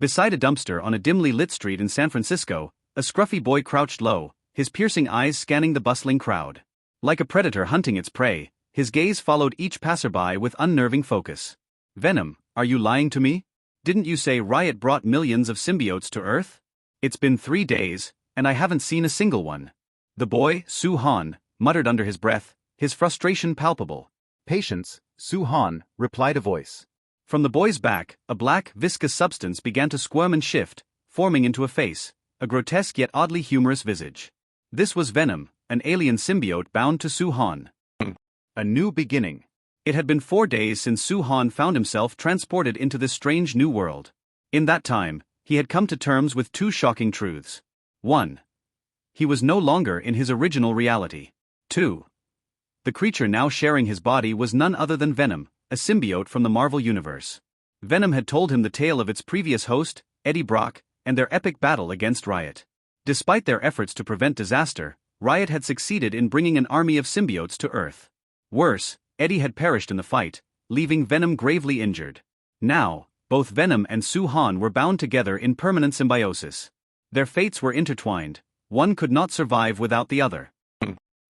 Beside a dumpster on a dimly lit street in San Francisco, a scruffy boy crouched low, his piercing eyes scanning the bustling crowd. Like a predator hunting its prey, his gaze followed each passerby with unnerving focus. Venom, are you lying to me? Didn't you say Riot brought millions of symbiotes to Earth? It's been 3 days, and I haven't seen a single one. The boy, Su-Han, muttered under his breath, his frustration palpable. Patience, Su-Han, replied a voice. From the boy's back, a black, viscous substance began to squirm and shift, forming into a face, a grotesque yet oddly humorous visage. This was Venom, an alien symbiote bound to Su-Han. A new beginning. It had been 4 days since Su-Han found himself transported into this strange new world. In that time, he had come to terms with 2 shocking truths. 1. He was no longer in his original reality. 2. The creature now sharing his body was none other than Venom, a symbiote from the Marvel Universe. Venom had told him the tale of its previous host, Eddie Brock, and their epic battle against Riot. Despite their efforts to prevent disaster, Riot had succeeded in bringing an army of symbiotes to Earth. Worse, Eddie had perished in the fight, leaving Venom gravely injured. Now, both Venom and Su-Han were bound together in permanent symbiosis. Their fates were intertwined, one could not survive without the other.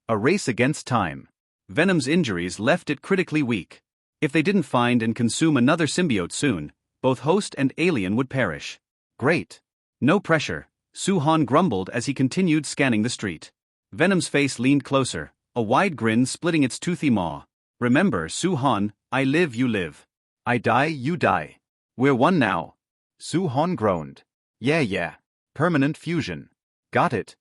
A race against time. Venom's injuries left it critically weak. If they didn't find and consume another symbiote soon, both host and alien would perish. Great. No pressure, Su-Han grumbled as he continued scanning the street. Venom's face leaned closer, a wide grin splitting its toothy maw. Remember, Su-Han, I live you live. I die you die. We're one now. Su-Han groaned. Yeah. Permanent fusion. Got it.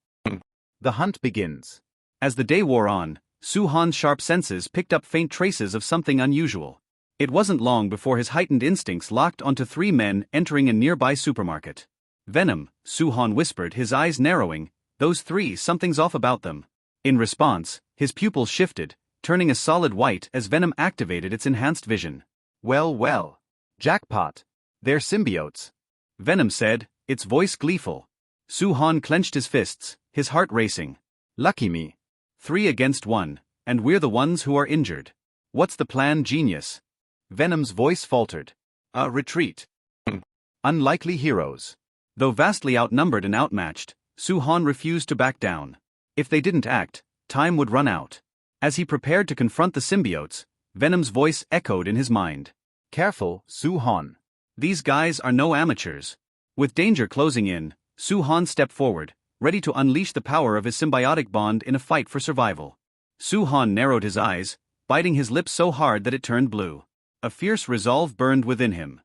The hunt begins. As the day wore on, Su-Han's sharp senses picked up faint traces of something unusual. It wasn't long before his heightened instincts locked onto 3 men entering a nearby supermarket. Venom, Su-Han whispered, his eyes narrowing. Those 3, something's off about them. In response, his pupils shifted, turning a solid white as Venom activated its enhanced vision. Well. Jackpot. They're symbiotes. Venom said, its voice gleeful. Su-Han clenched his fists, his heart racing. Lucky me. 3 against 1, and we're the ones who are injured. What's the plan, genius? Venom's voice faltered. Retreat. Unlikely heroes. Though vastly outnumbered and outmatched, Su-Han refused to back down. If they didn't act, time would run out. As he prepared to confront the symbiotes, Venom's voice echoed in his mind. Careful, Su-Han. These guys are no amateurs. With danger closing in, Su-Han stepped forward, ready to unleash the power of his symbiotic bond in a fight for survival. Su-Han narrowed his eyes, biting his lips so hard that it turned blue. A fierce resolve burned within him.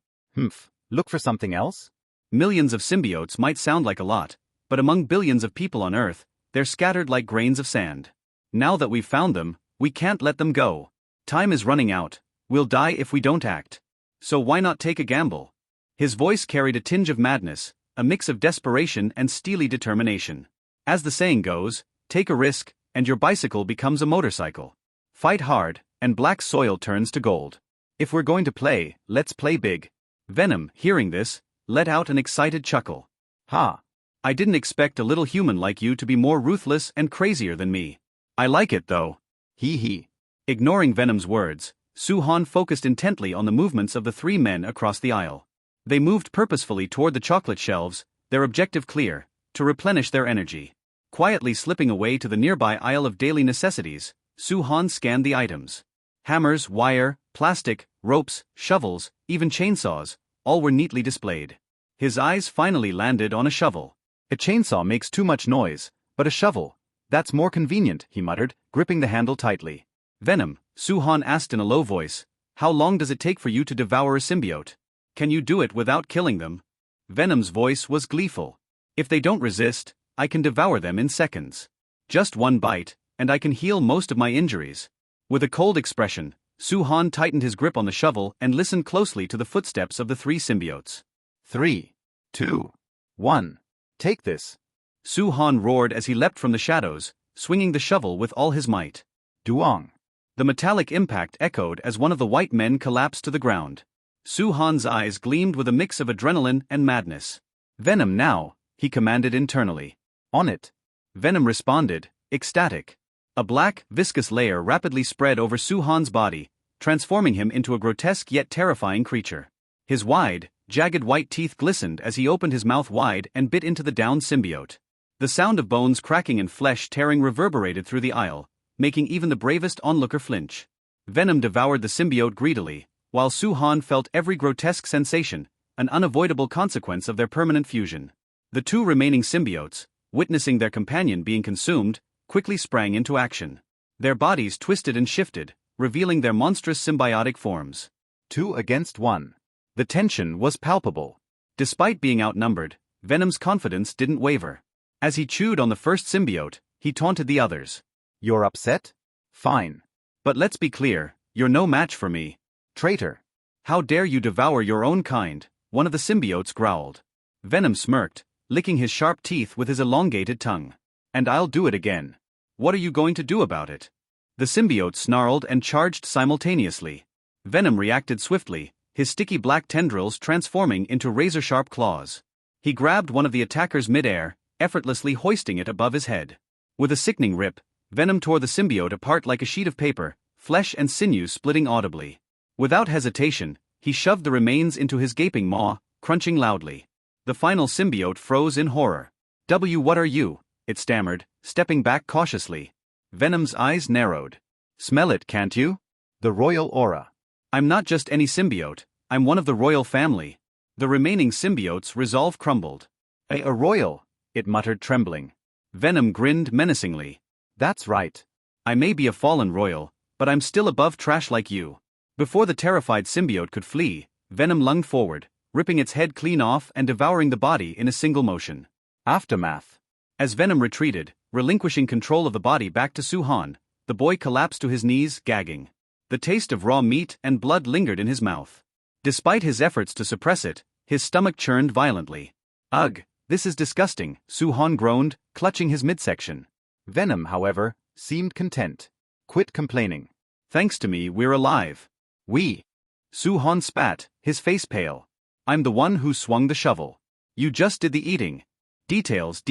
Look for something else? Millions of symbiotes might sound like a lot, but among billions of people on Earth, they're scattered like grains of sand. Now that we've found them, we can't let them go. Time is running out, we'll die if we don't act. So why not take a gamble? His voice carried a tinge of madness, a mix of desperation and steely determination. As the saying goes, take a risk, and your bicycle becomes a motorcycle. Fight hard, and black soil turns to gold. If we're going to play, let's play big. Venom, hearing this, let out an excited chuckle. Ha! I didn't expect a little human like you to be more ruthless and crazier than me. I like it though. He. Ignoring Venom's words, Su-Han focused intently on the movements of the 3 men across the aisle. They moved purposefully toward the chocolate shelves, their objective clear, to replenish their energy. Quietly slipping away to the nearby aisle of daily necessities, Su-Han scanned the items. Hammers, wire, plastic, ropes, shovels, even chainsaws, all were neatly displayed. His eyes finally landed on a shovel. A chainsaw makes too much noise, but a shovel, that's more convenient, he muttered, gripping the handle tightly. Venom, Su-Han asked in a low voice, how long does it take for you to devour a symbiote? Can you do it without killing them? Venom's voice was gleeful. If they don't resist, I can devour them in seconds. Just 1 bite, and I can heal most of my injuries. With a cold expression, Su-Han tightened his grip on the shovel and listened closely to the footsteps of the 3 symbiotes. 3, 2, 1. Take this. Su-Han roared as he leapt from the shadows, swinging the shovel with all his might. Duong. The metallic impact echoed as one of the white men collapsed to the ground. Su-Han's eyes gleamed with a mix of adrenaline and madness. Venom now, he commanded internally. On it. Venom responded, ecstatic. A black, viscous layer rapidly spread over Su-Han's body, transforming him into a grotesque yet terrifying creature. His wide, Jagged white teeth glistened as he opened his mouth wide and bit into the downed symbiote. The sound of bones cracking and flesh tearing reverberated through the aisle, making even the bravest onlooker flinch. Venom devoured the symbiote greedily, while Su-Han felt every grotesque sensation, an unavoidable consequence of their permanent fusion. The two remaining symbiotes, witnessing their companion being consumed, quickly sprang into action. Their bodies twisted and shifted, revealing their monstrous symbiotic forms. 2 against 1. The tension was palpable. Despite being outnumbered, Venom's confidence didn't waver. As he chewed on the first symbiote, he taunted the others. You're upset? Fine. But let's be clear, you're no match for me. Traitor. How dare you devour your own kind, one of the symbiotes growled. Venom smirked, licking his sharp teeth with his elongated tongue. And I'll do it again. What are you going to do about it? The symbiote snarled and charged simultaneously. Venom reacted swiftly, his sticky black tendrils transforming into razor-sharp claws. He grabbed one of the attackers mid-air, effortlessly hoisting it above his head. With a sickening rip, Venom tore the symbiote apart like a sheet of paper, flesh and sinew splitting audibly. Without hesitation, he shoved the remains into his gaping maw, crunching loudly. The final symbiote froze in horror. What are you? It stammered, stepping back cautiously. Venom's eyes narrowed. Smell it, can't you? The royal aura. I'm not just any symbiote, I'm one of the royal family. The remaining symbiotes' resolve crumbled. A royal, it muttered, trembling. Venom grinned menacingly. That's right. I may be a fallen royal, but I'm still above trash like you. Before the terrified symbiote could flee, Venom lunged forward, ripping its head clean off and devouring the body in a single motion. Aftermath. As Venom retreated, relinquishing control of the body back to Su-Han, the boy collapsed to his knees, gagging. The taste of raw meat and blood lingered in his mouth. Despite his efforts to suppress it, his stomach churned violently. Ugh, this is disgusting, Su-Han groaned, clutching his midsection. Venom, however, seemed content. Quit complaining. Thanks to me, we're alive. We. Su-Han spat, his face pale. I'm the one who swung the shovel. You just did the eating. Details,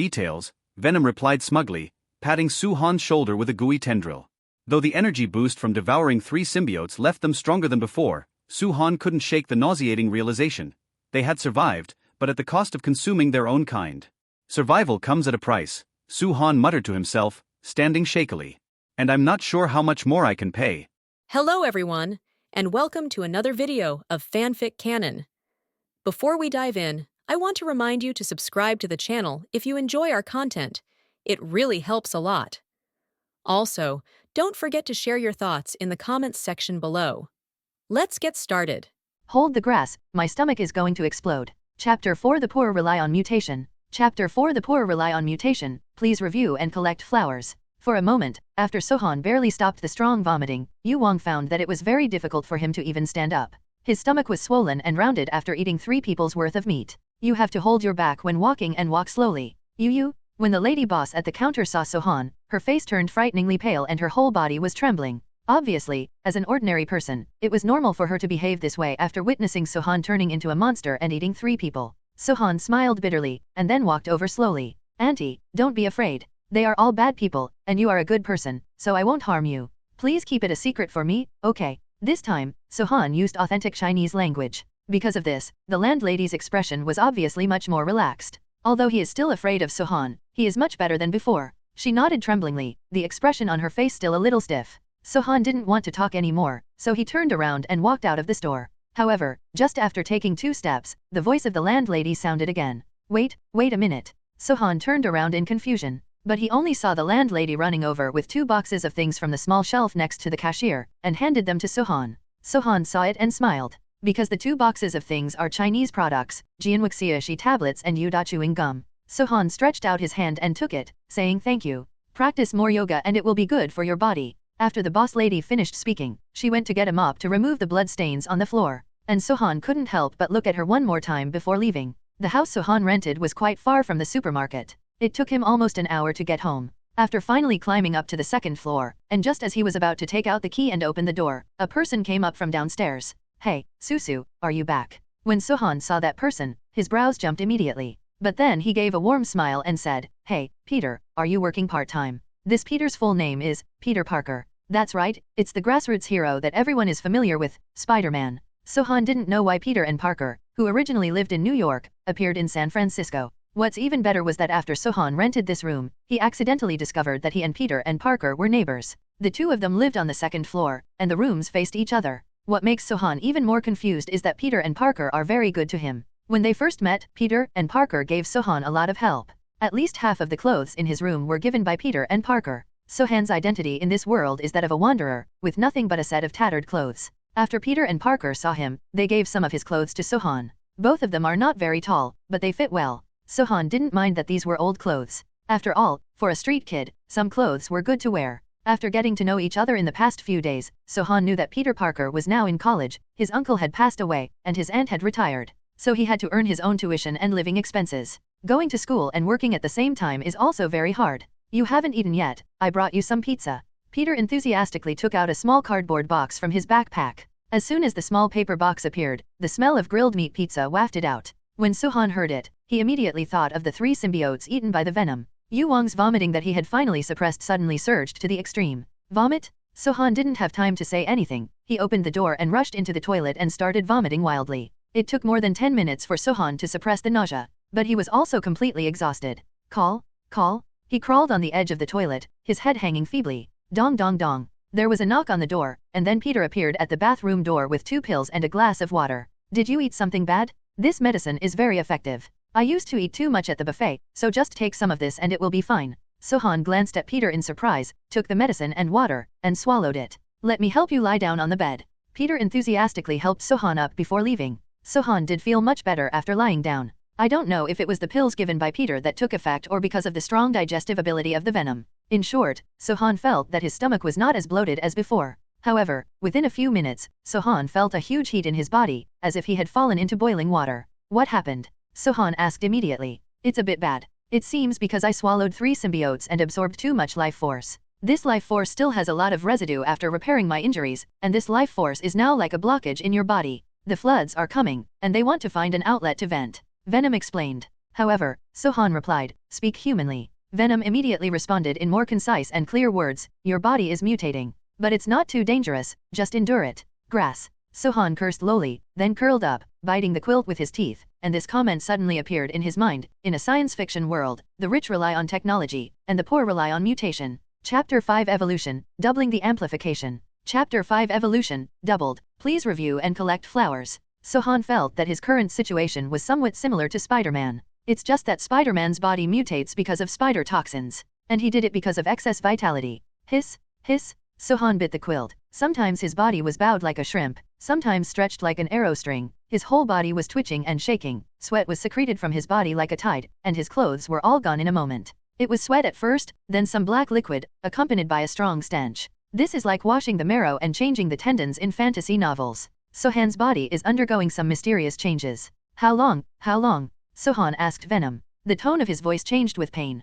Venom replied smugly, patting Su-Han's shoulder with a gooey tendril. Though the energy boost from devouring 3 symbiotes left them stronger than before, Su-Han couldn't shake the nauseating realization. They had survived, but at the cost of consuming their own kind. Survival comes at a price, Su-Han muttered to himself, standing shakily. And I'm not sure how much more I can pay. Hello everyone, and welcome to another video of FanFic Canon. Before we dive in, I want to remind you to subscribe to the channel if you enjoy our content. It really helps a lot. Also, don't forget to share your thoughts in the comments section below. Let's get started. Hold the grass, my stomach is going to explode. Chapter 4 The Poor Rely on Mutation. Chapter 4 The Poor Rely on Mutation. Please review and collect flowers. For a moment, after Su-Han barely stopped the strong vomiting, Yu Wang found that it was very difficult for him to even stand up. His stomach was swollen and rounded after eating 3 people's worth of meat. You have to hold your back when walking and walk slowly. Yu. When the lady boss at the counter saw Su-Han, her face turned frighteningly pale and her whole body was trembling. Obviously, as an ordinary person, it was normal for her to behave this way after witnessing Su-Han turning into a monster and eating 3 people. Su-Han smiled bitterly, and then walked over slowly. Auntie, don't be afraid. They are all bad people, and you are a good person, so I won't harm you. Please keep it a secret for me, okay? This time, Su-Han used authentic Chinese language. Because of this, the landlady's expression was obviously much more relaxed. Although he is still afraid of Su-Han, he is much better than before. She nodded tremblingly, the expression on her face still a little stiff. Su-Han didn't want to talk anymore, so he turned around and walked out of the store. However, just after taking 2 steps, the voice of the landlady sounded again. Wait a minute. Su-Han turned around in confusion, but he only saw the landlady running over with 2 boxes of things from the small shelf next to the cashier, and handed them to Su-Han. Su-Han saw it and smiled. Because the 2 boxes of things are Chinese products, Jianwuxiashi tablets and Yuda chewing gum. Su-Han stretched out his hand and took it, saying thank you. Practice more yoga and it will be good for your body. After the boss lady finished speaking, she went to get a mop to remove the blood stains on the floor. And Su-Han couldn't help but look at her one more time before leaving. The house Su-Han rented was quite far from the supermarket. It took him almost an hour to get home. After finally climbing up to the 2nd floor, and just as he was about to take out the key and open the door, a person came up from downstairs. Hey, Susu, are you back? When Su-Han saw that person, his brows jumped immediately. But then he gave a warm smile and said, Hey, Peter, are you working part-time? This Peter's full name is Peter Parker. That's right, it's the grassroots hero that everyone is familiar with, Spider-Man. Sohan didn't know why Peter and Parker, who originally lived in New York, appeared in San Francisco. What's even better was that after Sohan rented this room, he accidentally discovered that he and Peter and Parker were neighbors. The two of them lived on the second floor, and the rooms faced each other. What makes Sohan even more confused is that Peter and Parker are very good to him. When they first met, Peter and Parker gave Sohan a lot of help. At least half of the clothes in his room were given by Peter and Parker. Sohan's identity in this world is that of a wanderer, with nothing but a set of tattered clothes. After Peter and Parker saw him, they gave some of his clothes to Sohan. Both of them are not very tall, but they fit well. Sohan didn't mind that these were old clothes. After all, for a street kid, some clothes were good to wear. After getting to know each other in the past few days, Sohan knew that Peter Parker was now in college, his uncle had passed away, and his aunt had retired. So he had to earn his own tuition and living expenses. Going to school and working at the same time is also very hard. You haven't eaten yet, I brought you some pizza. Peter enthusiastically took out a small cardboard box from his backpack. As soon as the small paper box appeared, the smell of grilled meat pizza wafted out. When Sohan heard it, he immediately thought of the 3 symbiotes eaten by the Venom. Yu Wang's vomiting that he had finally suppressed suddenly surged to the extreme. Vomit? Sohan didn't have time to say anything. He opened the door and rushed into the toilet and started vomiting wildly. It took more than 10 minutes for Sohan to suppress the nausea, but he was also completely exhausted. Call? He crawled on the edge of the toilet, his head hanging feebly. Dong dong dong. There was a knock on the door, and then Peter appeared at the bathroom door with 2 pills and a glass of water. Did you eat something bad? This medicine is very effective. I used to eat too much at the buffet, so just take some of this and it will be fine. Sohan glanced at Peter in surprise, took the medicine and water, and swallowed it. Let me help you lie down on the bed. Peter enthusiastically helped Sohan up before leaving. Sohan did feel much better after lying down. I don't know if it was the pills given by Peter that took effect or because of the strong digestive ability of the Venom. In short, Sohan felt that his stomach was not as bloated as before. However, within a few minutes, Sohan felt a huge heat in his body, as if he had fallen into boiling water. What happened? Sohan asked immediately. It's a bit bad. It seems because I swallowed 3 symbiotes and absorbed too much life force. This life force still has a lot of residue after repairing my injuries, and this life force is now like a blockage in your body. The floods are coming, and they want to find an outlet to vent. Venom explained. However, Sohan replied, speak humanly. Venom immediately responded in more concise and clear words, your body is mutating. But it's not too dangerous, just endure it. Grass. Sohan cursed lowly, then curled up, biting the quilt with his teeth, and this comment suddenly appeared in his mind. In a science fiction world, the rich rely on technology, and the poor rely on mutation. Chapter 5 Evolution, Doubling the Amplification. Chapter 5 Evolution, Doubled, please review and collect flowers. Sohan felt that his current situation was somewhat similar to Spider-Man. It's just that Spider-Man's body mutates because of spider toxins, and he did it because of excess vitality. Hiss, hiss, Sohan bit the quilt. Sometimes his body was bowed like a shrimp, sometimes stretched like an arrow string. His whole body was twitching and shaking, sweat was secreted from his body like a tide, and his clothes were all gone in a moment. It was sweat at first, then some black liquid, accompanied by a strong stench. This is like washing the marrow and changing the tendons in fantasy novels. Sohan's body is undergoing some mysterious changes. How long? Sohan asked Venom. The tone of his voice changed with pain.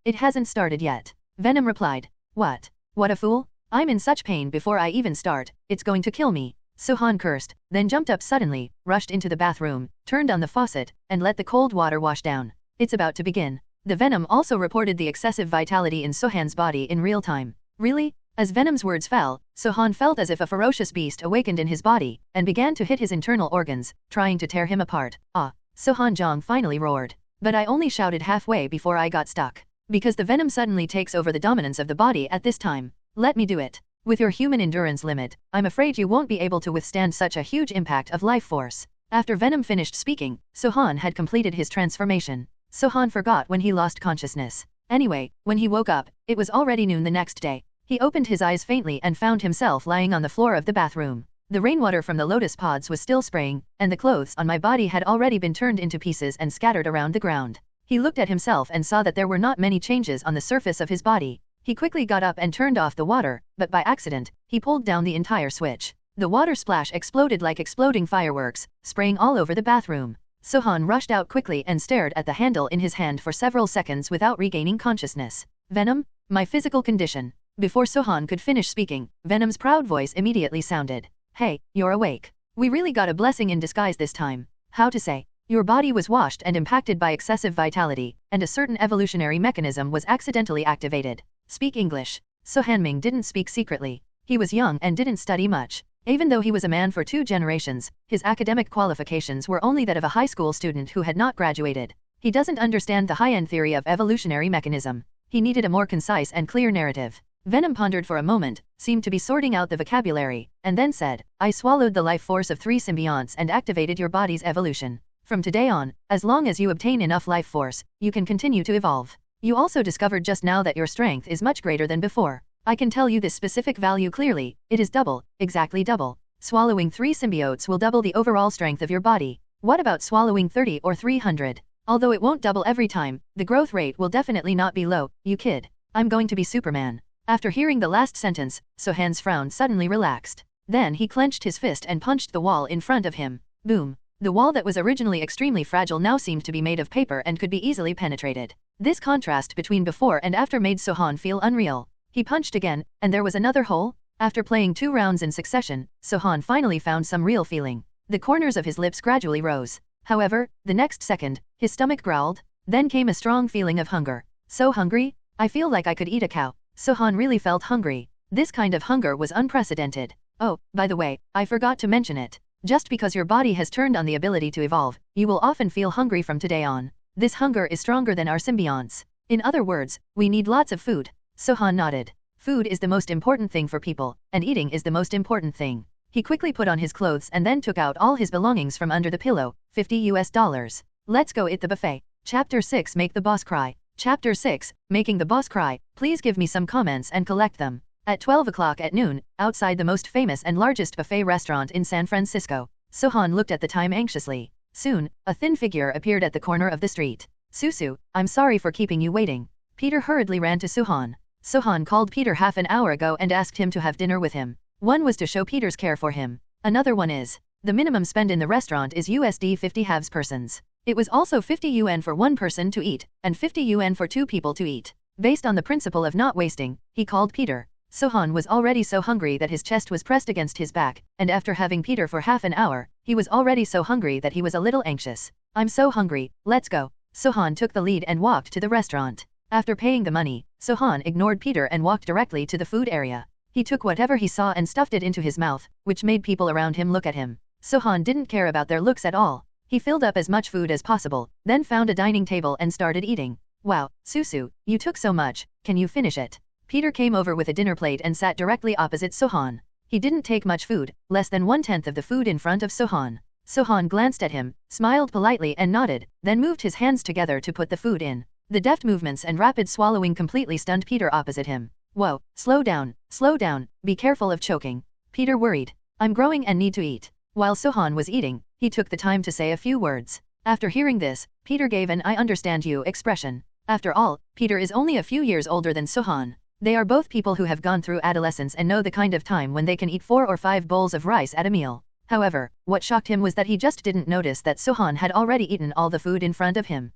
It hasn't started yet. Venom replied. What? What a fool? I'm in such pain before I even start, it's going to kill me. Sohan cursed, then jumped up suddenly, rushed into the bathroom, turned on the faucet, and let the cold water wash down. It's about to begin. The Venom also reported the excessive vitality in Sohan's body in real time. Really? As Venom's words fell, Sohan felt as if a ferocious beast awakened in his body, and began to hit his internal organs, trying to tear him apart. Sohan Zhang finally roared. But I only shouted halfway before I got stuck. Because the Venom suddenly takes over the dominance of the body at this time. Let me do it. With your human endurance limit, I'm afraid you won't be able to withstand such a huge impact of life force. After Venom finished speaking, Sohan had completed his transformation. Sohan forgot when he lost consciousness. Anyway, when he woke up, it was already noon the next day. He opened his eyes faintly and found himself lying on the floor of the bathroom. The rainwater from the lotus pods was still spraying, and the clothes on my body had already been turned into pieces and scattered around the ground. He looked at himself and saw that there were not many changes on the surface of his body. He quickly got up and turned off the water, but by accident, he pulled down the entire switch. The water splash exploded like exploding fireworks, spraying all over the bathroom. Sohan rushed out quickly and stared at the handle in his hand for several seconds without regaining consciousness. Venom? My physical condition. Before Sohan could finish speaking, Venom's proud voice immediately sounded. Hey, you're awake. We really got a blessing in disguise this time. How to say? Your body was washed and impacted by excessive vitality, and a certain evolutionary mechanism was accidentally activated. Speak English. Sohan Ming didn't speak secretly. He was young and didn't study much. Even though he was a man for 2 generations, his academic qualifications were only that of a high school student who had not graduated. He doesn't understand the high-end theory of evolutionary mechanism. He needed a more concise and clear narrative. Venom pondered for a moment, seemed to be sorting out the vocabulary, and then said, I swallowed the life force of 3 symbionts and activated your body's evolution. From today on, as long as you obtain enough life force, you can continue to evolve. You also discovered just now that your strength is much greater than before. I can tell you this specific value clearly, it is double, exactly double. Swallowing 3 symbiotes will double the overall strength of your body. What about swallowing 30 or 300? Although it won't double every time, the growth rate will definitely not be low, you kid. I'm going to be Superman. After hearing the last sentence, Sohan's frown suddenly relaxed. Then he clenched his fist and punched the wall in front of him. Boom. The wall that was originally extremely fragile now seemed to be made of paper and could be easily penetrated. This contrast between before and after made Sohan feel unreal. He punched again, and there was another hole. After playing 2 rounds in succession, Sohan finally found some real feeling. The corners of his lips gradually rose. However, the next second, his stomach growled. Then came a strong feeling of hunger. So hungry? I feel like I could eat a cow. Sohan really felt hungry. This kind of hunger was unprecedented. Oh, by the way, I forgot to mention it. Just because your body has turned on the ability to evolve, you will often feel hungry from today on. This hunger is stronger than our symbionts. In other words, we need lots of food. Sohan nodded. Food is the most important thing for people, and eating is the most important thing. He quickly put on his clothes and then took out all his belongings from under the pillow, $50. Let's go eat the buffet. Chapter 6 Make the Boss Cry. Chapter 6, Making the Boss Cry. Please give me some comments and collect them. At 12 o'clock at noon, outside the most famous and largest buffet restaurant in San Francisco, Sohan looked at the time anxiously. Soon, a thin figure appeared at the corner of the street. Susu, I'm sorry for keeping you waiting. Peter hurriedly ran to Sohan. Sohan called Peter half an hour ago and asked him to have dinner with him. One was to show Peter's care for him. Another one is, the minimum spend in the restaurant is USD 50 halves persons. It was also 50 UN for 1 person to eat, and 50 UN for 2 people to eat. Based on the principle of not wasting, he called Peter. Sohan was already so hungry that his chest was pressed against his back, and after having Peter for half an hour, he was already so hungry that he was a little anxious. I'm so hungry, let's go. Sohan took the lead and walked to the restaurant. After paying the money, Sohan ignored Peter and walked directly to the food area. He took whatever he saw and stuffed it into his mouth, which made people around him look at him. Sohan didn't care about their looks at all. He filled up as much food as possible, then found a dining table and started eating. Wow, Susu, you took so much, can you finish it? Peter came over with a dinner plate and sat directly opposite Sohan. He didn't take much food, less than 1/10 of the food in front of Sohan. Sohan glanced at him, smiled politely and nodded, then moved his hands together to put the food in. The deft movements and rapid swallowing completely stunned Peter opposite him. Whoa, slow down, be careful of choking. Peter worried. I'm growing and need to eat. While Sohan was eating, he took the time to say a few words. After hearing this, Peter gave an I understand you expression. After all, Peter is only a few years older than Sohan. They are both people who have gone through adolescence and know the kind of time when they can eat 4 or 5 bowls of rice at a meal. However, what shocked him was that he just didn't notice that Sohan had already eaten all the food in front of him.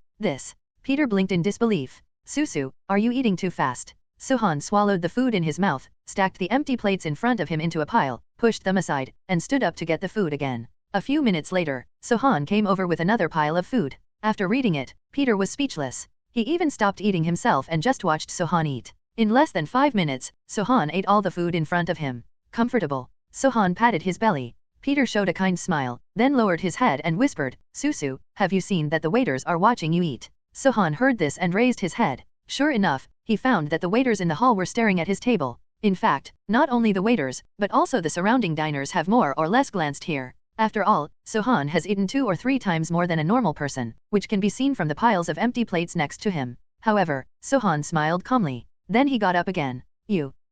Peter blinked in disbelief. Susu, are you eating too fast? Sohan swallowed the food in his mouth, stacked the empty plates in front of him into a pile, pushed them aside, and stood up to get the food again. A few minutes later, Sohan came over with another pile of food. After reading it, Peter was speechless. He even stopped eating himself and just watched Sohan eat. In less than 5 minutes, Sohan ate all the food in front of him. Comfortable. Sohan patted his belly. Peter showed a kind smile, then lowered his head and whispered, Susu, have you seen that the waiters are watching you eat? Sohan heard this and raised his head. Sure enough, he found that the waiters in the hall were staring at his table. In fact, not only the waiters, but also the surrounding diners have more or less glanced here. After all, Sohan has eaten 2 or 3 times more than a normal person, which can be seen from the piles of empty plates next to him. However, Sohan smiled calmly. Then he got up again.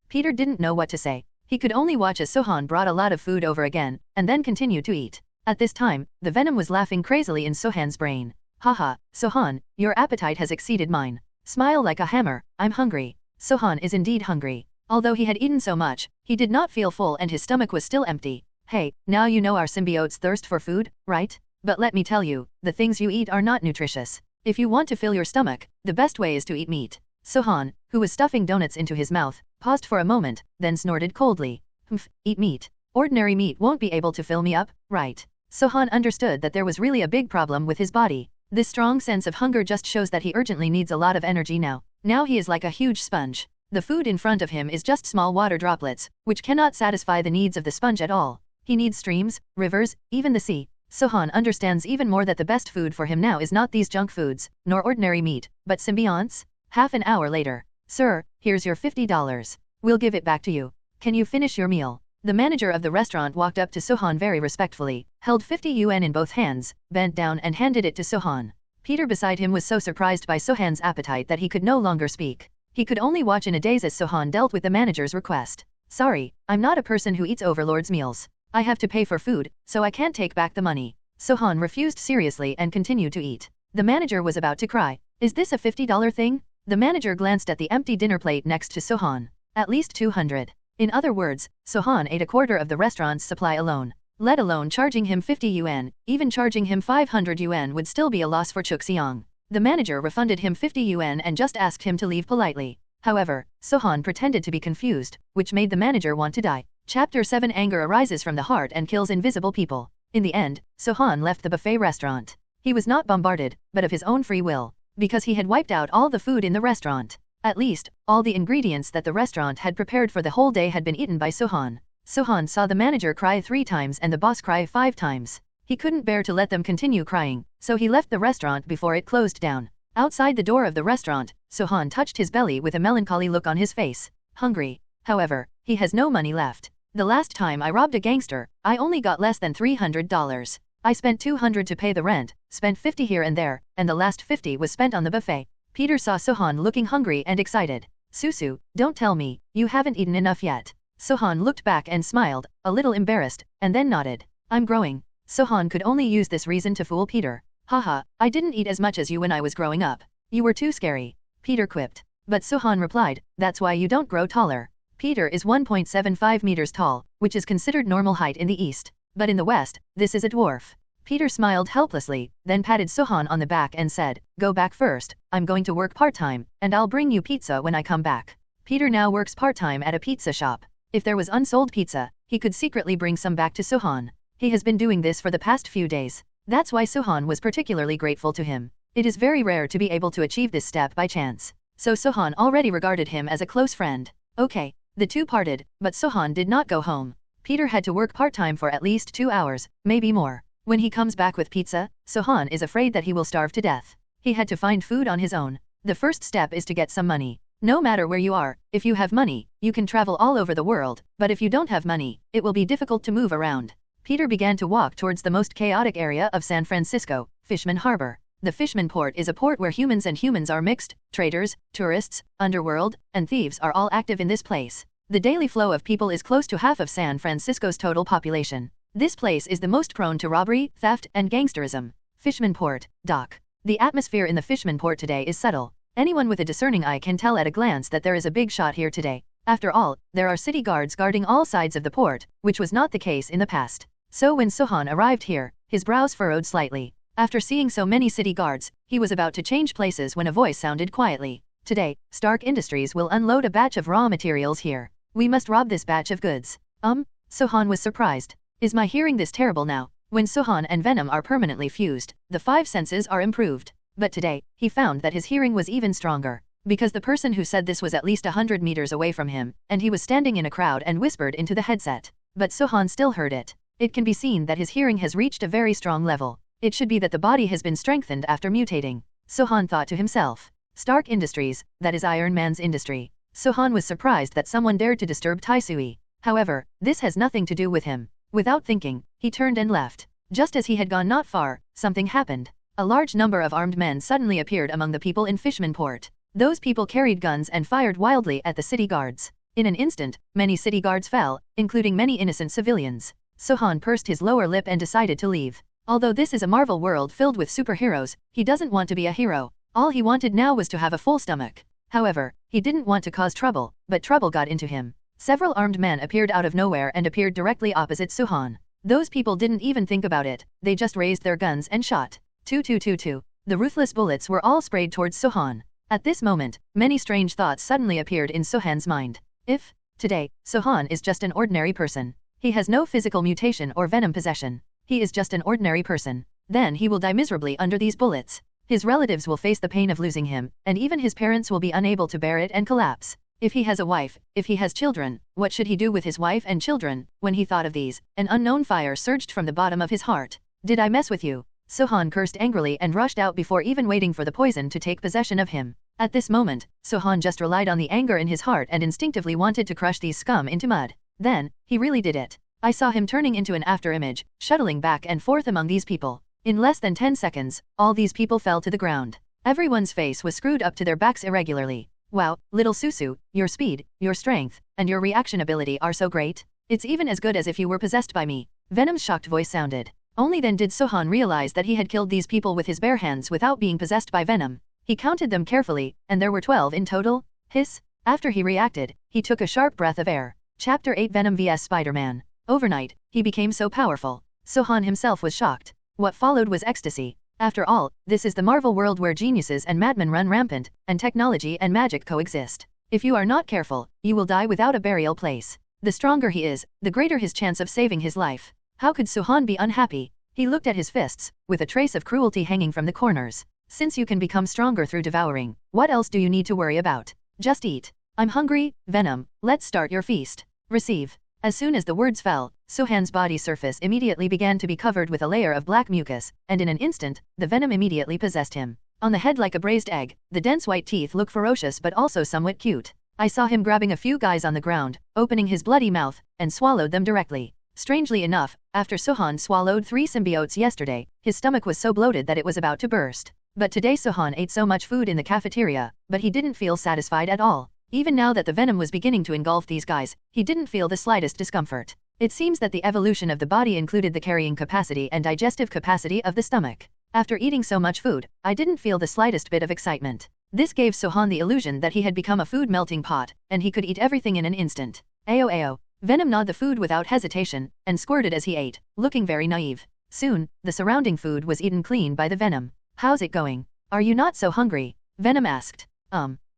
Peter didn't know what to say. He could only watch as Sohan brought a lot of food over again, and then continue to eat. At this time, the Venom was laughing crazily in Sohan's brain. Haha, Sohan, your appetite has exceeded mine. Smile like a hammer, I'm hungry. Sohan is indeed hungry. Although he had eaten so much, he did not feel full and his stomach was still empty. Hey, now you know our symbiotes thirst for food, right? But let me tell you, the things you eat are not nutritious. If you want to fill your stomach, the best way is to eat meat. Sohan, who was stuffing donuts into his mouth, paused for a moment, then snorted coldly. Humph, eat meat. Ordinary meat won't be able to fill me up, right? Sohan understood that there was really a big problem with his body. This strong sense of hunger just shows that he urgently needs a lot of energy now. Now he is like a huge sponge. The food in front of him is just small water droplets, which cannot satisfy the needs of the sponge at all. He needs streams, rivers, even the sea. Sohan understands even more that the best food for him now is not these junk foods, nor ordinary meat, but symbiotes. Half an hour later. Sir, here's your $50. We'll give it back to you. Can you finish your meal? The manager of the restaurant walked up to Sohan very respectfully, held 50 yuan in both hands, bent down and handed it to Sohan. Peter beside him was so surprised by Sohan's appetite that he could no longer speak. He could only watch in a daze as Sohan dealt with the manager's request. Sorry, I'm not a person who eats overlord's meals. I have to pay for food, so I can't take back the money. Sohan refused seriously and continued to eat. The manager was about to cry. Is this a $50 thing? The manager glanced at the empty dinner plate next to Sohan. At least 200. In other words, Sohan ate a quarter of the restaurant's supply alone. Let alone charging him 50 yuan, even charging him 500 yuan would still be a loss for Chuxiang. The manager refunded him 50 yuan and just asked him to leave politely. However, Sohan pretended to be confused, which made the manager want to die. Chapter 7 Anger arises from the heart and kills invisible people. In the end, Sohan left the buffet restaurant. He was not bombarded, but of his own free will, because he had wiped out all the food in the restaurant. At least, all the ingredients that the restaurant had prepared for the whole day had been eaten by Sohan. Sohan saw the manager cry 3 times and the boss cry 5 times. He couldn't bear to let them continue crying, so he left the restaurant before it closed down. Outside the door of the restaurant, Sohan touched his belly with a melancholy look on his face. Hungry. However, he has no money left. The last time I robbed a gangster, I only got less than $300. I spent 200 to pay the rent, spent 50 here and there, and the last 50 was spent on the buffet. Peter saw Sohan looking hungry and excited. Susu, don't tell me, you haven't eaten enough yet. Sohan looked back and smiled, a little embarrassed, and then nodded. I'm growing. Sohan could only use this reason to fool Peter. Haha, I didn't eat as much as you when I was growing up. You were too scary. Peter quipped. But Sohan replied, that's why you don't grow taller. Peter is 1.75 meters tall, which is considered normal height in the East. But in the West, this is a dwarf. Peter smiled helplessly, then patted Sohan on the back and said, go back first, I'm going to work part-time, and I'll bring you pizza when I come back. Peter now works part-time at a pizza shop. If there was unsold pizza, he could secretly bring some back to Sohan. He has been doing this for the past few days. That's why Sohan was particularly grateful to him. It is very rare to be able to achieve this step by chance. So Sohan already regarded him as a close friend. Okay. The two parted, but Sohan did not go home. Peter had to work part-time for at least 2 hours, maybe more. When he comes back with pizza, Sohan is afraid that he will starve to death. He had to find food on his own. The first step is to get some money. No matter where you are, if you have money, you can travel all over the world, but if you don't have money, it will be difficult to move around. Peter began to walk towards the most chaotic area of San Francisco, Fishman Harbor. The Fishman Port is a port where humans and humans are mixed, traders, tourists, underworld, and thieves are all active in this place. The daily flow of people is close to half of San Francisco's total population. This place is the most prone to robbery, theft, and gangsterism. Fishman Port, Dock. The atmosphere in the Fishman Port today is subtle. Anyone with a discerning eye can tell at a glance that there is a big shot here today. After all, there are city guards guarding all sides of the port, which was not the case in the past. So when Sohan arrived here, his brows furrowed slightly. After seeing so many city guards, he was about to change places when a voice sounded quietly. Today, Stark Industries will unload a batch of raw materials here. We must rob this batch of goods. Sohan was surprised. Is my hearing this terrible now? When Sohan and Venom are permanently fused, the 5 senses are improved. But today, he found that his hearing was even stronger. Because the person who said this was at least 100 meters away from him, and he was standing in a crowd and whispered into the headset. But Sohan still heard it. It can be seen that his hearing has reached a very strong level. It should be that the body has been strengthened after mutating. Sohan thought to himself. Stark Industries, that is Iron Man's industry. Sohan was surprised that someone dared to disturb Taisui. However, this has nothing to do with him. Without thinking, he turned and left. Just as he had gone not far, something happened. A large number of armed men suddenly appeared among the people in Fishman Port. Those people carried guns and fired wildly at the city guards. In an instant, many city guards fell, including many innocent civilians. Sohan pursed his lower lip and decided to leave. Although this is a Marvel world filled with superheroes, he doesn't want to be a hero. All he wanted now was to have a full stomach. However, he didn't want to cause trouble, but trouble got into him. Several armed men appeared out of nowhere and appeared directly opposite Sohan. Those people didn't even think about it, they just raised their guns and shot. 2. The ruthless bullets were all sprayed towards Sohan. At this moment, many strange thoughts suddenly appeared in Sohan's mind. If, today, Sohan is just an ordinary person. He has no physical mutation or venom possession. He is just an ordinary person. Then he will die miserably under these bullets. His relatives will face the pain of losing him, and even his parents will be unable to bear it and collapse. If he has a wife, if he has children, what should he do with his wife and children? When he thought of these, an unknown fire surged from the bottom of his heart. Did I mess with you? Sohan cursed angrily and rushed out before even waiting for the poison to take possession of him. At this moment, Sohan just relied on the anger in his heart and instinctively wanted to crush these scum into mud. Then, he really did it. I saw him turning into an afterimage, shuttling back and forth among these people. In less than 10 seconds, all these people fell to the ground. Everyone's face was screwed up to their backs irregularly. Wow, little Susu, your speed, your strength, and your reaction ability are so great. It's even as good as if you were possessed by me. Venom's shocked voice sounded. Only then did Sohan realize that he had killed these people with his bare hands without being possessed by Venom. He counted them carefully, and there were 12 in total. Hiss. After he reacted, he took a sharp breath of air. Chapter 8 Venom vs Spider-Man. Overnight, he became so powerful. Sohan himself was shocked. What followed was ecstasy. After all, this is the Marvel world where geniuses and madmen run rampant, and technology and magic coexist. If you are not careful, you will die without a burial place. The stronger he is, the greater his chance of saving his life. How could Sohan be unhappy? He looked at his fists, with a trace of cruelty hanging from the corners. Since you can become stronger through devouring, what else do you need to worry about? Just eat. I'm hungry, Venom, let's start your feast. Receive. As soon as the words fell, Sohan's body surface immediately began to be covered with a layer of black mucus, and in an instant, the venom immediately possessed him. On the head like a braised egg, the dense white teeth look ferocious but also somewhat cute. I saw him grabbing a few guys on the ground, opening his bloody mouth, and swallowed them directly. Strangely enough, after Sohan swallowed 3 symbiotes yesterday, his stomach was so bloated that it was about to burst. But today Sohan ate so much food in the cafeteria, but he didn't feel satisfied at all. Even now that the venom was beginning to engulf these guys, he didn't feel the slightest discomfort. It seems that the evolution of the body included the carrying capacity and digestive capacity of the stomach. After eating so much food, I didn't feel the slightest bit of excitement. This gave Sohan the illusion that he had become a food melting pot, and he could eat everything in an instant. Ayo ayo. Venom gnawed the food without hesitation, and squirted as he ate, looking very naive. Soon, the surrounding food was eaten clean by the venom. How's it going? Are you not so hungry? Venom asked.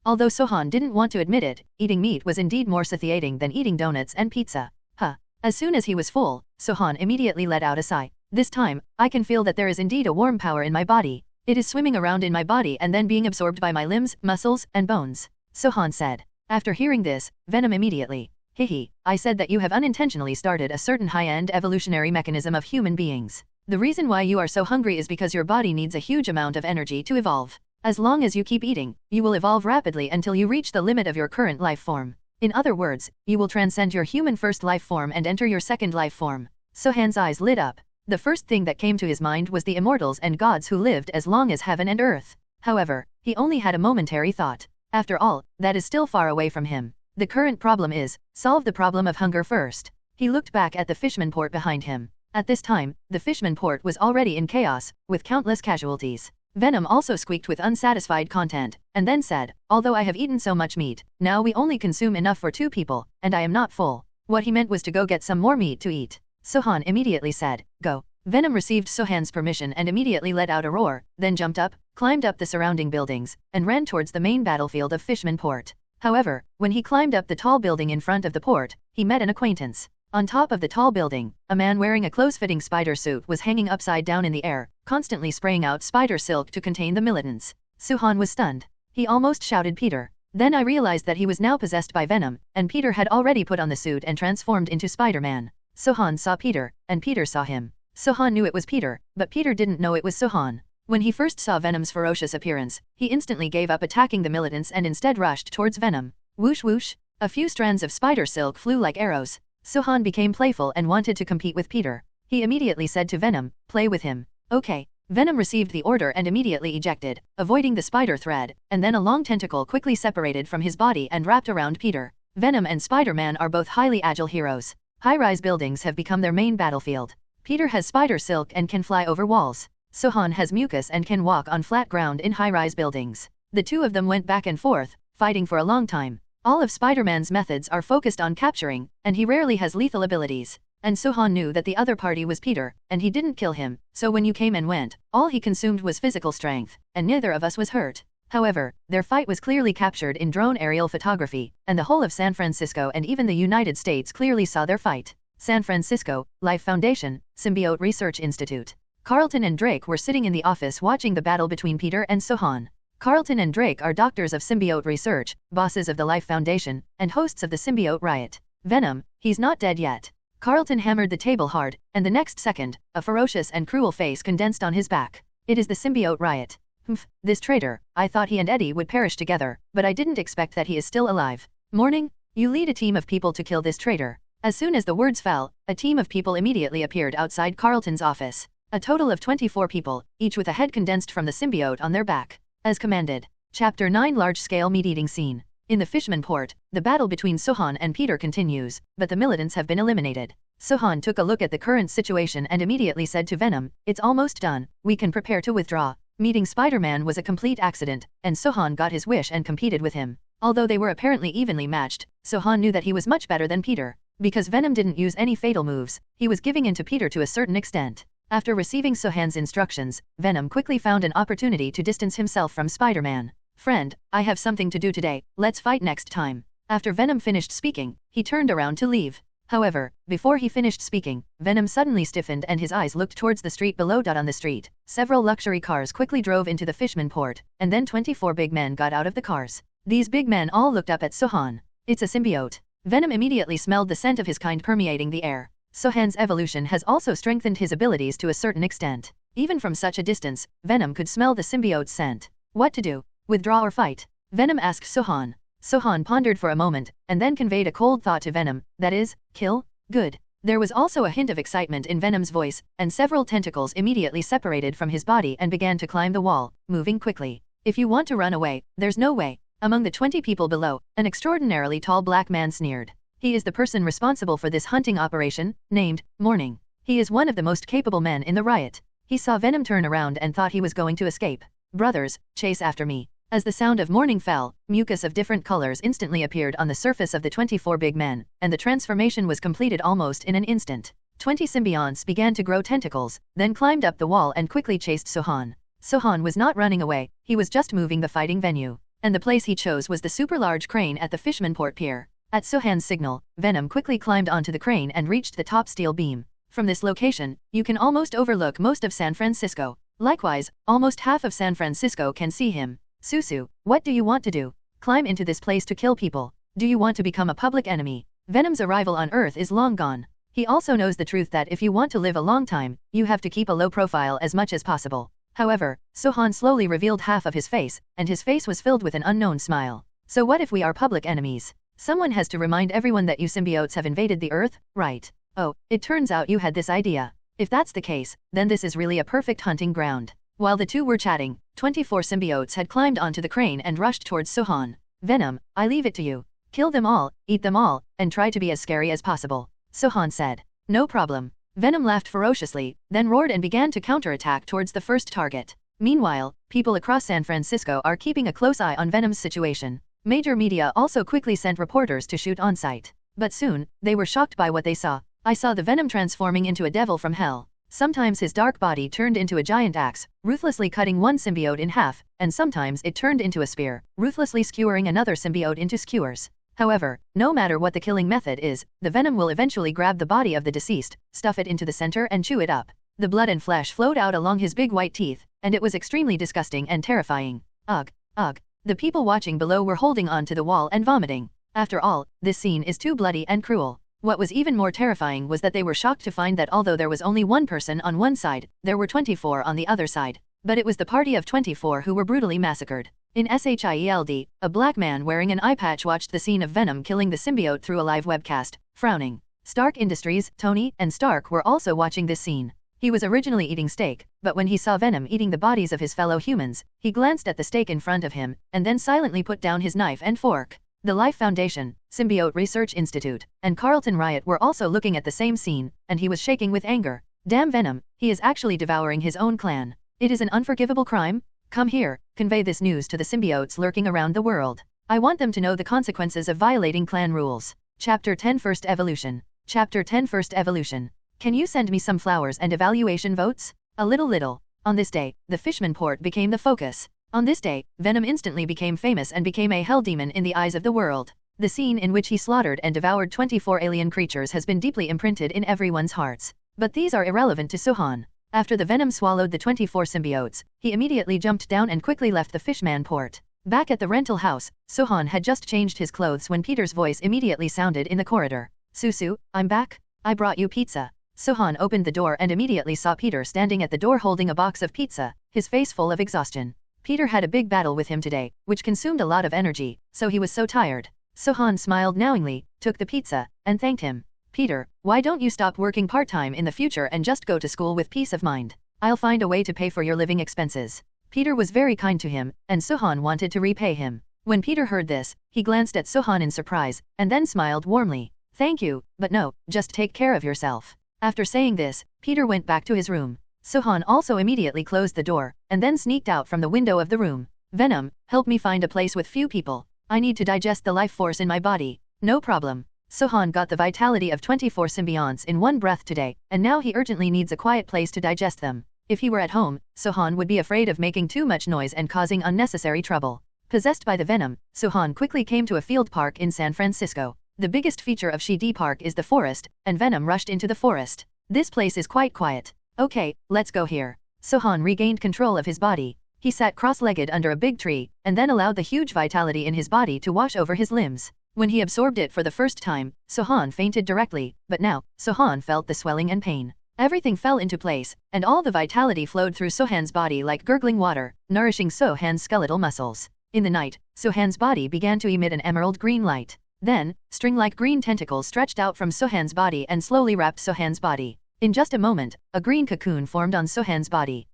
Although Sohan didn't want to admit it, eating meat was indeed more satiating than eating donuts and pizza. As soon as he was full, Sohan immediately let out a sigh. This time, I can feel that there is indeed a warm power in my body. It is swimming around in my body and then being absorbed by my limbs, muscles, and bones. Sohan said. After hearing this, Venom immediately. Hihi, I said that you have unintentionally started a certain high-end evolutionary mechanism of human beings. The reason why you are so hungry is because your body needs a huge amount of energy to evolve. As long as you keep eating, you will evolve rapidly until you reach the limit of your current life form. In other words, you will transcend your human first life form and enter your second life form. Sohan's eyes lit up. The first thing that came to his mind was the immortals and gods who lived as long as heaven and earth. However, he only had a momentary thought. After all, that is still far away from him. The current problem is, solve the problem of hunger first. He looked back at the Fishman port behind him. At this time, the Fishman port was already in chaos, with countless casualties. Venom also squeaked with unsatisfied content, and then said, although I have eaten so much meat, now we only consume enough for 2 people, and I am not full. What he meant was to go get some more meat to eat. Sohan immediately said, go. Venom received Sohan's permission and immediately let out a roar, then jumped up, climbed up the surrounding buildings, and ran towards the main battlefield of Fishman Port. However, when he climbed up the tall building in front of the port, he met an acquaintance. On top of the tall building, a man wearing a close-fitting spider suit was hanging upside down in the air, constantly spraying out spider silk to contain the militants. Sohan was stunned. He almost shouted Peter. Then I realized that he was now possessed by Venom, and Peter had already put on the suit and transformed into Spider-Man. Sohan saw Peter, and Peter saw him. Sohan knew it was Peter, but Peter didn't know it was Sohan. When he first saw Venom's ferocious appearance, he instantly gave up attacking the militants and instead rushed towards Venom. Whoosh whoosh! A few strands of spider silk flew like arrows. Sohan became playful and wanted to compete with Peter. He immediately said to Venom, play with him. Okay. Venom received the order and immediately ejected, avoiding the spider thread, and then a long tentacle quickly separated from his body and wrapped around Peter. Venom and Spider-Man are both highly agile heroes. High-rise buildings have become their main battlefield. Peter has spider silk and can fly over walls. Sohan has mucus and can walk on flat ground in high-rise buildings. The two of them went back and forth, fighting for a long time. All of Spider-Man's methods are focused on capturing, and he rarely has lethal abilities. And Sohan knew that the other party was Peter, and he didn't kill him, so when you came and went, all he consumed was physical strength, and neither of us was hurt. However, their fight was clearly captured in drone aerial photography, and the whole of San Francisco and even the United States clearly saw their fight. San Francisco, Life Foundation, Symbiote Research Institute. Carlton and Drake were sitting in the office watching the battle between Peter and Sohan. Carlton and Drake are doctors of symbiote research, bosses of the Life Foundation, and hosts of the symbiote Riot. Venom, he's not dead yet. Carlton hammered the table hard, and the next second, a ferocious and cruel face condensed on his back. It is the symbiote Riot. Humph, this traitor, I thought he and Eddie would perish together, but I didn't expect that he is still alive. Morning, you lead a team of people to kill this traitor. As soon as the words fell, a team of people immediately appeared outside Carlton's office. A total of 24 people, each with a head condensed from the symbiote on their back. As commanded. Chapter 9 Large-Scale Meat-Eating Scene. In the Fishman Port, the battle between Sohan and Peter continues, but the militants have been eliminated. Sohan took a look at the current situation and immediately said to Venom, "It's almost done, we can prepare to withdraw." Meeting Spider-Man was a complete accident, and Sohan got his wish and competed with him. Although they were apparently evenly matched, Sohan knew that he was much better than Peter. Because Venom didn't use any fatal moves, he was giving in to Peter to a certain extent. After receiving Sohan's instructions, Venom quickly found an opportunity to distance himself from Spider-Man. "Friend, I have something to do today, let's fight next time." After Venom finished speaking, he turned around to leave. However, before he finished speaking, Venom suddenly stiffened and his eyes looked towards the street below. On the street, several luxury cars quickly drove into the Fishman Port, and then 24 big men got out of the cars. These big men all looked up at Sohan. It's a symbiote. Venom immediately smelled the scent of his kind permeating the air. Sohan's evolution has also strengthened his abilities to a certain extent. Even from such a distance, Venom could smell the symbiote's scent. What to do? Withdraw or fight? Venom asked Sohan. Sohan pondered for a moment, and then conveyed a cold thought to Venom, that is, kill? Good. There was also a hint of excitement in Venom's voice, and several tentacles immediately separated from his body and began to climb the wall, moving quickly. If you want to run away, there's no way. Among the 20 people below, an extraordinarily tall black man sneered. He is the person responsible for this hunting operation, named Morning. He is one of the most capable men in the Riot. He saw Venom turn around and thought he was going to escape. "Brothers, chase after me." As the sound of Morning fell, mucus of different colors instantly appeared on the surface of the 24 big men, and the transformation was completed almost in an instant. 20 symbionts began to grow tentacles, then climbed up the wall and quickly chased Sohan. Sohan was not running away, he was just moving the fighting venue. And the place he chose was the super-large crane at the Fishman Port Pier. At Sohan's signal, Venom quickly climbed onto the crane and reached the top steel beam. From this location, you can almost overlook most of San Francisco. Likewise, almost half of San Francisco can see him. "Susu, what do you want to do? Climb into this place to kill people? Do you want to become a public enemy?" Venom's arrival on Earth is long gone. He also knows the truth that if you want to live a long time, you have to keep a low profile as much as possible. However, Sohan slowly revealed half of his face, and his face was filled with an unknown smile. "So what if we are public enemies? Someone has to remind everyone that you symbiotes have invaded the Earth, right? Oh, it turns out you had this idea. If that's the case, then this is really a perfect hunting ground." While the two were chatting, 24 symbiotes had climbed onto the crane and rushed towards Sohan. "Venom, I leave it to you. Kill them all, eat them all, and try to be as scary as possible," Sohan said. "No problem." Venom laughed ferociously, then roared and began to counterattack towards the first target. Meanwhile, people across San Francisco are keeping a close eye on Venom's situation. Major media also quickly sent reporters to shoot on site. But soon, they were shocked by what they saw. "I saw the Venom transforming into a devil from hell. Sometimes his dark body turned into a giant axe, ruthlessly cutting one symbiote in half, and sometimes it turned into a spear, ruthlessly skewering another symbiote into skewers. However, no matter what the killing method is, the Venom will eventually grab the body of the deceased, stuff it into the center and chew it up. The blood and flesh flowed out along his big white teeth, and it was extremely disgusting and terrifying. Ugh, ugh. The people watching below were holding on to the wall and vomiting. After all, this scene is too bloody and cruel. What was even more terrifying was that they were shocked to find that although there was only one person on one side, there were 24 on the other side. But it was the party of 24 who were brutally massacred. In SHIELD, a black man wearing an eye patch watched the scene of Venom killing the symbiote through a live webcast, frowning. Stark Industries, Tony, and Stark were also watching this scene. He was originally eating steak, but when he saw Venom eating the bodies of his fellow humans, he glanced at the steak in front of him, and then silently put down his knife and fork. The Life Foundation, Symbiote Research Institute, and Carlton Riot were also looking at the same scene, and he was shaking with anger. Damn Venom, he is actually devouring his own clan. It is an unforgivable crime? Come here, convey this news to the symbiotes lurking around the world. I want them to know the consequences of violating clan rules. Chapter 10 First Evolution. Chapter 10 First Evolution. Can you send me some flowers and evaluation votes? A little. On this day, the Fishman Port became the focus. On this day, Venom instantly became famous and became a hell demon in the eyes of the world. The scene in which he slaughtered and devoured 24 alien creatures has been deeply imprinted in everyone's hearts. But these are irrelevant to Sohan. After the venom swallowed the 24 symbiotes, he immediately jumped down and quickly left the fishman port. Back at the rental house, Sohan had just changed his clothes when Peter's voice immediately sounded in the corridor. Susu, I'm back. I brought you pizza. Sohan opened the door and immediately saw Peter standing at the door holding a box of pizza, his face full of exhaustion. Peter had a big battle with him today, which consumed a lot of energy, so he was so tired. Sohan smiled knowingly, took the pizza, and thanked him. Peter, why don't you stop working part-time in the future and just go to school with peace of mind? I'll find a way to pay for your living expenses. Peter was very kind to him, and Sohan wanted to repay him. When Peter heard this, he glanced at Sohan in surprise, and then smiled warmly. Thank you, but no, just take care of yourself. After saying this, Peter went back to his room. Sohan also immediately closed the door, and then sneaked out from the window of the room. Venom, help me find a place with few people. I need to digest the life force in my body. No problem. Sohan got the vitality of 24 symbionts in one breath today, and now he urgently needs a quiet place to digest them. If he were at home, Sohan would be afraid of making too much noise and causing unnecessary trouble. Possessed by the venom, Sohan quickly came to a field park in San Francisco. The biggest feature of Shidi Park is the forest, and Venom rushed into the forest. This place is quite quiet. Okay, let's go here. Sohan regained control of his body. He sat cross-legged under a big tree, and then allowed the huge vitality in his body to wash over his limbs. When he absorbed it for the first time, Sohan fainted directly, but now, Sohan felt the swelling and pain. Everything fell into place, and all the vitality flowed through Sohan's body like gurgling water, nourishing Sohan's skeletal muscles. In the night, Sohan's body began to emit an emerald green light. Then, string-like green tentacles stretched out from Sohan's body and slowly wrapped Sohan's body. In just a moment, a green cocoon formed on Sohan's body.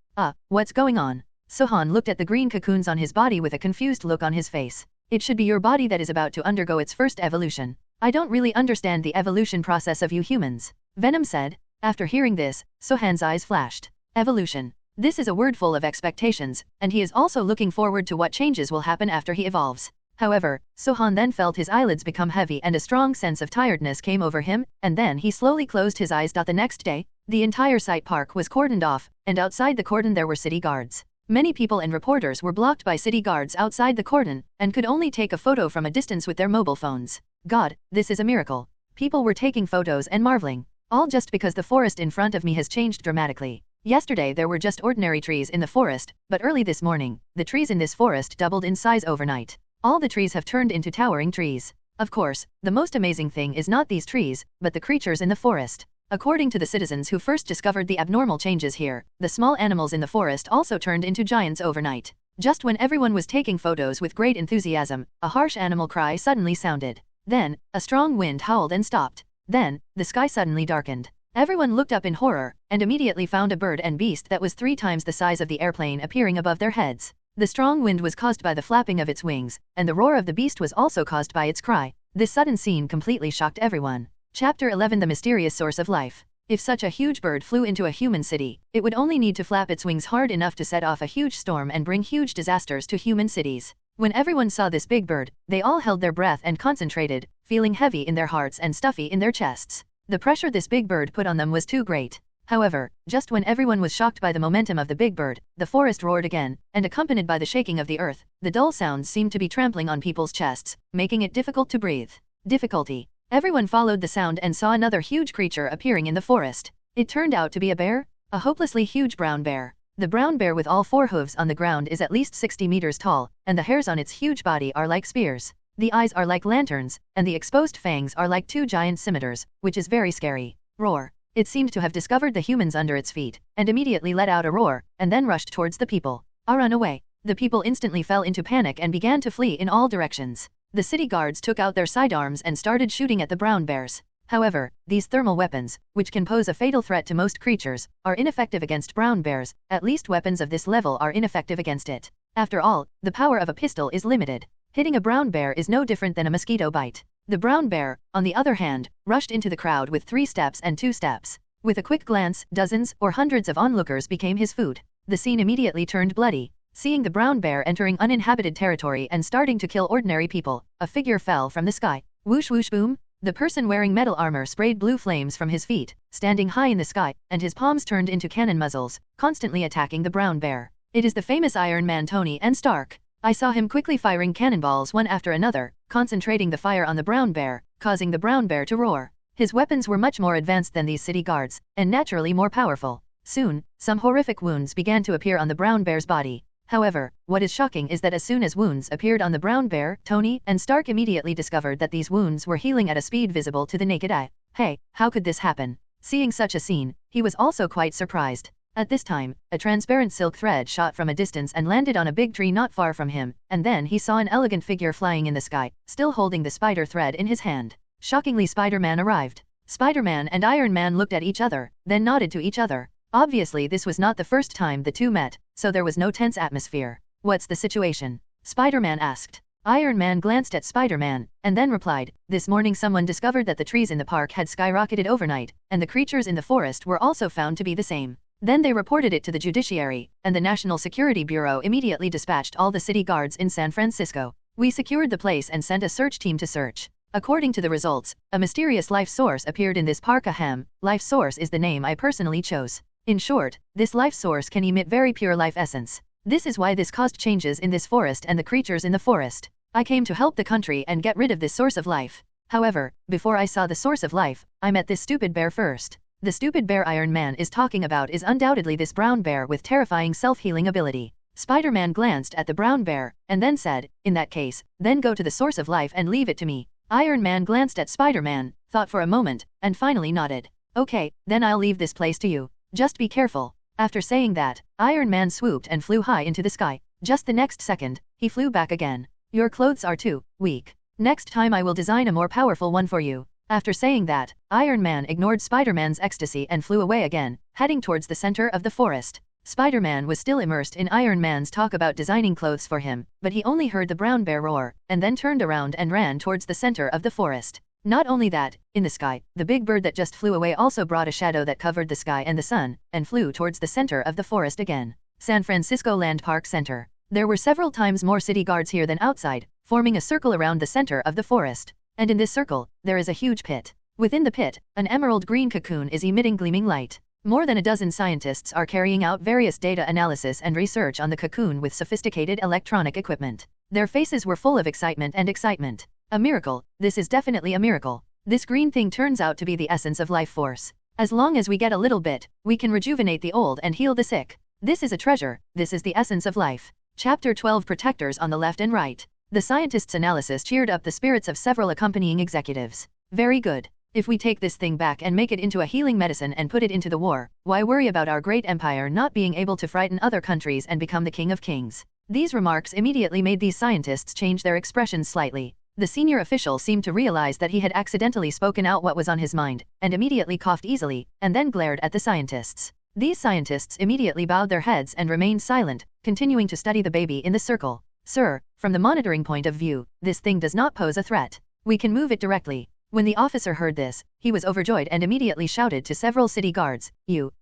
What's going on? Sohan looked at the green cocoons on his body with a confused look on his face. It should be your body that is about to undergo its first evolution. I don't really understand the evolution process of you humans. Venom said. After hearing this, Sohan's eyes flashed. Evolution. This is a word full of expectations, and he is also looking forward to what changes will happen after he evolves. However, Sohan then felt his eyelids become heavy and a strong sense of tiredness came over him, and then he slowly closed his eyes. The next day, the entire site park was cordoned off, and outside the cordon there were city guards. Many people and reporters were blocked by city guards outside the cordon, and could only take a photo from a distance with their mobile phones. God, this is a miracle. People were taking photos and marveling. All just because the forest in front of me has changed dramatically. Yesterday there were just ordinary trees in the forest, but early this morning, the trees in this forest doubled in size overnight. All the trees have turned into towering trees. Of course, the most amazing thing is not these trees, but the creatures in the forest. According to the citizens who first discovered the abnormal changes here, the small animals in the forest also turned into giants overnight. Just when everyone was taking photos with great enthusiasm, a harsh animal cry suddenly sounded. Then, a strong wind howled and stopped. Then, the sky suddenly darkened. Everyone looked up in horror, and immediately found a bird and beast that was 3 times the size of the airplane appearing above their heads. The strong wind was caused by the flapping of its wings, and the roar of the beast was also caused by its cry. This sudden scene completely shocked everyone. Chapter 11 The Mysterious Source of Life. If such a huge bird flew into a human city, it would only need to flap its wings hard enough to set off a huge storm and bring huge disasters to human cities. When everyone saw this big bird, they all held their breath and concentrated, feeling heavy in their hearts and stuffy in their chests. The pressure this big bird put on them was too great. However, just when everyone was shocked by the momentum of the big bird, the forest roared again, and accompanied by the shaking of the earth, the dull sounds seemed to be trampling on people's chests, making it difficult to breathe. Difficulty. Everyone followed the sound and saw another huge creature appearing in the forest. It turned out to be a bear, a hopelessly huge brown bear. The brown bear with all 4 hooves on the ground is at least 60 meters tall, and the hairs on its huge body are like spears. The eyes are like lanterns, and the exposed fangs are like 2 giant scimitars, which is very scary. Roar. It seemed to have discovered the humans under its feet, and immediately let out a roar, and then rushed towards the people. Run away. The people instantly fell into panic and began to flee in all directions. The city guards took out their sidearms and started shooting at the brown bears. However, these thermal weapons, which can pose a fatal threat to most creatures, are ineffective against brown bears. At least weapons of this level are ineffective against it. After all, the power of a pistol is limited. Hitting a brown bear is no different than a mosquito bite. The brown bear, on the other hand, rushed into the crowd with 3 steps and 2 steps. With a quick glance, dozens or hundreds of onlookers became his food. The scene immediately turned bloody. Seeing the brown bear entering uninhabited territory and starting to kill ordinary people, a figure fell from the sky. Whoosh whoosh boom! The person wearing metal armor sprayed blue flames from his feet, standing high in the sky, and his palms turned into cannon muzzles, constantly attacking the brown bear. It is the famous Iron Man Tony and Stark. I saw him quickly firing cannonballs one after another, concentrating the fire on the brown bear, causing the brown bear to roar. His weapons were much more advanced than these city guards, and naturally more powerful. Soon, some horrific wounds began to appear on the brown bear's body. However, what is shocking is that as soon as wounds appeared on the brown bear, Tony and Stark immediately discovered that these wounds were healing at a speed visible to the naked eye. Hey, how could this happen? Seeing such a scene, he was also quite surprised. At this time, a transparent silk thread shot from a distance and landed on a big tree not far from him, and then he saw an elegant figure flying in the sky, still holding the spider thread in his hand. Shockingly, Spider-Man arrived. Spider-Man and Iron Man looked at each other, then nodded to each other. Obviously this was not the first time the two met, so there was no tense atmosphere. What's the situation? Spider-Man asked. Iron Man glanced at Spider-Man, and then replied, this morning someone discovered that the trees in the park had skyrocketed overnight, and the creatures in the forest were also found to be the same. Then they reported it to the judiciary, and the National Security Bureau immediately dispatched all the city guards in San Francisco. We secured the place and sent a search team to search. According to the results, a mysterious life source appeared in this park. Ahem, life source is the name I personally chose. In short, this life source can emit very pure life essence. This is why this caused changes in this forest and the creatures in the forest. I came to help the country and get rid of this source of life. However, before I saw the source of life, I met this stupid bear first. The stupid bear Iron Man is talking about is undoubtedly this brown bear with terrifying self-healing ability. Spider-Man glanced at the brown bear, and then said, in that case, then go to the source of life and leave it to me. Iron Man glanced at Spider-Man, thought for a moment, and finally nodded. Okay, then I'll leave this place to you. Just be careful. After saying that, Iron Man swooped and flew high into the sky. Just the next second, he flew back again. Your clothes are too weak. Next time I will design a more powerful one for you. After saying that, Iron Man ignored Spider-Man's ecstasy and flew away again, heading towards the center of the forest. Spider-Man was still immersed in Iron Man's talk about designing clothes for him, but he only heard the brown bear roar, and then turned around and ran towards the center of the forest. Not only that, in the sky, the big bird that just flew away also brought a shadow that covered the sky and the sun, and flew towards the center of the forest again. San Francisco Land Park Center. There were several times more city guards here than outside, forming a circle around the center of the forest. And in this circle, there is a huge pit. Within the pit, an emerald green cocoon is emitting gleaming light. More than a dozen scientists are carrying out various data analysis and research on the cocoon with sophisticated electronic equipment. Their faces were full of excitement and excitement. A miracle, this is definitely a miracle. This green thing turns out to be the essence of life force. As long as we get a little bit, we can rejuvenate the old and heal the sick. This is a treasure, this is the essence of life. Chapter 12 Protectors on the left and right. The scientists' analysis cheered up the spirits of several accompanying executives. Very good. If we take this thing back and make it into a healing medicine and put it into the war, why worry about our great empire not being able to frighten other countries and become the king of kings? These remarks immediately made these scientists change their expressions slightly. The senior official seemed to realize that he had accidentally spoken out what was on his mind, and immediately coughed easily, and then glared at the scientists. These scientists immediately bowed their heads and remained silent, continuing to study the baby in the circle. Sir, from the monitoring point of view, this thing does not pose a threat. We can move it directly. When the officer heard this, he was overjoyed and immediately shouted to several city guards, you,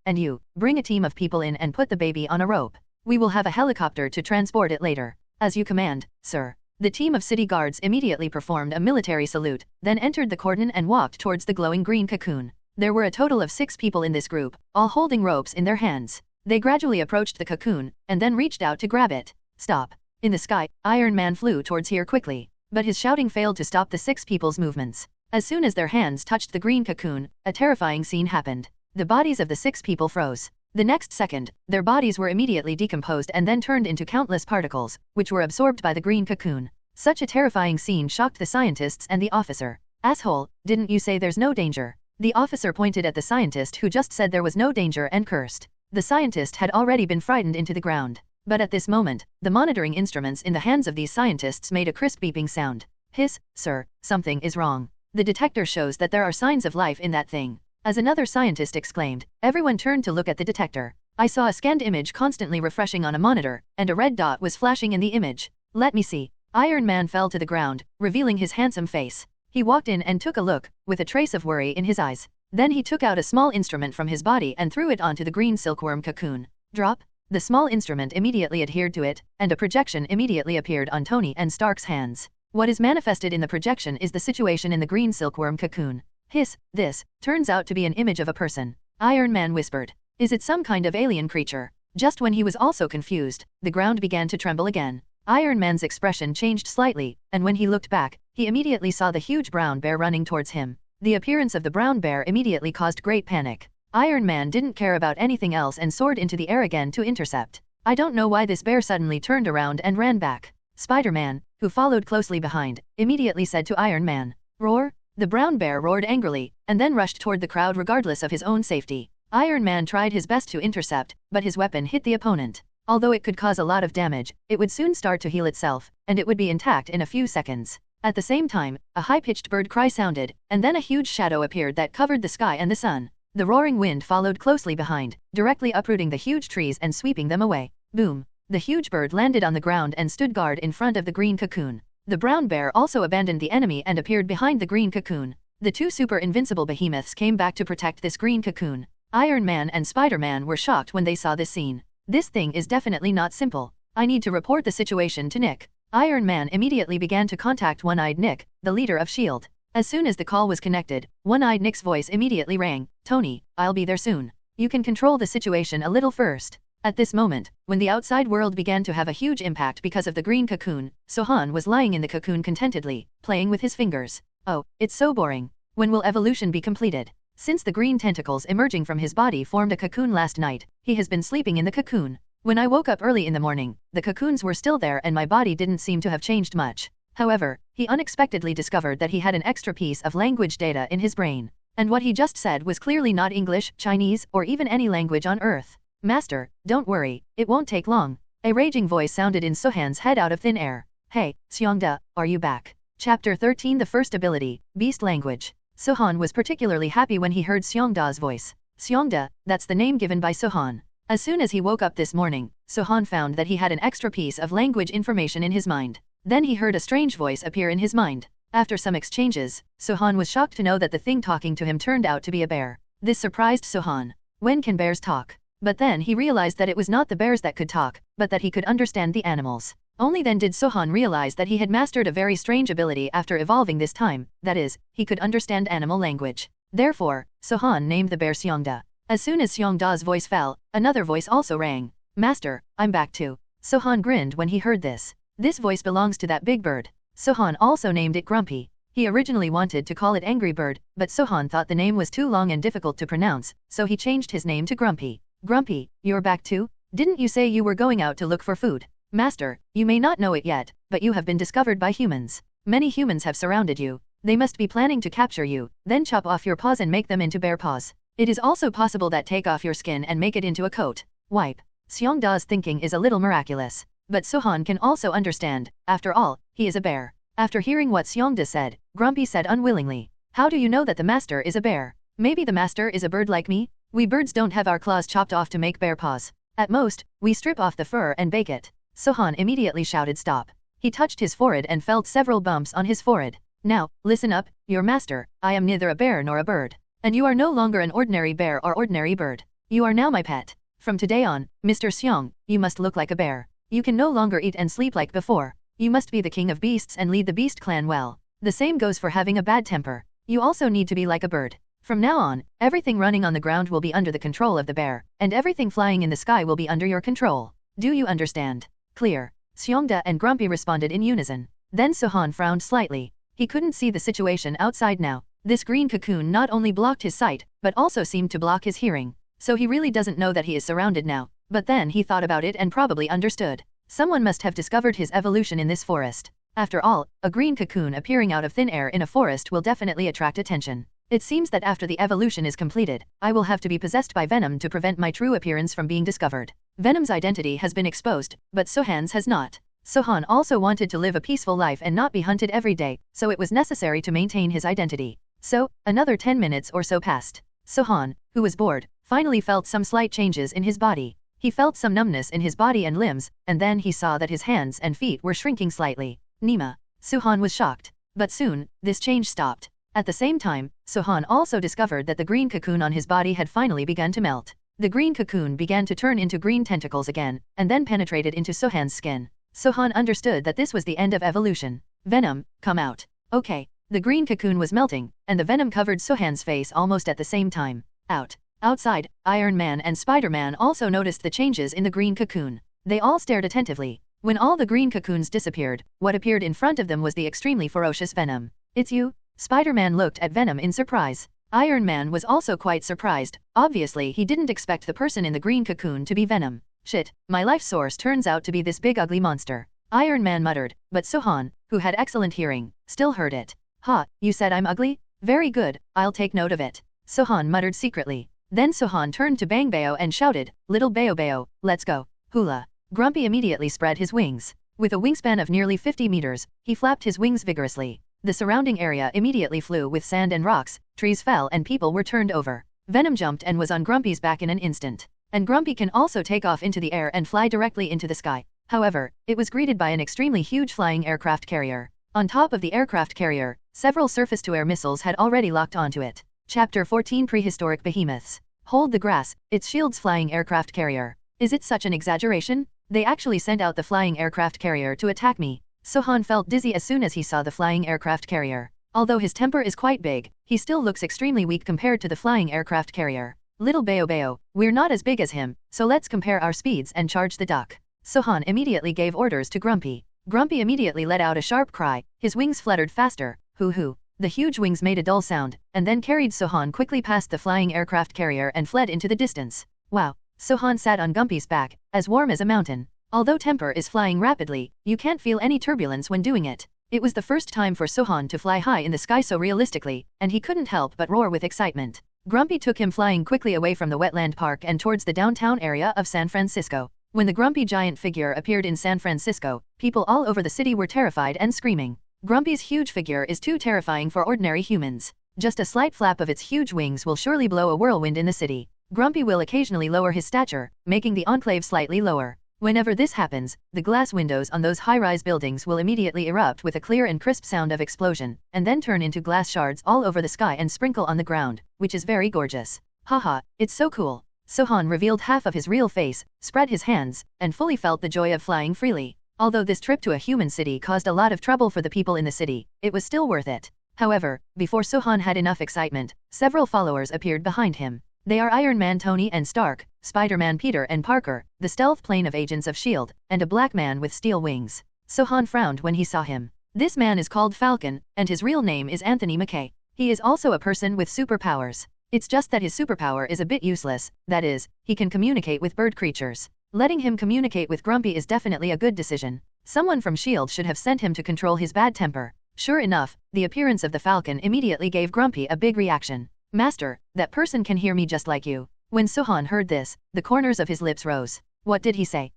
bring a team of people in and put the baby on a rope. We will have a helicopter to transport it later. As you command, sir. The team of city guards immediately performed a military salute, then entered the cordon and walked towards the glowing green cocoon. There were a total of 6 people in this group, all holding ropes in their hands. They gradually approached the cocoon, and then reached out to grab it. Stop. In the sky, Iron Man flew towards here quickly, but his shouting failed to stop the 6 people's movements. As soon as their hands touched the green cocoon, a terrifying scene happened. The bodies of the 6 people froze. The next second, their bodies were immediately decomposed and then turned into countless particles, which were absorbed by the green cocoon. Such a terrifying scene shocked the scientists and the officer. Asshole, didn't you say there's no danger? The officer pointed at the scientist who just said there was no danger and cursed. The scientist had already been frightened into the ground. But at this moment, the monitoring instruments in the hands of these scientists made a crisp beeping sound. Hiss, sir, something is wrong. The detector shows that there are signs of life in that thing. As another scientist exclaimed, everyone turned to look at the detector. I saw a scanned image constantly refreshing on a monitor, and a red dot was flashing in the image. Let me see. Iron Man fell to the ground, revealing his handsome face. He walked in and took a look, with a trace of worry in his eyes. Then he took out a small instrument from his body and threw it onto the green silkworm cocoon. Drop. The small instrument immediately adhered to it, and a projection immediately appeared on Tony and Stark's hands. What is manifested in the projection is the situation in the green silkworm cocoon. Hiss, this turns out to be an image of a person. Iron Man whispered. Is it some kind of alien creature? Just when he was also confused, the ground began to tremble again. Iron Man's expression changed slightly, and when he looked back, he immediately saw the huge brown bear running towards him. The appearance of the brown bear immediately caused great panic. Iron Man didn't care about anything else and soared into the air again to intercept. I don't know why this bear suddenly turned around and ran back. Spider-Man, who followed closely behind, immediately said to Iron Man, "Roar!" The brown bear roared angrily, and then rushed toward the crowd regardless of his own safety. Iron Man tried his best to intercept, but his weapon hit the opponent. Although it could cause a lot of damage, it would soon start to heal itself, and it would be intact in a few seconds. At the same time, a high-pitched bird cry sounded, and then a huge shadow appeared that covered the sky and the sun. The roaring wind followed closely behind, directly uprooting the huge trees and sweeping them away. Boom! The huge bird landed on the ground and stood guard in front of the green cocoon. The brown bear also abandoned the enemy and appeared behind the green cocoon. The two super invincible behemoths came back to protect this green cocoon. Iron Man and Spider-Man were shocked when they saw this scene. This thing is definitely not simple. I need to report the situation to Nick. Iron Man immediately began to contact One-Eyed Nick, the leader of S.H.I.E.L.D. As soon as the call was connected, One-Eyed Nick's voice immediately rang. "Tony, I'll be there soon. You can control the situation a little first." At this moment, when the outside world began to have a huge impact because of the green cocoon, Sohan was lying in the cocoon contentedly, playing with his fingers. "Oh, it's so boring. When will evolution be completed?" Since the green tentacles emerging from his body formed a cocoon last night, he has been sleeping in the cocoon. When I woke up early in the morning, the cocoons were still there and my body didn't seem to have changed much. However, he unexpectedly discovered that he had an extra piece of language data in his brain. And what he just said was clearly not English, Chinese, or even any language on Earth. "Master, don't worry, it won't take long." A raging voice sounded in Sohan's head out of thin air. "Hey, Xiongda, are you back?" Chapter 13 The First Ability, Beast Language. Sohan was particularly happy when he heard Xiongda's voice. Xiongda, that's the name given by Sohan. As soon as he woke up this morning, Sohan found that he had an extra piece of language information in his mind. Then he heard a strange voice appear in his mind. After some exchanges, Sohan was shocked to know that the thing talking to him turned out to be a bear. This surprised Sohan. When can bears talk? But then he realized that it was not the bears that could talk, but that he could understand the animals. Only then did Sohan realize that he had mastered a very strange ability after evolving this time, that is, he could understand animal language. Therefore, Sohan named the bear Xiongda. As soon as Xiongda's voice fell, another voice also rang. "Master, I'm back too." Sohan grinned when he heard this. This voice belongs to that big bird. Sohan also named it Grumpy. He originally wanted to call it Angry Bird, but Sohan thought the name was too long and difficult to pronounce, so he changed his name to Grumpy. "Grumpy, you're back too? Didn't you say you were going out to look for food?" "Master, you may not know it yet, but you have been discovered by humans. Many humans have surrounded you. They must be planning to capture you, then chop off your paws and make them into bear paws. It is also possible that take off your skin and make it into a coat. Wipe." Xiongda's thinking is a little miraculous. But Sohan can also understand, after all, he is a bear. After hearing what Xiongda said, Grumpy said unwillingly, "How do you know that the master is a bear? Maybe the master is a bird like me? We birds don't have our claws chopped off to make bear paws. At most, we strip off the fur and bake it." Sohan immediately shouted stop. He touched his forehead and felt several bumps on his forehead. "Now, listen up, your master, I am neither a bear nor a bird. And you are no longer an ordinary bear or ordinary bird. You are now my pet. From today on, Mr. Xiong, you must look like a bear. You can no longer eat and sleep like before. You must be the king of beasts and lead the beast clan well. The same goes for having a bad temper. You also need to be like a bird. From now on, everything running on the ground will be under the control of the bear, and everything flying in the sky will be under your control. Do you understand?" "Clear." Xiongda and Grumpy responded in unison. Then Sohan frowned slightly. He couldn't see the situation outside now. This green cocoon not only blocked his sight, but also seemed to block his hearing. So he really doesn't know that he is surrounded now. But then he thought about it and probably understood. Someone must have discovered his evolution in this forest. After all, a green cocoon appearing out of thin air in a forest will definitely attract attention. It seems that after the evolution is completed, I will have to be possessed by Venom to prevent my true appearance from being discovered. Venom's identity has been exposed, but Sohan's has not. Sohan also wanted to live a peaceful life and not be hunted every day, so it was necessary to maintain his identity. So, another 10 minutes or so passed. Sohan, who was bored, finally felt some slight changes in his body. He felt some numbness in his body and limbs, and then he saw that his hands and feet were shrinking slightly. Nima. Sohan was shocked. But soon, this change stopped. At the same time, Sohan also discovered that the green cocoon on his body had finally begun to melt. The green cocoon began to turn into green tentacles again, and then penetrated into Sohan's skin. Sohan understood that this was the end of evolution. "Venom, come out." "Okay." The green cocoon was melting, and the venom covered Sohan's face almost at the same time. "Out." Outside, Iron Man and Spider-Man also noticed the changes in the green cocoon. They all stared attentively. When all the green cocoons disappeared, what appeared in front of them was the extremely ferocious Venom. "It's you?" Spider-Man looked at Venom in surprise. Iron Man was also quite surprised. Obviously he didn't expect the person in the green cocoon to be Venom. Shit, my life source turns out to be this big ugly monster. Iron Man muttered, but Sohan, who had excellent hearing, still heard it. Ha, you said I'm ugly? Very good, I'll take note of it. Sohan muttered secretly. Then Sohan turned to Bang Bao and shouted, Little Bao Bao, let's go. Hula. Grumpy immediately spread his wings. With a wingspan of nearly 50 meters, he flapped his wings vigorously. The surrounding area immediately flew with sand and rocks, trees fell and people were turned over. Venom jumped and was on Grumpy's back in an instant. And Grumpy can also take off into the air and fly directly into the sky. However, it was greeted by an extremely huge flying aircraft carrier. On top of the aircraft carrier, several surface-to-air missiles had already locked onto it. Chapter 14 Prehistoric Behemoths. Hold the grass, it's S.H.I.E.L.D.'s flying aircraft carrier. Is it such an exaggeration? They actually sent out the flying aircraft carrier to attack me. Sohan felt dizzy as soon as he saw the flying aircraft carrier. Although his temper is quite big, he still looks extremely weak compared to the flying aircraft carrier. Little Bao Bao, we're not as big as him, so let's compare our speeds and charge the duck. Sohan immediately gave orders to Grumpy. Grumpy immediately let out a sharp cry, his wings fluttered faster, hoo-hoo. The huge wings made a dull sound, and then carried Sohan quickly past the flying aircraft carrier and fled into the distance. Wow. Sohan sat on Grumpy's back, as warm as a mountain. Although Temper is flying rapidly, you can't feel any turbulence when doing it. It was the first time for Sohan to fly high in the sky so realistically, and he couldn't help but roar with excitement. Grumpy took him flying quickly away from the wetland park and towards the downtown area of San Francisco. When the Grumpy giant figure appeared in San Francisco, people all over the city were terrified and screaming. Grumpy's huge figure is too terrifying for ordinary humans. Just a slight flap of its huge wings will surely blow a whirlwind in the city. Grumpy will occasionally lower his stature, making the enclave slightly lower. Whenever this happens, the glass windows on those high-rise buildings will immediately erupt with a clear and crisp sound of explosion, and then turn into glass shards all over the sky and sprinkle on the ground, which is very gorgeous. Haha, it's so cool. Sohan revealed half of his real face, spread his hands, and fully felt the joy of flying freely. Although this trip to a human city caused a lot of trouble for the people in the city, it was still worth it. However, before Sohan had enough excitement, several followers appeared behind him. They are Iron Man Tony and Stark, Spider-Man Peter and Parker, the stealth plane of Agents of S.H.I.E.L.D., and a black man with steel wings. Sohan frowned when he saw him. This man is called Falcon, and his real name is Anthony McKay. He is also a person with superpowers. It's just that his superpower is a bit useless, that is, he can communicate with bird creatures. Letting him communicate with Grumpy is definitely a good decision. Someone from S.H.I.E.L.D. should have sent him to control his bad temper. Sure enough, the appearance of the Falcon immediately gave Grumpy a big reaction. Master, that person can hear me just like you. When Sohan heard this, the corners of his lips rose. What did he say?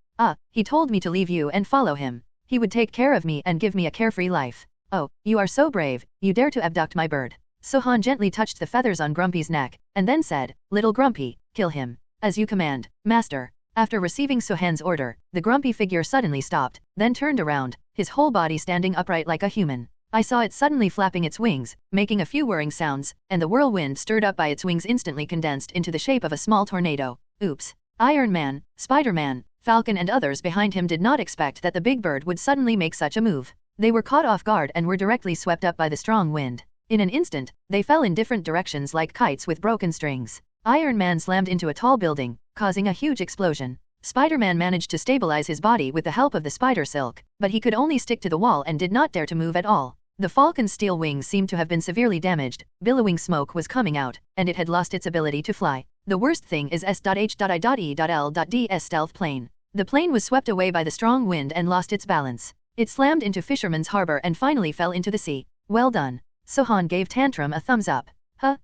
He told me to leave you and follow him. He would take care of me and give me a carefree life. Oh, you are so brave, you dare to abduct my bird. Sohan gently touched the feathers on Grumpy's neck, and then said, Little Grumpy, kill him. As you command, Master. After receiving Sohan's order, the Grumpy figure suddenly stopped, then turned around, his whole body standing upright like a human. I saw it suddenly flapping its wings, making a few whirring sounds, and the whirlwind stirred up by its wings instantly condensed into the shape of a small tornado. Oops. Iron Man, Spider-Man, Falcon and others behind him did not expect that the big bird would suddenly make such a move. They were caught off guard and were directly swept up by the strong wind. In an instant, they fell in different directions like kites with broken strings. Iron Man slammed into a tall building, causing a huge explosion. Spider-Man managed to stabilize his body with the help of the spider silk, but he could only stick to the wall and did not dare to move at all. The Falcon's steel wings seemed to have been severely damaged, billowing smoke was coming out, and it had lost its ability to fly. The worst thing is S.H.I.E.L.D.'s stealth plane. The plane was swept away by the strong wind and lost its balance. It slammed into Fisherman's Harbor and finally fell into the sea. Well done. Sohan gave Tantrum a thumbs up. Huh.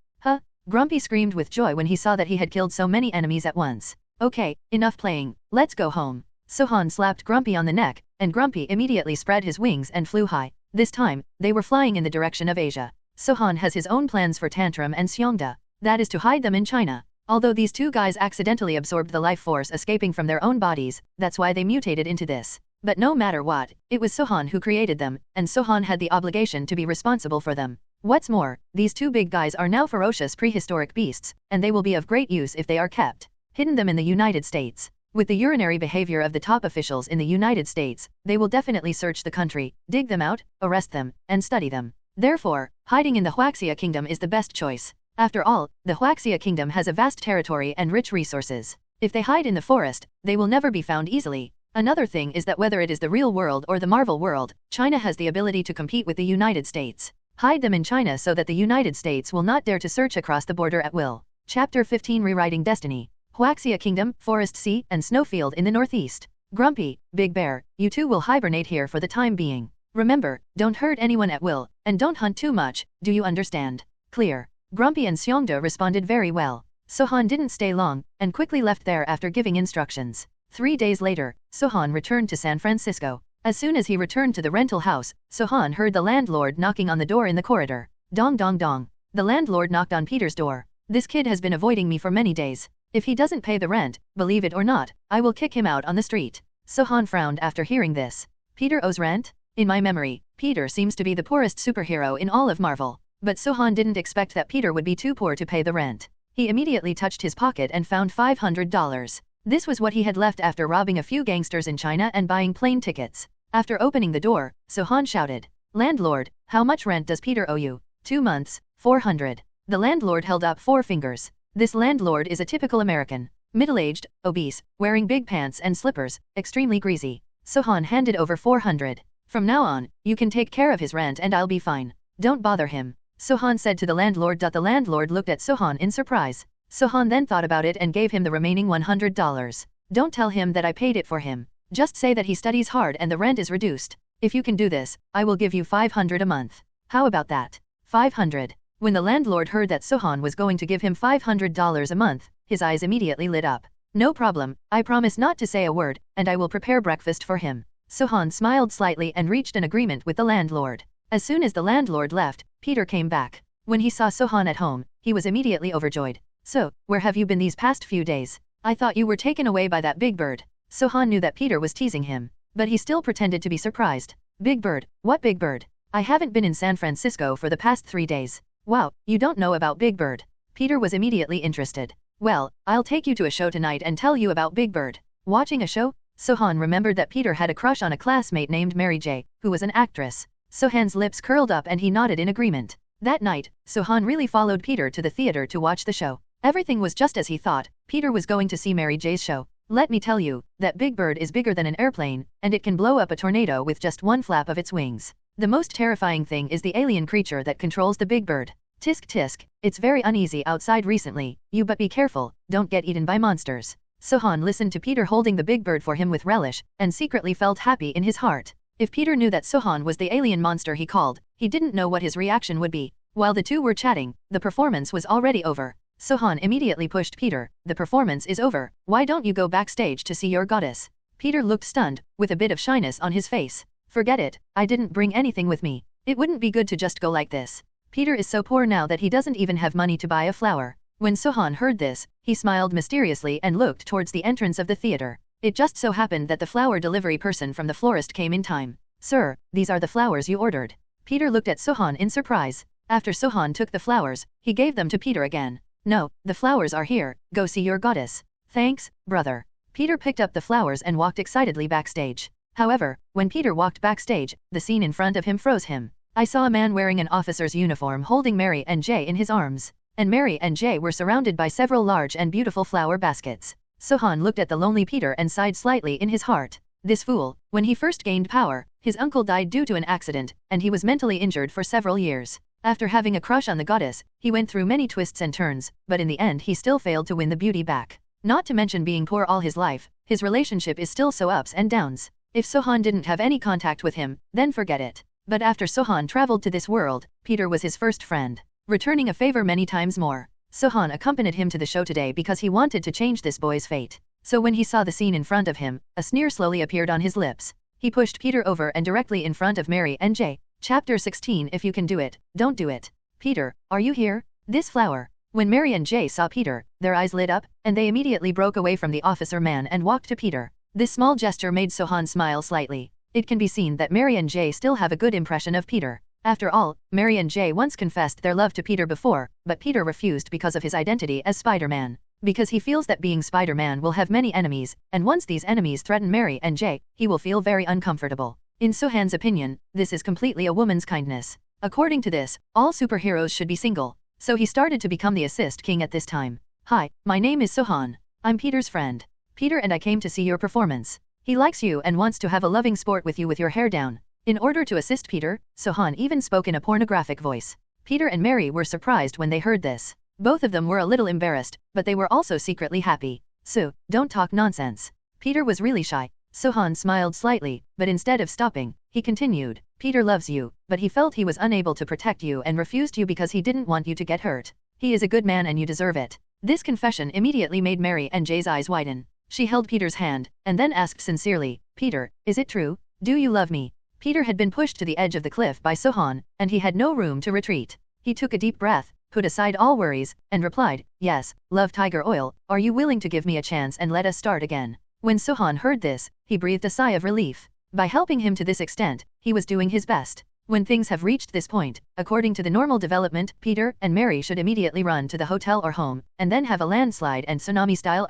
Grumpy screamed with joy when he saw that he had killed so many enemies at once. Okay, enough playing, let's go home. Sohan slapped Grumpy on the neck, and Grumpy immediately spread his wings and flew high. This time, they were flying in the direction of Asia. Sohan has his own plans for Tantrum and Seongda. That is to hide them in China. Although these two guys accidentally absorbed the life force escaping from their own bodies, that's why they mutated into this. But no matter what, it was Sohan who created them, and Sohan had the obligation to be responsible for them. What's more, these two big guys are now ferocious prehistoric beasts, and they will be of great use if they are kept. Hidden them in the United States. With the urinary behavior of the top officials in the United States, they will definitely search the country, dig them out, arrest them, and study them. Therefore, hiding in the Huaxia Kingdom is the best choice. After all, the Huaxia Kingdom has a vast territory and rich resources. If they hide in the forest, they will never be found easily. Another thing is that whether it is the real world or the Marvel world, China has the ability to compete with the United States. Hide them in China so that the United States will not dare to search across the border at will. Chapter 15 Rewriting Destiny. Huaxia Kingdom, Forest Sea, and Snowfield in the northeast. Grumpy, Big Bear, you two will hibernate here for the time being. Remember, don't hurt anyone at will, and don't hunt too much, do you understand? Clear. Grumpy and Xiongda responded very well. Sohan didn't stay long, and quickly left there after giving instructions. 3 days later, Sohan returned to San Francisco. As soon as he returned to the rental house, Sohan heard the landlord knocking on the door in the corridor. Dong dong dong. The landlord knocked on Peter's door. This kid has been avoiding me for many days. If he doesn't pay the rent, believe it or not, I will kick him out on the street. Sohan frowned after hearing this. Peter owes rent? In my memory, Peter seems to be the poorest superhero in all of Marvel. But Sohan didn't expect that Peter would be too poor to pay the rent. He immediately touched his pocket and found $500. This was what he had left after robbing a few gangsters in China and buying plane tickets. After opening the door, Sohan shouted, "Landlord, how much rent does Peter owe you?" 2 months, 400. The landlord held up 4 fingers. This landlord is a typical American. Middle-aged, obese, wearing big pants and slippers, extremely greasy. Sohan handed over 400. From now on, you can take care of his rent and I'll be fine. Don't bother him. Sohan said to the landlord. The landlord looked at Sohan in surprise. Sohan then thought about it and gave him the remaining $100. Don't tell him that I paid it for him. Just say that he studies hard and the rent is reduced. If you can do this, I will give you 500 a month. How about that? 500. When the landlord heard that Sohan was going to give him $500 a month, his eyes immediately lit up. No problem, I promise not to say a word, and I will prepare breakfast for him. Sohan smiled slightly and reached an agreement with the landlord. As soon as the landlord left, Peter came back. When he saw Sohan at home, he was immediately overjoyed. So, where have you been these past few days? I thought you were taken away by that big bird. Sohan knew that Peter was teasing him, but he still pretended to be surprised. Big bird? What big bird? I haven't been in San Francisco for the past 3 days. Wow, you don't know about Big Bird. Peter was immediately interested. Well, I'll take you to a show tonight and tell you about Big Bird. Watching a show? Sohan remembered that Peter had a crush on a classmate named Mary J, who was an actress. Sohan's lips curled up and he nodded in agreement. That night, Sohan really followed Peter to the theater to watch the show. Everything was just as he thought. Peter was going to see Mary J's show. Let me tell you, that Big Bird is bigger than an airplane, and it can blow up a tornado with just one flap of its wings. The most terrifying thing is the alien creature that controls the Big Bird. Tisk tisk, it's very uneasy outside recently, but be careful, don't get eaten by monsters. Sohan listened to Peter holding the Big Bird for him with relish, and secretly felt happy in his heart. If Peter knew that Sohan was the alien monster he called, he didn't know what his reaction would be. While the two were chatting, the performance was already over. Sohan immediately pushed Peter. The performance is over, why don't you go backstage to see your goddess? Peter looked stunned, with a bit of shyness on his face. Forget it, I didn't bring anything with me. It wouldn't be good to just go like this. Peter is so poor now that he doesn't even have money to buy a flower. When Sohan heard this, he smiled mysteriously and looked towards the entrance of the theater. It just so happened that the flower delivery person from the florist came in time. Sir, these are the flowers you ordered. Peter looked at Sohan in surprise. After Sohan took the flowers, he gave them to Peter again. No, the flowers are here, go see your goddess. Thanks, brother. Peter picked up the flowers and walked excitedly backstage. However, when Peter walked backstage, the scene in front of him froze him. I saw a man wearing an officer's uniform holding Mary and Jay in his arms. And Mary and Jay were surrounded by several large and beautiful flower baskets. Sohan looked at the lonely Peter and sighed slightly in his heart. This fool, when he first gained power, his uncle died due to an accident, and he was mentally injured for several years. After having a crush on the goddess, he went through many twists and turns, but in the end he still failed to win the beauty back. Not to mention being poor all his life, his relationship is still so ups and downs. If Sohan didn't have any contact with him, then forget it. But after Sohan traveled to this world, Peter was his first friend, returning a favor many times more. Sohan accompanied him to the show today because he wanted to change this boy's fate. So when he saw the scene in front of him, a sneer slowly appeared on his lips. He pushed Peter over and directly in front of Mary and Jay. Chapter 16 If you can do it, don't do it. Peter, are you here? This flower. When Mary and Jay saw Peter, their eyes lit up, and they immediately broke away from the officer man and walked to Peter. This small gesture made Sohan smile slightly. It can be seen that Mary and Jay still have a good impression of Peter. After all, Mary and Jay once confessed their love to Peter before, but Peter refused because of his identity as Spider-Man. Because he feels that being Spider-Man will have many enemies, and once these enemies threaten Mary and Jay, he will feel very uncomfortable. In Sohan's opinion, this is completely a woman's kindness. According to this, all superheroes should be single, so he started to become the assist king at this time. Hi, my name is Sohan. I'm Peter's friend. Peter and I came to see your performance. He likes you and wants to have a loving sport with you with your hair down. In order to assist Peter, Sohan even spoke in a pornographic voice. Peter and Mary were surprised when they heard this. Both of them were a little embarrassed, but they were also secretly happy. So, don't talk nonsense. Peter was really shy. Sohan smiled slightly, but instead of stopping, he continued, Peter loves you, but he felt he was unable to protect you and refused you because he didn't want you to get hurt. He is a good man and you deserve it. This confession immediately made Mary and Jay's eyes widen. She held Peter's hand, and then asked sincerely, Peter, is it true? Do you love me? Peter had been pushed to the edge of the cliff by Sohan, and he had no room to retreat. He took a deep breath, put aside all worries, and replied, yes, love tiger oil, are you willing to give me a chance and let us start again? When Sohan heard this, he breathed a sigh of relief. By helping him to this extent, he was doing his best. When things have reached this point, according to the normal development, Peter and Mary should immediately run to the hotel or home, and then have a landslide and tsunami style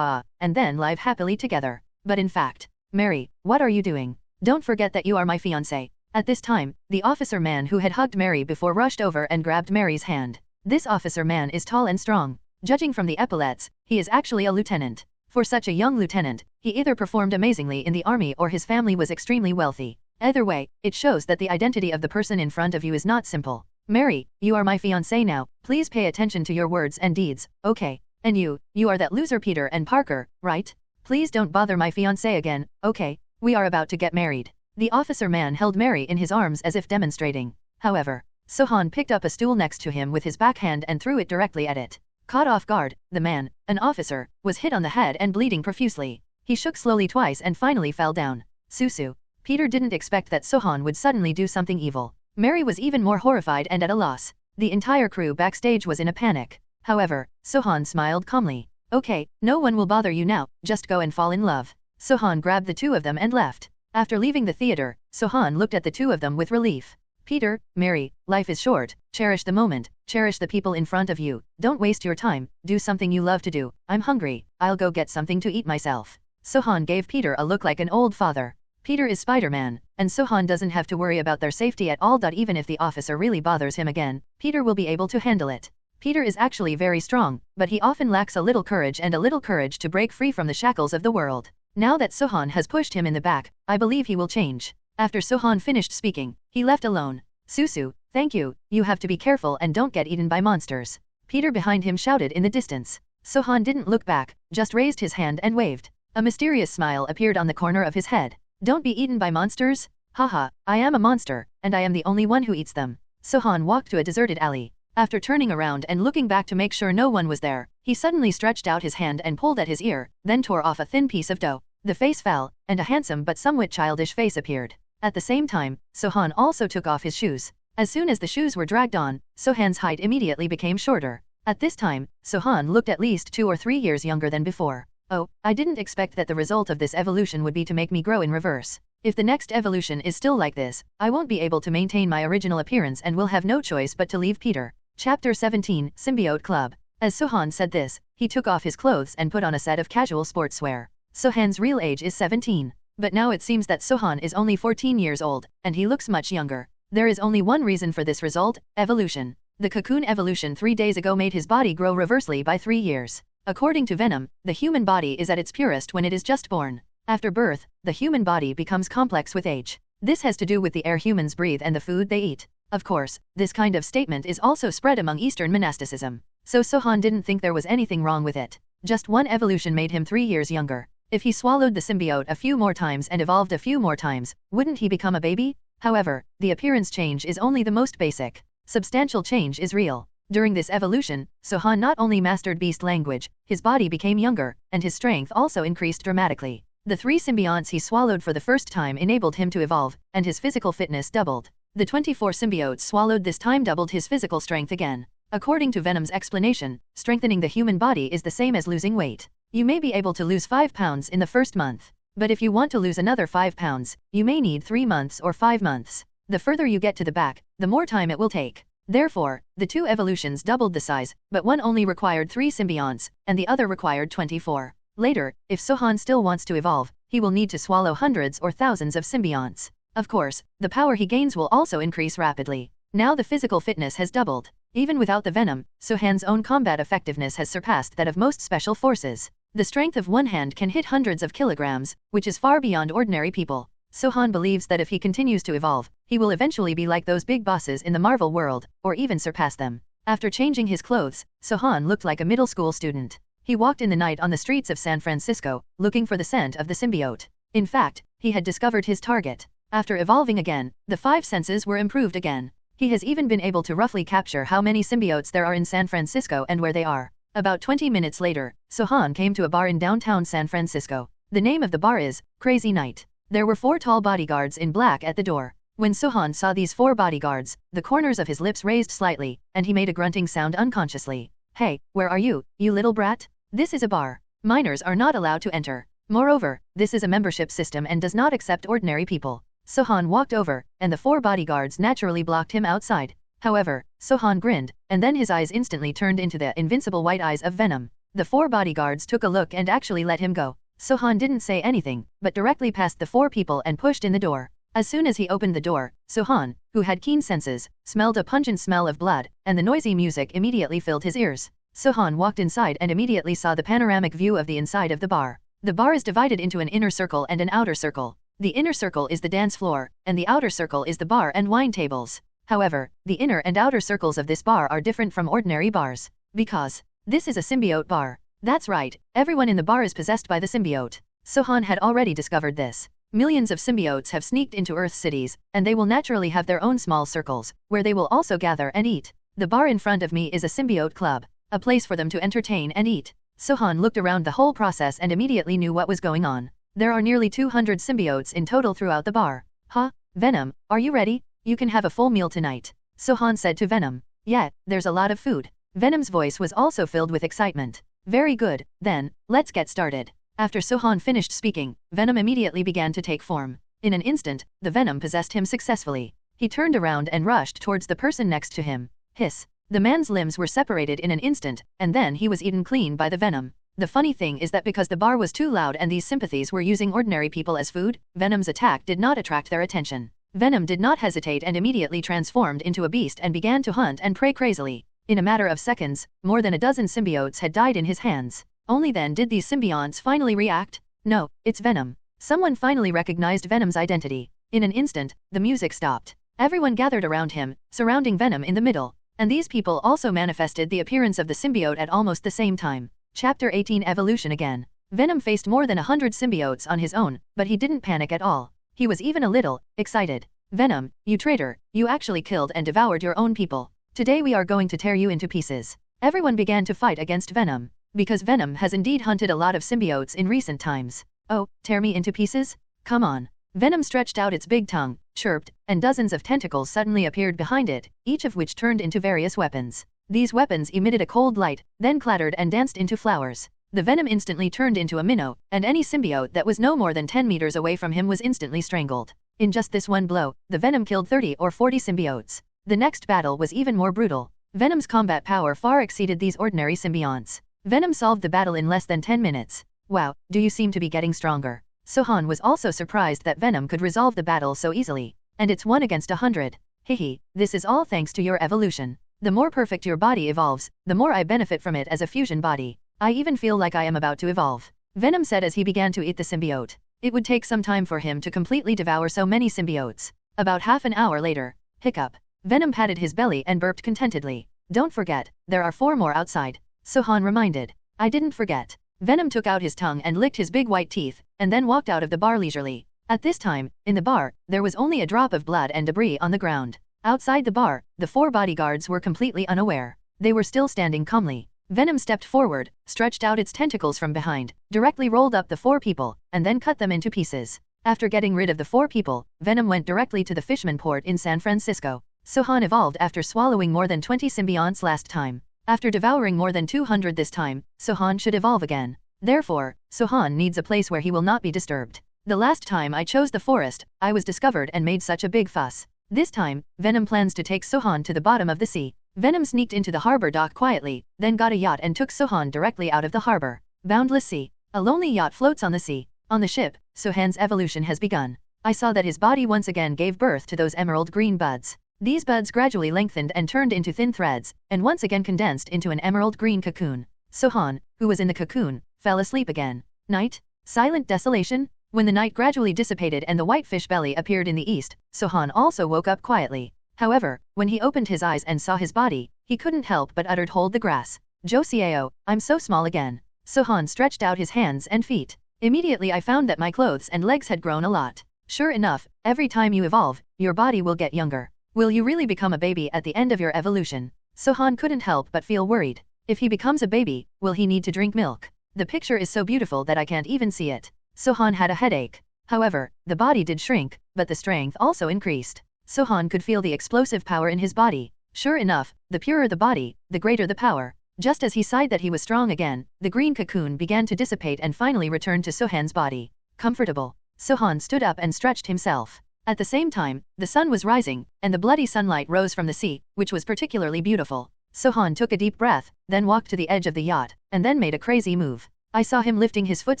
and then live happily together. But in fact, Mary, what are you doing? Don't forget that you are my fiancé. At this time, the officer man who had hugged Mary before rushed over and grabbed Mary's hand. This officer man is tall and strong. Judging from the epaulets, he is actually a lieutenant. For such a young lieutenant, he either performed amazingly in the army or his family was extremely wealthy. Either way, it shows that the identity of the person in front of you is not simple. Mary, you are my fiancé now, please pay attention to your words and deeds, okay? And you are that loser Peter and Parker, right? Please don't bother my fiancé again, okay? We are about to get married. The officer man held Mary in his arms as if demonstrating. However, Sohan picked up a stool next to him with his backhand and threw it directly at it. Caught off guard, the man, an officer, was hit on the head and bleeding profusely. He shook slowly twice and finally fell down. Susu. Peter didn't expect that Sohan would suddenly do something evil. Mary was even more horrified and at a loss. The entire crew backstage was in a panic. However, Sohan smiled calmly. Okay, no one will bother you now, just go and fall in love. Sohan grabbed the two of them and left. After leaving the theater, Sohan looked at the two of them with relief. Peter, Mary, life is short, cherish the moment, cherish the people in front of you, don't waste your time, do something you love to do, I'm hungry, I'll go get something to eat myself. Sohan gave Peter a look like an old father. Peter is Spider-Man, and Sohan doesn't have to worry about their safety at all. Even if the officer really bothers him again, Peter will be able to handle it. Peter is actually very strong, but he often lacks a little courage to break free from the shackles of the world. Now that Sohan has pushed him in the back, I believe he will change. After Sohan finished speaking, he left alone. Susu, thank you, you have to be careful and don't get eaten by monsters. Peter behind him shouted in the distance. Sohan didn't look back, just raised his hand and waved. A mysterious smile appeared on the corner of his head. Don't be eaten by monsters? Haha, I am a monster, and I am the only one who eats them. Sohan walked to a deserted alley. After turning around and looking back to make sure no one was there, he suddenly stretched out his hand and pulled at his ear, then tore off a thin piece of dough. The face fell, and a handsome but somewhat childish face appeared. At the same time, Sohan also took off his shoes. As soon as the shoes were dragged on, Sohan's height immediately became shorter. At this time, Sohan looked at least 2 or 3 years younger than before. Oh, I didn't expect that the result of this evolution would be to make me grow in reverse. If the next evolution is still like this, I won't be able to maintain my original appearance and will have no choice but to leave Peter. Chapter 17, Symbiote Club. As Sohan said this, he took off his clothes and put on a set of casual sportswear. Sohan's real age is 17. But now it seems that Sohan is only 14 years old, and he looks much younger. There is only one reason for this result, evolution. The cocoon evolution 3 days ago made his body grow reversely by 3 years. According to Venom, the human body is at its purest when it is just born. After birth, the human body becomes complex with age. This has to do with the air humans breathe and the food they eat. Of course, this kind of statement is also spread among Eastern monasticism. So Sohan didn't think there was anything wrong with it. Just one evolution made him 3 years younger. If he swallowed the symbiote a few more times and evolved a few more times, wouldn't he become a baby? However, the appearance change is only the most basic. Substantial change is real. During this evolution, Sohan not only mastered beast language, his body became younger, and his strength also increased dramatically. The 3 symbionts he swallowed for the first time enabled him to evolve, and his physical fitness doubled. The 24 symbiotes swallowed this time doubled his physical strength again. According to Venom's explanation, strengthening the human body is the same as losing weight. You may be able to lose 5 pounds in the first month. But if you want to lose another 5 pounds, you may need 3 months or 5 months. The further you get to the back, the more time it will take. Therefore, the 2 evolutions doubled the size, but one only required 3 symbionts, and the other required 24. Later, if Sohan still wants to evolve, he will need to swallow hundreds or thousands of symbionts. Of course, the power he gains will also increase rapidly. Now the physical fitness has doubled. Even without the venom, Sohan's own combat effectiveness has surpassed that of most special forces. The strength of one hand can hit hundreds of kilograms, which is far beyond ordinary people. Sohan believes that if he continues to evolve, he will eventually be like those big bosses in the Marvel world, or even surpass them. After changing his clothes, Sohan looked like a middle school student. He walked in the night on the streets of San Francisco, looking for the scent of the symbiote. In fact, he had discovered his target. After evolving again, the 5 senses were improved again. He has even been able to roughly capture how many symbiotes there are in San Francisco and where they are. About 20 minutes later, Sohan came to a bar in downtown San Francisco. The name of the bar is Crazy Night. There were 4 tall bodyguards in black at the door. When Sohan saw these 4 bodyguards, the corners of his lips raised slightly, and he made a grunting sound unconsciously. Hey, where are you, you little brat? This is a bar. Minors are not allowed to enter. Moreover, this is a membership system and does not accept ordinary people. Sohan walked over, and the 4 bodyguards naturally blocked him outside. However, Sohan grinned, and then his eyes instantly turned into the invincible white eyes of Venom. The 4 bodyguards took a look and actually let him go. Sohan didn't say anything, but directly passed the 4 people and pushed in the door. As soon as he opened the door, Sohan, who had keen senses, smelled a pungent smell of blood, and the noisy music immediately filled his ears. Sohan walked inside and immediately saw the panoramic view of the inside of the bar. The bar is divided into an inner circle and an outer circle. The inner circle is the dance floor, and the outer circle is the bar and wine tables. However, the inner and outer circles of this bar are different from ordinary bars. Because this is a symbiote bar. That's right, everyone in the bar is possessed by the symbiote. Sohan had already discovered this. Millions of symbiotes have sneaked into Earth's cities, and they will naturally have their own small circles, where they will also gather and eat. The bar in front of me is a symbiote club, a place for them to entertain and eat. Sohan looked around the whole process and immediately knew what was going on. There are nearly 200 symbiotes in total throughout the bar. Huh? Venom, are you ready? You can have a full meal tonight. Sohan said to Venom. Yeah, there's a lot of food. Venom's voice was also filled with excitement. Very good, then, let's get started. After Sohan finished speaking, Venom immediately began to take form. In an instant, the Venom possessed him successfully. He turned around and rushed towards the person next to him. Hiss. The man's limbs were separated in an instant, and then he was eaten clean by the Venom. The funny thing is that because the bar was too loud and these sympathies were using ordinary people as food, Venom's attack did not attract their attention. Venom did not hesitate and immediately transformed into a beast and began to hunt and prey crazily. In a matter of seconds, more than a dozen symbiotes had died in his hands. Only then did these symbionts finally react. No, it's Venom. Someone finally recognized Venom's identity. In an instant, the music stopped. Everyone gathered around him, surrounding Venom in the middle. And these people also manifested the appearance of the symbiote at almost the same time. Chapter 18 Evolution Again. Venom faced more than 100 symbiotes on his own, but he didn't panic at all. He was even a little excited. Venom, you traitor, you actually killed and devoured your own people. Today we are going to tear you into pieces. Everyone began to fight against Venom. Because Venom has indeed hunted a lot of symbiotes in recent times. Oh, tear me into pieces? Come on. Venom stretched out its big tongue, chirped, and dozens of tentacles suddenly appeared behind it, each of which turned into various weapons. These weapons emitted a cold light, then clattered and danced into flowers. The Venom instantly turned into a minnow, and any symbiote that was no more than 10 meters away from him was instantly strangled. In just this one blow, the Venom killed 30 or 40 symbiotes. The next battle was even more brutal. Venom's combat power far exceeded these ordinary symbionts. Venom solved the battle in less than 10 minutes. Wow, do you seem to be getting stronger? Sohan was also surprised that Venom could resolve the battle so easily. And it's 1 against 100. Hehe, this is all thanks to your evolution. The more perfect your body evolves, the more I benefit from it as a fusion body. I even feel like I am about to evolve. Venom said as he began to eat the symbiote. It would take some time for him to completely devour so many symbiotes. About half an hour later, hiccup. Venom patted his belly and burped contentedly. Don't forget, there are 4 more outside. Sohan reminded. I didn't forget. Venom took out his tongue and licked his big white teeth, and then walked out of the bar leisurely. At this time, in the bar, there was only a drop of blood and debris on the ground. Outside the bar, the 4 bodyguards were completely unaware. They were still standing calmly. Venom stepped forward, stretched out its tentacles from behind, directly rolled up the 4 people, and then cut them into pieces. After getting rid of the 4 people, Venom went directly to the Fishman Port in San Francisco. Sohan evolved after swallowing more than 20 symbionts last time. After devouring more than 200 this time, Sohan should evolve again. Therefore, Sohan needs a place where he will not be disturbed. The last time I chose the forest, I was discovered and made such a big fuss. This time, Venom plans to take Sohan to the bottom of the sea. Venom sneaked into the harbor dock quietly, then got a yacht and took Sohan directly out of the harbor. Boundless sea. A lonely yacht floats on the sea. On the ship, Sohan's evolution has begun. I saw that his body once again gave birth to those emerald green buds. These buds gradually lengthened and turned into thin threads, and once again condensed into an emerald green cocoon. Sohan, who was in the cocoon, fell asleep again. Night? Silent desolation? When the night gradually dissipated and the white fish belly appeared in the east, Sohan also woke up quietly. However, when he opened his eyes and saw his body, he couldn't help but uttered hold the grass. Josiao, I'm so small again. Sohan stretched out his hands and feet. Immediately I found that my clothes and legs had grown a lot. Sure enough, every time you evolve, your body will get younger. Will you really become a baby at the end of your evolution? Sohan couldn't help but feel worried. If he becomes a baby, will he need to drink milk? The picture is so beautiful that I can't even see it. Sohan had a headache. However, the body did shrink, but the strength also increased. Sohan could feel the explosive power in his body. Sure enough, the purer the body, the greater the power. Just as he sighed that he was strong again, the green cocoon began to dissipate and finally returned to Sohan's body. Comfortable. Sohan stood up and stretched himself. At the same time, the sun was rising, and the bloody sunlight rose from the sea, which was particularly beautiful. Sohan took a deep breath, then walked to the edge of the yacht, and then made a crazy move. I saw him lifting his foot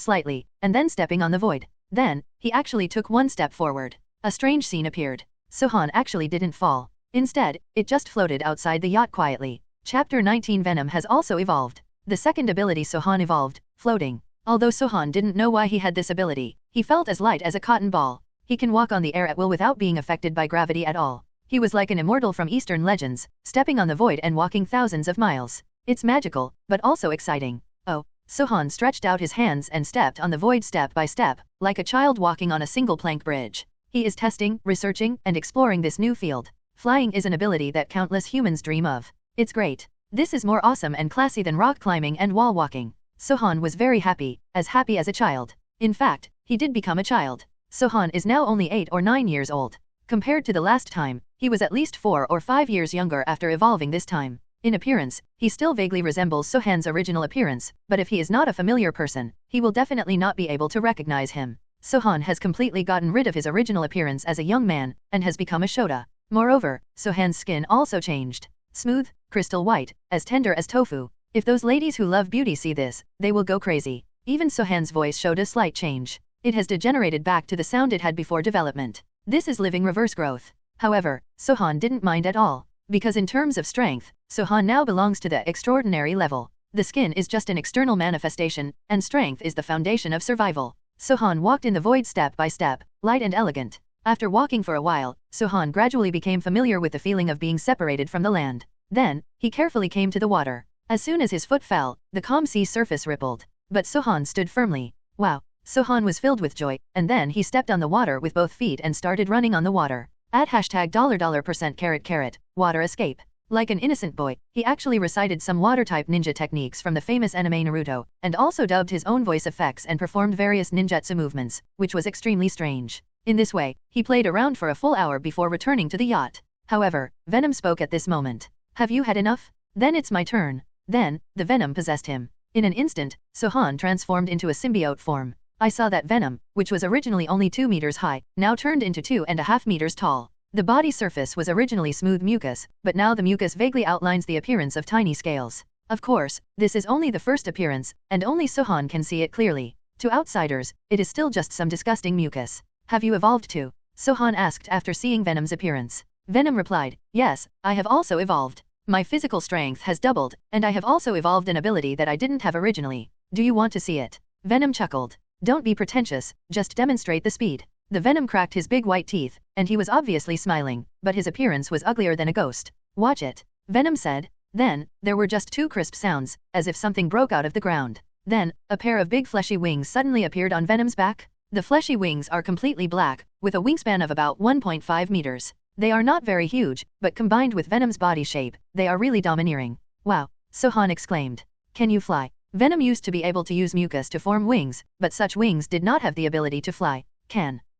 slightly, and then stepping on the void. Then, he actually took one step forward. A strange scene appeared. Sohan actually didn't fall. Instead, it just floated outside the yacht quietly. Chapter 19 Venom has also evolved. The second ability Sohan evolved, floating. Although Sohan didn't know why he had this ability, he felt as light as a cotton ball. He can walk on the air at will without being affected by gravity at all. He was like an immortal from Eastern legends, stepping on the void and walking thousands of miles. It's magical, but also exciting. Oh, Sohan stretched out his hands and stepped on the void step by step, like a child walking on a single plank bridge. He is testing, researching, and exploring this new field. Flying is an ability that countless humans dream of. It's great. This is more awesome and classy than rock climbing and wall walking. Sohan was very happy as a child. In fact, he did become a child. Sohan is now only 8 or 9 years old. Compared to the last time, he was at least 4 or 5 years younger after evolving this time. In appearance, he still vaguely resembles Sohan's original appearance, but if he is not a familiar person, he will definitely not be able to recognize him. Sohan has completely gotten rid of his original appearance as a young man, and has become a Shota. Moreover, Sohan's skin also changed. Smooth, crystal white, as tender as tofu. If those ladies who love beauty see this, they will go crazy. Even Sohan's voice showed a slight change. It has degenerated back to the sound it had before development. This is living reverse growth. However, Sohan didn't mind at all. Because in terms of strength, Sohan now belongs to the extraordinary level. The skin is just an external manifestation, and strength is the foundation of survival. Sohan walked in the void step by step, light and elegant. After walking for a while, Sohan gradually became familiar with the feeling of being separated from the land. Then, he carefully came to the water. As soon as his foot fell, the calm sea surface rippled. But Sohan stood firmly. Wow! Sohan was filled with joy, and then he stepped on the water with both feet and started running on the water. At $$% water escape. Like an innocent boy, he actually recited some water-type ninja techniques from the famous anime Naruto, and also dubbed his own voice effects and performed various ninjutsu movements, which was extremely strange. In this way, he played around for a full hour before returning to the yacht. However, Venom spoke at this moment. Have you had enough? Then it's my turn. Then, the Venom possessed him. In an instant, Sohan transformed into a symbiote form. I saw that Venom, which was originally only 2 meters high, now turned into 2.5 meters tall. The body surface was originally smooth mucus, but now the mucus vaguely outlines the appearance of tiny scales. Of course, this is only the first appearance, and only Sohan can see it clearly. To outsiders, it is still just some disgusting mucus. Have you evolved too? Sohan asked after seeing Venom's appearance. Venom replied, yes, I have also evolved. My physical strength has doubled, and I have also evolved an ability that I didn't have originally. Do you want to see it? Venom chuckled. Don't be pretentious, just demonstrate the speed. The Venom cracked his big white teeth, and he was obviously smiling, but his appearance was uglier than a ghost. Watch it. Venom said. Then, there were just 2 crisp sounds, as if something broke out of the ground. Then, a pair of big fleshy wings suddenly appeared on Venom's back. The fleshy wings are completely black, with a wingspan of about 1.5 meters. They are not very huge, but combined with Venom's body shape, they are really domineering. Wow! Sohan exclaimed. Can you fly? Venom used to be able to use mucus to form wings, but such wings did not have the ability to fly.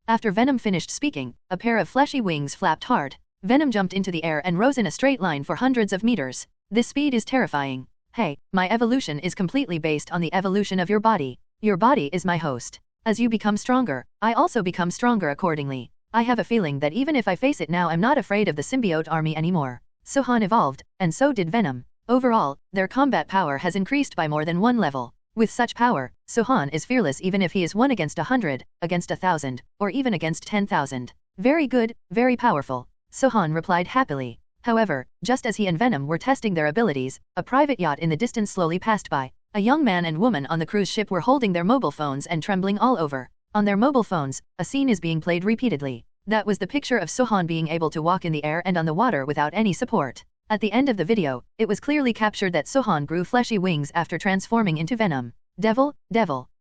After Venom finished speaking, a pair of fleshy wings flapped hard. Venom jumped into the air and rose in a straight line for hundreds of meters. This speed is terrifying. Hey, my evolution is completely based on the evolution of your body. Your body is my host. As you become stronger, I also become stronger accordingly. I have a feeling that even if I face it now, I'm not afraid of the symbiote army anymore. Sohan evolved, and so did Venom. Overall, their combat power has increased by more than 1 level. With such power, Sohan is fearless even if he is 1 against 100, against 1,000, or even against 10,000. Very good, very powerful. Sohan replied happily. However, just as he and Venom were testing their abilities, a private yacht in the distance slowly passed by. A young man and woman on the cruise ship were holding their mobile phones and trembling all over. On their mobile phones, a scene is being played repeatedly. That was the picture of Sohan being able to walk in the air and on the water without any support. At the end of the video, it was clearly captured that Sohan grew fleshy wings after transforming into Venom. Devil.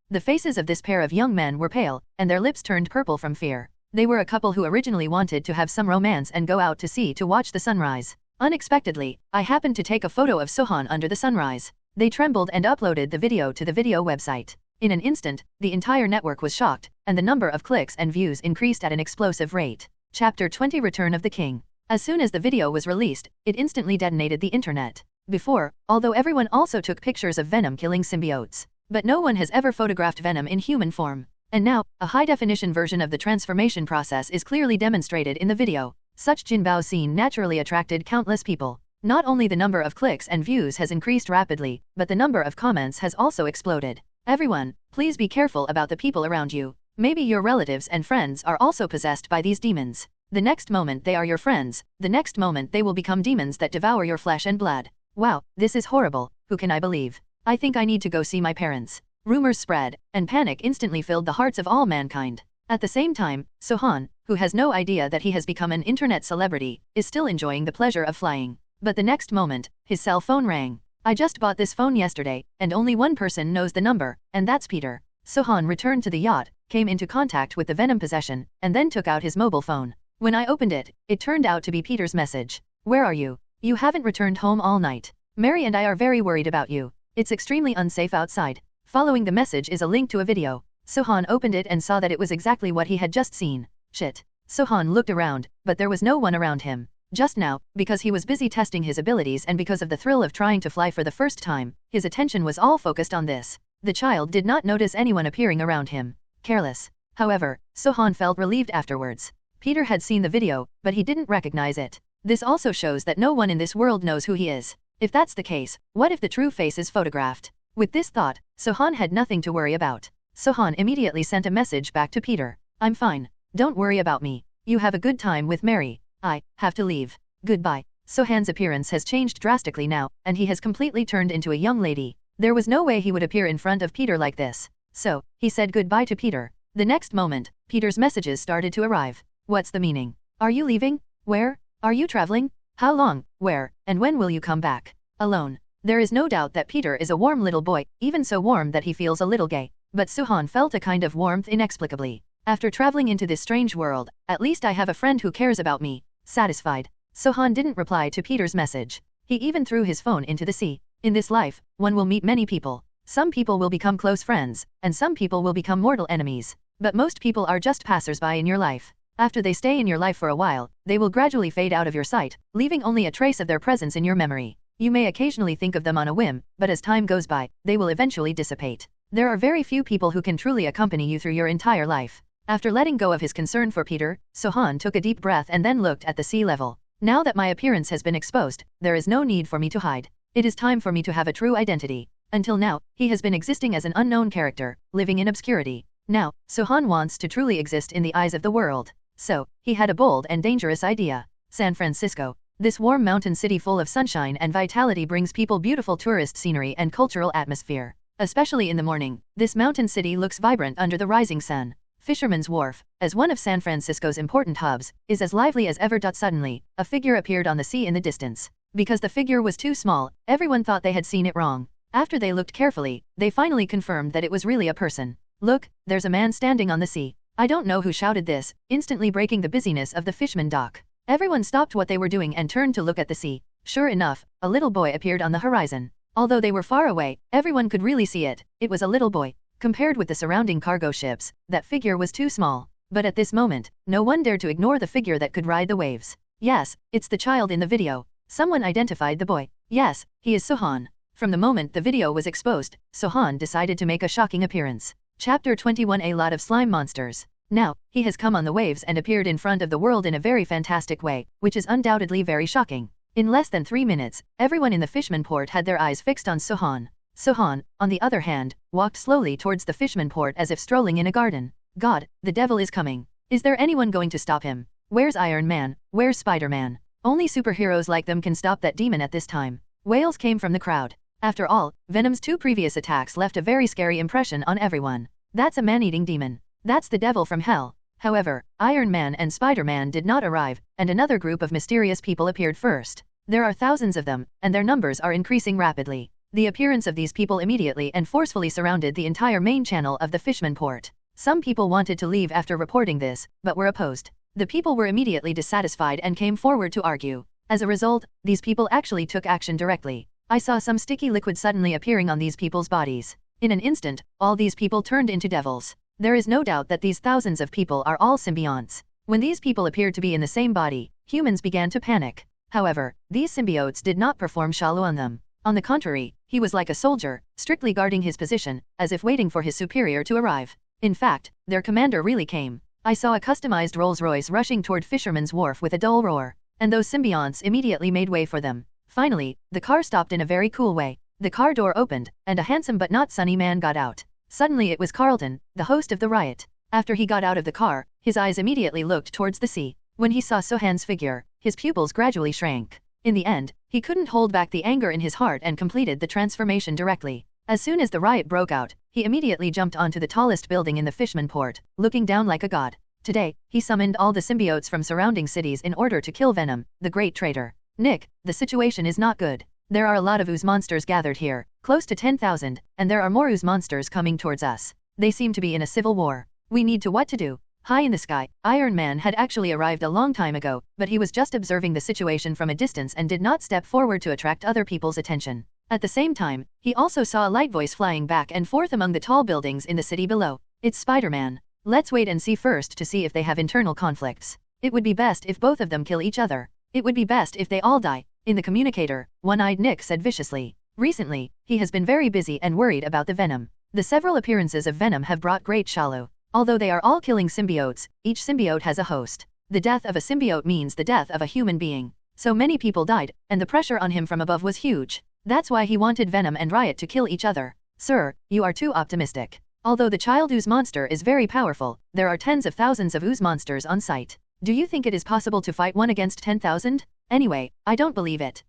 The faces of this pair of young men were pale, and their lips turned purple from fear. They were a couple who originally wanted to have some romance and go out to sea to watch the sunrise. Unexpectedly, I happened to take a photo of Sohan under the sunrise. They trembled and uploaded the video to the video website. In an instant, the entire network was shocked, and the number of clicks and views increased at an explosive rate. Chapter 20 Return of the King. As soon as the video was released, it instantly detonated the internet. Before, although everyone also took pictures of Venom killing symbiotes, but no one has ever photographed Venom in human form. And now, a high-definition version of the transformation process is clearly demonstrated in the video. Such Jinbao scene naturally attracted countless people. Not only the number of clicks and views has increased rapidly, but the number of comments has also exploded. Everyone, please be careful about the people around you. Maybe your relatives and friends are also possessed by these demons. The next moment they are your friends, the next moment they will become demons that devour your flesh and blood. Wow, this is horrible. Who can I believe? I think I need to go see my parents. Rumors spread, and panic instantly filled the hearts of all mankind. At the same time, Sohan, who has no idea that he has become an internet celebrity, is still enjoying the pleasure of flying. But the next moment, his cell phone rang. I just bought this phone yesterday, and only one person knows the number, and that's Peter. Sohan returned to the yacht, came into contact with the Venom possession, and then took out his mobile phone. When I opened it, it turned out to be Peter's message. Where are you? You haven't returned home all night. Mary and I are very worried about you. It's extremely unsafe outside. Following the message is a link to a video. Sohan opened it and saw that it was exactly what he had just seen. Shit. Sohan looked around, but there was no one around him. Just now, because he was busy testing his abilities and because of the thrill of trying to fly for the first time, his attention was all focused on this. The child did not notice anyone appearing around him. Careless. However, Sohan felt relieved afterwards. Peter had seen the video, but he didn't recognize it. This also shows that no one in this world knows who he is. If that's the case, what if the true face is photographed? With this thought, Sohan had nothing to worry about. Sohan immediately sent a message back to Peter. I'm fine. Don't worry about me. You have a good time with Mary. I have to leave. Goodbye. Sohan's appearance has changed drastically now, and he has completely turned into a young lady. There was no way he would appear in front of Peter like this. So, he said goodbye to Peter. The next moment, Peter's messages started to arrive. What's the meaning? Are you leaving? Where? Are you traveling? How long? Where? And when will you come back? Alone. There is no doubt that Peter is a warm little boy, even so warm that he feels a little gay. But Sohan felt a kind of warmth inexplicably. After traveling into this strange world, at least I have a friend who cares about me. Satisfied. Sohan didn't reply to Peter's message. He even threw his phone into the sea. In this life, one will meet many people. Some people will become close friends, and some people will become mortal enemies. But most people are just passers-by in your life. After they stay in your life for a while, they will gradually fade out of your sight, leaving only a trace of their presence in your memory. You may occasionally think of them on a whim, but as time goes by, they will eventually dissipate. There are very few people who can truly accompany you through your entire life. After letting go of his concern for Peter, Sohan took a deep breath and then looked at the sea level. Now that my appearance has been exposed, there is no need for me to hide. It is time for me to have a true identity. Until now, he has been existing as an unknown character, living in obscurity. Now, Sohan wants to truly exist in the eyes of the world. So, he had a bold and dangerous idea. San Francisco. This warm mountain city full of sunshine and vitality brings people beautiful tourist scenery and cultural atmosphere. Especially in the morning, this mountain city looks vibrant under the rising sun. Fisherman's Wharf, as one of San Francisco's important hubs, is as lively as ever. Suddenly, a figure appeared on the sea in the distance. Because the figure was too small, everyone thought they had seen it wrong. After they looked carefully, they finally confirmed that it was really a person. Look, there's a man standing on the sea. I don't know who shouted this, instantly breaking the busyness of the Fishman dock. Everyone stopped what they were doing and turned to look at the sea. Sure enough, a little boy appeared on the horizon. Although they were far away, everyone could really see it. It was a little boy. Compared with the surrounding cargo ships, that figure was too small. But at this moment, no one dared to ignore the figure that could ride the waves. Yes, it's the child in the video. Someone identified the boy. Yes, he is Sohan. From the moment the video was exposed, Sohan decided to make a shocking appearance. Chapter 21 A lot of slime monsters. Now, he has come on the waves and appeared in front of the world in a very fantastic way, which is undoubtedly very shocking. In less than 3 minutes, everyone in the Fishman port had their eyes fixed on Sohan. Sohan, on the other hand, walked slowly towards the Fishman port as if strolling in a garden. God, the devil is coming. Is there anyone going to stop him? Where's Iron Man? Where's Spider-Man? Only superheroes like them can stop that demon at this time. Wails came from the crowd. After all, Venom's 2 previous attacks left a very scary impression on everyone. That's a man-eating demon. That's the devil from hell. However, Iron Man and Spider-Man did not arrive, and another group of mysterious people appeared first. There are thousands of them, and their numbers are increasing rapidly. The appearance of these people immediately and forcefully surrounded the entire main channel of the Fishman Port. Some people wanted to leave after reporting this, but were opposed. The people were immediately dissatisfied and came forward to argue. As a result, these people actually took action directly. I saw some sticky liquid suddenly appearing on these people's bodies. In an instant, all these people turned into devils. There is no doubt that these thousands of people are all symbionts. When these people appeared to be in the same body, humans began to panic. However, these symbiotes did not perform shallow on them. On the contrary, he was like a soldier, strictly guarding his position, as if waiting for his superior to arrive. In fact, their commander really came. I saw a customized Rolls-Royce rushing toward Fisherman's Wharf with a dull roar, and those symbionts immediately made way for them. Finally, the car stopped in a very cool way. The car door opened, and a handsome but not sunny man got out. Suddenly it was Carlton, the host of the Riot. After he got out of the car, his eyes immediately looked towards the sea. When he saw Sohan's figure, his pupils gradually shrank. In the end, he couldn't hold back the anger in his heart and completed the transformation directly. As soon as the riot broke out, he immediately jumped onto the tallest building in the Fishman Port, looking down like a god. Today, he summoned all the symbiotes from surrounding cities in order to kill Venom, the great traitor. Nick, the situation is not good. There are a lot of ooze monsters gathered here, close to 10,000, and there are more ooze monsters coming towards us. They seem to be in a civil war. We need to what to do. High in the sky, Iron Man had actually arrived a long time ago, but he was just observing the situation from a distance and did not step forward to attract other people's attention. At the same time, he also saw a light voice flying back and forth among the tall buildings in the city below. It's Spider-Man. Let's wait and see first to see if they have internal conflicts. It would be best if both of them kill each other. It would be best if they all die. In the communicator, one-eyed Nick said viciously. Recently, he has been very busy and worried about the Venom. The several appearances of Venom have brought great shallow. Although they are all killing symbiotes, each symbiote has a host. The death of a symbiote means the death of a human being. So many people died, and the pressure on him from above was huge. That's why he wanted Venom and Riot to kill each other. Sir, you are too optimistic. Although the child ooze monster is very powerful, there are tens of thousands of ooze monsters on site. Do you think it is possible to fight one against 10,000? Anyway, I don't believe it.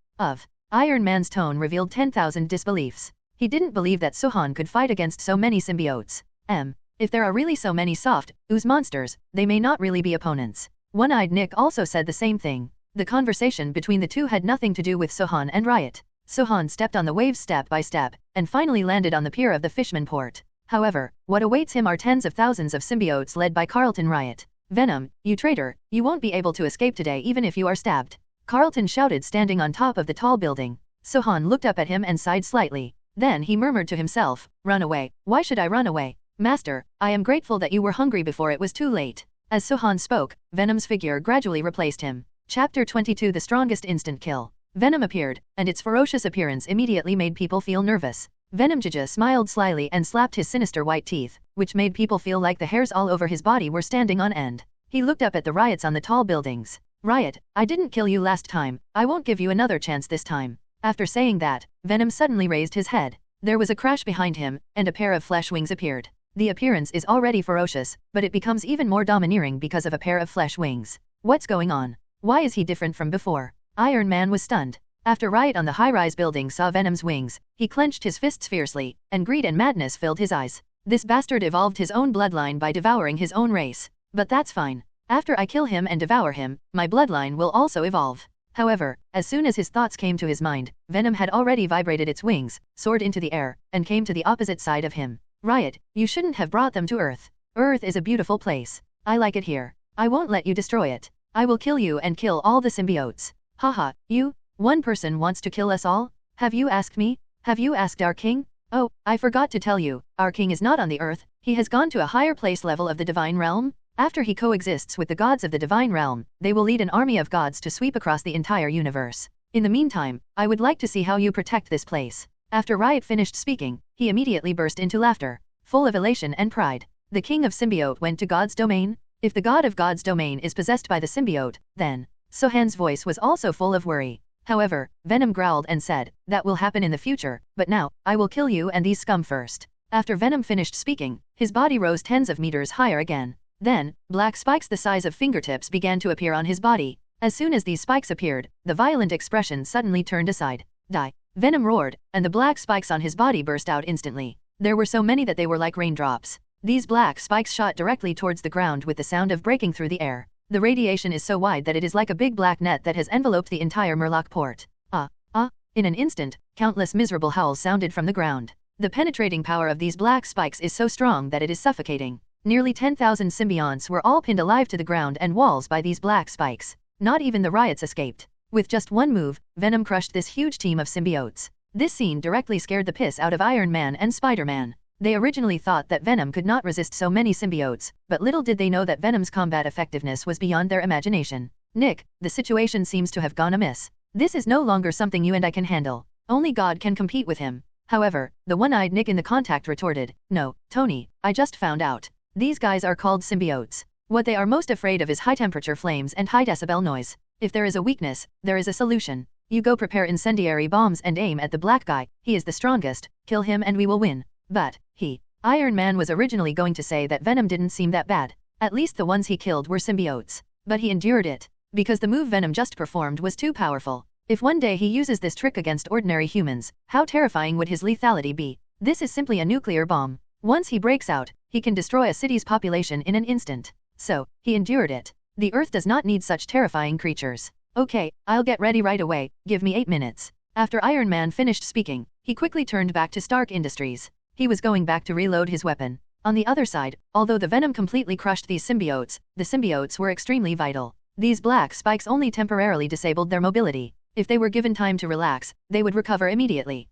Iron Man's tone revealed 10,000 disbeliefs. He didn't believe that Sohan could fight against so many symbiotes. If there are really so many soft, ooze monsters, they may not really be opponents. One-eyed Nick also said the same thing. The conversation between the two had nothing to do with Sohan and Riot. Sohan stepped on the waves step by step, and finally landed on the pier of the Fishman Port. However, what awaits him are tens of thousands of symbiotes led by Carlton Riot. Venom, you traitor, you won't be able to escape today even if you are stabbed. Carlton shouted standing on top of the tall building. Sohan looked up at him and sighed slightly. Then he murmured to himself, run away, why should I run away? Master, I am grateful that you were hungry before it was too late. As Sohan spoke, Venom's figure gradually replaced him. Chapter 22 The Strongest Instant Kill. Venom appeared, and its ferocious appearance immediately made people feel nervous. Venom Jaja smiled slyly and slapped his sinister white teeth, which made people feel like the hairs all over his body were standing on end. He looked up at the riots on the tall buildings. Riot, I didn't kill you last time, I won't give you another chance this time. After saying that, Venom suddenly raised his head. There was a crash behind him, and a pair of flesh wings appeared. The appearance is already ferocious, but it becomes even more domineering because of a pair of flesh wings. What's going on? Why is he different from before? Iron Man was stunned. After Riot on the high-rise building saw Venom's wings, he clenched his fists fiercely, and greed and madness filled his eyes. This bastard evolved his own bloodline by devouring his own race. But that's fine. After I kill him and devour him, my bloodline will also evolve. However, as soon as his thoughts came to his mind, Venom had already vibrated its wings, soared into the air, and came to the opposite side of him. Riot, you shouldn't have brought them to Earth. Earth is a beautiful place. I like it here. I won't let you destroy it. I will kill you and kill all the symbiotes. Haha, you? One person wants to kill us all? Have you asked me? Have you asked our king? Oh, I forgot to tell you, our king is not on the Earth, he has gone to a higher place level of the divine realm. After he coexists with the gods of the divine realm, they will lead an army of gods to sweep across the entire universe. In the meantime, I would like to see how you protect this place. After Riot finished speaking, he immediately burst into laughter, full of elation and pride. The king of symbiote went to God's domain? If the god of God's domain is possessed by the symbiote, then... Sohan's voice was also full of worry. However, Venom growled and said, that will happen in the future, but now, I will kill you and these scum first. After Venom finished speaking, his body rose tens of meters higher again. Then, black spikes the size of fingertips began to appear on his body. As soon as these spikes appeared, the violent expression suddenly turned aside. Die. Venom roared, and the black spikes on his body burst out instantly. There were so many that they were like raindrops. These black spikes shot directly towards the ground with the sound of breaking through the air. The radiation is so wide that it is like a big black net that has enveloped the entire Murloc port. In an instant, countless miserable howls sounded from the ground. The penetrating power of these black spikes is so strong that it is suffocating. Nearly 10,000 symbionts were all pinned alive to the ground and walls by these black spikes. Not even the Riots escaped. With just one move, Venom crushed this huge team of symbiotes. This scene directly scared the piss out of Iron Man and Spider-Man. They originally thought that Venom could not resist so many symbiotes, but little did they know that Venom's combat effectiveness was beyond their imagination. Nick, the situation seems to have gone amiss. This is no longer something you and I can handle. Only God can compete with him. However, the one-eyed Nick in the contact retorted, "No, Tony, I just found out. These guys are called symbiotes. What they are most afraid of is high-temperature flames and high-decibel noise. If there is a weakness, there is a solution. You go prepare incendiary bombs and aim at the black guy. He is the strongest. Kill him and we will win." But, Iron Man was originally going to say that Venom didn't seem that bad. At least the ones he killed were symbiotes. But he endured it. Because the move Venom just performed was too powerful. If one day he uses this trick against ordinary humans, how terrifying would his lethality be? This is simply a nuclear bomb. Once he breaks out, he can destroy a city's population in an instant. So, he endured it. The Earth does not need such terrifying creatures. Okay, I'll get ready right away, give me 8 minutes. After Iron Man finished speaking, he quickly turned back to Stark Industries. He was going back to reload his weapon. On the other side, although the Venom completely crushed these symbiotes, the symbiotes were extremely vital. These black spikes only temporarily disabled their mobility. If they were given time to relax, they would recover immediately.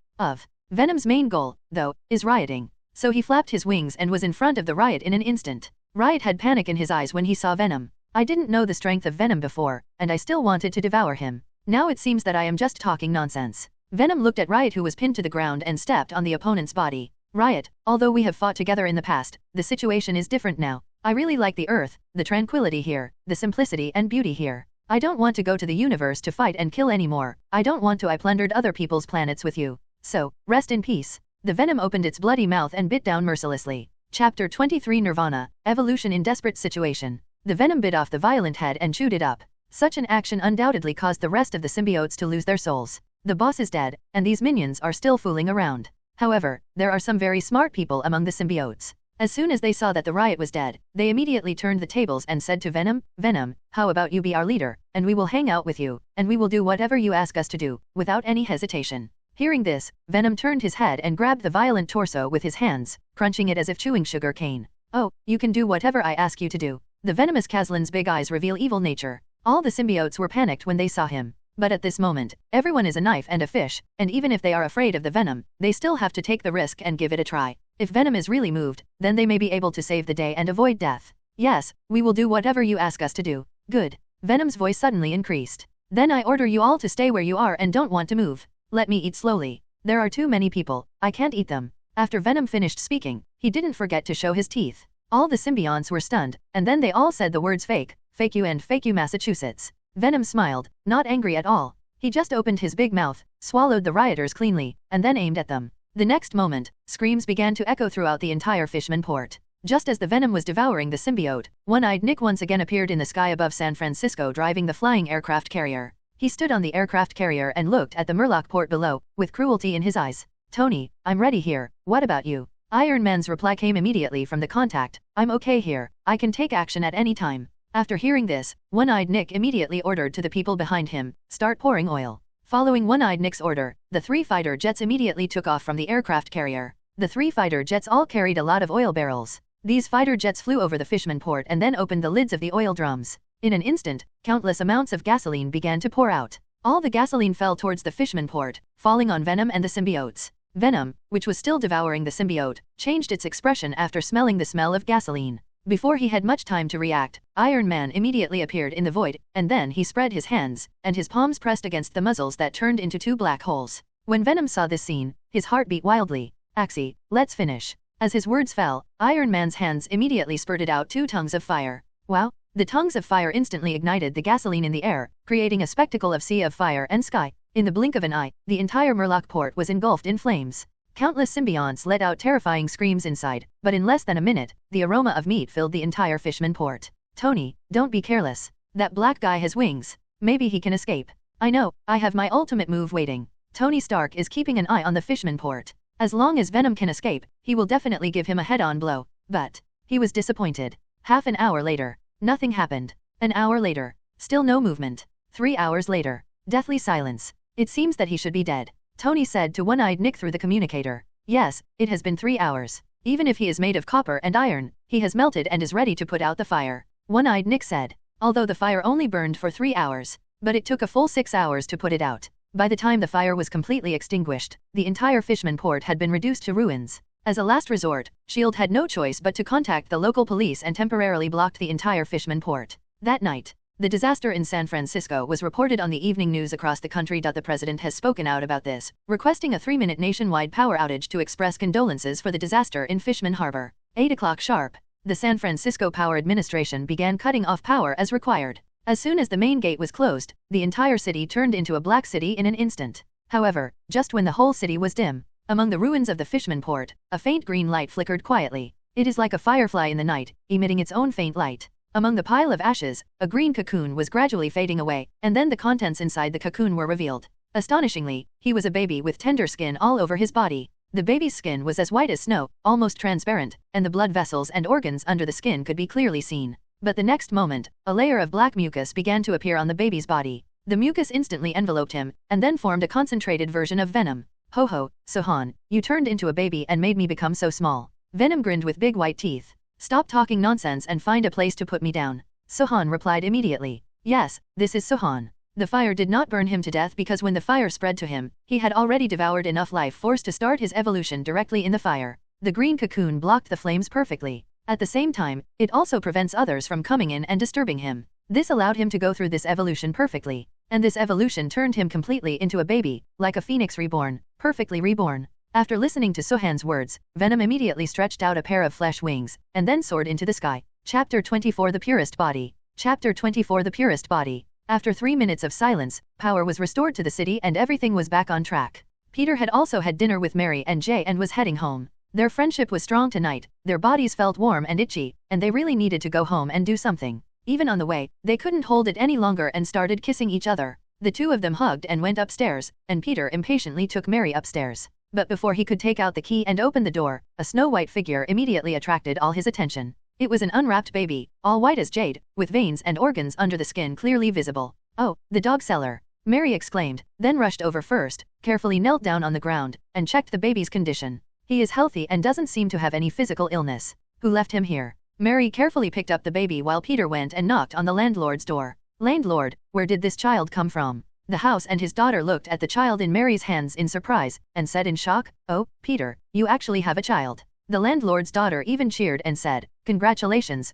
Venom's main goal, though, is rioting. So he flapped his wings and was in front of the Riot in an instant. Riot had panic in his eyes when he saw Venom. "I didn't know the strength of Venom before, and I still wanted to devour him. Now it seems that I am just talking nonsense." Venom looked at Riot, who was pinned to the ground and stepped on the opponent's body. "Riot, although we have fought together in the past, the situation is different now. I really like the Earth, the tranquility here, the simplicity and beauty here. I don't want to go to the universe to fight and kill anymore. I don't want to. I plundered other people's planets with you. So, rest in peace." The Venom opened its bloody mouth and bit down mercilessly. Chapter 23 Nirvana, Evolution in Desperate Situation. The Venom bit off the violent head and chewed it up. Such an action undoubtedly caused the rest of the symbiotes to lose their souls. The boss is dead, and these minions are still fooling around. However, there are some very smart people among the symbiotes. As soon as they saw that the Riot was dead, they immediately turned the tables and said to Venom, "Venom, how about you be our leader, and we will hang out with you, and we will do whatever you ask us to do," without any hesitation. Hearing this, Venom turned his head and grabbed the violent torso with his hands, crunching it as if chewing sugar cane. "Oh, you can do whatever I ask you to do." The venomous Kazlan's big eyes reveal evil nature. All the symbiotes were panicked when they saw him. But at this moment, everyone is a knife and a fish, and even if they are afraid of the Venom, they still have to take the risk and give it a try. If Venom is really moved, then they may be able to save the day and avoid death. "Yes, we will do whatever you ask us to do." "Good." Venom's voice suddenly increased. "Then I order you all to stay where you are and don't want to move. Let me eat slowly. There are too many people, I can't eat them." After Venom finished speaking, he didn't forget to show his teeth. All the symbionts were stunned, and then they all said the words fake you and fake you Massachusetts. Venom smiled, not angry at all. He just opened his big mouth, swallowed the rioters cleanly, and then aimed at them. The next moment, screams began to echo throughout the entire Fishman port. Just as the Venom was devouring the symbiote, one-eyed Nick once again appeared in the sky above San Francisco driving the flying aircraft carrier. He stood on the aircraft carrier and looked at the Murloc port below, with cruelty in his eyes. "Tony, I'm ready here, what about you?" Iron Man's reply came immediately from the contact. "I'm okay here, I can take action at any time." After hearing this, One-Eyed Nick immediately ordered to the people behind him, "Start pouring oil." Following One-Eyed Nick's order, the 3 fighter jets immediately took off from the aircraft carrier. The 3 fighter jets all carried a lot of oil barrels. These fighter jets flew over the Fishman port and then opened the lids of the oil drums. In an instant, countless amounts of gasoline began to pour out. All the gasoline fell towards the Fishman port, falling on Venom and the symbiotes. Venom, which was still devouring the symbiote, changed its expression after smelling the smell of gasoline. Before he had much time to react, Iron Man immediately appeared in the void, and then he spread his hands, and his palms pressed against the muzzles that turned into 2 black holes. When Venom saw this scene, his heart beat wildly. "Axie, let's finish." As his words fell, Iron Man's hands immediately spurted out 2 tongues of fire. Wow! The tongues of fire instantly ignited the gasoline in the air, creating a spectacle of sea of fire and sky. In the blink of an eye, the entire Murloc port was engulfed in flames. Countless symbionts let out terrifying screams inside, but in less than a minute, the aroma of meat filled the entire Fishman port. "Tony, don't be careless. That black guy has wings. Maybe he can escape." "I know, I have my ultimate move waiting." Tony Stark is keeping an eye on the Fishman port. As long as Venom can escape, he will definitely give him a head-on blow. But he was disappointed. Half an hour later, nothing happened. An hour later, still no movement. 3 hours later, deathly silence. It seems that he should be dead, Tony said to One-Eyed Nick through the communicator. Yes, it has been 3 hours. Even if he is made of copper and iron, he has melted and is ready to put out the fire, One-Eyed Nick said. Although the fire only burned for 3 hours, but it took a full 6 hours to put it out. By the time the fire was completely extinguished, the entire fisherman port had been reduced to ruins. As a last resort, S.H.I.E.L.D. had no choice but to contact the local police and temporarily blocked the entire fisherman port. That night, the disaster in San Francisco was reported on the evening news across the country. The president has spoken out about this, requesting a 3-minute nationwide power outage to express condolences for the disaster in Fishman Harbor. 8 o'clock sharp, the San Francisco Power Administration began cutting off power as required. As soon as the main gate was closed, the entire city turned into a black city in an instant. However, just when the whole city was dim, among the ruins of the Fishman port, a faint green light flickered quietly. It is like a firefly in the night, emitting its own faint light. Among the pile of ashes, a green cocoon was gradually fading away, and then the contents inside the cocoon were revealed. Astonishingly, he was a baby with tender skin all over his body. The baby's skin was as white as snow, almost transparent, and the blood vessels and organs under the skin could be clearly seen. But the next moment, a layer of black mucus began to appear on the baby's body. The mucus instantly enveloped him, and then formed a concentrated version of Venom. Ho ho, Sohan, you turned into a baby and made me become so small. Venom grinned with big white teeth. Stop talking nonsense and find a place to put me down. Sohan replied immediately. Yes, this is Sohan. The fire did not burn him to death because when the fire spread to him, he had already devoured enough life force to start his evolution directly in the fire. The green cocoon blocked the flames perfectly. At the same time, it also prevents others from coming in and disturbing him. This allowed him to go through this evolution perfectly. And this evolution turned him completely into a baby, like a phoenix reborn, perfectly reborn. After listening to Sohan's words, Venom immediately stretched out a pair of flesh wings, and then soared into the sky. Chapter 24 The Purest Body. Chapter 24 The Purest Body. After 3 minutes of silence, power was restored to the city and everything was back on track. Peter had also had dinner with Mary and Jay and was heading home. Their friendship was strong tonight, their bodies felt warm and itchy, and they really needed to go home and do something. Even on the way, they couldn't hold it any longer and started kissing each other. The two of them hugged and went upstairs, and Peter impatiently took Mary upstairs. But before he could take out the key and open the door, a snow-white figure immediately attracted all his attention. It was an unwrapped baby, all white as jade, with veins and organs under the skin clearly visible. Oh, the dog seller! Mary exclaimed, then rushed over first, carefully knelt down on the ground, and checked the baby's condition. He is healthy and doesn't seem to have any physical illness. Who left him here? Mary carefully picked up the baby while Peter went and knocked on the landlord's door. Landlord, where did this child come from? The house and his daughter looked at the child in Mary's hands in surprise, and said in shock, Oh, Peter, you actually have a child. The landlord's daughter even cheered and said, Congratulations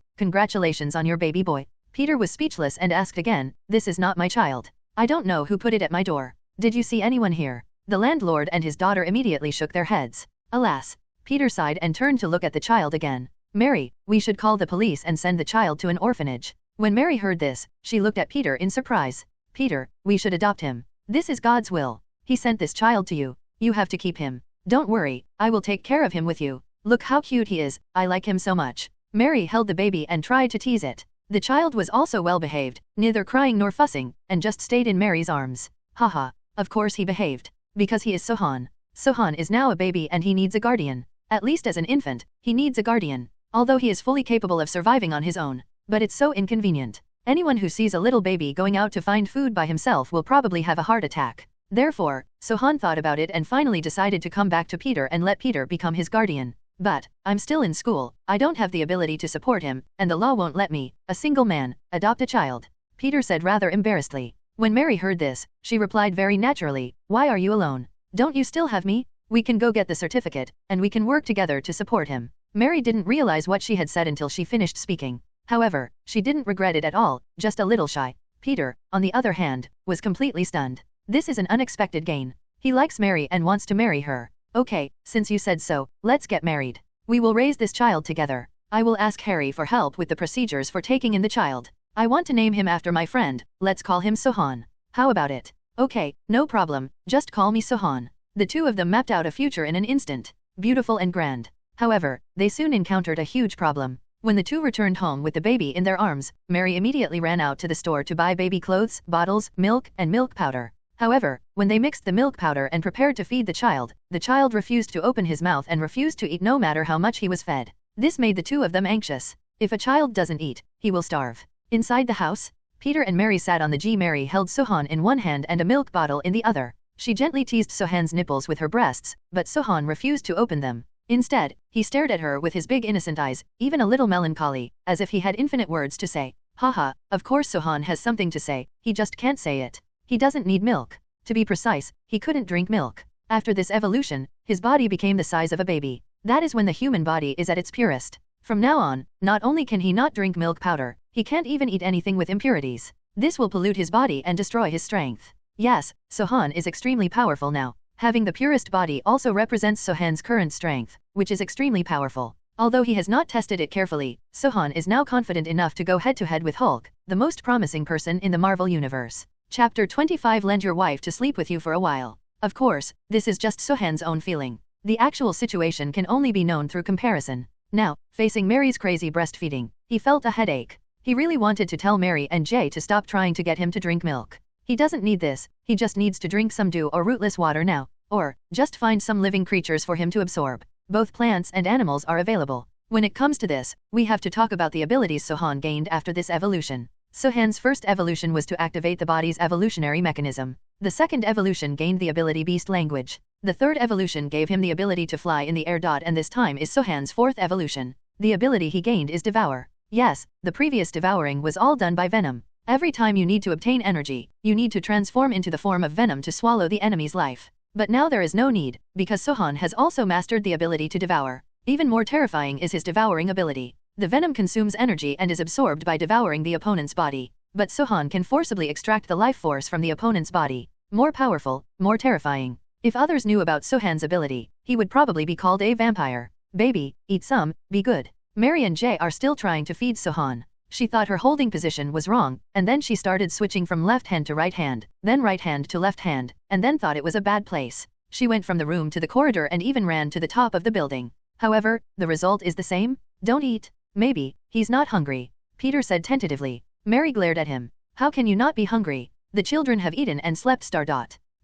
on your baby boy. Peter was speechless and asked again, This is not my child. I don't know who put it at my door. Did you see anyone here? The landlord and his daughter immediately shook their heads. Alas. Peter sighed and turned to look at the child again. Mary, we should call the police and send the child to an orphanage. When Mary heard this, she looked at Peter in surprise. Peter, we should adopt him. This is God's will. He sent this child to you. You have to keep him. Don't worry, I will take care of him with you. Look how cute he is, I like him so much. Mary held the baby and tried to tease it. The child was also well behaved, neither crying nor fussing, and just stayed in Mary's arms. Haha, of course he behaved. Because he is Sohan. Sohan is now a baby and he needs a guardian. At least as an infant, he needs a guardian. Although he is fully capable of surviving on his own. But it's so inconvenient. Anyone who sees a little baby going out to find food by himself will probably have a heart attack. Therefore, Sohan thought about it and finally decided to come back to Peter and let Peter become his guardian. But, I'm still in school, I don't have the ability to support him, and the law won't let me, a single man, adopt a child. Peter said rather embarrassedly. When Mary heard this, she replied very naturally, Why are you alone? Don't you still have me? We can go get the certificate, and we can work together to support him. Mary didn't realize what she had said until she finished speaking. However, she didn't regret it at all, just a little shy. Peter, on the other hand, was completely stunned. This is an unexpected gain. He likes Mary and wants to marry her. Okay, since you said so, let's get married. We will raise this child together. I will ask Harry for help with the procedures for taking in the child. I want to name him after my friend, let's call him Sohan. How about it? Okay, no problem, just call me Sohan. The two of them mapped out a future in an instant. Beautiful and grand. However, they soon encountered a huge problem. When the two returned home with the baby in their arms, Mary immediately ran out to the store to buy baby clothes, bottles, milk, and milk powder. However, when they mixed the milk powder and prepared to feed the child refused to open his mouth and refused to eat no matter how much he was fed. This made the two of them anxious. If a child doesn't eat, he will starve. Inside the house, Peter and Mary sat on the G. Mary held Sohan in one hand and a milk bottle in the other. She gently teased Sohan's nipples with her breasts, but Sohan refused to open them. Instead, he stared at her with his big innocent eyes, even a little melancholy, as if he had infinite words to say. Haha, of course Sohan has something to say, he just can't say it. He doesn't need milk. To be precise, he couldn't drink milk. After this evolution, his body became the size of a baby. That is when the human body is at its purest. From now on, not only can he not drink milk powder, he can't even eat anything with impurities. This will pollute his body and destroy his strength. Yes, Sohan is extremely powerful now. Having the purest body also represents Sohan's current strength, which is extremely powerful. Although he has not tested it carefully, Sohan is now confident enough to go head-to-head with Hulk, the most promising person in the Marvel Universe. Chapter 25 Lend your wife to sleep with you for a while. Of course, this is just Sohan's own feeling. The actual situation can only be known through comparison. Now, facing Mary's crazy breastfeeding, he felt a headache. He really wanted to tell Mary and Jay to stop trying to get him to drink milk. He doesn't need this, he just needs to drink some dew or rootless water now, or just find some living creatures for him to absorb. Both plants and animals are available. When it comes to this, we have to talk about the abilities Sohan gained after this evolution. Sohan's first evolution was to activate the body's evolutionary mechanism. The second evolution gained the ability beast language. The third evolution gave him the ability to fly in the air. And this time is Sohan's fourth evolution. The ability he gained is devour. Yes, the previous devouring was all done by Venom. Every time you need to obtain energy, you need to transform into the form of Venom to swallow the enemy's life. But now there is no need, because Sohan has also mastered the ability to devour. Even more terrifying is his devouring ability. The Venom consumes energy and is absorbed by devouring the opponent's body. But Sohan can forcibly extract the life force from the opponent's body. More powerful, more terrifying. If others knew about Sohan's ability, he would probably be called a vampire. Baby, eat some, be good. Mary and Jay are still trying to feed Sohan. She thought her holding position was wrong, and then she started switching from left hand to right hand, then right hand to left hand, and then thought it was a bad place. She went from the room to the corridor and even ran to the top of the building. However, the result is the same. Don't eat. Maybe, he's not hungry. Peter said tentatively. Mary glared at him. How can you not be hungry? The children have eaten and slept.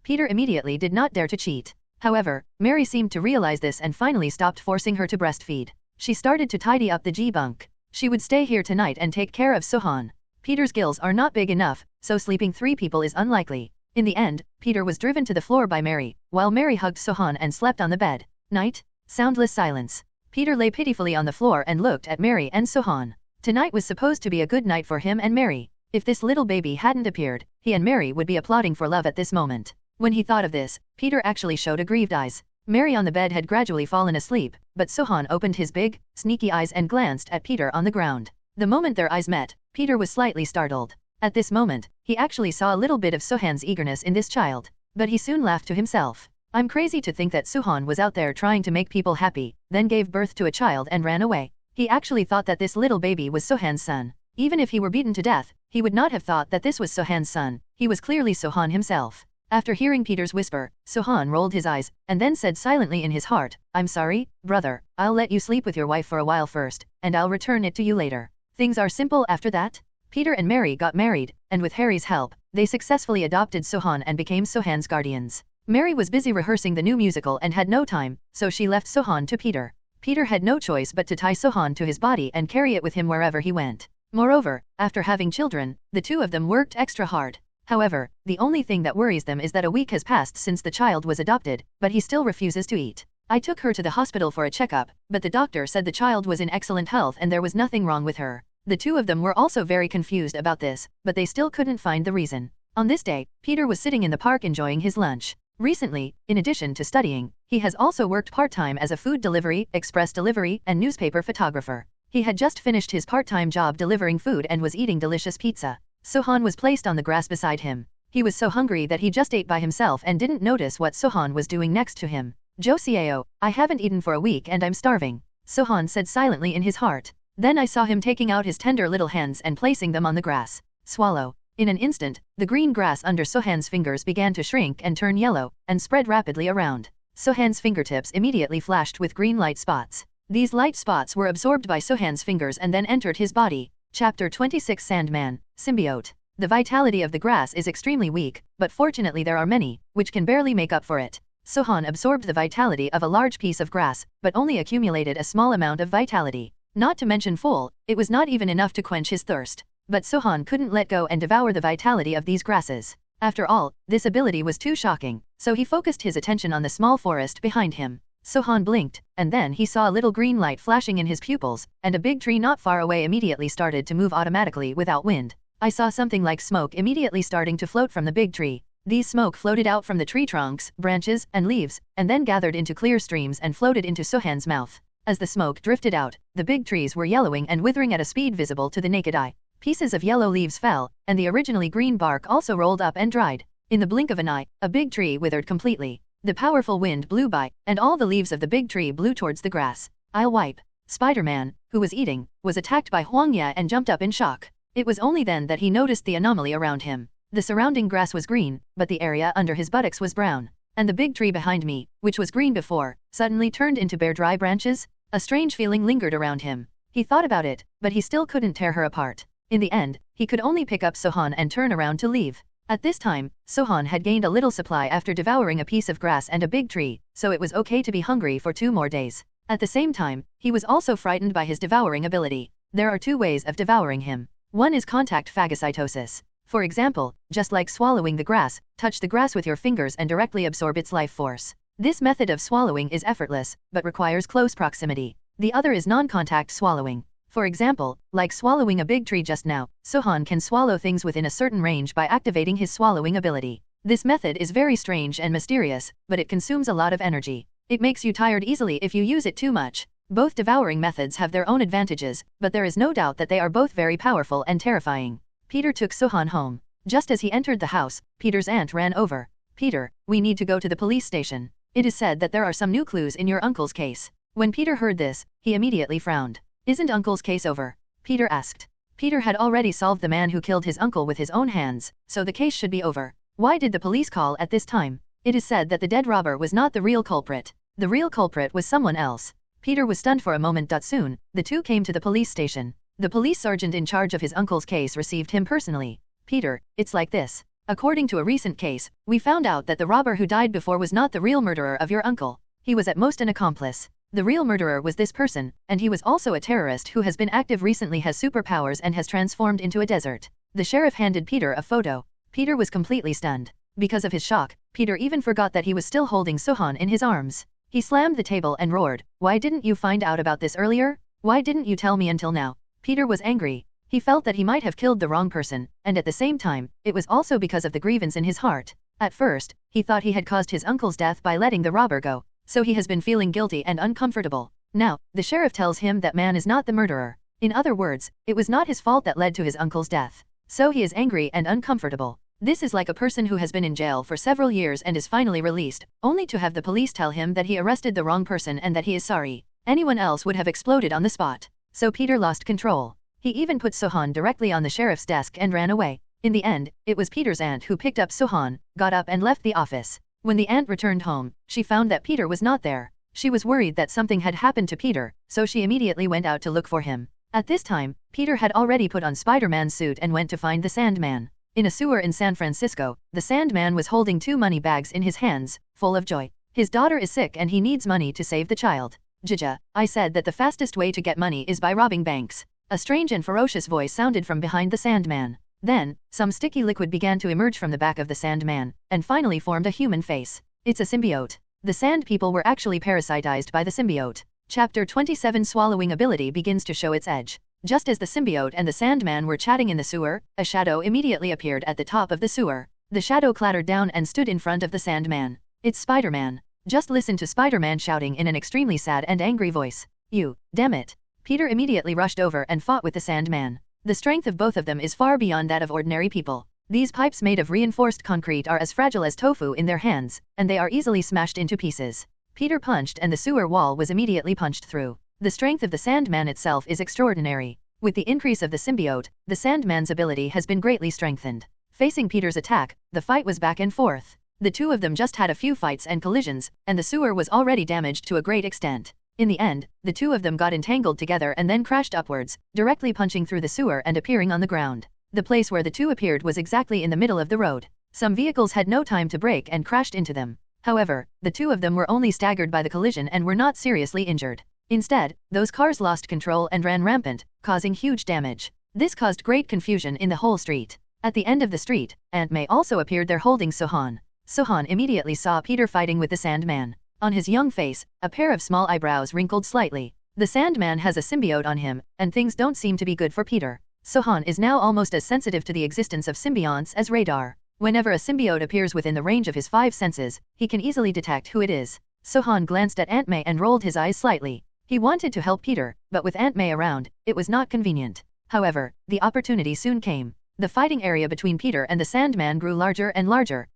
Peter immediately did not dare to cheat. However, Mary seemed to realize this and finally stopped forcing her to breastfeed. She started to tidy up the G-bunk. She would stay here tonight and take care of Sohan. Peter's gills are not big enough, so sleeping 3 people is unlikely. In the end, Peter was driven to the floor by Mary, while Mary hugged Sohan and slept on the bed. Night? Soundless silence. Peter lay pitifully on the floor and looked at Mary and Sohan. Tonight was supposed to be a good night for him and Mary. If this little baby hadn't appeared, he and Mary would be applauding for love at this moment. When he thought of this, Peter actually showed aggrieved eyes. Mary on the bed had gradually fallen asleep, but Sohan opened his big, sneaky eyes and glanced at Peter on the ground. The moment their eyes met, Peter was slightly startled. At this moment, he actually saw a little bit of Sohan's eagerness in this child. But he soon laughed to himself. I'm crazy to think that Sohan was out there trying to make people happy, then gave birth to a child and ran away. He actually thought that this little baby was Sohan's son. Even if he were beaten to death, he would not have thought that this was Sohan's son. He was clearly Sohan himself. After hearing Peter's whisper, Sohan rolled his eyes, and then said silently in his heart, I'm sorry, brother, I'll let you sleep with your wife for a while first, and I'll return it to you later. Things are simple after that. Peter and Mary got married, and with Harry's help, they successfully adopted Sohan and became Sohan's guardians. Mary was busy rehearsing the new musical and had no time, so she left Sohan to Peter. Peter had no choice but to tie Sohan to his body and carry it with him wherever he went. Moreover, after having children, the two of them worked extra hard. However, the only thing that worries them is that a week has passed since the child was adopted, but he still refuses to eat. I took her to the hospital for a checkup, but the doctor said the child was in excellent health and there was nothing wrong with her. The two of them were also very confused about this, but they still couldn't find the reason. On this day, Peter was sitting in the park enjoying his lunch. Recently, in addition to studying, he has also worked part-time as a food delivery, express delivery, and newspaper photographer. He had just finished his part-time job delivering food and was eating delicious pizza. Sohan was placed on the grass beside him. He was so hungry that he just ate by himself and didn't notice what Sohan was doing next to him. Josiao, I haven't eaten for a week and I'm starving, Sohan said silently in his heart. Then I saw him taking out his tender little hands and placing them on the grass. Swallow. In an instant, the green grass under Sohan's fingers began to shrink and turn yellow, and spread rapidly around. Sohan's fingertips immediately flashed with green light spots. These light spots were absorbed by Sohan's fingers and then entered his body. Chapter 26 Sandman, Symbiote. The vitality of the grass is extremely weak, but fortunately there are many, which can barely make up for it. Sohan absorbed the vitality of a large piece of grass, but only accumulated a small amount of vitality. Not to mention full, it was not even enough to quench his thirst. But Sohan couldn't let go and devour the vitality of these grasses. After all, this ability was too shocking, so he focused his attention on the small forest behind him. Sohan blinked, and then he saw a little green light flashing in his pupils, and a big tree not far away immediately started to move automatically without wind. I saw something like smoke immediately starting to float from the big tree. These smoke floated out from the tree trunks, branches, and leaves, and then gathered into clear streams and floated into Sohan's mouth. As the smoke drifted out, the big trees were yellowing and withering at a speed visible to the naked eye. Pieces of yellow leaves fell, and the originally green bark also rolled up and dried. In the blink of an eye, a big tree withered completely. The powerful wind blew by, and all the leaves of the big tree blew towards the grass. I'll wipe. Spider-Man, who was eating, was attacked by Huang Ye and jumped up in shock. It was only then that he noticed the anomaly around him. The surrounding grass was green, but the area under his buttocks was brown. And the big tree behind me, which was green before, suddenly turned into bare dry branches. A strange feeling lingered around him. He thought about it, but he still couldn't tear her apart. In the end, he could only pick up Sohan and turn around to leave. At this time, Sohan had gained a little supply after devouring a piece of grass and a big tree, so it was okay to be hungry for 2 more days. At the same time, he was also frightened by his devouring ability. There are 2 ways of devouring him. One is contact phagocytosis. For example, just like swallowing the grass, touch the grass with your fingers and directly absorb its life force. This method of swallowing is effortless, but requires close proximity. The other is non-contact swallowing. For example, like swallowing a big tree just now, Sohan can swallow things within a certain range by activating his swallowing ability. This method is very strange and mysterious, but it consumes a lot of energy. It makes you tired easily if you use it too much. Both devouring methods have their own advantages, but there is no doubt that they are both very powerful and terrifying. Peter took Sohan home. Just as he entered the house, Peter's aunt ran over. Peter, we need to go to the police station. It is said that there are some new clues in your uncle's case. When Peter heard this, he immediately frowned. Isn't uncle's case over? Peter asked. Peter had already solved the man who killed his uncle with his own hands, so the case should be over. Why did the police call at this time? It is said that the dead robber was not the real culprit. The real culprit was someone else. Peter was stunned for a moment. Soon, the 2 came to the police station. The police sergeant in charge of his uncle's case received him personally. Peter, it's like this. According to a recent case, we found out that the robber who died before was not the real murderer of your uncle. He was at most an accomplice. The real murderer was this person, and he was also a terrorist who has been active recently, has superpowers and has transformed into a desert. The sheriff handed Peter a photo. Peter was completely stunned. Because of his shock, Peter even forgot that he was still holding Sohan in his arms. He slammed the table and roared, "Why didn't you find out about this earlier? Why didn't you tell me until now?" Peter was angry. He felt that he might have killed the wrong person, and at the same time, it was also because of the grievance in his heart. At first, he thought he had caused his uncle's death by letting the robber go, so he has been feeling guilty and uncomfortable. Now, the sheriff tells him that man is not the murderer. In other words, it was not his fault that led to his uncle's death. So he is angry and uncomfortable. This is like a person who has been in jail for several years and is finally released, only to have the police tell him that he arrested the wrong person and that he is sorry. Anyone else would have exploded on the spot. So Peter lost control. He even put Sohan directly on the sheriff's desk and ran away. In the end, it was Peter's aunt who picked up Sohan, got up and left the office. When the aunt returned home, she found that Peter was not there. She was worried that something had happened to Peter, so she immediately went out to look for him. At this time, Peter had already put on Spider-Man's suit and went to find the Sandman. In a sewer in San Francisco, the Sandman was holding 2 money bags in his hands, full of joy. His daughter is sick and he needs money to save the child. Jaja, I said that the fastest way to get money is by robbing banks. A strange and ferocious voice sounded from behind the Sandman. Then, some sticky liquid began to emerge from the back of the Sandman, and finally formed a human face. It's a symbiote. The Sand people were actually parasitized by the symbiote. Chapter 27 Swallowing ability begins to show its edge. Just as the symbiote and the Sandman were chatting in the sewer, a shadow immediately appeared at the top of the sewer. The shadow clattered down and stood in front of the Sandman. It's Spider-Man. Just listen to Spider-Man shouting in an extremely sad and angry voice. You, damn it. Peter immediately rushed over and fought with the Sandman. The strength of both of them is far beyond that of ordinary people. These pipes made of reinforced concrete are as fragile as tofu in their hands, and they are easily smashed into pieces. Peter punched and the sewer wall was immediately punched through. The strength of the Sandman itself is extraordinary. With the increase of the symbiote, the Sandman's ability has been greatly strengthened. Facing Peter's attack, the fight was back and forth. The 2 of them just had a few fights and collisions, and the sewer was already damaged to a great extent. In the end, the 2 of them got entangled together and then crashed upwards, directly punching through the sewer and appearing on the ground. The place where the 2 appeared was exactly in the middle of the road. Some vehicles had no time to brake and crashed into them. However, the two of them were only staggered by the collision and were not seriously injured. Instead, those cars lost control and ran rampant, causing huge damage. This caused great confusion in the whole street. At the end of the street, Aunt May also appeared there holding Sohan. Sohan immediately saw Peter fighting with the Sandman. On his young face, a pair of small eyebrows wrinkled slightly. The Sandman has a symbiote on him, and things don't seem to be good for Peter. Sohan is now almost as sensitive to the existence of symbionts as radar. Whenever a symbiote appears within the range of his 5 senses, he can easily detect who it is. Sohan glanced at Aunt May and rolled his eyes slightly. He wanted to help Peter, but with Aunt May around, it was not convenient. However, the opportunity soon came. The fighting area between Peter and the Sandman grew larger,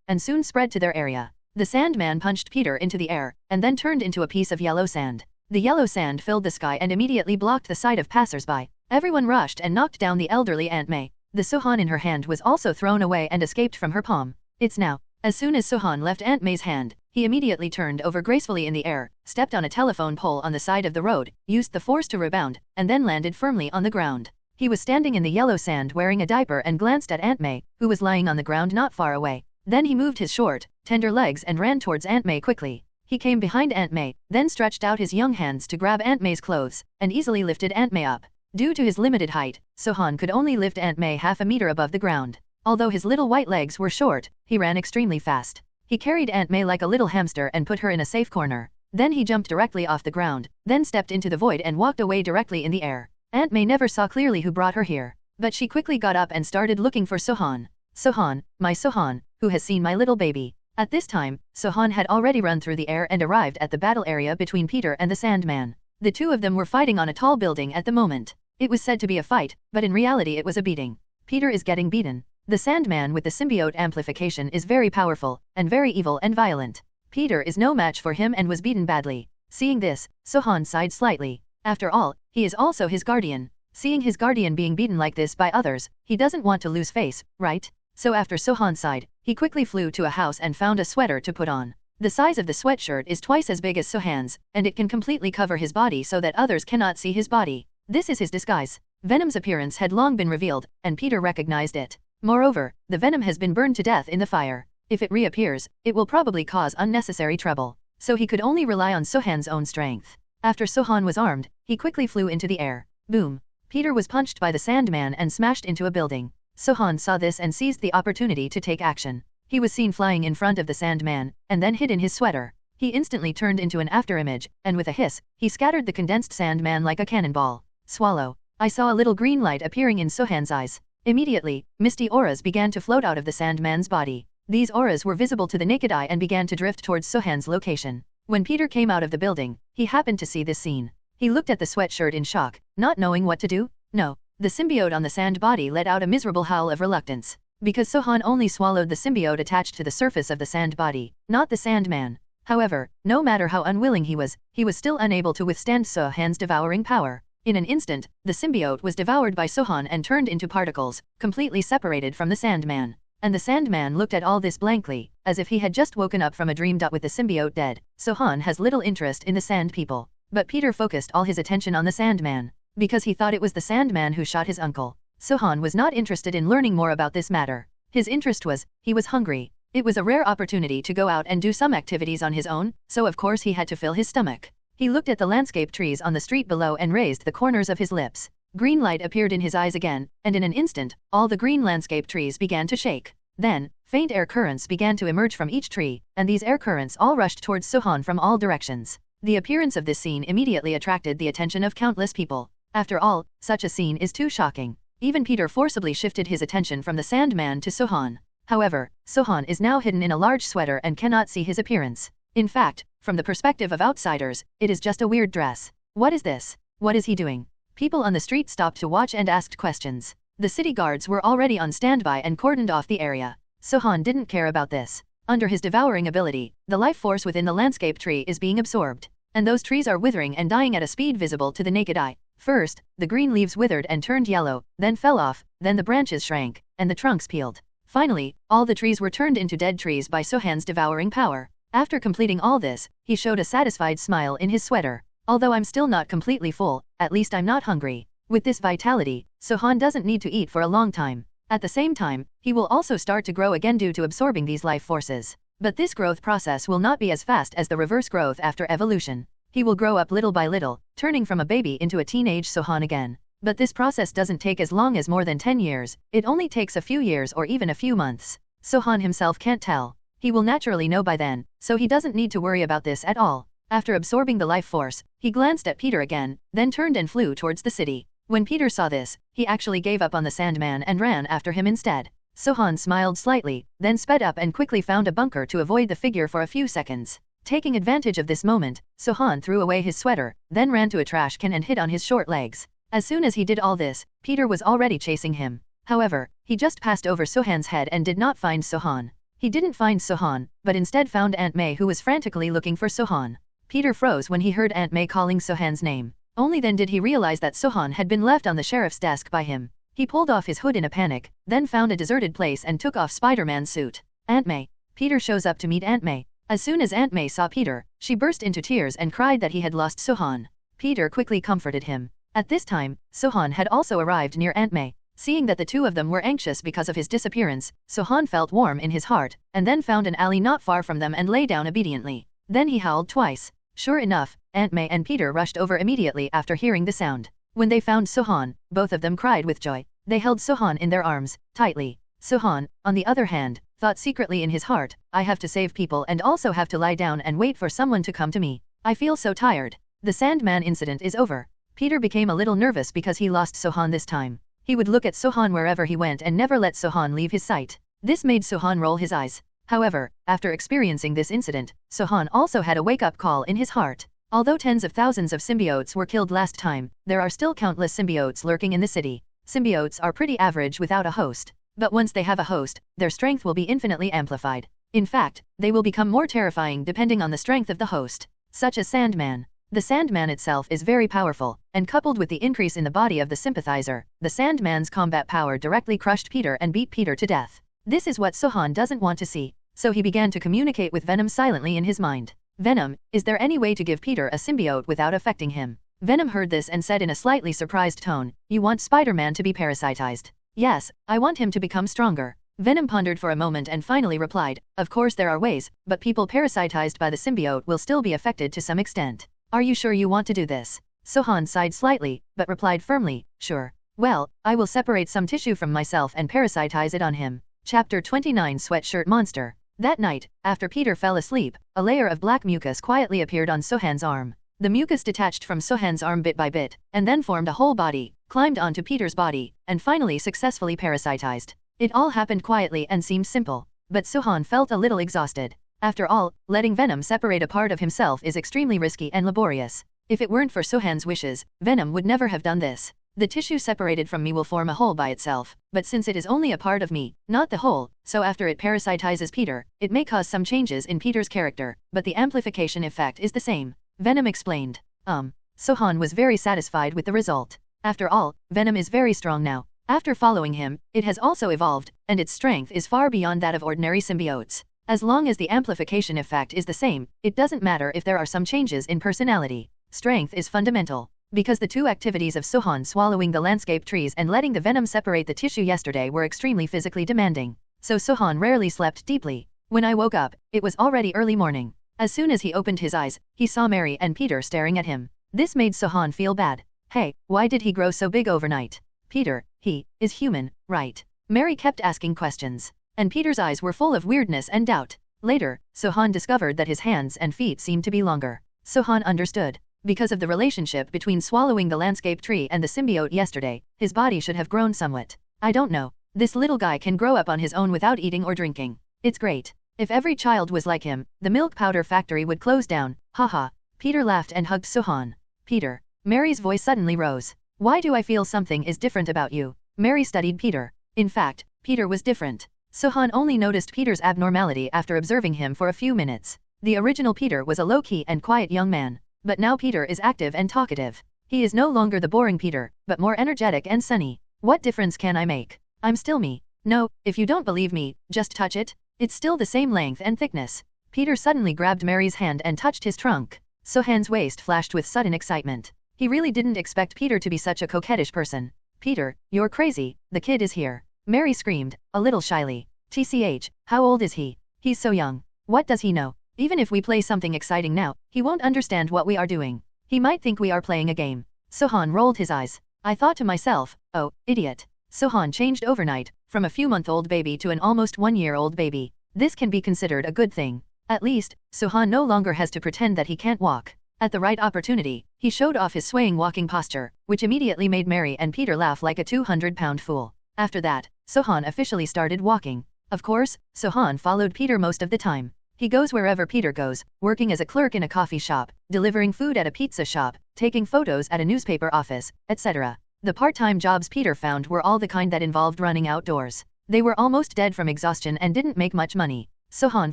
and soon spread to their area. The Sandman punched Peter into the air, and then turned into a piece of yellow sand. The yellow sand filled the sky and immediately blocked the sight of passers-by. Everyone rushed and knocked down the elderly Aunt May. The Sohan in her hand was also thrown away and escaped from her palm. It's now. As soon as Sohan left Aunt May's hand, he immediately turned over gracefully in the air, stepped on a telephone pole on the side of the road, used the force to rebound, and then landed firmly on the ground. He was standing in the yellow sand wearing a diaper and glanced at Aunt May, who was lying on the ground not far away. Then he moved his short, tender legs and ran towards Aunt May quickly. He came behind Aunt May, then stretched out his young hands to grab Aunt May's clothes, and easily lifted Aunt May up. Due to his limited height, Sohan could only lift Aunt May half a meter above the ground. Although his little white legs were short, he ran extremely fast. He carried Aunt May like a little hamster and put her in a safe corner. Then he jumped directly off the ground, then stepped into the void and walked away directly in the air. Aunt May never saw clearly who brought her here, but she quickly got up and started looking for Sohan. Sohan, my Sohan, who has seen my little baby? At this time, Sohan had already run through the air and arrived at the battle area between Peter and the Sandman. The two of them were fighting on a tall building at the moment. It was said to be a fight, but in reality it was a beating. Peter is getting beaten. The Sandman with the symbiote amplification is very powerful, and very evil and violent. Peter is no match for him and was beaten badly. Seeing this, Sohan sighed slightly. After all, he is also his guardian. Seeing his guardian being beaten like this by others, he doesn't want to lose face, right? So after Sohan sighed, he quickly flew to a house and found a sweater to put on. The size of the sweatshirt is twice as big as Sohan's, and it can completely cover his body so that others cannot see his body. This is his disguise. Venom's appearance had long been revealed, and Peter recognized it. Moreover, the Venom has been burned to death in the fire. If it reappears, it will probably cause unnecessary trouble. So he could only rely on Sohan's own strength. After Sohan was armed, he quickly flew into the air. Boom! Peter was punched by the Sandman and smashed into a building. Sohan saw this and seized the opportunity to take action. He was seen flying in front of the Sandman, and then hid in his sweater. He instantly turned into an afterimage, and with a hiss, he scattered the condensed Sandman like a cannonball. Swallow. I saw a little green light appearing in Sohan's eyes. Immediately, misty auras began to float out of the Sandman's body. These auras were visible to the naked eye and began to drift towards Sohan's location. When Peter came out of the building, he happened to see this scene. He looked at the sweatshirt in shock, not knowing what to do. No. The symbiote on the sand body let out a miserable howl of reluctance. Because Sohan only swallowed the symbiote attached to the surface of the sand body, not the Sandman. However, no matter how unwilling he was still unable to withstand Sohan's devouring power. In an instant, the symbiote was devoured by Sohan and turned into particles, completely separated from the Sandman. And the Sandman looked at all this blankly, as if he had just woken up from a dream. With the symbiote dead, Sohan has little interest in the Sand People. But Peter focused all his attention on the Sandman, because he thought it was the Sandman who shot his uncle. Sohan was not interested in learning more about this matter. His interest was, he was hungry. It was a rare opportunity to go out and do some activities on his own, so of course he had to fill his stomach. He looked at the landscape trees on the street below and raised the corners of his lips. Green light appeared in his eyes again, and in an instant, all the green landscape trees began to shake. Then, faint air currents began to emerge from each tree, and these air currents all rushed towards Sohan from all directions. The appearance of this scene immediately attracted the attention of countless people. After all, such a scene is too shocking. Even Peter forcibly shifted his attention from the Sandman to Sohan. However, Sohan is now hidden in a large sweater and cannot see his appearance. In fact, from the perspective of outsiders, it is just a weird dress. What is this? What is he doing? People on the street stopped to watch and asked questions. The city guards were already on standby and cordoned off the area. Sohan didn't care about this. Under his devouring ability, the life force within the landscape tree is being absorbed. And those trees are withering and dying at a speed visible to the naked eye. First, the green leaves withered and turned yellow, then fell off, then the branches shrank, and the trunks peeled. Finally, all the trees were turned into dead trees by Sohan's devouring power. After completing all this, he showed a satisfied smile in his sweater. Although I'm still not completely full, at least I'm not hungry. With this vitality, Sohan doesn't need to eat for a long time. At the same time, he will also start to grow again due to absorbing these life forces. But this growth process will not be as fast as the reverse growth after evolution. He will grow up little by little, turning from a baby into a teenage Sohan again. But this process doesn't take as long as more than 10 years, it only takes a few years or even a few months. Sohan himself can't tell. He will naturally know by then, so he doesn't need to worry about this at all. After absorbing the life force, he glanced at Peter again, then turned and flew towards the city. When Peter saw this, he actually gave up on the Sandman and ran after him instead. Sohan smiled slightly, then sped up and quickly found a bunker to avoid the figure for a few seconds. Taking advantage of this moment, Sohan threw away his sweater, then ran to a trash can and hid on his short legs. As soon as he did all this, Peter was already chasing him. However, he just passed over Sohan's head and did not find Sohan. He didn't find Sohan, but instead found Aunt May, who was frantically looking for Sohan. Peter froze when he heard Aunt May calling Sohan's name. Only then did he realize that Sohan had been left on the sheriff's desk by him. He pulled off his hood in a panic, then found a deserted place and took off Spider-Man's suit. Aunt May. Peter shows up to meet Aunt May. As soon as Aunt May saw Peter, she burst into tears and cried that he had lost Sohan. Peter quickly comforted him. At this time, Sohan had also arrived near Aunt May. Seeing that the two of them were anxious because of his disappearance, Sohan felt warm in his heart, and then found an alley not far from them and lay down obediently. Then he howled twice. Sure enough, Aunt May and Peter rushed over immediately after hearing the sound. When they found Sohan, both of them cried with joy. They held Sohan in their arms, tightly. Sohan, on the other hand, thought secretly in his heart, I have to save people and also have to lie down and wait for someone to come to me. I feel so tired. The Sandman incident is over. Peter became a little nervous because he lost Sohan this time. He would look at Sohan wherever he went and never let Sohan leave his sight. This made Sohan roll his eyes. However, after experiencing this incident, Sohan also had a wake-up call in his heart. Although tens of thousands of symbiotes were killed last time, there are still countless symbiotes lurking in the city. Symbiotes are pretty average without a host. But once they have a host, their strength will be infinitely amplified. In fact, they will become more terrifying depending on the strength of the host. Such as Sandman. The Sandman itself is very powerful, and coupled with the increase in the body of the sympathizer, the Sandman's combat power directly crushed Peter and beat Peter to death. This is what Sohan doesn't want to see, so he began to communicate with Venom silently in his mind. Venom, is there any way to give Peter a symbiote without affecting him? Venom heard this and said in a slightly surprised tone, you want Spider-Man to be parasitized? Yes, I want him to become stronger. Venom pondered for a moment and finally replied, of course there are ways, but people parasitized by the symbiote will still be affected to some extent. Are you sure you want to do this? Sohan sighed slightly, but replied firmly, sure. Well, I will separate some tissue from myself and parasitize it on him. Chapter 29 Sweatshirt Monster. That night, after Peter fell asleep, a layer of black mucus quietly appeared on Sohan's arm. The mucus detached from Sohan's arm bit by bit, and then formed a whole body, climbed onto Peter's body, and finally successfully parasitized. It all happened quietly and seemed simple, but Sohan felt a little exhausted. After all, letting Venom separate a part of himself is extremely risky and laborious. If it weren't for Sohan's wishes, Venom would never have done this. The tissue separated from me will form a whole by itself, but since it is only a part of me, not the whole, so after it parasitizes Peter, it may cause some changes in Peter's character, but the amplification effect is the same. Venom explained. Sohan was very satisfied with the result. After all, Venom is very strong now. After following him, it has also evolved, and its strength is far beyond that of ordinary symbiotes. As long as the amplification effect is the same, it doesn't matter if there are some changes in personality. Strength is fundamental. Because the two activities of Sohan swallowing the landscape trees and letting the venom separate the tissue yesterday were extremely physically demanding, so Sohan rarely slept deeply. When I woke up, it was already early morning. As soon as he opened his eyes, he saw Mary and Peter staring at him. This made Sohan feel bad. Hey, why did he grow so big overnight? Peter, he is human, right? Mary kept asking questions, and Peter's eyes were full of weirdness and doubt. Later, Sohan discovered that his hands and feet seemed to be longer. Sohan understood. Because of the relationship between swallowing the landscape tree and the symbiote yesterday, his body should have grown somewhat. I don't know. This little guy can grow up on his own without eating or drinking. It's great. If every child was like him, the milk powder factory would close down. Haha. Peter laughed and hugged Sohan. Peter. Mary's voice suddenly rose. Why do I feel something is different about you? Mary studied Peter. In fact, Peter was different. Sohan only noticed Peter's abnormality after observing him for a few minutes. The original Peter was a low-key and quiet young man. But now Peter is active and talkative. He is no longer the boring Peter, but more energetic and sunny. What difference can I make? I'm still me. No, if you don't believe me, just touch it. It's still the same length and thickness. Peter suddenly grabbed Mary's hand and touched his trunk. Sohan's waist flashed with sudden excitement. He really didn't expect Peter to be such a coquettish person. Peter, you're crazy, the kid is here. Mary screamed, a little shyly. TCH, how old is he? He's so young. What does he know? Even if we play something exciting now, he won't understand what we are doing. He might think we are playing a game. Sohan rolled his eyes. I thought to myself, oh, idiot. Sohan changed overnight, from a few-month-old baby to an almost 1-year-old baby. This can be considered a good thing. At least, Sohan no longer has to pretend that he can't walk. At the right opportunity, he showed off his swaying walking posture, which immediately made Mary and Peter laugh like a 200-pound fool. After that, Sohan officially started walking. Of course, Sohan followed Peter most of the time. He goes wherever Peter goes, working as a clerk in a coffee shop, delivering food at a pizza shop, taking photos at a newspaper office, etc. The part-time jobs Peter found were all the kind that involved running outdoors. They were almost dead from exhaustion and didn't make much money. Sohan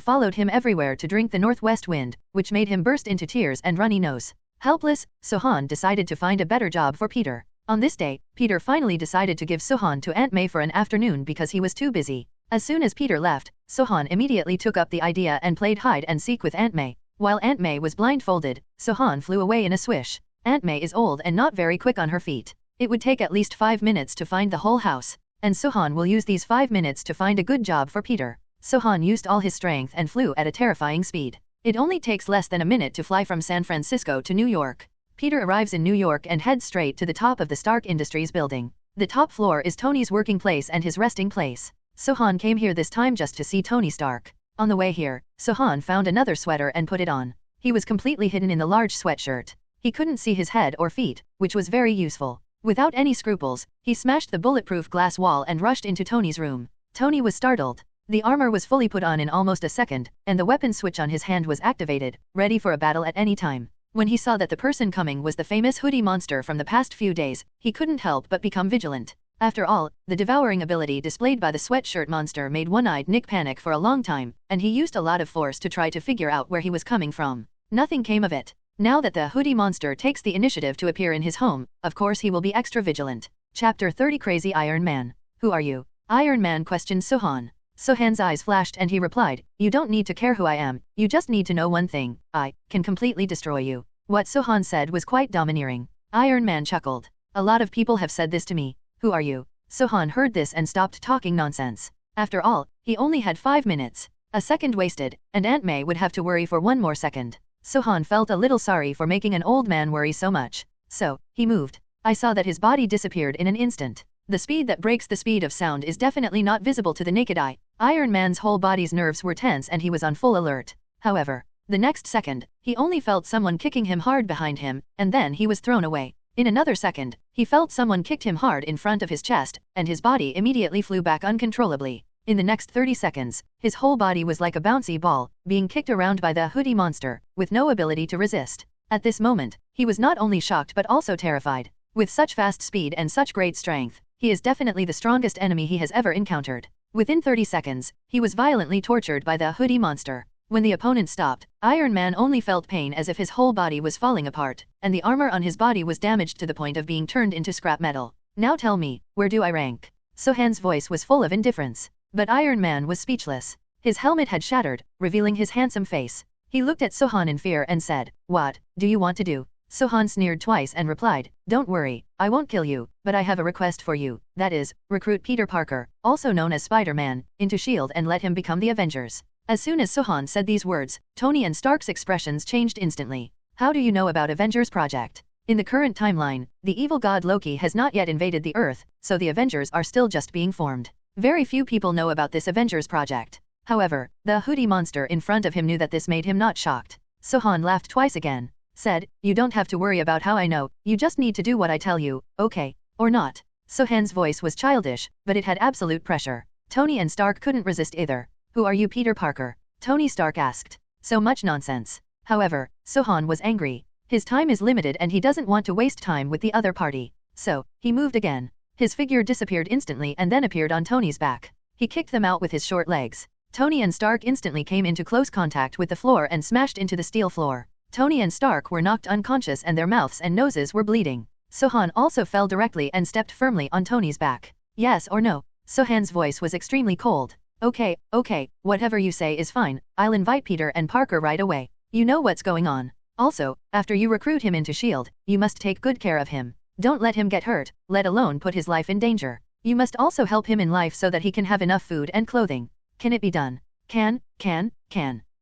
followed him everywhere to drink the northwest wind, which made him burst into tears and runny nose. Helpless, Sohan decided to find a better job for Peter. On this day, Peter finally decided to give Sohan to Aunt May for an afternoon because he was too busy. As soon as Peter left, Sohan immediately took up the idea and played hide and seek with Aunt May. While Aunt May was blindfolded, Sohan flew away in a swish. Aunt May is old and not very quick on her feet. It would take at least 5 minutes to find the whole house, and Sohan will use these 5 minutes to find a good job for Peter. Sohan used all his strength and flew at a terrifying speed. It only takes less than a minute to fly from San Francisco to New York. Peter arrives in New York and heads straight to the top of the Stark Industries building. The top floor is Tony's working place and his resting place. Sohan came here this time just to see Tony Stark. On the way here, Sohan found another sweater and put it on. He was completely hidden in the large sweatshirt. He couldn't see his head or feet, which was very useful. Without any scruples, he smashed the bulletproof glass wall and rushed into Tony's room. Tony was startled. The armor was fully put on in almost a second, and the weapon switch on his hand was activated, ready for a battle at any time. When he saw that the person coming was the famous hoodie monster from the past few days, he couldn't help but become vigilant. After all, the devouring ability displayed by the sweatshirt monster made One-Eyed Nick panic for a long time, and he used a lot of force to try to figure out where he was coming from. Nothing came of it. Now that the hoodie monster takes the initiative to appear in his home, of course he will be extra vigilant. Chapter 30 Crazy Iron Man. Who are you? Iron Man questioned Sohan. Sohan's eyes flashed and he replied, you don't need to care who I am, you just need to know one thing, I can completely destroy you. What Sohan said was quite domineering. Iron Man chuckled. A lot of people have said this to me. Who are you? Sohan heard this and stopped talking nonsense. After all, he only had 5 minutes. A second wasted, and Aunt May would have to worry for 1 more second. Sohan felt a little sorry for making an old man worry so much. So, he moved. I saw that his body disappeared in an instant. The speed that breaks the speed of sound is definitely not visible to the naked eye. Iron Man's whole body's nerves were tense and he was on full alert. However, the next second, he only felt someone kicking him hard behind him, and then he was thrown away. In another second, he felt someone kicked him hard in front of his chest, and his body immediately flew back uncontrollably. In the next 30 seconds, his whole body was like a bouncy ball, being kicked around by the hoodie monster, with no ability to resist. At this moment, he was not only shocked but also terrified. With such fast speed and such great strength, he is definitely the strongest enemy he has ever encountered. Within 30 seconds, he was violently tortured by the hoodie monster. When the opponent stopped, Iron Man only felt pain as if his whole body was falling apart, and the armor on his body was damaged to the point of being turned into scrap metal. Now tell me, where do I rank? Sohan's voice was full of indifference. But Iron Man was speechless. His helmet had shattered, revealing his handsome face. He looked at Sohan in fear and said, what do you want to do? Sohan sneered twice and replied, don't worry, I won't kill you, but I have a request for you, that is, recruit Peter Parker, also known as Spider-Man, into S.H.I.E.L.D. and let him become the Avengers. As soon as Sohan said these words, Tony and Stark's expressions changed instantly. How do you know about Avengers Project? In the current timeline, the evil god Loki has not yet invaded the Earth, so the Avengers are still just being formed. Very few people know about this Avengers Project. However, the hoodie monster in front of him knew that this made him not shocked. Sohan laughed twice again. Said, you don't have to worry about how I know, you just need to do what I tell you, okay? Or not. Sohan's voice was childish, but it had absolute pressure. Tony and Stark couldn't resist either. Who are you, Peter Parker? Tony Stark asked. So much nonsense. However, Sohan was angry. His time is limited and he doesn't want to waste time with the other party. So, he moved again. His figure disappeared instantly and then appeared on Tony's back. He kicked them out with his short legs. Tony and Stark instantly came into close contact with the floor and smashed into the steel floor. Tony and Stark were knocked unconscious and their mouths and noses were bleeding. Sohan also fell directly and stepped firmly on Tony's back. Yes or no? Sohan's voice was extremely cold. Okay, whatever you say is fine, I'll invite Peter and Parker right away. You know what's going on. Also, after you recruit him into S.H.I.E.L.D., you must take good care of him. Don't let him get hurt, let alone put his life in danger. You must also help him in life so that he can have enough food and clothing. Can it be done? Can.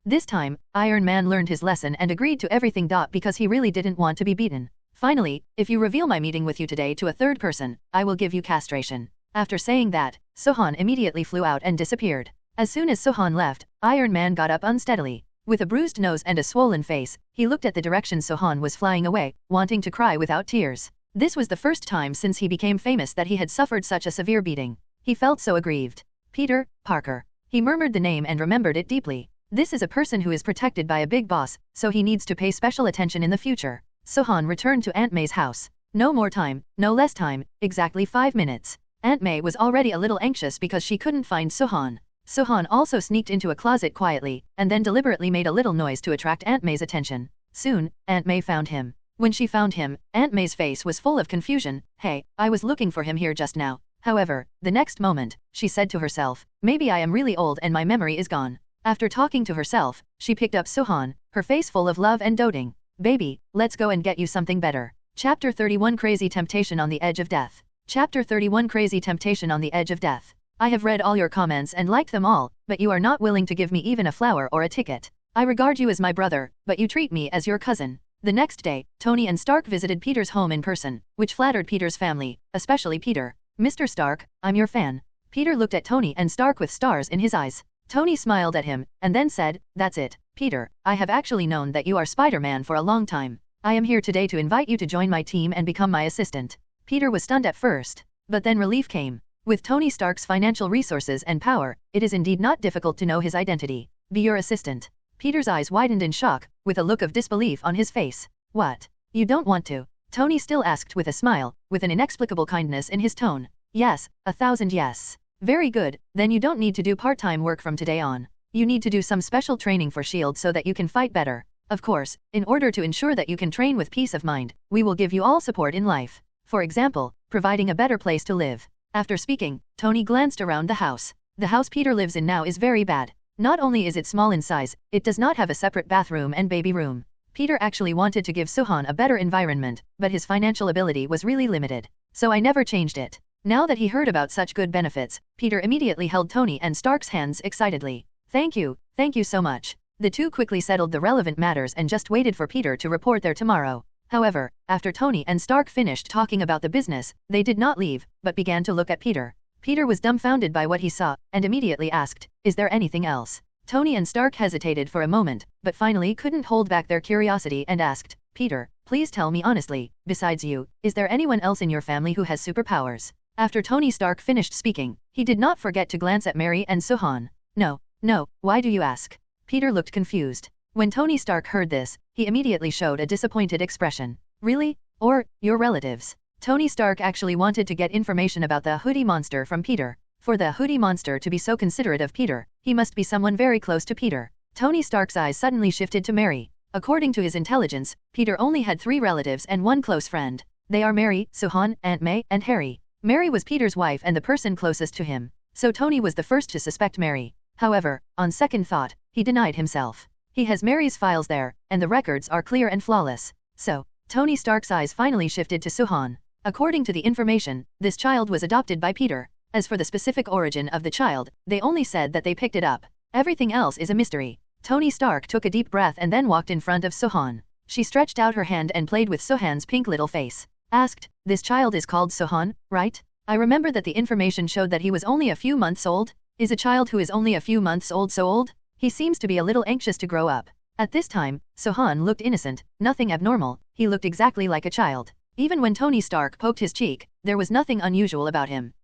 This time, Iron Man learned his lesson and agreed to everything. Because he really didn't want to be beaten. Finally, if you reveal my meeting with you today to a third person, I will give you castration. After saying that, Sohan immediately flew out and disappeared. As soon as Sohan left, Iron Man got up unsteadily. With a bruised nose and a swollen face, he looked at the direction Sohan was flying away, wanting to cry without tears. This was the first time since he became famous that he had suffered such a severe beating. He felt so aggrieved. Peter Parker. He murmured the name and remembered it deeply. This is a person who is protected by a big boss, so he needs to pay special attention in the future. Sohan returned to Aunt May's house. No more time, no less time, exactly 5 minutes. Aunt May was already a little anxious because she couldn't find Sohan. Sohan also sneaked into a closet quietly, and then deliberately made a little noise to attract Aunt May's attention. Soon, Aunt May found him. When she found him, Aunt May's face was full of confusion. Hey, I was looking for him here just now. However, the next moment, she said to herself, maybe I am really old and my memory is gone. After talking to herself, she picked up Sohan, her face full of love and doting. Baby, let's go and get you something better. Chapter 31 Crazy Temptation on the Edge of Death. Chapter 31 Crazy Temptation on the Edge of Death. I have read all your comments and liked them all, but you are not willing to give me even a flower or a ticket. I regard you as my brother, but you treat me as your cousin. The next day, Tony and Stark visited Peter's home in person, which flattered Peter's family, especially Peter. Mr. Stark, I'm your fan. Peter looked at Tony and Stark with stars in his eyes. Tony smiled at him, and then said, that's it, Peter, I have actually known that you are Spider-Man for a long time. I am here today to invite you to join my team and become my assistant. Peter was stunned at first, but then relief came. With Tony Stark's financial resources and power, it is indeed not difficult to know his identity. Be your assistant. Peter's eyes widened in shock, with a look of disbelief on his face. What? You don't want to? Tony still asked with a smile, with an inexplicable kindness in his tone. Yes, 1,000 yes. Very good, then you don't need to do part-time work from today on. You need to do some special training for S.H.I.E.L.D. so that you can fight better. Of course, in order to ensure that you can train with peace of mind, we will give you all support in life. For example, providing a better place to live. After speaking, Tony glanced around the house. The house Peter lives in now is very bad. Not only is it small in size, it does not have a separate bathroom and baby room. Peter actually wanted to give Sohan a better environment, but his financial ability was really limited. So I never changed it. Now that he heard about such good benefits, Peter immediately held Tony and Stark's hands excitedly. Thank you so much. The two quickly settled the relevant matters and just waited for Peter to report there tomorrow. However, after Tony and Stark finished talking about the business, they did not leave, but began to look at Peter. Peter was dumbfounded by what he saw, and immediately asked, is there anything else? Tony and Stark hesitated for a moment, but finally couldn't hold back their curiosity and asked, Peter, please tell me honestly, besides you, is there anyone else in your family who has superpowers? After Tony Stark finished speaking, he did not forget to glance at Mary and Sohan. No, why do you ask? Peter looked confused. When Tony Stark heard this, he immediately showed a disappointed expression. Really? Or, your relatives? Tony Stark actually wanted to get information about the hoodie monster from Peter. For the hoodie monster to be so considerate of Peter, he must be someone very close to Peter. Tony Stark's eyes suddenly shifted to Mary. According to his intelligence, Peter only had 3 relatives and 1 close friend. They are Mary, Sohan, Aunt May, and Harry. Mary was Peter's wife and the person closest to him, so Tony was the first to suspect Mary. However, on second thought, he denied himself. He has Mary's files there, and the records are clear and flawless. So, Tony Stark's eyes finally shifted to Sohan. According to the information, this child was adopted by Peter. As for the specific origin of the child, they only said that they picked it up. Everything else is a mystery. Tony Stark took a deep breath and then walked in front of Sohan. She stretched out her hand and played with Sohan's pink little face. Asked, this child is called Sohan, right? I remember that the information showed that he was only a few months old. Is a child who is only a few months old so old? He seems to be a little anxious to grow up. At this time, Sohan looked innocent, nothing abnormal, he looked exactly like a child. Even when Tony Stark poked his cheek, there was nothing unusual about him.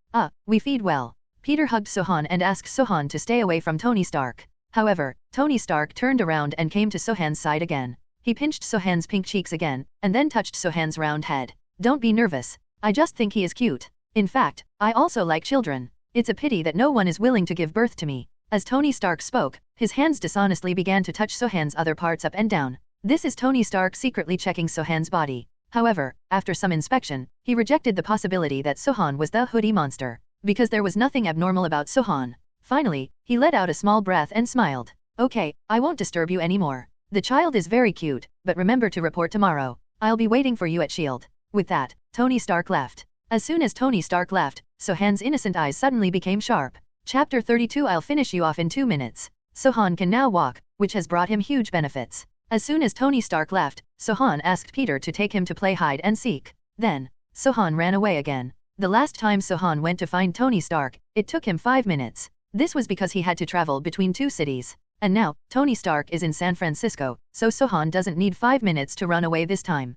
We feed well. Peter hugged Sohan and asked Sohan to stay away from Tony Stark. However, Tony Stark turned around and came to Sohan's side again. He pinched Sohan's pink cheeks again, and then touched Sohan's round head. Don't be nervous. I just think he is cute. In fact, I also like children. It's a pity that no one is willing to give birth to me. As Tony Stark spoke, his hands dishonestly began to touch Sohan's other parts up and down. This is Tony Stark secretly checking Sohan's body. However, after some inspection, he rejected the possibility that Sohan was the hoodie monster, because there was nothing abnormal about Sohan. Finally, he let out a small breath and smiled. Okay, I won't disturb you anymore. The child is very cute, but remember to report tomorrow. I'll be waiting for you at S.H.I.E.L.D. With that, Tony Stark left. As soon as Tony Stark left, Sohan's innocent eyes suddenly became sharp. Chapter 32 I'll finish you off in 2 minutes. Sohan can now walk, which has brought him huge benefits. As soon as Tony Stark left, Sohan asked Peter to take him to play hide and seek. Then, Sohan ran away again. The last time Sohan went to find Tony Stark, it took him 5 minutes. This was because he had to travel between 2 cities. And now, Tony Stark is in San Francisco, so Sohan doesn't need 5 minutes to run away this time.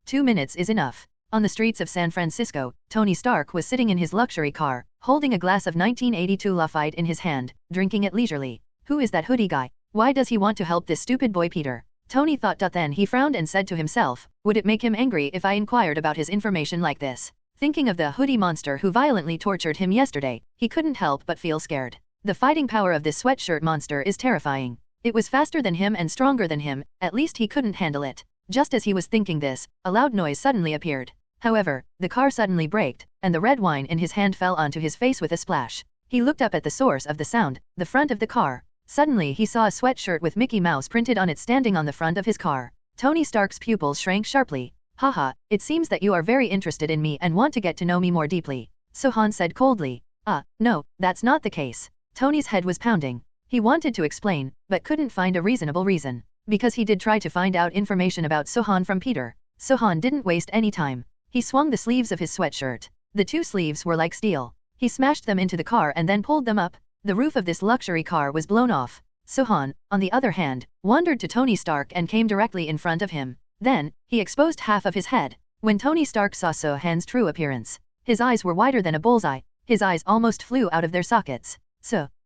2 minutes is enough. On the streets of San Francisco, Tony Stark was sitting in his luxury car, holding a glass of 1982 Lafite in his hand, drinking it leisurely. Who is that hoodie guy? Why does he want to help this stupid boy Peter? Tony thought. Then he frowned and said to himself, would it make him angry if I inquired about his information like this? Thinking of the hoodie monster who violently tortured him yesterday, he couldn't help but feel scared. The fighting power of this sweatshirt monster is terrifying. It was faster than him and stronger than him, at least he couldn't handle it. Just as he was thinking this, a loud noise suddenly appeared. However, the car suddenly braked, and the red wine in his hand fell onto his face with a splash. He looked up at the source of the sound, the front of the car. Suddenly he saw a sweatshirt with Mickey Mouse printed on it standing on the front of his car. Tony Stark's pupils shrank sharply. Haha, it seems that you are very interested in me and want to get to know me more deeply. Sohan said coldly. No, that's not the case. Tony's head was pounding. He wanted to explain, but couldn't find a reasonable reason. Because he did try to find out information about Sohan from Peter. Sohan didn't waste any time. He swung the sleeves of his sweatshirt. The 2 sleeves were like steel. He smashed them into the car and then pulled them up. The roof of this luxury car was blown off. Sohan, on the other hand, wandered to Tony Stark and came directly in front of him. Then, he exposed half of his head. When Tony Stark saw Sohan's true appearance, his eyes were wider than a bullseye. His eyes almost flew out of their sockets.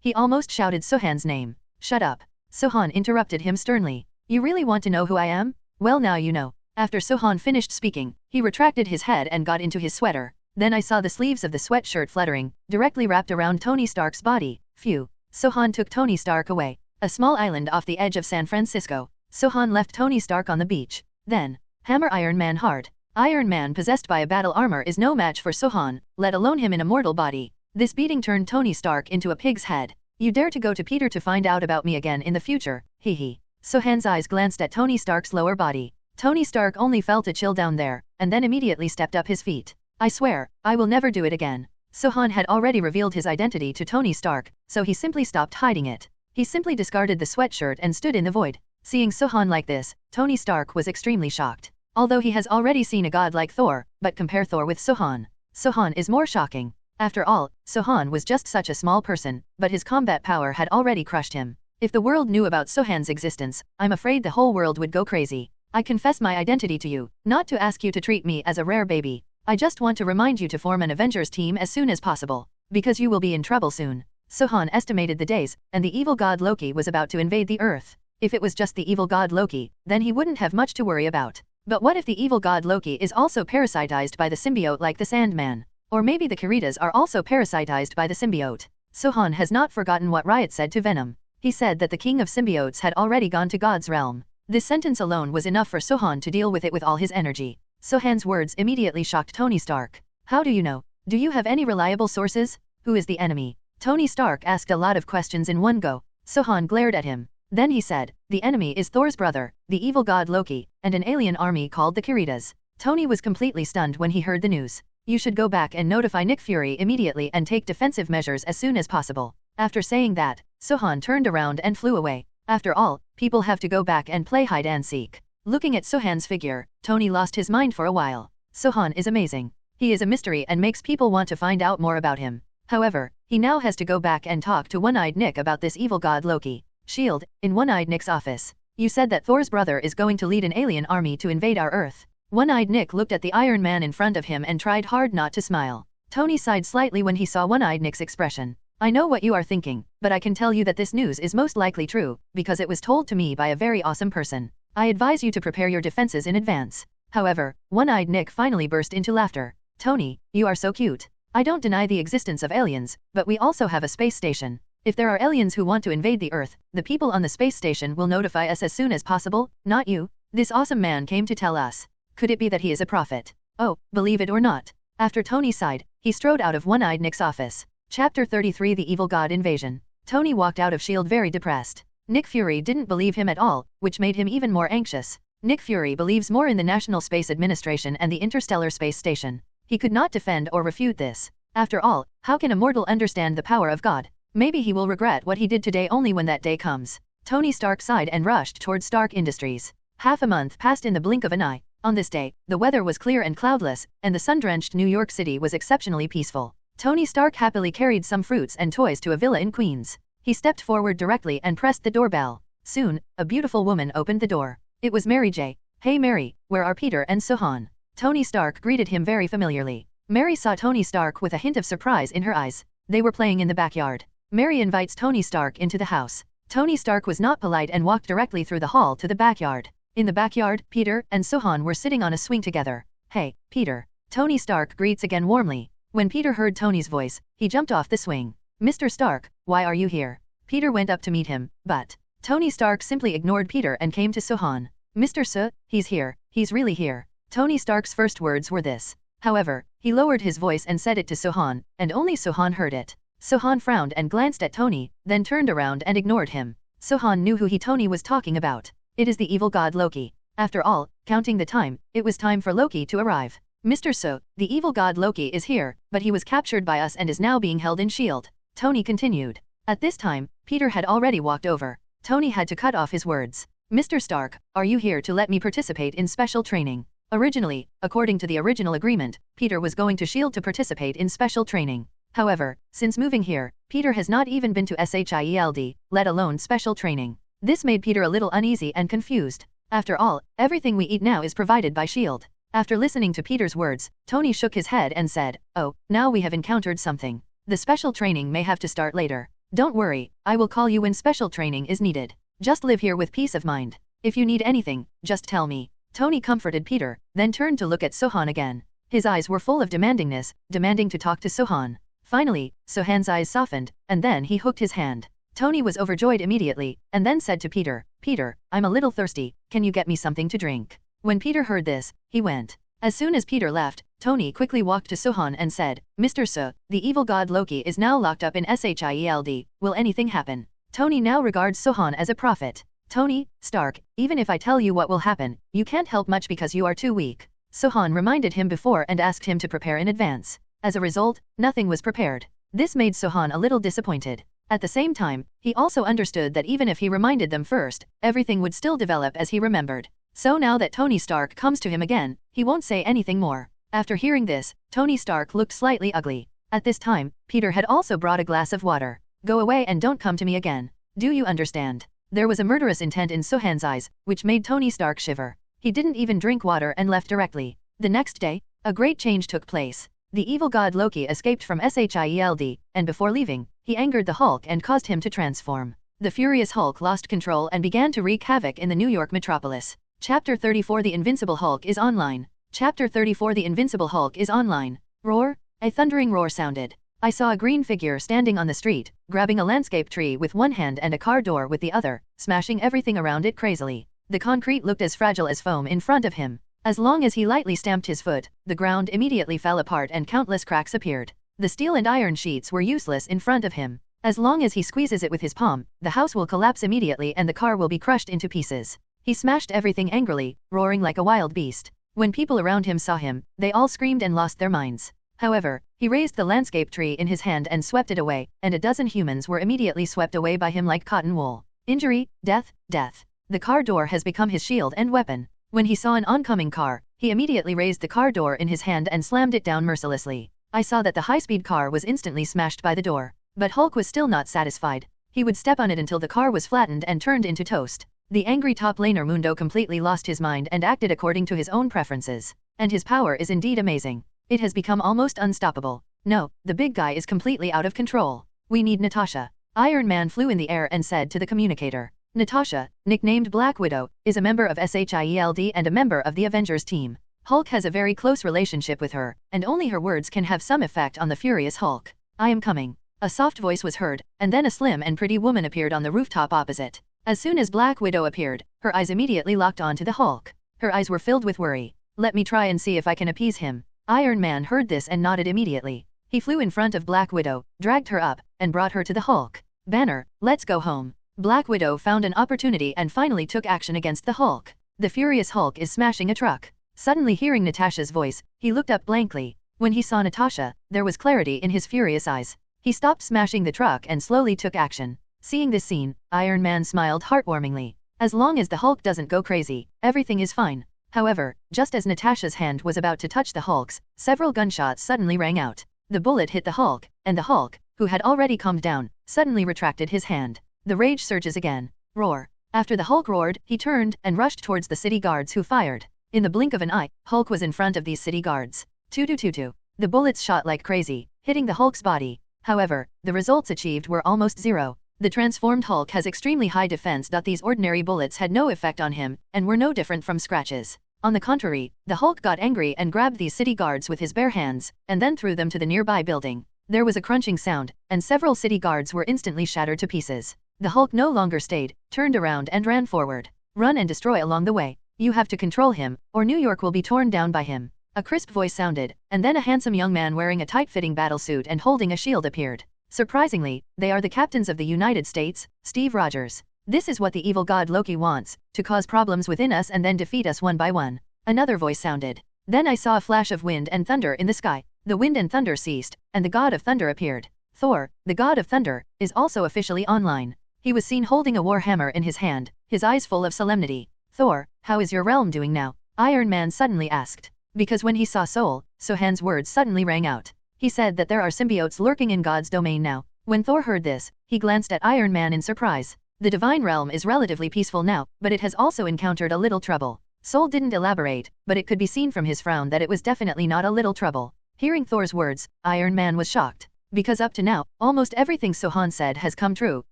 He almost shouted Sohan's name. Shut up. Sohan interrupted him sternly. You really want to know who I am? Well, now you know. After Sohan finished speaking, he retracted his head and got into his sweater. Then I saw the sleeves of the sweatshirt fluttering, directly wrapped around Tony Stark's body. Phew. Sohan took Tony Stark away. A small island off the edge of San Francisco. Sohan left Tony Stark on the beach. Then, hammer Iron Man hard. Iron Man possessed by a battle armor is no match for Sohan, let alone him in a mortal body. This beating turned Tony Stark into a pig's head. You dare to go to Peter to find out about me again in the future, hee. Sohan's eyes glanced at Tony Stark's lower body. Tony Stark only felt a chill down there, and then immediately stepped up his feet. I swear, I will never do it again. Sohan had already revealed his identity to Tony Stark, so he simply stopped hiding it. He simply discarded the sweatshirt and stood in the void. Seeing Sohan like this, Tony Stark was extremely shocked. Although he has already seen a god like Thor, but compare Thor with Sohan. Sohan is more shocking. After all, Sohan was just such a small person, but his combat power had already crushed him. If the world knew about Sohan's existence, I'm afraid the whole world would go crazy. I confess my identity to you, not to ask you to treat me as a rare baby. I just want to remind you to form an Avengers team as soon as possible. Because you will be in trouble soon. Sohan estimated the days, and the evil god Loki was about to invade the Earth. If it was just the evil god Loki, then he wouldn't have much to worry about. But what if the evil god Loki is also parasitized by the symbiote like the Sandman? Or maybe the Teeters are also parasitized by the symbiote. Sohan has not forgotten what Riot said to Venom. He said that the king of symbiotes had already gone to God's realm. This sentence alone was enough for Sohan to deal with it with all his energy. Sohan's words immediately shocked Tony Stark. How do you know? Do you have any reliable sources? Who is the enemy? Tony Stark asked a lot of questions in one go. Sohan glared at him. Then he said, the enemy is Thor's brother, the evil god Loki, and an alien army called the Teeters. Tony was completely stunned when he heard the news. You should go back and notify Nick Fury immediately and take defensive measures as soon as possible. After saying that, Sohan turned around and flew away. After all, people have to go back and play hide and seek. Looking at Sohan's figure, Tony lost his mind for a while. Sohan is amazing. He is a mystery and makes people want to find out more about him. However, he now has to go back and talk to One-Eyed Nick about this evil god Loki. Shield, in One-Eyed Nick's office. You said that Thor's brother is going to lead an alien army to invade our Earth. One-Eyed Nick looked at the Iron Man in front of him and tried hard not to smile. Tony sighed slightly when he saw One-Eyed Nick's expression. I know what you are thinking, but I can tell you that this news is most likely true, because it was told to me by a very awesome person. I advise you to prepare your defenses in advance. However, One-Eyed Nick finally burst into laughter. Tony, you are so cute. I don't deny the existence of aliens, but we also have a space station. If there are aliens who want to invade the Earth, the people on the space station will notify us as soon as possible, not you. This awesome man came to tell us. Could it be that he is a prophet? Oh, believe it or not. After Tony sighed, he strode out of One-Eyed Nick's office. Chapter 33 The Evil God Invasion. Tony walked out of S.H.I.E.L.D. very depressed. Nick Fury didn't believe him at all, which made him even more anxious. Nick Fury believes more in the National Space Administration and the Interstellar Space Station. He could not defend or refute this. After all, how can a mortal understand the power of God? Maybe he will regret what he did today only when that day comes. Tony Stark sighed and rushed towards Stark Industries. Half a month passed in the blink of an eye. On this day, the weather was clear and cloudless, and the sun-drenched New York City was exceptionally peaceful. Tony Stark happily carried some fruits and toys to a villa in Queens. He stepped forward directly and pressed the doorbell. Soon, a beautiful woman opened the door. It was Mary J. "Hey Mary, where are Peter and Sohan?" Tony Stark greeted him very familiarly. Mary saw Tony Stark with a hint of surprise in her eyes. They were playing in the backyard. Mary invites Tony Stark into the house. Tony Stark was not polite and walked directly through the hall to the backyard. In the backyard, Peter and Sohan were sitting on a swing together. "Hey, Peter." Tony Stark greets again warmly. When Peter heard Tony's voice, he jumped off the swing. "Mr. Stark, why are you here?" Peter went up to meet him, but Tony Stark simply ignored Peter and came to Sohan. "Mr. Suh, he's here, he's really here." Tony Stark's first words were this. However, he lowered his voice and said it to Sohan, and only Sohan heard it. Sohan frowned and glanced at Tony, then turned around and ignored him. Sohan knew who Tony was talking about. It is the evil god Loki. After all, counting the time, it was time for Loki to arrive. "Mr. Suh, the evil god Loki is here, but he was captured by us and is now being held in S.H.I.E.L.D." Tony continued. At this time, Peter had already walked over. Tony had to cut off his words. "Mr. Stark, are you here to let me participate in special training?" Originally, according to the original agreement, Peter was going to S.H.I.E.L.D. to participate in special training. However, since moving here, Peter has not even been to S.H.I.E.L.D., let alone special training. This made Peter a little uneasy and confused. After all, everything we eat now is provided by S.H.I.E.L.D. After listening to Peter's words, Tony shook his head and said, "Oh, now we have encountered something. The special training may have to start later. Don't worry, I will call you when special training is needed. Just live here with peace of mind. If you need anything, just tell me." Tony comforted Peter, then turned to look at Sohan again. His eyes were full of demandingness, demanding to talk to Sohan. Finally, Sohan's eyes softened, and then he hooked his hand. Tony was overjoyed immediately, and then said to Peter, "Peter, I'm a little thirsty, can you get me something to drink?" When Peter heard this, he went. As soon as Peter left, Tony quickly walked to Sohan and said, "Mr. Suh, the evil god Loki is now locked up in S.H.I.E.L.D., will anything happen?" Tony now regards Sohan as a prophet. "Tony Stark, even if I tell you what will happen, you can't help much because you are too weak." Sohan reminded him before and asked him to prepare in advance. As a result, nothing was prepared. This made Sohan a little disappointed. At the same time, he also understood that even if he reminded them first, everything would still develop as he remembered. So now that Tony Stark comes to him again, he won't say anything more. After hearing this, Tony Stark looked slightly ugly. At this time, Peter had also brought a glass of water. "Go away and don't come to me again. Do you understand?" There was a murderous intent in Sohan's eyes, which made Tony Stark shiver. He didn't even drink water and left directly. The next day, a great change took place. The evil god Loki escaped from S.H.I.E.L.D., and before leaving, he angered the Hulk and caused him to transform. The furious Hulk lost control and began to wreak havoc in the New York metropolis. Chapter 34 The Invincible Hulk is online. Chapter 34 The Invincible Hulk is online. Roar! A thundering roar sounded. I saw a green figure standing on the street, grabbing a landscape tree with one hand and a car door with the other, smashing everything around it crazily. The concrete looked as fragile as foam in front of him. As long as he lightly stamped his foot, the ground immediately fell apart and countless cracks appeared. The steel and iron sheets were useless in front of him. As long as he squeezes it with his palm, the house will collapse immediately and the car will be crushed into pieces. He smashed everything angrily, roaring like a wild beast. When people around him saw him, they all screamed and lost their minds. However, he raised the landscape tree in his hand and swept it away, and a dozen humans were immediately swept away by him like cotton wool. Injury, death, death. The car door has become his shield and weapon. When he saw an oncoming car, he immediately raised the car door in his hand and slammed it down mercilessly. I saw that the high-speed car was instantly smashed by the door. But Hulk was still not satisfied. He would step on it until the car was flattened and turned into toast. The angry top laner Mundo completely lost his mind and acted according to his own preferences. And his power is indeed amazing. It has become almost unstoppable. No, the big guy is completely out of control. We need Natasha. Iron Man flew in the air and said to the communicator. Natasha, nicknamed Black Widow, is a member of SHIELD and a member of the Avengers team. Hulk has a very close relationship with her, and only her words can have some effect on the furious Hulk. I am coming. A soft voice was heard, and then a slim and pretty woman appeared on the rooftop opposite. As soon as Black Widow appeared, her eyes immediately locked onto the Hulk. Her eyes were filled with worry. Let me try and see if I can appease him. Iron Man heard this and nodded immediately. He flew in front of Black Widow, dragged her up, and brought her to the Hulk. Banner, let's go home. Black Widow found an opportunity and finally took action against the Hulk. The furious Hulk is smashing a truck. Suddenly hearing Natasha's voice, he looked up blankly. When he saw Natasha, there was clarity in his furious eyes. He stopped smashing the truck and slowly took action. Seeing this scene, Iron Man smiled heartwarmingly. As long as the Hulk doesn't go crazy, everything is fine. However, just as Natasha's hand was about to touch the Hulk's, several gunshots suddenly rang out. The bullet hit the Hulk, and the Hulk, who had already calmed down, suddenly retracted his hand. The rage surges again. Roar. After the Hulk roared, he turned and rushed towards the city guards who fired. In the blink of an eye, Hulk was in front of these city guards. Tutu. The bullets shot like crazy, hitting the Hulk's body. However, the results achieved were almost zero. The transformed Hulk has extremely high defense. These ordinary bullets had no effect on him, and were no different from scratches. On the contrary, the Hulk got angry and grabbed these city guards with his bare hands, and then threw them to the nearby building. There was a crunching sound, and several city guards were instantly shattered to pieces. The Hulk no longer stayed, turned around and ran forward. Run and destroy along the way. You have to control him, or New York will be torn down by him. A crisp voice sounded, and then a handsome young man wearing a tight-fitting battlesuit and holding a shield appeared. Surprisingly, they are the captains of the United States, Steve Rogers. This is what the evil god Loki wants, to cause problems within us and then defeat us one by one. Another voice sounded. Then I saw a flash of wind and thunder in the sky. The wind and thunder ceased, and the god of thunder appeared. Thor, the god of thunder, is also officially online. He was seen holding a war hammer in his hand, his eyes full of solemnity. Thor, how is your realm doing now? Iron Man suddenly asked. Because when he saw Sohan's words suddenly rang out. He said that there are symbiotes lurking in God's domain now. When Thor heard this, he glanced at Iron Man in surprise. The divine realm is relatively peaceful now, but it has also encountered a little trouble. Sol didn't elaborate, but it could be seen from his frown that it was definitely not a little trouble. Hearing Thor's words, Iron Man was shocked. Because up to now, almost everything Sohan said has come true,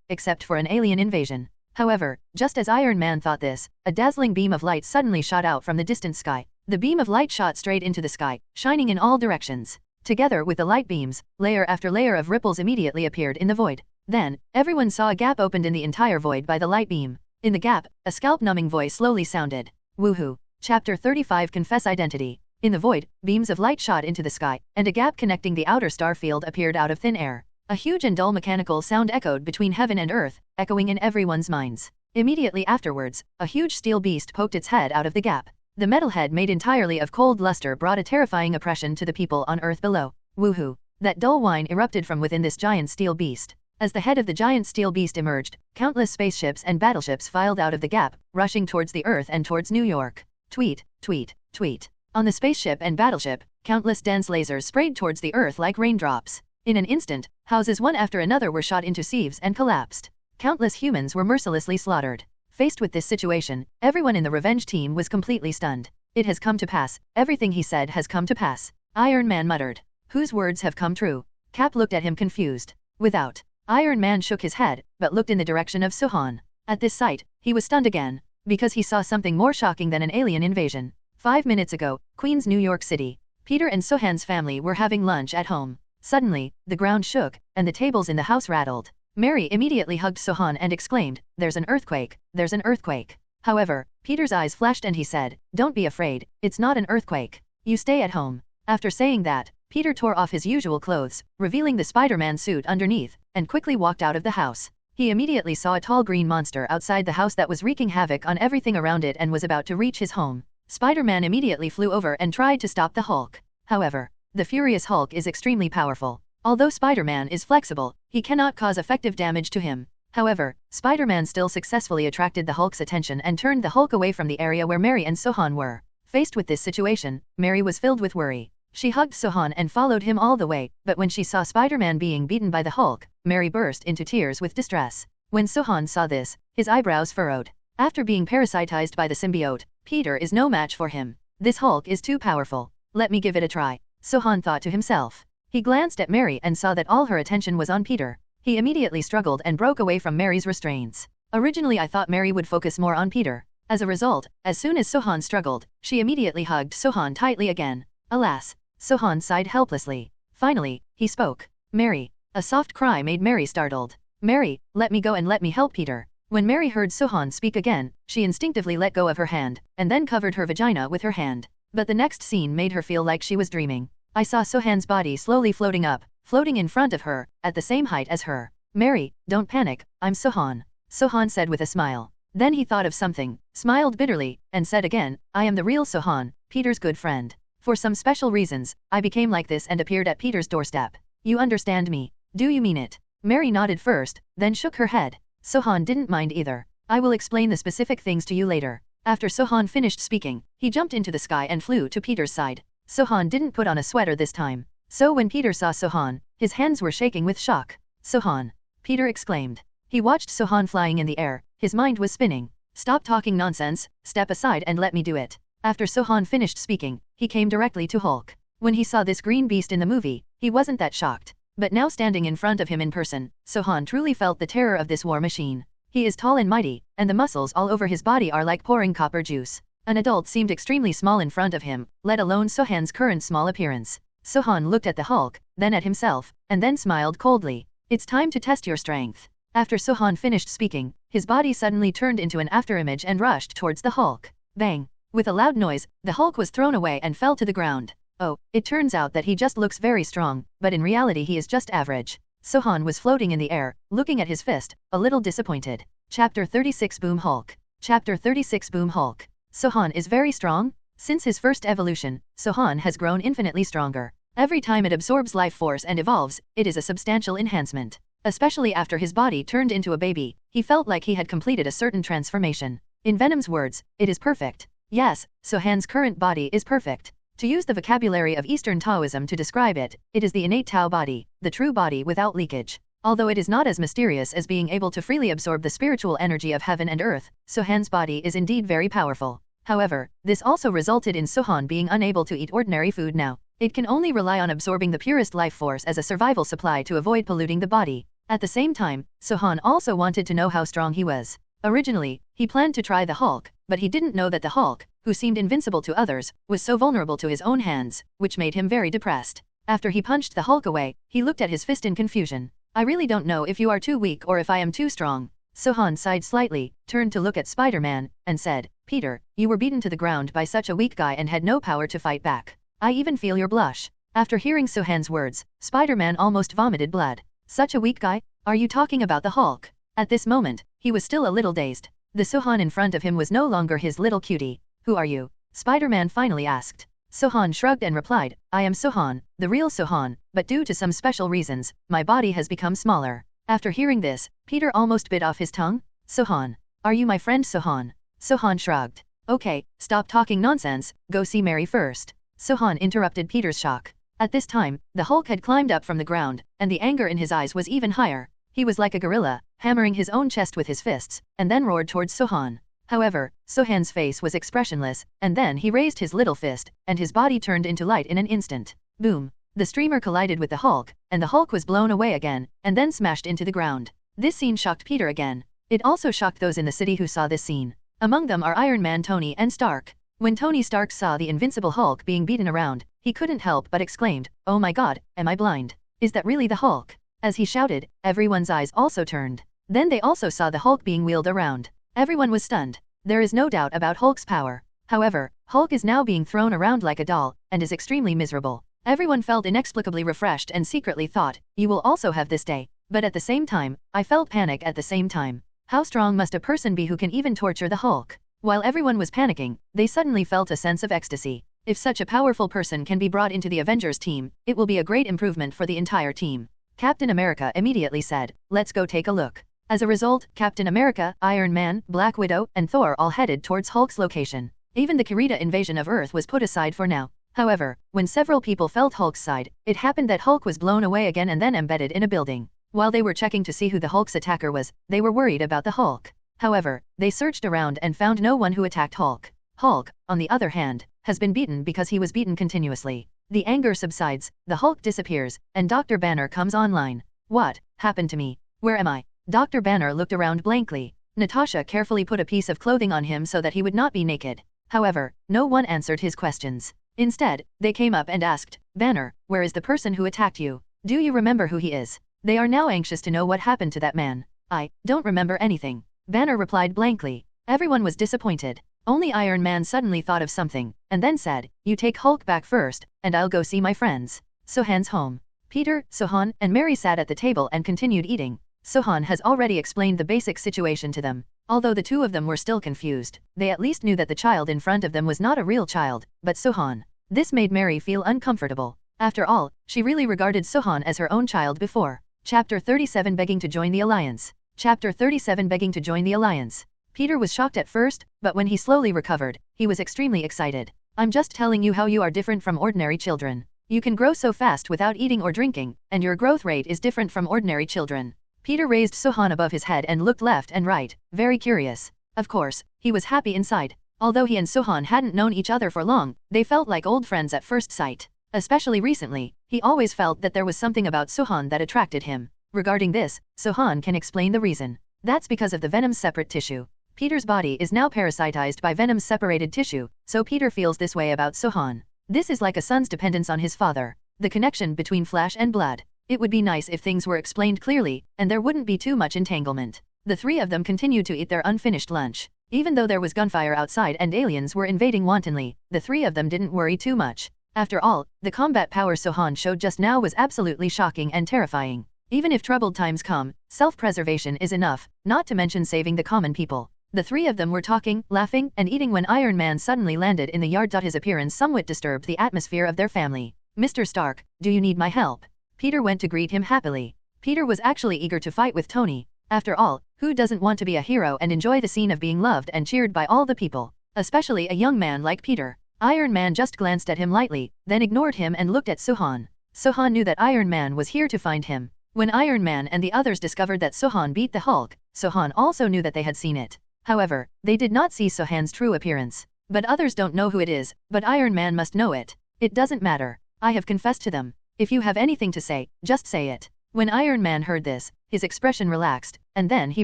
except for an alien invasion. However, just as Iron Man thought this, a dazzling beam of light suddenly shot out from the distant sky. The beam of light shot straight into the sky, shining in all directions. Together with the light beams, layer after layer of ripples immediately appeared in the void. Then, everyone saw a gap opened in the entire void by the light beam. In the gap, a scalp-numbing voice slowly sounded. Woohoo! Chapter 35 Confess Identity. In the void, beams of light shot into the sky, and a gap connecting the outer star field appeared out of thin air. A huge and dull mechanical sound echoed between heaven and earth, echoing in everyone's minds. Immediately afterwards, a huge steel beast poked its head out of the gap. The metal head made entirely of cold luster brought a terrifying oppression to the people on earth below. Woohoo! That dull whine erupted from within this giant steel beast. As the head of the giant steel beast emerged, countless spaceships and battleships filed out of the gap, rushing towards the earth and towards New York. Tweet, tweet, tweet. On the spaceship and battleship, countless dense lasers sprayed towards the earth like raindrops. In an instant, houses one after another were shot into sieves and collapsed. Countless humans were mercilessly slaughtered. Faced with this situation, everyone in the revenge team was completely stunned. It has come to pass. Everything he said has come to pass. Iron Man muttered. Whose words have come true? Cap looked at him confused. Without. Iron Man shook his head, but looked in the direction of Sohan. At this sight, he was stunned again, because he saw something more shocking than an alien invasion. 5 minutes ago, Queens, New York City. Peter and Sohan's family were having lunch at home. Suddenly, the ground shook, and the tables in the house rattled. Mary immediately hugged Sohan and exclaimed, "There's an earthquake, there's an earthquake." However, Peter's eyes flashed and he said, "Don't be afraid, it's not an earthquake. You stay at home." After saying that, Peter tore off his usual clothes, revealing the Spider-Man suit underneath, and quickly walked out of the house. He immediately saw a tall green monster outside the house that was wreaking havoc on everything around it and was about to reach his home. Spider-Man immediately flew over and tried to stop the Hulk. However, the furious Hulk is extremely powerful. Although Spider-Man is flexible, he cannot cause effective damage to him. However, Spider-Man still successfully attracted the Hulk's attention and turned the Hulk away from the area where Mary and Sohan were. Faced with this situation, Mary was filled with worry. She hugged Sohan and followed him all the way, but when she saw Spider-Man being beaten by the Hulk, Mary burst into tears with distress. When Sohan saw this, his eyebrows furrowed. After being parasitized by the symbiote, Peter is no match for him. This Hulk is too powerful. Let me give it a try, Sohan thought to himself. He glanced at Mary and saw that all her attention was on Peter. He immediately struggled and broke away from Mary's restraints. Originally I thought Mary would focus more on Peter. As a result, as soon as Sohan struggled, she immediately hugged Sohan tightly again. Alas! Sohan sighed helplessly. Finally, he spoke. Mary. A soft cry made Mary startled. Mary, let me go and let me help Peter. When Mary heard Sohan speak again, she instinctively let go of her hand, and then covered her vagina with her hand. But the next scene made her feel like she was dreaming. I saw Sohan's body slowly floating up, floating in front of her, at the same height as her. Mary, don't panic, I'm Sohan. Sohan said with a smile. Then he thought of something, smiled bitterly, and said again, I am the real Sohan, Peter's good friend. For some special reasons, I became like this and appeared at Peter's doorstep. You understand me? Do you mean it? Mary nodded first, then shook her head. Sohan didn't mind either. I will explain the specific things to you later. After Sohan finished speaking, he jumped into the sky and flew to Peter's side. Sohan didn't put on a sweater this time. So when Peter saw Sohan, his hands were shaking with shock. Sohan! Peter exclaimed. He watched Sohan flying in the air, his mind was spinning. Stop talking nonsense, step aside and let me do it. After Sohan finished speaking, he came directly to Hulk. When he saw this green beast in the movie, he wasn't that shocked. But now standing in front of him in person, Sohan truly felt the terror of this war machine. He is tall and mighty, and the muscles all over his body are like pouring copper juice. An adult seemed extremely small in front of him, let alone Sohan's current small appearance. Sohan looked at the Hulk, then at himself, and then smiled coldly. It's time to test your strength. After Sohan finished speaking, his body suddenly turned into an afterimage and rushed towards the Hulk. Bang! With a loud noise, the Hulk was thrown away and fell to the ground. Oh, it turns out that he just looks very strong, but in reality he is just average. Sohan was floating in the air, looking at his fist, a little disappointed. Chapter 36 Boom Hulk. Chapter 36 Boom Hulk. Sohan is very strong? Since his first evolution, Sohan has grown infinitely stronger. Every time it absorbs life force and evolves, it is a substantial enhancement. Especially after his body turned into a baby, he felt like he had completed a certain transformation. In Venom's words, it is perfect. Yes, Sohan's current body is perfect. To use the vocabulary of Eastern Taoism to describe it, it is the innate Tao body, the true body without leakage. Although it is not as mysterious as being able to freely absorb the spiritual energy of heaven and earth, Sohan's body is indeed very powerful. However, this also resulted in Sohan being unable to eat ordinary food now. It can only rely on absorbing the purest life force as a survival supply to avoid polluting the body. At the same time, Sohan also wanted to know how strong he was. Originally, he planned to try the Hulk, but he didn't know that the Hulk, who seemed invincible to others, was so vulnerable to his own hands, which made him very depressed. After he punched the Hulk away, he looked at his fist in confusion. I really don't know if you are too weak or if I am too strong. Sohan sighed slightly, turned to look at Spider-Man, and said, Peter, you were beaten to the ground by such a weak guy and had no power to fight back. I even feel your blush. After hearing Sohan's words, Spider-Man almost vomited blood. Such a weak guy? Are you talking about the Hulk? At this moment, he was still a little dazed. The Sohan in front of him was no longer his little cutie. Who are you? Spider-Man finally asked. Sohan shrugged and replied, I am Sohan, the real Sohan, but due to some special reasons, my body has become smaller. After hearing this, Peter almost bit off his tongue. Sohan. Are you my friend Sohan? Sohan shrugged. Okay, stop talking nonsense, go see Mary first. Sohan interrupted Peter's shock. At this time, the Hulk had climbed up from the ground, and the anger in his eyes was even higher. He was like a gorilla, hammering his own chest with his fists, and then roared towards Sohan. However, Sohan's face was expressionless, and then he raised his little fist, and his body turned into light in an instant. Boom! The streamer collided with the Hulk, and the Hulk was blown away again, and then smashed into the ground. This scene shocked Peter again. It also shocked those in the city who saw this scene. Among them are Iron Man Tony and Stark. When Tony Stark saw the invincible Hulk being beaten around, he couldn't help but exclaimed, Oh my god, am I blind? Is that really the Hulk? As he shouted, everyone's eyes also turned. Then they also saw the Hulk being wheeled around. Everyone was stunned. There is no doubt about Hulk's power. However, Hulk is now being thrown around like a doll, and is extremely miserable. Everyone felt inexplicably refreshed and secretly thought, you will also have this day. But at the same time, I felt panic at the same time. How strong must a person be who can even torture the Hulk? While everyone was panicking, they suddenly felt a sense of ecstasy. If such a powerful person can be brought into the Avengers team, it will be a great improvement for the entire team. Captain America immediately said, let's go take a look. As a result, Captain America, Iron Man, Black Widow, and Thor all headed towards Hulk's location. Even the Kirita invasion of Earth was put aside for now. However, when several people felt Hulk's side, it happened that Hulk was blown away again and then embedded in a building. While they were checking to see who the Hulk's attacker was, they were worried about the Hulk. However, they searched around and found no one who attacked Hulk. Hulk, on the other hand, has been beaten because he was beaten continuously. The anger subsides, the Hulk disappears, and Dr. Banner comes online. What happened to me? Where am I? Dr. Banner looked around blankly. Natasha carefully put a piece of clothing on him so that he would not be naked. However, no one answered his questions. Instead, they came up and asked, Banner, where is the person who attacked you? Do you remember who he is? They are now anxious to know what happened to that man. I don't remember anything. Banner replied blankly. Everyone was disappointed. Only Iron Man suddenly thought of something, and then said, you take Hulk back first, and I'll go see my friends. Sohan's home. Peter, Sohan, and Mary sat at the table and continued eating. Sohan has already explained the basic situation to them. Although the two of them were still confused, they at least knew that the child in front of them was not a real child, but Sohan. This made Mary feel uncomfortable. After all, she really regarded Sohan as her own child before. Chapter 37 Begging to join the Alliance. Chapter 37 Begging to join the alliance. Peter was shocked at first, but when he slowly recovered, he was extremely excited. I'm just telling you how you are different from ordinary children. You can grow so fast without eating or drinking, and your growth rate is different from ordinary children. Peter raised Sohan above his head and looked left and right, very curious. Of course, he was happy inside. Although he and Sohan hadn't known each other for long, they felt like old friends at first sight. Especially recently, he always felt that there was something about Sohan that attracted him. Regarding this, Sohan can explain the reason. That's because of the Venom's separate tissue. Peter's body is now parasitized by Venom's separated tissue, so Peter feels this way about Sohan. This is like a son's dependence on his father. The connection between flesh and blood. It would be nice if things were explained clearly, and there wouldn't be too much entanglement. The three of them continued to eat their unfinished lunch. Even though there was gunfire outside and aliens were invading wantonly, the three of them didn't worry too much. After all, the combat power Sohan showed just now was absolutely shocking and terrifying. Even if troubled times come, self-preservation is enough, not to mention saving the common people. The three of them were talking, laughing, and eating when Iron Man suddenly landed in the yard. His appearance somewhat disturbed the atmosphere of their family. Mr. Stark, do you need my help? Peter went to greet him happily. Peter was actually eager to fight with Tony. After all, who doesn't want to be a hero and enjoy the scene of being loved and cheered by all the people? Especially a young man like Peter. Iron Man just glanced at him lightly, then ignored him and looked at Sohan. Sohan knew that Iron Man was here to find him. When Iron Man and the others discovered that Sohan beat the Hulk, Sohan also knew that they had seen it. However, they did not see Sohan's true appearance. But others don't know who it is, but Iron Man must know it. It doesn't matter. I have confessed to them. If you have anything to say, just say it. When Iron Man heard this, his expression relaxed, and then he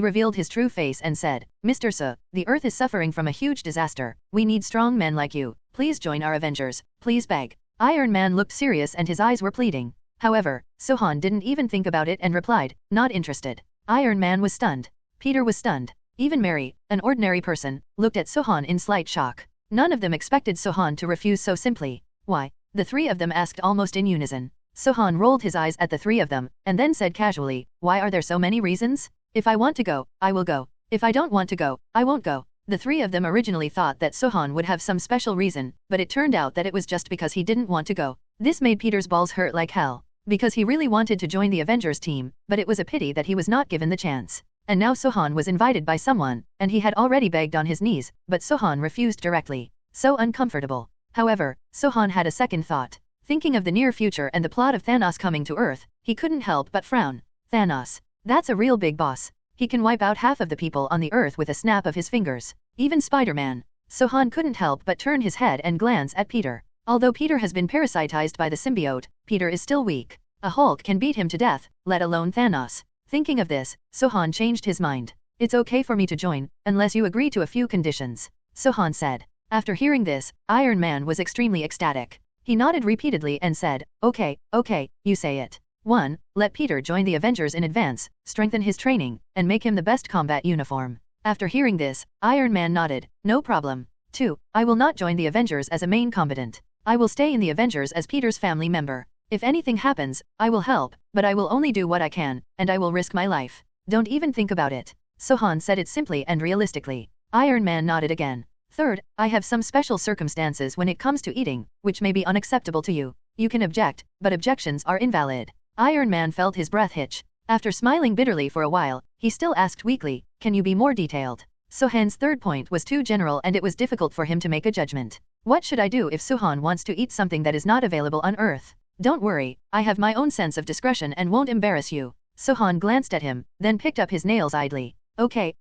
revealed his true face and said, Mr. Su, the Earth is suffering from a huge disaster. We need strong men like you. Please join our Avengers. Please beg. Iron Man looked serious and his eyes were pleading. However, Sohan didn't even think about it and replied, not interested. Iron Man was stunned. Peter was stunned. Even Mary, an ordinary person, looked at Sohan in slight shock. None of them expected Sohan to refuse so simply. Why? The three of them asked almost in unison. Sohan rolled his eyes at the three of them, and then said casually, why are there so many reasons? If I want to go, I will go. If I don't want to go, I won't go. The three of them originally thought that Sohan would have some special reason, but it turned out that it was just because he didn't want to go. This made Peter's balls hurt like hell. Because he really wanted to join the Avengers team, but it was a pity that he was not given the chance. And now Sohan was invited by someone, and he had already begged on his knees, but Sohan refused directly. So uncomfortable. However, Sohan had a second thought. Thinking of the near future and the plot of Thanos coming to Earth, he couldn't help but frown. Thanos. That's a real big boss. He can wipe out half of the people on the Earth with a snap of his fingers. Even Spider-Man. Sohan couldn't help but turn his head and glance at Peter. Although Peter has been parasitized by the symbiote, Peter is still weak. A Hulk can beat him to death, let alone Thanos. Thinking of this, Sohan changed his mind. It's okay for me to join, unless you agree to a few conditions. Sohan said. After hearing this, Iron Man was extremely ecstatic. He nodded repeatedly and said, okay, you say it. 1. Let Peter join the Avengers in advance, strengthen his training, and make him the best combat uniform. After hearing this, Iron Man nodded, no problem. 2. I will not join the Avengers as a main combatant. I will stay in the Avengers as Peter's family member. If anything happens, I will help, but I will only do what I can, and I will risk my life. Don't even think about it. Sohan said it simply and realistically. Iron Man nodded again. 3rd, I have some special circumstances when it comes to eating, which may be unacceptable to you. You can object, but objections are invalid. Iron Man felt his breath hitch. After smiling bitterly for a while, he still asked weakly, can you be more detailed? Sohan's third point was too general and it was difficult for him to make a judgment. What should I do if Sohan wants to eat something that is not available on Earth? Don't worry, I have my own sense of discretion and won't embarrass you. Sohan glanced at him, then picked up his nails idly. Okay,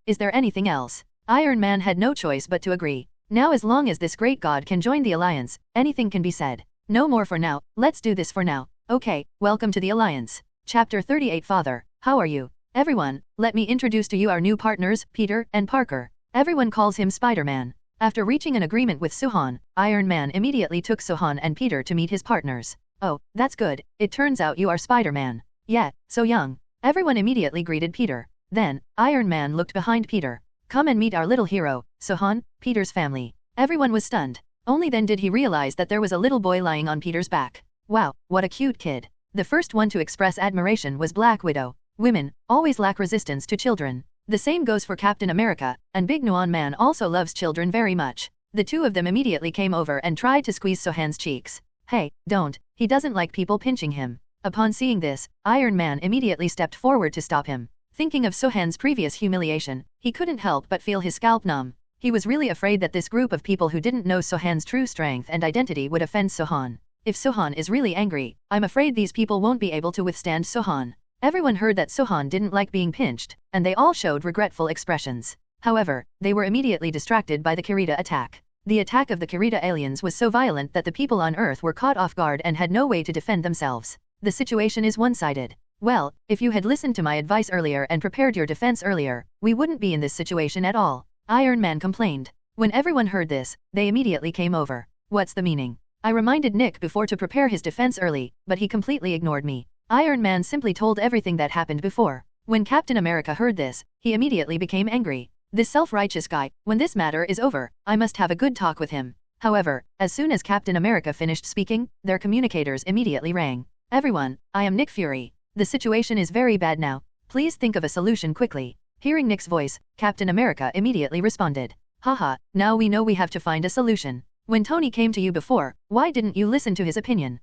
is there anything else? Iron Man had no choice but to agree. Now as long as this great god can join the alliance, anything can be said. No more for now, let's do this for now. Okay, welcome to the alliance. Chapter 38 Father, how are you? Everyone, let me introduce to you our new partners, Peter and Parker. Everyone calls him Spider-Man. After reaching an agreement with Sohan, Iron Man immediately took Sohan and Peter to meet his partners. Oh, that's good, it turns out you are Spider-Man. Yeah, so young. Everyone immediately greeted Peter. Then, Iron Man looked behind Peter. Come and meet our little hero, Sohan, Peter's family. Everyone was stunned. Only then did he realize that there was a little boy lying on Peter's back. Wow, what a cute kid. The first one to express admiration was Black Widow. Women always lack resistance to children. The same goes for Captain America, and Big Nuan Man also loves children very much. The two of them immediately came over and tried to squeeze Sohan's cheeks. Hey, don't, he doesn't like people pinching him. Upon seeing this, Iron Man immediately stepped forward to stop him. Thinking of Sohan's previous humiliation, he couldn't help but feel his scalp numb. He was really afraid that this group of people who didn't know Sohan's true strength and identity would offend Sohan. If Sohan is really angry, I'm afraid these people won't be able to withstand Sohan. Everyone heard that Sohan didn't like being pinched, and they all showed regretful expressions. However, they were immediately distracted by the Kirita attack. The attack of the Kirita aliens was so violent that the people on Earth were caught off guard and had no way to defend themselves. The situation is one-sided. Well, if you had listened to my advice earlier and prepared your defense earlier, we wouldn't be in this situation at all, Iron Man complained. When everyone heard this, they immediately came over. What's the meaning? I reminded Nick before to prepare his defense early, but he completely ignored me. Iron Man simply told everything that happened before. When Captain America heard this, he immediately became angry. This self-righteous guy, when this matter is over, I must have a good talk with him. However, as soon as Captain America finished speaking, their communicators immediately rang. Everyone, I am Nick Fury. The situation is very bad now. Please think of a solution quickly. Hearing Nick's voice, Captain America immediately responded. Haha, now we know we have to find a solution. When Tony came to you before, why didn't you listen to his opinion?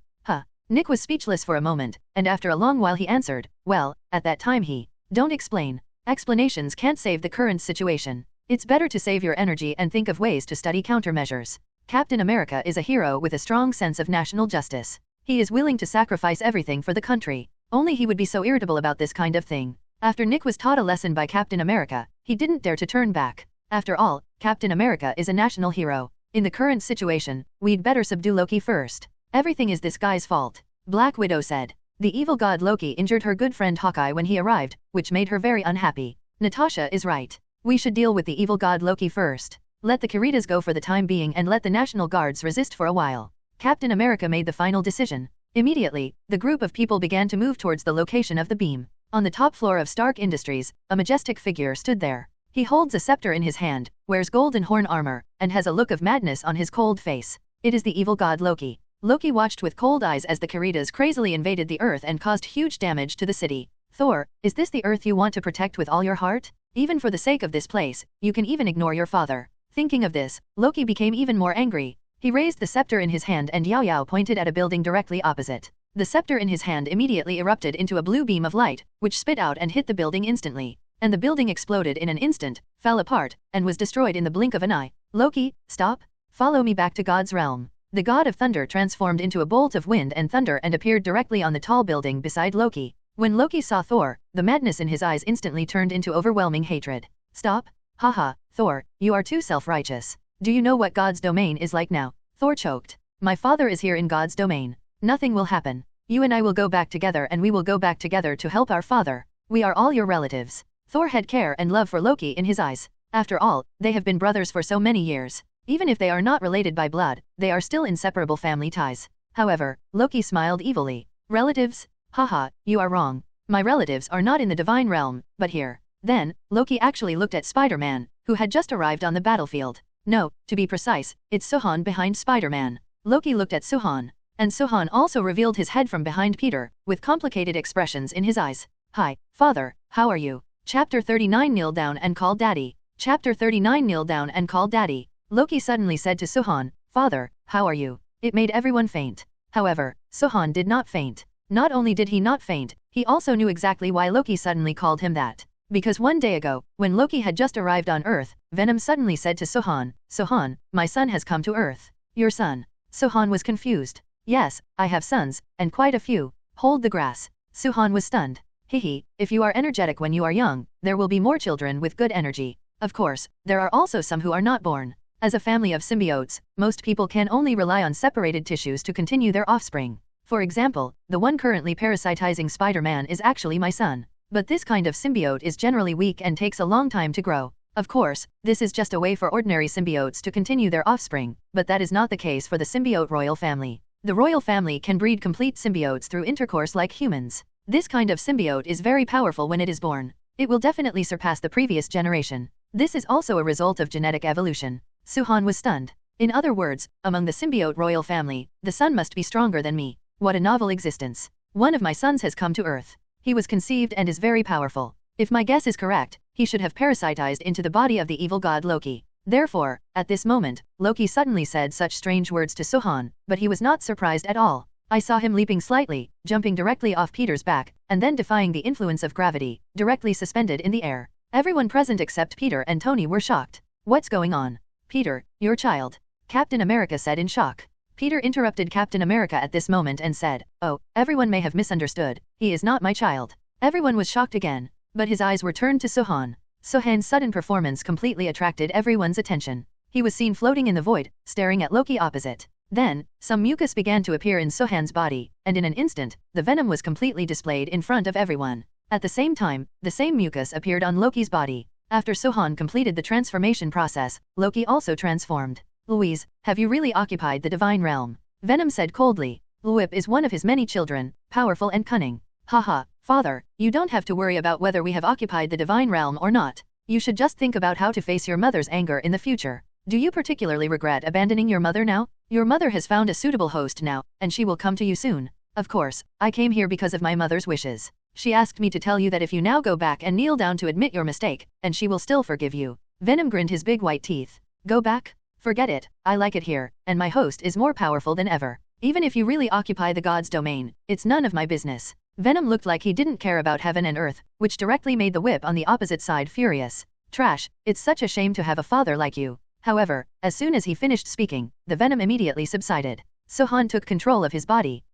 Nick was speechless for a moment, and after a long while he answered, well, at that time don't explain. Explanations can't save the current situation. It's better to save your energy and think of ways to study countermeasures. Captain America is a hero with a strong sense of national justice. He is willing to sacrifice everything for the country. Only he would be so irritable about this kind of thing. After Nick was taught a lesson by Captain America, he didn't dare to turn back. After all, Captain America is a national hero. In the current situation, we'd better subdue Loki first. Everything is this guy's fault, Black Widow said. The evil god Loki injured her good friend Hawkeye when he arrived, which made her very unhappy. Natasha is right. We should deal with the evil god Loki first. Let the Kiritas go for the time being and let the National Guards resist for a while. Captain America made the final decision. Immediately, the group of people began to move towards the location of the beam. On the top floor of Stark Industries, a majestic figure stood there. He holds a scepter in his hand, wears golden horn armor, and has a look of madness on his cold face. It is the evil god Loki. Loki watched with cold eyes as the Kiritas crazily invaded the Earth and caused huge damage to the city. Thor, is this the Earth you want to protect with all your heart? Even for the sake of this place, you can even ignore your father. Thinking of this, Loki became even more angry. He raised the scepter in his hand and Yao pointed at a building directly opposite. The scepter in his hand immediately erupted into a blue beam of light, which spit out and hit the building instantly. And the building exploded in an instant, fell apart, and was destroyed in the blink of an eye. Loki, stop! Follow me back to God's realm. The god of thunder transformed into a bolt of wind and thunder and appeared directly on the tall building beside Loki. When Loki saw Thor, the madness in his eyes instantly turned into overwhelming hatred. Stop! Haha, Thor, you are too self-righteous. Do you know what God's domain is like now? Thor choked. My father is here in God's domain. Nothing will happen. You and I will go back together and we will go back together to help our father. We are all your relatives. Thor had care and love for Loki in his eyes. After all, they have been brothers for so many years. Even if they are not related by blood, they are still inseparable family ties. However, Loki smiled evilly. Relatives? Haha, you are wrong. My relatives are not in the divine realm, but here. Then, Loki actually looked at Spider-Man, who had just arrived on the battlefield. No, to be precise, it's Sohan behind Spider-Man. Loki looked at Sohan. And Sohan also revealed his head from behind Peter, with complicated expressions in his eyes. Hi, father, how are you? Chapter 39 Kneel down and call daddy. Chapter 39 Kneel down and call daddy. Loki suddenly said to Sohan, Father, how are you? It made everyone faint. However, Sohan did not faint. Not only did he not faint, he also knew exactly why Loki suddenly called him that. Because one day ago, when Loki had just arrived on Earth, Venom suddenly said to Sohan, Sohan, my son has come to Earth. Your son? Sohan was confused. Yes, I have sons, and quite a few. Hold the grass. Sohan was stunned. Hihi, if you are energetic when you are young, there will be more children with good energy. Of course, there are also some who are not born. As a family of symbiotes, most people can only rely on separated tissues to continue their offspring. For example, the one currently parasitizing Spider-Man is actually my son. But this kind of symbiote is generally weak and takes a long time to grow. Of course, this is just a way for ordinary symbiotes to continue their offspring, but that is not the case for the symbiote royal family. The royal family can breed complete symbiotes through intercourse like humans. This kind of symbiote is very powerful when it is born. It will definitely surpass the previous generation. This is also a result of genetic evolution. Sohan was stunned. In other words, among the symbiote royal family, the son must be stronger than me. What a novel existence. One of my sons has come to Earth. He was conceived and is very powerful. If my guess is correct, he should have parasitized into the body of the evil god Loki. Therefore, at this moment, Loki suddenly said such strange words to Sohan, but he was not surprised at all. I saw him leaping slightly, jumping directly off Peter's back, and then defying the influence of gravity, directly suspended in the air. Everyone present except Peter and Tony were shocked. What's going on? Peter, your child. Captain America said in shock. Peter interrupted Captain America at this moment and said, "Oh, everyone may have misunderstood. He is not my child." Everyone was shocked again, but his eyes were turned to Sohan. Sohan's sudden performance completely attracted everyone's attention. He was seen floating in the void, staring at Loki opposite. Then, some mucus began to appear in Sohan's body, and in an instant, the venom was completely displayed in front of everyone. At the same time, the same mucus appeared on Loki's body. After Sohan completed the transformation process, Loki also transformed. "Louise, have you really occupied the divine realm?" Venom said coldly. "Whip is one of his many children, powerful and cunning." "Haha, father, you don't have to worry about whether we have occupied the divine realm or not. You should just think about how to face your mother's anger in the future. Do you particularly regret abandoning your mother now? Your mother has found a suitable host now, and she will come to you soon. Of course, I came here because of my mother's wishes. She asked me to tell you that if you now go back and kneel down to admit your mistake, and she will still forgive you." Venom grinned his big white teeth. "Go back? Forget it, I like it here, and my host is more powerful than ever. Even if you really occupy the god's domain, it's none of my business." Venom looked like he didn't care about heaven and earth, which directly made the whip on the opposite side furious. "Trash, it's such a shame to have a father like you." However, as soon as he finished speaking, the venom immediately subsided. Sohan took control of his body.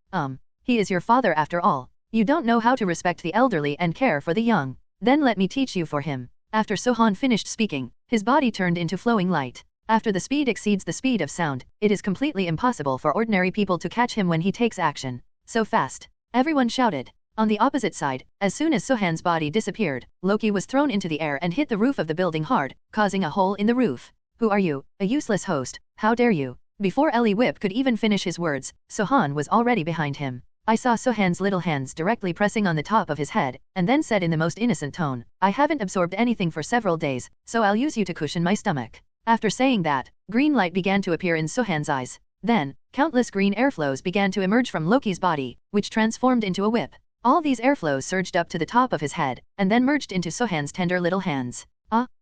He is your father after all. You don't know how to respect the elderly and care for the young. Then let me teach you for him." After Sohan finished speaking, his body turned into flowing light. After the speed exceeds the speed of sound, it is completely impossible for ordinary people to catch him when he takes action. So fast. Everyone shouted. On the opposite side, as soon as Sohan's body disappeared, Loki was thrown into the air and hit the roof of the building hard, causing a hole in the roof. "Who are you? A useless host. How dare you?" Before Eli Whip could even finish his words, Sohan was already behind him. I saw Sohan's little hands directly pressing on the top of his head, and then said in the most innocent tone, "I haven't absorbed anything for several days, so I'll use you to cushion my stomach." After saying that, green light began to appear in Sohan's eyes. Then, countless green airflows began to emerge from Loki's body, which transformed into a whip. All these airflows surged up to the top of his head, and then merged into Sohan's tender little hands.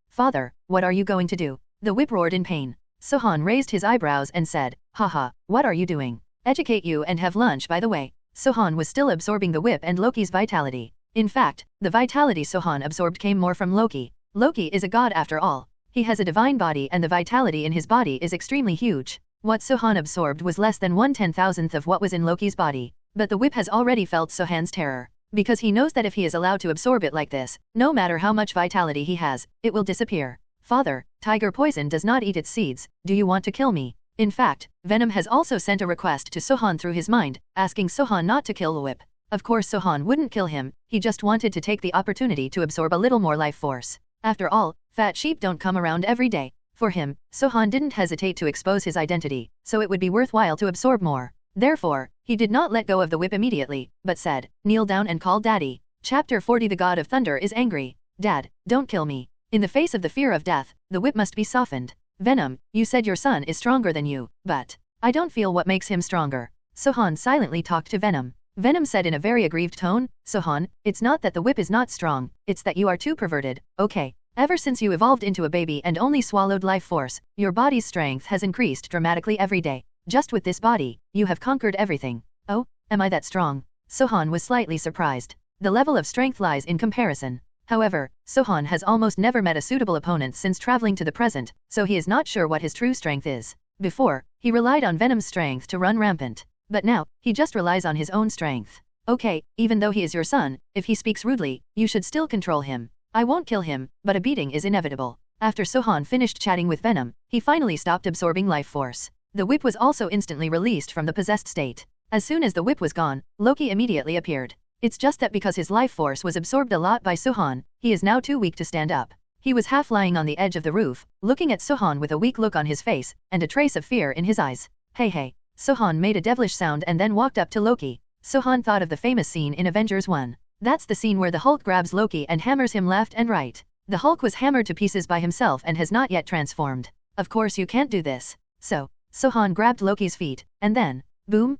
Father, what are you going to do?" The whip roared in pain. Sohan raised his eyebrows and said, "Haha, what are you doing? Educate you and have lunch by the way." Sohan was still absorbing the whip and Loki's vitality. In fact, the vitality Sohan absorbed came more from Loki. Loki is a god after all. He has a divine body and the vitality in his body is extremely huge. What Sohan absorbed was less than 1/10,000th of what was in Loki's body. But the whip has already felt Sohan's terror. Because he knows that if he is allowed to absorb it like this, no matter how much vitality he has, it will disappear. "Father, tiger poison does not eat its seeds. Do you want to kill me?" In fact, Venom has also sent a request to Sohan through his mind, asking Sohan not to kill the whip. Of course Sohan wouldn't kill him, he just wanted to take the opportunity to absorb a little more life force. After all, fat sheep don't come around every day. For him, Sohan didn't hesitate to expose his identity, so it would be worthwhile to absorb more. Therefore, he did not let go of the whip immediately, but said, "Kneel down and call Daddy." Chapter 40 The God of Thunder is angry. "Dad, don't kill me." In the face of the fear of death, the whip must be softened. "Venom, you said your son is stronger than you, but I don't feel what makes him stronger." Sohan silently talked to Venom. Venom said in a very aggrieved tone, "Sohan, it's not that the whip is not strong, it's that you are too perverted, okay? Ever since you evolved into a baby and only swallowed life force, your body's strength has increased dramatically every day. Just with this body, you have conquered everything." "Oh, am I that strong?" Sohan was slightly surprised. The level of strength lies in comparison. However, Sohan has almost never met a suitable opponent since traveling to the present, so he is not sure what his true strength is. Before, he relied on Venom's strength to run rampant. But now, he just relies on his own strength. "Okay, even though he is your son, if he speaks rudely, you should still control him. I won't kill him, but a beating is inevitable." After Sohan finished chatting with Venom, he finally stopped absorbing life force. The whip was also instantly released from the possessed state. As soon as the whip was gone, Loki immediately appeared. It's just that because his life force was absorbed a lot by Sohan, he is now too weak to stand up. He was half lying on the edge of the roof, looking at Sohan with a weak look on his face, and a trace of fear in his eyes. Hey. Sohan made a devilish sound and then walked up to Loki. Sohan thought of the famous scene in Avengers 1. That's the scene where the Hulk grabs Loki and hammers him left and right. The Hulk was hammered to pieces by himself and has not yet transformed. Of course you can't do this. So, Sohan grabbed Loki's feet, and then, boom,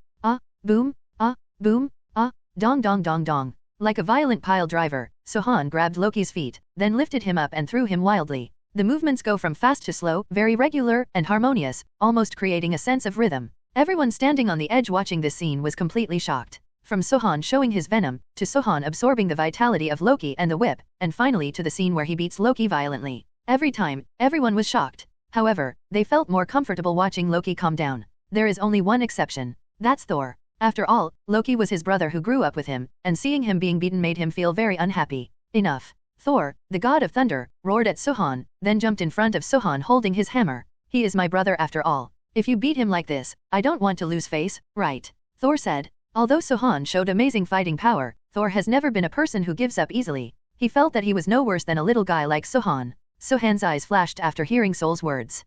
boom, boom, dong dong dong dong. Like a violent pile driver, Sohan grabbed Loki's feet, then lifted him up and threw him wildly. The movements go from fast to slow, very regular and harmonious, almost creating a sense of rhythm. Everyone standing on the edge watching this scene was completely shocked. From Sohan showing his venom, to Sohan absorbing the vitality of Loki and the whip, and finally to the scene where he beats Loki violently. Every time, everyone was shocked. However, they felt more comfortable watching Loki calm down. There is only one exception. That's Thor. After all, Loki was his brother who grew up with him, and seeing him being beaten made him feel very unhappy. Enough. Thor, the god of thunder, roared at Sohan, then jumped in front of Sohan holding his hammer. He is my brother after all. If you beat him like this, I don't want to lose face, right? Thor said. Although Sohan showed amazing fighting power, Thor has never been a person who gives up easily. He felt that he was no worse than a little guy like Sohan. Sohan's eyes flashed after hearing Sol's words.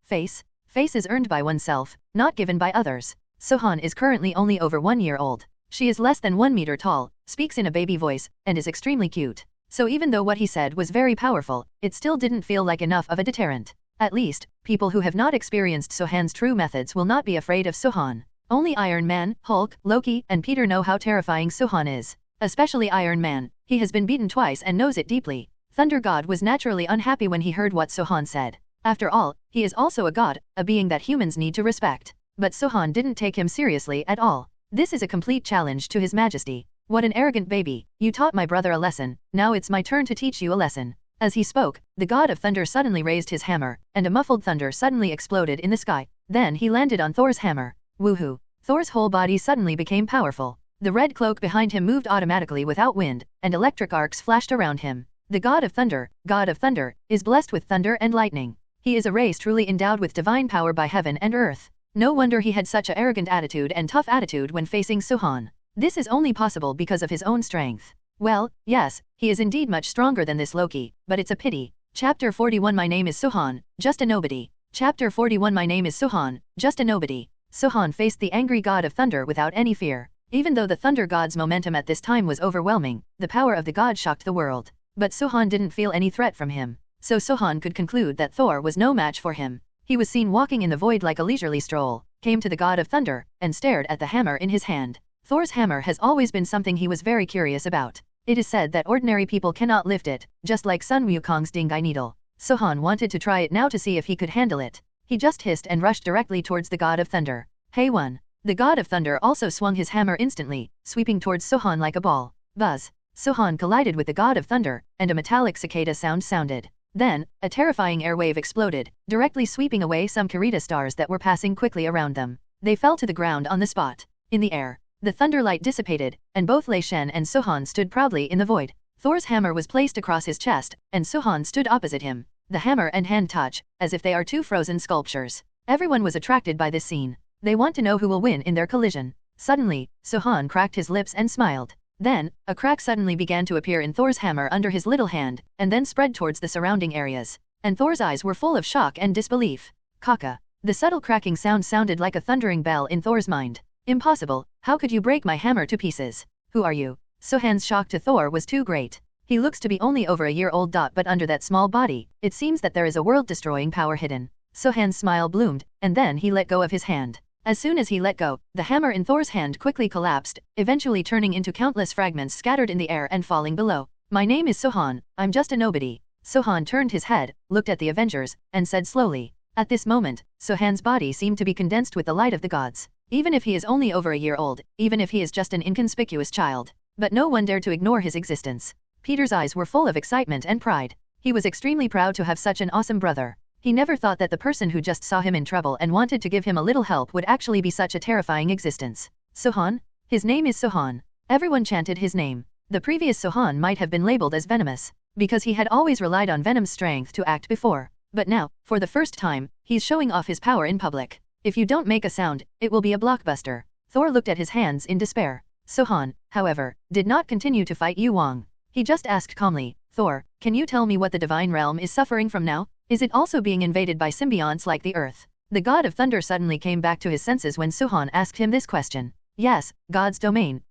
Face? Face is earned by oneself, not given by others. Sohan is currently only over 1 year old. She is less than 1 meter tall, speaks in a baby voice, and is extremely cute. So even though what he said was very powerful, it still didn't feel like enough of a deterrent. At least, people who have not experienced Sohan's true methods will not be afraid of Sohan. Only Iron Man, Hulk, Loki, and Peter know how terrifying Sohan is. Especially Iron Man, he has been beaten twice and knows it deeply. Thunder God was naturally unhappy when he heard what Sohan said. After all, he is also a god, a being that humans need to respect. But Sohan didn't take him seriously at all. This is a complete challenge to his majesty. What an arrogant baby, you taught my brother a lesson, now it's my turn to teach you a lesson. As he spoke, the god of thunder suddenly raised his hammer, and a muffled thunder suddenly exploded in the sky. Then he landed on Thor's hammer. Woohoo! Thor's whole body suddenly became powerful. The red cloak behind him moved automatically without wind, and electric arcs flashed around him. The god of thunder, is blessed with thunder and lightning. He is a race truly endowed with divine power by heaven and earth. No wonder he had such an arrogant attitude and tough attitude when facing Sohan. This is only possible because of his own strength. Well, yes, he is indeed much stronger than this Loki, but it's a pity. Chapter 41 My name is Sohan, just a nobody. Chapter 41 My name is Sohan, just a nobody. Sohan faced the angry god of thunder without any fear. Even though the thunder god's momentum at this time was overwhelming, the power of the god shocked the world. But Sohan didn't feel any threat from him. So Sohan could conclude that Thor was no match for him. He was seen walking in the void like a leisurely stroll, came to the god of thunder, and stared at the hammer in his hand. Thor's hammer has always been something he was very curious about. It is said that ordinary people cannot lift it, just like Sun Wukong's Dingai needle. Sohan wanted to try it now to see if he could handle it. He just hissed and rushed directly towards the god of thunder. Hey one! The god of thunder also swung his hammer instantly, sweeping towards Sohan like a ball. Buzz! Sohan collided with the god of thunder, and a metallic cicada sound sounded. Then, a terrifying airwave exploded, directly sweeping away some Kirita stars that were passing quickly around them. They fell to the ground on the spot. In the air, the thunder light dissipated, and both Lei Shen and Sohan stood proudly in the void. Thor's hammer was placed across his chest, and Sohan stood opposite him. The hammer and hand touch, as if they are two frozen sculptures. Everyone was attracted by this scene. They want to know who will win in their collision. Suddenly, Sohan cracked his lips and smiled. Then, a crack suddenly began to appear in Thor's hammer under his little hand, and then spread towards the surrounding areas. And Thor's eyes were full of shock and disbelief. Kaka. The subtle cracking sound sounded like a thundering bell in Thor's mind. Impossible, how could you break my hammer to pieces? Who are you? Sohan's shock to Thor was too great. He looks to be only over a year old. But under that small body, it seems that there is a world-destroying power hidden. Sohan's smile bloomed, and then he let go of his hand. As soon as he let go, the hammer in Thor's hand quickly collapsed, eventually turning into countless fragments scattered in the air and falling below. My name is Sohan, I'm just a nobody. Sohan turned his head, looked at the Avengers, and said slowly. At this moment, Sohan's body seemed to be condensed with the light of the gods. Even if he is only over a year old, even if he is just an inconspicuous child. But no one dared to ignore his existence. Peter's eyes were full of excitement and pride. He was extremely proud to have such an awesome brother. He never thought that the person who just saw him in trouble and wanted to give him a little help would actually be such a terrifying existence. Sohan? His name is Sohan. Everyone chanted his name. The previous Sohan might have been labeled as venomous, because he had always relied on Venom's strength to act before. But now, for the first time, he's showing off his power in public. If you don't make a sound, it will be a blockbuster. Thor looked at his hands in despair. Sohan, however, did not continue to fight Yu Wang. He just asked calmly, Thor, can you tell me what the divine realm is suffering from now? Is it also being invaded by symbionts like the earth? The god of thunder suddenly came back to his senses when Sohan asked him this question. Yes, God's domain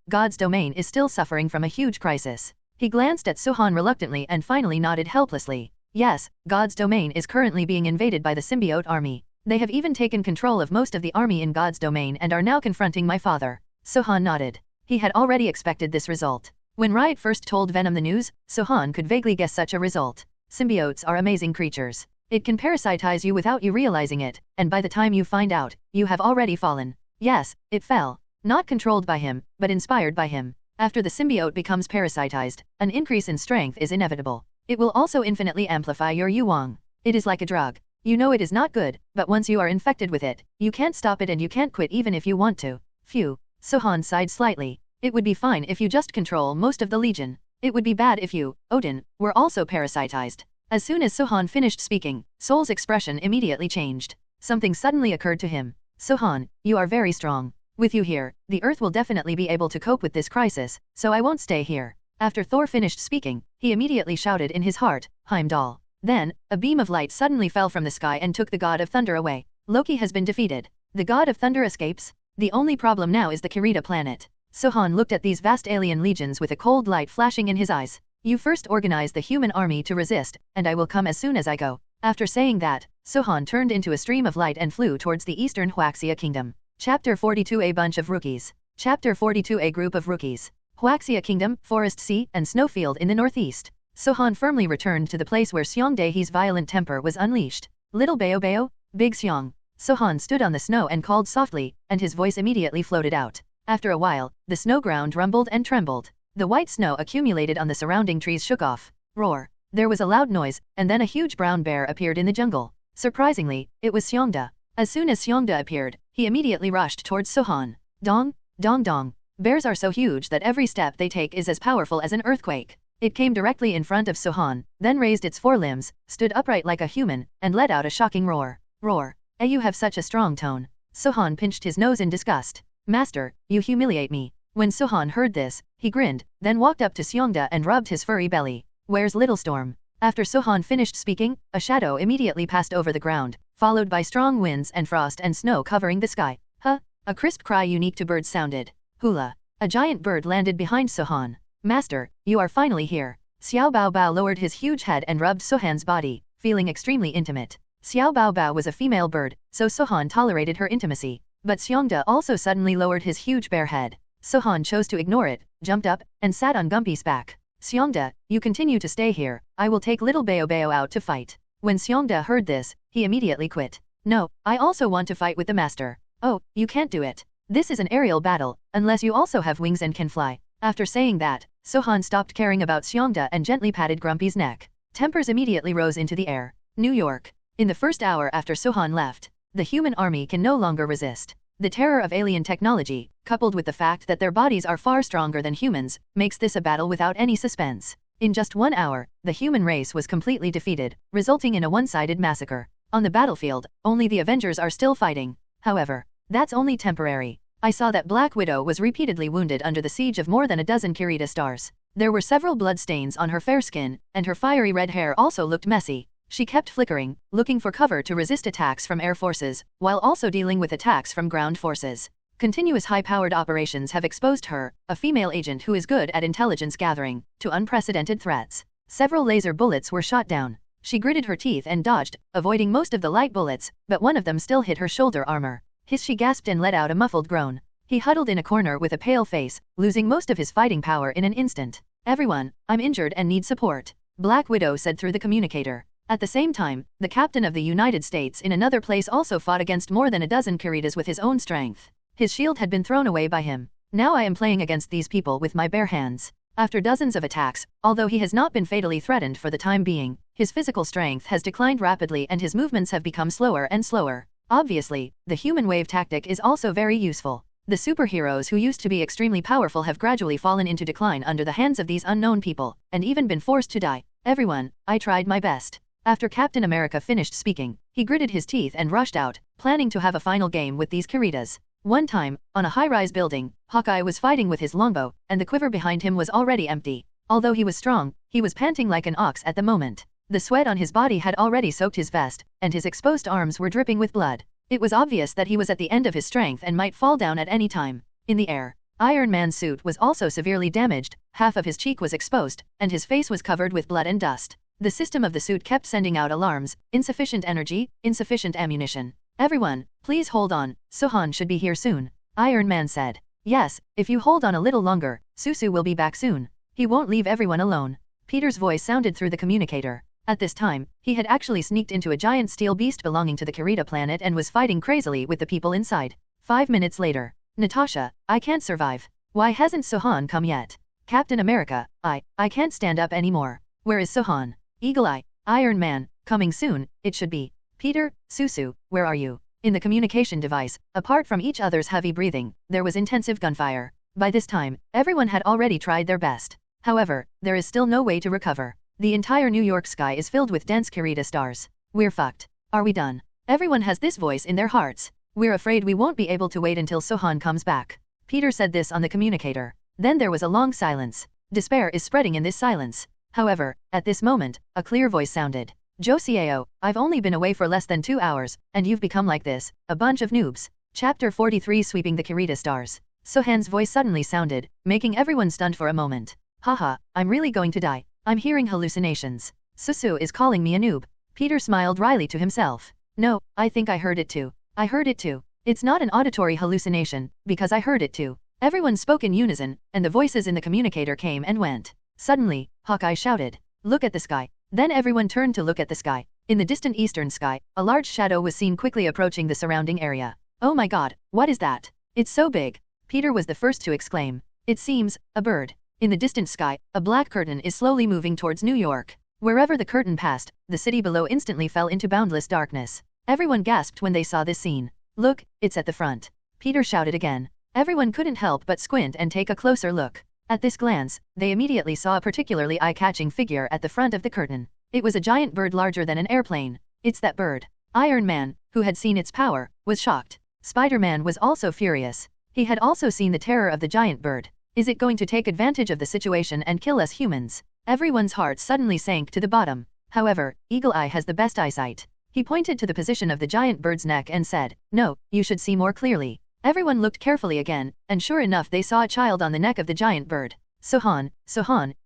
is still suffering from a huge crisis. He glanced at Sohan reluctantly and finally nodded helplessly. Yes, God's domain is currently being invaded by the symbiote army. They have even taken control of most of the army in God's domain and are now confronting my father. Sohan nodded. He had already expected this result. When Riot first told Venom the news, Sohan could vaguely guess such a result. Symbiotes are amazing creatures. It can parasitize you without you realizing it, and by the time you find out, you have already fallen. Yes, it fell. Not controlled by him, but inspired by him. After the symbiote becomes parasitized, an increase in strength is inevitable. It will also infinitely amplify your yuang. It is like a drug. You know it is not good, but once you are infected with it, you can't stop it and you can't quit even if you want to. Phew. Sohan sighed slightly. It would be fine if you just control most of the legion. It would be bad if you, Odin, were also parasitized. As soon as Sohan finished speaking, Sol's expression immediately changed. Something suddenly occurred to him. Sohan, you are very strong. With you here, the Earth will definitely be able to cope with this crisis, so I won't stay here. After Thor finished speaking, he immediately shouted in his heart, Heimdall. Then, a beam of light suddenly fell from the sky and took the god of thunder away. Loki has been defeated. The god of thunder escapes? The only problem now is the Kirita planet. Sohan looked at these vast alien legions with a cold light flashing in his eyes. You first organize the human army to resist, and I will come as soon as I go. After saying that, Sohan turned into a stream of light and flew towards the eastern Huaxia kingdom. Chapter 42 A bunch of rookies. Chapter 42 A group of rookies. Huaxia kingdom, forest sea, and snowfield in the northeast. Sohan firmly returned to the place where Xiongdae's violent temper was unleashed. Little Bao Bao, Big Xiong. Sohan stood on the snow and called softly, and his voice immediately floated out. After a while, the snow ground rumbled and trembled. The white snow accumulated on the surrounding trees shook off. Roar. There was a loud noise, and then a huge brown bear appeared in the jungle. Surprisingly, it was Xiongda. As soon as Xiongda appeared, he immediately rushed towards Sohan. Dong, dong dong. Bears are so huge that every step they take is as powerful as an earthquake. It came directly in front of Sohan, then raised its forelimbs, stood upright like a human, and let out a shocking roar. Roar. You have such a strong tone. Sohan pinched his nose in disgust. Master, you humiliate me. When Sohan heard this, he grinned, then walked up to Xiongda and rubbed his furry belly. Where's Little Storm? After Sohan finished speaking, a shadow immediately passed over the ground, followed by strong winds and frost and snow covering the sky. Huh? A crisp cry unique to birds sounded. Hula. A giant bird landed behind Sohan. Master, you are finally here. Xiao Bao Bao lowered his huge head and rubbed Sohan's body, feeling extremely intimate. Xiao Bao Bao was a female bird, so Sohan tolerated her intimacy. But Xiongda also suddenly lowered his huge bare head. Sohan chose to ignore it, jumped up, and sat on Gumpy's back. Xiongda, you continue to stay here, I will take little Bao Bao out to fight. When Xiongda heard this, he immediately quit. No, I also want to fight with the master. Oh, you can't do it. This is an aerial battle, unless you also have wings and can fly. After saying that, Sohan stopped caring about Xiongda and gently patted Grumpy's neck. Tempers immediately rose into the air. New York. In the first hour after Sohan left, the human army can no longer resist. The terror of alien technology, coupled with the fact that their bodies are far stronger than humans, makes this a battle without any suspense. In just 1 hour, the human race was completely defeated, resulting in a one-sided massacre. On the battlefield, only the Avengers are still fighting. However, that's only temporary. I saw that Black Widow was repeatedly wounded under the siege of more than a dozen Kirita stars. There were several blood stains on her fair skin, and her fiery red hair also looked messy. She kept flickering, looking for cover to resist attacks from air forces, while also dealing with attacks from ground forces. Continuous high-powered operations have exposed her, a female agent who is good at intelligence gathering, to unprecedented threats. Several laser bullets were shot down. She gritted her teeth and dodged, avoiding most of the light bullets, but one of them still hit her shoulder armor. She gasped and let out a muffled groan. He huddled in a corner with a pale face, losing most of his fighting power in an instant. Everyone, I'm injured and need support, Black Widow said through the communicator. At the same time, the captain of the United States in another place also fought against more than a dozen Kiritas with his own strength. His shield had been thrown away by him. Now I am playing against these people with my bare hands. After dozens of attacks, although he has not been fatally threatened for the time being, his physical strength has declined rapidly and his movements have become slower and slower. Obviously, the human wave tactic is also very useful. The superheroes who used to be extremely powerful have gradually fallen into decline under the hands of these unknown people, and even been forced to die. Everyone, I tried my best. After Captain America finished speaking, he gritted his teeth and rushed out, planning to have a final game with these Kiritas. One time, on a high-rise building, Hawkeye was fighting with his longbow, and the quiver behind him was already empty. Although he was strong, he was panting like an ox at the moment. The sweat on his body had already soaked his vest, and his exposed arms were dripping with blood. It was obvious that he was at the end of his strength and might fall down at any time. In the air, Iron Man's suit was also severely damaged, half of his cheek was exposed, and his face was covered with blood and dust. The system of the suit kept sending out alarms, insufficient energy, insufficient ammunition. Everyone, please hold on, Sohan should be here soon, Iron Man said. Yes, if you hold on a little longer, Susu will be back soon. He won't leave everyone alone. Peter's voice sounded through the communicator. At this time, he had actually sneaked into a giant steel beast belonging to the Kirita planet and was fighting crazily with the people inside. 5 minutes later. Natasha, I can't survive. Why hasn't Sohan come yet? Captain America, I can't stand up anymore. Where is Sohan? Eagle Eye, Iron Man, coming soon, it should be. Peter, Susu, where are you? In the communication device, apart from each other's heavy breathing, there was intensive gunfire. By this time, everyone had already tried their best. However, there is still no way to recover. The entire New York sky is filled with dense Kirita stars. We're fucked. Are we done? Everyone has this voice in their hearts. We're afraid we won't be able to wait until Sohan comes back. Peter said this on the communicator. Then there was a long silence. Despair is spreading in this silence. However, at this moment, a clear voice sounded. Josiao, I've only been away for less than 2 hours, and you've become like this, a bunch of noobs. Chapter 43 Sweeping the Kirita Stars. Sohan's voice suddenly sounded, making everyone stunned for a moment. Haha, I'm really going to die. I'm hearing hallucinations. Susu is calling me a noob. Peter smiled wryly to himself. No, I think I heard it too. I heard it too. It's not an auditory hallucination, because I heard it too. Everyone spoke in unison, and the voices in the communicator came and went. Suddenly, Hawkeye shouted, "Look at the sky." Then everyone turned to look at the sky. In the distant eastern sky, a large shadow was seen quickly approaching the surrounding area. Oh my god, what is that? It's so big. Peter was the first to exclaim. It seems, a bird. In the distant sky, a black curtain is slowly moving towards New York. Wherever the curtain passed, the city below instantly fell into boundless darkness. Everyone gasped when they saw this scene. Look, it's at the front. Peter shouted again. Everyone couldn't help but squint and take a closer look. At this glance, they immediately saw a particularly eye-catching figure at the front of the curtain. It was a giant bird larger than an airplane. It's that bird. Iron Man, who had seen its power, was shocked. Spider-Man was also furious. He had also seen the terror of the giant bird. Is it going to take advantage of the situation and kill us humans? Everyone's heart suddenly sank to the bottom. However, Eagle Eye has the best eyesight. He pointed to the position of the giant bird's neck and said, "No, you should see more clearly." Everyone looked carefully again, and sure enough they saw a child on the neck of the giant bird. Sohan,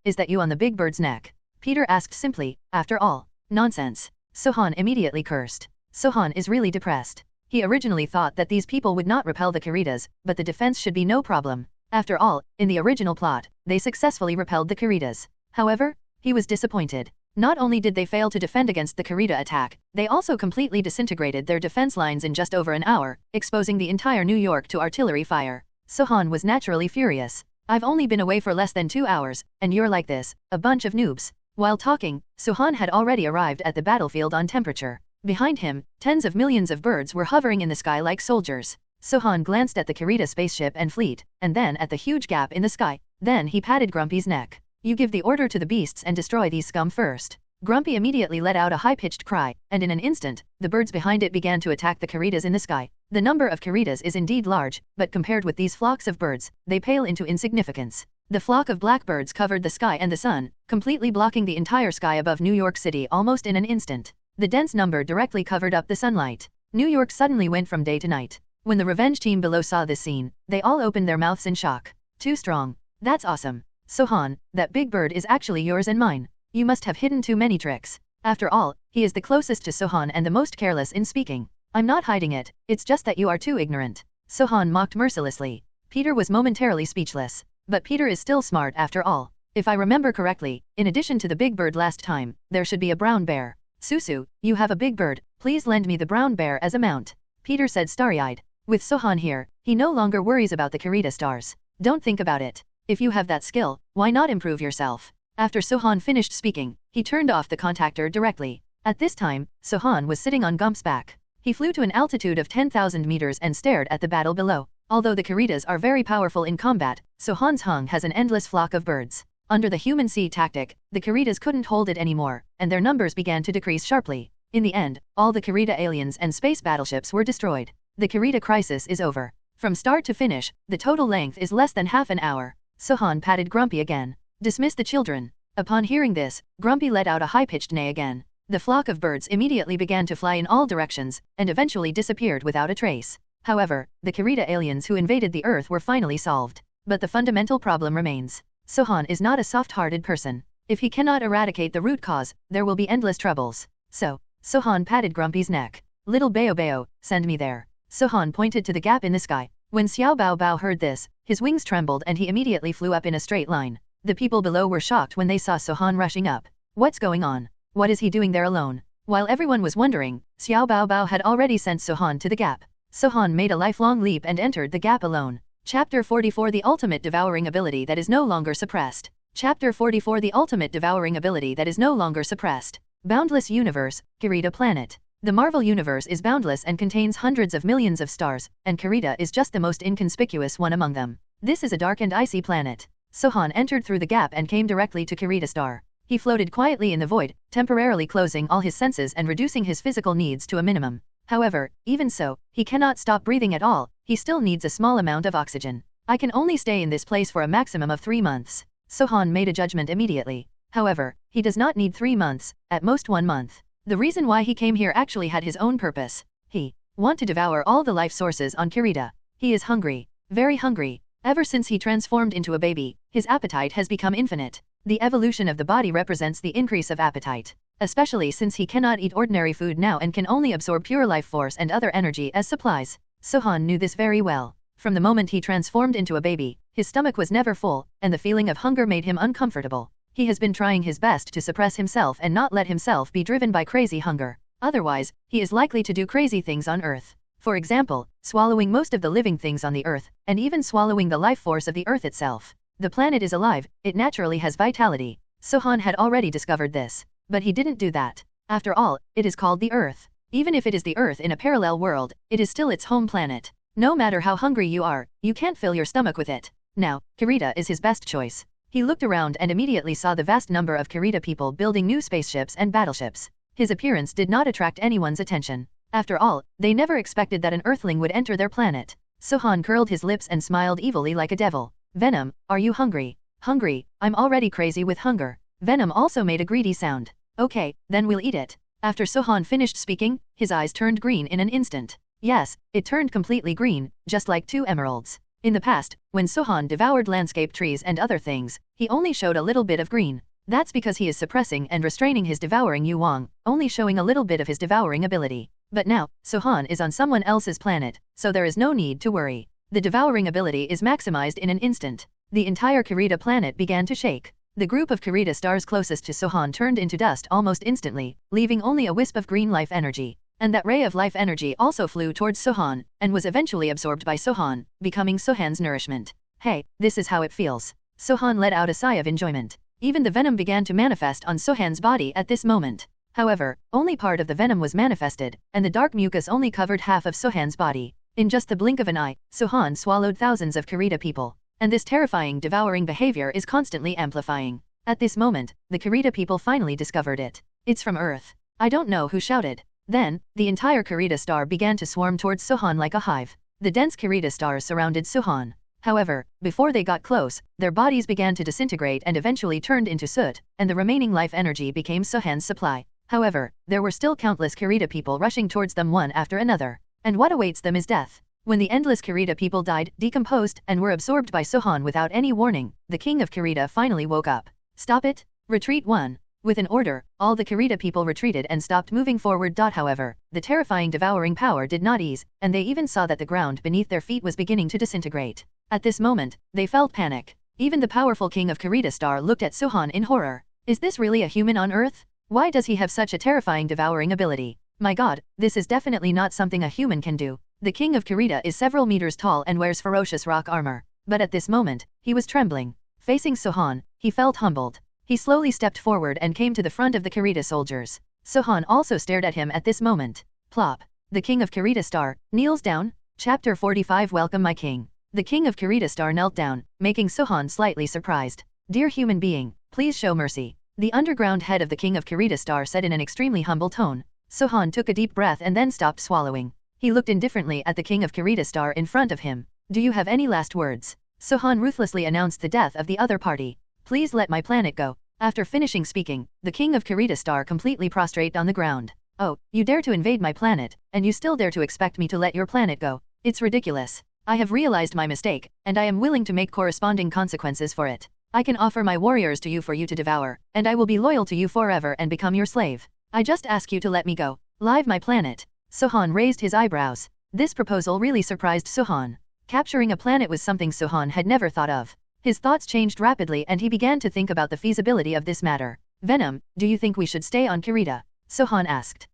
is that you on the big bird's neck? Peter asked simply, after all. Nonsense. Sohan immediately cursed. Sohan is really depressed. He originally thought that these people would not repel the Kiritas, but the defense should be no problem. After all, in the original plot, they successfully repelled the Kiritas. However, he was disappointed. Not only did they fail to defend against the Kirita attack, they also completely disintegrated their defense lines in just over an hour, exposing the entire New York to artillery fire. Sohan was naturally furious. I've only been away for less than 2 hours, and you're like this, a bunch of noobs. While talking, Sohan had already arrived at the battlefield on temperature. Behind him, tens of millions of birds were hovering in the sky like soldiers. Sohan glanced at the Kirita spaceship and fleet, and then at the huge gap in the sky. Then he patted Grumpy's neck. You give the order to the beasts and destroy these scum first. Grumpy immediately let out a high-pitched cry, and in an instant, the birds behind it began to attack the Kiritas in the sky. The number of Kiritas is indeed large, but compared with these flocks of birds, they pale into insignificance. The flock of blackbirds covered the sky and the sun, completely blocking the entire sky above New York City almost in an instant. The dense number directly covered up the sunlight. New York suddenly went from day to night. When the revenge team below saw this scene, they all opened their mouths in shock. Too strong. That's awesome. Sohan, that big bird is actually yours and mine. You must have hidden too many tricks. After all, he is the closest to Sohan and the most careless in speaking. I'm not hiding it, it's just that you are too ignorant. Sohan mocked mercilessly. Peter was momentarily speechless. But Peter is still smart after all. If I remember correctly, in addition to the big bird last time, there should be a brown bear. Susu, you have a big bird, please lend me the brown bear as a mount. Peter said starry-eyed. With Sohan here, he no longer worries about the Kirita stars. Don't think about it. If you have that skill, why not improve yourself? After Sohan finished speaking, he turned off the contactor directly. At this time, Sohan was sitting on Gump's back. He flew to an altitude of 10,000 meters and stared at the battle below. Although the Kiritas are very powerful in combat, Sohan's hung has an endless flock of birds. Under the human sea tactic, the Kiritas couldn't hold it anymore, and their numbers began to decrease sharply. In the end, all the Kirita aliens and space battleships were destroyed. The Kirita crisis is over. From start to finish, the total length is less than half an hour. Sohan patted Grumpy again. Dismiss the children. Upon hearing this, Grumpy let out a high-pitched neigh again. The flock of birds immediately began to fly in all directions, and eventually disappeared without a trace. However, the Kirita aliens who invaded the Earth were finally solved. But the fundamental problem remains. Sohan is not a soft-hearted person. If he cannot eradicate the root cause, there will be endless troubles. So, Sohan patted Grumpy's neck. Little Bao Bao, send me there. Sohan pointed to the gap in the sky. When Xiao Bao Bao heard this, his wings trembled and he immediately flew up in a straight line. The people below were shocked when they saw Sohan rushing up. What's going on? What is he doing there alone? While everyone was wondering, Xiao Baobao had already sent Sohan to the gap. Sohan made a lifelong leap and entered the gap alone. Chapter 44 The Ultimate Devouring Ability That Is No Longer Suppressed. Chapter 44 The Ultimate Devouring Ability That Is No Longer Suppressed. Boundless Universe, Kirita Planet. The Marvel Universe is boundless and contains hundreds of millions of stars, and Kirita is just the most inconspicuous one among them. This is a dark and icy planet. Sohan entered through the gap and came directly to Kirita Star. He floated quietly in the void, temporarily closing all his senses and reducing his physical needs to a minimum. However, even so, he cannot stop breathing at all, he still needs a small amount of oxygen. I can only stay in this place for a maximum of 3 months. Sohan made a judgment immediately. However, he does not need 3 months, at most 1 month. The reason why he came here actually had his own purpose. He want to devour all the life sources on Kirita. He is hungry, very hungry. Ever since he transformed into a baby, his appetite has become infinite. The evolution of the body represents the increase of appetite, especially since he cannot eat ordinary food now and can only absorb pure life force and other energy as supplies. Sohan knew this very well. From the moment he transformed into a baby, his stomach was never full, and the feeling of hunger made him uncomfortable. He has been trying his best to suppress himself and not let himself be driven by crazy hunger. Otherwise, he is likely to do crazy things on Earth. For example, swallowing most of the living things on the Earth, and even swallowing the life force of the Earth itself. The planet is alive, it naturally has vitality. Sohan had already discovered this. But he didn't do that. After all, it is called the Earth. Even if it is the Earth in a parallel world, it is still its home planet. No matter how hungry you are, you can't fill your stomach with it. Now, Kirita is his best choice. He looked around and immediately saw the vast number of Kirita people building new spaceships and battleships. His appearance did not attract anyone's attention. After all, they never expected that an Earthling would enter their planet. Sohan curled his lips and smiled evilly like a devil. Venom, are you hungry? Hungry, I'm already crazy with hunger. Venom also made a greedy sound. Okay, then we'll eat it. After Sohan finished speaking, his eyes turned green in an instant. Yes, it turned completely green, just like 2 emeralds. In the past, when Sohan devoured landscape trees and other things, he only showed a little bit of green. That's because he is suppressing and restraining his devouring Yuang, only showing a little bit of his devouring ability. But now, Sohan is on someone else's planet, so there is no need to worry. The devouring ability is maximized in an instant. The entire Kirita planet began to shake. The group of Kirita stars closest to Sohan turned into dust almost instantly, leaving only a wisp of green life energy. And that ray of life energy also flew towards Sohan, and was eventually absorbed by Sohan, becoming Sohan's nourishment. Hey, this is how it feels. Sohan let out a sigh of enjoyment. Even the venom began to manifest on Sohan's body at this moment. However, only part of the venom was manifested, and the dark mucus only covered half of Sohan's body. In just the blink of an eye, Sohan swallowed thousands of Kirita people. And this terrifying devouring behavior is constantly amplifying. At this moment, the Kirita people finally discovered it. It's from Earth. I don't know who shouted. Then, the entire Kirita star began to swarm towards Sohan like a hive. The dense Kirita stars surrounded Sohan. However, before they got close, their bodies began to disintegrate and eventually turned into soot, and the remaining life energy became Sohan's supply. However, there were still countless Kirita people rushing towards them one after another. And what awaits them is death. When the endless Kirita people died, decomposed, and were absorbed by Sohan without any warning, the king of Kirita finally woke up. Stop it! Retreat 1. With an order, all the Kirita people retreated and stopped moving forward. However, the terrifying devouring power did not ease, and they even saw that the ground beneath their feet was beginning to disintegrate. At this moment, they felt panic. Even the powerful king of Kirita Star looked at Sohan in horror. Is this really a human on Earth? Why does he have such a terrifying devouring ability? My god, this is definitely not something a human can do. The king of Kirita is several meters tall and wears ferocious rock armor. But at this moment, he was trembling. Facing Sohan, he felt humbled. He slowly stepped forward and came to the front of the Kirita soldiers. Sohan also stared at him at this moment. Plop. The king of Kirita Star kneels down. Chapter 45 Welcome my king. The king of Kirita Star knelt down, making Sohan slightly surprised. Dear human being, please show mercy. The underground head of the king of Kirita Star said in an extremely humble tone. Sohan took a deep breath and then stopped swallowing. He looked indifferently at the king of Kirita Star in front of him. Do you have any last words? Sohan ruthlessly announced the death of the other party. Please let my planet go. After finishing speaking, the king of Kirita Star completely prostrate on the ground. Oh, you dare to invade my planet, and you still dare to expect me to let your planet go. It's ridiculous. I have realized my mistake, and I am willing to make corresponding consequences for it. I can offer my warriors to you to devour, and I will be loyal to you forever and become your slave. I just ask you to let me go. Leave my planet. Sohan raised his eyebrows. This proposal really surprised Sohan. Capturing a planet was something Sohan had never thought of. His thoughts changed rapidly and he began to think about the feasibility of this matter. Venom, do you think we should stay on Kirita? Sohan asked.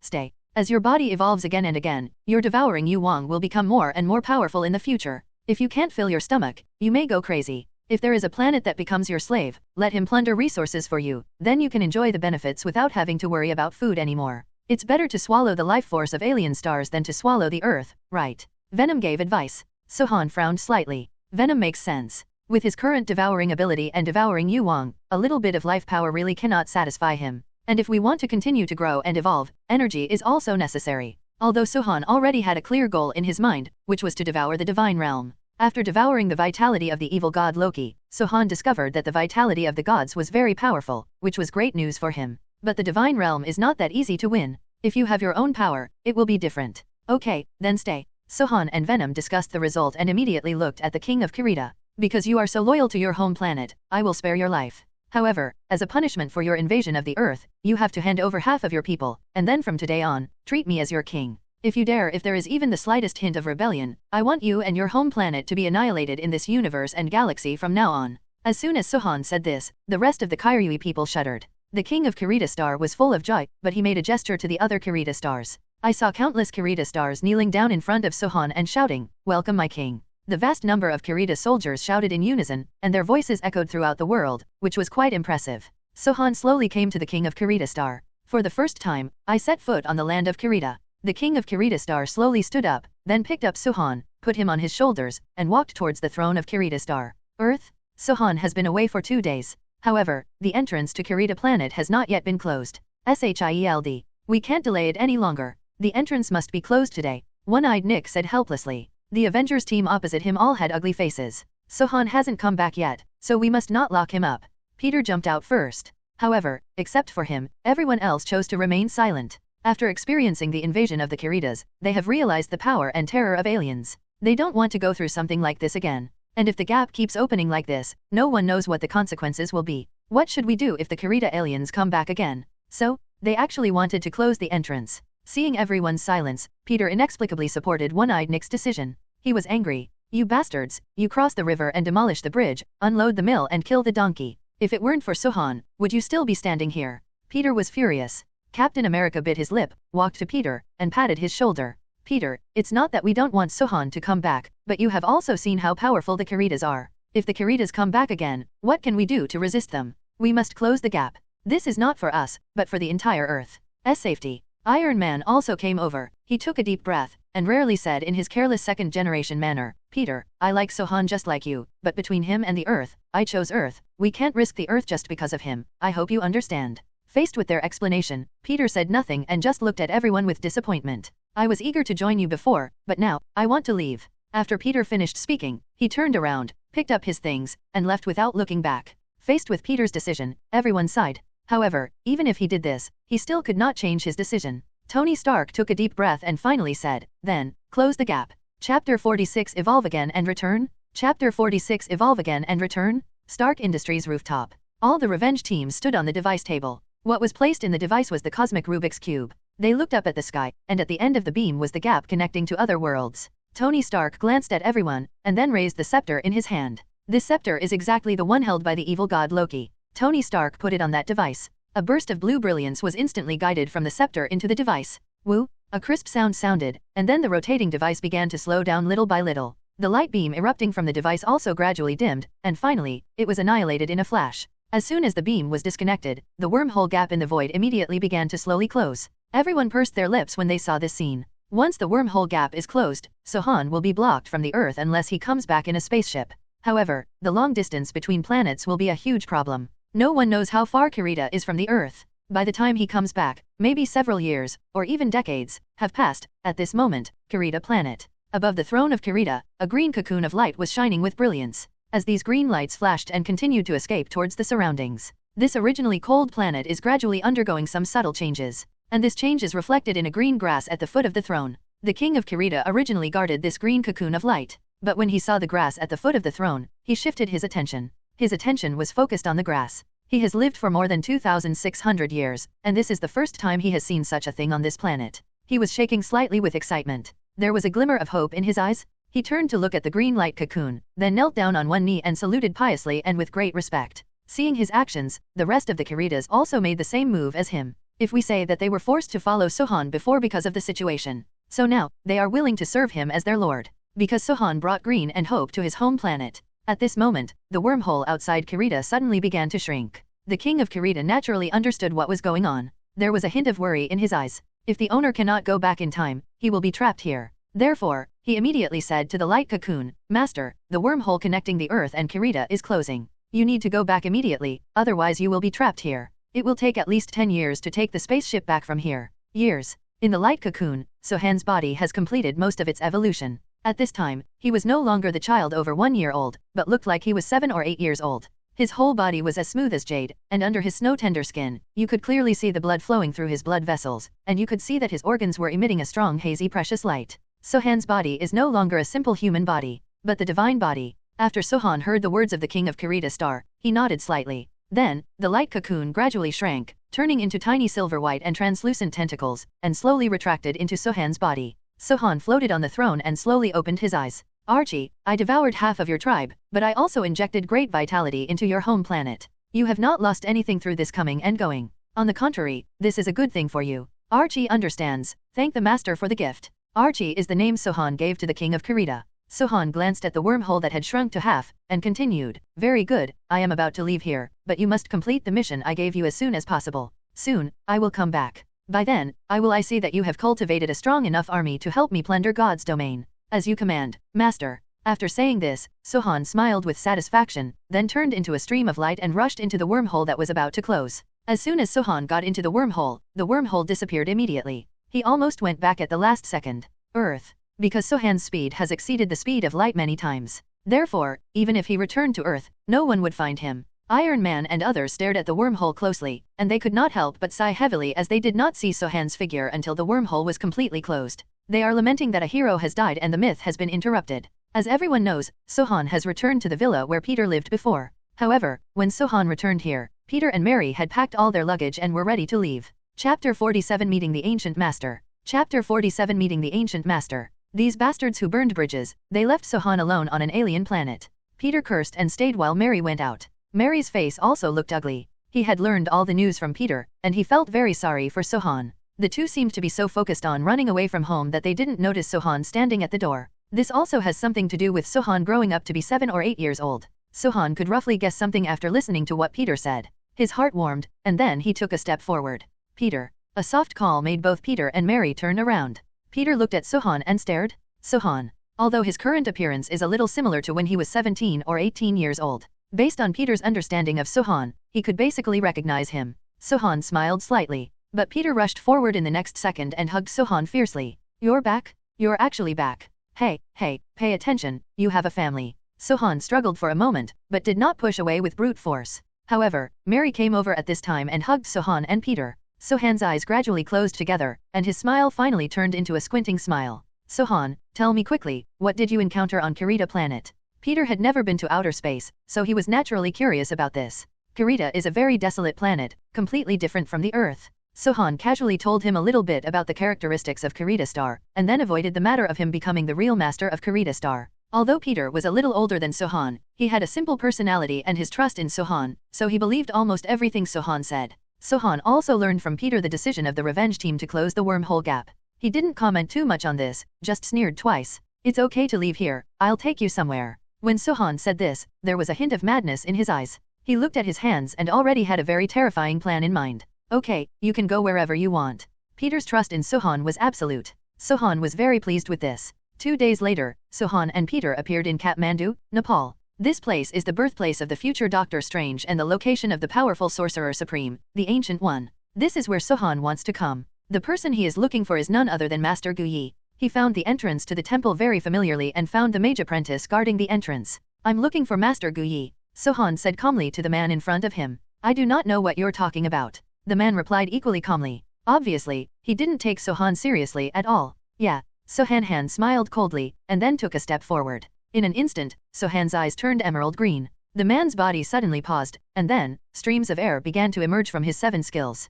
Stay. As your body evolves again and again, your devouring Yuwang will become more and more powerful in the future. If you can't fill your stomach, you may go crazy. If there is a planet that becomes your slave, let him plunder resources for you, then you can enjoy the benefits without having to worry about food anymore. It's better to swallow the life force of alien stars than to swallow the Earth, right? Venom gave advice. Sohan frowned slightly. Venom makes sense. With his current devouring ability and devouring Yuwang, a little bit of life power really cannot satisfy him. And if we want to continue to grow and evolve, energy is also necessary. Although Sohan already had a clear goal in his mind, which was to devour the divine realm. After devouring the vitality of the evil god Loki, Sohan discovered that the vitality of the gods was very powerful, which was great news for him. But the divine realm is not that easy to win. If you have your own power, it will be different. Okay, then stay. Sohan and Venom discussed the result and immediately looked at the king of Kirita. Because you are so loyal to your home planet, I will spare your life. However, as a punishment for your invasion of the Earth, you have to hand over half of your people, and then from today on, treat me as your king. If you dare, if there is even the slightest hint of rebellion, I want you and your home planet to be annihilated in this universe and galaxy from now on. As soon as Sohan said this, the rest of the Kairyui people shuddered. The king of Kirita Star was full of joy, but he made a gesture to the other Kirita stars. I saw countless Kirita stars kneeling down in front of Sohan and shouting, "Welcome my king." The vast number of Kirita soldiers shouted in unison, and their voices echoed throughout the world, which was quite impressive. Sohan slowly came to the king of Kirita Star. For the first time, I set foot on the land of Kirita. The king of Kirita Star slowly stood up, then picked up Sohan, put him on his shoulders, and walked towards the throne of Kirita Star. Earth? Sohan has been away for 2 days. However, the entrance to Kirita planet has not yet been closed. SHIELD. We can't delay it any longer. The entrance must be closed today. One-eyed Nick said helplessly. The Avengers team opposite him all had ugly faces. Sohan hasn't come back yet, so we must not lock him up. Peter jumped out first. However, except for him, everyone else chose to remain silent. After experiencing the invasion of the Kiritas, they have realized the power and terror of aliens. They don't want to go through something like this again. And if the gap keeps opening like this, no one knows what the consequences will be. What should we do if the Kirita aliens come back again? So, they actually wanted to close the entrance. Seeing everyone's silence, Peter inexplicably supported One-Eyed Nick's decision. He was angry. You bastards, you cross the river and demolish the bridge, unload the mill and kill the donkey. If it weren't for Sohan, would you still be standing here? Peter was furious. Captain America bit his lip, walked to Peter, and patted his shoulder. Peter, it's not that we don't want Sohan to come back, but you have also seen how powerful the Kiritas are. If the Kiritas come back again, what can we do to resist them? We must close the gap. This is not for us, but for the entire Earth's safety. Iron Man also came over. He took a deep breath, and rarely said in his careless second-generation manner, Peter, I like Sohan just like you, but between him and the Earth, I chose Earth. We can't risk the Earth just because of him. I hope you understand. Faced with their explanation, Peter said nothing and just looked at everyone with disappointment. I was eager to join you before, but now, I want to leave. After Peter finished speaking, he turned around, picked up his things, and left without looking back. Faced with Peter's decision, everyone sighed. However, even if he did this, he still could not change his decision. Tony Stark took a deep breath and finally said, then, close the gap. Chapter 46 Evolve Again and Return? Chapter 46 Evolve Again and Return? Stark Industries rooftop. All the revenge teams stood on the device table. What was placed in the device was the cosmic Rubik's Cube. They looked up at the sky, and at the end of the beam was the gap connecting to other worlds. Tony Stark glanced at everyone, and then raised the scepter in his hand. This scepter is exactly the one held by the evil god Loki. Tony Stark put it on that device. A burst of blue brilliance was instantly guided from the scepter into the device. Woo! A crisp sound sounded, and then the rotating device began to slow down little by little. The light beam erupting from the device also gradually dimmed, and finally, it was annihilated in a flash. As soon as the beam was disconnected, the wormhole gap in the void immediately began to slowly close. Everyone pursed their lips when they saw this scene. Once the wormhole gap is closed, Sohan will be blocked from the Earth unless he comes back in a spaceship. However, the long distance between planets will be a huge problem. No one knows how far Kirita is from the Earth. By the time he comes back, maybe several years, or even decades, have passed. At this moment, Kirita planet. Above the throne of Kirita, a green cocoon of light was shining with brilliance. As these green lights flashed and continued to escape towards the surroundings. This originally cold planet is gradually undergoing some subtle changes. And this change is reflected in a green grass at the foot of the throne. The king of Kirita originally guarded this green cocoon of light. But when he saw the grass at the foot of the throne, he shifted his attention. His attention was focused on the grass. He has lived for more than 2,600 years, and this is the first time he has seen such a thing on this planet. He was shaking slightly with excitement. There was a glimmer of hope in his eyes. He turned to look at the green light cocoon, then knelt down on one knee and saluted piously and with great respect. Seeing his actions, the rest of the Kiritas also made the same move as him. If we say that they were forced to follow Sohan before because of the situation, so now, they are willing to serve him as their lord. Because Sohan brought green and hope to his home planet. At this moment, the wormhole outside Kirita suddenly began to shrink. The king of Kirita naturally understood what was going on. There was a hint of worry in his eyes. If the owner cannot go back in time, he will be trapped here. Therefore, he immediately said to the light cocoon, Master, the wormhole connecting the Earth and Kirita is closing. You need to go back immediately, otherwise you will be trapped here. It will take at least 10 years to take the spaceship back from here. Years. In the light cocoon, Sohan's body has completed most of its evolution. At this time, he was no longer the child over 1 year old, but looked like he was 7 or 8 years old. His whole body was as smooth as jade, and under his snow-tender skin, you could clearly see the blood flowing through his blood vessels, and you could see that his organs were emitting a strong hazy precious light. Sohan's body is no longer a simple human body, but the divine body. After Sohan heard the words of the king of Kirita Star, he nodded slightly. Then, the light cocoon gradually shrank, turning into tiny silver-white and translucent tentacles, and slowly retracted into Sohan's body. Sohan floated on the throne and slowly opened his eyes. Archie, I devoured half of your tribe, but I also injected great vitality into your home planet. You have not lost anything through this coming and going. On the contrary, this is a good thing for you. Archie understands. Thank the master for the gift. Archie is the name Sohan gave to the king of Kirita. Sohan glanced at the wormhole that had shrunk to half, and continued, Very good, I am about to leave here, but you must complete the mission I gave you as soon as possible. Soon, I will come back. By then, I see that you have cultivated a strong enough army to help me plunder God's domain. As you command, Master. After saying this, Sohan smiled with satisfaction, then turned into a stream of light and rushed into the wormhole that was about to close. As soon as Sohan got into the wormhole disappeared immediately. He almost went back at the last second. Earth. Because Sohan's speed has exceeded the speed of light many times. Therefore, even if he returned to Earth, no one would find him. Iron Man and others stared at the wormhole closely, and they could not help but sigh heavily as they did not see Sohan's figure until the wormhole was completely closed. They are lamenting that a hero has died and the myth has been interrupted. As everyone knows, Sohan has returned to the villa where Peter lived before. However, when Sohan returned here, Peter and Mary had packed all their luggage and were ready to leave. Chapter 47 Meeting the Ancient Master. Chapter 47 Meeting the Ancient Master. These bastards who burned bridges, they left Sohan alone on an alien planet. Peter cursed and stayed while Mary went out. Mary's face also looked ugly. He had learned all the news from Peter, and he felt very sorry for Sohan. The two seemed to be so focused on running away from home that they didn't notice Sohan standing at the door. This also has something to do with Sohan growing up to be 7 or 8 years old. Sohan could roughly guess something after listening to what Peter said. His heart warmed, and then he took a step forward. Peter. A soft call made both Peter and Mary turn around. Peter looked at Sohan and stared. Sohan. Although his current appearance is a little similar to when he was 17 or 18 years old. Based on Peter's understanding of Sohan, he could basically recognize him. Sohan smiled slightly, but Peter rushed forward in the next second and hugged Sohan fiercely. You're back? You're actually back. Hey, pay attention, you have a family. Sohan struggled for a moment, but did not push away with brute force. However, Mary came over at this time and hugged Sohan and Peter. Sohan's eyes gradually closed together, and his smile finally turned into a squinting smile. Sohan, tell me quickly, what did you encounter on Kirita planet? Peter had never been to outer space, so he was naturally curious about this. Kirita is a very desolate planet, completely different from the Earth. Sohan casually told him a little bit about the characteristics of Kirita Star, and then avoided the matter of him becoming the real master of Kirita Star. Although Peter was a little older than Sohan, he had a simple personality and his trust in Sohan, so he believed almost everything Sohan said. Sohan also learned from Peter the decision of the revenge team to close the wormhole gap. He didn't comment too much on this, just sneered twice. It's okay to leave here, I'll take you somewhere. When Sohan said this, there was a hint of madness in his eyes. He looked at his hands and already had a very terrifying plan in mind. Okay, you can go wherever you want. Peter's trust in Sohan was absolute. Sohan was very pleased with this. 2 days later, Sohan and Peter appeared in Kathmandu, Nepal. This place is the birthplace of the future Doctor Strange and the location of the powerful Sorcerer Supreme, the Ancient One. This is where Sohan wants to come. The person he is looking for is none other than Master Guyi. He found the entrance to the temple very familiarly and found the mage apprentice guarding the entrance. I'm looking for Master Guyi, Sohan said calmly to the man in front of him. I do not know what you're talking about. The man replied equally calmly. Obviously, he didn't take Sohan seriously at all. Yeah, Sohan smiled coldly, and then took a step forward. In an instant, Sohan's eyes turned emerald green. The man's body suddenly paused, and then, streams of air began to emerge from his 7 skills.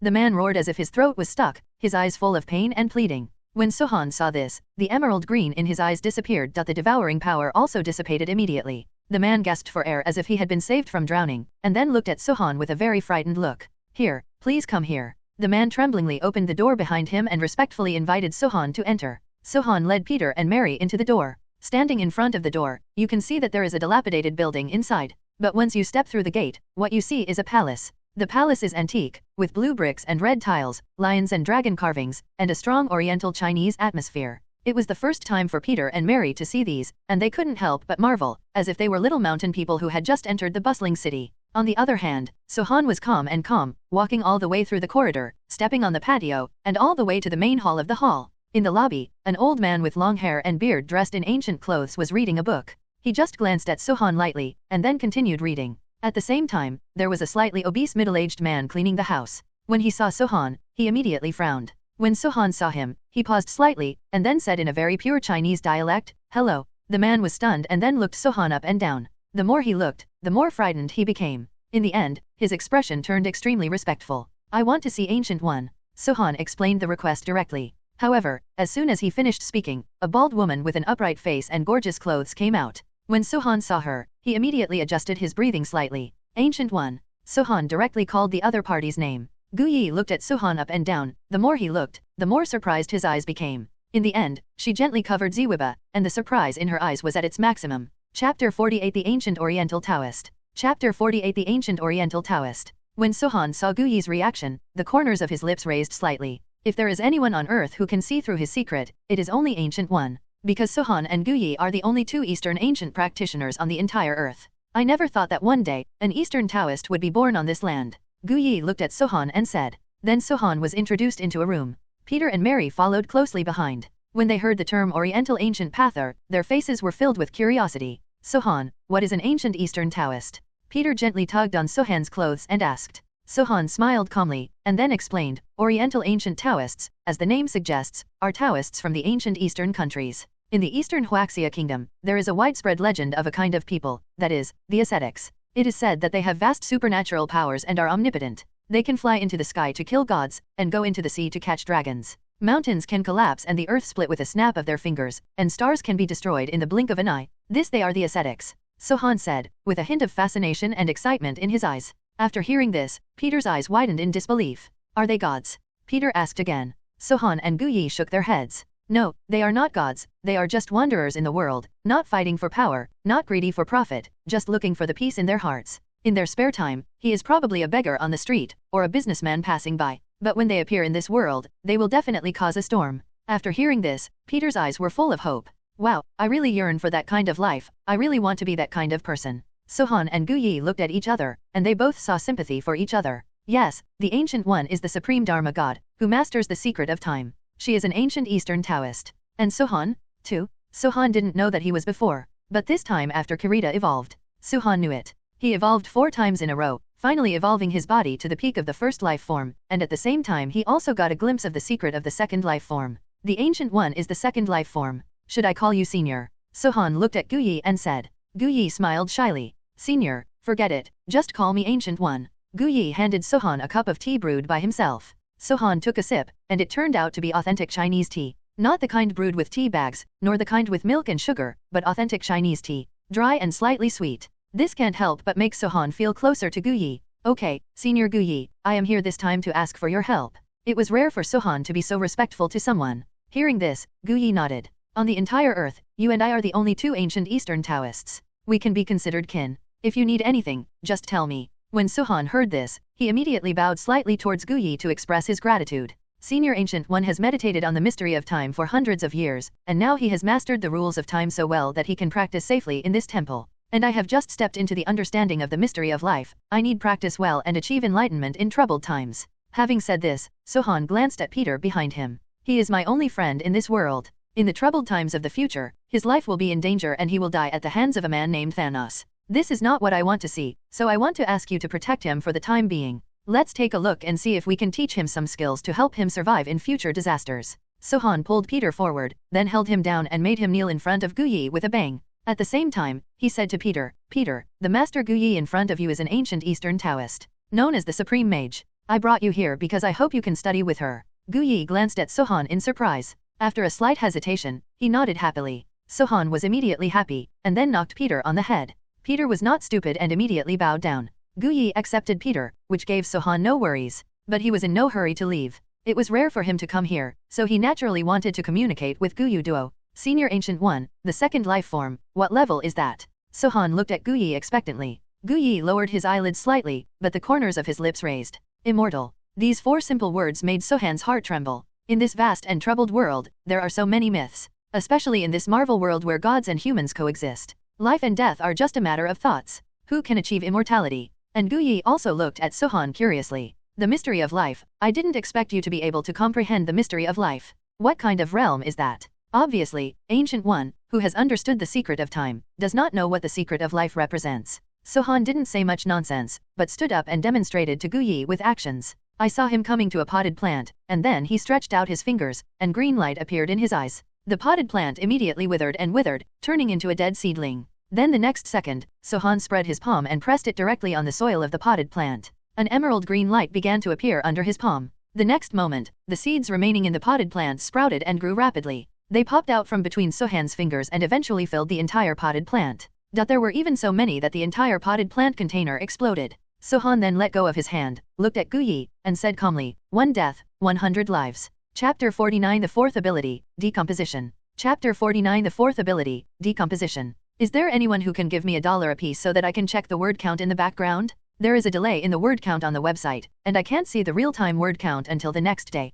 The man roared as if his throat was stuck, his eyes full of pain and pleading. When Sohan saw this, the emerald green in his eyes disappeared. The devouring power also dissipated immediately. The man gasped for air as if he had been saved from drowning, and then looked at Sohan with a very frightened look. Here, please come here. The man tremblingly opened the door behind him and respectfully invited Sohan to enter. Sohan led Peter and Mary into the door. Standing in front of the door, you can see that there is a dilapidated building inside. But once you step through the gate, what you see is a palace. The palace is antique, with blue bricks and red tiles, lions and dragon carvings, and a strong Oriental Chinese atmosphere. It was the first time for Peter and Mary to see these, and they couldn't help but marvel, as if they were little mountain people who had just entered the bustling city. On the other hand, Sohan was calm, walking all the way through the corridor, stepping on the patio, and all the way to the main hall of the hall. In the lobby, an old man with long hair and beard dressed in ancient clothes was reading a book. He just glanced at Sohan lightly, and then continued reading. At the same time, there was a slightly obese middle-aged man cleaning the house. When he saw Sohan, he immediately frowned. When Sohan saw him, he paused slightly, and then said in a very pure Chinese dialect, "Hello." The man was stunned and then looked Sohan up and down. The more he looked, the more frightened he became. In the end, his expression turned extremely respectful. "I want to see Ancient One." Sohan explained the request directly. However, as soon as he finished speaking, a bald woman with an upright face and gorgeous clothes came out. When Sohan saw her, he immediately adjusted his breathing slightly. "Ancient One." Sohan directly called the other party's name. Gu Yi looked at Sohan up and down. The more he looked, the more surprised his eyes became. In the end, she gently covered Ziwiba, and the surprise in her eyes was at its maximum. Chapter 48 The Ancient Oriental Taoist. Chapter 48 The Ancient Oriental Taoist. When Sohan saw Gu Yi's reaction, the corners of his lips raised slightly. If there is anyone on earth who can see through his secret, it is only Ancient One. Because Sohan and Gu Yi are the only two Eastern ancient practitioners on the entire earth. I never thought that one day, an Eastern Taoist would be born on this land. Gu Yi looked at Sohan and said. Then Sohan was introduced into a room. Peter and Mary followed closely behind. When they heard the term Oriental Ancient Pather, their faces were filled with curiosity. "Sohan, what is an ancient Eastern Taoist?" Peter gently tugged on Sohan's clothes and asked. Sohan smiled calmly, and then explained, "Oriental Ancient Taoists, as the name suggests, are Taoists from the ancient Eastern countries. In the Eastern Huaxia Kingdom, there is a widespread legend of a kind of people, that is, the ascetics. It is said that they have vast supernatural powers and are omnipotent. They can fly into the sky to kill gods, and go into the sea to catch dragons. Mountains can collapse and the earth split with a snap of their fingers, and stars can be destroyed in the blink of an eye. This they are the ascetics," Sohan said, with a hint of fascination and excitement in his eyes. After hearing this, Peter's eyes widened in disbelief. "Are they gods?" Peter asked again. Sohan and Gu Yi shook their heads. "No, they are not gods, they are just wanderers in the world, not fighting for power, not greedy for profit, just looking for the peace in their hearts. In their spare time, he is probably a beggar on the street, or a businessman passing by. But when they appear in this world, they will definitely cause a storm." After hearing this, Peter's eyes were full of hope. "Wow, I really yearn for that kind of life, I really want to be that kind of person." Sohan and Gu Yi looked at each other, and they both saw sympathy for each other. Yes, the Ancient One is the Supreme Dharma God, who masters the secret of time. She is an ancient Eastern Taoist. And Sohan, too? Sohan didn't know that he was before. But this time after Kirita evolved, Sohan knew it. He evolved 4 times in a row, finally evolving his body to the peak of the first life form, and at the same time he also got a glimpse of the secret of the second life form. The Ancient One is the second life form. "Should I call you Senior?" Sohan looked at Gu Yi and said. Gu Yi smiled shyly. "Senior, forget it, just call me Ancient One." Gu Yi handed Sohan a cup of tea brewed by himself. Sohan took a sip, and it turned out to be authentic Chinese tea. Not the kind brewed with tea bags, nor the kind with milk and sugar, but authentic Chinese tea. Dry and slightly sweet. This can't help but make Sohan feel closer to Gu Yi. "Okay, Senior Gu Yi, I am here this time to ask for your help." It was rare for Sohan to be so respectful to someone. Hearing this, Gu Yi nodded. "On the entire earth, you and I are the only 2 ancient Eastern Taoists. We can be considered kin. If you need anything, just tell me." When Sohan heard this, he immediately bowed slightly towards Gu Yi to express his gratitude. Senior Ancient One has meditated on the mystery of time for hundreds of years, and now he has mastered the rules of time so well that he can practice safely in this temple. And I have just stepped into the understanding of the mystery of life. I need practice well and achieve enlightenment in troubled times. Having said this, Sohan glanced at Peter behind him. He is my only friend in this world. In the troubled times of the future, his life will be in danger and he will die at the hands of a man named Thanos. This is not what I want to see, so I want to ask you to protect him for the time being. Let's take a look and see if we can teach him some skills to help him survive in future disasters. Sohan pulled Peter forward, then held him down and made him kneel in front of Gu Yi with a bang. At the same time, he said to Peter, "Peter, the Master Gu Yi in front of you is an ancient Eastern Taoist, known as the Supreme Mage. I brought you here because I hope you can study with her." Gu Yi glanced at Sohan in surprise. After a slight hesitation, he nodded happily. Sohan was immediately happy, and then knocked Peter on the head. Peter was not stupid and immediately bowed down. Gu Yi accepted Peter, which gave Sohan no worries. But he was in no hurry to leave. It was rare for him to come here, so he naturally wanted to communicate with Gu Yu Duo. Senior Ancient One, the second life form, what level is that? Sohan looked at Gu Yi expectantly. Gu Yi lowered his eyelids slightly, but the corners of his lips raised. Immortal. These four simple words made Sohan's heart tremble. In this vast and troubled world, there are so many myths. Especially in this Marvel world where gods and humans coexist. Life and death are just a matter of thoughts. Who can achieve immortality? And Gu Yi also looked at Sohan curiously. The mystery of life, I didn't expect you to be able to comprehend the mystery of life. What kind of realm is that? Obviously, Ancient One, who has understood the secret of time, does not know what the secret of life represents. Sohan didn't say much nonsense, but stood up and demonstrated to Gu Yi with actions. I saw him coming to a potted plant, and then he stretched out his fingers, and green light appeared in his eyes. The potted plant immediately withered and withered, turning into a dead seedling. Then the next second, Sohan spread his palm and pressed it directly on the soil of the potted plant. An emerald green light began to appear under his palm. The next moment, the seeds remaining in the potted plant sprouted and grew rapidly. They popped out from between Sohan's fingers and eventually filled the entire potted plant. There were even so many that the entire potted plant container exploded. Sohan then let go of his hand, looked at Gu Yi, and said calmly, 1 death, 100 lives. Chapter 49 The Fourth Ability, Decomposition. Chapter 49 The Fourth Ability, Decomposition. Is there anyone who can give me $1 apiece so that I can check the word count in the background? There is a delay in the word count on the website, and I can't see the real-time word count until the next day.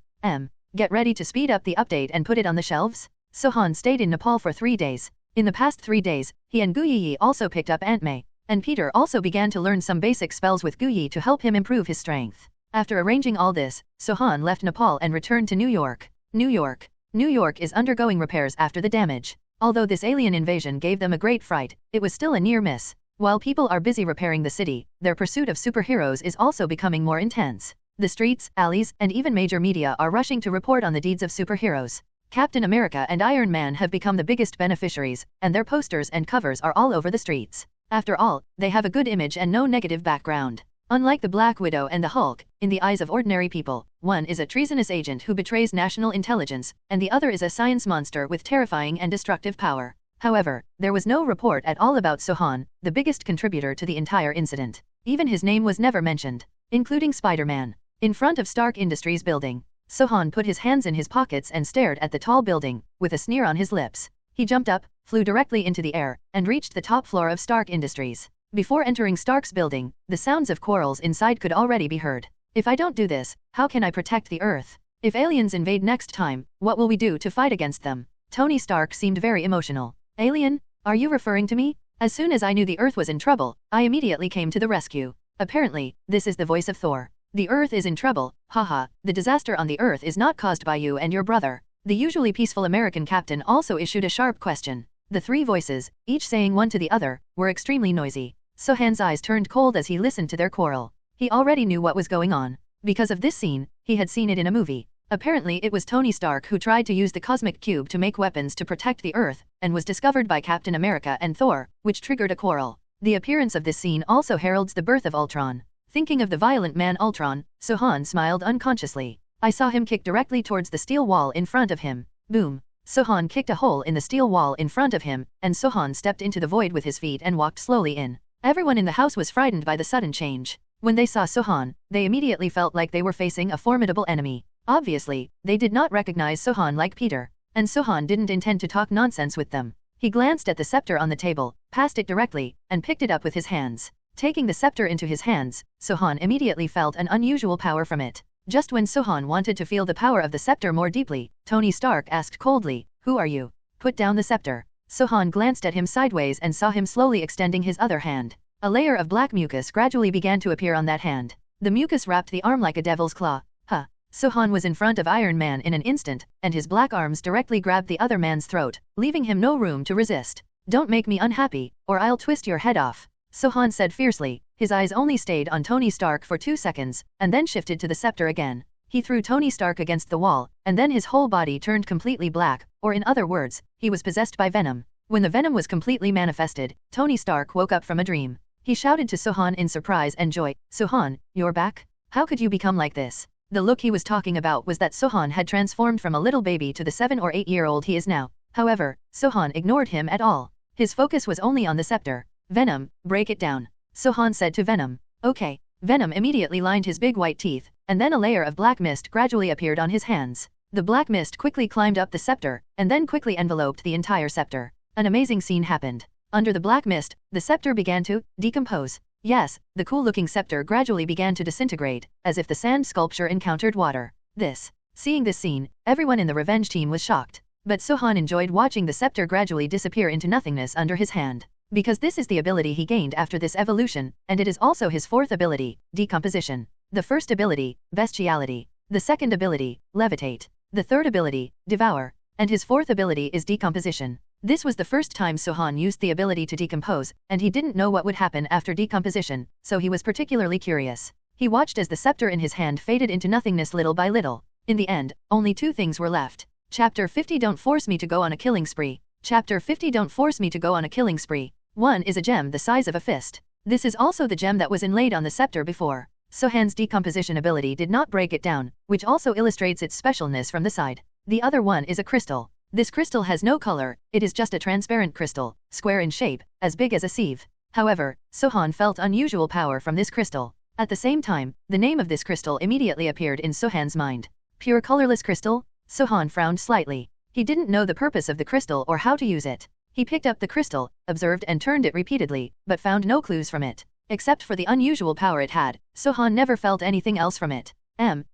Get ready to speed up the update and put it on the shelves? Sohan stayed in Nepal for 3 days. In the past 3 days, he and Gu Yi also picked up Aunt May, and Peter also began to learn some basic spells with Gu Yi to help him improve his strength. After arranging all this, Sohan left Nepal and returned to New York. New York is undergoing repairs after the damage. Although this alien invasion gave them a great fright, it was still a near miss. While people are busy repairing the city, their pursuit of superheroes is also becoming more intense. The streets, alleys, and even major media are rushing to report on the deeds of superheroes. Captain America and Iron Man have become the biggest beneficiaries, and their posters and covers are all over the streets. After all, they have a good image and no negative background. Unlike the Black Widow and the Hulk, in the eyes of ordinary people, one is a treasonous agent who betrays national intelligence, and the other is a science monster with terrifying and destructive power. However, there was no report at all about Sohan, the biggest contributor to the entire incident. Even his name was never mentioned, including Spider-Man. In front of Stark Industries building, Sohan put his hands in his pockets and stared at the tall building, with a sneer on his lips. He jumped up, flew directly into the air, and reached the top floor of Stark Industries. Before entering Stark's building, the sounds of quarrels inside could already be heard. If I don't do this, how can I protect the Earth? If aliens invade next time, what will we do to fight against them? Tony Stark seemed very emotional. Alien? Are you referring to me? As soon as I knew the Earth was in trouble, I immediately came to the rescue. Apparently, this is the voice of Thor. The Earth is in trouble, haha, the disaster on the Earth is not caused by you and your brother. The usually peaceful American captain also issued a sharp question. The three voices, each saying one to the other, were extremely noisy. Sohan's eyes turned cold as he listened to their quarrel. He already knew what was going on. Because of this scene, he had seen it in a movie. Apparently it was Tony Stark who tried to use the cosmic cube to make weapons to protect the Earth, and was discovered by Captain America and Thor, which triggered a quarrel. The appearance of this scene also heralds the birth of Ultron. Thinking of the violent man Ultron, Sohan smiled unconsciously. I saw him kick directly towards the steel wall in front of him. Boom. Sohan kicked a hole in the steel wall in front of him, and Sohan stepped into the void with his feet and walked slowly in. Everyone in the house was frightened by the sudden change. When they saw Sohan, they immediately felt like they were facing a formidable enemy. Obviously, they did not recognize Sohan like Peter, and Sohan didn't intend to talk nonsense with them. He glanced at the scepter on the table, passed it directly, and picked it up with his hands. Taking the scepter into his hands, Sohan immediately felt an unusual power from it. Just when Sohan wanted to feel the power of the scepter more deeply, Tony Stark asked coldly, "Who are you? Put down the scepter." Sohan glanced at him sideways and saw him slowly extending his other hand. A layer of black mucus gradually began to appear on that hand. The mucus wrapped the arm like a devil's claw. Sohan was in front of Iron Man in an instant, and his black arms directly grabbed the other man's throat, leaving him no room to resist. "Don't make me unhappy, or I'll twist your head off," Sohan said fiercely. His eyes only stayed on Tony Stark for 2 seconds, and then shifted to the scepter again. He threw Tony Stark against the wall, and then his whole body turned completely black, or in other words, he was possessed by Venom. When the Venom was completely manifested, Tony Stark woke up from a dream. He shouted to Sohan in surprise and joy, "Sohan, you're back? How could you become like this?" The look he was talking about was that Sohan had transformed from a little baby to the 7 or 8-year-old he is now. However, Sohan ignored him at all. His focus was only on the scepter. Venom, break it down. Sohan said to Venom. Okay. Venom immediately lined his big white teeth, and then a layer of black mist gradually appeared on his hands. The black mist quickly climbed up the scepter, and then quickly enveloped the entire scepter. An amazing scene happened. Under the black mist, the scepter began to decompose. Yes, the cool-looking scepter gradually began to disintegrate, as if the sand sculpture encountered water. Seeing this scene, everyone in the revenge team was shocked. But Sohan enjoyed watching the scepter gradually disappear into nothingness under his hand. Because this is the ability he gained after this evolution, and it is also his fourth ability, decomposition. The first ability, bestiality. The second ability, levitate. The third ability, devour. And his fourth ability is decomposition. This was the first time Sohan used the ability to decompose, and he didn't know what would happen after decomposition, so he was particularly curious. He watched as the scepter in his hand faded into nothingness little by little. In the end, only 2 things were left. Chapter 50 Don't force me to go on a killing spree. Chapter 50 Don't force me to go on a killing spree. 1 is a gem the size of a fist. This is also the gem that was inlaid on the scepter before. Sohan's decomposition ability did not break it down, which also illustrates its specialness from the side. The other one is a crystal. This crystal has no color, it is just a transparent crystal, square in shape, as big as a sieve. However, Sohan felt unusual power from this crystal. At the same time, the name of this crystal immediately appeared in Sohan's mind. Pure colorless crystal? Sohan frowned slightly. He didn't know the purpose of the crystal or how to use it. He picked up the crystal, observed and turned it repeatedly, but found no clues from it. Except for the unusual power it had, Sohan never felt anything else from it.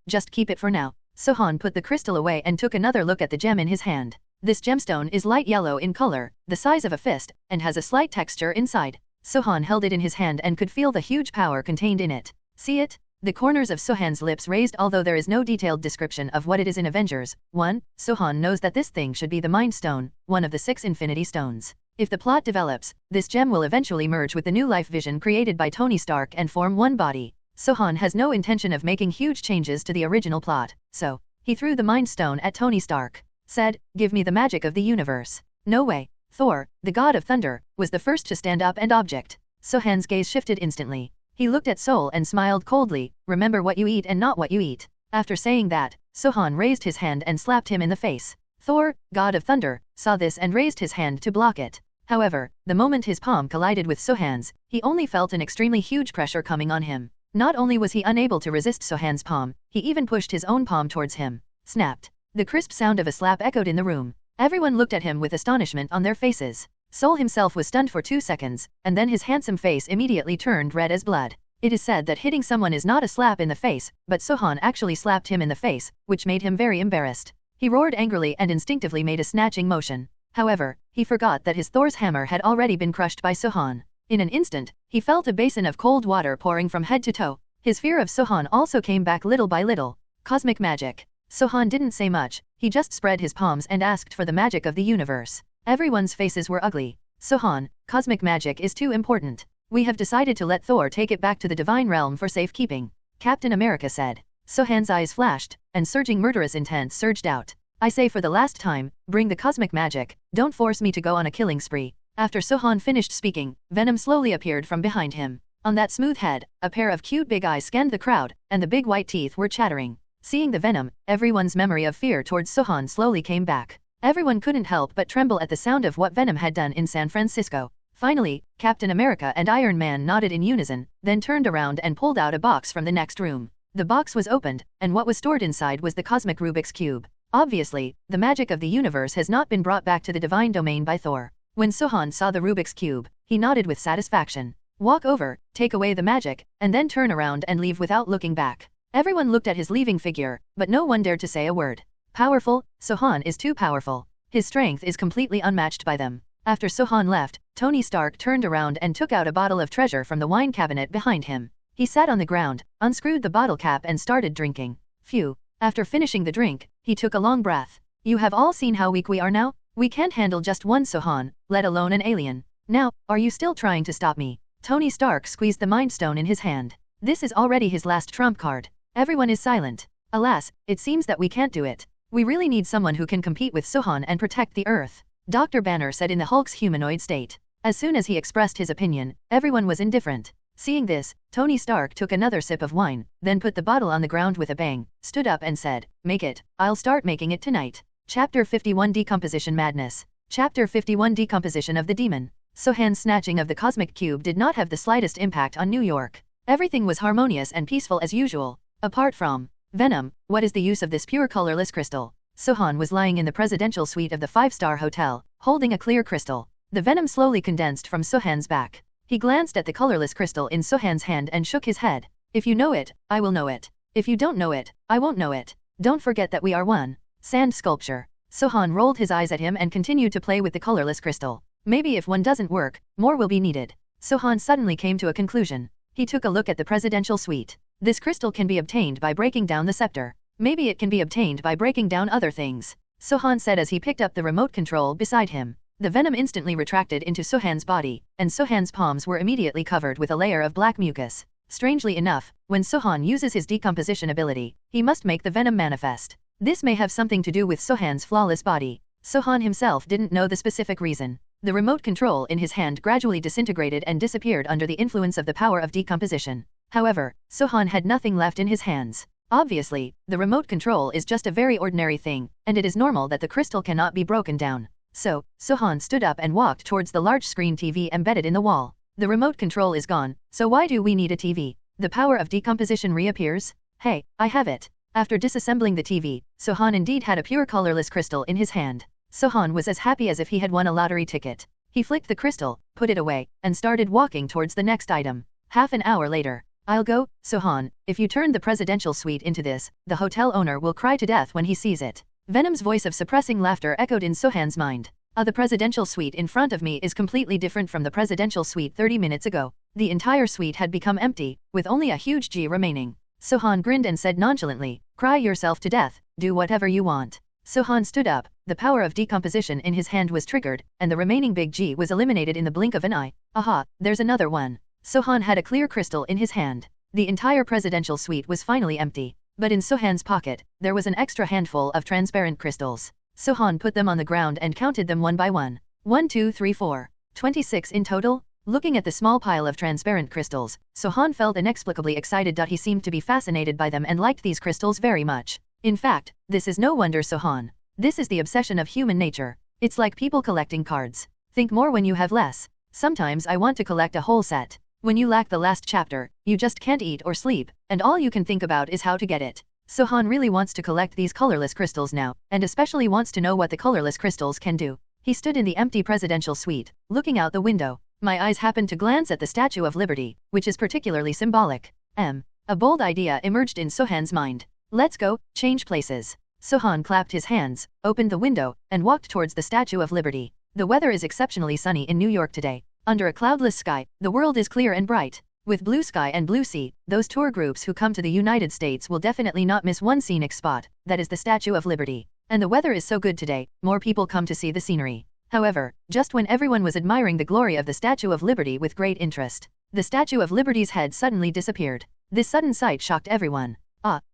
Just keep it for now. Sohan put the crystal away and took another look at the gem in his hand. This gemstone is light yellow in color, the size of a fist, and has a slight texture inside. Sohan held it in his hand and could feel the huge power contained in it. See it? The corners of Sohan's lips raised although there is no detailed description of what it is in Avengers. 1. Sohan knows that this thing should be the Mind Stone, one of the 6 Infinity Stones. If the plot develops, this gem will eventually merge with the new life vision created by Tony Stark and form one body. Sohan has no intention of making huge changes to the original plot, so he threw the Mind Stone at Tony Stark. Said, "Give me the magic of the universe." No way. Thor, the god of thunder, was the first to stand up and object. Sohan's gaze shifted instantly. He looked at Sol and smiled coldly, "Remember what you eat and not what you eat." After saying that, Sohan raised his hand and slapped him in the face. Thor, god of thunder, saw this and raised his hand to block it. However, the moment his palm collided with Sohan's, he only felt an extremely huge pressure coming on him. Not only was he unable to resist Sohan's palm, he even pushed his own palm towards him. Snapped. The crisp sound of a slap echoed in the room. Everyone looked at him with astonishment on their faces. Sol himself was stunned for 2 seconds, and then his handsome face immediately turned red as blood. It is said that hitting someone is not a slap in the face, but Sohan actually slapped him in the face, which made him very embarrassed. He roared angrily and instinctively made a snatching motion. However, he forgot that his Thor's hammer had already been crushed by Sohan. In an instant, he felt a basin of cold water pouring from head to toe. His fear of Sohan also came back little by little. Cosmic magic. Sohan didn't say much, he just spread his palms and asked for the magic of the universe. Everyone's faces were ugly. Sohan, cosmic magic is too important. We have decided to let Thor take it back to the divine realm for safekeeping, Captain America said. Sohan's eyes flashed, and surging murderous intent surged out. I say for the last time, bring the cosmic magic, don't force me to go on a killing spree. After Sohan finished speaking, Venom slowly appeared from behind him. On that smooth head, a pair of cute big eyes scanned the crowd, and the big white teeth were chattering. Seeing the Venom, everyone's memory of fear towards Sohan slowly came back. Everyone couldn't help but tremble at the sound of what Venom had done in San Francisco. Finally, Captain America and Iron Man nodded in unison, then turned around and pulled out a box from the next room. The box was opened, and what was stored inside was the cosmic Rubik's Cube. Obviously, the magic of the universe has not been brought back to the divine domain by Thor. When Sohan saw the Rubik's Cube, he nodded with satisfaction. Walk over, take away the magic, and then turn around and leave without looking back. Everyone looked at his leaving figure, but no one dared to say a word. Powerful? Sohan is too powerful. His strength is completely unmatched by them. After Sohan left, Tony Stark turned around and took out a bottle of treasure from the wine cabinet behind him. He sat on the ground, unscrewed the bottle cap and started drinking. Phew. After finishing the drink, he took a long breath. You have all seen how weak we are now? We can't handle just one Sohan, let alone an alien. Now, are you still trying to stop me? Tony Stark squeezed the Mind Stone in his hand. This is already his last trump card. Everyone is silent. Alas, it seems that we can't do it. We really need someone who can compete with Sohan and protect the Earth, Dr. Banner said in the Hulk's humanoid state. As soon as he expressed his opinion, everyone was indifferent. Seeing this, Tony Stark took another sip of wine, then put the bottle on the ground with a bang, stood up and said, "Make it, I'll start making it tonight." Chapter 51 Decomposition Madness. Chapter 51 Decomposition of the Demon. Sohan's snatching of the cosmic cube did not have the slightest impact on New York. Everything was harmonious and peaceful as usual. Apart from Venom, what is the use of this pure colorless crystal? Sohan was lying in the presidential suite of the 5-star hotel, holding a clear crystal. The venom slowly condensed from Sohan's back. He glanced at the colorless crystal in Sohan's hand and shook his head. If you know it, I will know it. If you don't know it, I won't know it. Don't forget that we are one. Sand sculpture. Sohan rolled his eyes at him and continued to play with the colorless crystal. Maybe if one doesn't work, more will be needed. Sohan suddenly came to a conclusion. He took a look at the presidential suite. This crystal can be obtained by breaking down the scepter. Maybe it can be obtained by breaking down other things. Sohan said as he picked up the remote control beside him. The venom instantly retracted into Sohan's body, and Sohan's palms were immediately covered with a layer of black mucus. Strangely enough, when Sohan uses his decomposition ability, he must make the venom manifest. This may have something to do with Sohan's flawless body. Sohan himself didn't know the specific reason. The remote control in his hand gradually disintegrated and disappeared under the influence of the power of decomposition. However, Sohan had nothing left in his hands. Obviously, the remote control is just a very ordinary thing, and it is normal that the crystal cannot be broken down. So, Sohan stood up and walked towards the large screen TV embedded in the wall. The remote control is gone, so why do we need a TV? The power of decomposition reappears? Hey, I have it. After disassembling the TV, Sohan indeed had a pure colorless crystal in his hand. Sohan was as happy as if he had won a lottery ticket. He flicked the crystal, put it away, and started walking towards the next item. Half an hour later. I'll go, Sohan, if you turn the presidential suite into this, the hotel owner will cry to death when he sees it. Venom's voice of suppressing laughter echoed in Sohan's mind. The presidential suite in front of me is completely different from the presidential suite 30 minutes ago. The entire suite had become empty, with only a huge G remaining. Sohan grinned and said nonchalantly, cry yourself to death, do whatever you want. Sohan stood up, the power of decomposition in his hand was triggered, and the remaining big G was eliminated in the blink of an eye. Aha, there's another one. Sohan had a clear crystal in his hand. The entire presidential suite was finally empty. But in Sohan's pocket, there was an extra handful of transparent crystals. Sohan put them on the ground and counted them one by one. 1, 2, 3, 4. 26 in total? Looking at the small pile of transparent crystals, Sohan felt inexplicably excited. He seemed to be fascinated by them and liked these crystals very much. In fact, this is no wonder, Sohan. This is the obsession of human nature. It's like people collecting cards. Think more when you have less. Sometimes I want to collect a whole set. When you lack the last chapter, you just can't eat or sleep, and all you can think about is how to get it. Sohan really wants to collect these colorless crystals now, and especially wants to know what the colorless crystals can do. He stood in the empty presidential suite, looking out the window. My eyes happened to glance at the Statue of Liberty, which is particularly symbolic. A bold idea emerged in Sohan's mind. Let's go, change places. Sohan clapped his hands, opened the window, and walked towards the Statue of Liberty. The weather is exceptionally sunny in New York today. Under a cloudless sky, the world is clear and bright. With blue sky and blue sea, those tour groups who come to the United States will definitely not miss one scenic spot, that is the Statue of Liberty. And the weather is so good today, more people come to see the scenery. However, just when everyone was admiring the glory of the Statue of Liberty with great interest, the Statue of Liberty's head suddenly disappeared. This sudden sight shocked everyone.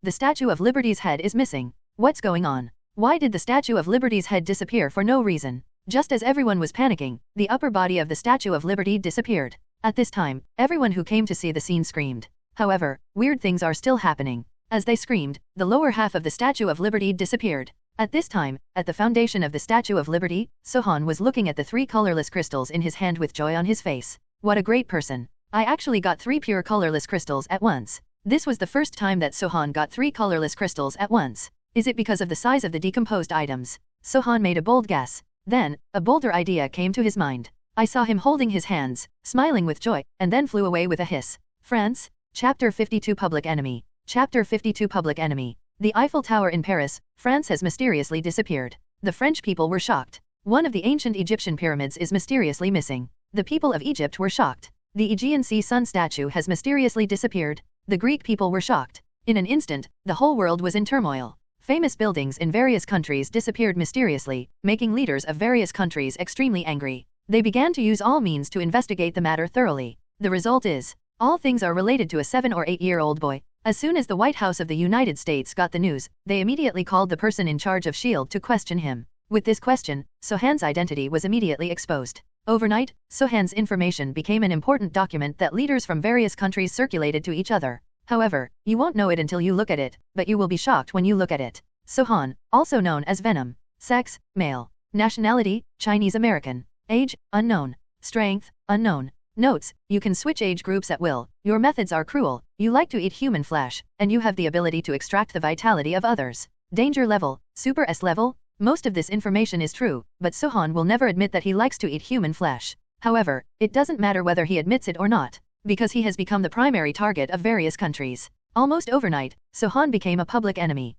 The Statue of Liberty's head is missing. What's going on? Why did the Statue of Liberty's head disappear for no reason? Just as everyone was panicking, the upper body of the Statue of Liberty disappeared. At this time, everyone who came to see the scene screamed. However, weird things are still happening. As they screamed, the lower half of the Statue of Liberty disappeared. At this time, at the foundation of the Statue of Liberty, Sohan was looking at the 3 colorless crystals in his hand with joy on his face. What a great person. I actually got 3 pure colorless crystals at once. This was the first time that Sohan got 3 colorless crystals at once. Is it because of the size of the decomposed items? Sohan made a bold guess. Then, a bolder idea came to his mind. I saw him holding his hands, smiling with joy, and then flew away with a hiss. France, Chapter 52 Public Enemy. Chapter 52 Public Enemy. The Eiffel Tower in Paris, France has mysteriously disappeared. The French people were shocked. One of the ancient Egyptian pyramids is mysteriously missing. The people of Egypt were shocked. The Aegean Sea Sun statue has mysteriously disappeared. The Greek people were shocked. In an instant, the whole world was in turmoil. Famous buildings in various countries disappeared mysteriously, making leaders of various countries extremely angry. They began to use all means to investigate the matter thoroughly. The result is, all things are related to a 7 or 8-year-old boy. As soon as the White House of the United States got the news, they immediately called the person in charge of S.H.I.E.L.D. to question him. With this question, Sohan's identity was immediately exposed. Overnight, Sohan's information became an important document that leaders from various countries circulated to each other. However, you won't know it until you look at it, but you will be shocked when you look at it. Sohan, also known as Venom. Sex, male. Nationality, Chinese American. Age, unknown. Strength, unknown. Notes, you can switch age groups at will, your methods are cruel, you like to eat human flesh, and you have the ability to extract the vitality of others. Danger level, Super S level? Most of this information is true, but Sohan will never admit that he likes to eat human flesh. However, it doesn't matter whether he admits it or not, because he has become the primary target of various countries. Almost overnight, Sohan became a public enemy.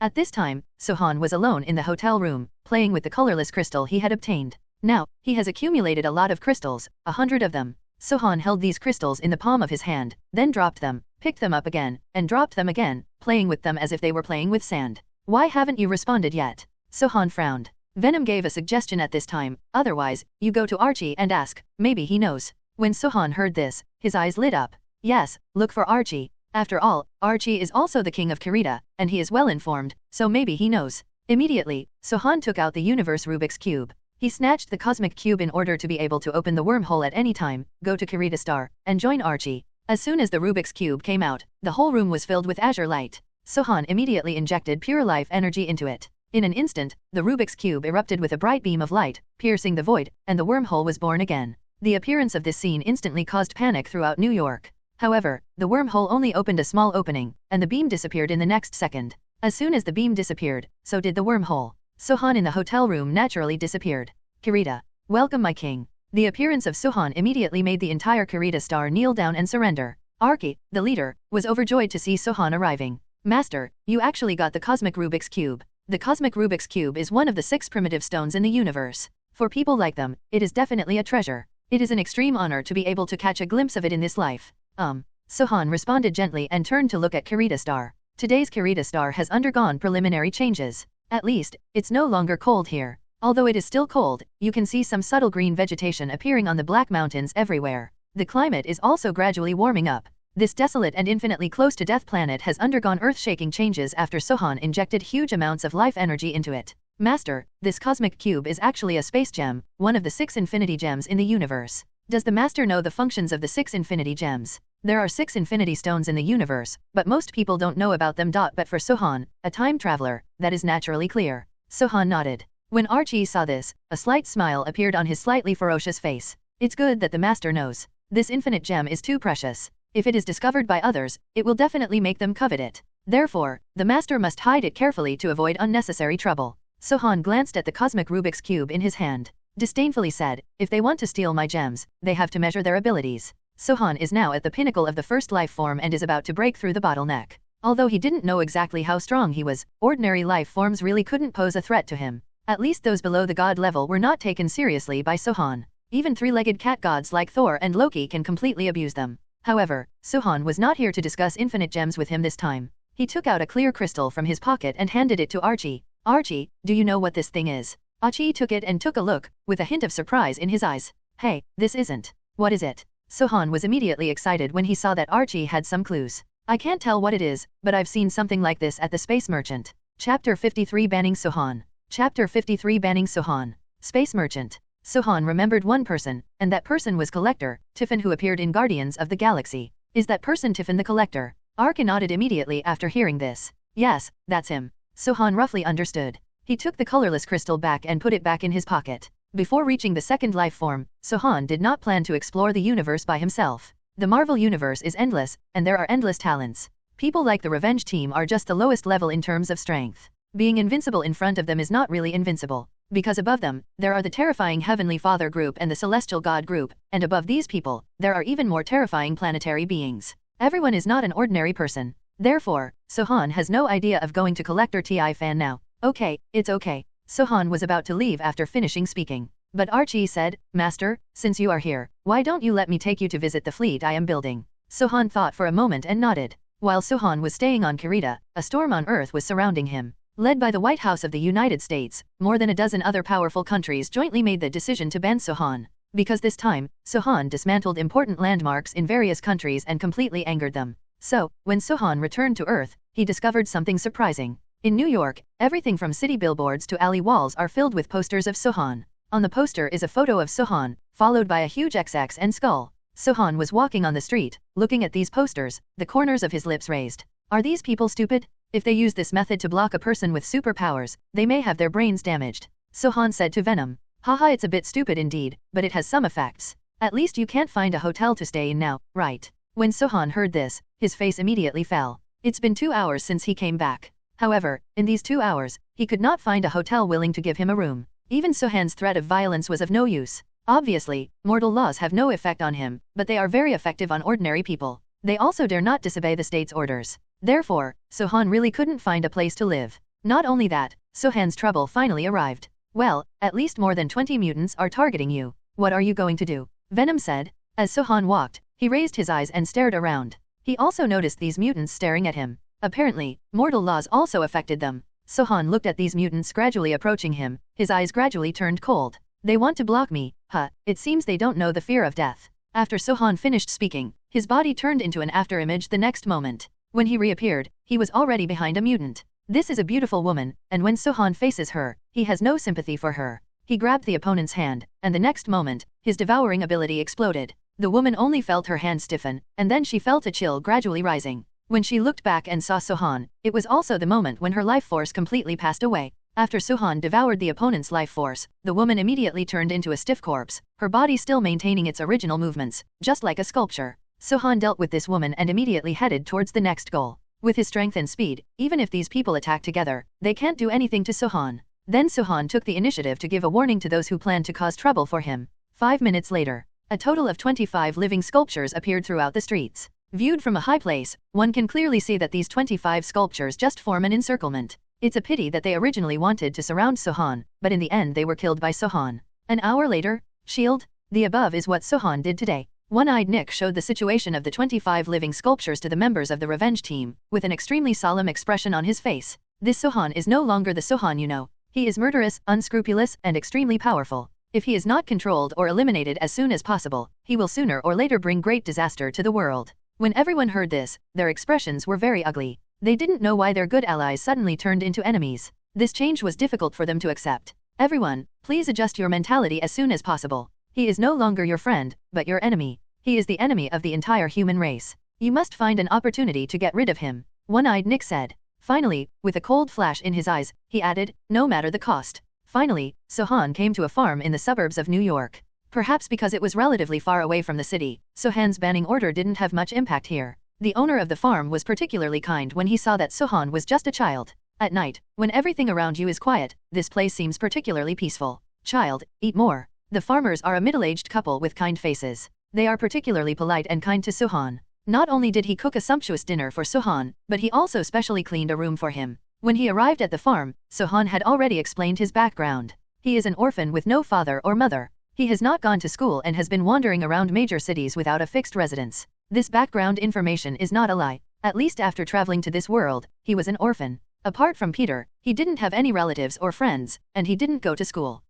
At this time, Sohan was alone in the hotel room, playing with the colorless crystal he had obtained. Now, he has accumulated a lot of crystals, 100 of them. Sohan held these crystals in the palm of his hand, then dropped them, picked them up again, and dropped them again, playing with them as if they were playing with sand. Why haven't you responded yet? Sohan frowned. Venom gave a suggestion at this time, otherwise, you go to Archie and ask, maybe he knows. When Sohan heard this, his eyes lit up. Yes, look for Archie. After all, Archie is also the king of Kirita, and he is well informed, so maybe he knows. Immediately, Sohan took out the universe Rubik's Cube. He snatched the cosmic cube in order to be able to open the wormhole at any time, go to Kirita Star, and join Archie. As soon as the Rubik's Cube came out, the whole room was filled with azure light. Sohan immediately injected pure life energy into it. In an instant, the Rubik's Cube erupted with a bright beam of light, piercing the void, and the wormhole was born again. The appearance of this scene instantly caused panic throughout New York. However, the wormhole only opened a small opening, and the beam disappeared in the next second. As soon as the beam disappeared, so did the wormhole. Sohan in the hotel room naturally disappeared. Kirita. Welcome my king. The appearance of Sohan immediately made the entire Kirita Star kneel down and surrender. Archie, the leader, was overjoyed to see Sohan arriving. Master, you actually got the cosmic Rubik's Cube. The cosmic Rubik's Cube is one of the 6 primitive stones in the universe. For people like them, it is definitely a treasure. It is an extreme honor to be able to catch a glimpse of it in this life. Sohan responded gently and turned to look at Kirita Star. Today's Kirita Star has undergone preliminary changes. At least, it's no longer cold here. Although it is still cold, you can see some subtle green vegetation appearing on the black mountains everywhere. The climate is also gradually warming up. This desolate and infinitely close to death planet has undergone earth-shaking changes after Sohan injected huge amounts of life energy into it. Master, this cosmic cube is actually a space gem, one of the 6 infinity gems in the universe. Does the master know the functions of the 6 infinity gems? There are 6 infinity stones in the universe, but most people don't know about them. But for Sohan, a time traveler, that is naturally clear. Sohan nodded. When Archie saw this, a slight smile appeared on his slightly ferocious face. It's good that the master knows. This infinite gem is too precious. If it is discovered by others, it will definitely make them covet it. Therefore, the master must hide it carefully to avoid unnecessary trouble. Sohan glanced at the cosmic Rubik's Cube in his hand. Disdainfully said, if they want to steal my gems, they have to measure their abilities. Sohan is now at the pinnacle of the first life form and is about to break through the bottleneck. Although he didn't know exactly how strong he was, ordinary life forms really couldn't pose a threat to him. At least those below the god level were not taken seriously by Sohan. Even 3-legged cat gods like Thor and Loki can completely abuse them. However, Sohan was not here to discuss infinite gems with him this time. He took out a clear crystal from his pocket and handed it to Archie. Archie, do you know what this thing is? Archie took it and took a look, with a hint of surprise in his eyes. Hey, this isn't. What is it? Sohan was immediately excited when he saw that Archie had some clues. I can't tell what it is, but I've seen something like this at the Space Merchant. Chapter 53 Banning Sohan. Chapter 53 Banning Sohan. Space Merchant. Sohan remembered one person, and that person was Collector, Tiffin, who appeared in Guardians of the Galaxy. Is that person Tiffin the Collector? Archie nodded immediately after hearing this. Yes, that's him. Sohan roughly understood. He took the colorless crystal back and put it back in his pocket. Before reaching the second life form, Sohan did not plan to explore the universe by himself. The Marvel universe is endless, and there are endless talents. People like the Revenge team are just the lowest level in terms of strength. Being invincible in front of them is not really invincible. Because above them, there are the terrifying Heavenly Father group and the Celestial God group, and above these people, there are even more terrifying planetary beings. Everyone is not an ordinary person. Therefore, Sohan has no idea of going to Collector Ti Fan now. Okay, it's okay. Sohan was about to leave after finishing speaking. But Archie said, Master, since you are here, why don't you let me take you to visit the fleet I am building? Sohan thought for a moment and nodded. While Sohan was staying on Kirita, a storm on Earth was surrounding him. Led by the White House of the United States, more than a dozen other powerful countries jointly made the decision to ban Sohan. Because this time, Sohan dismantled important landmarks in various countries and completely angered them. So, when Sohan returned to Earth, he discovered something surprising. In New York, everything from city billboards to alley walls are filled with posters of Sohan. On the poster is a photo of Sohan, followed by a huge XX and skull. Sohan was walking on the street, looking at these posters, the corners of his lips raised. Are these people stupid? If they use this method to block a person with superpowers, they may have their brains damaged. Sohan said to Venom. Haha, it's a bit stupid indeed, but it has some effects. At least you can't find a hotel to stay in now, right? When Sohan heard this, his face immediately fell. It's been 2 hours since he came back. However, in these 2 hours, he could not find a hotel willing to give him a room. Even Sohan's threat of violence was of no use. Obviously, mortal laws have no effect on him, but they are very effective on ordinary people. They also dare not disobey the state's orders. Therefore, Sohan really couldn't find a place to live. Not only that, Sohan's trouble finally arrived. Well, at least more than 20 mutants are targeting you. What are you going to do? Venom said. As Sohan walked, he raised his eyes and stared around. He also noticed these mutants staring at him. Apparently, mortal laws also affected them. Sohan looked at these mutants gradually approaching him, his eyes gradually turned cold. They want to block me, huh? It seems they don't know the fear of death. After Sohan finished speaking, his body turned into an afterimage the next moment. When he reappeared, he was already behind a mutant. This is a beautiful woman, and when Sohan faces her, he has no sympathy for her. He grabbed the opponent's hand, and the next moment, his devouring ability exploded. The woman only felt her hand stiffen, and then she felt a chill gradually rising. When she looked back and saw Sohan, it was also the moment when her life force completely passed away. After Sohan devoured the opponent's life force, the woman immediately turned into a stiff corpse, her body still maintaining its original movements, just like a sculpture. Sohan dealt with this woman and immediately headed towards the next goal. With his strength and speed, even if these people attack together, they can't do anything to Sohan. Then Sohan took the initiative to give a warning to those who planned to cause trouble for him. 5 minutes later, a total of 25 living sculptures appeared throughout the streets. Viewed from a high place, one can clearly see that these 25 sculptures just form an encirclement. It's a pity that they originally wanted to surround Sohan, but in the end they were killed by Sohan. An hour later, shield. The above is what Sohan did today. One-eyed Nick showed the situation of the 25 living sculptures to the members of the revenge team, with an extremely solemn expression on his face. This Sohan is no longer the Sohan you know. He is murderous, unscrupulous, and extremely powerful. If he is not controlled or eliminated as soon as possible, he will sooner or later bring great disaster to the world. When everyone heard this, their expressions were very ugly. They didn't know why their good allies suddenly turned into enemies. This change was difficult for them to accept. Everyone, please adjust your mentality as soon as possible. He is no longer your friend, but your enemy. He is the enemy of the entire human race. You must find an opportunity to get rid of him. One-eyed Nick said. Finally, with a cold flash in his eyes, he added, no matter the cost. Finally, Sohan came to a farm in the suburbs of New York. Perhaps because it was relatively far away from the city, Sohan's banning order didn't have much impact here. The owner of the farm was particularly kind when he saw that Sohan was just a child. At night, when everything around you is quiet, this place seems particularly peaceful. Child, eat more. The farmers are a middle-aged couple with kind faces. They are particularly polite and kind to Sohan. Not only did he cook a sumptuous dinner for Sohan, but he also specially cleaned a room for him. When he arrived at the farm, Sohan had already explained his background. He is an orphan with no father or mother. He has not gone to school and has been wandering around major cities without a fixed residence. This background information is not a lie. At least after traveling to this world, he was an orphan. Apart from Peter, he didn't have any relatives or friends, and he didn't go to school.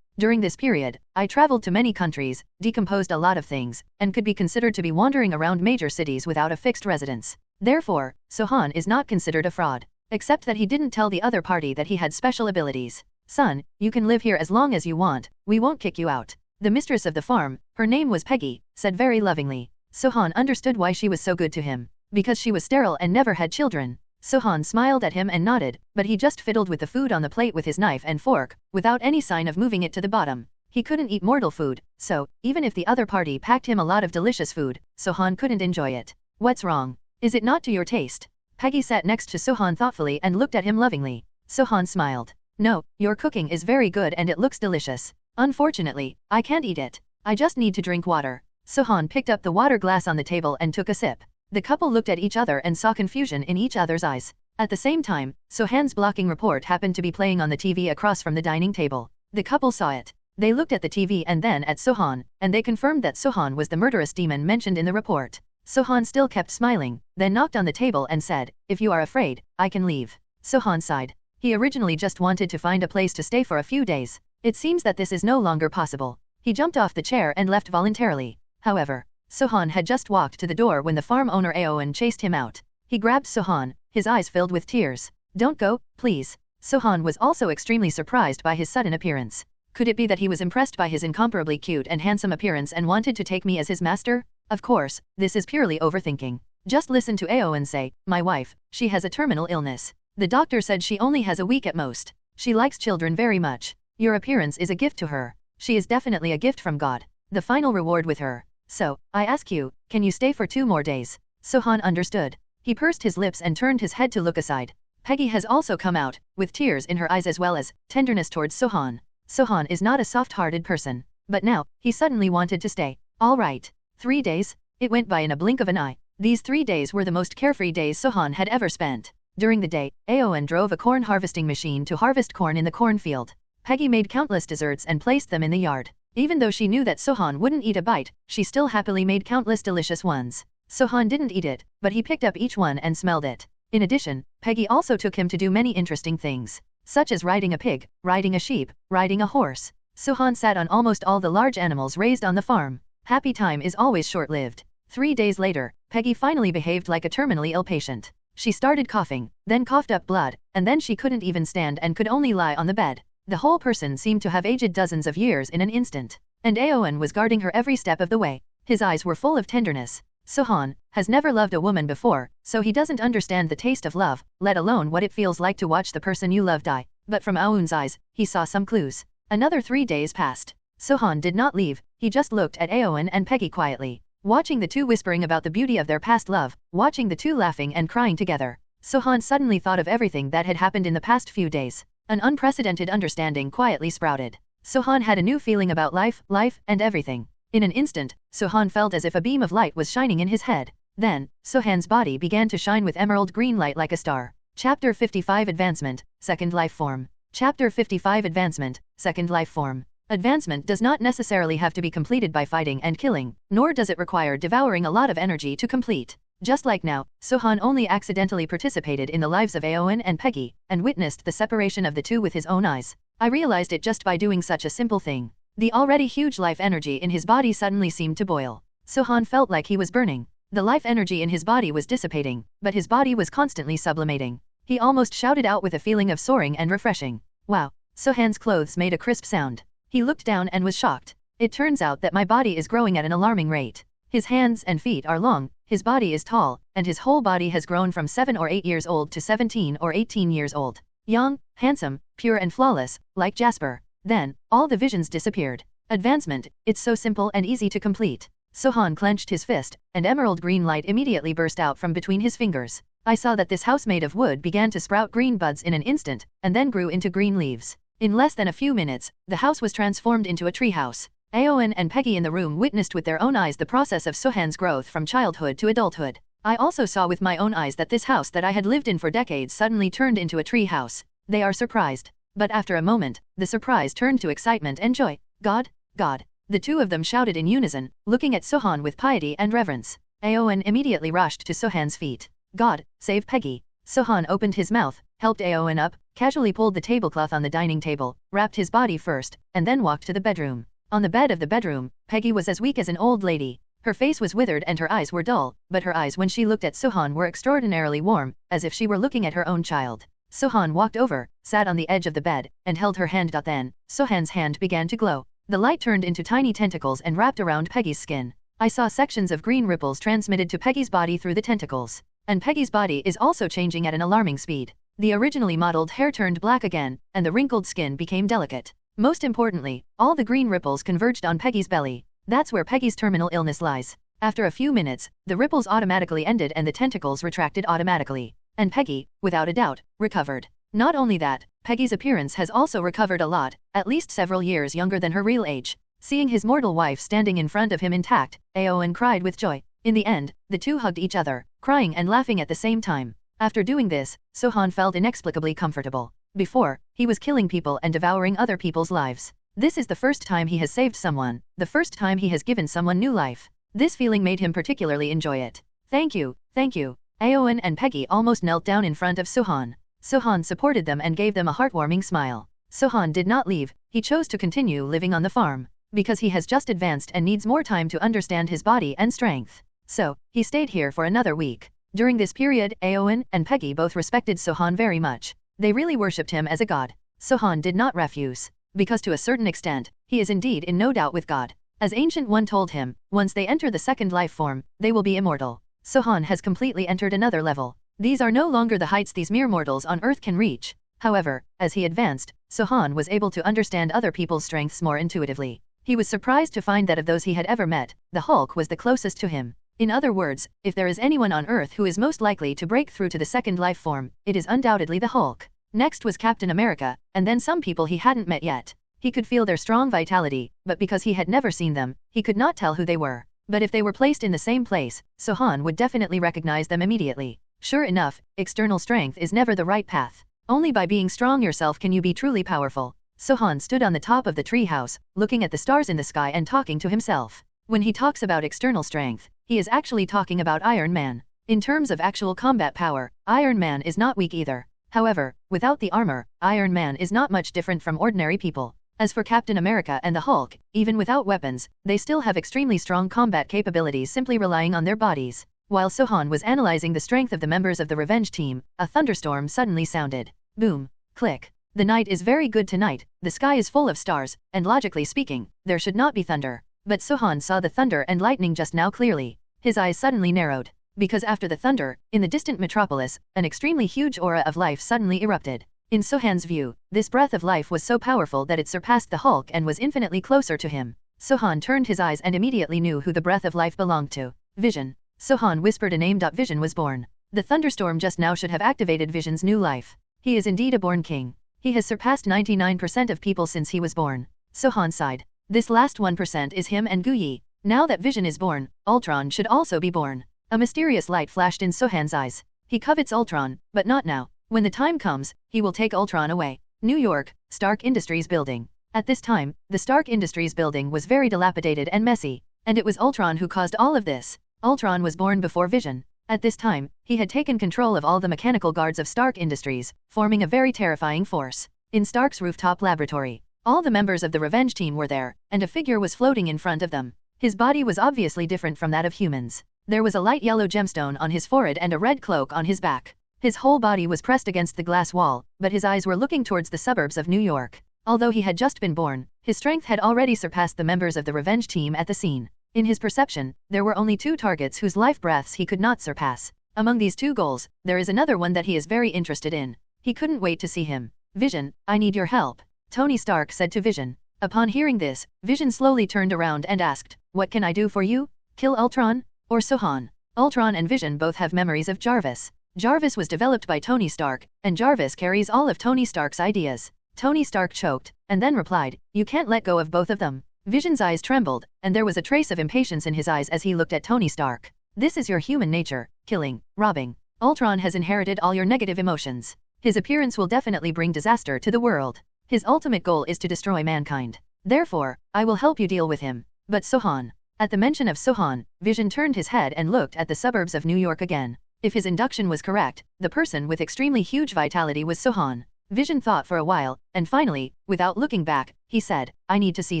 During this period, I traveled to many countries, decomposed a lot of things, and could be considered to be wandering around major cities without a fixed residence. Therefore, Sohan is not considered a fraud. Except that he didn't tell the other party that he had special abilities. Son, you can live here as long as you want, we won't kick you out. The mistress of the farm, her name was Peggy, said very lovingly. Sohan understood why she was so good to him. Because she was sterile and never had children. Sohan smiled at him and nodded, but he just fiddled with the food on the plate with his knife and fork, without any sign of moving it to the bottom. He couldn't eat mortal food, so, even if the other party packed him a lot of delicious food, Sohan couldn't enjoy it. What's wrong? Is it not to your taste? Peggy sat next to Sohan thoughtfully and looked at him lovingly. Sohan smiled. No, your cooking is very good and it looks delicious. Unfortunately, I can't eat it. I just need to drink water. Sohan picked up the water glass on the table and took a sip. The couple looked at each other and saw confusion in each other's eyes. At the same time, Sohan's blocking report happened to be playing on the TV across from the dining table. The couple saw it. They looked at the TV and then at Sohan, and they confirmed that Sohan was the murderous demon mentioned in the report. Sohan still kept smiling, then knocked on the table and said, if you are afraid, I can leave. Sohan sighed. He originally just wanted to find a place to stay for a few days. It seems that this is no longer possible. He jumped off the chair and left voluntarily. However, Sohan had just walked to the door when the farm owner Aowen chased him out. He grabbed Sohan, his eyes filled with tears. Don't go, please. Sohan was also extremely surprised by his sudden appearance. Could it be that he was impressed by his incomparably cute and handsome appearance and wanted to take me as his master? Of course, this is purely overthinking. Just listen to Aowen say, my wife, she has a terminal illness. The doctor said she only has a week at most. She likes children very much. Your appearance is a gift to her. She is definitely a gift from God. The final reward with her. So, I ask you, can you stay for 2 more days? Sohan understood. He pursed his lips and turned his head to look aside. Peggy has also come out, with tears in her eyes as well as tenderness towards Sohan. Sohan is not a soft-hearted person. But now, he suddenly wanted to stay. All right. 3 days? It went by in a blink of an eye. These 3 days were the most carefree days Sohan had ever spent. During the day, Aowen drove a corn harvesting machine to harvest corn in the cornfield. Peggy made countless desserts and placed them in the yard. Even though she knew that Sohan wouldn't eat a bite, she still happily made countless delicious ones. Sohan didn't eat it, but he picked up each one and smelled it. In addition, Peggy also took him to do many interesting things, such as riding a pig, riding a sheep, riding a horse. Sohan sat on almost all the large animals raised on the farm. Happy time is always short-lived. 3 days later, Peggy finally behaved like a terminally ill patient. She started coughing, then coughed up blood, and then she couldn't even stand and could only lie on the bed. The whole person seemed to have aged dozens of years in an instant. And Aowen was guarding her every step of the way. His eyes were full of tenderness. Sohan has never loved a woman before, so he doesn't understand the taste of love, let alone what it feels like to watch the person you love die. But from Aowen's eyes, he saw some clues. Another 3 days passed. Sohan did not leave, he just looked at Aowen and Peggy quietly. Watching the two whispering about the beauty of their past love, watching the two laughing and crying together, Sohan suddenly thought of everything that had happened in the past few days. An unprecedented understanding quietly sprouted. Sohan had a new feeling about life, and everything. In an instant, Sohan felt as if a beam of light was shining in his head. Then, Sohan's body began to shine with emerald green light like a star. Chapter 55 Advancement, Second Life Form. Chapter 55 Advancement, Second Life Form. Advancement does not necessarily have to be completed by fighting and killing, nor does it require devouring a lot of energy to complete. Just like now, Sohan only accidentally participated in the lives of Aowen and Peggy, and witnessed the separation of the two with his own eyes. I realized it just by doing such a simple thing. The already huge life energy in his body suddenly seemed to boil. Sohan felt like he was burning. The life energy in his body was dissipating, but his body was constantly sublimating. He almost shouted out with a feeling of soaring and refreshing. Wow! Sohan's clothes made a crisp sound. He looked down and was shocked. It turns out that my body is growing at an alarming rate. His hands and feet are long, his body is tall, and his whole body has grown from 7 or 8 years old to 17 or 18 years old. Young, handsome, pure and flawless, like Jasper. Then, all the visions disappeared. Advancement, it's so simple and easy to complete. Sohan clenched his fist, and emerald green light immediately burst out from between his fingers. I saw that this house made of wood began to sprout green buds in an instant, and then grew into green leaves. In less than a few minutes, the house was transformed into a treehouse. Aowen and Peggy in the room witnessed with their own eyes the process of Sohan's growth from childhood to adulthood. I also saw with my own eyes that this house that I had lived in for decades suddenly turned into a tree house. They are surprised. But after a moment, the surprise turned to excitement and joy. God, God. The two of them shouted in unison, looking at Sohan with piety and reverence. Aowen immediately rushed to Sohan's feet. God, save Peggy. Sohan opened his mouth, helped Aowen up, casually pulled the tablecloth on the dining table, wrapped his body first, and then walked to the bedroom. On the bed of the bedroom, Peggy was as weak as an old lady. Her face was withered and her eyes were dull, but her eyes when she looked at Sohan were extraordinarily warm, as if she were looking at her own child. Sohan walked over, sat on the edge of the bed, and held her hand. Then, Sohan's hand began to glow. The light turned into tiny tentacles and wrapped around Peggy's skin. I saw sections of green ripples transmitted to Peggy's body through the tentacles. And Peggy's body is also changing at an alarming speed. The originally mottled hair turned black again, and the wrinkled skin became delicate. Most importantly, all the green ripples converged on Peggy's belly. That's where Peggy's terminal illness lies. After a few minutes, the ripples automatically ended and the tentacles retracted automatically. And Peggy, without a doubt, recovered. Not only that, Peggy's appearance has also recovered a lot, at least several years younger than her real age. Seeing his mortal wife standing in front of him intact, Aowen cried with joy. In the end, the two hugged each other, crying and laughing at the same time. After doing this, Sohan felt inexplicably comfortable. Before, he was killing people and devouring other people's lives. This is the first time he has saved someone, the first time he has given someone new life. This feeling made him particularly enjoy it. Thank you, thank you. Aowen and Peggy almost knelt down in front of Sohan. Sohan supported them and gave them a heartwarming smile. Sohan did not leave, he chose to continue living on the farm. Because he has just advanced and needs more time to understand his body and strength. So, he stayed here for another week. During this period, Aowen and Peggy both respected Sohan very much. They really worshipped him as a god. Sohan did not refuse. Because to a certain extent, he is indeed in no doubt with God. As Ancient One told him, once they enter the second life form, they will be immortal. Sohan has completely entered another level. These are no longer the heights these mere mortals on earth can reach. However, as he advanced, Sohan was able to understand other people's strengths more intuitively. He was surprised to find that of those he had ever met, the Hulk was the closest to him. In other words, if there is anyone on Earth who is most likely to break through to the second life form, it is undoubtedly the Hulk. Next was Captain America, and then some people he hadn't met yet. He could feel their strong vitality, but because he had never seen them, he could not tell who they were. But if they were placed in the same place, Sohan would definitely recognize them immediately. Sure enough, external strength is never the right path. Only by being strong yourself can you be truly powerful. Sohan stood on the top of the tree house, looking at the stars in the sky and talking to himself. When he talks about external strength, he is actually talking about Iron Man. In terms of actual combat power, Iron Man is not weak either. However, without the armor, Iron Man is not much different from ordinary people. As for Captain America and the Hulk, even without weapons, they still have extremely strong combat capabilities simply relying on their bodies. While Sohan was analyzing the strength of the members of the revenge team, a thunderstorm suddenly sounded. Boom. Click. The night is very good tonight, the sky is full of stars, and logically speaking, there should not be thunder. But Sohan saw the thunder and lightning just now clearly. His eyes suddenly narrowed. Because after the thunder, in the distant metropolis, an extremely huge aura of life suddenly erupted. In Sohan's view, this breath of life was so powerful that it surpassed the Hulk and was infinitely closer to him. Sohan turned his eyes and immediately knew who the breath of life belonged to. Vision. Sohan whispered a name. Vision was born. The thunderstorm just now should have activated Vision's new life. He is indeed a born king. He has surpassed 99% of people since he was born. Sohan sighed. This last 1% is him and Guyi. Now that Vision is born, Ultron should also be born. A mysterious light flashed in Sohan's eyes. He covets Ultron, but not now. When the time comes, he will take Ultron away. New York, Stark Industries building. At this time, the Stark Industries building was very dilapidated and messy, and it was Ultron who caused all of this. Ultron was born before Vision. At this time, he had taken control of all the mechanical guards of Stark Industries, forming a very terrifying force. In Stark's rooftop laboratory, all the members of the revenge team were there, and a figure was floating in front of them. His body was obviously different from that of humans. There was a light yellow gemstone on his forehead and a red cloak on his back. His whole body was pressed against the glass wall, but his eyes were looking towards the suburbs of New York. Although he had just been born, his strength had already surpassed the members of the revenge team at the scene. In his perception, there were only 2 targets whose life breaths he could not surpass. Among these 2 goals, there is another one that he is very interested in. He couldn't wait to see him. Vision, I need your help, Tony Stark said to Vision. Upon hearing this, Vision slowly turned around and asked, what can I do for you? Kill Ultron? Or Sohan? Ultron and Vision both have memories of Jarvis. Jarvis was developed by Tony Stark, and Jarvis carries all of Tony Stark's ideas. Tony Stark choked, and then replied, you can't let go of both of them. Vision's eyes trembled, and there was a trace of impatience in his eyes as he looked at Tony Stark. This is your human nature, killing, robbing. Ultron has inherited all your negative emotions. His appearance will definitely bring disaster to the world. His ultimate goal is to destroy mankind. Therefore, I will help you deal with him. But Sohan. At the mention of Sohan, Vision turned his head and looked at the suburbs of New York again. If his induction was correct, the person with extremely huge vitality was Sohan. Vision thought for a while, and finally, without looking back, he said, I need to see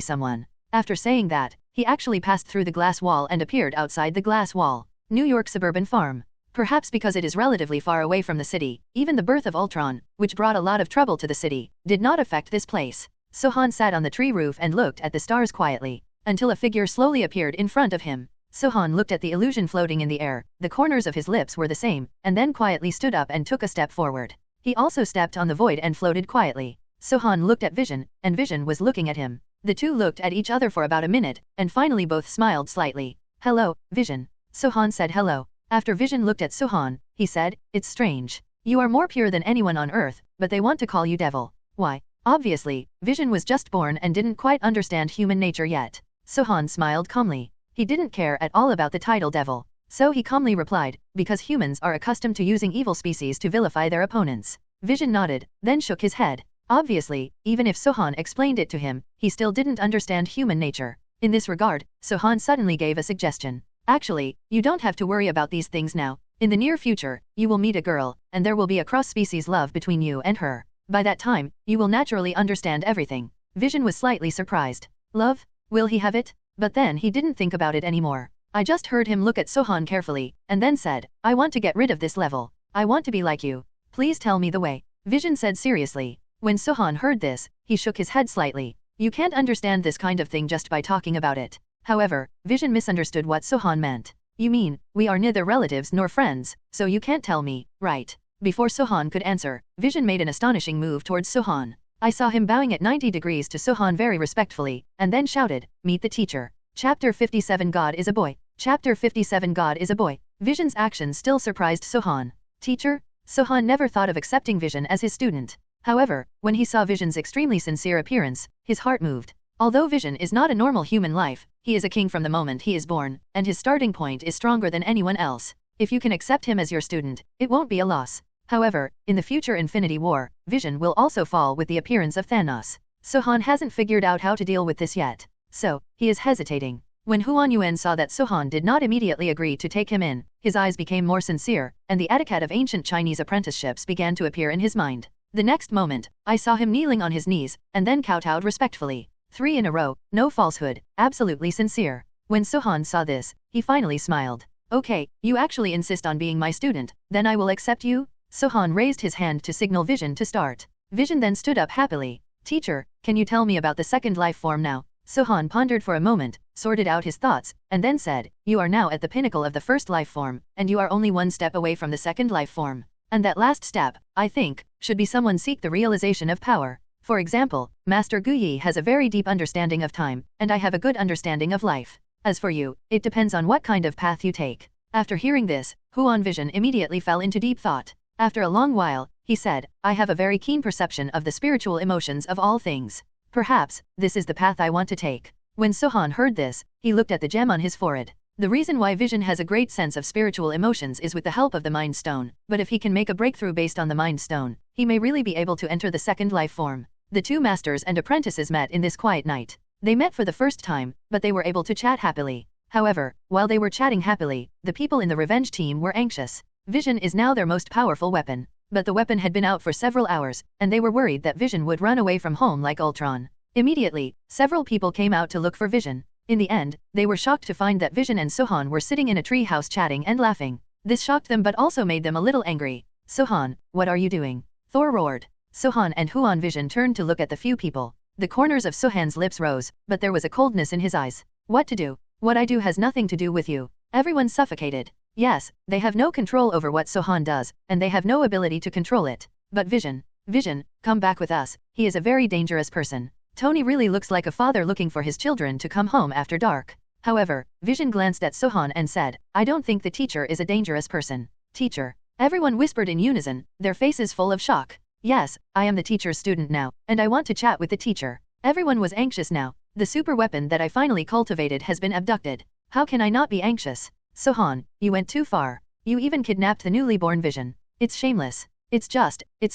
someone. After saying that, he actually passed through the glass wall and appeared outside the glass wall. New York suburban farm. Perhaps because it is relatively far away from the city, even the birth of Ultron, which brought a lot of trouble to the city, did not affect this place. Sohan sat on the tree roof and looked at the stars quietly, until a figure slowly appeared in front of him. Sohan looked at the illusion floating in the air, the corners of his lips were the same, and then quietly stood up and took a step forward. He also stepped on the void and floated quietly. Sohan looked at Vision, and Vision was looking at him. The two looked at each other for about a minute, and finally both smiled slightly. Hello, Vision. Sohan said hello. After Vision looked at Sohan, he said, it's strange. You are more pure than anyone on Earth, but they want to call you devil. Why? Obviously, Vision was just born and didn't quite understand human nature yet. Sohan smiled calmly. He didn't care at all about the title devil. So he calmly replied, because humans are accustomed to using evil species to vilify their opponents. Vision nodded, then shook his head. Obviously, even if Sohan explained it to him, he still didn't understand human nature. In this regard, Sohan suddenly gave a suggestion. Actually, you don't have to worry about these things now. In the near future, you will meet a girl, and there will be a cross-species love between you and her. By that time, you will naturally understand everything. Vision was slightly surprised. Love? Will he have it? But then he didn't think about it anymore. I just heard him look at Sohan carefully, and then said, I want to get rid of this level. I want to be like you. Please tell me the way. Vision said seriously. When Sohan heard this, he shook his head slightly. You can't understand this kind of thing just by talking about it. However, Vision misunderstood what Sohan meant. You mean, we are neither relatives nor friends, so you can't tell me, right? Before Sohan could answer, Vision made an astonishing move towards Sohan. I saw him bowing at 90 degrees to Sohan very respectfully, and then shouted, "Meet the teacher." Chapter 57 God is a boy. Chapter 57 God is a boy. Vision's actions still surprised Sohan. Teacher? Sohan never thought of accepting Vision as his student. However, when he saw Vision's extremely sincere appearance, his heart moved. Although Vision is not a normal human life, he is a king from the moment he is born, and his starting point is stronger than anyone else. If you can accept him as your student, it won't be a loss. However, in the future Infinity War, Vision will also fall with the appearance of Thanos. Sohan hasn't figured out how to deal with this yet. So, he is hesitating. When Huan Yuan saw that Sohan did not immediately agree to take him in, his eyes became more sincere, and the etiquette of ancient Chinese apprenticeships began to appear in his mind. The next moment, I saw him kneeling on his knees, and then kowtowed respectfully. 3 in a row, no falsehood, absolutely sincere. When Sohan saw this, he finally smiled. Okay, you actually insist on being my student, then I will accept you? Sohan raised his hand to signal Vision to start. Vision then stood up happily. Teacher, can you tell me about the second life form now? Sohan pondered for a moment, sorted out his thoughts, and then said, you are now at the pinnacle of the first life form, and you are only one step away from the second life form. And that last step, I think, should be someone seek the realization of power. For example, Master Guyi has a very deep understanding of time, and I have a good understanding of life. As for you, it depends on what kind of path you take. After hearing this, Huan Vision immediately fell into deep thought. After a long while, he said, I have a very keen perception of the spiritual emotions of all things. Perhaps, this is the path I want to take. When Sohan heard this, he looked at the gem on his forehead. The reason why Vision has a great sense of spiritual emotions is with the help of the Mind Stone, but if he can make a breakthrough based on the Mind Stone, he may really be able to enter the second life form. The two masters and apprentices met in this quiet night. They met for the first time, but they were able to chat happily. However, while they were chatting happily, the people in the revenge team were anxious. Vision is now their most powerful weapon. But the weapon had been out for several hours, and they were worried that Vision would run away from home like Ultron. Immediately, several people came out to look for Vision. In the end, they were shocked to find that Vision and Sohan were sitting in a tree house chatting and laughing. This shocked them but also made them a little angry. Sohan, what are you doing? Thor roared. Sohan and Huan Vision turned to look at the few people. The corners of Sohan's lips rose, but there was a coldness in his eyes. What to do? What I do has nothing to do with you. Everyone suffocated. Yes, they have no control over what Sohan does, and they have no ability to control it. But Vision, come back with us, he is a very dangerous person. Tony really looks like a father looking for his children to come home after dark. However, Vision glanced at Sohan and said, I don't think the teacher is a dangerous person. Teacher. Everyone whispered in unison, their faces full of shock. Yes, I am the teacher's student now, and I want to chat with the teacher. Everyone was anxious now. The super weapon that I finally cultivated has been abducted. How can I not be anxious? Sohan, you went too far. You even kidnapped the newly born Vision. It's shameless. It's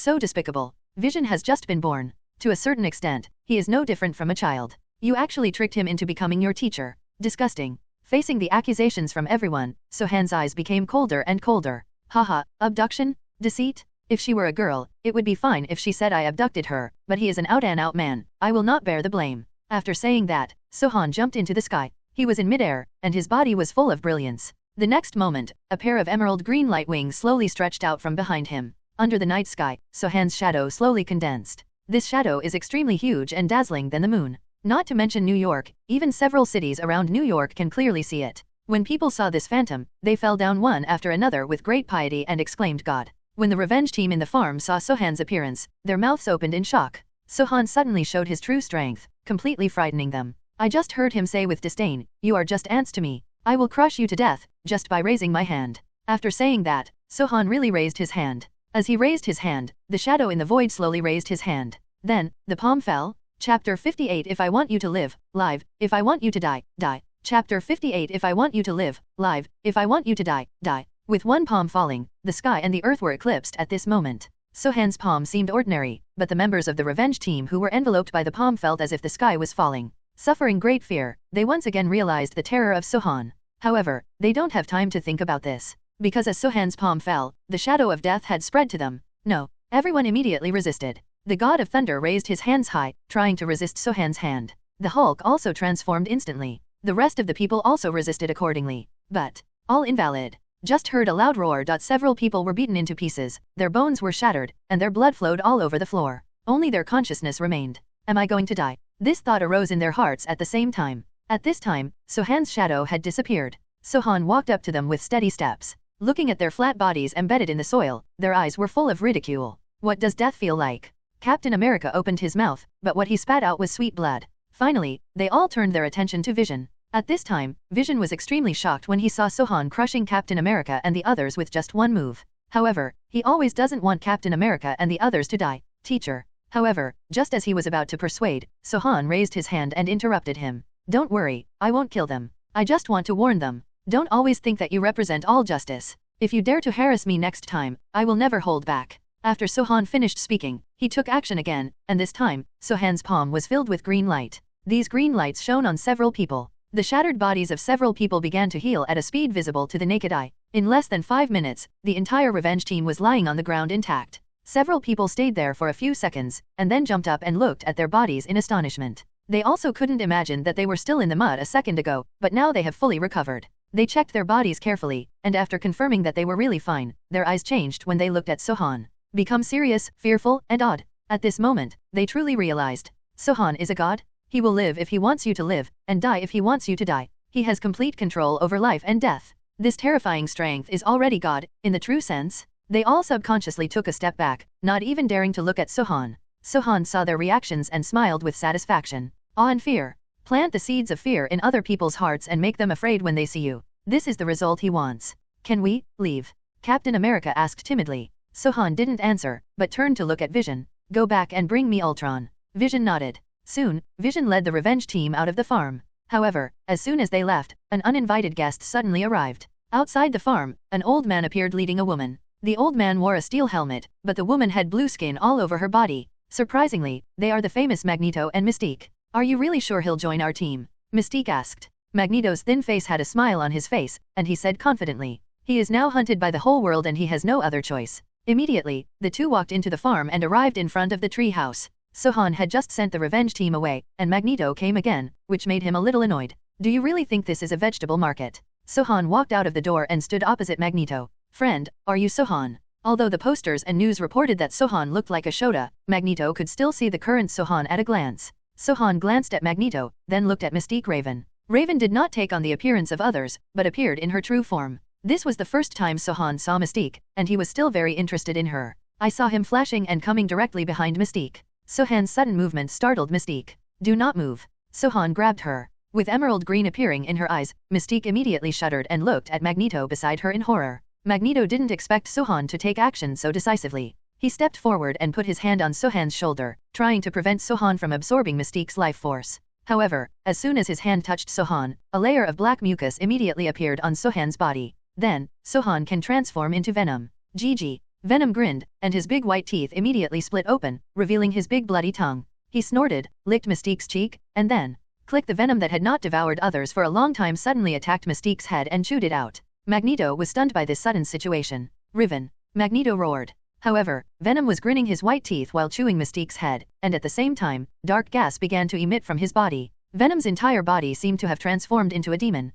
so despicable. Vision has just been born. To a certain extent, he is no different from a child. You actually tricked him into becoming your teacher. Disgusting. Facing the accusations from everyone, Sohan's eyes became colder and colder. Haha, abduction? Deceit? If she were a girl, it would be fine if she said I abducted her, but he is an out-and-out man. I will not bear the blame. After saying that, Sohan jumped into the sky. He was in midair, and his body was full of brilliance. The next moment, a pair of emerald green light wings slowly stretched out from behind him. Under the night sky, Sohan's shadow slowly condensed. This shadow is extremely huge and dazzling than the moon. Not to mention New York, even several cities around New York can clearly see it. When people saw this phantom, they fell down one after another with great piety and exclaimed God. When the revenge team in the farm saw Sohan's appearance, their mouths opened in shock. Sohan suddenly showed his true strength, completely frightening them. I just heard him say with disdain, you are just ants to me. I will crush you to death, just by raising my hand. After saying that, Sohan really raised his hand. As he raised his hand, the shadow in the void slowly raised his hand. Then, the palm fell. Chapter 58 If I want you to live, live. If I want you to die, die. Chapter 58 If I want you to live, live. If I want you to die, die. With one palm falling, the sky and the earth were eclipsed at this moment. Sohan's palm seemed ordinary, but the members of the revenge team who were enveloped by the palm felt as if the sky was falling. Suffering great fear, they once again realized the terror of Sohan. However, they don't have time to think about this. Because as Sohan's palm fell, the shadow of death had spread to them. No, everyone immediately resisted. The god of thunder raised his hands high, trying to resist Sohan's hand. The Hulk also transformed instantly. The rest of the people also resisted accordingly. But, all invalid. Just heard a loud roar. Several people were beaten into pieces, their bones were shattered, and their blood flowed all over the floor. Only their consciousness remained. Am I going to die? This thought arose in their hearts at the same time. At this time, Sohan's shadow had disappeared. Sohan walked up to them with steady steps. Looking at their flat bodies embedded in the soil, their eyes were full of ridicule. What does death feel like? Captain America opened his mouth, but what he spat out was sweet blood. Finally, they all turned their attention to Vision. At this time, Vision was extremely shocked when he saw Sohan crushing Captain America and the others with just one move. However, he always doesn't want Captain America and the others to die. Teacher. However, just as he was about to persuade, Sohan raised his hand and interrupted him. Don't worry, I won't kill them. I just want to warn them. Don't always think that you represent all justice. If you dare to harass me next time, I will never hold back. After Sohan finished speaking, he took action again, and this time, Sohan's palm was filled with green light. These green lights shone on several people. The shattered bodies of several people began to heal at a speed visible to the naked eye. In less than 5 minutes, the entire revenge team was lying on the ground intact. Several people stayed there for a few seconds, and then jumped up and looked at their bodies in astonishment. They also couldn't imagine that they were still in the mud a second ago, but now they have fully recovered. They checked their bodies carefully, and after confirming that they were really fine, their eyes changed when they looked at Sohan. Become serious, fearful, and odd. At this moment, they truly realized. Sohan is a god? He will live if he wants you to live, and die if he wants you to die. He has complete control over life and death. This terrifying strength is already God, in the true sense. They all subconsciously took a step back, not even daring to look at Sohan. Sohan saw their reactions and smiled with satisfaction. Awe and fear. Plant the seeds of fear in other people's hearts and make them afraid when they see you. This is the result he wants. Can we leave? Captain America asked timidly. Sohan didn't answer, but turned to look at Vision. Go back and bring me Ultron. Vision nodded. Soon, Vision led the revenge team out of the farm. However, as soon as they left, an uninvited guest suddenly arrived. Outside the farm, an old man appeared leading a woman. The old man wore a steel helmet, but the woman had blue skin all over her body. Surprisingly, they are the famous Magneto and Mystique. Are you really sure he'll join our team? Mystique asked. Magneto's thin face had a smile on his face, and he said confidently. He is now hunted by the whole world and he has no other choice. Immediately, the two walked into the farm and arrived in front of the tree house. Sohan had just sent the revenge team away, and Magneto came again, which made him a little annoyed. Do you really think this is a vegetable market? Sohan walked out of the door and stood opposite Magneto. Friend, are you Sohan? Although the posters and news reported that Sohan looked like a Shota, Magneto could still see the current Sohan at a glance. Sohan glanced at Magneto, then looked at Mystique Raven. Raven did not take on the appearance of others, but appeared in her true form. This was the first time Sohan saw Mystique, and he was still very interested in her. I saw him flashing and coming directly behind Mystique. Sohan's sudden movement startled Mystique. Do not move. Sohan grabbed her. With emerald green appearing in her eyes, Mystique immediately shuddered and looked at Magneto beside her in horror. Magneto didn't expect Sohan to take action so decisively. He stepped forward and put his hand on Sohan's shoulder, trying to prevent Sohan from absorbing Mystique's life force. However, as soon as his hand touched Sohan, a layer of black mucus immediately appeared on Sohan's body. Then, Sohan can transform into Venom. GG. Venom grinned, and his big white teeth immediately split open, revealing his big bloody tongue. He snorted, licked Mystique's cheek, and then, click, the venom that had not devoured others for a long time suddenly attacked Mystique's head and chewed it out. Magneto was stunned by this sudden situation. Riven. Magneto roared. However, Venom was grinning his white teeth while chewing Mystique's head, and at the same time, dark gas began to emit from his body. Venom's entire body seemed to have transformed into a demon.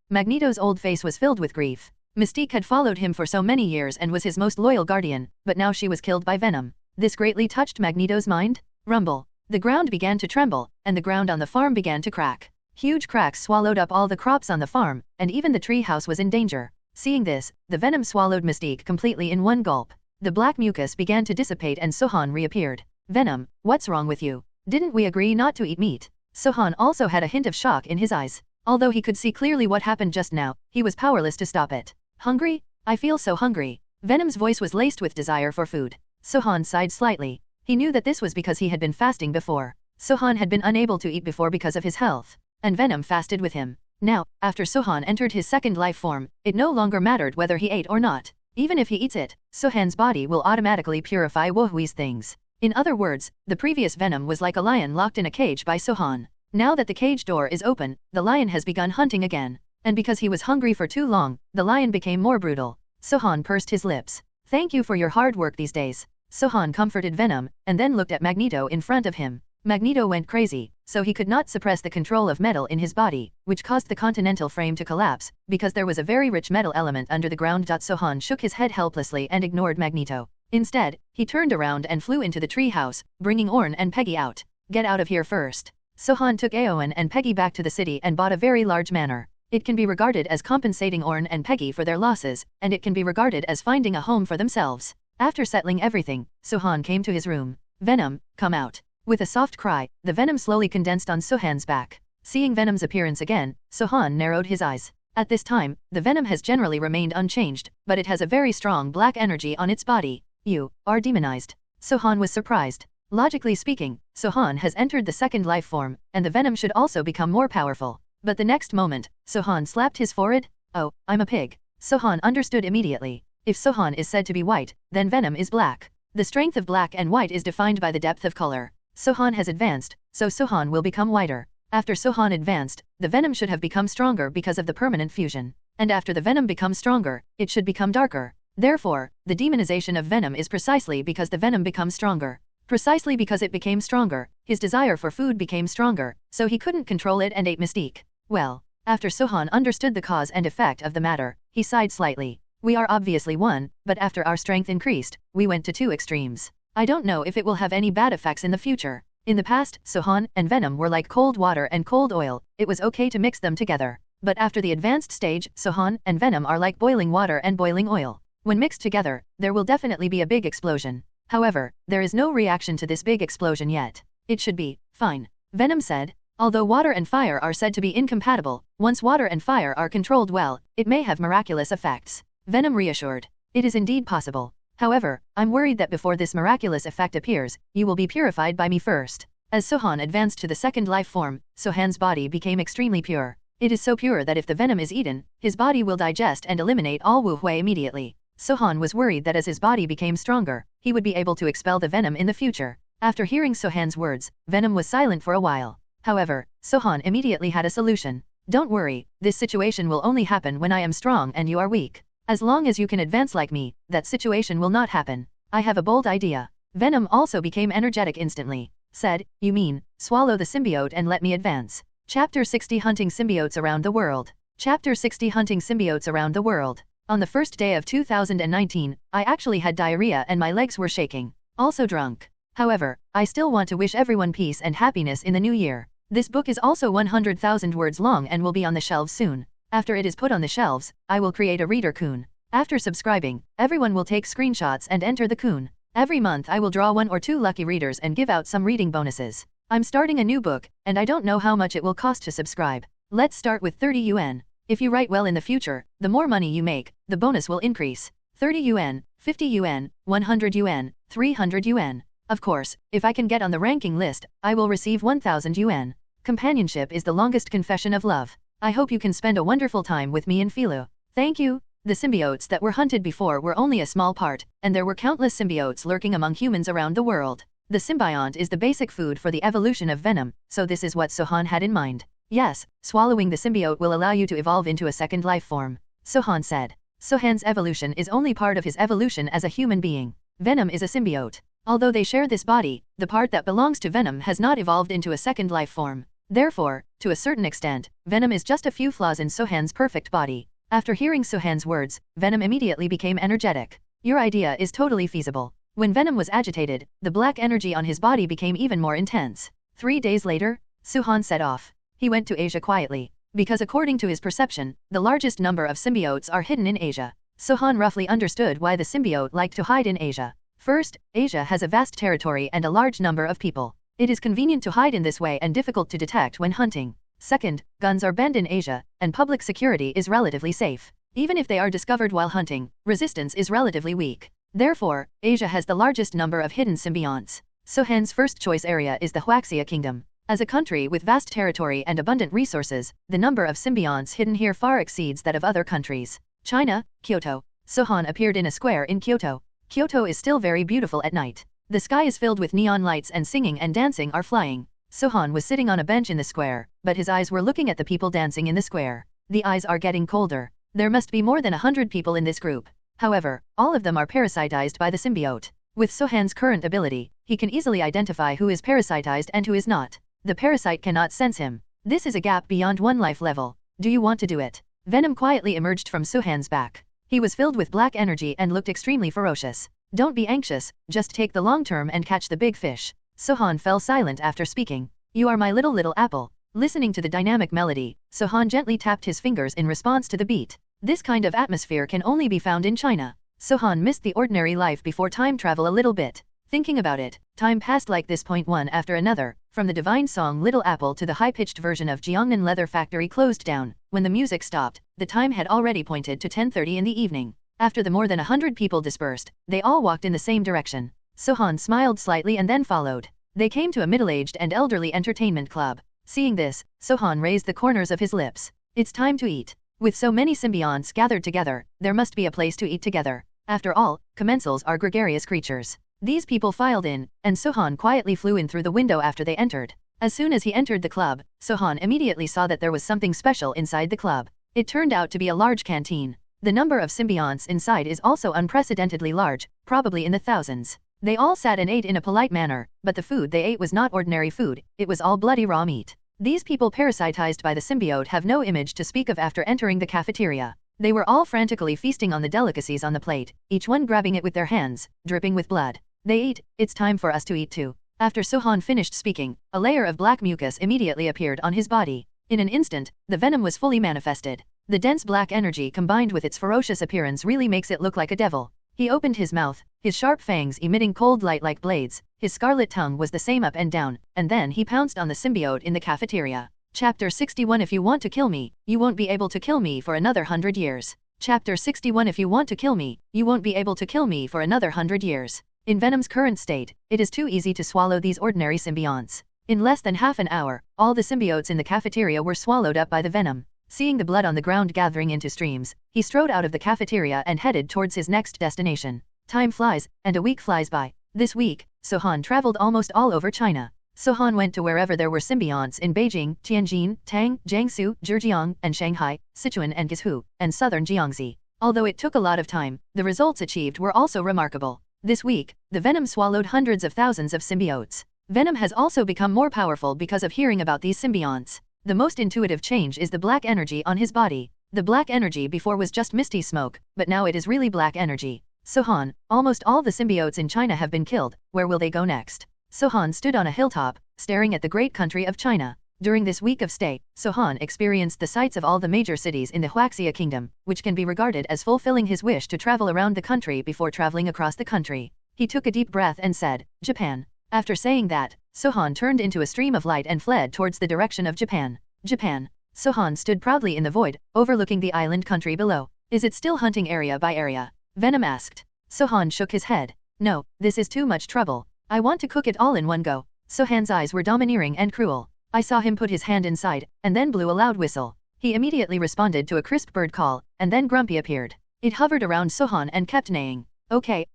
Magneto's old face was filled with grief. Mystique had followed him for so many years and was his most loyal guardian, but now she was killed by Venom. This greatly touched Magneto's mind. Rumble. The ground began to tremble, and the ground on the farm began to crack. Huge cracks swallowed up all the crops on the farm, and even the tree house was in danger. Seeing this, the Venom swallowed Mystique completely in one gulp. The black mucus began to dissipate and Sohan reappeared. Venom, what's wrong with you? Didn't we agree not to eat meat? Sohan also had a hint of shock in his eyes. Although he could see clearly what happened just now, he was powerless to stop it. Hungry? I feel so hungry. Venom's voice was laced with desire for food. Sohan sighed slightly. He knew that this was because he had been fasting before. Sohan had been unable to eat before because of his health. And Venom fasted with him. Now, after Sohan entered his second life form, it no longer mattered whether he ate or not. Even if he eats it, Sohan's body will automatically purify Wohui's things. In other words, the previous Venom was like a lion locked in a cage by Sohan. Now that the cage door is open, the lion has begun hunting again. And because he was hungry for too long, the lion became more brutal. Sohan pursed his lips. Thank you for your hard work these days. Sohan comforted Venom, and then looked at Magneto in front of him. Magneto went crazy, so he could not suppress the control of metal in his body, which caused the continental frame to collapse, because there was a very rich metal element under the ground. Sohan shook his head helplessly and ignored Magneto. Instead, he turned around and flew into the tree house, bringing Orn and Peggy out. Get out of here first. Sohan took Aowen and Peggy back to the city and bought a very large manor. It can be regarded as compensating Orn and Peggy for their losses, and it can be regarded as finding a home for themselves. After settling everything, Sohan came to his room. Venom, come out. With a soft cry, the venom slowly condensed on Sohan's back. Seeing Venom's appearance again, Sohan narrowed his eyes. At this time, the venom has generally remained unchanged, but it has a very strong black energy on its body. You are demonized. Sohan was surprised. Logically speaking, Sohan has entered the second life form, and the venom should also become more powerful. But the next moment, Sohan slapped his forehead. Oh, I'm a pig. Sohan understood immediately. If Sohan is said to be white, then venom is black. The strength of black and white is defined by the depth of color. Sohan has advanced, so Sohan will become whiter. After Sohan advanced, the venom should have become stronger because of the permanent fusion. And after the venom becomes stronger, it should become darker. Therefore, the demonization of venom is precisely because the venom becomes stronger. Precisely because it became stronger, his desire for food became stronger, so he couldn't control it and ate Mystique. Well, after Sohan understood the cause and effect of the matter, he sighed slightly. We are obviously one, but after our strength increased, we went to two extremes. I don't know if it will have any bad effects in the future. In the past, Sohan and Venom were like cold water and cold oil, it was okay to mix them together. But after the advanced stage, Sohan and Venom are like boiling water and boiling oil. When mixed together, there will definitely be a big explosion. However, there is no reaction to this big explosion yet. It should be fine. Venom said. Although water and fire are said to be incompatible, once water and fire are controlled well, it may have miraculous effects. Venom reassured. It is indeed possible. However, I'm worried that before this miraculous effect appears, you will be purified by me first. As Sohan advanced to the second life form, Sohan's body became extremely pure. It is so pure that if the venom is eaten, his body will digest and eliminate all Wu Hui immediately. Sohan was worried that as his body became stronger, he would be able to expel the venom in the future. After hearing Sohan's words, Venom was silent for a while. However, Sohan immediately had a solution. Don't worry, this situation will only happen when I am strong and you are weak. As long as you can advance like me, that situation will not happen. I have a bold idea. Venom also became energetic instantly. Said, you mean, swallow the symbiote and let me advance. Chapter 60 Hunting Symbiotes Around the World. Chapter 60 Hunting Symbiotes Around the World. On the first day of 2019, I actually had diarrhea and my legs were shaking. Also drunk. However, I still want to wish everyone peace and happiness in the new year. This book is also 100,000 words long and will be on the shelves soon. After it is put on the shelves, I will create a reader kun. After subscribing, everyone will take screenshots and enter the kun. Every month I will draw 1 or 2 lucky readers and give out some reading bonuses. I'm starting a new book, and I don't know how much it will cost to subscribe. Let's start with 30 yuan. If you write well in the future, the more money you make, the bonus will increase. 30 yuan, 50 yuan, 100 yuan, 300 yuan. Of course, if I can get on the ranking list, I will receive 1000 yuan. Companionship is the longest confession of love. I hope you can spend a wonderful time with me in Filu. Thank you. The symbiotes that were hunted before were only a small part, and there were countless symbiotes lurking among humans around the world. The symbiont is the basic food for the evolution of Venom, so this is what Sohan had in mind. Yes, swallowing the symbiote will allow you to evolve into a second life form. Sohan said. Sohan's evolution is only part of his evolution as a human being. Venom is a symbiote. Although they share this body, the part that belongs to Venom has not evolved into a second life form. Therefore, to a certain extent, Venom is just a few flaws in Sohan's perfect body. After hearing Sohan's words, Venom immediately became energetic. Your idea is totally feasible. When Venom was agitated, the black energy on his body became even more intense. 3 days later, Sohan set off. He went to Asia quietly. Because according to his perception, the largest number of symbiotes are hidden in Asia. Sohan roughly understood why the symbiote liked to hide in Asia. First, Asia has a vast territory and a large number of people. It is convenient to hide in this way and difficult to detect when hunting. Second, guns are banned in Asia, and public security is relatively safe. Even if they are discovered while hunting, resistance is relatively weak. Therefore, Asia has the largest number of hidden symbionts. Sohan's first choice area is the Huaxia Kingdom. As a country with vast territory and abundant resources, the number of symbionts hidden here far exceeds that of other countries. China, Kyoto. Sohan appeared in a square in Kyoto. Kyoto is still very beautiful at night. The sky is filled with neon lights and singing and dancing are flying. Sohan was sitting on a bench in the square, but his eyes were looking at the people dancing in the square. The eyes are getting colder. There must be more than 100 people in this group. However, all of them are parasitized by the symbiote. With Sohan's current ability, he can easily identify who is parasitized and who is not. The parasite cannot sense him. This is a gap beyond one life level. Do you want to do it? Venom quietly emerged from Sohan's back. He was filled with black energy and looked extremely ferocious. Don't be anxious, just take the long term and catch the big fish. Sohan fell silent after speaking. You are my little apple. Listening to the dynamic melody, Sohan gently tapped his fingers in response to the beat. This kind of atmosphere can only be found in China. Sohan missed the ordinary life before time travel a little bit. Thinking about it, time passed like this. One after another, from the divine song Little Apple to the high-pitched version of Jiangnan Leather Factory closed down. When the music stopped, the time had already pointed to 10:30 in the evening. After the more than 100 people dispersed, they all walked in the same direction. Sohan smiled slightly and then followed. They came to a middle-aged and elderly entertainment club. Seeing this, Sohan raised the corners of his lips. It's time to eat. With so many symbionts gathered together, there must be a place to eat together. After all, commensals are gregarious creatures. These people filed in, and Sohan quietly flew in through the window after they entered. As soon as he entered the club, Sohan immediately saw that there was something special inside the club. It turned out to be a large canteen. The number of symbionts inside is also unprecedentedly large, probably in the thousands. They all sat and ate in a polite manner, but the food they ate was not ordinary food, it was all bloody raw meat. These people parasitized by the symbiote have no image to speak of after entering the cafeteria. They were all frantically feasting on the delicacies on the plate, each one grabbing it with their hands, dripping with blood. They ate, it's time for us to eat too. After Sohan finished speaking, a layer of black mucus immediately appeared on his body. In an instant, the venom was fully manifested. The dense black energy combined with its ferocious appearance really makes it look like a devil. He opened his mouth, his sharp fangs emitting cold light like blades, his scarlet tongue was the same up and down, and then he pounced on the symbiote in the cafeteria. Chapter 61 If you want to kill me, you won't be able to kill me for another 100 years. Chapter 61 If you want to kill me, you won't be able to kill me for another 100 years. In Venom's current state, it is too easy to swallow these ordinary symbionts. In less than half an hour, all the symbiotes in the cafeteria were swallowed up by the venom. Seeing the blood on the ground gathering into streams, he strode out of the cafeteria and headed towards his next destination. Time flies, and a week flies by. This week, Sohan traveled almost all over China. Sohan went to wherever there were symbionts in Beijing, Tianjin, Tang, Jiangsu, Zhejiang, and Shanghai, Sichuan and Guizhou, and southern Jiangxi. Although it took a lot of time, the results achieved were also remarkable. This week, the venom swallowed hundreds of thousands of symbiotes. Venom has also become more powerful because of hearing about these symbionts. The most intuitive change is the black energy on his body. The black energy before was just misty smoke, but now it is really black energy. Sohan, almost all the symbiotes in China have been killed, where will they go next? Sohan stood on a hilltop, staring at the great country of China. During this week of stay, Sohan experienced the sights of all the major cities in the Huaxia kingdom, which can be regarded as fulfilling his wish to travel around the country before traveling across the country. He took a deep breath and said, Japan. After saying that, Sohan turned into a stream of light and fled towards the direction of Japan. Japan. Sohan stood proudly in the void, overlooking the island country below. Is it still hunting area by area? Venom asked. Sohan shook his head. No, this is too much trouble. I want to cook it all in one go. Sohan's eyes were domineering and cruel. I saw him put his hand inside, and then blew a loud whistle. He immediately responded to a crisp bird call, and then Grumpy appeared. It hovered around Sohan and kept neighing. Okay,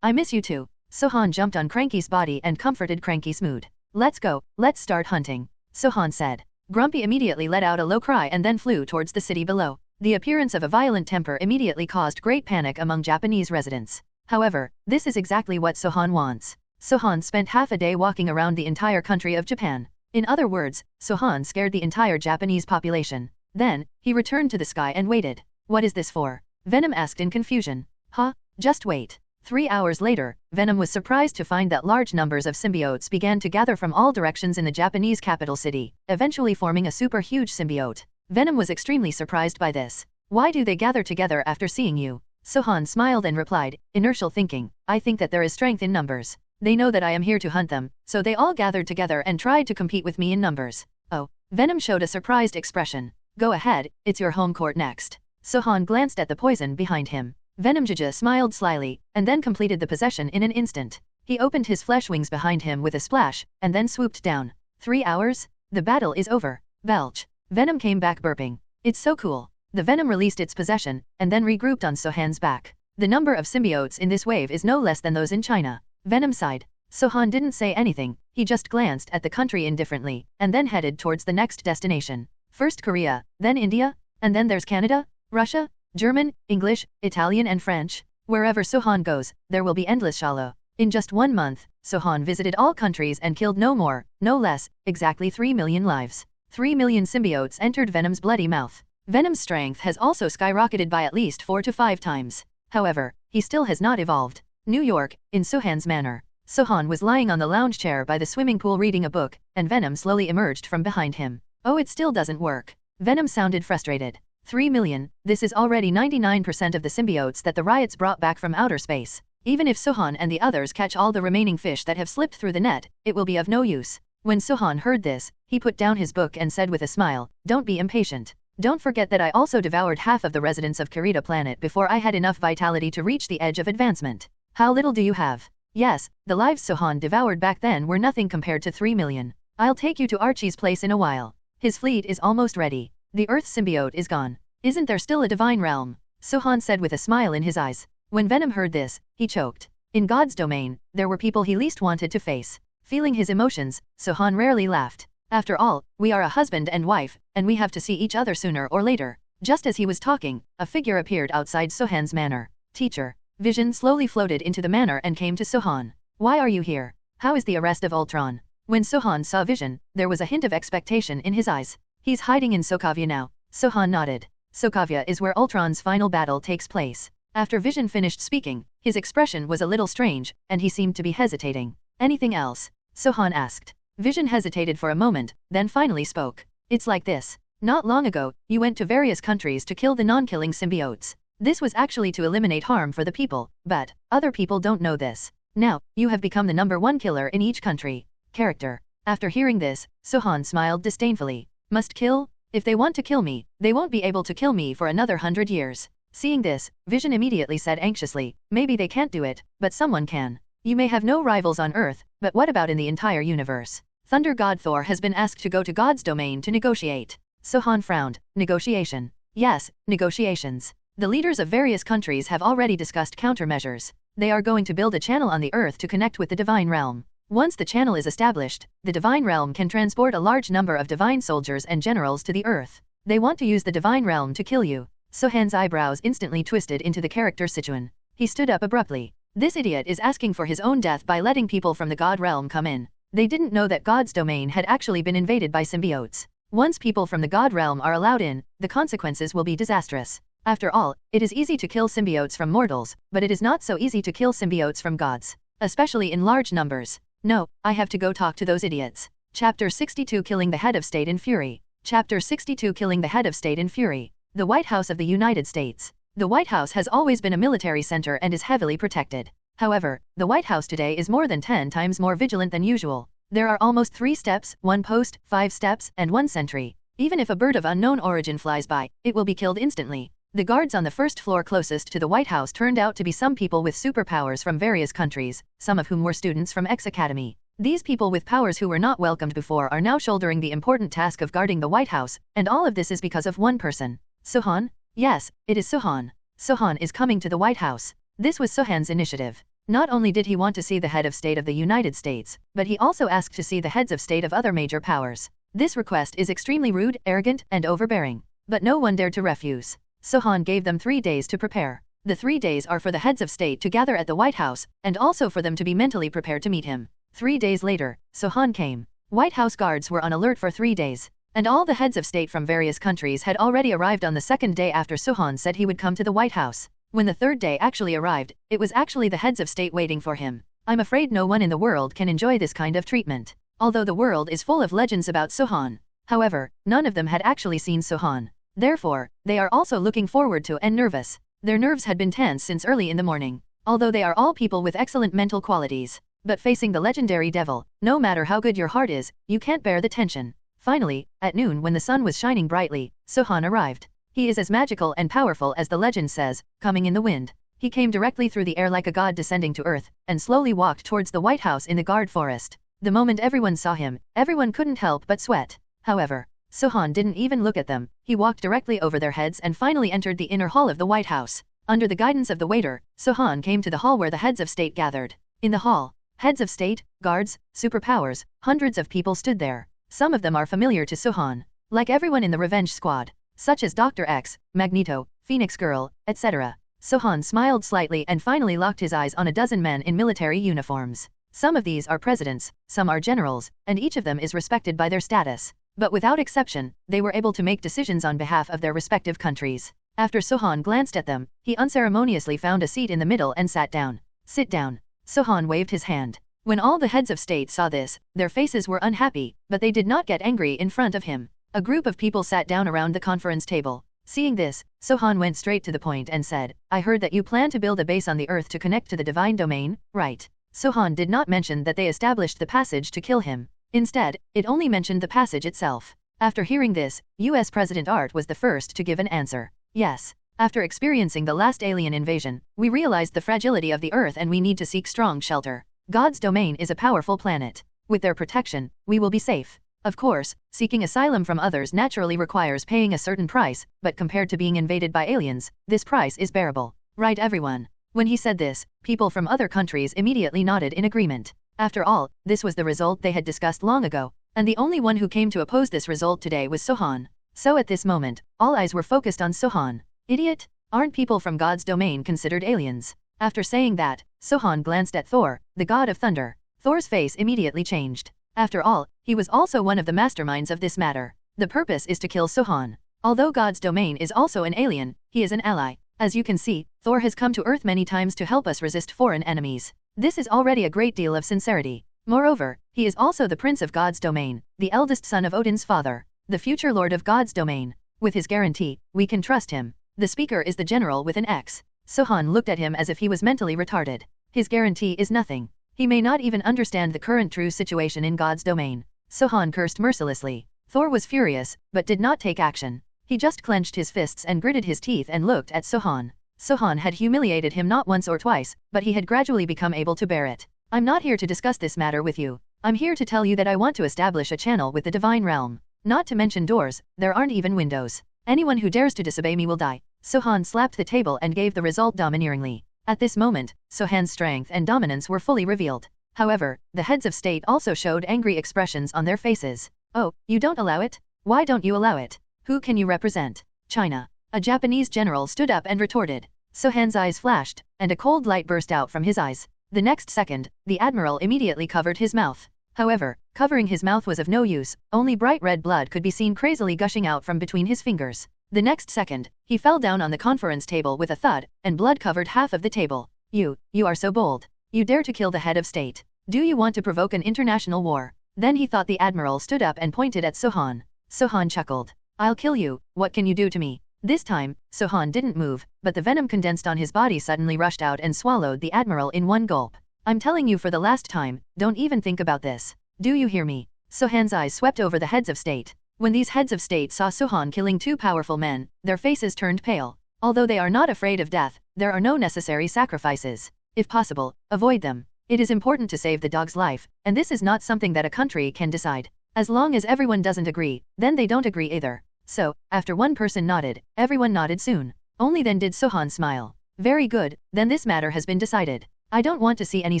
I miss you too. Sohan jumped on Cranky's body and comforted Cranky's mood. Let's go, let's start hunting. Sohan said. Grumpy immediately let out a low cry and then flew towards the city below. The appearance of a violent temper immediately caused great panic among Japanese residents. However, this is exactly what Sohan wants. Sohan spent half a day walking around the entire country of Japan. In other words, Sohan scared the entire Japanese population. Then, he returned to the sky and waited. What is this for? Venom asked in confusion. Huh? Just wait. 3 hours later, Venom was surprised to find that large numbers of symbiotes began to gather from all directions in the Japanese capital city, eventually forming a super huge symbiote. Venom was extremely surprised by this. Why do they gather together after seeing you? Sohan smiled and replied, inertial thinking, I think that there is strength in numbers. They know that I am here to hunt them, so they all gathered together and tried to compete with me in numbers. Oh. Venom showed a surprised expression. Go ahead, it's your home court next. Sohan glanced at the poison behind him. Venom Jaja smiled slyly, and then completed the possession in an instant. He opened his flesh wings behind him with a splash, and then swooped down. 3 hours? The battle is over. Belch. Venom came back burping. It's so cool. The Venom released its possession, and then regrouped on Sohan's back. The number of symbiotes in this wave is no less than those in China. Venom sighed. Sohan didn't say anything, he just glanced at the country indifferently, and then headed towards the next destination. First Korea, then India, and then there's Canada, Russia, German, English, Italian and French. Wherever Sohan goes, there will be endless shallow. In just 1 month, Sohan visited all countries and killed no more, no less, exactly 3 million lives. 3 million symbiotes entered Venom's bloody mouth. Venom's strength has also skyrocketed by at least 4 to 5 times. However, he still has not evolved. New York, in Sohan's manor. Sohan was lying on the lounge chair by the swimming pool reading a book, and Venom slowly emerged from behind him. Oh, it still doesn't work. Venom sounded frustrated. 3 million, this is already 99% of the symbiotes that the Riots brought back from outer space. Even if Sohan and the others catch all the remaining fish that have slipped through the net, it will be of no use. When Sohan heard this, he put down his book and said with a smile, "Don't be impatient. Don't forget that I also devoured half of the residents of Kirita planet before I had enough vitality to reach the edge of advancement. How little do you have?" Yes, the lives Sohan devoured back then were nothing compared to 3 million. I'll take you to Archie's place in a while. His fleet is almost ready. The Earth symbiote is gone. Isn't there still a divine realm? Sohan said with a smile in his eyes. When Venom heard this, he choked. In God's domain, there were people he least wanted to face. Feeling his emotions, Sohan rarely laughed. After all, we are a husband and wife, and we have to see each other sooner or later. Just as he was talking, a figure appeared outside Sohan's manor. Teacher. Vision slowly floated into the manor and came to Sohan. Why are you here? How is the arrest of Ultron? When Sohan saw Vision, there was a hint of expectation in his eyes. He's hiding in Sokovia now. Sohan nodded. Sokovia is where Ultron's final battle takes place. After Vision finished speaking, his expression was a little strange, and he seemed to be hesitating. Anything else? Sohan asked. Vision hesitated for a moment, then finally spoke. It's like this. Not long ago, you went to various countries to kill the non-killing symbiotes. This was actually to eliminate harm for the people, but other people don't know this. Now, you have become the #1 killer in each country. Character. After hearing this, Sohan smiled disdainfully. Must kill? If they want to kill me, they won't be able to kill me for another 100 years. Seeing this, Vision immediately said anxiously, maybe they can't do it, but someone can. You may have no rivals on Earth, but what about in the entire universe? Thunder God Thor has been asked to go to God's domain to negotiate. Sohan frowned. Negotiation. Yes, negotiations. The leaders of various countries have already discussed countermeasures. They are going to build a channel on the Earth to connect with the divine realm. Once the channel is established, the divine realm can transport a large number of divine soldiers and generals to the Earth. They want to use the divine realm to kill you. Sohan's eyebrows instantly twisted into the character Sichuan. He stood up abruptly. This idiot is asking for his own death by letting people from the God realm come in. They didn't know that God's domain had actually been invaded by symbiotes. Once people from the God realm are allowed in, the consequences will be disastrous. After all, it is easy to kill symbiotes from mortals, but it is not so easy to kill symbiotes from gods. Especially in large numbers. No, I have to go talk to those idiots. Chapter 62 Killing the Head of State in Fury. Chapter 62 Killing the Head of State in Fury. The White House of the United States. The White House has always been a military center and is heavily protected. However, the White House today is more than 10 times more vigilant than usual. There are almost 3 steps, 1 post, 5 steps, and 1 sentry. Even if a bird of unknown origin flies by, it will be killed instantly. The guards on the first floor closest to the White House turned out to be some people with superpowers from various countries, some of whom were students from X Academy. These people with powers who were not welcomed before are now shouldering the important task of guarding the White House, and all of this is because of one person. Sohan? Yes, it is Sohan. Sohan is coming to the White House. This was Sohan's initiative. Not only did he want to see the head of state of the United States, but he also asked to see the heads of state of other major powers. This request is extremely rude, arrogant, and overbearing. But no one dared to refuse. Sohan gave them 3 days to prepare. The 3 days are for the heads of state to gather at the White House, and also for them to be mentally prepared to meet him. 3 days later, Sohan came. White House guards were on alert for 3 days. And all the heads of state from various countries had already arrived on the 2nd day after Sohan said he would come to the White House. When the 3rd day actually arrived, it was actually the heads of state waiting for him. I'm afraid no one in the world can enjoy this kind of treatment. Although the world is full of legends about Sohan. However, none of them had actually seen Sohan. Therefore, they are also looking forward to and nervous. Their nerves had been tense since early in the morning. Although they are all people with excellent mental qualities. But facing the legendary devil, no matter how good your heart is, you can't bear the tension. Finally, at noon when the sun was shining brightly, Sohan arrived. He is as magical and powerful as the legend says, coming in the wind. He came directly through the air like a god descending to earth, and slowly walked towards the White House in the guard forest. The moment everyone saw him, everyone couldn't help but sweat. However, Sohan didn't even look at them. He walked directly over their heads and finally entered the inner hall of the White House. Under the guidance of the waiter, Sohan came to the hall where the heads of state gathered. In the hall, heads of state, guards, superpowers, hundreds of people stood there. Some of them are familiar to Sohan, like everyone in the Revenge Squad, such as Dr. X, Magneto, Phoenix Girl, etc. Sohan smiled slightly and finally locked his eyes on a dozen men in military uniforms. Some of these are presidents, some are generals, and each of them is respected by their status. But without exception, they were able to make decisions on behalf of their respective countries. After Sohan glanced at them, he unceremoniously found a seat in the middle and sat down. Sit down. Sohan waved his hand. When all the heads of state saw this, their faces were unhappy, but they did not get angry in front of him. A group of people sat down around the conference table. Seeing this, Sohan went straight to the point and said, I heard that you plan to build a base on the earth to connect to the divine domain, right? Sohan did not mention that they established the passage to kill him. Instead, it only mentioned the passage itself. After hearing this, US President Art was the first to give an answer. Yes. After experiencing the last alien invasion, we realized the fragility of the earth and we need to seek strong shelter. God's domain is a powerful planet. With their protection, we will be safe. Of course, seeking asylum from others naturally requires paying a certain price, but compared to being invaded by aliens, this price is bearable. Right, everyone? When he said this, people from other countries immediately nodded in agreement. After all, this was the result they had discussed long ago, and the only one who came to oppose this result today was Sohan. So at this moment, all eyes were focused on Sohan. Idiot? Aren't people from God's domain considered aliens? After saying that, Sohan glanced at Thor, the god of thunder. Thor's face immediately changed. After all, he was also one of the masterminds of this matter. The purpose is to kill Sohan. Although God's domain is also an alien, he is an ally. As you can see, Thor has come to Earth many times to help us resist foreign enemies. This is already a great deal of sincerity. Moreover, he is also the prince of God's domain, the eldest son of Odin's father, the future lord of God's domain. With his guarantee, we can trust him. The speaker is the general with an X. Sohan looked at him as if he was mentally retarded. His guarantee is nothing. He may not even understand the current true situation in God's domain. Sohan cursed mercilessly. Thor was furious, but did not take action. He just clenched his fists and gritted his teeth and looked at Sohan. Sohan had humiliated him not once or twice, but he had gradually become able to bear it. I'm not here to discuss this matter with you. I'm here to tell you that I want to establish a channel with the divine realm. Not to mention doors, there aren't even windows. Anyone who dares to disobey me will die. Sohan slapped the table and gave the result domineeringly. At this moment, Sohan's strength and dominance were fully revealed. However, the heads of state also showed angry expressions on their faces. Oh, you don't allow it? Why don't you allow it? Who can you represent? China. A Japanese general stood up and retorted. Sohan's eyes flashed, and a cold light burst out from his eyes. The next second, the admiral immediately covered his mouth. However, covering his mouth was of no use, only bright red blood could be seen crazily gushing out from between his fingers. The next second, he fell down on the conference table with a thud, and blood covered half of the table. You are so bold. You dare to kill the head of state. Do you want to provoke an international war? Then he thought the admiral stood up and pointed at Sohan. Sohan chuckled. I'll kill you, what can you do to me? This time, Sohan didn't move, but the venom condensed on his body suddenly rushed out and swallowed the admiral in one gulp. I'm telling you for the last time, don't even think about this. Do you hear me? Sohan's eyes swept over the heads of state. When these heads of state saw Sohan killing two powerful men, their faces turned pale. Although they are not afraid of death, there are no necessary sacrifices. If possible, avoid them. It is important to save the dog's life, and this is not something that a country can decide. As long as everyone doesn't agree, then they don't agree either. So, after one person nodded, everyone nodded soon. Only then did Sohan smile. Very good, then this matter has been decided. I don't want to see any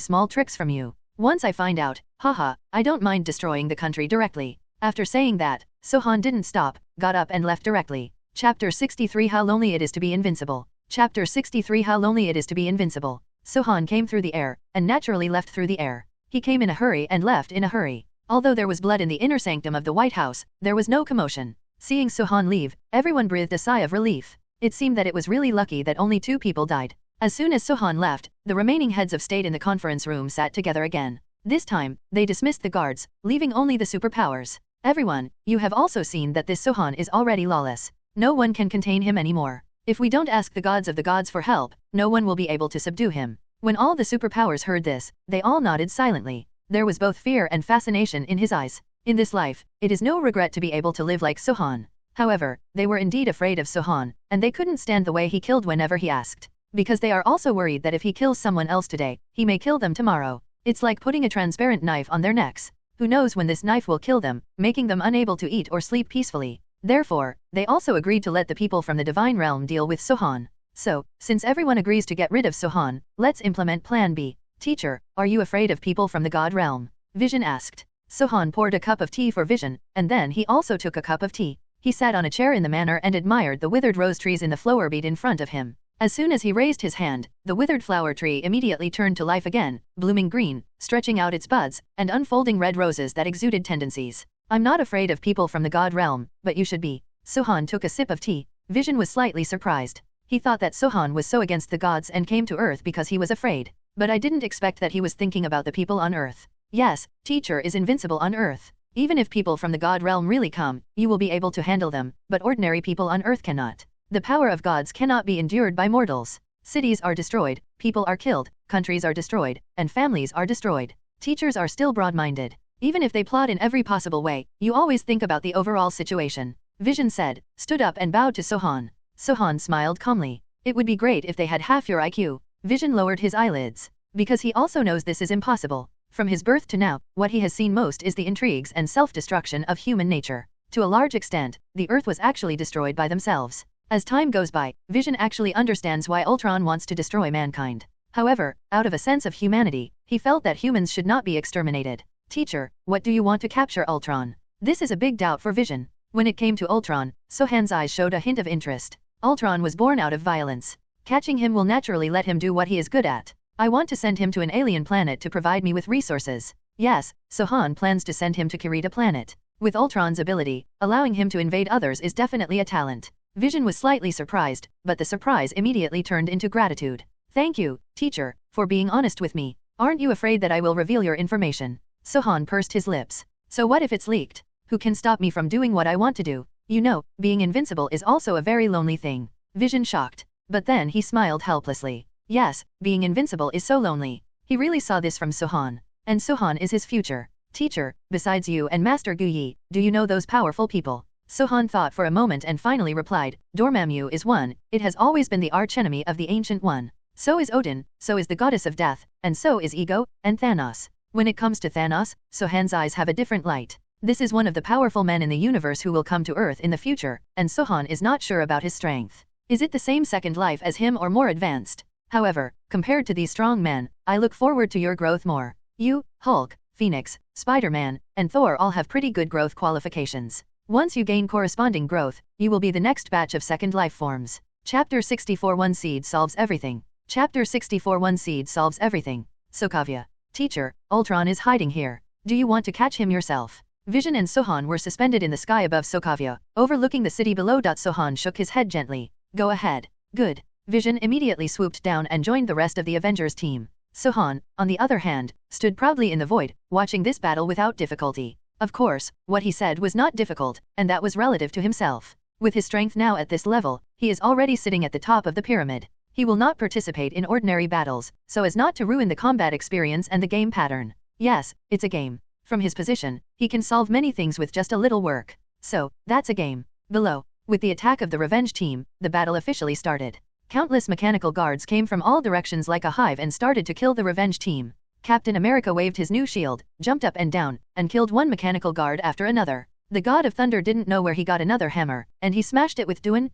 small tricks from you. Once I find out, haha, I don't mind destroying the country directly. After saying that, Sohan didn't stop, got up and left directly. Chapter 63 How Lonely It Is to Be Invincible. Chapter 63 How Lonely It Is to Be Invincible. Sohan came through the air, and naturally left through the air. He came in a hurry and left in a hurry. Although there was blood in the inner sanctum of the White House, there was no commotion. Seeing Sohan leave, everyone breathed a sigh of relief. It seemed that it was really lucky that only 2 people died. As soon as Sohan left, the remaining heads of state in the conference room sat together again. This time, they dismissed the guards, leaving only the superpowers. Everyone, you have also seen that this Sohan is already lawless. No one can contain him anymore. If we don't ask the gods for help, no one will be able to subdue him. When all the superpowers heard this, they all nodded silently. There was both fear and fascination in his eyes. In this life, it is no regret to be able to live like Sohan. However, they were indeed afraid of Sohan, and they couldn't stand the way he killed whenever he asked. Because they are also worried that if he kills someone else today, he may kill them tomorrow. It's like putting a transparent knife on their necks. Who knows when this knife will kill them, making them unable to eat or sleep peacefully. Therefore, they also agreed to let the people from the divine realm deal with Sohan. So, since everyone agrees to get rid of Sohan, let's implement Plan B. Teacher, are you afraid of people from the god realm? Vision asked. Sohan poured a cup of tea for Vision, and then he also took a cup of tea. He sat on a chair in the manor and admired the withered rose trees in the flower bed in front of him. As soon as he raised his hand, the withered flower tree immediately turned to life again, blooming green, stretching out its buds, and unfolding red roses that exuded tendencies. I'm not afraid of people from the god realm, but you should be. Sohan took a sip of tea. Vision was slightly surprised. He thought that Sohan was so against the gods and came to Earth because he was afraid. But I didn't expect that he was thinking about the people on Earth. Yes, teacher is invincible on Earth. Even if people from the god realm really come, you will be able to handle them, but ordinary people on Earth cannot. The power of gods cannot be endured by mortals. Cities are destroyed, people are killed, countries are destroyed, and families are destroyed. Teachers are still broad-minded. Even if they plot in every possible way, you always think about the overall situation. Vision said, stood up and bowed to Sohan. Sohan smiled calmly. It would be great if they had half your IQ. Vision lowered his eyelids. Because he also knows this is impossible. From his birth to now, what he has seen most is the intrigues and self-destruction of human nature. To a large extent, the Earth was actually destroyed by themselves. As time goes by, Vision actually understands why Ultron wants to destroy mankind. However, out of a sense of humanity, he felt that humans should not be exterminated. Teacher, what do you want to capture Ultron? This is a big doubt for Vision. When it came to Ultron, Sohan's eyes showed a hint of interest. Ultron was born out of violence. Catching him will naturally let him do what he is good at. I want to send him to an alien planet to provide me with resources. Yes, Sohan plans to send him to Kirita planet. With Ultron's ability, allowing him to invade others is definitely a talent. Vision was slightly surprised, but the surprise immediately turned into gratitude. Thank you, teacher, for being honest with me. Aren't you afraid that I will reveal your information? Sohan pursed his lips. So what if it's leaked? Who can stop me from doing what I want to do? You know, being invincible is also a very lonely thing. Vision shocked. But then he smiled helplessly. Yes, being invincible is so lonely. He really saw this from Sohan. And Sohan is his future. Teacher, besides you and Master Guyi, do you know those powerful people? Sohan thought for a moment and finally replied, Dormammu is one, it has always been the archenemy of the Ancient One. So is Odin, so is the goddess of death, and so is Ego, and Thanos. When it comes to Thanos, Sohan's eyes have a different light. This is one of the powerful men in the universe who will come to Earth in the future, and Sohan is not sure about his strength. Is it the same second life as him or more advanced? However, compared to these strong men, I look forward to your growth more. You, Hulk, Phoenix, Spider-Man, and Thor all have pretty good growth qualifications. Once you gain corresponding growth, you will be the next batch of second life forms. Chapter 64 One Seed Solves Everything. Chapter 64 One Seed Solves Everything. Sokovia. Teacher, Ultron is hiding here. Do you want to catch him yourself? Vision and Sohan were suspended in the sky above Sokovia, overlooking the city below. Sohan shook his head gently. Go ahead. Good. Vision immediately swooped down and joined the rest of the Avengers team. Sohan, on the other hand, stood proudly in the void, watching this battle without difficulty. Of course, what he said was not difficult, and that was relative to himself. With his strength now at this level, he is already sitting at the top of the pyramid. He will not participate in ordinary battles, so as not to ruin the combat experience and the game pattern. Yes, it's a game. From his position, he can solve many things with just a little work. So, that's a game. Below, with the attack of the Revenge team, the battle officially started. Countless mechanical guards came from all directions like a hive and started to kill the Revenge team. Captain America waved his new shield, jumped up and down, and killed one mechanical guard after another. The God of Thunder didn't know where he got another hammer, and he smashed it with Duin,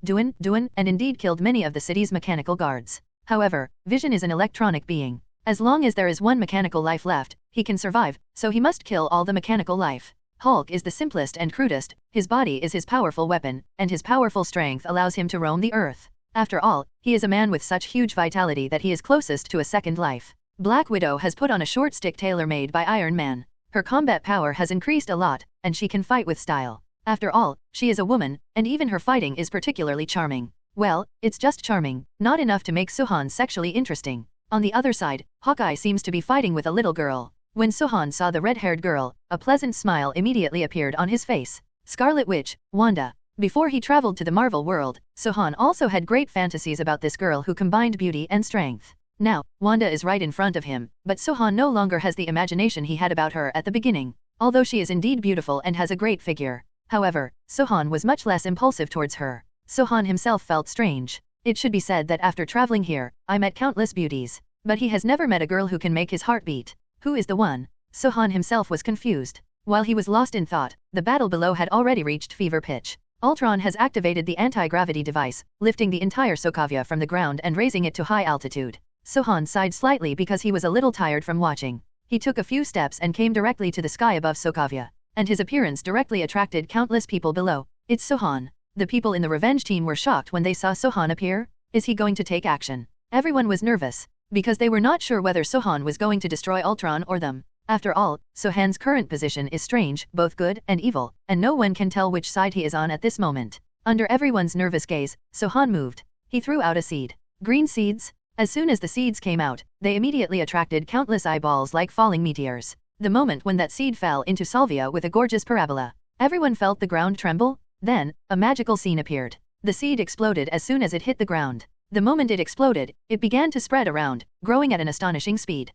and indeed killed many of the city's mechanical guards. However, Vision is an electronic being. As long as there is one mechanical life left, he can survive, so he must kill all the mechanical life. Hulk is the simplest and crudest, his body is his powerful weapon, and his powerful strength allows him to roam the earth. After all, he is a man with such huge vitality that he is closest to a second life. Black Widow has put on a short stick tailor-made by Iron Man. Her combat power has increased a lot, and she can fight with style. After all, she is a woman, and even her fighting is particularly charming. Well, it's just charming, not enough to make Sohan sexually interesting. On the other side, Hawkeye seems to be fighting with a little girl. When Sohan saw the red-haired girl, a pleasant smile immediately appeared on his face. Scarlet Witch, Wanda. Before he traveled to the Marvel world, Sohan also had great fantasies about this girl who combined beauty and strength. Now, Wanda is right in front of him, but Sohan no longer has the imagination he had about her at the beginning. Although she is indeed beautiful and has a great figure. However, Sohan was much less impulsive towards her. Sohan himself felt strange. It should be said that after traveling here, I met countless beauties. But he has never met a girl who can make his heart beat. Who is the one? Sohan himself was confused. While he was lost in thought, the battle below had already reached fever pitch. Ultron has activated the anti-gravity device, lifting the entire Sokovia from the ground and raising it to high altitude. Sohan sighed slightly because he was a little tired from watching. He took a few steps and came directly to the sky above Sokovia. And his appearance directly attracted countless people below. It's Sohan. The people in the Revenge team were shocked when they saw Sohan appear. Is he going to take action? Everyone was nervous, because they were not sure whether Sohan was going to destroy Ultron or them. After all, Sohan's current position is strange, both good and evil, and no one can tell which side he is on at this moment. Under everyone's nervous gaze, Sohan moved. He threw out a seed. Green seeds? As soon as the seeds came out, they immediately attracted countless eyeballs like falling meteors. The moment when that seed fell into Salvia with a gorgeous parabola, everyone felt the ground tremble. Then, a magical scene appeared. The seed exploded as soon as it hit the ground. The moment it exploded, it began to spread around, growing at an astonishing speed.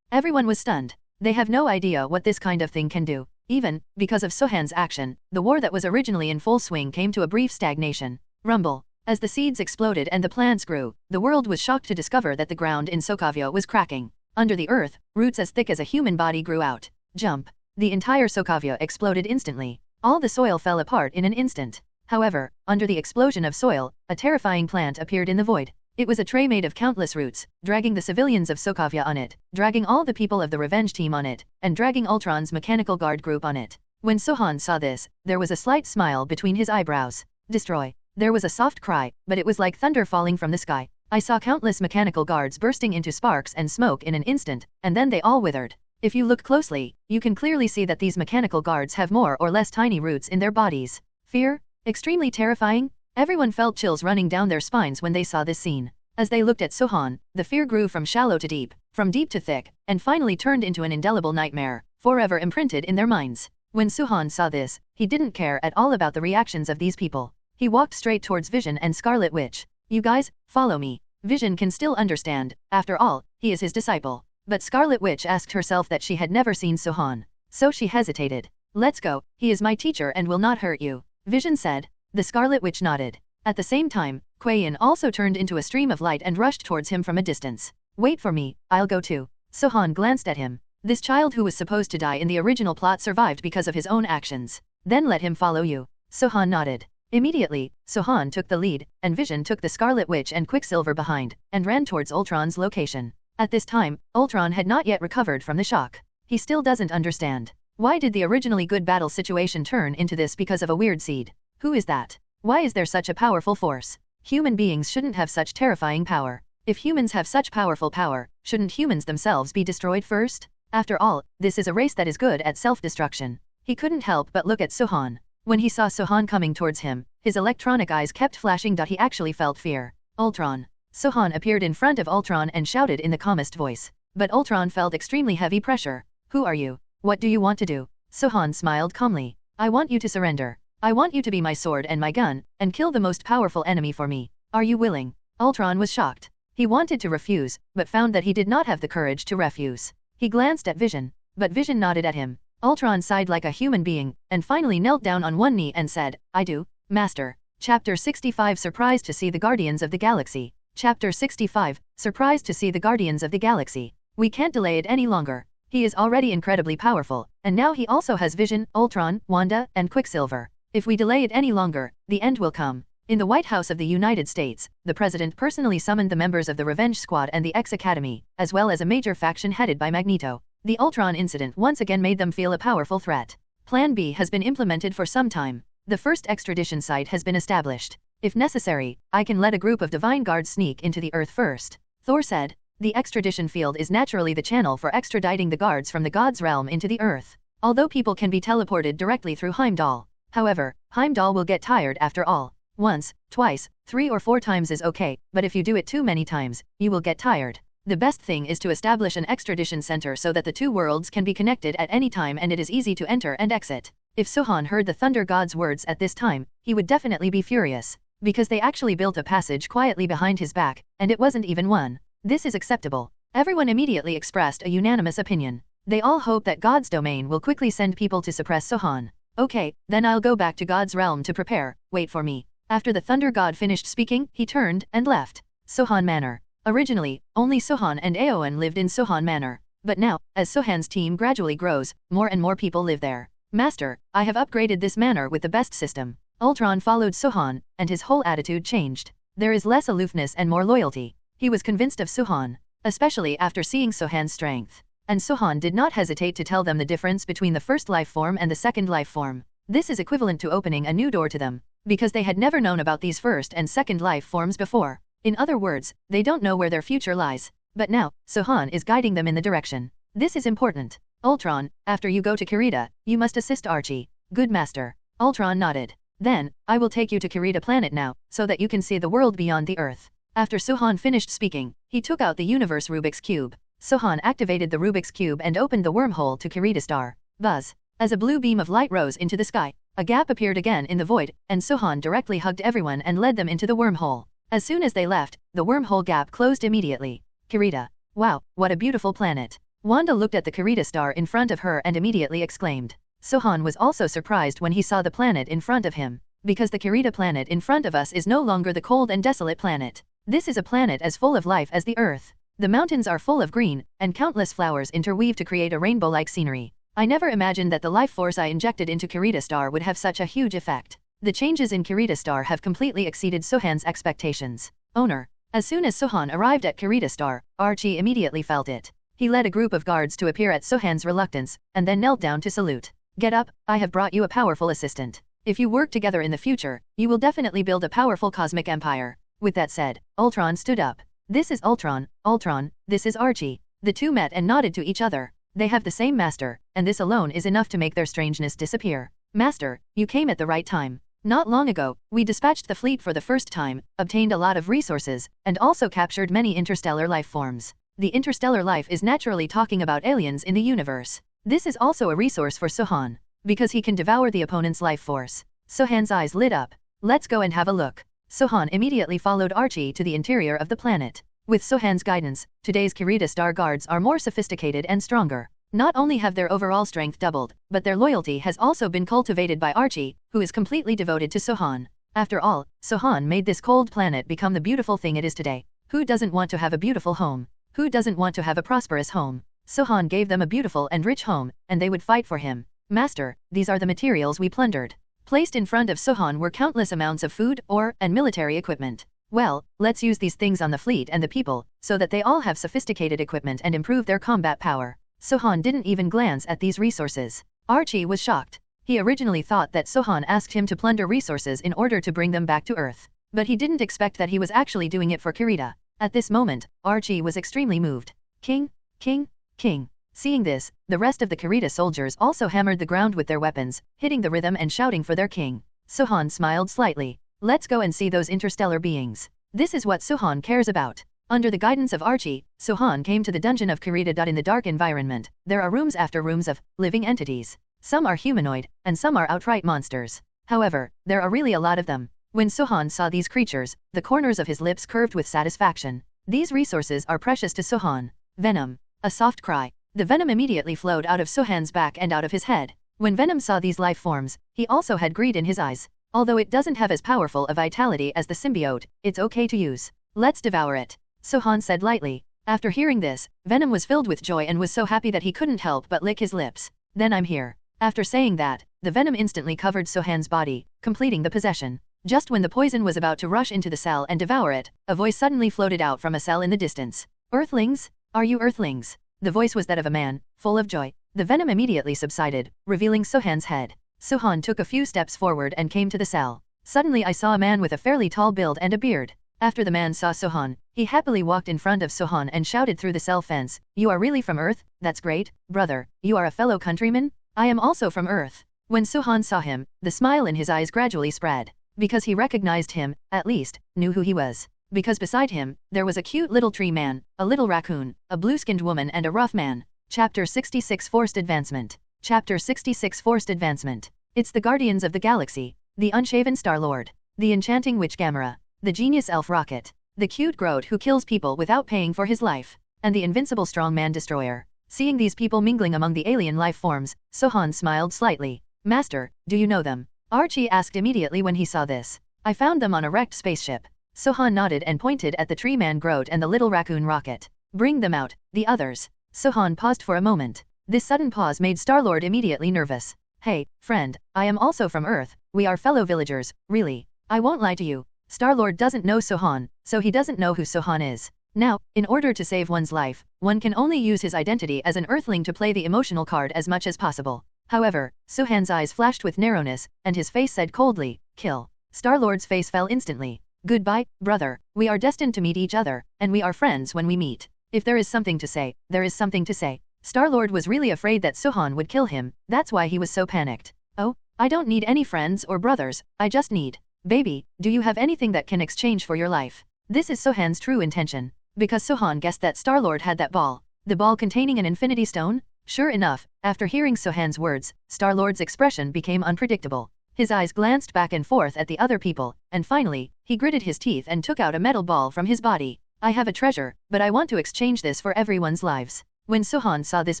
Everyone was stunned. They have no idea what this kind of thing can do. Even, because of Sohan's action, the war that was originally in full swing came to a brief stagnation. Rumble. As the seeds exploded and the plants grew, the world was shocked to discover that the ground in Sokovia was cracking. Under the earth, roots as thick as a human body grew out. Jump. The entire Sokovia exploded instantly. All the soil fell apart in an instant. However, under the explosion of soil, a terrifying plant appeared in the void. It was a tray made of countless roots, dragging the civilians of Sokovia on it, dragging all the people of the revenge team on it, and dragging Ultron's mechanical guard group on it. When Sohan saw this, there was a slight smile between his eyebrows. Destroy. There was a soft cry, but it was like thunder falling from the sky. I saw countless mechanical guards bursting into sparks and smoke in an instant, and then they all withered. If you look closely, you can clearly see that these mechanical guards have more or less tiny roots in their bodies. Fear? Extremely terrifying? Everyone felt chills running down their spines when they saw this scene. As they looked at Sohan, the fear grew from shallow to deep, from deep to thick, and finally turned into an indelible nightmare, forever imprinted in their minds. When Sohan saw this, he didn't care at all about the reactions of these people. He walked straight towards Vision and Scarlet Witch. You guys, follow me. Vision can still understand, after all, he is his disciple. But Scarlet Witch asked herself that she had never seen Sohan. So she hesitated. Let's go, he is my teacher and will not hurt you, Vision said. The Scarlet Witch nodded. At the same time, Kuei-in also turned into a stream of light and rushed towards him from a distance. Wait for me, I'll go too. Sohan glanced at him. This child who was supposed to die in the original plot survived because of his own actions. Then let him follow you. Sohan nodded. Immediately, Sohan took the lead, and Vision took the Scarlet Witch and Quicksilver behind, and ran towards Ultron's location. At this time, Ultron had not yet recovered from the shock. He still doesn't understand. Why did the originally good battle situation turn into this because of a weird seed? Who is that? Why is there such a powerful force? Human beings shouldn't have such terrifying power. If humans have such powerful power, shouldn't humans themselves be destroyed first? After all, this is a race that is good at self-destruction. He couldn't help but look at Sohan. When he saw Sohan coming towards him, his electronic eyes kept flashing. He actually felt fear. Ultron. Sohan appeared in front of Ultron and shouted in the calmest voice. But Ultron felt extremely heavy pressure. Who are you? What do you want to do? Sohan smiled calmly. I want you to surrender. I want you to be my sword and my gun, and kill the most powerful enemy for me. Are you willing? Ultron was shocked. He wanted to refuse, but found that he did not have the courage to refuse. He glanced at Vision, but Vision nodded at him. Ultron sighed like a human being, and finally knelt down on one knee and said, I do, Master. Chapter 65 Surprised to see the Guardians of the Galaxy. Chapter 65, Surprised to see the Guardians of the Galaxy. We can't delay it any longer. He is already incredibly powerful, and now he also has Vision, Ultron, Wanda, and Quicksilver. If we delay it any longer, the end will come. In the White House of the United States, the President personally summoned the members of the Revenge Squad and the X-Academy, as well as a major faction headed by Magneto. The Ultron incident once again made them feel a powerful threat. Plan B has been implemented for some time. The first extradition site has been established. If necessary, I can let a group of Divine Guards sneak into the Earth first. Thor said. The extradition field is naturally the channel for extraditing the guards from the God's realm into the Earth. Although people can be teleported directly through Heimdall. However, Heimdall will get tired after all. Once, twice, 3 or 4 times is okay, but if you do it too many times, you will get tired. The best thing is to establish an extradition center so that the two worlds can be connected at any time and it is easy to enter and exit. If Sohan heard the Thunder God's words at this time, he would definitely be furious. Because they actually built a passage quietly behind his back, and it wasn't even one. This is acceptable. Everyone immediately expressed a unanimous opinion. They all hope that God's domain will quickly send people to suppress Sohan. Okay, then I'll go back to God's realm to prepare, wait for me. After the Thunder God finished speaking, he turned and left. Sohan Manor. Originally, only Sohan and Aowen lived in Sohan Manor. But now, as Sohan's team gradually grows, more and more people live there. Master, I have upgraded this manor with the best system. Ultron followed Sohan, and his whole attitude changed. There is less aloofness and more loyalty. He was convinced of Sohan, especially after seeing Sohan's strength. And Sohan did not hesitate to tell them the difference between the first life form and the second life form. This is equivalent to opening a new door to them, because they had never known about these first and second life forms before. In other words, they don't know where their future lies. But now, Sohan is guiding them in the direction. This is important. Ultron, after you go to Kirita, you must assist Archie. Good master. Ultron nodded. Then, I will take you to Kirita planet now, so that you can see the world beyond the Earth. After Sohan finished speaking, he took out the universe Rubik's Cube. Sohan activated the Rubik's Cube and opened the wormhole to Kirita Star. Buzz. As a blue beam of light rose into the sky, A gap appeared again in the void, and Sohan directly hugged everyone and led them into the wormhole. As soon as they left, the wormhole gap closed immediately. Kirita. Wow, what a beautiful planet. Wanda looked at the Kirita star in front of her and immediately exclaimed. Sohan was also surprised when he saw the planet in front of him. Because the Kirita planet in front of us is no longer the cold and desolate planet. This is a planet as full of life as the Earth. The mountains are full of green, and countless flowers interweave to create a rainbow-like scenery. I never imagined that the life force I injected into Kirita Star would have such a huge effect. The changes in Kirita Star have completely exceeded Sohan's expectations. Owner. As soon as Sohan arrived at Kirita Star, Archie immediately felt it. He led a group of guards to appear at Sohan's reluctance, and then knelt down to salute. Get up, I have brought you a powerful assistant. If you work together in the future, you will definitely build a powerful cosmic empire. With that said, Ultron stood up. This is Ultron, this is Archie. The two met and nodded to each other. They have the same master, and this alone is enough to make their strangeness disappear. Master, you came at the right time. Not long ago, we dispatched the fleet for the first time, obtained a lot of resources, and also captured many interstellar life forms. The interstellar life is naturally talking about aliens in the universe. This is also a resource for Sohan, because he can devour the opponent's life force. Sohan's eyes lit up. Let's go and have a look. Sohan immediately followed Archie to the interior of the planet. With Sohan's guidance, today's Kirita Star guards are more sophisticated and stronger. Not only have their overall strength doubled, but their loyalty has also been cultivated by Archie, who is completely devoted to Sohan. After all, Sohan made this cold planet become the beautiful thing it is today. Who doesn't want to have a beautiful home? Who doesn't want to have a prosperous home? Sohan gave them a beautiful and rich home, and they would fight for him. Master, these are the materials we plundered. Placed in front of Sohan were countless amounts of food, ore, and military equipment. Well, let's use these things on the fleet and the people, so that they all have sophisticated equipment and improve their combat power. Sohan didn't even glance at these resources. Archie was shocked. He originally thought that Sohan asked him to plunder resources in order to bring them back to Earth. But he didn't expect that he was actually doing it for Kirita. At this moment, Archie was extremely moved. King, king, king. Seeing this, the rest of the Kirita soldiers also hammered the ground with their weapons, hitting the rhythm and shouting for their king. Sohan smiled slightly. Let's go and see those interstellar beings. This is what Sohan cares about. Under the guidance of Archie, Sohan came to the dungeon of Kirita. In the dark environment, there are rooms after rooms of living entities. Some are humanoid, and some are outright monsters. However, there are really a lot of them. When Sohan saw these creatures, the corners of his lips curved with satisfaction. These resources are precious to Sohan. Venom. A soft cry. The venom immediately flowed out of Sohan's back and out of his head. When Venom saw these life forms, he also had greed in his eyes. Although it doesn't have as powerful a vitality as the symbiote, it's okay to use. Let's devour it. Sohan said lightly. After hearing this, Venom was filled with joy and was so happy that he couldn't help but lick his lips. Then I'm here. After saying that, the venom instantly covered Sohan's body, completing the possession. Just when the poison was about to rush into the cell and devour it, a voice suddenly floated out from a cell in the distance. Earthlings? Are you Earthlings? The voice was that of a man, full of joy. The venom immediately subsided, revealing Sohan's head. Sohan took a few steps forward and came to the cell. Suddenly I saw a man with a fairly tall build and a beard. After the man saw Sohan, he happily walked in front of Sohan and shouted through the cell fence, "You are really from Earth? That's great, brother. You are a fellow countryman? I am also from Earth." When Sohan saw him, the smile in his eyes gradually spread. Because he recognized him, at least, knew who he was. Because beside him, there was a cute little tree man, a little raccoon, a blue-skinned woman and a rough man. Chapter 66 Forced Advancement. Chapter 66 Forced Advancement. It's the Guardians of the Galaxy, the unshaven Star-Lord, the enchanting witch Gamera, the genius elf Rocket, the cute Groot who kills people without paying for his life, and the invincible strongman Destroyer. Seeing these people mingling among the alien life forms, Sohan smiled slightly. Master, do you know them? Archie asked immediately when he saw this. I found them on a wrecked spaceship. Sohan nodded and pointed at the tree man Groot and the little raccoon Rocket. Bring them out, the others. Sohan paused for a moment. This sudden pause made Star-Lord immediately nervous. Hey, friend, I am also from Earth, we are fellow villagers, really. I won't lie to you. Star-Lord doesn't know Sohan, so he doesn't know who Sohan is. Now, in order to save one's life, one can only use his identity as an Earthling to play the emotional card as much as possible. However, Sohan's eyes flashed with narrowness, and his face said coldly, "Kill." Star-Lord's face fell instantly. "Goodbye, brother, we are destined to meet each other, and we are friends when we meet. If there is something to say, there is something to say." Star-Lord was really afraid that Sohan would kill him, that's why he was so panicked. "Oh, I don't need any friends or brothers, I just need. Baby, do you have anything that can exchange for your life?" This is Sohan's true intention. Because Sohan guessed that Star-Lord had that ball. The ball containing an infinity stone? Sure enough, after hearing Sohan's words, Star-Lord's expression became unpredictable. His eyes glanced back and forth at the other people, and finally, he gritted his teeth and took out a metal ball from his body. I have a treasure, but I want to exchange this for everyone's lives. When Sohan saw this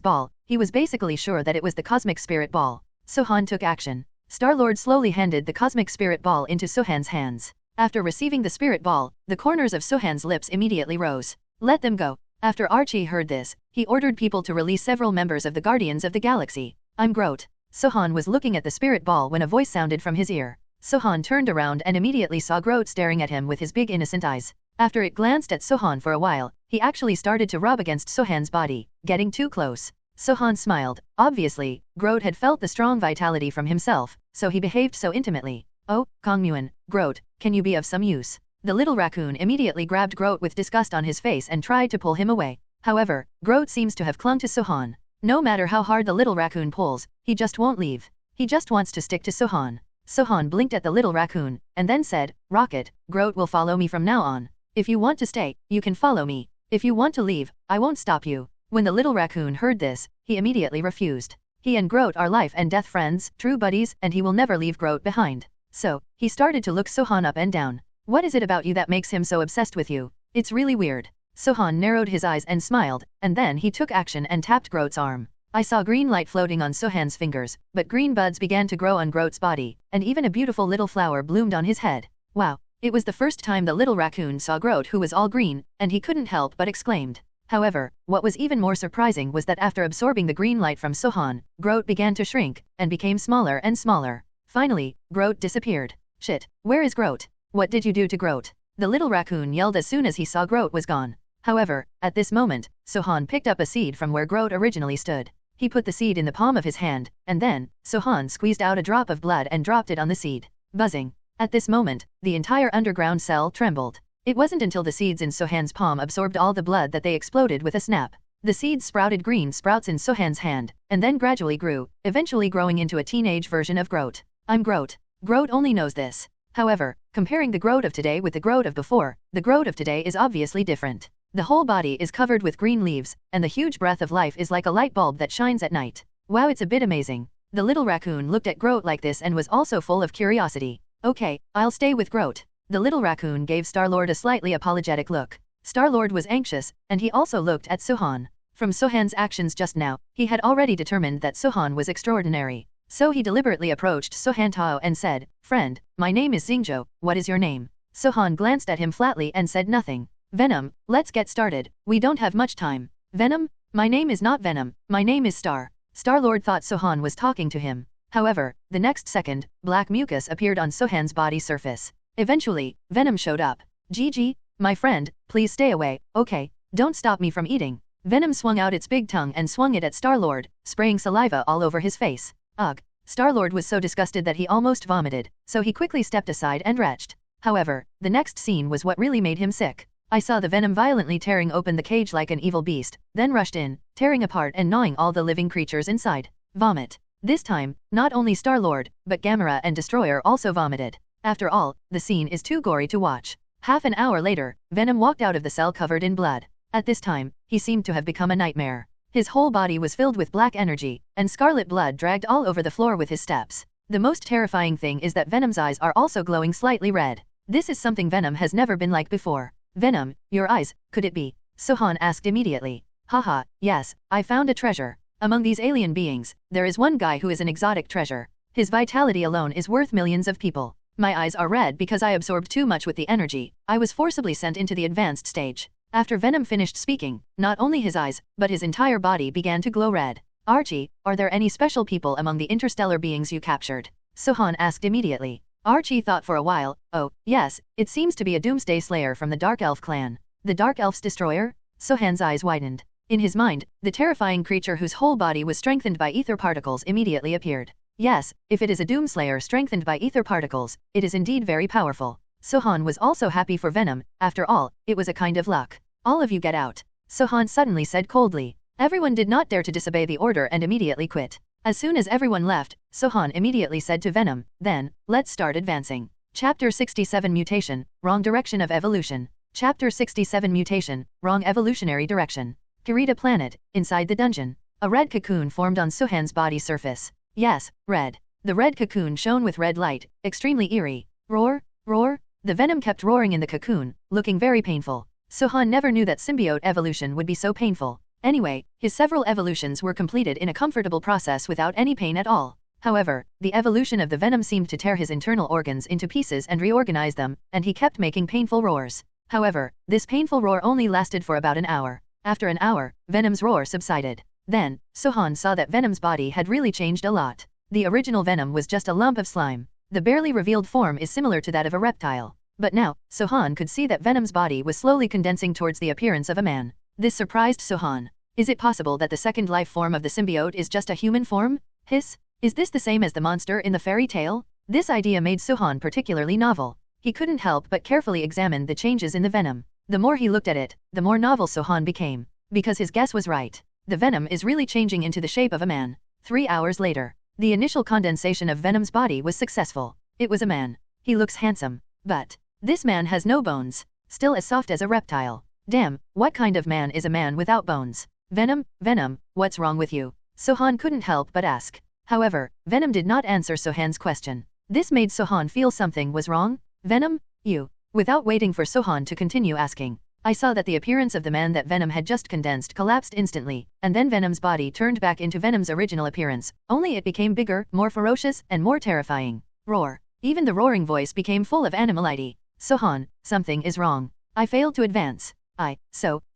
ball, he was basically sure that it was the Cosmic Spirit Ball. Sohan took action. Star-Lord slowly handed the Cosmic Spirit Ball into Sohan's hands. After receiving the Spirit Ball, the corners of Sohan's lips immediately rose. Let them go. After Archie heard this, he ordered people to release several members of the Guardians of the Galaxy. I'm Groot. Sohan was looking at the Spirit Ball when a voice sounded from his ear. Sohan turned around and immediately saw Groot staring at him with his big innocent eyes. After it glanced at Sohan for a while, he actually started to rub against Sohan's body, getting too close. Sohan smiled. Obviously, Groot had felt the strong vitality from himself, so he behaved so intimately. Oh, Kongmuan, Groot, can you be of some use? The little raccoon immediately grabbed Groot with disgust on his face and tried to pull him away. However, Groot seems to have clung to Sohan. No matter how hard the little raccoon pulls, he just won't leave. He just wants to stick to Sohan. Sohan blinked at the little raccoon, and then said, Rocket, Groot will follow me from now on. If you want to stay, you can follow me. If you want to leave, I won't stop you. When the little raccoon heard this, he immediately refused. He and Groot are life and death friends, true buddies, and he will never leave Groot behind. So, he started to look Sohan up and down. What is it about you that makes him so obsessed with you? It's really weird. Sohan narrowed his eyes and smiled, and then he took action and tapped Groot's arm. I saw green light floating on Sohan's fingers, but green buds began to grow on Groot's body, and even a beautiful little flower bloomed on his head. Wow! It was the first time the little raccoon saw Groot who was all green, and he couldn't help but exclaimed. However, what was even more surprising was that after absorbing the green light from Sohan, Groot began to shrink, and became smaller and smaller. Finally, Groot disappeared. Shit, where is Groot? What did you do to Groot? The little raccoon yelled as soon as he saw Groot was gone. However, at this moment, Sohan picked up a seed from where Groot originally stood. He put the seed in the palm of his hand, and then, Sohan squeezed out a drop of blood and dropped it on the seed. Buzzing. At this moment, the entire underground cell trembled. It wasn't until the seeds in Sohan's palm absorbed all the blood that they exploded with a snap. The seeds sprouted green sprouts in Sohan's hand, and then gradually grew, eventually growing into a teenage version of Groot. I'm Groot. Groot only knows this. However, comparing the Groot of today with the Groot of before, the Groot of today is obviously different. The whole body is covered with green leaves, and the huge breath of life is like a light bulb that shines at night. Wow, it's a bit amazing. The little raccoon looked at Groot like this and was also full of curiosity. Okay, I'll stay with Groot. The little raccoon gave Star-Lord a slightly apologetic look. Star-Lord was anxious, and he also looked at Sohan. From Sohan's actions just now, he had already determined that Sohan was extraordinary. So he deliberately approached Sohan Tao and said, Friend, my name is Xingzhou, what is your name? Sohan glanced at him flatly and said nothing. Venom, let's get started, we don't have much time. Venom? My name is not Venom, my name is Star. Star-Lord thought Sohan was talking to him. However, the next second, black mucus appeared on Sohan's body surface. Eventually, Venom showed up. GG, my friend, please stay away, okay, don't stop me from eating. Venom swung out its big tongue and swung it at Star-Lord, spraying saliva all over his face. Ugh. Star-Lord was so disgusted that he almost vomited, so he quickly stepped aside and retched. However, the next scene was what really made him sick. I saw the Venom violently tearing open the cage like an evil beast, then rushed in, tearing apart and gnawing all the living creatures inside. Vomit. This time, not only Star-Lord, but Gamera and Destroyer also vomited. After all, the scene is too gory to watch. Half an hour later, Venom walked out of the cell covered in blood. At this time, he seemed to have become a nightmare. His whole body was filled with black energy, and scarlet blood dragged all over the floor with his steps. The most terrifying thing is that Venom's eyes are also glowing slightly red. This is something Venom has never been like before. Venom, your eyes, could it be? Sohan asked immediately. Haha, yes, I found a treasure. Among these alien beings, there is one guy who is an exotic treasure. His vitality alone is worth millions of people. My eyes are red because I absorbed too much with the energy. I was forcibly sent into the advanced stage. After Venom finished speaking, not only his eyes, but his entire body began to glow red. Archie, are there any special people among the interstellar beings you captured? Sohan asked immediately. Archie thought for a while. Oh, yes, it seems to be a Doomsday Slayer from the Dark Elf clan. The Dark Elf's destroyer? Sohan's eyes widened. In his mind, the terrifying creature whose whole body was strengthened by ether particles immediately appeared. Yes, if it is a Doomslayer strengthened by ether particles, it is indeed very powerful. Sohan was also happy for Venom, after all, it was a kind of luck. All of you get out. Sohan suddenly said coldly. Everyone did not dare to disobey the order and immediately quit. As soon as everyone left, Sohan immediately said to Venom, then, let's start advancing. Chapter 67 Mutation, Wrong Direction of Evolution. Chapter 67 Mutation, Wrong Evolutionary Direction. Kirita Planet, inside the dungeon. A red cocoon formed on Sohan's body surface. Yes, red. The red cocoon shone with red light, extremely eerie. Roar, roar. The venom kept roaring in the cocoon, looking very painful. Sohan never knew that symbiote evolution would be so painful. Anyway, his several evolutions were completed in a comfortable process without any pain at all. However, the evolution of the venom seemed to tear his internal organs into pieces and reorganize them, and he kept making painful roars. However, this painful roar only lasted for about an hour. After an hour, Venom's roar subsided. Then, Sohan saw that Venom's body had really changed a lot. The original Venom was just a lump of slime. The barely revealed form is similar to that of a reptile. But now, Sohan could see that Venom's body was slowly condensing towards the appearance of a man. This surprised Sohan. Is it possible that the second life form of the symbiote is just a human form? Hiss. Is this the same as the monster in the fairy tale? This idea made Sohan particularly novel. He couldn't help but carefully examine the changes in the venom. The more he looked at it, the more novel Sohan became. Because his guess was right. The venom is really changing into the shape of a man. 3 hours later, the initial condensation of Venom's body was successful. It was a man. He looks handsome. But this man has no bones. Still as soft as a reptile. Damn, what kind of man is a man without bones? Venom, Venom, what's wrong with you? Sohan couldn't help but ask. However, Venom did not answer Sohan's question. This made Sohan feel something was wrong. Venom, you. Without waiting for Sohan to continue asking, I saw that the appearance of the man that Venom had just condensed collapsed instantly, and then Venom's body turned back into Venom's original appearance, only it became bigger, more ferocious, and more terrifying. Roar. Even the roaring voice became full of animality. Sohan, something is wrong. I failed to advance. I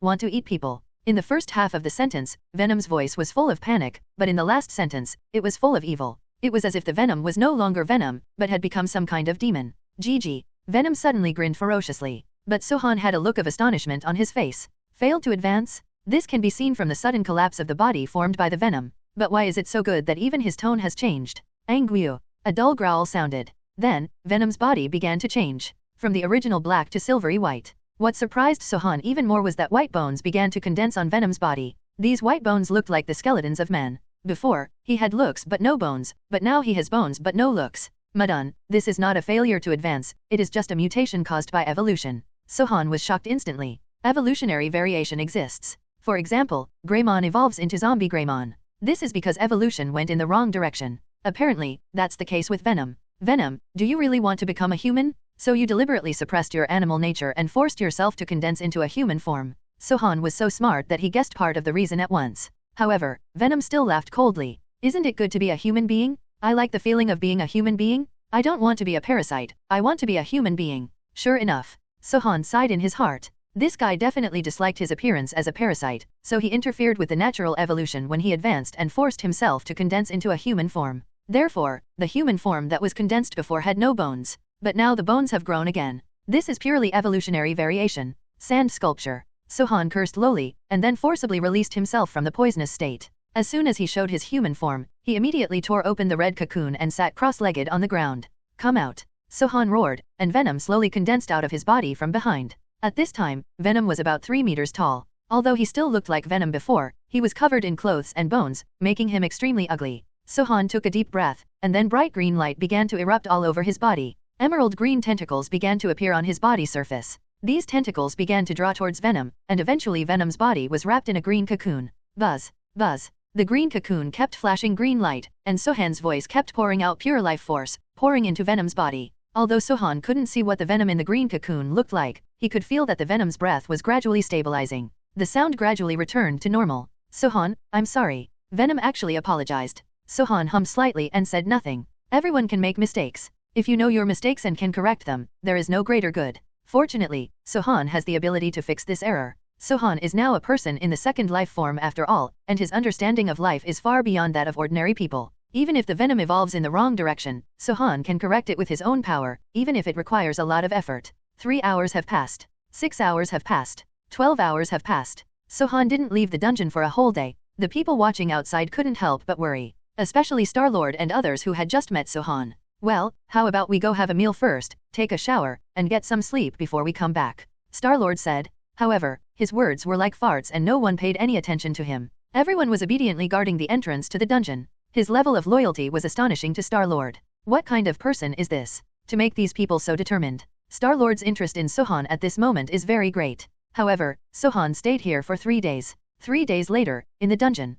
want to eat people. In the first half of the sentence, Venom's voice was full of panic, but in the last sentence, it was full of evil. It was as if the Venom was no longer Venom, but had become some kind of demon. GG. Venom suddenly grinned ferociously. But Sohan had a look of astonishment on his face. Failed to advance? This can be seen from the sudden collapse of the body formed by the Venom. But why is it so good that even his tone has changed? Anguio. A dull growl sounded. Then, Venom's body began to change. From the original black to silvery white. What surprised Sohan even more was that white bones began to condense on Venom's body. These white bones looked like the skeletons of men. Before, he had looks but no bones, but now he has bones but no looks. Madun, this is not a failure to advance, it is just a mutation caused by evolution. Sohan was shocked instantly. Evolutionary variation exists. For example, Greymon evolves into zombie Greymon. This is because evolution went in the wrong direction. Apparently, that's the case with Venom. Venom, do you really want to become a human? So you deliberately suppressed your animal nature and forced yourself to condense into a human form. Sohan was so smart that he guessed part of the reason at once. However, Venom still laughed coldly. Isn't it good to be a human being? I like the feeling of being a human being. I don't want to be a parasite, I want to be a human being. Sure enough. Sohan sighed in his heart. This guy definitely disliked his appearance as a parasite, so he interfered with the natural evolution when he advanced and forced himself to condense into a human form. Therefore, the human form that was condensed before had no bones. But now the bones have grown again. This is purely evolutionary variation. Sand sculpture. Sohan cursed lowly, and then forcibly released himself from the poisonous state. As soon as he showed his human form, he immediately tore open the red cocoon and sat cross-legged on the ground. Come out. Sohan roared, and Venom slowly condensed out of his body from behind. At this time, Venom was about 3 meters tall. Although he still looked like Venom before, he was covered in clothes and bones, making him extremely ugly. Sohan took a deep breath, and then bright green light began to erupt all over his body. Emerald green tentacles began to appear on his body surface. These tentacles began to draw towards Venom, and eventually Venom's body was wrapped in a green cocoon. Buzz, buzz. The green cocoon kept flashing green light, and Sohan's voice kept pouring out pure life force, pouring into Venom's body. Although Sohan couldn't see what the venom in the green cocoon looked like, he could feel that the Venom's breath was gradually stabilizing. The sound gradually returned to normal. Sohan, I'm sorry. Venom actually apologized. Sohan hummed slightly and said nothing. Everyone can make mistakes. If you know your mistakes and can correct them, there is no greater good. Fortunately, Sohan has the ability to fix this error. Sohan is now a person in the second life form after all, and his understanding of life is far beyond that of ordinary people. Even if the venom evolves in the wrong direction, Sohan can correct it with his own power, even if it requires a lot of effort. 3 hours have passed. 6 hours have passed. 12 hours have passed. Sohan didn't leave the dungeon for a whole day. The people watching outside couldn't help but worry. Especially Star-Lord and others who had just met Sohan. Well, how about we go have a meal first, take a shower, and get some sleep before we come back? Star-Lord said. However, his words were like farts and no one paid any attention to him. Everyone was obediently guarding the entrance to the dungeon. His level of loyalty was astonishing to Star-Lord. What kind of person is this, to make these people so determined? Star-Lord's interest in Sohan at this moment is very great. However, Sohan stayed here for 3 days. 3 days later, in the dungeon.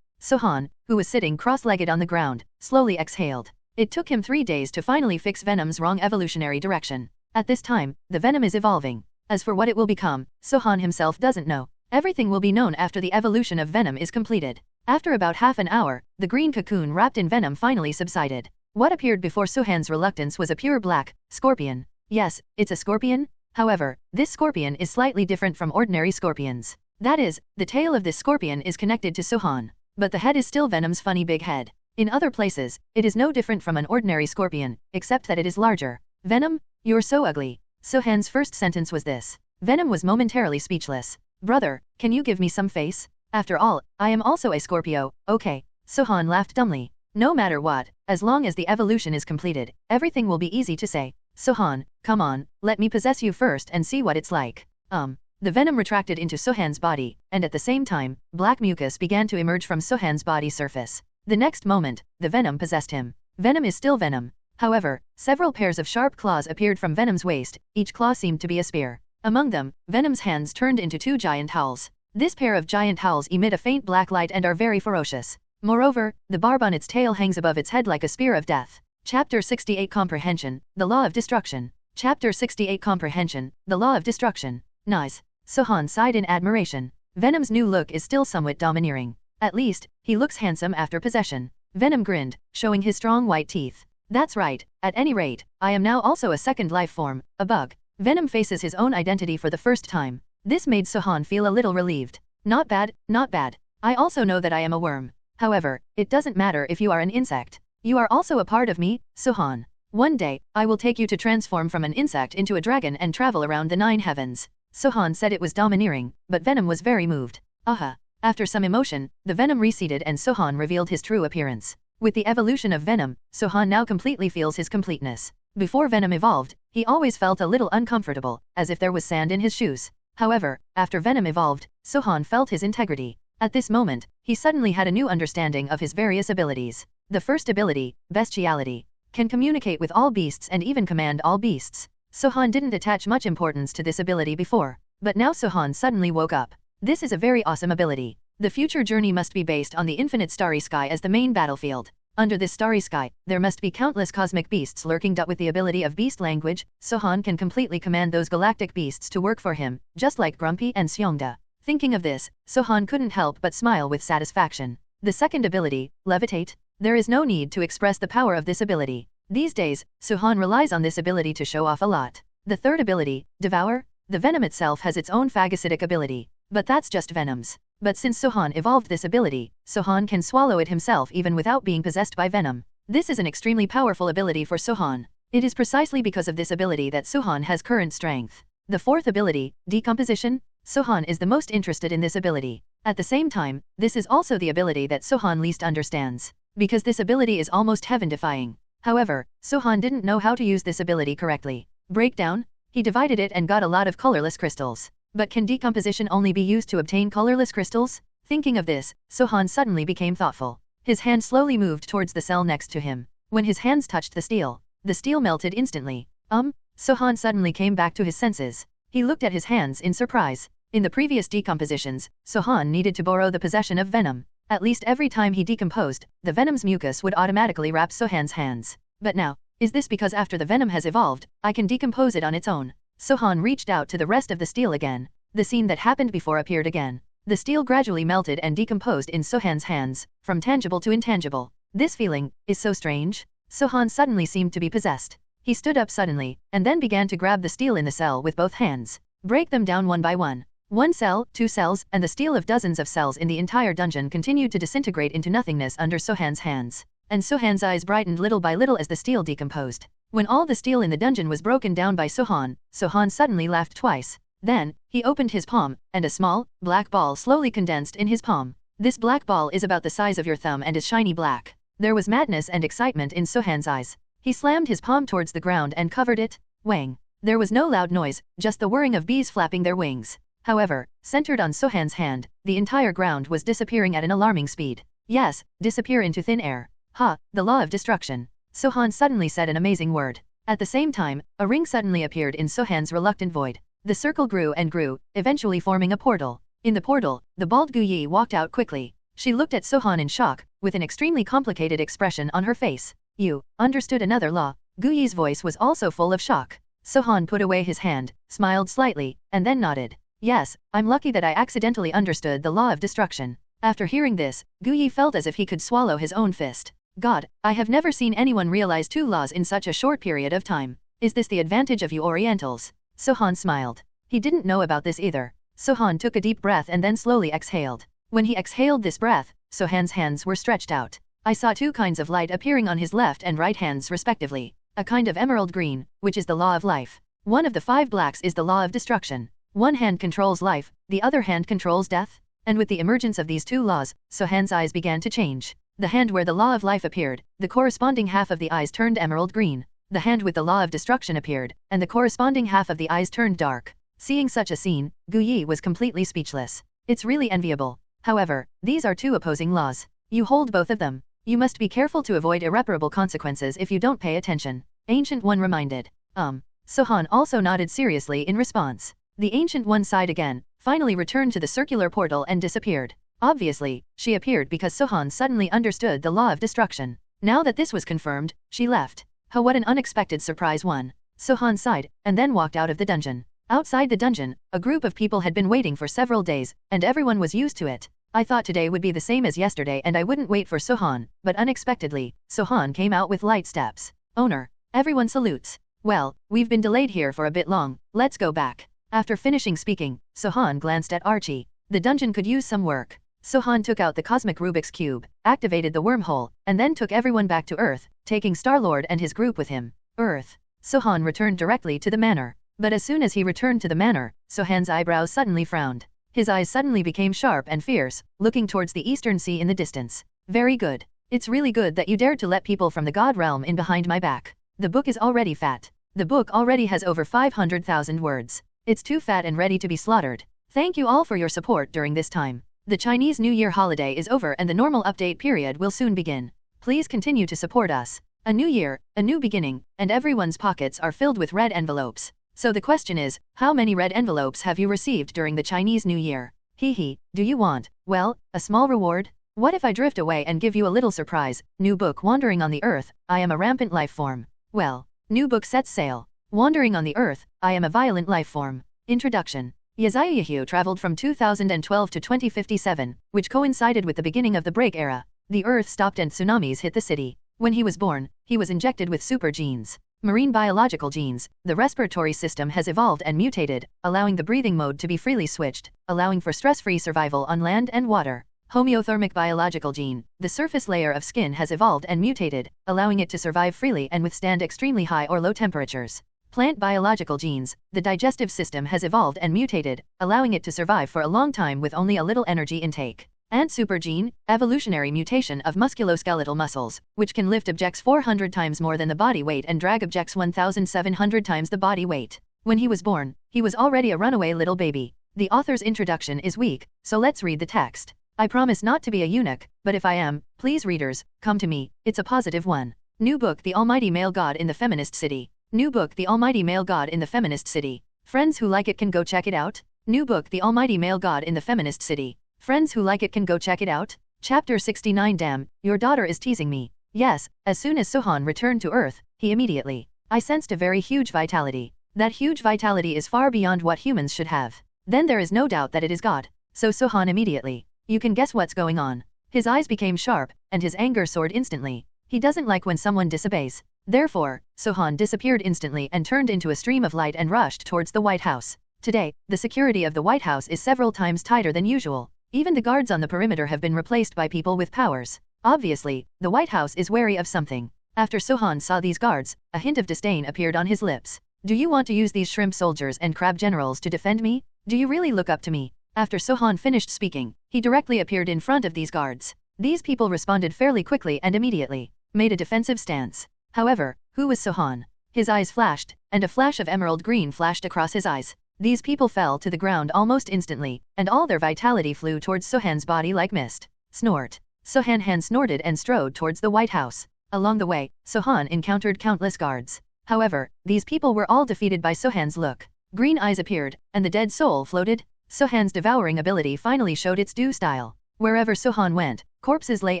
Sohan, who was sitting cross-legged on the ground, slowly exhaled. It took him 3 days to finally fix Venom's wrong evolutionary direction. At this time, the Venom is evolving. As for what it will become, Sohan himself doesn't know. Everything will be known after the evolution of Venom is completed. After about half an hour, the green cocoon wrapped in Venom finally subsided. What appeared before Sohan's reluctance was a pure black scorpion. Yes, it's a scorpion. However, this scorpion is slightly different from ordinary scorpions. That is, the tail of this scorpion is connected to Sohan, but the head is still Venom's funny big head. In other places, it is no different from an ordinary scorpion, except that it is larger. Venom, you're so ugly. Sohan's first sentence was this. Venom was momentarily speechless. Brother, can you give me some face? After all, I am also a Scorpio, okay. Sohan laughed dumbly. No matter what, as long as the evolution is completed, everything will be easy to say. Sohan, come on, let me possess you first and see what it's like. The Venom retracted into Sohan's body, and at the same time, black mucus began to emerge from Sohan's body surface. The next moment, the Venom possessed him. Venom is still Venom. However, several pairs of sharp claws appeared from Venom's waist, each claw seemed to be a spear. Among them, Venom's hands turned into 2 giant howls. This pair of giant howls emit a faint black light and are very ferocious. Moreover, the barb on its tail hangs above its head like a spear of death. Chapter 68 Comprehension, The Law of Destruction. Chapter 68 Comprehension, The Law of Destruction. Nice. Sohan sighed in admiration. Venom's new look is still somewhat domineering. At least, he looks handsome after possession. Venom grinned, showing his strong white teeth. That's right, at any rate, I am now also a second life form, a bug. Venom faces his own identity for the first time. This made Sohan feel a little relieved. Not bad, not bad. I also know that I am a worm. However, it doesn't matter if you are an insect. You are also a part of me, Sohan. One day, I will take you to transform from an insect into a dragon and travel around the 9 heavens. Sohan said it was domineering, but Venom was very moved. Aha. After some emotion, the Venom receded and Sohan revealed his true appearance. With the evolution of Venom, Sohan now completely feels his completeness. Before Venom evolved, he always felt a little uncomfortable, as if there was sand in his shoes. However, after Venom evolved, Sohan felt his integrity. At this moment, he suddenly had a new understanding of his various abilities. The first ability, bestiality, can communicate with all beasts and even command all beasts. Sohan didn't attach much importance to this ability before, but now Sohan suddenly woke up. This is a very awesome ability. The future journey must be based on the infinite starry sky as the main battlefield. Under this starry sky, there must be countless cosmic beasts lurking. With the ability of beast language, Sohan can completely command those galactic beasts to work for him, just like Grumpy and Seongda. Thinking of this, Sohan couldn't help but smile with satisfaction. The second ability, levitate. There is no need to express the power of this ability. These days, Sohan relies on this ability to show off a lot. The third ability, devour. The Venom itself has its own phagocytic ability, but that's just Venom's. But since Sohan evolved this ability, Sohan can swallow it himself even without being possessed by Venom. This is an extremely powerful ability for Sohan. It is precisely because of this ability that Sohan has current strength. The fourth ability, decomposition. Sohan is the most interested in this ability. At the same time, this is also the ability that Sohan least understands, because this ability is almost heaven-defying. However, Sohan didn't know how to use this ability correctly. Breakdown. He divided it and got a lot of colorless crystals. But can decomposition only be used to obtain colorless crystals? Thinking of this, Sohan suddenly became thoughtful. His hand slowly moved towards the cell next to him. When his hands touched the steel melted instantly. Sohan suddenly came back to his senses. He looked at his hands in surprise. In the previous decompositions, Sohan needed to borrow the possession of Venom. At least every time he decomposed, the Venom's mucus would automatically wrap Sohan's hands. But now, is this because after the Venom has evolved, I can decompose it on its own? Sohan reached out to the rest of the steel again. The scene that happened before appeared again. The steel gradually melted and decomposed in Sohan's hands, from tangible to intangible. This feeling is so strange. Sohan suddenly seemed to be possessed. He stood up suddenly, and then began to grab the steel in the cell with both hands. Break them down one by one. 1 cell, 2 cells, and the steel of dozens of cells in the entire dungeon continued to disintegrate into nothingness under Sohan's hands. And Sohan's eyes brightened little by little as the steel decomposed. When all the steel in the dungeon was broken down by Sohan, Sohan suddenly laughed twice. Then, he opened his palm, and a small, black ball slowly condensed in his palm. This black ball is about the size of your thumb and is shiny black. There was madness and excitement in Sohan's eyes. He slammed his palm towards the ground and covered it. Wang. There was no loud noise, just the whirring of bees flapping their wings. However, centered on Sohan's hand, the entire ground was disappearing at an alarming speed. Yes, disappear into thin air. Ha, the law of destruction. Sohan suddenly said an amazing word. At the same time, a ring suddenly appeared in Sohan's reluctant void. The circle grew and grew, eventually forming a portal. In the portal, the bald Guyi walked out quickly. She looked at Sohan in shock, with an extremely complicated expression on her face. You understood another law. Gu Yi's voice was also full of shock. Sohan put away his hand, smiled slightly, and then nodded. Yes, I'm lucky that I accidentally understood the law of destruction. After hearing this, Gu Yi felt as if he could swallow his own fist. God, I have never seen anyone realize 2 laws in such a short period of time. Is this the advantage of you Orientals? Sohan smiled. He didn't know about this either. Sohan took a deep breath and then slowly exhaled. When he exhaled this breath, Sohan's hands were stretched out. I saw 2 kinds of light appearing on his left and right hands respectively. A kind of emerald green, which is the law of life. One of the 5 blacks is the law of destruction. One hand controls life, the other hand controls death. And with the emergence of these 2 laws, Sohan's eyes began to change. The hand where the law of life appeared, the corresponding half of the eyes turned emerald green. The hand with the law of destruction appeared, and the corresponding half of the eyes turned dark. Seeing such a scene, Gu Yi was completely speechless. It's really enviable. However, these are 2 opposing laws. You hold both of them. You must be careful to avoid irreparable consequences if you don't pay attention. Ancient One reminded. Sohan also nodded seriously in response. The Ancient One sighed again, finally returned to the circular portal and disappeared. Obviously, she appeared because Sohan suddenly understood the law of destruction. Now that this was confirmed, she left. Oh, what an unexpected surprise one. Sohan sighed, and then walked out of the dungeon. Outside the dungeon, a group of people had been waiting for several days, and everyone was used to it. I thought today would be the same as yesterday and I wouldn't wait for Sohan, but unexpectedly, Sohan came out with light steps. Owner, everyone salutes. Well, we've been delayed here for a bit long, let's go back. After finishing speaking, Sohan glanced at Archie. The dungeon could use some work. Sohan took out the cosmic Rubik's Cube, activated the wormhole, and then took everyone back to Earth, taking Star-Lord and his group with him. Earth. Sohan returned directly to the manor. But as soon as he returned to the manor, Sohan's eyebrows suddenly frowned. His eyes suddenly became sharp and fierce, looking towards the eastern sea in the distance. Very good. It's really good that you dared to let people from the God realm in behind my back. The book is already fat. The book already has over 500,000 words. It's too fat and ready to be slaughtered. Thank you all for your support during this time. The Chinese New Year holiday is over and the normal update period will soon begin. Please continue to support us. A new year, a new beginning, and everyone's pockets are filled with red envelopes. So the question is, how many red envelopes have you received during the Chinese New Year? Hee, do you want, well, a small reward? What if I drift away and give you a little surprise? New book Wandering on the Earth, I am a rampant life form. Well, new book sets sail. Wandering on the Earth, I am a violent life form. Introduction. Yazayahu traveled from 2012 to 2057, which coincided with the beginning of the break era. The Earth stopped and tsunamis hit the city. When he was born, he was injected with super genes. Marine biological genes. The respiratory system has evolved and mutated, allowing the breathing mode to be freely switched, allowing for stress-free survival on land and water. Homeothermic biological gene. The surface layer of skin has evolved and mutated, allowing it to survive freely and withstand extremely high or low temperatures. Plant biological genes. The digestive system has evolved and mutated, allowing it to survive for a long time with only a little energy intake. Ant super gene. Evolutionary mutation of musculoskeletal muscles, which can lift objects 400 times more than the body weight and drag objects 1,700 times the body weight. When he was born, he was already a runaway little baby. The author's introduction is weak, so let's read the text. I promise not to be a eunuch, but if I am, please readers, come to me, it's a positive one. New book The Almighty Male God in the Feminist City. New book The Almighty Male God in the Feminist City. Friends who like it can go check it out. New book The Almighty Male God in the Feminist City. Friends who like it can go check it out. Chapter 69. Damn, your daughter is teasing me. Yes, as soon as Sohan returned to Earth, he immediately. I sensed a very huge vitality. That huge vitality is far beyond what humans should have. Then there is no doubt that it is God. So Sohan immediately. You can guess what's going on. His eyes became sharp, and his anger soared instantly. He doesn't like when someone disobeys. Therefore, Sohan disappeared instantly and turned into a stream of light and rushed towards the White House. Today, the security of the White House is several times tighter than usual. Even the guards on the perimeter have been replaced by people with powers. Obviously, the White House is wary of something. After Sohan saw these guards, a hint of disdain appeared on his lips. Do you want to use these shrimp soldiers and crab generals to defend me? Do you really look up to me? After Sohan finished speaking, he directly appeared in front of these guards. These people responded fairly quickly and immediately made a defensive stance. However, who was Sohan? His eyes flashed, and a flash of emerald green flashed across his eyes. These people fell to the ground almost instantly, and all their vitality flew towards Sohan's body like mist. Snort. Sohan snorted and strode towards the White House. Along the way, Sohan encountered countless guards. However, these people were all defeated by Sohan's look. Green eyes appeared, and the dead soul floated. Sohan's devouring ability finally showed its due style. Wherever Sohan went, corpses lay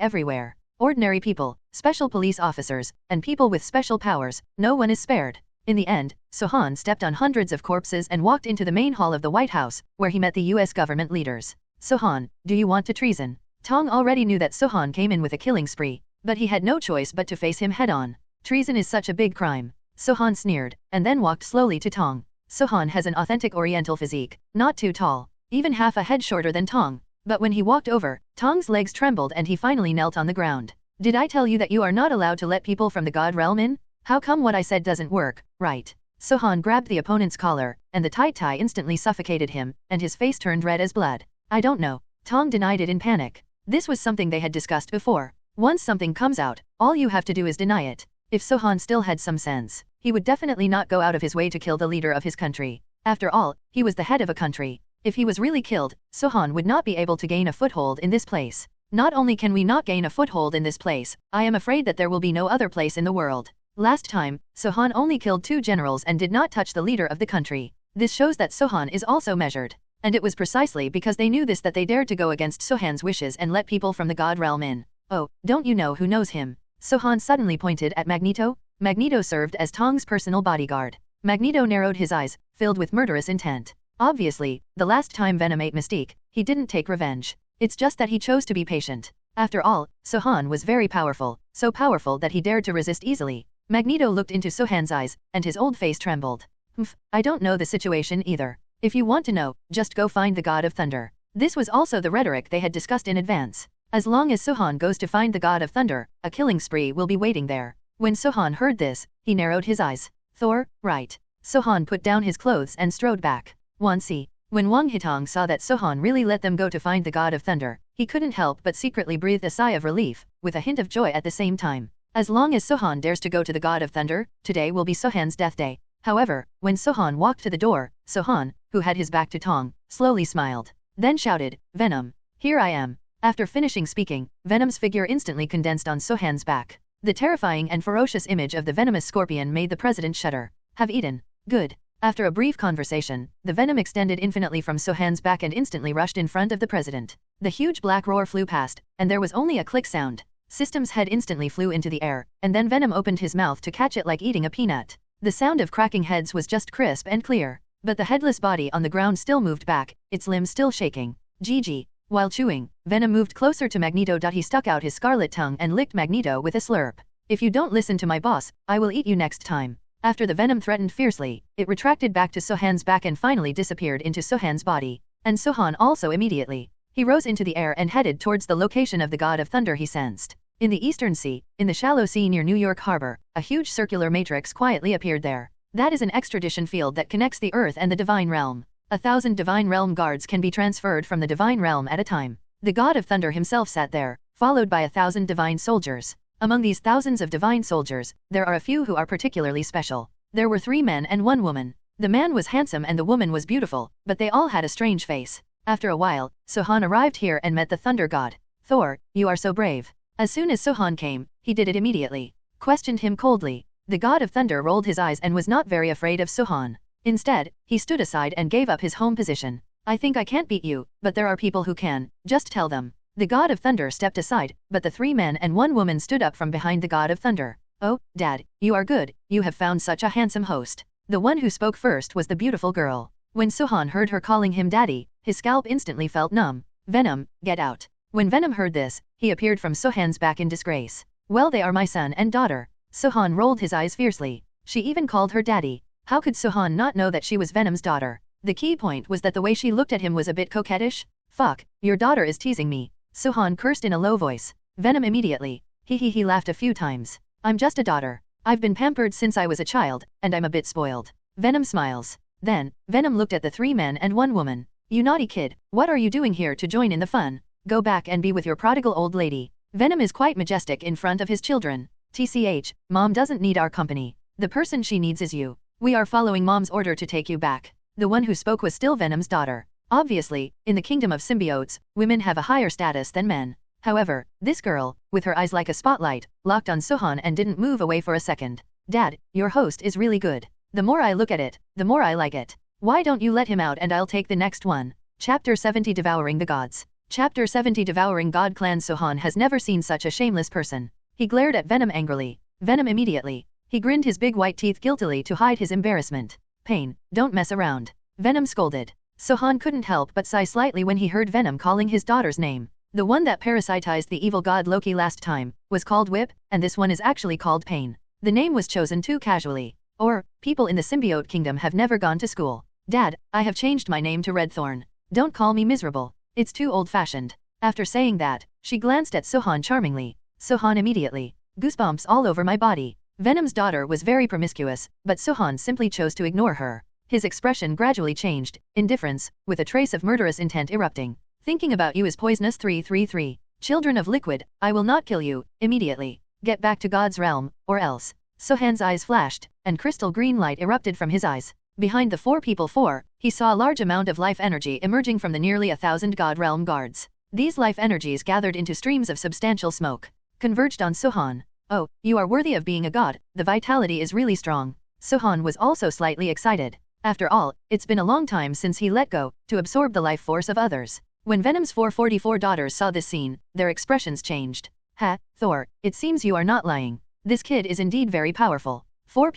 everywhere. Ordinary people, special police officers, and people with special powers, no one is spared. In the end, Sohan stepped on hundreds of corpses and walked into the main hall of the White House, where he met the US government leaders. Sohan, do you want to treason? Tong already knew that Sohan came in with a killing spree, but he had no choice but to face him head-on. Treason is such a big crime. Sohan sneered, and then walked slowly to Tong. Sohan has an authentic oriental physique, not too tall, even half a head shorter than Tong. But when he walked over, Tong's legs trembled and he finally knelt on the ground. Did I tell you that you are not allowed to let people from the God realm in? How come what I said doesn't work, right? Sohan grabbed the opponent's collar, and the tight tie instantly suffocated him, and his face turned red as blood. I don't know. Tong denied it in panic. This was something they had discussed before. Once something comes out, all you have to do is deny it. If Sohan still had some sense, he would definitely not go out of his way to kill the leader of his country. After all, he was the head of a country. If he was really killed, Sohan would not be able to gain a foothold in this place. Not only can we not gain a foothold in this place, I am afraid that there will be no other place in the world. Last time, Sohan only killed 2 generals and did not touch the leader of the country. This shows that Sohan is also measured. And it was precisely because they knew this that they dared to go against Sohan's wishes and let people from the God realm in. Oh, don't you know who knows him? Sohan suddenly pointed at Magneto. Magneto served as Tong's personal bodyguard. Magneto narrowed his eyes, filled with murderous intent. Obviously, the last time Venom ate Mystique, he didn't take revenge. It's just that he chose to be patient. After all, Sohan was very powerful, so powerful that he dared to resist easily. Magneto looked into Sohan's eyes, and his old face trembled. I don't know the situation either. If you want to know, just go find the God of Thunder. This was also the rhetoric they had discussed in advance. As long as Sohan goes to find the God of Thunder, a killing spree will be waiting there. When Sohan heard this, he narrowed his eyes. Thor, right. Sohan put down his clothes and strode back. 1c. When Wang Hitong saw that Sohan really let them go to find the God of Thunder, he couldn't help but secretly breathe a sigh of relief, with a hint of joy at the same time. As long as Sohan dares to go to the God of Thunder, today will be Sohan's death day. However, when Sohan walked to the door, Sohan, who had his back to Tong, slowly smiled. Then shouted, Venom. Here I am. After finishing speaking, Venom's figure instantly condensed on Sohan's back. The terrifying and ferocious image of the venomous scorpion made the president shudder. Have eaten. Good. After a brief conversation, the venom extended infinitely from Sohan's back and instantly rushed in front of the president. The huge black roar flew past, and there was only a click sound. System's head instantly flew into the air, and then Venom opened his mouth to catch it like eating a peanut. The sound of cracking heads was just crisp and clear, but the headless body on the ground still moved back, its limbs still shaking. GG. While chewing, Venom moved closer to Magneto. He stuck out his scarlet tongue and licked Magneto with a slurp. If you don't listen to my boss, I will eat you next time. After the venom threatened fiercely, it retracted back to Sohan's back and finally disappeared into Sohan's body. And Sohan also immediately. He rose into the air and headed towards the location of the God of Thunder he sensed. In the Eastern Sea, in the shallow sea near New York Harbor, a huge circular matrix quietly appeared there. That is an extradition field that connects the Earth and the Divine Realm. 1,000 Divine Realm guards can be transferred from the Divine Realm at a time. The God of Thunder himself sat there, followed by 1,000 Divine soldiers. Among these thousands of Divine soldiers, there are a few who are particularly special. There were 3 men and 1 woman. The man was handsome and the woman was beautiful, but they all had a strange face. After a while, Sohan arrived here and met the Thunder God. Thor, you are so brave. As soon as Sohan came, he did it immediately. Questioned him coldly. The God of Thunder rolled his eyes and was not very afraid of Sohan. Instead, he stood aside and gave up his home position. I think I can't beat you, but there are people who can, just tell them. The God of Thunder stepped aside, but the 3 men and 1 woman stood up from behind the God of Thunder. Oh, Dad, you are good, you have found such a handsome host. The one who spoke first was the beautiful girl. When Sohan heard her calling him Daddy, his scalp instantly felt numb. Venom, get out. When Venom heard this, he appeared from Sohan's back in disgrace. Well, they are my son and daughter. Sohan rolled his eyes fiercely. She even called her Daddy. How could Sohan not know that she was Venom's daughter? The key point was that the way she looked at him was a bit coquettish. Fuck, your daughter is teasing me. Sohan cursed in a low voice. Venom immediately. He laughed a few times. I'm just a daughter. I've been pampered since I was a child, and I'm a bit spoiled. Venom smiles. Then, Venom looked at the 3 men and 1 woman. You naughty kid, what are you doing here to join in the fun? Go back and be with your prodigal old lady. Venom is quite majestic in front of his children. TCH, Mom doesn't need our company. The person she needs is you. We are following Mom's order to take you back. The one who spoke was still Venom's daughter. Obviously, in the kingdom of symbiotes, women have a higher status than men. However, this girl, with her eyes like a spotlight, locked on Sohan and didn't move away for a second. Dad, your host is really good. The more I look at it, the more I like it. Why don't you let him out and I'll take the next one? Chapter 70 Devouring the Gods. Chapter 70 Devouring God Clan. Sohan has never seen such a shameless person. He glared at Venom angrily. Venom immediately. He grinned his big white teeth guiltily to hide his embarrassment. Pain, don't mess around. Venom scolded. Sohan couldn't help but sigh slightly when he heard Venom calling his daughter's name. The one that parasitized the evil god Loki last time was called Whip, and this one is actually called Pain. The name was chosen too casually. Or, people in the symbiote kingdom have never gone to school. Dad, I have changed my name to Redthorn. Don't call me miserable. It's too old-fashioned. After saying that, she glanced at Sohan charmingly. Sohan immediately. Goosebumps all over my body. Venom's daughter was very promiscuous, but Sohan simply chose to ignore her. His expression gradually changed, indifference, with a trace of murderous intent erupting. Thinking about you is poisonous. 333. Children of Liquid, I will not kill you, immediately. Get back to God's realm, or else. Sohan's eyes flashed, and crystal green light erupted from his eyes. Behind the 4 he saw a large amount of life energy emerging from the nearly 1,000 God Realm guards. These life energies gathered into streams of substantial smoke, converged on Sohan. Oh, you are worthy of being a god, the vitality is really strong. Sohan was also slightly excited. After all, it's been a long time since he let go, to absorb the life force of others. When Venom's 444 daughters saw this scene, their expressions changed. Ha, Thor, it seems you are not lying. This kid is indeed very powerful. 4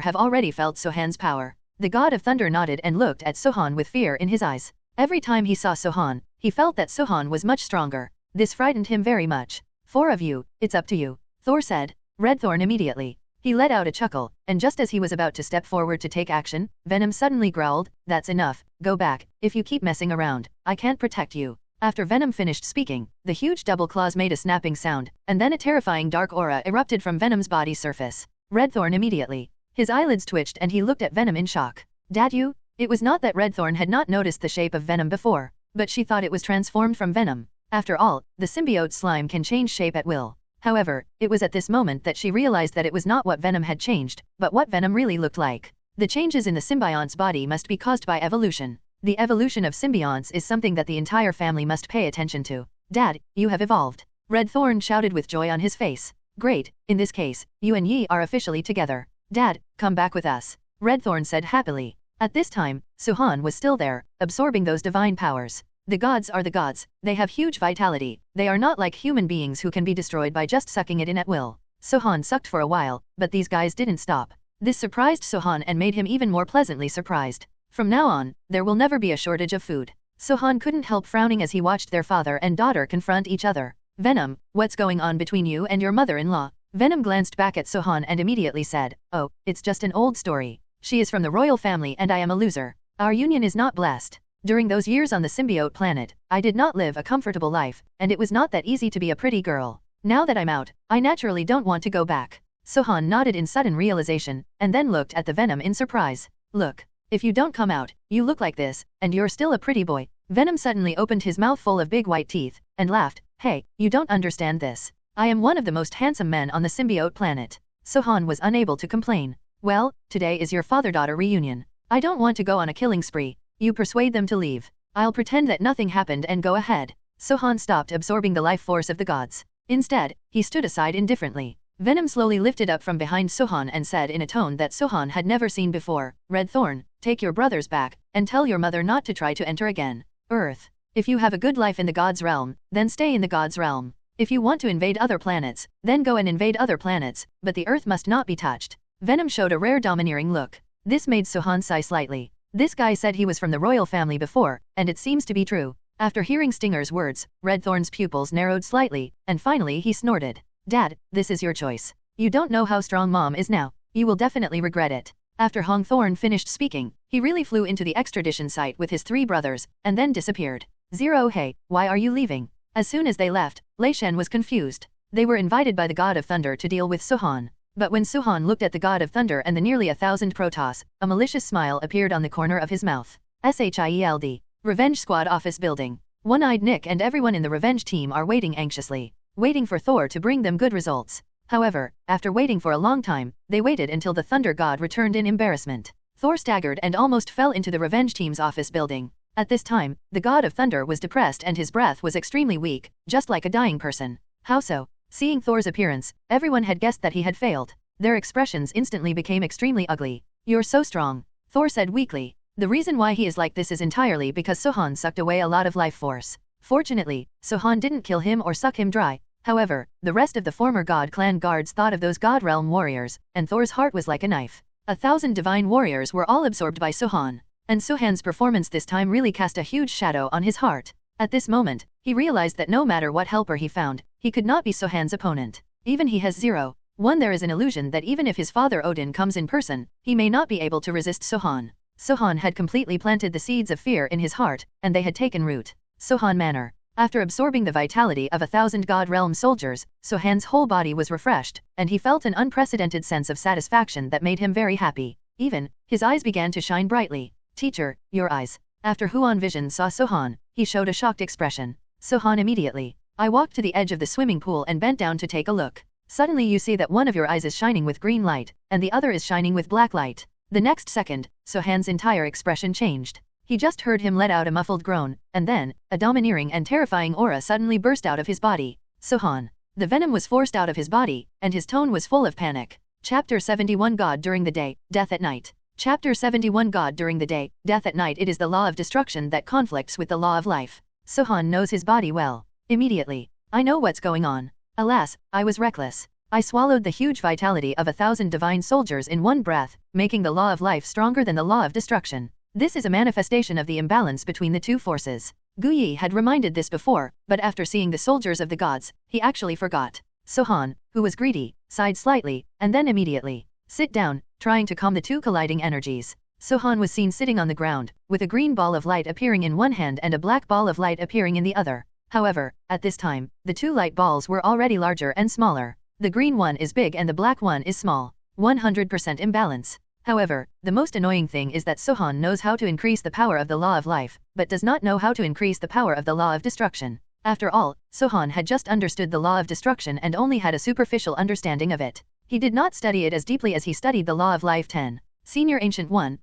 have already felt Sohan's power. The god of thunder nodded and looked at Sohan with fear in his eyes. Every time he saw Sohan, he felt that Sohan was much stronger. This frightened him very much. 4 of you, it's up to you, Thor said. Redthorn immediately. He let out a chuckle, and just as he was about to step forward to take action, Venom suddenly growled, that's enough, go back, if you keep messing around, I can't protect you. After Venom finished speaking, the huge double claws made a snapping sound, and then a terrifying dark aura erupted from Venom's body surface. Redthorn immediately. His eyelids twitched and he looked at Venom in shock. Dad, you? It was not that Redthorn had not noticed the shape of Venom before, but she thought it was transformed from Venom. After all, the symbiote slime can change shape at will. However, it was at this moment that she realized that it was not what Venom had changed, but what Venom really looked like. The changes in the symbiote's body must be caused by evolution. The evolution of symbionts is something that the entire family must pay attention to. Dad, you have evolved. Redthorn shouted with joy on his face. Great, in this case, you and Yi are officially together. Dad, come back with us. Redthorn said happily. At this time, Sohan was still there, absorbing those divine powers. The gods are the gods, they have huge vitality, they are not like human beings who can be destroyed by just sucking it in at will. Sohan sucked for a while, but these guys didn't stop. This surprised Sohan and made him even more pleasantly surprised. From now on, there will never be a shortage of food. Sohan couldn't help frowning as he watched their father and daughter confront each other. Venom, what's going on between you and your mother-in-law? Venom glanced back at Sohan and immediately said, oh, it's just an old story. She is from the royal family and I am a loser. Our union is not blessed. During those years on the symbiote planet, I did not live a comfortable life, and it was not that easy to be a pretty girl. Now that I'm out, I naturally don't want to go back. Sohan nodded in sudden realization, and then looked at the Venom in surprise. Look, if you don't come out, you look like this, and you're still a pretty boy. Venom suddenly opened his mouth full of big white teeth, and laughed. Hey, you don't understand this. I am one of the most handsome men on the symbiote planet. Sohan was unable to complain. Well, today is your father-daughter reunion. I don't want to go on a killing spree. You persuade them to leave. I'll pretend that nothing happened and go ahead. Sohan stopped absorbing the life force of the gods. Instead, he stood aside indifferently. Venom slowly lifted up from behind Sohan and said in a tone that Sohan had never seen before, Redthorn, take your brothers back, and tell your mother not to try to enter again. Earth. If you have a good life in the God's realm, then stay in the God's realm. If you want to invade other planets, then go and invade other planets, but the Earth must not be touched. Venom showed a rare domineering look. This made Sohan sigh slightly. This guy said he was from the royal family before, and it seems to be true. After hearing Stinger's words, Redthorn's pupils narrowed slightly, and finally he snorted. Dad, this is your choice. You don't know how strong Mom is now. You will definitely regret it. After Hongthorn finished speaking, he really flew into the extradition site with his 3 brothers, and then disappeared. Hey, why are you leaving? As soon as they left, Lei Shen was confused. They were invited by the God of Thunder to deal with Sohan. But when Sohan looked at the God of Thunder and the nearly 1,000 Protoss, a malicious smile appeared on the corner of his mouth. SHIELD. Revenge Squad office building. One-eyed Nick and everyone in the revenge team are waiting anxiously. Waiting for Thor to bring them good results. However, after waiting for a long time, they waited until the Thunder God returned in embarrassment. Thor staggered and almost fell into the revenge team's office building. At this time, the God of Thunder was depressed and his breath was extremely weak, just like a dying person. How so? Seeing Thor's appearance, everyone had guessed that he had failed. Their expressions instantly became extremely ugly. You're so strong, Thor said weakly. The reason why he is like this is entirely because Sohan sucked away a lot of life force. Fortunately, Sohan didn't kill him or suck him dry. However, the rest of the former God clan guards thought of those God realm warriors, and Thor's heart was like a knife. 1,000 divine warriors were all absorbed by Sohan, and Sohan's performance this time really cast a huge shadow on his heart. At this moment, he realized that no matter what helper he found, he could not be Sohan's opponent. Even he has 0-1, there is an illusion that even if his father Odin comes in person, he may not be able to resist Sohan. Sohan had completely planted the seeds of fear in his heart, and they had taken root. Sohan Manor. After absorbing the vitality of 1,000 God Realm soldiers, Sohan's whole body was refreshed, and he felt an unprecedented sense of satisfaction that made him very happy. Even, his eyes began to shine brightly. Teacher, your eyes. After Huan Vision saw Sohan, he showed a shocked expression. Sohan immediately. I walked to the edge of the swimming pool and bent down to take a look. Suddenly you see that one of your eyes is shining with green light, and the other is shining with black light. The next second, Sohan's entire expression changed. He just heard him let out a muffled groan, and then, a domineering and terrifying aura suddenly burst out of his body. Sohan. The venom was forced out of his body, and his tone was full of panic. Chapter 71 God during the day, Death at night. Chapter 71 God during the day, Death at night. It is the law of destruction that conflicts with the law of life. Sohan knows his body well. Immediately. I know what's going on. Alas, I was reckless. I swallowed the huge vitality of 1,000 divine soldiers in one breath, making the law of life stronger than the law of destruction. This is a manifestation of the imbalance between the two forces. Guyi had reminded this before, but after seeing the soldiers of the gods, he actually forgot. Sohan, who was greedy, sighed slightly, and then immediately sit down, trying to calm the two colliding energies. Sohan was seen sitting on the ground, with a green ball of light appearing in one hand and a black ball of light appearing in the other. However, at this time, the two light balls were already larger and smaller. The green one is big and the black one is small. 100% imbalance. However, the most annoying thing is that Sohan knows how to increase the power of the law of life, but does not know how to increase the power of the law of destruction. After all, Sohan had just understood the law of destruction and only had a superficial understanding of it. He did not study it as deeply as he studied the law of life. 10. Senior Ancient One,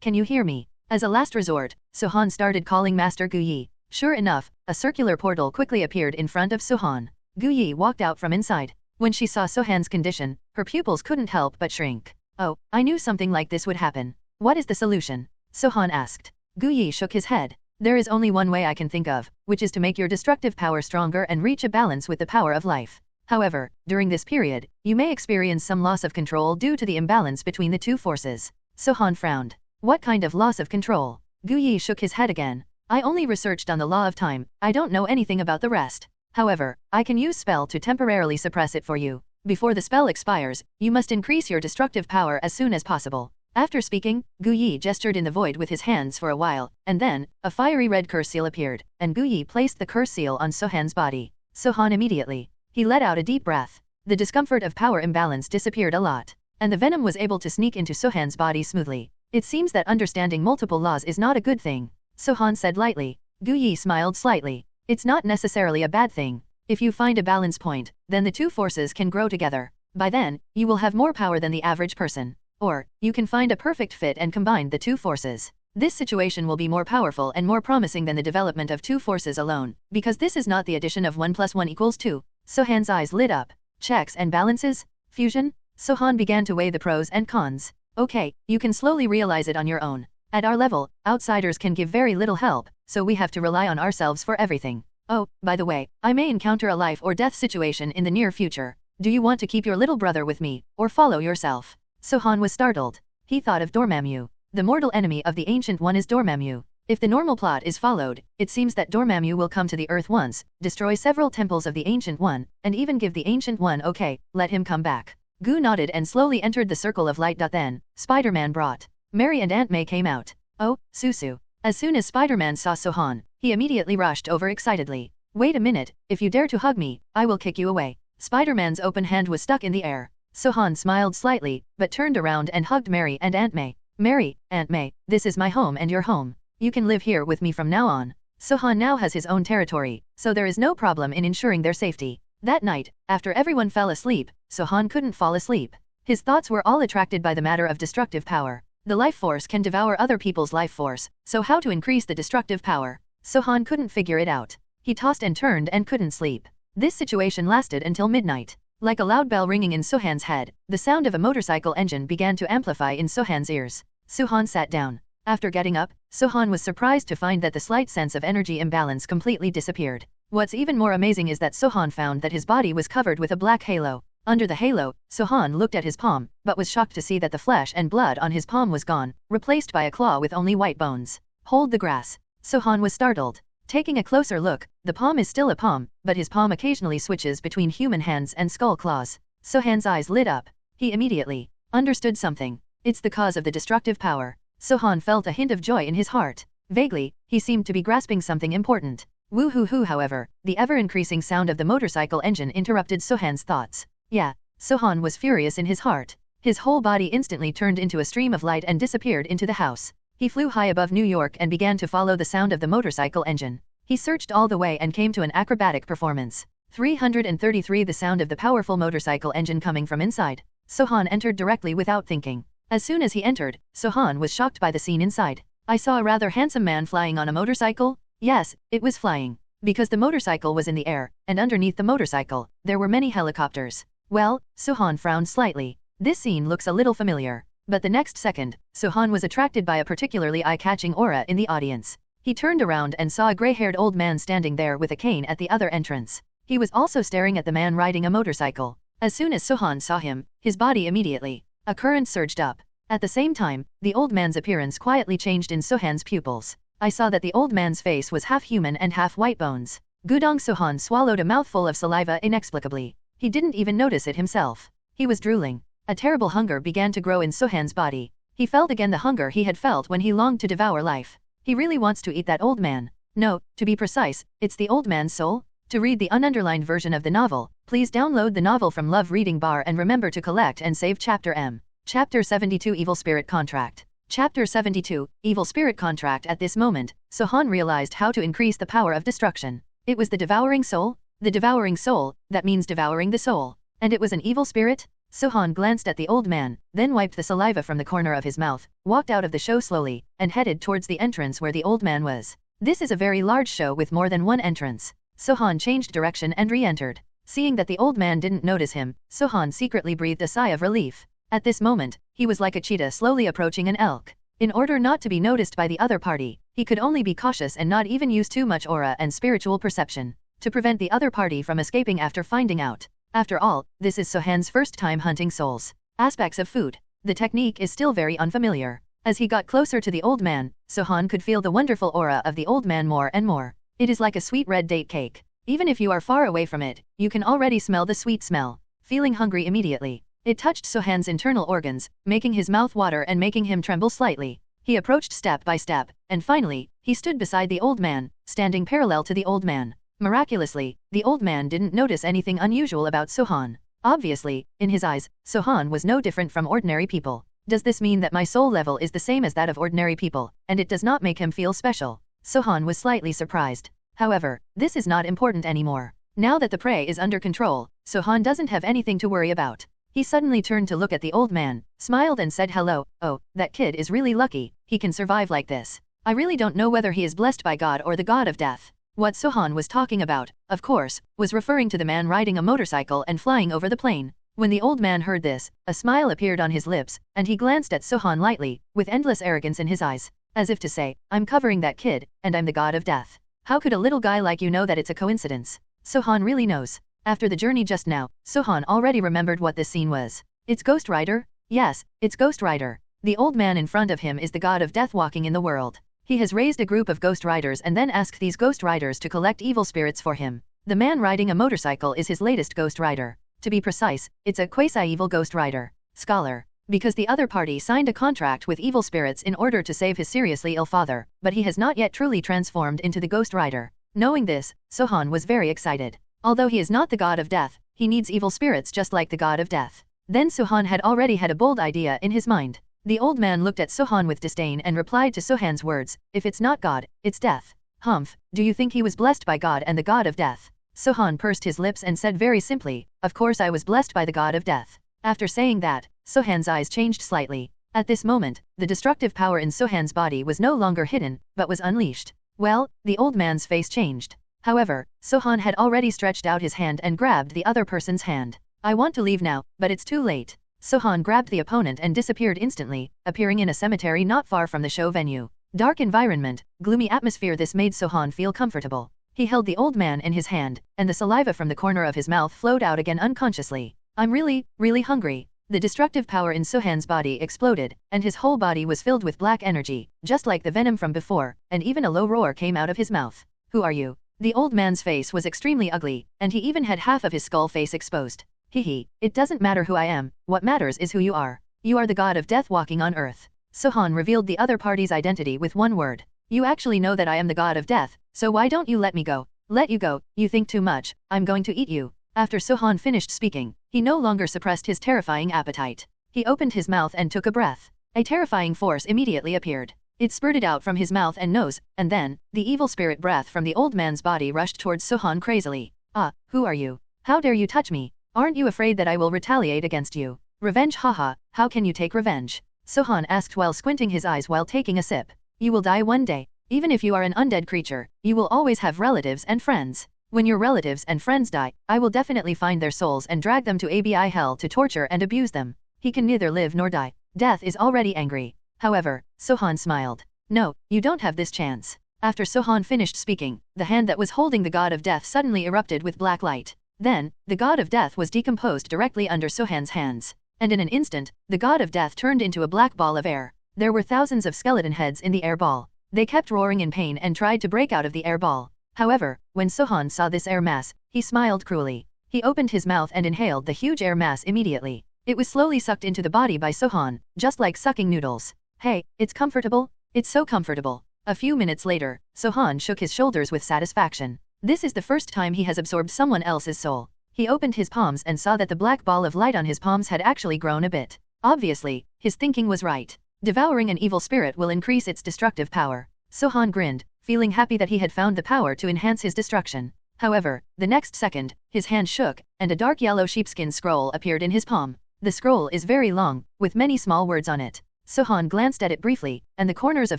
can you hear me? As a last resort, Sohan started calling Master Guyi. Sure enough, a circular portal quickly appeared in front of Sohan. Guyi walked out from inside. When she saw Sohan's condition, her pupils couldn't help but shrink. Oh, I knew something like this would happen. What is the solution? Sohan asked. Guyi shook his head. There is only one way I can think of, which is to make your destructive power stronger and reach a balance with the power of life. However, during this period, you may experience some loss of control due to the imbalance between the two forces. Sohan frowned. What kind of loss of control? Guyi shook his head again. I only researched on the law of time, I don't know anything about the rest. However, I can use spell to temporarily suppress it for you. Before the spell expires, you must increase your destructive power as soon as possible. After speaking, Guyi gestured in the void with his hands for a while, and then, a fiery red curse seal appeared, and Guyi placed the curse seal on Sohan's body. Sohan immediately. He let out a deep breath. The discomfort of power imbalance disappeared a lot, and the venom was able to sneak into Sohan's body smoothly. It seems that understanding multiple laws is not a good thing, Sohan said lightly. Guyi smiled slightly. It's not necessarily a bad thing. If you find a balance point, then the two forces can grow together. By then, you will have more power than the average person. Or, you can find a perfect fit and combine the two forces. This situation will be more powerful and more promising than the development of two forces alone, because this is not the addition of 1 + 1 = 2. Sohan's eyes lit up. Checks and balances? Fusion? Sohan began to weigh the pros and cons. Okay, you can slowly realize it on your own. At our level, outsiders can give very little help, so we have to rely on ourselves for everything. Oh, by the way, I may encounter a life or death situation in the near future. Do you want to keep your little brother with me, or follow yourself? Sohan was startled. He thought of Dormammu. The mortal enemy of the Ancient One is Dormammu. If the normal plot is followed, it seems that Dormammu will come to the Earth once, destroy several temples of the Ancient One, and even give the Ancient One okay, let him come back. Gu nodded and slowly entered the circle of light. Then, Spider-Man brought. Mary and Aunt May came out. Oh, Susu. As soon as Spider-Man saw Sohan, he immediately rushed over excitedly. Wait a minute, if you dare to hug me, I will kick you away. Spider-Man's open hand was stuck in the air. Sohan smiled slightly, but turned around and hugged Mary and Aunt May. Mary, Aunt May, this is my home and your home. You can live here with me from now on. Sohan now has his own territory, so there is no problem in ensuring their safety. That night, after everyone fell asleep, Sohan couldn't fall asleep. His thoughts were all attracted by the matter of destructive power. The life force can devour other people's life force, so how to increase the destructive power? Sohan couldn't figure it out. He tossed and turned and couldn't sleep. This situation lasted until midnight. Like a loud bell ringing in Sohan's head, the sound of a motorcycle engine began to amplify in Sohan's ears. Sohan sat down. After getting up, Sohan was surprised to find that the slight sense of energy imbalance completely disappeared. What's even more amazing is that Sohan found that his body was covered with a black halo. Under the halo, Sohan looked at his palm, but was shocked to see that the flesh and blood on his palm was gone, replaced by a claw with only white bones. Hold the grass. Sohan was startled. Taking a closer look, the palm is still a palm, but his palm occasionally switches between human hands and skull claws. Sohan's eyes lit up. He immediately understood something. It's the cause of the destructive power. Sohan felt a hint of joy in his heart. Vaguely, he seemed to be grasping something important. Woo-hoo-hoo, however, the ever-increasing sound of the motorcycle engine interrupted Sohan's thoughts. Yeah, Sohan was furious in his heart. His whole body instantly turned into a stream of light and disappeared into the house. He flew high above New York and began to follow the sound of the motorcycle engine. He searched all the way and came to an acrobatic performance. 333 The sound of the powerful motorcycle engine coming from inside. Sohan entered directly without thinking. As soon as he entered, Sohan was shocked by the scene inside. I saw a rather handsome man flying on a motorcycle. Yes, it was flying. Because the motorcycle was in the air, and underneath the motorcycle, there were many helicopters. Well, Sohan frowned slightly. This scene looks a little familiar. But the next second, Sohan was attracted by a particularly eye-catching aura in the audience. He turned around and saw a gray-haired old man standing there with a cane at the other entrance. He was also staring at the man riding a motorcycle. As soon as Sohan saw him, his body immediately, a current surged up. At the same time, the old man's appearance quietly changed in Sohan's pupils. I saw that the old man's face was half human and half white bones. Gudong. Sohan swallowed a mouthful of saliva inexplicably. He didn't even notice it himself. He was drooling. A terrible hunger began to grow in Sohan's body. He felt again the hunger he had felt when he longed to devour life. He really wants to eat that old man. No, to be precise, it's the old man's soul. To read the ununderlined version of the novel, please download the novel from Love Reading Bar and remember to collect and save Chapter M. Chapter 72 Evil Spirit Contract. Chapter 72, Evil Spirit Contract. At this moment, Sohan realized how to increase the power of destruction. It was the devouring soul? The devouring soul, that means devouring the soul. And it was an evil spirit? Sohan glanced at the old man, then wiped the saliva from the corner of his mouth, walked out of the show slowly, and headed towards the entrance where the old man was. This is a very large show with more than one entrance. Sohan changed direction and re-entered. Seeing that the old man didn't notice him, Sohan secretly breathed a sigh of relief. At this moment, he was like a cheetah slowly approaching an elk. In order not to be noticed by the other party, he could only be cautious and not even use too much aura and spiritual perception, to prevent the other party from escaping after finding out. After all, this is Sohan's first time hunting souls. Aspects of food. The technique is still very unfamiliar. As he got closer to the old man, Sohan could feel the wonderful aura of the old man more and more. It is like a sweet red date cake. Even if you are far away from it, you can already smell the sweet smell. Feeling hungry immediately, it touched Sohan's internal organs, making his mouth water and making him tremble slightly. He approached step by step, and finally, he stood beside the old man, standing parallel to the old man. Miraculously, the old man didn't notice anything unusual about Sohan. Obviously, in his eyes, Sohan was no different from ordinary people. Does this mean that my soul level is the same as that of ordinary people, and it does not make him feel special? Sohan was slightly surprised. However, this is not important anymore. Now that the prey is under control, Sohan doesn't have anything to worry about. He suddenly turned to look at the old man, smiled and said hello. Oh, that kid is really lucky, he can survive like this. I really don't know whether he is blessed by God or the god of death. What Sohan was talking about, of course, was referring to the man riding a motorcycle and flying over the plane. When the old man heard this, a smile appeared on his lips, and he glanced at Sohan lightly, with endless arrogance in his eyes, as if to say, I'm covering that kid, and I'm the god of death. How could a little guy like you know that it's a coincidence? Sohan really knows. After the journey just now, Sohan already remembered what this scene was. It's Ghost Rider? Yes, it's Ghost Rider. The old man in front of him is the god of death walking in the world. He has raised a group of ghost riders and then asked these ghost riders to collect evil spirits for him. The man riding a motorcycle is his latest ghost rider. To be precise, it's a quasi-evil ghost rider. Scholar. Because the other party signed a contract with evil spirits in order to save his seriously ill father, but he has not yet truly transformed into the ghost rider. Knowing this, Sohan was very excited. Although he is not the god of death, he needs evil spirits just like the god of death. Then Sohan had already had a bold idea in his mind. The old man looked at Sohan with disdain and replied to Sohan's words, if it's not God, it's death. Humph, do you think he was blessed by God and the god of death? Sohan pursed his lips and said very simply, of course I was blessed by the god of death. After saying that, Sohan's eyes changed slightly. At this moment, the destructive power in Sohan's body was no longer hidden, but was unleashed. Well, the old man's face changed. However, Sohan had already stretched out his hand and grabbed the other person's hand. I want to leave now, but it's too late. Sohan grabbed the opponent and disappeared instantly, appearing in a cemetery not far from the show venue. Dark environment, gloomy atmosphere. This made Sohan feel comfortable. He held the old man in his hand, and the saliva from the corner of his mouth flowed out again unconsciously. I'm really hungry. The destructive power in Sohan's body exploded, and his whole body was filled with black energy, just like the venom from before, and even a low roar came out of his mouth. Who are you? The old man's face was extremely ugly, and he even had half of his skull face exposed. Hehe, it doesn't matter who I am, what matters is who you are. You are the god of death walking on earth. Sohan revealed the other party's identity with one word. You actually know that I am the god of death, so why don't you let me go? Let you go, you think too much, I'm going to eat you. After Sohan finished speaking, he no longer suppressed his terrifying appetite. He opened his mouth and took a breath. A terrifying force immediately appeared. It spurted out from his mouth and nose, and then, the evil spirit breath from the old man's body rushed towards Sohan crazily. Ah, who are you? How dare you touch me? Aren't you afraid that I will retaliate against you? Revenge, haha, how can you take revenge? Sohan asked while squinting his eyes while taking a sip. You will die one day. Even if you are an undead creature, you will always have relatives and friends. When your relatives and friends die, I will definitely find their souls and drag them to ABI hell to torture and abuse them. He can neither live nor die. Death is already angry. However, Sohan smiled. No, you don't have this chance. After Sohan finished speaking, the hand that was holding the god of death suddenly erupted with black light. Then, the god of death was decomposed directly under Sohan's hands. And in an instant, the god of death turned into a black ball of air. There were thousands of skeleton heads in the air ball. They kept roaring in pain and tried to break out of the air ball. However, when Sohan saw this air mass, he smiled cruelly. He opened his mouth and inhaled the huge air mass immediately. It was slowly sucked into the body by Sohan, just like sucking noodles. Hey, it's comfortable? It's so comfortable. A few minutes later, Sohan shook his shoulders with satisfaction. This is the first time he has absorbed someone else's soul. He opened his palms and saw that the black ball of light on his palms had actually grown a bit. Obviously, his thinking was right. Devouring an evil spirit will increase its destructive power. Sohan grinned, feeling happy that he had found the power to enhance his destruction. However, the next second, his hand shook, and a dark yellow sheepskin scroll appeared in his palm. The scroll is very long, with many small words on it. Sohan glanced at it briefly, and the corners of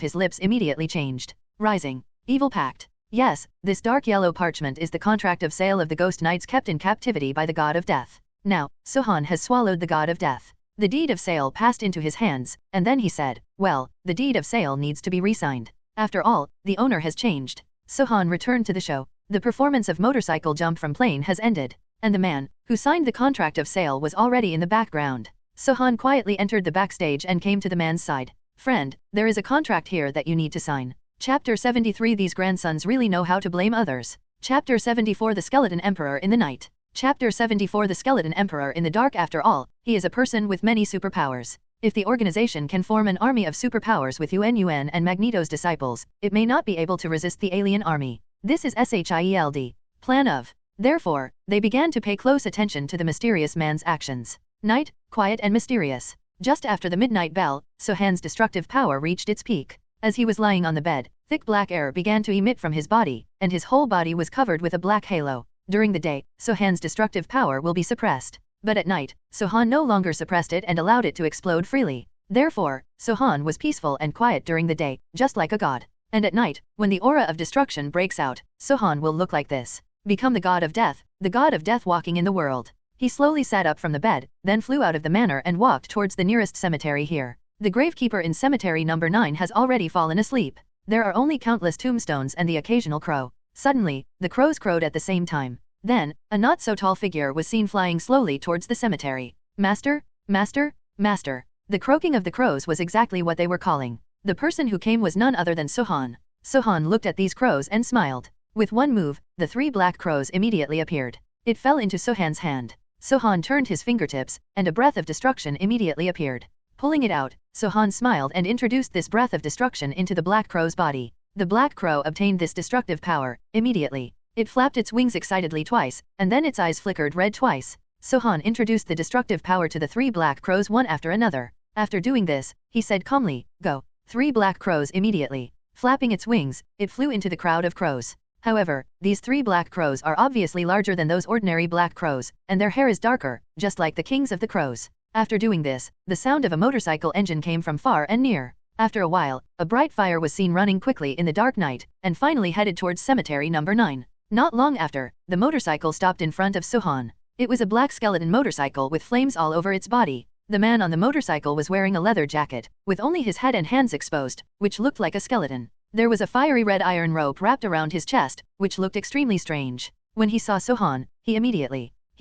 his lips immediately changed. Rising. Evil Pact. Yes, this dark yellow parchment is the contract of sale of the ghost knights kept in captivity by the god of death. Now, Sohan has swallowed the god of death. The deed of sale passed into his hands, and then he said, well, the deed of sale needs to be re-signed. After all, the owner has changed. Sohan returned to the show. The performance of motorcycle jump from plane has ended, and the man, who signed the contract of sale was already in the background. Sohan quietly entered the backstage and came to the man's side. Friend, there is a contract here that you need to sign. Chapter 73 These grandsons really know how to blame others. Chapter 74 The Skeleton Emperor in the Night. Chapter 74 The Skeleton Emperor in the Dark. After all, he is a person with many superpowers. If the organization can form an army of superpowers with UN and Magneto's disciples, it may not be able to resist the alien army. This is SHIELD. Plan of. Therefore, they began to pay close attention to the mysterious man's actions. Night, quiet and mysterious. Just after the midnight bell, Sohan's destructive power reached its peak. As he was lying on the bed, thick black air began to emit from his body, and his whole body was covered with a black halo. During the day, Sohan's destructive power will be suppressed. But at night, Sohan no longer suppressed it and allowed it to explode freely. Therefore, Sohan was peaceful and quiet during the day, just like a god. And at night, when the aura of destruction breaks out, Sohan will look like this. Become the god of death walking in the world. He slowly sat up from the bed, then flew out of the manor and walked towards the nearest cemetery here. The gravekeeper in cemetery number 9 has already fallen asleep. There are only countless tombstones and the occasional crow. Suddenly, the crows crowed at the same time. Then, a not-so-tall figure was seen flying slowly towards the cemetery. Master, master, master. The croaking of the crows was exactly what they were calling. The person who came was none other than Sohan. Sohan looked at these crows and smiled. With one move, the 3 black crows immediately appeared. It fell into Sohan's hand. Sohan turned his fingertips, and a breath of destruction immediately appeared. Pulling it out, Sohan smiled and introduced this breath of destruction into the black crow's body. The black crow obtained this destructive power, immediately. It flapped its wings excitedly twice, and then its eyes flickered red twice. Sohan introduced the destructive power to the 3 black crows one after another. After doing this, he said calmly, go. 3 black crows immediately. Flapping its wings, it flew into the crowd of crows. However, these 3 black crows are obviously larger than those ordinary black crows, and their hair is darker, just like the kings of the crows. After doing this, the sound of a motorcycle engine came from far and near. After a while, a bright fire was seen running quickly in the dark night, and finally headed towards cemetery number 9. Not long after, the motorcycle stopped in front of Sohan. It was a black skeleton motorcycle with flames all over its body. The man on the motorcycle was wearing a leather jacket, with only his head and hands exposed, which looked like a skeleton. There was a fiery red iron rope wrapped around his chest, which looked extremely strange. When he saw Sohan, he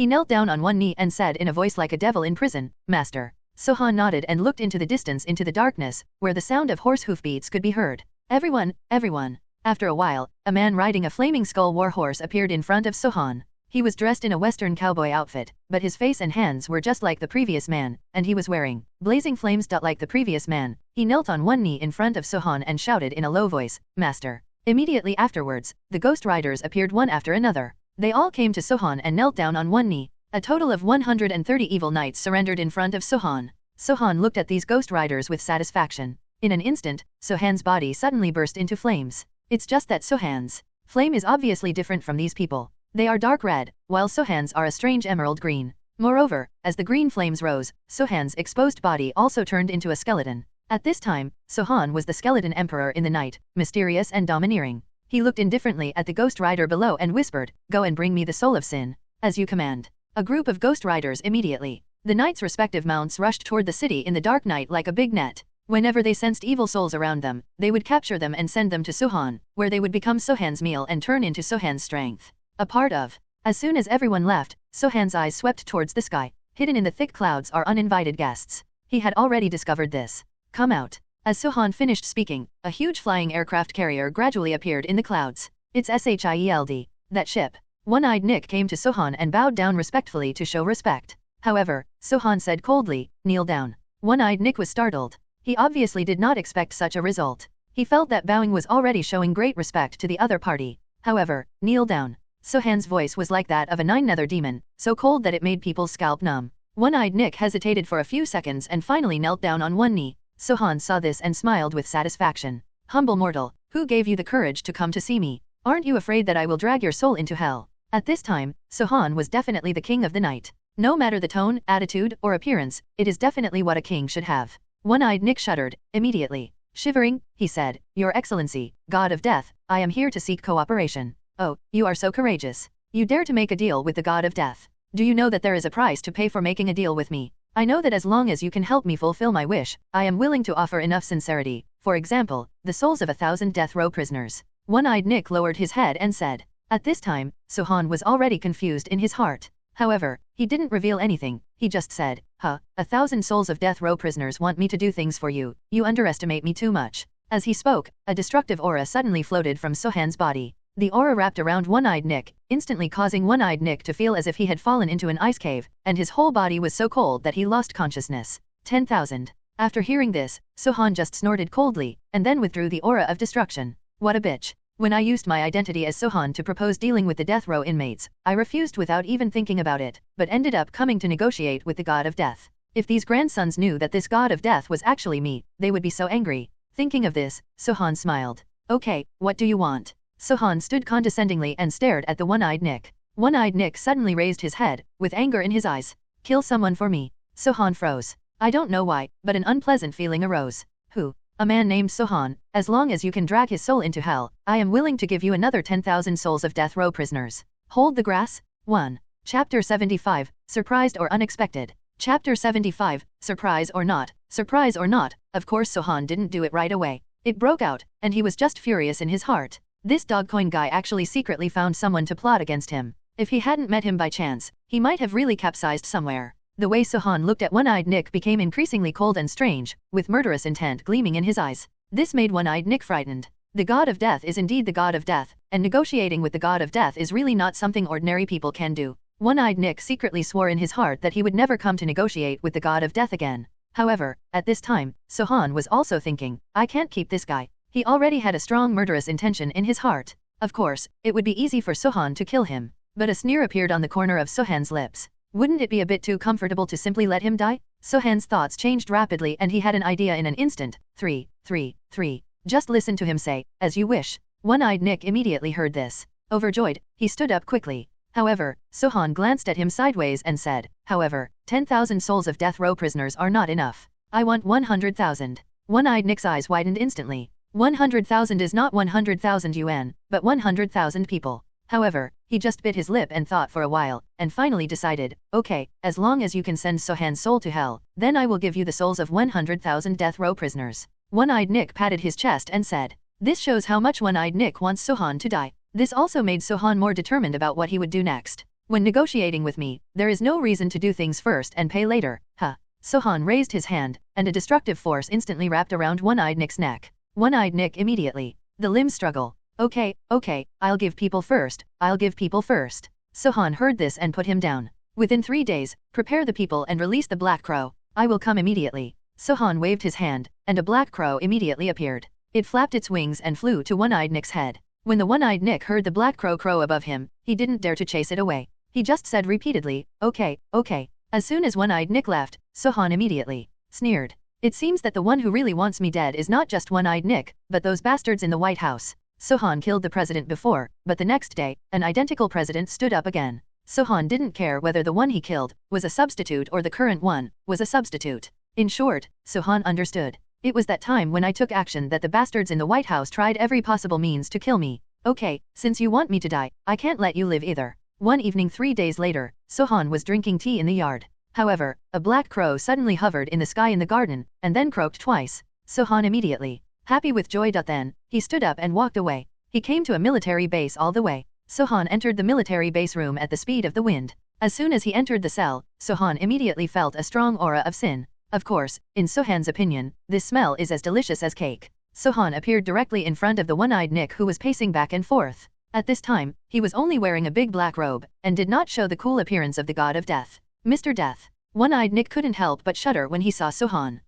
knelt down on one knee and said in a voice like a devil in prison, "Master." Sohan nodded and looked into the distance into the darkness, where the sound of horse hoofbeats could be heard. Everyone. After a while, a man riding a flaming skull war horse appeared in front of Sohan. He was dressed in a western cowboy outfit, but his face and hands were just like the previous man, and he was wearing blazing flames. Like the previous man, he knelt on one knee in front of Sohan and shouted in a low voice, "Master." Immediately afterwards, the ghost riders appeared one after another. They all came to Sohan and knelt down on one knee. A total of 130 evil knights surrendered in front of Sohan. Sohan looked at these ghost riders with satisfaction. In an instant, Sohan's body suddenly burst into flames. It's just that Sohan's flame is obviously different from these people. They are dark red, while Sohan's are a strange emerald green. Moreover, as the green flames rose, Sohan's exposed body also turned into a skeleton. At this time, Sohan was the skeleton emperor in the night, mysterious and domineering. He looked indifferently at the ghost rider below and whispered, "Go and bring me the soul of sin." "As you command." A group of ghost riders immediately. The knights' respective mounts rushed toward the city in the dark night like a big net. Whenever they sensed evil souls around them, they would capture them and send them to Sohan, where they would become Sohan's meal and turn into Sohan's strength. A part of. As soon as everyone left, Sohan's eyes swept towards the sky. Hidden in the thick clouds are uninvited guests. He had already discovered this. "Come out." As Sohan finished speaking, a huge flying aircraft carrier gradually appeared in the clouds. "It's SHIELD. That ship." One-eyed Nick came to Sohan and bowed down respectfully to show respect. However, Sohan said coldly, "Kneel down." One-eyed Nick was startled. He obviously did not expect such a result. He felt that bowing was already showing great respect to the other party. However, "Kneel down." Sohan's voice was like that of a nine-nether demon, so cold that it made people's scalp numb. One-eyed Nick hesitated for a few seconds and finally knelt down on one knee. Sohan saw this and smiled with satisfaction. "Humble mortal, who gave you the courage to come to see me? Aren't you afraid that I will drag your soul into hell?" At this time, Sohan was definitely the king of the night. No matter the tone, attitude, or appearance, it is definitely what a king should have. One-eyed Nick shuddered. Immediately, shivering, he said, "Your Excellency, God of Death, I am here to seek cooperation." "Oh, you are so courageous. You dare to make a deal with the God of Death. Do you know that there is a price to pay for making a deal with me? I know that as long as you can help me fulfill my wish, I am willing to offer enough sincerity, for example, the souls of 1,000 death row prisoners." One-eyed Nick lowered his head and said. At this time, Sohan was already confused in his heart. However, he didn't reveal anything, he just said, 1,000 souls of death row prisoners want me to do things for you, you underestimate me too much." As he spoke, a destructive aura suddenly floated from Sohan's body. The aura wrapped around One-eyed Nick, instantly causing One-eyed Nick to feel as if he had fallen into an ice cave, and his whole body was so cold that he lost consciousness. 10,000. After hearing this, Sohan just snorted coldly, and then withdrew the aura of destruction. "What a bitch. When I used my identity as Sohan to propose dealing with the death row inmates, I refused without even thinking about it, but ended up coming to negotiate with the God of Death. If these grandsons knew that this God of Death was actually me, they would be so angry." Thinking of this, Sohan smiled. "Okay, what do you want?" Sohan stood condescendingly and stared at the One-eyed Nick. One-eyed Nick suddenly raised his head, with anger in his eyes. "Kill someone for me." Sohan froze. I don't know why, but an unpleasant feeling arose. "Who?" "A man named Sohan. As long as you can drag his soul into hell, I am willing to give you another 10,000 souls of death row prisoners." Hold the grass. 1. Chapter 75, Surprised or Unexpected. Chapter 75, Surprise or not. Surprise or not, of course Sohan didn't do it right away. It broke out, and he was just furious in his heart. This Dogcoin guy actually secretly found someone to plot against him. If he hadn't met him by chance, he might have really capsized somewhere. The way Sohan looked at One-eyed Nick became increasingly cold and strange, with murderous intent gleaming in his eyes. This made One-eyed Nick frightened. The God of Death is indeed the God of Death, and negotiating with the God of Death is really not something ordinary people can do. One-eyed Nick secretly swore in his heart that he would never come to negotiate with the God of Death again. However, at this time, Sohan was also thinking, I can't keep this guy. He already had a strong murderous intention in his heart. Of course, it would be easy for Sohan to kill him. But a sneer appeared on the corner of Sohan's lips. Wouldn't it be a bit too comfortable to simply let him die? Sohan's thoughts changed rapidly and he had an idea in an instant. 3. Just listen to him say, as you wish. One-eyed Nick immediately heard this. Overjoyed, he stood up quickly. However, Sohan glanced at him sideways and said, however, 10,000 souls of death row prisoners are not enough. I want 100,000. One-eyed Nick's eyes widened instantly. 100,000 is not 100,000 yuan, but 100,000 people. However, he just bit his lip and thought for a while, and finally decided, okay, as long as you can send Sohan's soul to hell, then I will give you the souls of 100,000 death row prisoners. One-Eyed Nick patted his chest and said, this shows how much One-Eyed Nick wants Sohan to die. This also made Sohan more determined about what he would do next. When negotiating with me, there is no reason to do things first and pay later, huh? Sohan raised his hand, and a destructive force instantly wrapped around One-Eyed Nick's neck. One-Eyed Nick immediately. The limbs struggle. Okay, I'll give people first, Sohan heard this and put him down. Within 3 days, prepare the people and release the Black Crow. I will come immediately. Sohan waved his hand, and a black crow immediately appeared. It flapped its wings and flew to One-Eyed Nick's head. When the One-Eyed Nick heard the black crow crow above him, he didn't dare to chase it away. He just said repeatedly, okay. As soon as One-Eyed Nick left, Sohan immediately sneered. It seems that the one who really wants me dead is not just One-Eyed Nick, but those bastards in the White House. Sohan killed the president before, but the next day, an identical president stood up again. Sohan didn't care whether the one he killed was a substitute or the current one was a substitute. In short, Sohan understood. It was that time when I took action that the bastards in the White House tried every possible means to kill me. Okay, since you want me to die, I can't let you live either. One evening 3 days later, Sohan was drinking tea in the yard. However, a black crow suddenly hovered in the sky in the garden, and then croaked twice. Sohan immediately, happy with joy. Then, he stood up and walked away. He came to a military base all the way. Sohan entered the military base room at the speed of the wind. As soon as he entered the cell, Sohan immediately felt a strong aura of sin. Of course, in Sohan's opinion, this smell is as delicious as cake. Sohan appeared directly in front of the One-Eyed Nick who was pacing back and forth. At this time, he was only wearing a big black robe, and did not show the cool appearance of the god of death. Mr. Death. One-Eyed Nick couldn't help but shudder when he saw Sohan.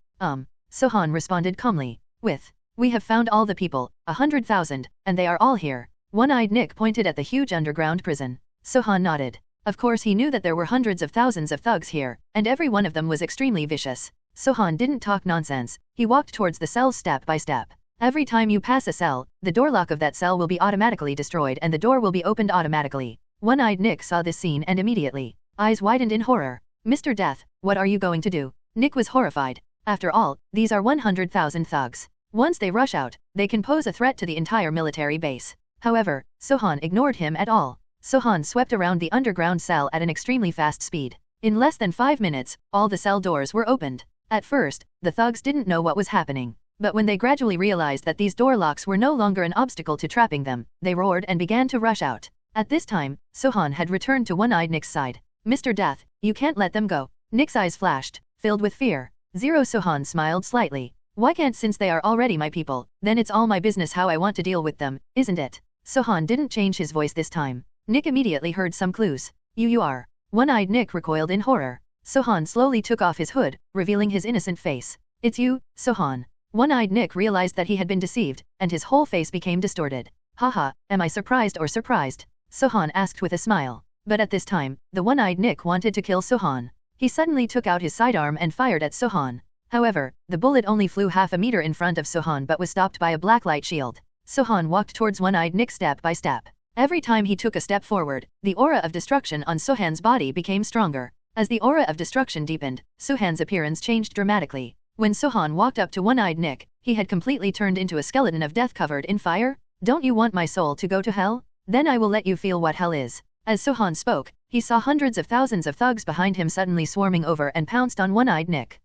Sohan responded calmly, with, we have found all the people, 100,000, and they are all here. One-Eyed Nick pointed at the huge underground prison. Sohan nodded. Of course he knew that there were hundreds of thousands of thugs here, and every one of them was extremely vicious. Sohan didn't talk nonsense, he walked towards the cells step by step. Every time you pass a cell, the door lock of that cell will be automatically destroyed and the door will be opened automatically. One-Eyed Nick saw this scene and immediately, eyes widened in horror. Mr. Death, what are you going to do? Nick was horrified. After all, these are 100,000 thugs. Once they rush out, they can pose a threat to the entire military base. However, Sohan ignored him at all. Sohan swept around the underground cell at an extremely fast speed. In less than 5 minutes, all the cell doors were opened. At first, the thugs didn't know what was happening. But when they gradually realized that these door locks were no longer an obstacle to trapping them, they roared and began to rush out. At this time, Sohan had returned to One-Eyed Nick's side. Mr. Death, you can't let them go. Nick's eyes flashed, filled with fear. Sohan smiled slightly. Why can't, since they are already my people, then it's all my business how I want to deal with them, isn't it? Sohan didn't change his voice this time. Nick immediately heard some clues. You are. One-Eyed Nick recoiled in horror. Sohan slowly took off his hood, revealing his innocent face. It's you, Sohan. One-Eyed Nick realized that he had been deceived, and his whole face became distorted. Haha, am I surprised or surprised? Sohan asked with a smile. But at this time, the One-Eyed Nick wanted to kill Sohan. He suddenly took out his sidearm and fired at Sohan. However, the bullet only flew half a meter in front of Sohan but was stopped by a black light shield. Sohan walked towards One-Eyed Nick step by step. Every time he took a step forward, the aura of destruction on Sohan's body became stronger. As the aura of destruction deepened, Sohan's appearance changed dramatically. When Sohan walked up to One-Eyed Nick, he had completely turned into a skeleton of death covered in fire. Don't you want my soul to go to hell? Then I will let you feel what hell is. As Sohan spoke, he saw hundreds of thousands of thugs behind him suddenly swarming over and pounced on One-Eyed Nick.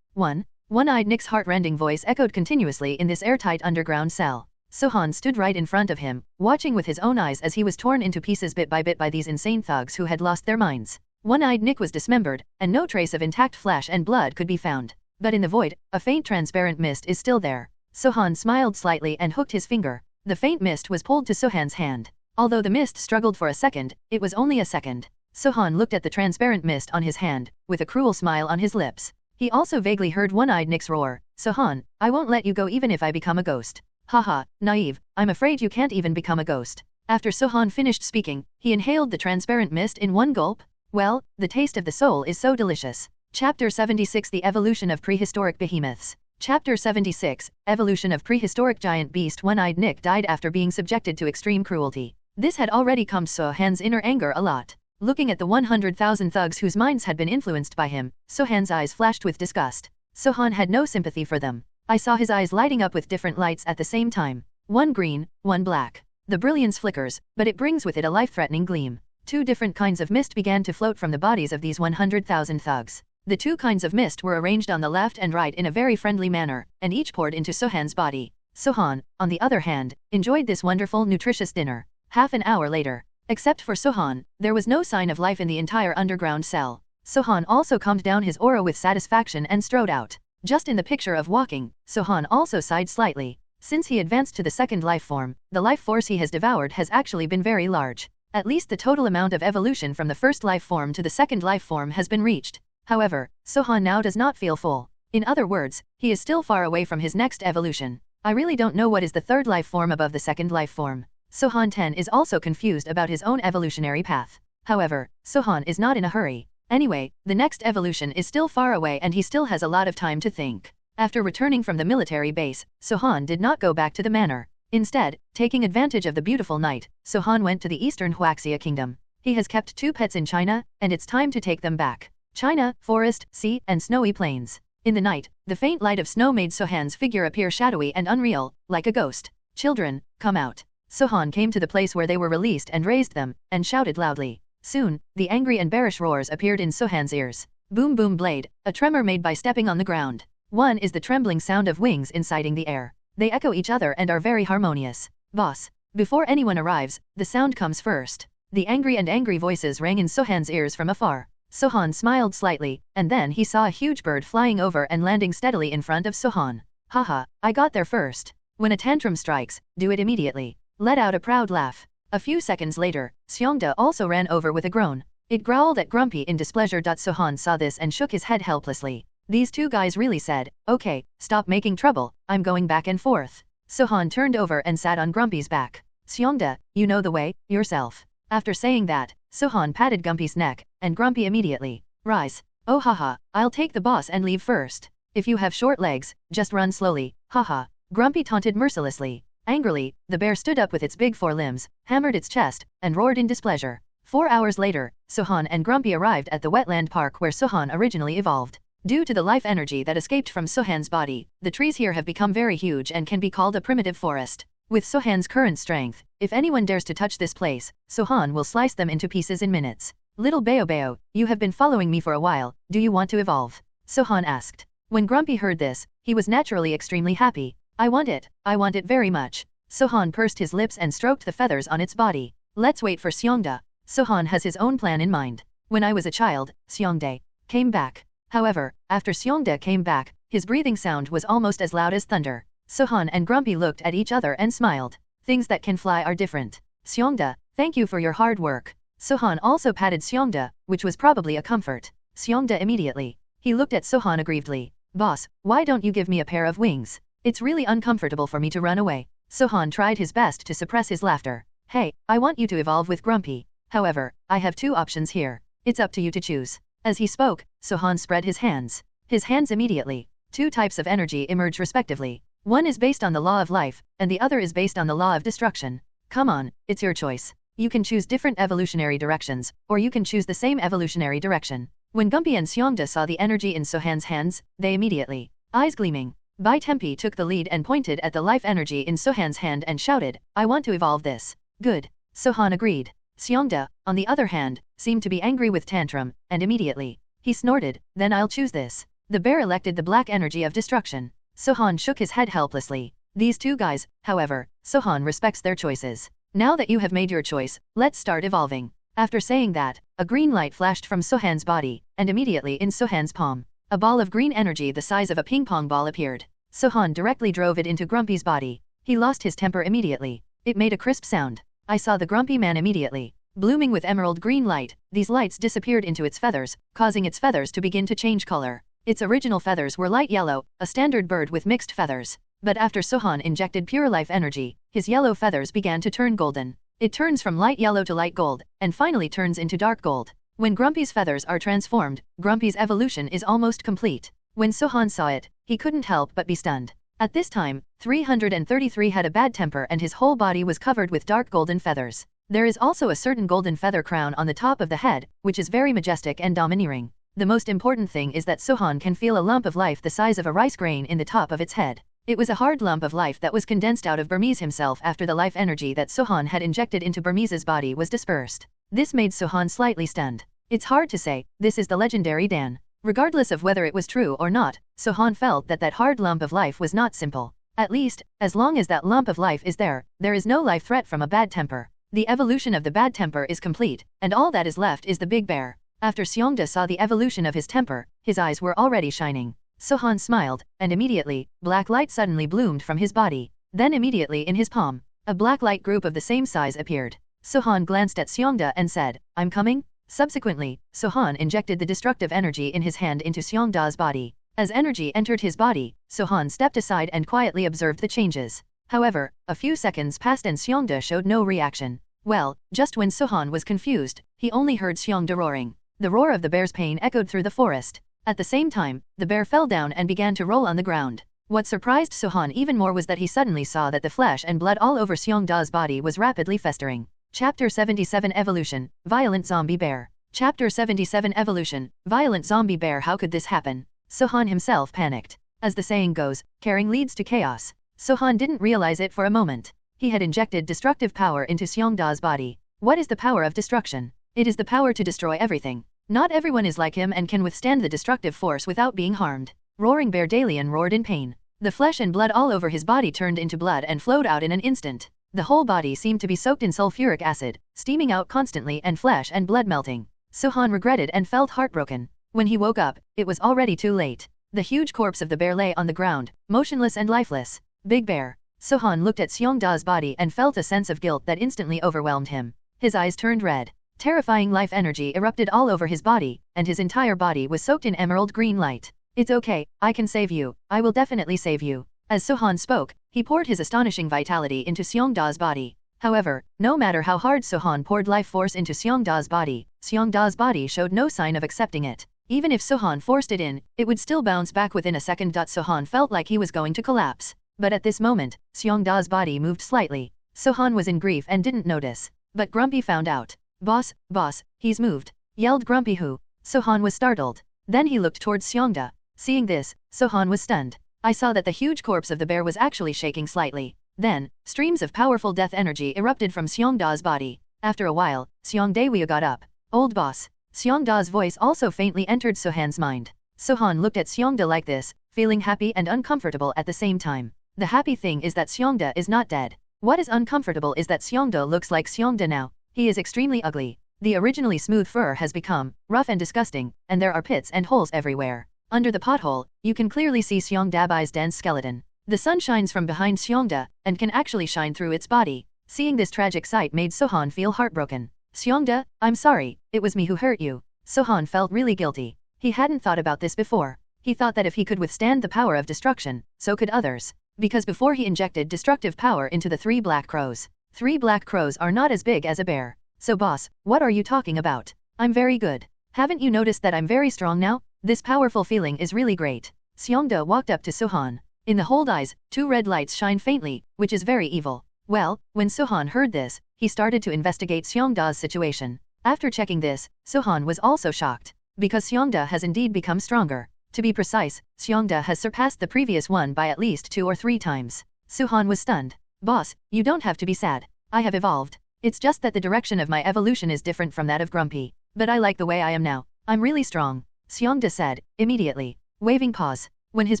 1. One-Eyed Nick's heart-rending voice echoed continuously in this airtight underground cell. Sohan stood right in front of him, watching with his own eyes as he was torn into pieces bit by these insane thugs who had lost their minds. One-Eyed Nick was dismembered, and no trace of intact flesh and blood could be found. But in the void, a faint transparent mist is still there. Sohan smiled slightly and hooked his finger. The faint mist was pulled to Sohan's hand. Although the mist struggled for a second, it was only a second. Sohan looked at the transparent mist on his hand, with a cruel smile on his lips. He also vaguely heard One-Eyed Nick's roar. Sohan, I won't let you go even if I become a ghost. Haha, naive, I'm afraid you can't even become a ghost. After Sohan finished speaking, he inhaled the transparent mist in one gulp. Well, the taste of the soul is so delicious. Chapter 76 The Evolution of Prehistoric Behemoths. Chapter 76 Evolution of Prehistoric Giant Beast. One-Eyed Nick died after being subjected to extreme cruelty. This had already calmed Sohan's inner anger a lot. Looking at the 100,000 thugs whose minds had been influenced by him, Sohan's eyes flashed with disgust. Sohan had no sympathy for them. I saw his eyes lighting up with different lights at the same time. One green, one black. The brilliance flickers, but it brings with it a life-threatening gleam. Two different kinds of mist began to float from the bodies of these 100,000 thugs. The two kinds of mist were arranged on the left and right in a very friendly manner, and each poured into Sohan's body. Sohan, on the other hand, enjoyed this wonderful, nutritious dinner. Half an hour later, except for Sohan, there was no sign of life in the entire underground cell. Sohan also calmed down his aura with satisfaction and strode out. Just in the picture of walking, Sohan also sighed slightly. Since he advanced to the second life form, the life force he has devoured has actually been very large. At least the total amount of evolution from the first life form to the second life form has been reached. However, Sohan now does not feel full. In other words, he is still far away from his next evolution. I really don't know what is the third life form above the second life form. Sohan 10 is also confused about his own evolutionary path. However, Sohan is not in a hurry. Anyway, the next evolution is still far away and he still has a lot of time to think. After returning from the military base, Sohan did not go back to the manor. Instead, taking advantage of the beautiful night, Sohan went to the eastern Huaxia kingdom. He has kept 2 pets in China, and it's time to take them back. China, forest, sea, and snowy plains. In the night, the faint light of snow made Sohan's figure appear shadowy and unreal, like a ghost. Children, come out. Sohan came to the place where they were released and raised them, and shouted loudly. Soon, the angry and bearish roars appeared in Sohan's ears. Boom boom blade, a tremor made by stepping on the ground. One is the trembling sound of wings inciting the air. They echo each other and are very harmonious. Boss. Before anyone arrives, the sound comes first. The angry voices rang in Sohan's ears from afar. Sohan smiled slightly, and then he saw a huge bird flying over and landing steadily in front of Sohan. Haha, I got there first. When a tantrum strikes, do it immediately. Let out a proud laugh. A few seconds later, Xiongda also ran over with a groan. It growled at Grumpy in displeasure. Sohan saw this and shook his head helplessly. These two guys really said, okay, stop making trouble, I'm going back and forth. Sohan turned over and sat on Grumpy's back. Xiongda, you know the way, yourself. After saying that, Sohan patted Grumpy's neck, and Grumpy immediately. Rise. Oh haha, I'll take the boss and leave first. If you have short legs, just run slowly, haha. Grumpy taunted mercilessly. Angrily, the bear stood up with its big forelimbs, hammered its chest, and roared in displeasure. 4 hours later, Sohan and Grumpy arrived at the wetland park where Sohan originally evolved. Due to the life energy that escaped from Sohan's body, the trees here have become very huge and can be called a primitive forest. With Sohan's current strength, if anyone dares to touch this place, Sohan will slice them into pieces in minutes. Little Baobao, you have been following me for a while, do you want to evolve? Sohan asked. When Grumpy heard this, he was naturally extremely happy. I want it very much. Sohan pursed his lips and stroked the feathers on its body. Let's wait for Xiongda. Sohan has his own plan in mind. When I was a child, Xiongda came back. However, after Xiongda came back, his breathing sound was almost as loud as thunder. Sohan and Grumpy looked at each other and smiled. Things that can fly are different. Xiongda, thank you for your hard work. Sohan also patted Xiongda, which was probably a comfort. Xiongda immediately. He looked at Sohan aggrievedly. Boss, why don't you give me a pair of wings? It's really uncomfortable for me to run away. Sohan tried his best to suppress his laughter. Hey, I want you to evolve with Grumpy. However, I have 2 options here. It's up to you to choose. As he spoke, Sohan spread his hands. His hands immediately. 2 types of energy emerge respectively. One is based on the law of life, and the other is based on the law of destruction. Come on, it's your choice. You can choose different evolutionary directions, or you can choose the same evolutionary direction. When Grumpy and Xiongda saw the energy in Sohan's hands, they immediately, eyes gleaming. Bai Tempi took the lead and pointed at the life energy in Sohan's hand and shouted, I want to evolve this. Good. Sohan agreed. Xiongda, on the other hand, seemed to be angry with tantrum, and immediately, he snorted, then I'll choose this. The bear elected the black energy of destruction. Sohan shook his head helplessly. These 2 guys, however, Sohan respects their choices. Now that you have made your choice, let's start evolving. After saying that, a green light flashed from Sohan's body, and immediately in Sohan's palm, a ball of green energy the size of a ping-pong ball appeared. Sohan directly drove it into Grumpy's body. He lost his temper immediately. It made a crisp sound. I saw the Grumpy man immediately. Blooming with emerald green light, these lights disappeared into its feathers, causing its feathers to begin to change color. Its original feathers were light yellow, a standard bird with mixed feathers. But after Sohan injected pure life energy, his yellow feathers began to turn golden. It turns from light yellow to light gold, and finally turns into dark gold. When Grumpy's feathers are transformed, Grumpy's evolution is almost complete. When Sohan saw it, he couldn't help but be stunned. At this time, 333 had a bad temper and his whole body was covered with dark golden feathers. There is also a certain golden feather crown on the top of the head, which is very majestic and domineering. The most important thing is that Sohan can feel a lump of life the size of a rice grain in the top of its head. It was a hard lump of life that was condensed out of Burmese himself after the life energy that Sohan had injected into Burmese's body was dispersed. This made Sohan slightly stunned. It's hard to say, this is the legendary Dan. Regardless of whether it was true or not, Sohan felt that that hard lump of life was not simple. At least, as long as that lump of life is there is no life threat from a bad temper. The evolution of the bad temper is complete, and all that is left is the big bear. After Seongda saw the evolution of his temper, his eyes were already shining. Sohan smiled, and immediately, black light suddenly bloomed from his body. Then immediately in his palm, a black light group of the same size appeared. Sohan glanced at Seongda and said, "I'm coming?" Subsequently, Sohan injected the destructive energy in his hand into Seongda's body. As energy entered his body, Sohan stepped aside and quietly observed the changes. However, a few seconds passed and Seongda showed no reaction. Well, just when Sohan was confused, he only heard Seongda roaring. The roar of the bear's pain echoed through the forest. At the same time, the bear fell down and began to roll on the ground. What surprised Sohan even more was that he suddenly saw that the flesh and blood all over Seongda's body was rapidly festering. Chapter 77 Evolution, Violent Zombie Bear. Chapter 77 Evolution, Violent Zombie Bear. How could this happen? Sohan himself panicked. As the saying goes, caring leads to chaos. Sohan didn't realize it for a moment. He had injected destructive power into Seongda's body. What is the power of destruction? It is the power to destroy everything. Not everyone is like him and can withstand the destructive force without being harmed. Roaring Bear Dalian roared in pain. The flesh and blood all over his body turned into blood and flowed out in an instant. The whole body seemed to be soaked in sulfuric acid, steaming out constantly and flesh and blood melting. Sohan regretted and felt heartbroken. When he woke up, it was already too late. The huge corpse of the bear lay on the ground, motionless and lifeless. Big Bear. Sohan looked at Seongda's body and felt a sense of guilt that instantly overwhelmed him. His eyes turned red. Terrifying life energy erupted all over his body, and his entire body was soaked in emerald green light. "It's okay, I can save you. I will definitely save you." As Sohan spoke, he poured his astonishing vitality into Seongda's body. However, no matter how hard Sohan poured life force into Seongda's body showed no sign of accepting it. Even if Sohan forced it in, it would still bounce back within a second. Sohan felt like he was going to collapse. But at this moment, Seongda's body moved slightly. Sohan was in grief and didn't notice. But Grumpy found out. Boss, he's moved," yelled Grumpy who. Sohan was startled. Then he looked towards Seongda. Seeing this, Sohan was stunned. I saw that the huge corpse of the bear was actually shaking slightly. Then, streams of powerful death energy erupted from Seongda's body. After a while, Seongdae got up. "Old boss." Seongda's voice also faintly entered Sohan's mind. Sohan looked at Seongda like this, feeling happy and uncomfortable at the same time. The happy thing is that Seongda is not dead. What is uncomfortable is that Seongda looks like Seongda now. He is extremely ugly. The originally smooth fur has become rough and disgusting, and there are pits and holes everywhere. Under the pothole, you can clearly see Seongda's dense skeleton. The sun shines from behind Seongda, and can actually shine through its body. Seeing this tragic sight made Sohan feel heartbroken. "Seongda, I'm sorry, it was me who hurt you." Sohan felt really guilty. He hadn't thought about this before. He thought that if he could withstand the power of destruction, so could others. Because before he injected destructive power into the 3 black crows. 3 black crows are not as big as a bear. "So boss, what are you talking about? I'm very good. Haven't you noticed that I'm very strong now? This powerful feeling is really great." Seongda walked up to Sohan. In the hold eyes, 2 red lights shine faintly, which is very evil. Well, when Sohan heard this, he started to investigate Seongda's situation. After checking this, Sohan was also shocked. Because Seongda has indeed become stronger. To be precise, Seongda has surpassed the previous one by at least 2 or 3 times. Sohan was stunned. "Boss, you don't have to be sad. I have evolved. It's just that the direction of my evolution is different from that of Grumpy. But I like the way I am now. I'm really strong," Seongda said, immediately. Waving paws. When his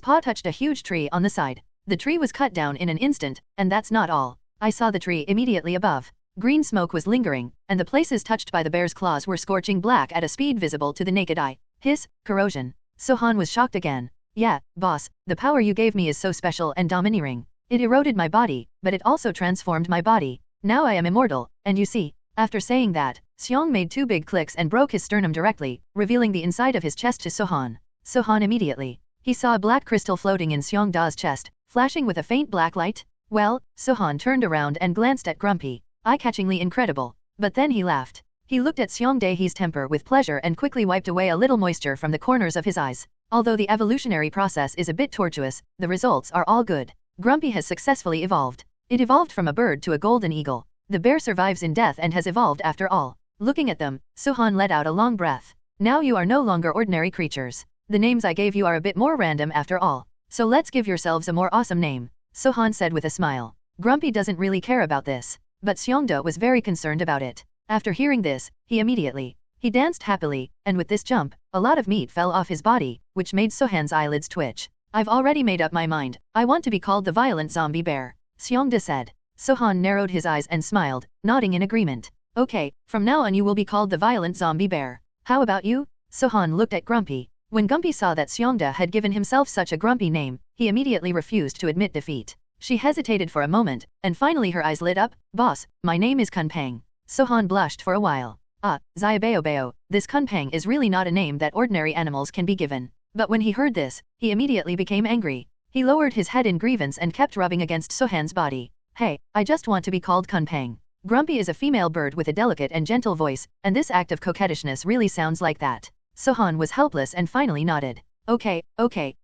paw touched a huge tree on the side, the tree was cut down in an instant, and that's not all. I saw the tree immediately above. Green smoke was lingering, and the places touched by the bear's claws were scorching black at a speed visible to the naked eye. Hiss, corrosion. Sohan was shocked again. "Yeah, boss, the power you gave me is so special and domineering. It eroded my body, but it also transformed my body. Now I am immortal, and you see." After saying that, Seong made 2 big clicks and broke his sternum directly, revealing the inside of his chest to Sohan. Sohan immediately. He saw a black crystal floating in Seongda's chest, flashing with a faint black light. Well, Sohan turned around and glanced at Grumpy. Eye-catchingly incredible. But then he laughed. He looked at Seongdae's temper with pleasure and quickly wiped away a little moisture from the corners of his eyes. Although the evolutionary process is a bit tortuous, the results are all good. Grumpy has successfully evolved. It evolved from a bird to a golden eagle. The bear survives in death and has evolved after all. Looking at them, Sohan let out a long breath. "Now you are no longer ordinary creatures. The names I gave you are a bit more random after all." so let's give yourselves a more awesome name, Sohan said with a smile. Grumpy doesn't really care about this, but Seongda was very concerned about it. After hearing this, he danced happily, and with this jump, a lot of meat fell off his body, which made Sohan's eyelids twitch. I've already made up my mind, I want to be called the violent zombie bear, Seongda said. Sohan narrowed his eyes and smiled, nodding in agreement. Okay, from now on you will be called the violent zombie bear. How about you? Sohan looked at Grumpy. When Grumpy saw that Seongda had given himself such a grumpy name, he immediately refused to admit defeat. She hesitated for a moment, and finally her eyes lit up. Boss, my name is Kunpeng. Sohan blushed for a while. Xiaobeobeo, this Kunpeng is really not a name that ordinary animals can be given. But when he heard this, he immediately became angry. He lowered his head in grievance and kept rubbing against Sohan's body. Hey, I just want to be called Kunpeng. Grumpy is a female bird with a delicate and gentle voice, and this act of coquettishness really sounds like that. Sohan was helpless and finally nodded. Okay,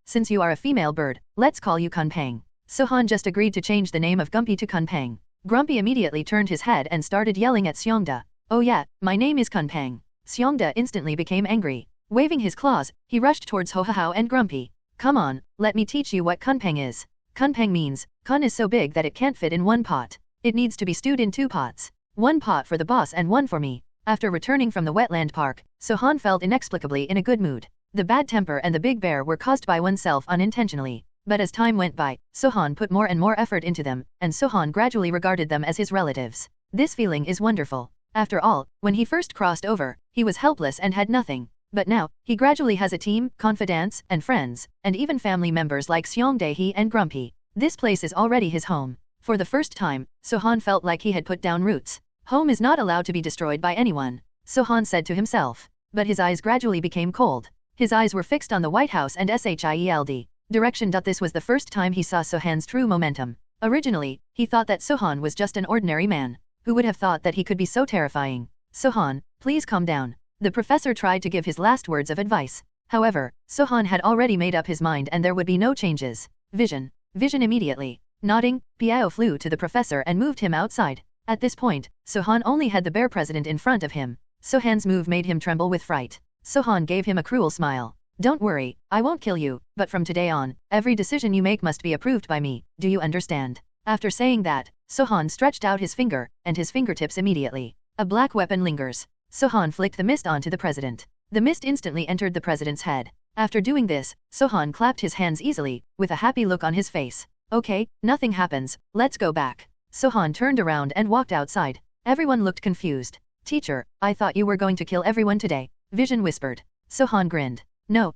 since you are a female bird, let's call you Kunpeng. Sohan just agreed to change the name of Grumpy to Kunpeng. Grumpy immediately turned his head and started yelling at Seongda. Oh yeah, my name is Kunpeng. Seongda instantly became angry. Waving his claws, he rushed towards Hohahao and Grumpy. Come on, let me teach you what Kunpeng is. Kunpeng means, kun is so big that it can't fit in one pot. It needs to be stewed in 2 pots. 1 pot for the boss and 1 for me. After returning from the wetland park, Sohan felt inexplicably in a good mood. The bad temper and the big bear were caused by oneself unintentionally. But as time went by, Sohan put more and more effort into them, and Sohan gradually regarded them as his relatives. This feeling is wonderful. After all, when he first crossed over, he was helpless and had nothing. But now, he gradually has a team, confidants, and friends, and even family members like Seongdae and Grumpy. This place is already his home. For the first time, Sohan felt like he had put down roots. Home is not allowed to be destroyed by anyone, Sohan said to himself. But his eyes gradually became cold. His eyes were fixed on the White House and SHIELD direction. This was the first time he saw Sohan's true momentum. Originally, he thought that Sohan was just an ordinary man. Who would have thought that he could be so terrifying? Sohan, please calm down. The professor tried to give his last words of advice. However, Sohan had already made up his mind and there would be no changes. Vision immediately. Nodding, Piao flew to the professor and moved him outside. At this point, Sohan only had the bear president in front of him. Sohan's move made him tremble with fright. Sohan gave him a cruel smile. Don't worry, I won't kill you, but from today on, every decision you make must be approved by me, do you understand? After saying that, Sohan stretched out his finger, and his fingertips immediately. A black weapon lingers. Sohan flicked the mist onto the president. The mist instantly entered the president's head. After doing this, Sohan clapped his hands easily, with a happy look on his face. Okay, nothing happens, let's go back. Sohan turned around and walked outside. Everyone looked confused. Teacher, I thought you were going to kill everyone today, Vision whispered. Sohan grinned. No,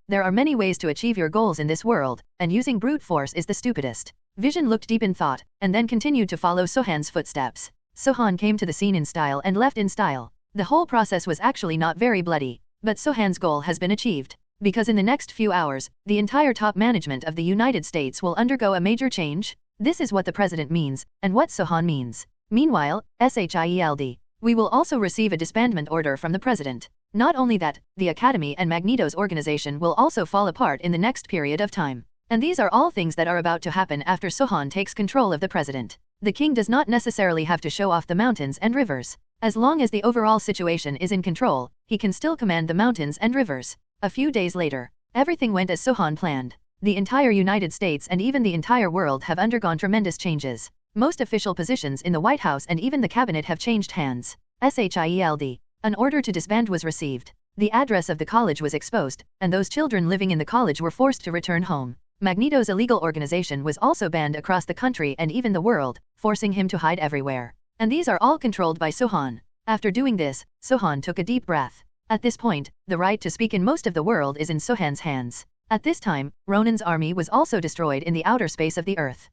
there are many ways to achieve your goals in this world, and using brute force is the stupidest. Vision looked deep in thought, and then continued to follow Sohan's footsteps. Sohan came to the scene in style and left in style. The whole process was actually not very bloody, but Sohan's goal has been achieved. Because in the next few hours, the entire top management of the United States will undergo a major change. This is what the president means, and what Sohan means. Meanwhile, SHIELD. We will also receive a disbandment order from the president. Not only that, the Academy and Magneto's organization will also fall apart in the next period of time. And these are all things that are about to happen after Sohan takes control of the president. The king does not necessarily have to show off the mountains and rivers. As long as the overall situation is in control, he can still command the mountains and rivers. A few days later, everything went as Sohan planned. The entire United States and even the entire world have undergone tremendous changes. Most official positions in the White House and even the cabinet have changed hands. SHIELD. An order to disband was received. The address of the college was exposed, and those children living in the college were forced to return home. Magneto's illegal organization was also banned across the country and even the world, forcing him to hide everywhere. And these are all controlled by Sohan. After doing this, Sohan took a deep breath. At this point, the right to speak in most of the world is in Sohan's hands. At this time, Ronan's army was also destroyed in the outer space of the Earth.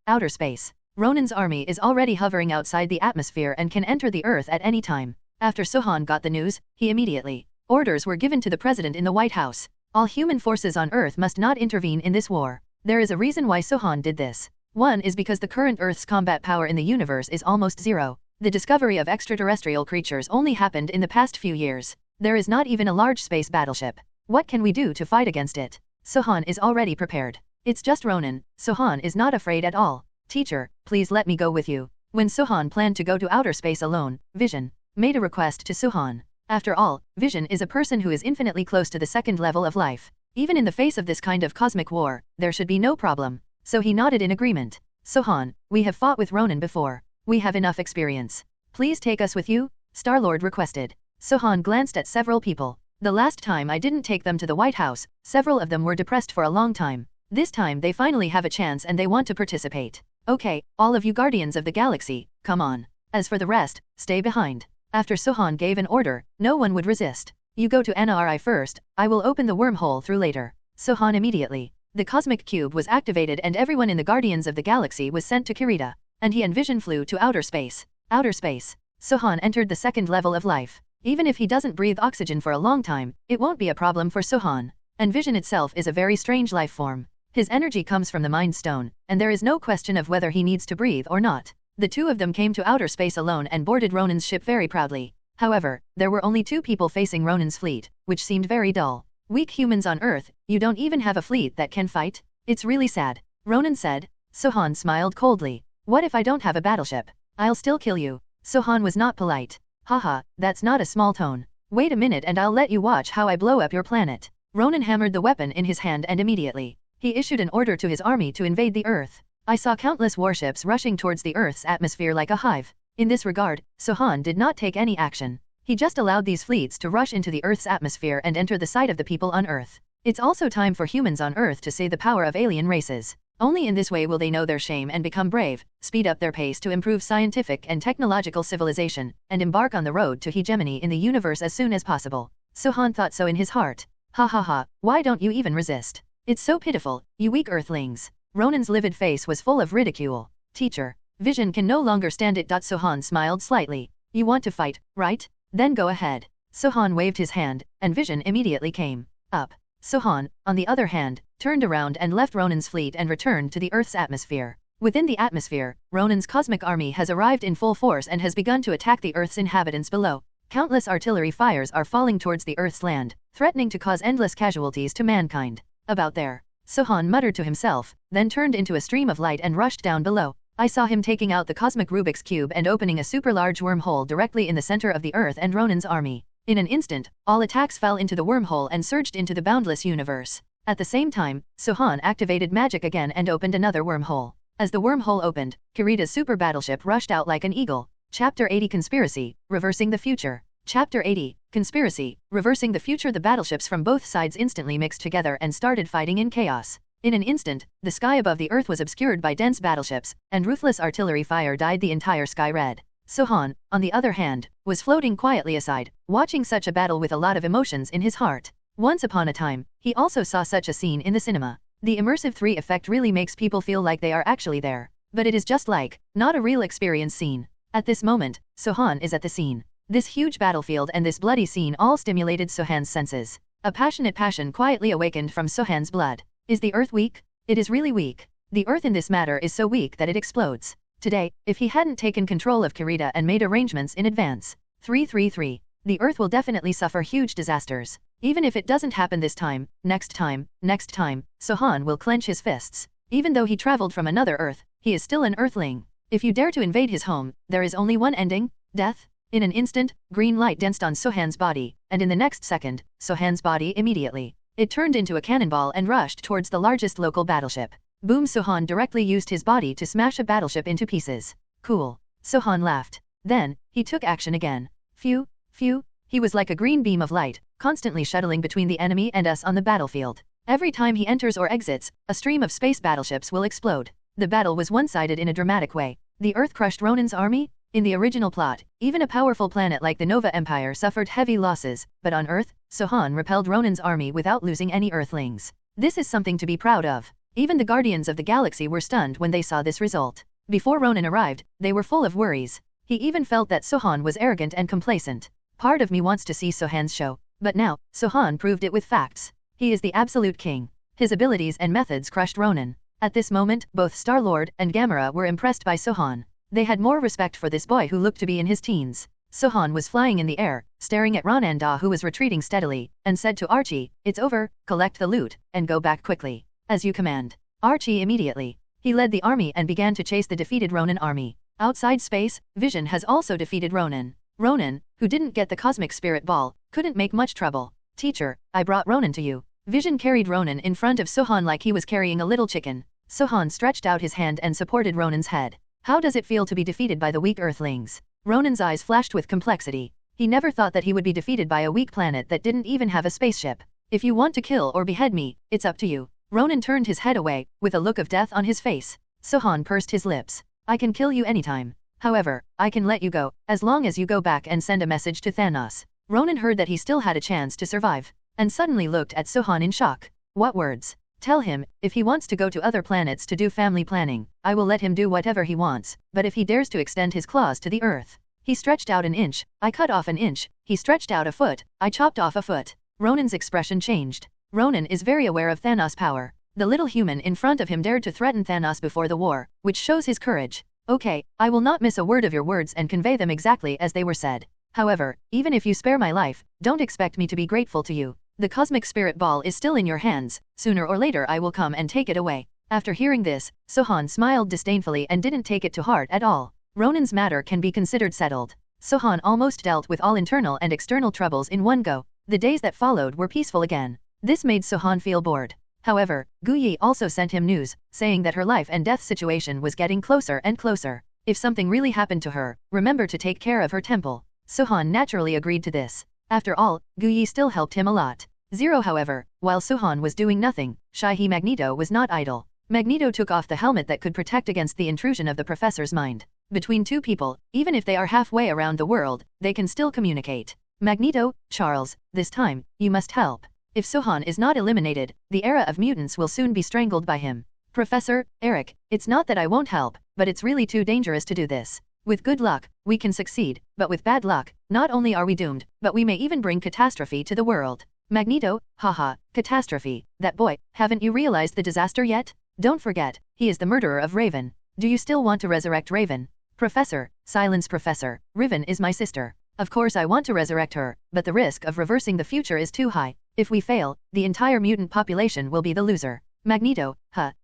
Outer space. Ronan's army is already hovering outside the atmosphere and can enter the Earth at any time. After Sohan got the news, he immediately. Orders were given to the president in the White House. All human forces on Earth must not intervene in this war. There is a reason why Sohan did this. One is because the current Earth's combat power in the universe is almost zero. The discovery of extraterrestrial creatures only happened in the past few years. There is not even a large space battleship. What can we do to fight against it? Sohan is already prepared. It's just Ronan. Sohan is not afraid at all. Teacher, please let me go with you. When Sohan planned to go to outer space alone, Vision made a request to Sohan. After all, Vision is a person who is infinitely close to the second level of life. Even in the face of this kind of cosmic war, there should be no problem. So he nodded in agreement. Sohan, we have fought with Ronin before. We have enough experience. Please take us with you, Star-Lord requested. Sohan glanced at several people. The last time I didn't take them to the White House, several of them were depressed for a long time. This time they finally have a chance and they want to participate. Okay, all of you Guardians of the Galaxy, come on. As for the rest, stay behind. After Sohan gave an order, no one would resist. You go to Nri first, I will open the wormhole through later. Sohan immediately. The cosmic cube was activated and everyone in the Guardians of the Galaxy was sent to Kirita. And he and Vision flew to outer space. Outer space. Sohan entered the second level of life. Even if he doesn't breathe oxygen for a long time, it won't be a problem for Sohan. And Vision itself is a very strange life form. His energy comes from the Mind Stone, and there is no question of whether he needs to breathe or not. The two of them came to outer space alone and boarded Ronin's ship very proudly. However, there were only 2 people facing Ronin's fleet, which seemed very dull. Weak humans on Earth, you don't even have a fleet that can fight? It's really sad. Ronin said. Sohan smiled coldly. What if I don't have a battleship? I'll still kill you. Sohan was not polite. Haha, that's not a small tone. Wait a minute and I'll let you watch how I blow up your planet. Ronin hammered the weapon in his hand and immediately, he issued an order to his army to invade the Earth. I saw countless warships rushing towards the Earth's atmosphere like a hive. In this regard, Sohan did not take any action. He just allowed these fleets to rush into the Earth's atmosphere and enter the sight of the people on Earth. It's also time for humans on Earth to see the power of alien races. Only in this way will they know their shame and become brave, speed up their pace to improve scientific and technological civilization, and embark on the road to hegemony in the universe as soon as possible. Sohan thought so in his heart. Ha ha ha, why don't you even resist? It's so pitiful, you weak Earthlings. Ronin's livid face was full of ridicule. Teacher, Vision can no longer stand it. Sohan smiled slightly. You want to fight, right? Then go ahead. Sohan waved his hand, and Vision immediately came up. Sohan, on the other hand, turned around and left Ronin's fleet and returned to the Earth's atmosphere. Within the atmosphere, Ronin's cosmic army has arrived in full force and has begun to attack the Earth's inhabitants below. Countless artillery fires are falling towards the Earth's land, threatening to cause endless casualties to mankind. About there. Sohan muttered to himself, then turned into a stream of light and rushed down below. I saw him taking out the cosmic Rubik's Cube and opening a super large wormhole directly in the center of the Earth and Ronin's army. In an instant, all attacks fell into the wormhole and surged into the boundless universe. At the same time, Sohan activated magic again and opened another wormhole. As the wormhole opened, Kirita's super battleship rushed out like an eagle. Chapter 80 Conspiracy, Reversing the Future. Chapter 80, Conspiracy, Reversing the Future. The battleships from both sides instantly mixed together and started fighting in chaos. In an instant, the sky above the Earth was obscured by dense battleships, and ruthless artillery fire dyed the entire sky red. Sohan, on the other hand, was floating quietly aside, watching such a battle with a lot of emotions in his heart. Once upon a time, he also saw such a scene in the cinema. The immersive 3 effect really makes people feel like they are actually there. But it is just like, not a real experience scene. At this moment, Sohan is at the scene. This huge battlefield and this bloody scene all stimulated Sohan's senses. A passionate passion quietly awakened from Sohan's blood. Is the Earth weak? It is really weak. The Earth in this matter is so weak that it explodes. Today, if he hadn't taken control of Kirita and made arrangements in advance, 333, the Earth will definitely suffer huge disasters. Even if it doesn't happen this time, next time, Sohan will clench his fists. Even though he traveled from another Earth, he is still an Earthling. If you dare to invade his home, there is only one ending, death. In an instant, green light danced on Sohan's body, and in the next second, Sohan's body immediately. It turned into a cannonball and rushed towards the largest local battleship. Boom! Sohan directly used his body to smash a battleship into pieces. Cool. Sohan laughed. Then, he took action again. Phew, phew. He was like a green beam of light, constantly shuttling between the enemy and us on the battlefield. Every time he enters or exits, a stream of space battleships will explode. The battle was one-sided in a dramatic way. The Earth crushed Ronin's army? In the original plot, even a powerful planet like the Nova Empire suffered heavy losses, but on Earth, Sohan repelled Ronin's army without losing any Earthlings. This is something to be proud of. Even the Guardians of the Galaxy were stunned when they saw this result. Before Ronin arrived, they were full of worries. He even felt that Sohan was arrogant and complacent. Part of me wants to see Sohan's show, but now, Sohan proved it with facts. He is the absolute king. His abilities and methods crushed Ronin. At this moment, both Star-Lord and Gamera were impressed by Sohan. They had more respect for this boy who looked to be in his teens. Sohan was flying in the air, staring at Ronanda who was retreating steadily, and said to Archie, "It's over, collect the loot, and go back quickly. As you command." Archie immediately. He led the army and began to chase the defeated Ronin army. Outside space, Vision has also defeated Ronin. Ronin, who didn't get the cosmic spirit ball, couldn't make much trouble. "Teacher, I brought Ronin to you." Vision carried Ronan in front of Sohan like he was carrying a little chicken. Sohan stretched out his hand and supported Ronan's head. How does it feel to be defeated by the weak Earthlings? Ronan's eyes flashed with complexity. He never thought that he would be defeated by a weak planet that didn't even have a spaceship. If you want to kill or behead me, it's up to you. Ronan turned his head away, with a look of death on his face. Sohan pursed his lips. I can kill you anytime. However, I can let you go, as long as you go back and send a message to Thanos. Ronan heard that he still had a chance to survive, and suddenly looked at Sohan in shock. What words? Tell him, if he wants to go to other planets to do family planning, I will let him do whatever he wants, but if he dares to extend his claws to the earth. He stretched out an inch, I cut off an inch, he stretched out a foot, I chopped off a foot. Ronan's expression changed. Ronan is very aware of Thanos' power. The little human in front of him dared to threaten Thanos before the war, which shows his courage. Okay, I will not miss a word of your words and convey them exactly as they were said. However, even if you spare my life, don't expect me to be grateful to you. The cosmic spirit ball is still in your hands, sooner or later I will come and take it away. After hearing this, Sohan smiled disdainfully and didn't take it to heart at all. Ronan's matter can be considered settled. Sohan almost dealt with all internal and external troubles in one go. The days that followed were peaceful again. This made Sohan feel bored. However, Guyi also sent him news, saying that her life and death situation was getting closer and closer. If something really happened to her, remember to take care of her temple. Sohan naturally agreed to this. After all, Guyi still helped him a lot. Zero however, while Sohan was doing nothing, Shy Magneto was not idle. Magneto took off the helmet that could protect against the intrusion of the professor's mind. Between two people, even if they are halfway around the world, they can still communicate. Magneto, Charles, this time, you must help. If Sohan is not eliminated, the era of mutants will soon be strangled by him. Professor, Eric, it's not that I won't help, but it's really too dangerous to do this. With good luck, we can succeed, but with bad luck, not only are we doomed, but we may even bring catastrophe to the world. Magneto, haha, catastrophe, that boy, haven't you realized the disaster yet? Don't forget, he is the murderer of Raven. Do you still want to resurrect Raven? Professor, silence Professor, Raven is my sister. Of course I want to resurrect her, but the risk of reversing the future is too high. If we fail, the entire mutant population will be the loser. Magneto,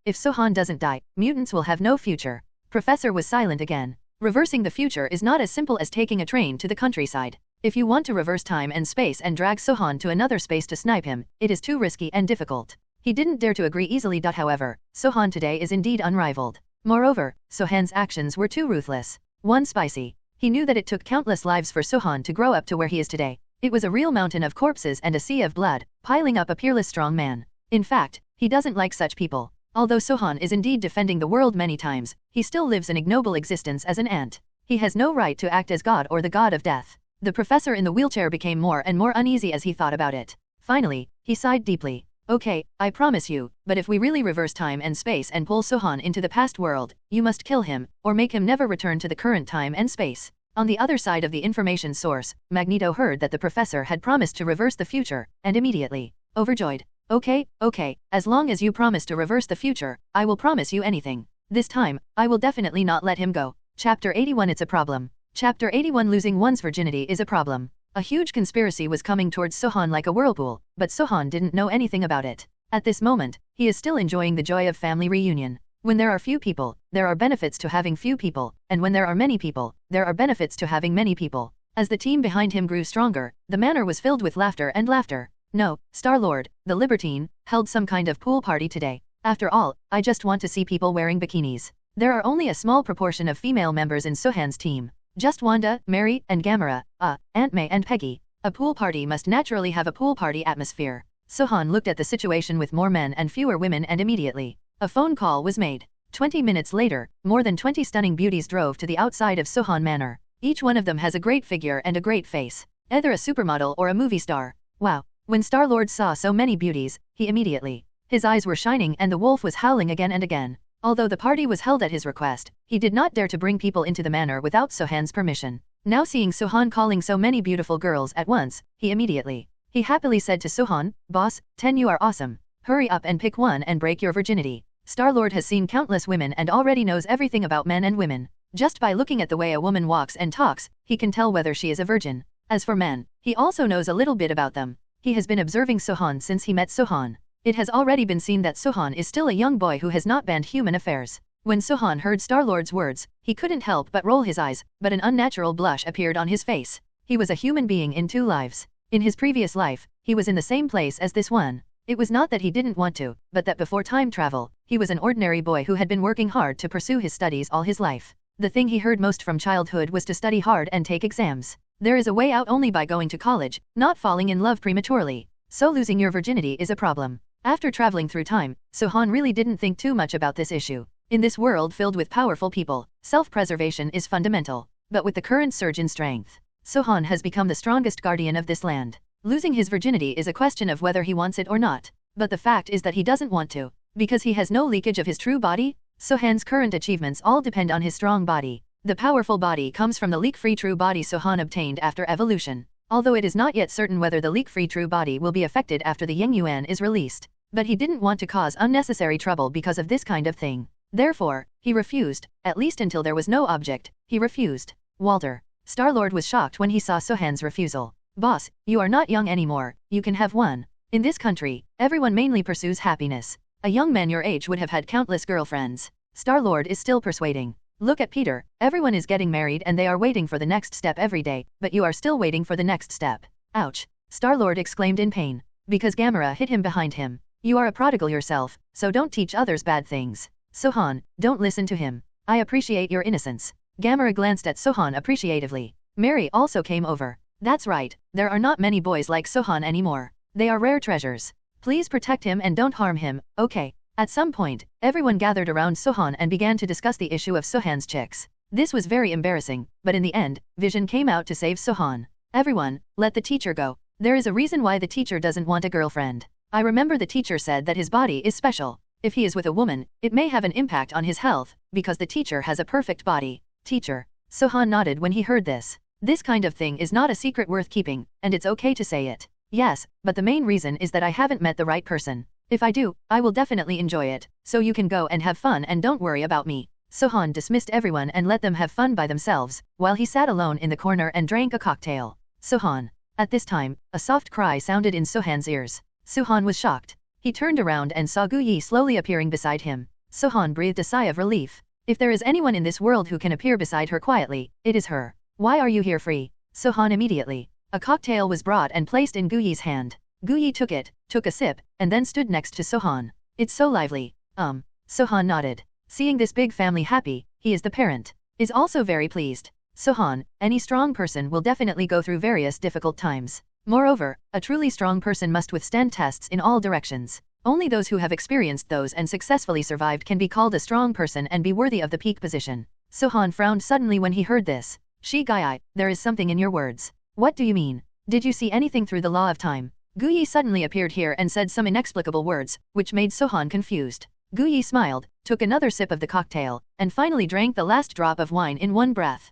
if Sohan doesn't die, mutants will have no future. Professor was silent again. Reversing the future is not as simple as taking a train to the countryside. If you want to reverse time and space and drag Sohan to another space to snipe him, it is too risky and difficult. He didn't dare to agree easily. However, Sohan today is indeed unrivaled. Moreover, Sohan's actions were too ruthless. One spicy. He knew that it took countless lives for Sohan to grow up to where he is today. It was a real mountain of corpses and a sea of blood, piling up a peerless strong man. In fact, he doesn't like such people. Although Sohan is indeed defending the world many times, he still lives an ignoble existence as an ant. He has no right to act as God or the god of death. The professor in the wheelchair became more and more uneasy as he thought about it. Finally, he sighed deeply. Okay, I promise you, but if we really reverse time and space and pull Sohan into the past world, you must kill him, or make him never return to the current time and space. On the other side of the information source, Magneto heard that the professor had promised to reverse the future, and immediately, overjoyed. Okay, as long as you promise to reverse the future, I will promise you anything. This time, I will definitely not let him go. Chapter 81 It's a problem. Chapter 81 Losing one's virginity is a problem. A huge conspiracy was coming towards Sohan like a whirlpool, but Sohan didn't know anything about it. At this moment, he is still enjoying the joy of family reunion. When there are few people, there are benefits to having few people, and when there are many people, there are benefits to having many people. As the team behind him grew stronger, the manor was filled with laughter and laughter. No, Star-Lord, the Libertine, held some kind of pool party today. After all, I just want to see people wearing bikinis. There are only a small proportion of female members in Sohan's team. Just Wanda, Mary, and Gamera, Aunt May and Peggy. A pool party must naturally have a pool party atmosphere. Sohan looked at the situation with more men and fewer women and immediately, a phone call was made. 20 minutes later, more than 20 stunning beauties drove to the outside of Sohan Manor. Each one of them has a great figure and a great face. Either a supermodel or a movie star. Wow. When Star-Lord saw so many beauties, he immediately, his eyes were shining and the wolf was howling again and again. Although the party was held at his request, he did not dare to bring people into the manor without Sohan's permission. Now seeing Sohan calling so many beautiful girls at once, he happily said to Sohan, Boss, 10 you are awesome. Hurry up and pick one and break your virginity. Star-Lord has seen countless women and already knows everything about men and women. Just by looking at the way a woman walks and talks, he can tell whether she is a virgin. As for men, he also knows a little bit about them. He has been observing Sohan since he met Sohan. It has already been seen that Sohan is still a young boy who has not banned human affairs. When Sohan heard Star-Lord's words, he couldn't help but roll his eyes, but an unnatural blush appeared on his face. He was a human being in 2 lives. In his previous life, he was in the same place as this one. It was not that he didn't want to, but that before time travel, he was an ordinary boy who had been working hard to pursue his studies all his life. The thing he heard most from childhood was to study hard and take exams. There is a way out only by going to college, not falling in love prematurely. So losing your virginity is a problem. After traveling through time, Sohan really didn't think too much about this issue. In this world filled with powerful people, self-preservation is fundamental. But with the current surge in strength, Sohan has become the strongest guardian of this land. Losing his virginity is a question of whether he wants it or not. But the fact is that he doesn't want to. Because he has no leakage of his true body, Sohan's current achievements all depend on his strong body. The powerful body comes from the leak-free true body Sohan obtained after evolution. Although it is not yet certain whether the leak-free true body will be affected after the Yang Yuan is released. But he didn't want to cause unnecessary trouble because of this kind of thing. Therefore, he refused, at least until there was no object, he refused. Walter. Star-Lord was shocked when he saw Sohan's refusal. Boss, you are not young anymore, you can have one. In this country, everyone mainly pursues happiness. A young man your age would have had countless girlfriends. Star-Lord is still persuading. Look at Peter, everyone is getting married and they are waiting for the next step every day, but you are still waiting for the next step. Ouch. Star-Lord exclaimed in pain. Because Gamera hit him behind him. You are a prodigal yourself, so don't teach others bad things. Sohan, don't listen to him. I appreciate your innocence. Gamera glanced at Sohan appreciatively. Mary also came over. That's right, there are not many boys like Sohan anymore. They are rare treasures. Please protect him and don't harm him, okay? At some point, everyone gathered around Sohan and began to discuss the issue of Sohan's chicks. This was very embarrassing, but in the end, Vision came out to save Sohan. Everyone, let the teacher go. There is a reason why the teacher doesn't want a girlfriend. I remember the teacher said that his body is special. If he is with a woman, it may have an impact on his health, because the teacher has a perfect body. Teacher. Sohan nodded when he heard this. This kind of thing is not a secret worth keeping, and it's okay to say it. Yes, but the main reason is that I haven't met the right person. If I do, I will definitely enjoy it, so you can go and have fun and don't worry about me. Sohan dismissed everyone and let them have fun by themselves, while he sat alone in the corner and drank a cocktail. Sohan. At this time, a soft cry sounded in Sohan's ears. Sohan was shocked. He turned around and saw Gu Yi slowly appearing beside him. Sohan breathed a sigh of relief. If there is anyone in this world who can appear beside her quietly, it is her. Why are you here free? Sohan immediately. A cocktail was brought and placed in Gu Yi's hand. Gu Yi took it, took a sip, and then stood next to Sohan. It's so lively. Sohan nodded. Seeing this big family happy, he is the parent. Is also very pleased. Sohan, any strong person will definitely go through various difficult times. Moreover, a truly strong person must withstand tests in all directions. Only those who have experienced those and successfully survived can be called a strong person and be worthy of the peak position. Sohan frowned suddenly when he heard this. Shi-Gai, there is something in your words. What do you mean? Did you see anything through the law of time? Gu Yi suddenly appeared here and said some inexplicable words, which made Sohan confused. Gu Yi smiled, took another sip of the cocktail, and finally drank the last drop of wine in one breath.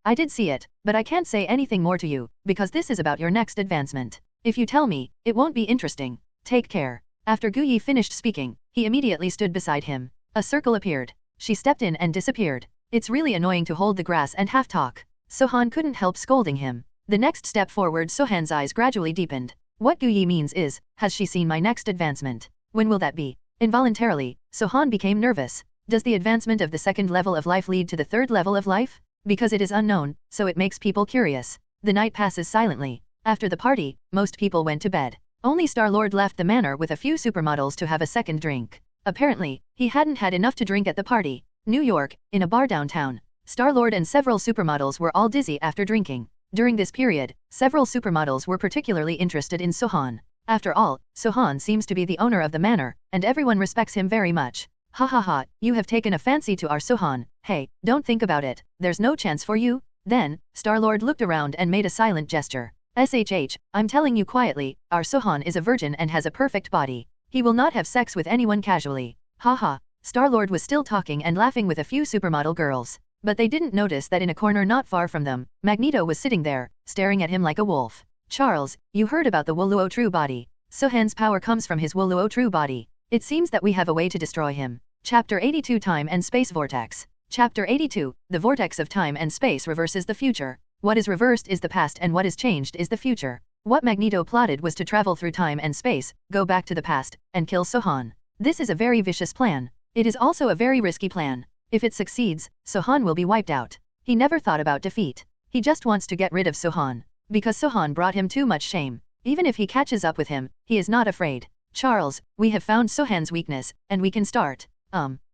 I did see it, but I can't say anything more to you, because this is about your next advancement. If you tell me, it won't be interesting. Take care. After Gu Yi finished speaking, he immediately stood beside him. A circle appeared. She stepped in and disappeared. It's really annoying to hold the grass and half talk. Sohan couldn't help scolding him. The next step forward, Sohan's eyes gradually deepened. What Gu Yi means is, has she seen my next advancement? When will that be? Involuntarily, Sohan became nervous. Does the advancement of the second level of life lead to the third level of life? Because it is unknown, so it makes people curious. The night passes silently. After the party, most people went to bed. Only Star-Lord left the manor with a few supermodels to have a second drink. Apparently, he hadn't had enough to drink at the party. New York, in a bar downtown. Star-Lord and several supermodels were all dizzy after drinking. During this period, several supermodels were particularly interested in Sohan. After all, Sohan seems to be the owner of the manor, and everyone respects him very much. Ha ha ha, you have taken a fancy to our Sohan. Hey, don't think about it, there's no chance for you. Then, Star-Lord looked around and made a silent gesture. SHH, I'm telling you quietly, our Sohan is a virgin and has a perfect body. He will not have sex with anyone casually. Ha ha. Star-Lord was still talking and laughing with a few supermodel girls. But they didn't notice that in a corner not far from them, Magneto was sitting there, staring at him like a wolf. Charles, you heard about the Woluo true body. Sohan's power comes from his Woluo true body. It seems that we have a way to destroy him. Chapter 82 Time and Space Vortex. Chapter 82, the vortex of time and space reverses the future. What is reversed is the past and what is changed is the future. What Magneto plotted was to travel through time and space, go back to the past, and kill Sohan. This is a very vicious plan. It is also a very risky plan. If it succeeds, Sohan will be wiped out. He never thought about defeat. He just wants to get rid of Sohan. Because Sohan brought him too much shame. Even if he catches up with him, he is not afraid. Charles, we have found Sohan's weakness, and we can start.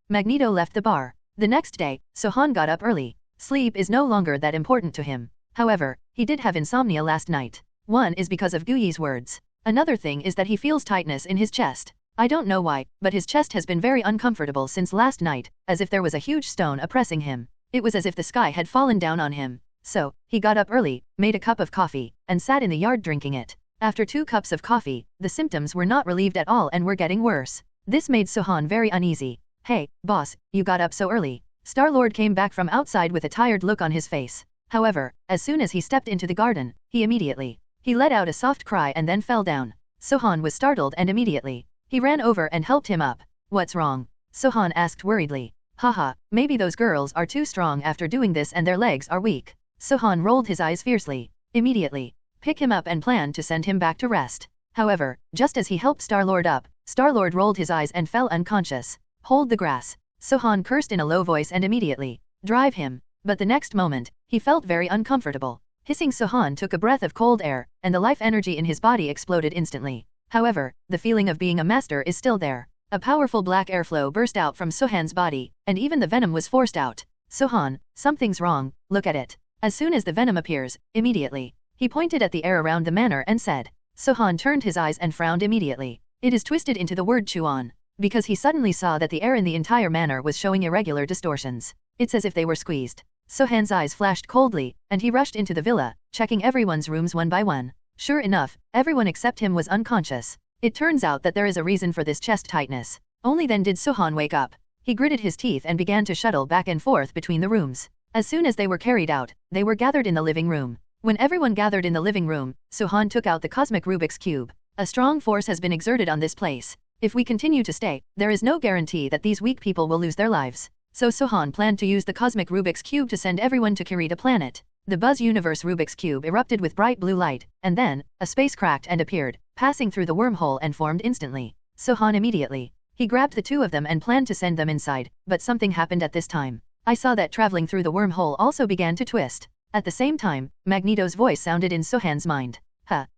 Magneto left the bar. The next day, Sohan got up early. Sleep is no longer that important to him. However, he did have insomnia last night. One is because of Guyi's words. Another thing is that he feels tightness in his chest. I don't know why, but his chest has been very uncomfortable since last night, as if there was a huge stone oppressing him. It was as if the sky had fallen down on him. So, he got up early, made a cup of coffee, and sat in the yard drinking it. After 2 cups of coffee, the symptoms were not relieved at all and were getting worse. This made Sohan very uneasy. Hey, boss, you got up so early. Star-Lord came back from outside with a tired look on his face. However, as soon as he stepped into the garden, he let out a soft cry and then fell down. Sohan was startled and immediately, he ran over and helped him up. What's wrong? Sohan asked worriedly. Haha, maybe those girls are too strong after doing this and their legs are weak. Sohan rolled his eyes fiercely. Immediately, pick him up and planned to send him back to rest. However, just as he helped Star-Lord up, Star-Lord rolled his eyes and fell unconscious. Hold the grass. Sohan cursed in a low voice and immediately, drive him. But the next moment, he felt very uncomfortable. Hissing, Sohan took a breath of cold air, and the life energy in his body exploded instantly. However, the feeling of being a master is still there. A powerful black airflow burst out from Sohan's body, and even the venom was forced out. Sohan, something's wrong, look at it. As soon as the venom appears, immediately, he pointed at the air around the manor and said. Sohan turned his eyes and frowned immediately. It is twisted into the word chew on. Because he suddenly saw that the air in the entire manor was showing irregular distortions. It's as if they were squeezed. Sohan's eyes flashed coldly, and he rushed into the villa, checking everyone's rooms one by one. Sure enough, everyone except him was unconscious. It turns out that there is a reason for this chest tightness. Only then did Sohan wake up. He gritted his teeth and began to shuttle back and forth between the rooms. As soon as they were carried out, they were gathered in the living room. When everyone gathered in the living room, Sohan took out the cosmic Rubik's Cube. A strong force has been exerted on this place. If we continue to stay, there is no guarantee that these weak people will lose their lives. So Sohan planned to use the cosmic Rubik's Cube to send everyone to Kirita planet. The Buzz Universe Rubik's Cube erupted with bright blue light, and then, a space cracked and appeared, passing through the wormhole and formed instantly. Sohan immediately. He grabbed the 2 of them and planned to send them inside, but something happened at this time. I saw that traveling through the wormhole also began to twist. At the same time, Magneto's voice sounded in Sohan's mind.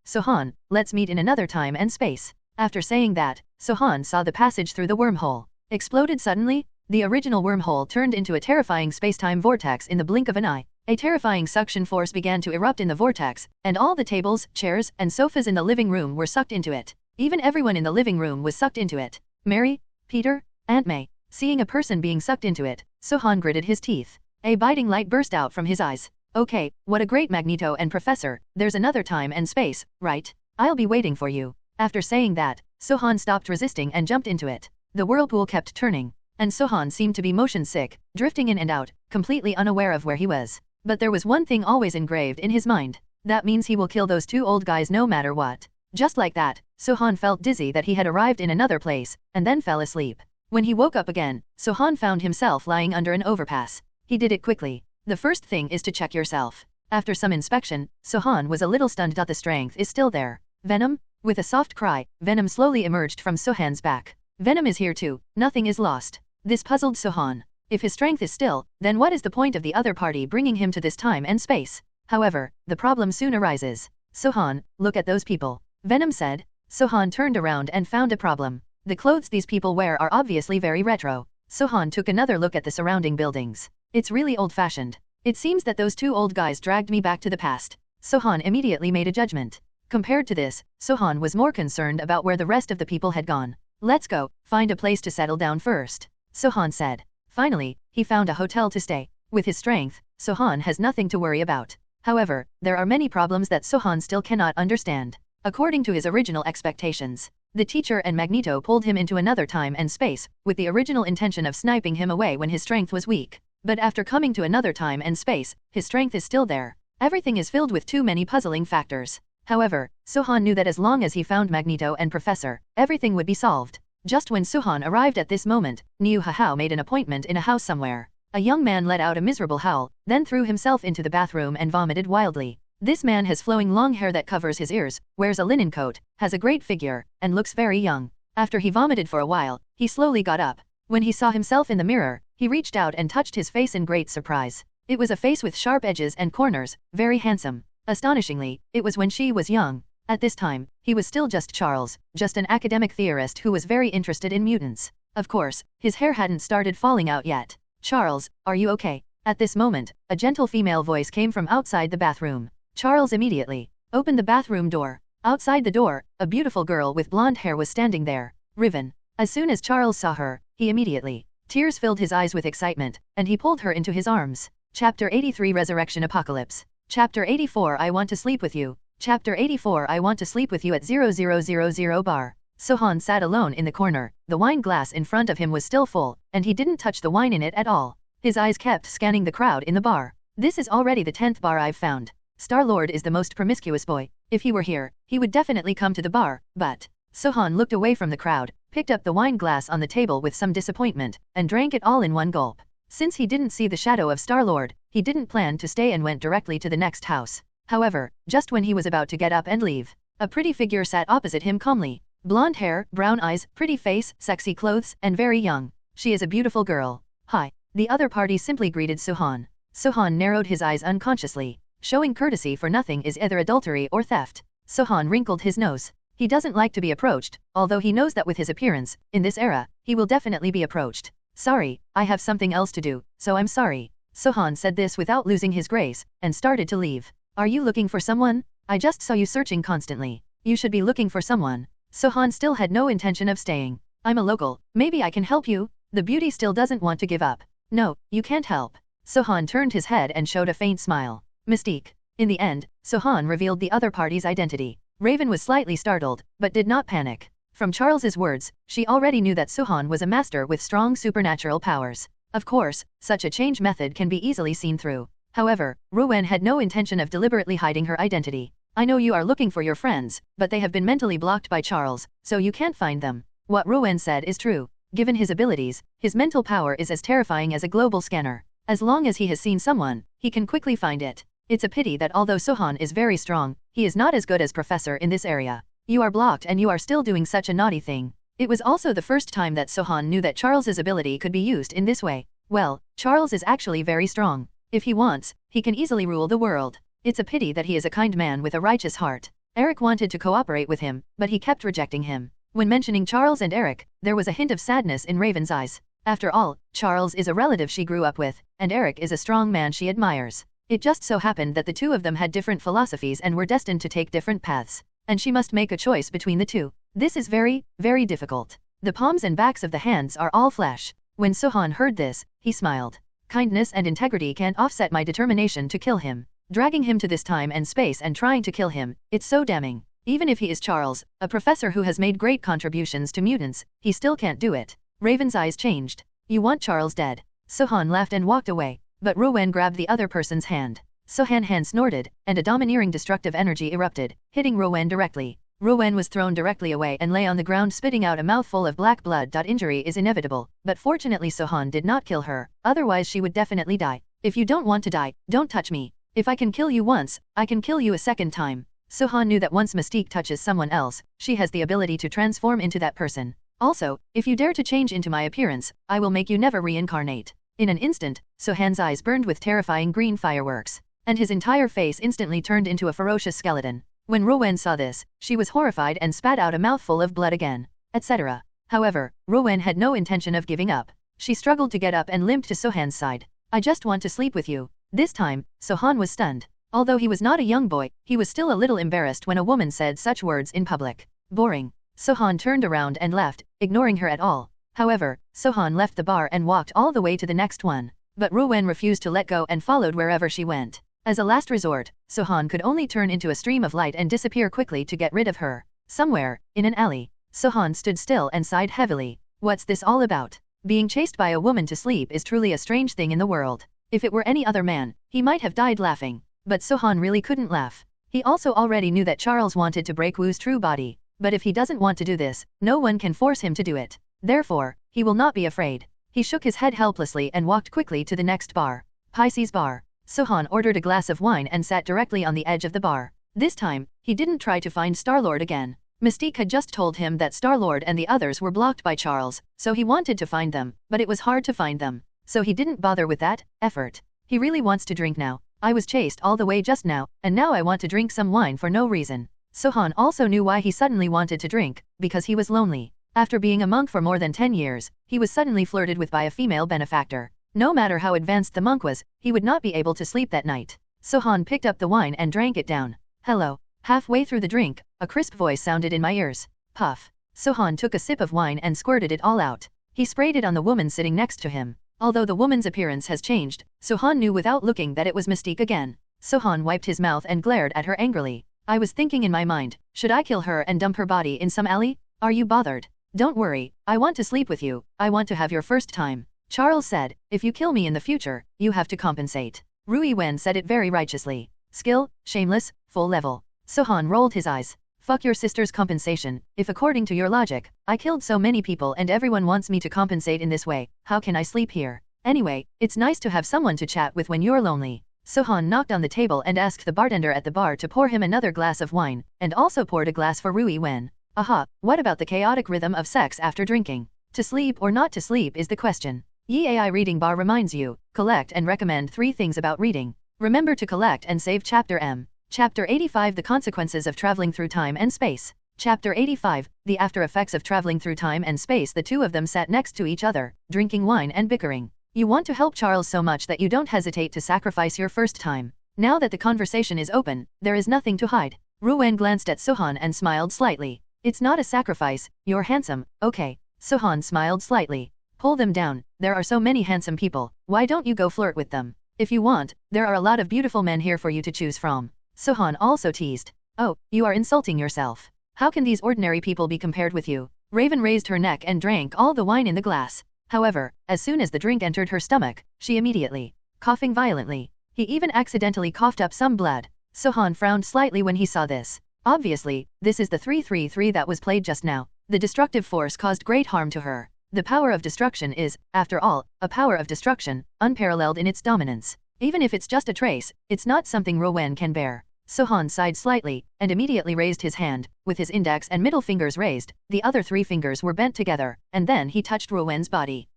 Sohan, let's meet in another time and space. After saying that, Sohan saw the passage through the wormhole. Exploded suddenly, the original wormhole turned into a terrifying space-time vortex in the blink of an eye. A terrifying suction force began to erupt in the vortex, and all the tables, chairs, and sofas in the living room were sucked into it. Even everyone in the living room was sucked into it. Mary, Peter, Aunt May. Seeing a person being sucked into it, Sohan gritted his teeth. A biting light burst out from his eyes. Okay, what a great Magneto and Professor, there's another time and space, right? I'll be waiting for you. After saying that, Sohan stopped resisting and jumped into it. The whirlpool kept turning, and Sohan seemed to be motion sick, drifting in and out, completely unaware of where he was. But there was one thing always engraved in his mind. That means he will kill those 2 old guys no matter what. Just like that, Sohan felt dizzy that he had arrived in another place, and then fell asleep. When he woke up again, Sohan found himself lying under an overpass. He did it quickly. The first thing is to check yourself. After some inspection, Sohan was a little stunned. The strength is still there. Venom? With a soft cry, Venom slowly emerged from Sohan's back. Venom is here too, nothing is lost. This puzzled Sohan. If his strength is still, then what is the point of the other party bringing him to this time and space? However, the problem soon arises. Sohan, look at those people. Venom said. Sohan turned around and found a problem. The clothes these people wear are obviously very retro. Sohan took another look at the surrounding buildings. It's really old-fashioned. It seems that those 2 old guys dragged me back to the past. Sohan immediately made a judgment. Compared to this, Sohan was more concerned about where the rest of the people had gone. Let's go, find a place to settle down first, Sohan said. Finally, he found a hotel to stay. With his strength, Sohan has nothing to worry about. However, there are many problems that Sohan still cannot understand. According to his original expectations, the teacher and Magneto pulled him into another time and space, with the original intention of sniping him away when his strength was weak. But after coming to another time and space, his strength is still there. Everything is filled with too many puzzling factors. However, Sohan knew that as long as he found Magneto and Professor, everything would be solved. Just when Sohan arrived at this moment, Niu Hahao made an appointment in a house somewhere. A young man let out a miserable howl, then threw himself into the bathroom and vomited wildly. This man has flowing long hair that covers his ears, wears a linen coat, has a great figure, and looks very young. After he vomited for a while, he slowly got up. When he saw himself in the mirror, he reached out and touched his face in great surprise. It was a face with sharp edges and corners, very handsome. Astonishingly, it was when she was young. At this time, he was still just Charles, just an academic theorist who was very interested in mutants. Of course, his hair hadn't started falling out yet. Charles, are you okay? At this moment, a gentle female voice came from outside the bathroom. Charles immediately opened the bathroom door. Outside the door, a beautiful girl with blonde hair was standing there. Riven. As soon as Charles saw her, he immediately tears filled his eyes with excitement, and he pulled her into his arms. Chapter 83 Resurrection Apocalypse. Chapter 84 I Want to Sleep With You. Chapter 84 I Want to Sleep With You at 0000 bar. Sohan sat alone in the corner. The wine glass in front of him was still full, and he didn't touch the wine in it at all. His eyes kept scanning the crowd in the bar. This is already the 10th bar I've found. Star-Lord is the most promiscuous boy. If he were here, he would definitely come to the bar, but Sohan looked away from the crowd, picked up the wine glass on the table with some disappointment, and drank it all in one gulp. Since he didn't see the shadow of Star-Lord, he didn't plan to stay and went directly to the next house. However, just when he was about to get up and leave, a pretty figure sat opposite him calmly. Blonde hair, brown eyes, pretty face, sexy clothes, and very young. She is a beautiful girl. Hi. The other party simply greeted Sohan. Sohan narrowed his eyes unconsciously. Showing courtesy for nothing is either adultery or theft. Sohan wrinkled his nose. He doesn't like to be approached, although he knows that with his appearance, in this era, he will definitely be approached. Sorry, I have something else to do, so I'm sorry. Sohan said this without losing his grace, and started to leave. Are you looking for someone? I just saw you searching constantly. You should be looking for someone. Sohan still had no intention of staying. I'm a local, maybe I can help you? The beauty still doesn't want to give up. No, you can't help. Sohan turned his head and showed a faint smile. Mystique. In the end, Sohan revealed the other party's identity. Raven was slightly startled, but did not panic. From Charles's words, she already knew that Sohan was a master with strong supernatural powers. Of course, such a change method can be easily seen through. However, Rowan had no intention of deliberately hiding her identity. I know you are looking for your friends, but they have been mentally blocked by Charles, so you can't find them. What Rowan said is true. Given his abilities, his mental power is as terrifying as a global scanner. As long as he has seen someone, he can quickly find it. It's a pity that although Sohan is very strong, he is not as good as Professor in this area. You are blocked and you are still doing such a naughty thing. It was also the first time that Sohan knew that Charles's ability could be used in this way. Well, Charles is actually very strong. If he wants, he can easily rule the world. It's a pity that he is a kind man with a righteous heart. Eric wanted to cooperate with him, but he kept rejecting him. When mentioning Charles and Eric, there was a hint of sadness in Raven's eyes. After all, Charles is a relative she grew up with, and Eric is a strong man she admires. It just so happened that the two of them had different philosophies and were destined to take different paths, and she must make a choice between the two. This is very, very difficult. The palms and backs of the hands are all flesh. When Sohan heard this, he smiled. Kindness and integrity can't offset my determination to kill him. Dragging him to this time and space and trying to kill him, it's so damning. Even if he is Charles, a professor who has made great contributions to mutants, he still can't do it. Raven's eyes changed. You want Charles dead? Sohan laughed and walked away, but Rowan grabbed the other person's hand. Sohan hand snorted, and a domineering destructive energy erupted, hitting Rowan directly. Rowan was thrown directly away and lay on the ground spitting out a mouthful of black blood. Injury is inevitable, but fortunately Sohan did not kill her, otherwise she would definitely die. If you don't want to die, don't touch me. If I can kill you once, I can kill you a second time. Sohan knew that once Mystique touches someone else, she has the ability to transform into that person. Also, if you dare to change into my appearance, I will make you never reincarnate. In an instant, Sohan's eyes burned with terrifying green fireworks, and his entire face instantly turned into a ferocious skeleton. When Rowan saw this, she was horrified and spat out a mouthful of blood again, etc. However, Rowan had no intention of giving up. She struggled to get up and limped to Sohan's side. I just want to sleep with you. This time, Sohan was stunned. Although he was not a young boy, he was still a little embarrassed when a woman said such words in public. Boring. Sohan turned around and left, ignoring her at all. However, Sohan left the bar and walked all the way to the next one. But Rowan refused to let go and followed wherever she went. As a last resort, Sohan could only turn into a stream of light and disappear quickly to get rid of her. Somewhere, in an alley, Sohan stood still and sighed heavily. What's this all about? Being chased by a woman to sleep is truly a strange thing in the world. If it were any other man, he might have died laughing. But Sohan really couldn't laugh. He also already knew that Charles wanted to break Wu's true body. But if he doesn't want to do this, no one can force him to do it. Therefore, he will not be afraid. He shook his head helplessly and walked quickly to the next bar. Pisces bar. Sohan ordered a glass of wine and sat directly on the edge of the bar. This time, he didn't try to find Star-Lord again. Mystique had just told him that Star-Lord and the others were blocked by Charles, so he wanted to find them, but it was hard to find them. So he didn't bother with that effort. He really wants to drink now. I was chased all the way just now, and now I want to drink some wine for no reason. Sohan also knew why he suddenly wanted to drink, because he was lonely. After being a monk for more than 10 years, he was suddenly flirted with by a female benefactor. No matter how advanced the monk was, he would not be able to sleep that night. Sohan picked up the wine and drank it down. Hello. Halfway through the drink, a crisp voice sounded in my ears. Puff. Sohan took a sip of wine and squirted it all out. He sprayed it on the woman sitting next to him. Although the woman's appearance has changed, Sohan knew without looking that it was Mystique again. Sohan wiped his mouth and glared at her angrily. I was thinking in my mind, should I kill her and dump her body in some alley? Are you bothered? Don't worry, I want to sleep with you, I want to have your first time. Charles said, if you kill me in the future, you have to compensate. Rui Wen said it very righteously. Skill, shameless, full level. Sohan rolled his eyes. Fuck your sister's compensation, if according to your logic, I killed so many people and everyone wants me to compensate in this way, how can I sleep here? Anyway, it's nice to have someone to chat with when you're lonely. Sohan knocked on the table and asked the bartender at the bar to pour him another glass of wine, and also poured a glass for Rui Wen. Aha, what about the chaotic rhythm of sex after drinking? To sleep or not to sleep is the question. Yi AI Reading Bar reminds you, collect and recommend 3 things about reading. Remember to collect and save Chapter M. Chapter 85 The Consequences of Traveling Through Time and Space. Chapter 85 The After Effects of Traveling Through Time and Space. The two of them sat next to each other, drinking wine and bickering. You want to help Charles so much that you don't hesitate to sacrifice your first time. Now that the conversation is open, there is nothing to hide. Ruwen glanced at Sohan and smiled slightly. It's not a sacrifice, you're handsome, okay. Sohan smiled slightly. Pull them down, there are so many handsome people, why don't you go flirt with them? If you want, there are a lot of beautiful men here for you to choose from. Sohan also teased. Oh, you are insulting yourself. How can these ordinary people be compared with you? Raven raised her neck and drank all the wine in the glass. However, as soon as the drink entered her stomach, she immediately, coughing violently. He even accidentally coughed up some blood. Sohan frowned slightly when he saw this. Obviously, this is the 333 that was played just now. The destructive force caused great harm to her. The power of destruction is, after all, a power of destruction, unparalleled in its dominance. Even if it's just a trace, it's not something Rowen can bear. Sohan sighed slightly, and immediately raised his hand, with his index and middle fingers raised, the other 3 fingers were bent together, and then he touched Rowen's body.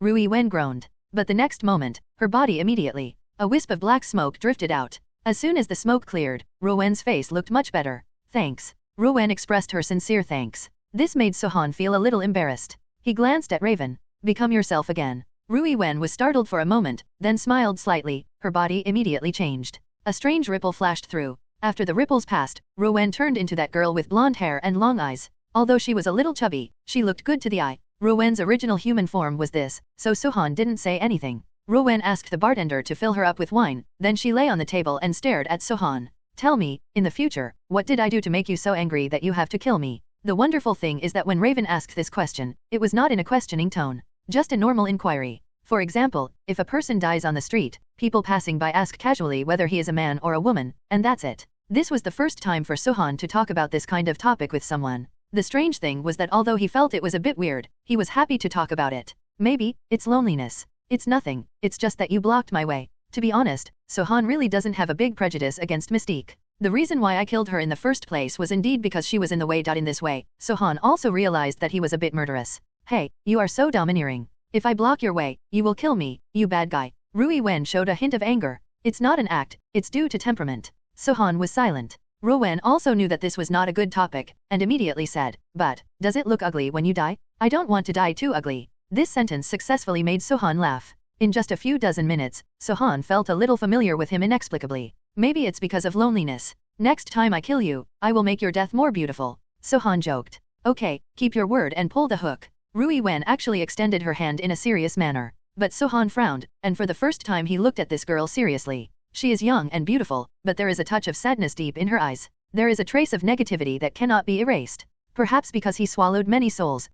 Rui Wen groaned. But the next moment, her body immediately, a wisp of black smoke drifted out. As soon as the smoke cleared, Rowen's face looked much better. Thanks. Rowen expressed her sincere thanks. This made Sohan feel a little embarrassed. He glanced at Raven. Become yourself again. Rui Wen was startled for a moment, then smiled slightly, her body immediately changed. A strange ripple flashed through. After the ripples passed, Rowen turned into that girl with blonde hair and long eyes. Although she was a little chubby, she looked good to the eye. Rowen's original human form was this, so Sohan didn't say anything. Rowen asked the bartender to fill her up with wine, then she lay on the table and stared at Sohan. Tell me, in the future, what did I do to make you so angry that you have to kill me? The wonderful thing is that when Raven asked this question, it was not in a questioning tone, just a normal inquiry. For example, if a person dies on the street, people passing by ask casually whether he is a man or a woman, and that's it. This was the first time for Sohan to talk about this kind of topic with someone. The strange thing was that although he felt it was a bit weird, he was happy to talk about it. Maybe, it's loneliness. It's nothing, it's just that you blocked my way. To be honest, Sohan really doesn't have a big prejudice against Mystique. The reason why I killed her in the first place was indeed because she was in the way. In this way, Sohan also realized that he was a bit murderous. Hey, you are so domineering. If I block your way, you will kill me, you bad guy. Rui Wen showed a hint of anger. It's not an act, it's due to temperament. Sohan was silent. Rowen also knew that this was not a good topic, and immediately said, but, does it look ugly when you die? I don't want to die too ugly. This sentence successfully made Sohan laugh. In just a few dozen minutes, Sohan felt a little familiar with him inexplicably. Maybe it's because of loneliness. Next time I kill you, I will make your death more beautiful. Sohan joked. Okay, keep your word and pull the hook. Rui Wen actually extended her hand in a serious manner. But Sohan frowned, and for the first time he looked at this girl seriously. She is young and beautiful, but there is a touch of sadness deep in her eyes. There is a trace of negativity that cannot be erased. Perhaps because he swallowed many souls,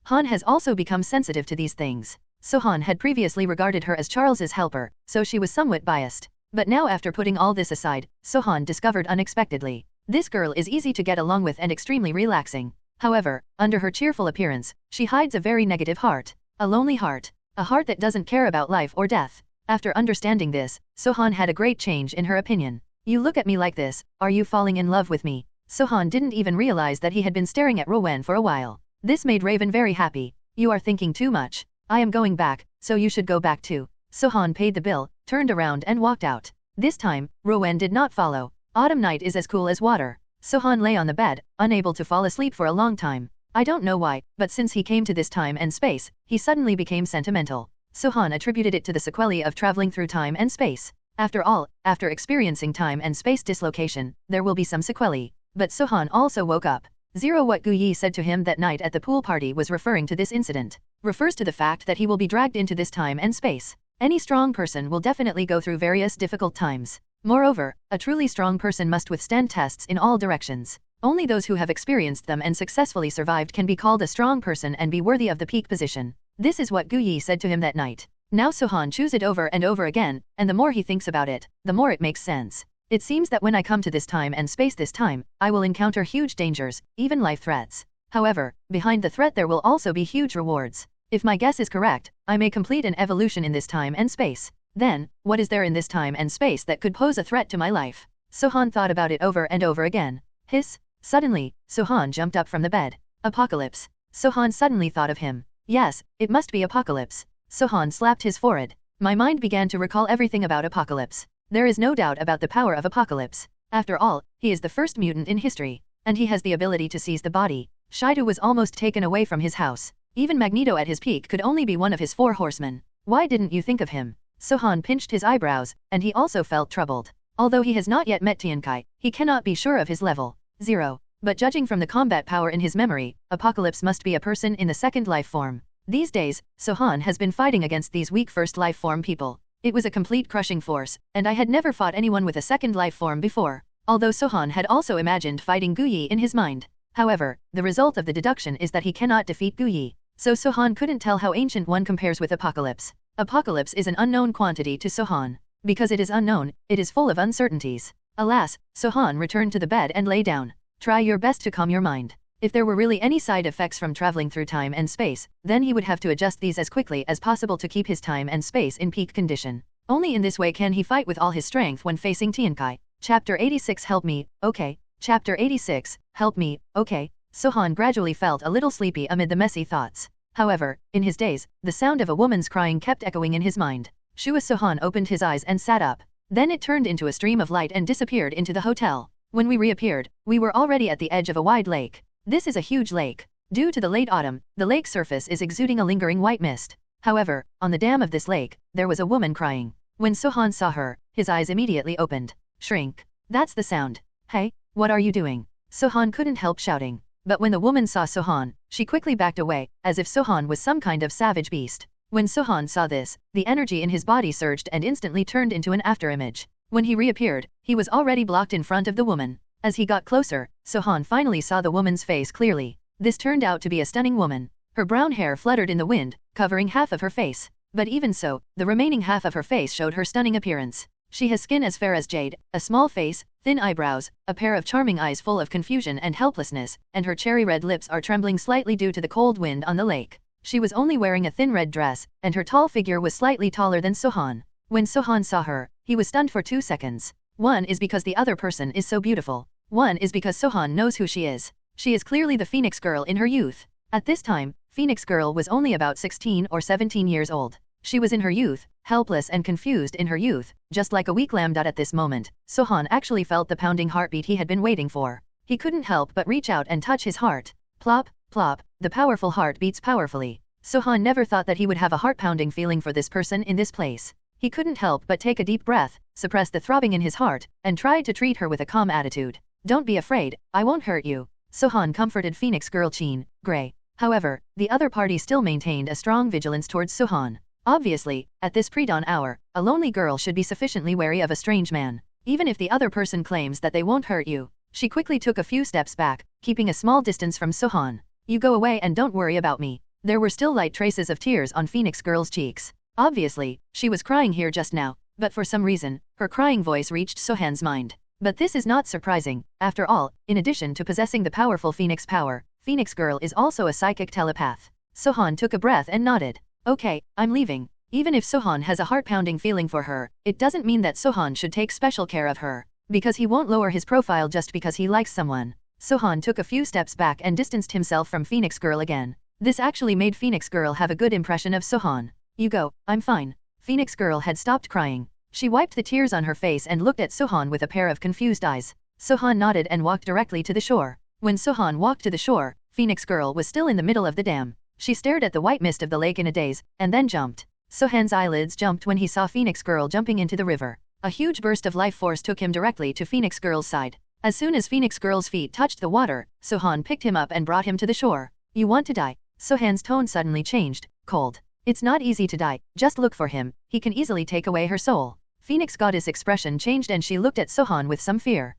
Han has also become sensitive to these things. Sohan had previously regarded her as Charles's helper, so she was somewhat biased. But now after putting all this aside, Sohan discovered unexpectedly. This girl is easy to get along with and extremely relaxing. However, under her cheerful appearance, she hides a very negative heart. A lonely heart. A heart that doesn't care about life or death. After understanding this, Sohan had a great change in her opinion. You look at me like this, are you falling in love with me? Sohan didn't even realize that he had been staring at Rowen for a while. This made Raven very happy. You are thinking too much. I am going back, so you should go back too. Sohan paid the bill, turned around and walked out. This time, Rowen did not follow. Autumn night is as cool as water. Sohan lay on the bed, unable to fall asleep for a long time. I don't know why, but since he came to this time and space, he suddenly became sentimental. Sohan attributed it to the sequelae of traveling through time and space. After all, after experiencing time and space dislocation, there will be some sequelae. But Sohan also woke up. What Gu Yi said to him that night at the pool party was referring to this incident. Refers to the fact that he will be dragged into this time and space. Any strong person will definitely go through various difficult times. Moreover, a truly strong person must withstand tests in all directions. Only those who have experienced them and successfully survived can be called a strong person and be worthy of the peak position. This is what Gu Yi said to him that night. Now Sohan chews it over and over again, and the more he thinks about it, the more it makes sense. It seems that when I come to this time and space this time, I will encounter huge dangers, even life threats. However, behind the threat there will also be huge rewards. If my guess is correct, I may complete an evolution in this time and space. Then, what is there in this time and space that could pose a threat to my life? Sohan thought about it over and over again. Hiss! Suddenly, Sohan jumped up from the bed. Apocalypse. Sohan suddenly thought of him. Yes, it must be Apocalypse. Sohan slapped his forehead. My mind began to recall everything about Apocalypse. There is no doubt about the power of Apocalypse. After all, he is the first mutant in history. And he has the ability to seize the body. Shaidu was almost taken away from his house. Even Magneto at his peak could only be one of his 4 horsemen. Why didn't you think of him? Sohan pinched his eyebrows, and he also felt troubled. Although he has not yet met Tiankai, he cannot be sure of his level. 0. But judging from the combat power in his memory, Apocalypse must be a person in the second life form. These days, Sohan has been fighting against these weak first life form people. It was a complete crushing force, and I had never fought anyone with a second life form before. Although Sohan had also imagined fighting Gu Yi in his mind. However, the result of the deduction is that he cannot defeat Gu Yi. So Sohan couldn't tell how Ancient One compares with Apocalypse. Apocalypse is an unknown quantity to Sohan. Because it is unknown, it is full of uncertainties. Alas, Sohan returned to the bed and lay down. Try your best to calm your mind. If there were really any side effects from traveling through time and space, then he would have to adjust these as quickly as possible to keep his time and space in peak condition. Only in this way can he fight with all his strength when facing Tiankai. Chapter 86 Help me, okay. Chapter 86, Help me, okay. Sohan gradually felt a little sleepy amid the messy thoughts. However, in his daze, the sound of a woman's crying kept echoing in his mind. Shua Sohan opened his eyes and sat up. Then it turned into a stream of light and disappeared into the hotel. When we reappeared, we were already at the edge of a wide lake. This is a huge lake. Due to the late autumn, the lake surface is exuding a lingering white mist. However, on the dam of this lake, there was a woman crying. When Sohan saw her, his eyes immediately opened. Shrink. That's the sound. Hey, what are you doing? Sohan couldn't help shouting. But when the woman saw Sohan, she quickly backed away, as if Sohan was some kind of savage beast. When Sohan saw this, the energy in his body surged and instantly turned into an afterimage. When he reappeared, he was already blocked in front of the woman. As he got closer, Sohan finally saw the woman's face clearly. This turned out to be a stunning woman. Her brown hair fluttered in the wind, covering half of her face. But even so, the remaining half of her face showed her stunning appearance. She has skin as fair as jade, a small face, thin eyebrows, a pair of charming eyes full of confusion and helplessness, and her cherry red lips are trembling slightly due to the cold wind on the lake. She was only wearing a thin red dress, and her tall figure was slightly taller than Sohan. When Sohan saw her, he was stunned for 2 seconds. One is because the other person is so beautiful. One is because Sohan knows who she is. She is clearly the Phoenix Girl in her youth. At this time, Phoenix Girl was only about 16 or 17 years old. She was in her youth, helpless and confused in her youth, just like a weak lamb. At this moment, Sohan actually felt the pounding heartbeat he had been waiting for. He couldn't help but reach out and touch his heart. Plop, plop, the powerful heart beats powerfully. Sohan never thought that he would have a heart-pounding feeling for this person in this place. He couldn't help but take a deep breath, suppress the throbbing in his heart, and tried to treat her with a calm attitude. Don't be afraid, I won't hurt you. Sohan comforted Phoenix Girl Chin, Grey. However, the other party still maintained a strong vigilance towards Sohan. Obviously, at this pre-dawn hour, a lonely girl should be sufficiently wary of a strange man. Even if the other person claims that they won't hurt you. She quickly took a few steps back, keeping a small distance from Sohan. You go away and don't worry about me. There were still light traces of tears on Phoenix Girl's cheeks. Obviously, she was crying here just now, but for some reason, her crying voice reached Sohan's mind. But this is not surprising. After all, in addition to possessing the powerful Phoenix power, Phoenix Girl is also a psychic telepath. Sohan took a breath and nodded. Okay, I'm leaving. Even if Sohan has a heart-pounding feeling for her, it doesn't mean that Sohan should take special care of her. Because he won't lower his profile just because he likes someone. Sohan took a few steps back and distanced himself from Phoenix Girl again. This actually made Phoenix Girl have a good impression of Sohan. You go, I'm fine. Phoenix Girl had stopped crying. She wiped the tears on her face and looked at Sohan with a pair of confused eyes. Sohan nodded and walked directly to the shore. When Sohan walked to the shore, Phoenix Girl was still in the middle of the dam. She stared at the white mist of the lake in a daze, and then jumped. Sohan's eyelids jumped when he saw Phoenix Girl jumping into the river. A huge burst of life force took him directly to Phoenix Girl's side. As soon as Phoenix Girl's feet touched the water, Sohan picked him up and brought him to the shore. You want to die? Sohan's tone suddenly changed, cold. It's not easy to die, just look for him, he can easily take away her soul. Phoenix Goddess' expression changed and she looked at Sohan with some fear.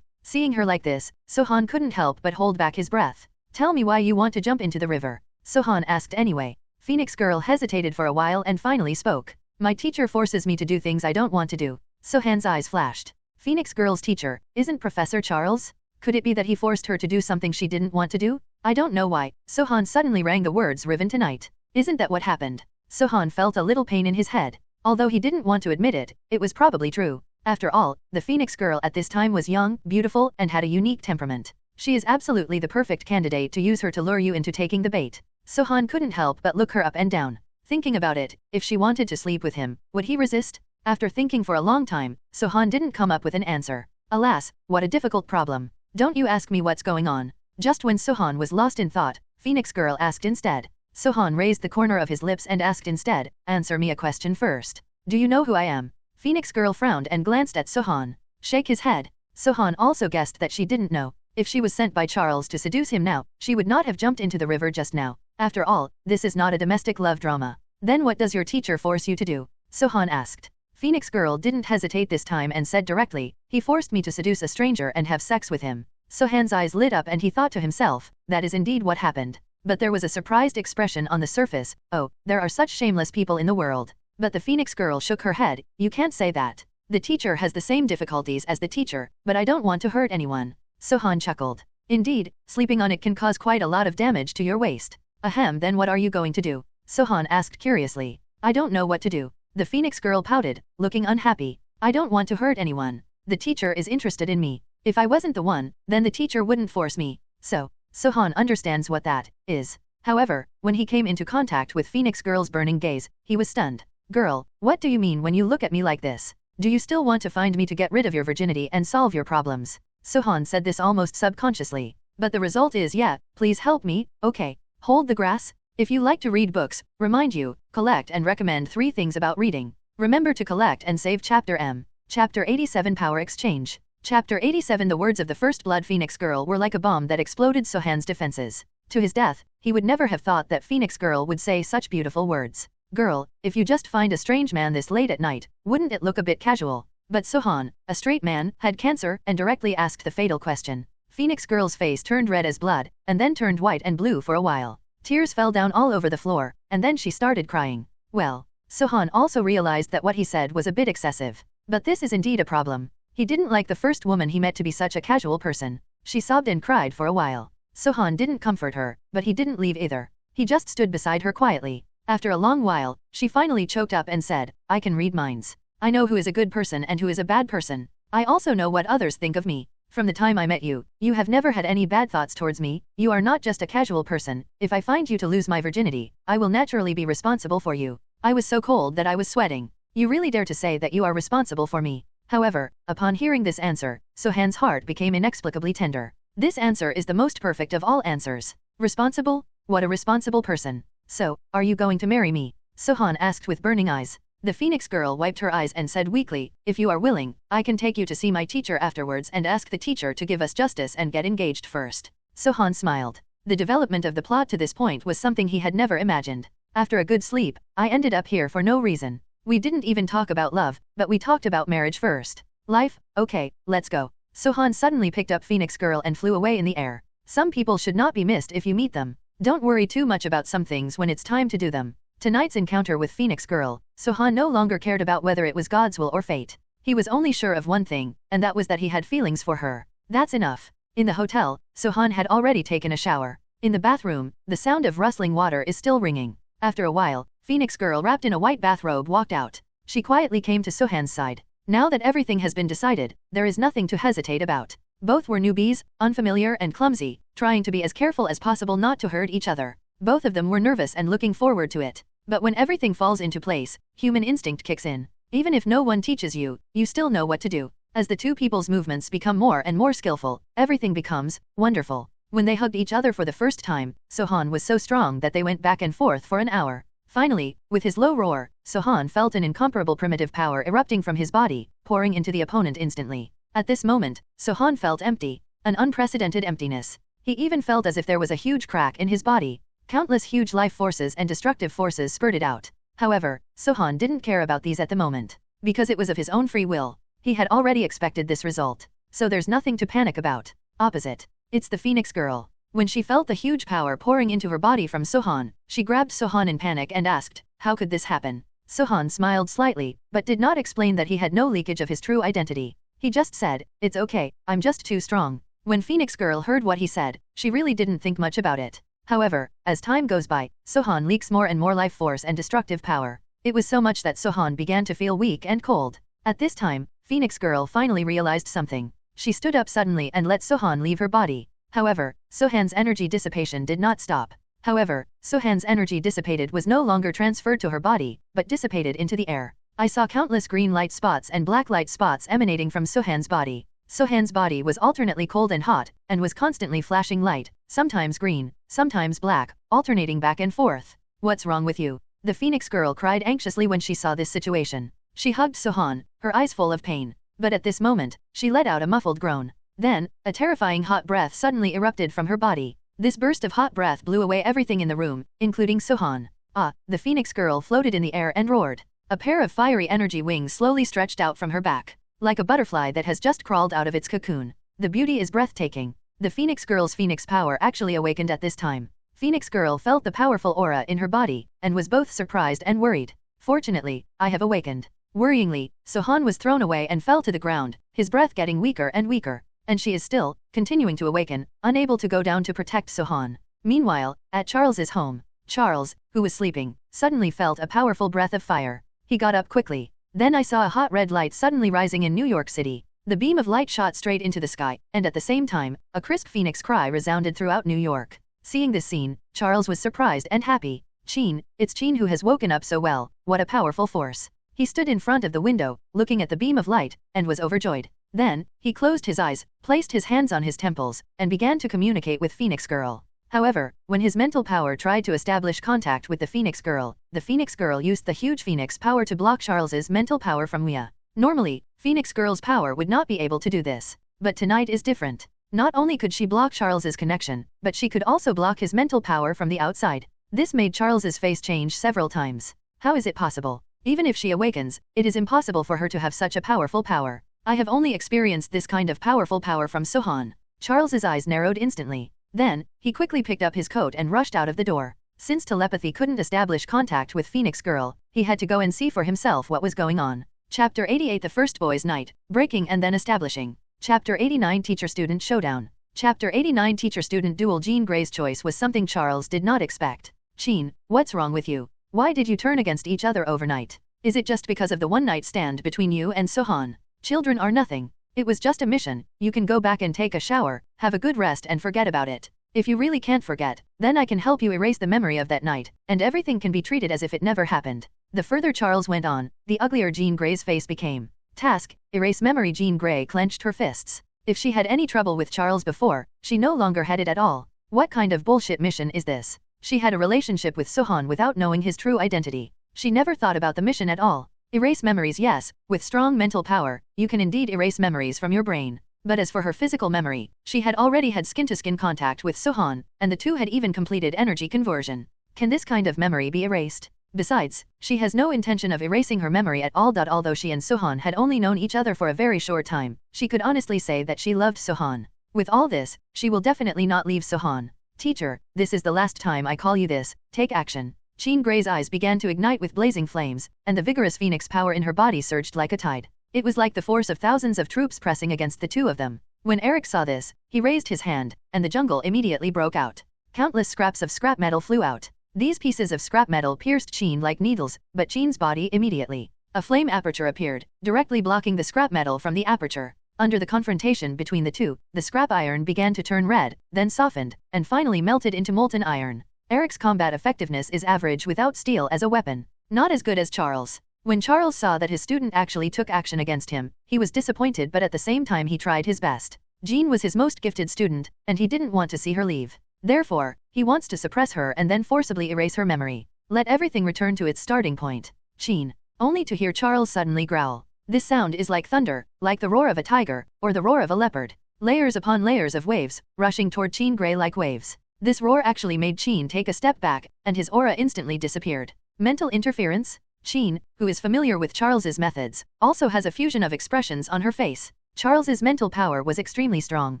Seeing her like this, Sohan couldn't help but hold back his breath. Tell me why you want to jump into the river. Sohan asked anyway. Phoenix Girl hesitated for a while and finally spoke. My teacher forces me to do things I don't want to do. Sohan's eyes flashed. Phoenix Girl's teacher, isn't Professor Charles? Could it be that he forced her to do something she didn't want to do? I don't know why. Sohan suddenly rang the words Riven tonight. Isn't that what happened? Sohan felt a little pain in his head. Although he didn't want to admit it, it was probably true. After all, the Phoenix Girl at this time was young, beautiful, and had a unique temperament. She is absolutely the perfect candidate to use her to lure you into taking the bait. Sohan couldn't help but look her up and down. Thinking about it, if she wanted to sleep with him, would he resist? After thinking for a long time, Sohan didn't come up with an answer. Alas, what a difficult problem. Don't you ask me what's going on. Just when Sohan was lost in thought, Phoenix Girl asked instead. Sohan raised the corner of his lips and asked instead, answer me a question first. Do you know who I am? Phoenix Girl frowned and glanced at Sohan. Shake his head. Sohan also guessed that she didn't know. If she was sent by Charles to seduce him now, she would not have jumped into the river just now. After all, this is not a domestic love drama. Then what does your teacher force you to do? Sohan asked. Phoenix Girl didn't hesitate this time and said directly, he forced me to seduce a stranger and have sex with him. Sohan's eyes lit up and he thought to himself, that is indeed what happened. But there was a surprised expression on the surface. Oh, there are such shameless people in the world. But the Phoenix Girl shook her head. You can't say that. The teacher has the same difficulties as the teacher, but I don't want to hurt anyone. Sohan chuckled. Indeed, sleeping on it can cause quite a lot of damage to your waist. Ahem, then what are you going to do? Sohan asked curiously. I don't know what to do. The Phoenix Girl pouted, looking unhappy. I don't want to hurt anyone. The teacher is interested in me. If I wasn't the one, then the teacher wouldn't force me. So, Sohan understands what that is. However, when he came into contact with Phoenix Girl's burning gaze, he was stunned. Girl, what do you mean when you look at me like this? Do you still want to find me to get rid of your virginity and solve your problems? Sohan said this almost subconsciously. But the result is yeah, please help me, okay. Hold the grass. If you like to read books, remind you, collect and recommend 3 things about reading. Remember to collect and save Chapter M. Chapter 87 Power Exchange. Chapter 87 The words of the First Blood Phoenix Girl were like a bomb that exploded Sohan's defenses. To his death, he would never have thought that Phoenix Girl would say such beautiful words. Girl, if you just find a strange man this late at night, wouldn't it look a bit casual? But Sohan, a straight man, had cancer and directly asked the fatal question. Phoenix Girl's face turned red as blood, and then turned white and blue for a while. Tears fell down all over the floor, and then she started crying. Well, Sohan also realized that what he said was a bit excessive. But this is indeed a problem. He didn't like the first woman he met to be such a casual person. She sobbed and cried for a while. Sohan didn't comfort her, but he didn't leave either. He just stood beside her quietly. After a long while, she finally choked up and said, I can read minds. I know who is a good person and who is a bad person. I also know what others think of me. From the time I met you, you have never had any bad thoughts towards me. You are not just a casual person. If I find you to lose my virginity, I will naturally be responsible for you. I was so cold that I was sweating. You really dare to say that you are responsible for me. However, upon hearing this answer, Sohan's heart became inexplicably tender. This answer is the most perfect of all answers. Responsible? What a responsible person. So, are you going to marry me? Sohan asked with burning eyes. The Phoenix Girl wiped her eyes and said weakly, if you are willing, I can take you to see my teacher afterwards and ask the teacher to give us justice and get engaged first. Sohan smiled. The development of the plot to this point was something he had never imagined. After a good sleep, I ended up here for no reason. We didn't even talk about love, but we talked about marriage first. Life? Okay, let's go. Sohan suddenly picked up Phoenix Girl and flew away in the air. Some people should not be missed if you meet them. Don't worry too much about some things when it's time to do them. Tonight's encounter with Phoenix Girl, Sohan no longer cared about whether it was God's will or fate. He was only sure of one thing, and that was that he had feelings for her. That's enough. In the hotel, Sohan had already taken a shower. In the bathroom, the sound of rustling water is still ringing. After a while, Phoenix Girl wrapped in a white bathrobe walked out. She quietly came to Sohan's side. Now that everything has been decided, there is nothing to hesitate about. Both were newbies, unfamiliar and clumsy, trying to be as careful as possible not to hurt each other. Both of them were nervous and looking forward to it. But when everything falls into place, human instinct kicks in. Even if no one teaches you, you still know what to do. As the two people's movements become more and more skillful, everything becomes wonderful. When they hugged each other for the first time, Sohan was so strong that they went back and forth for an hour. Finally, with his low roar, Sohan felt an incomparable primitive power erupting from his body, pouring into the opponent instantly. At this moment, Sohan felt empty, an unprecedented emptiness. He even felt as if there was a huge crack in his body. Countless huge life forces and destructive forces spurted out. However, Sohan didn't care about these at the moment, because it was of his own free will. He had already expected this result, so there's nothing to panic about. Opposite. It's the Phoenix Girl. When she felt the huge power pouring into her body from Sohan, she grabbed Sohan in panic and asked, "How could this happen?" Sohan smiled slightly, but did not explain that he had no leakage of his true identity. He just said, "It's okay, I'm just too strong." When Phoenix Girl heard what he said, she really didn't think much about it. However, as time goes by, Sohan leaks more and more life force and destructive power. It was so much that Sohan began to feel weak and cold. At this time, Phoenix Girl finally realized something. She stood up suddenly and let Sohan leave her body. However, Sohan's energy dissipation did not stop. However, Sohan's energy dissipated was no longer transferred to her body, but dissipated into the air. I saw countless green light spots and black light spots emanating from Sohan's body. Sohan's body was alternately cold and hot, and was constantly flashing light, sometimes green, sometimes black, alternating back and forth. "What's wrong with you?" the Phoenix Girl cried anxiously when she saw this situation. She hugged Sohan, her eyes full of pain. But at this moment, she let out a muffled groan. Then, a terrifying hot breath suddenly erupted from her body. This burst of hot breath blew away everything in the room, including Sohan. "Ah!" the Phoenix Girl floated in the air and roared. A pair of fiery energy wings slowly stretched out from her back, like a butterfly that has just crawled out of its cocoon. The beauty is breathtaking. The Phoenix Girl's Phoenix power actually awakened at this time. Phoenix Girl felt the powerful aura in her body, and was both surprised and worried. "Fortunately, I have awakened." Worryingly, Sohan was thrown away and fell to the ground, his breath getting weaker and weaker. And she is still, continuing to awaken, unable to go down to protect Sohan. Meanwhile, at Charles's home, Charles, who was sleeping, suddenly felt a powerful breath of fire. He got up quickly. "Then I saw a hot red light suddenly rising in New York City." The beam of light shot straight into the sky, and at the same time, a crisp phoenix cry resounded throughout New York. Seeing this scene, Charles was surprised and happy. "Chin, it's Chin who has woken up so well, what a powerful force." He stood in front of the window, looking at the beam of light, and was overjoyed. Then, he closed his eyes, placed his hands on his temples, and began to communicate with Phoenix Girl. However, when his mental power tried to establish contact with the Phoenix Girl used the huge Phoenix power to block Charles's mental power from Mia. Normally, Phoenix Girl's power would not be able to do this. But tonight is different. Not only could she block Charles's connection, but she could also block his mental power from the outside. This made Charles's face change several times. How is it possible? Even if she awakens, it is impossible for her to have such a powerful power. I have only experienced this kind of powerful power from Sohan. Charles's eyes narrowed instantly. Then, he quickly picked up his coat and rushed out of the door. Since telepathy couldn't establish contact with Phoenix Girl, he had to go and see for himself what was going on. Chapter 88 The First Boys' Night, Breaking and Then Establishing. Chapter 89 Teacher-Student Showdown. Chapter 89 Teacher-Student Duel. Jean Grey's choice was something Charles did not expect. "Jean, what's wrong with you? Why did you turn against each other overnight? Is it just because of the one-night stand between you and Sohan? Children are nothing. It was just a mission. You can go back and take a shower, have a good rest and forget about it. If you really can't forget, then I can help you erase the memory of that night, and everything can be treated as if it never happened." The further Charles went on, the uglier Jean Grey's face became. Task, erase memory. Jean Grey clenched her fists. If she had any trouble with Charles before, she no longer had it at all. What kind of bullshit mission is this? She had a relationship with Sohan without knowing his true identity. She never thought about the mission at all. Erase memories. Yes, with strong mental power, you can indeed erase memories from your brain. But as for her physical memory, she had already had skin-to-skin contact with Sohan, and the two had even completed energy conversion. Can this kind of memory be erased? Besides, she has no intention of erasing her memory at all. Although she and Sohan had only known each other for a very short time, she could honestly say that she loved Sohan. With all this, she will definitely not leave Sohan. "Teacher, this is the last time I call you this, take action." Jean Grey's eyes began to ignite with blazing flames, and the vigorous phoenix power in her body surged like a tide. It was like the force of thousands of troops pressing against the two of them. When Eric saw this, he raised his hand, and the jungle immediately broke out. Countless scraps of scrap metal flew out. These pieces of scrap metal pierced Jean like needles, but Jean's body immediately. A flame aperture appeared, directly blocking the scrap metal from the aperture. Under the confrontation between the two, the scrap iron began to turn red, then softened, and finally melted into molten iron. Eric's combat effectiveness is average without steel as a weapon. Not as good as Charles. When Charles saw that his student actually took action against him, he was disappointed, but at the same time he tried his best. Jean was his most gifted student, and he didn't want to see her leave. Therefore, he wants to suppress her and then forcibly erase her memory. Let everything return to its starting point. Jean. Only to hear Charles suddenly growl. This sound is like thunder, like the roar of a tiger, or the roar of a leopard. Layers upon layers of waves, rushing toward Jean Grey like waves. This roar actually made Jean take a step back, and his aura instantly disappeared. Mental interference? Jean, who is familiar with Charles's methods, also has a fusion of expressions on her face. Charles's mental power was extremely strong.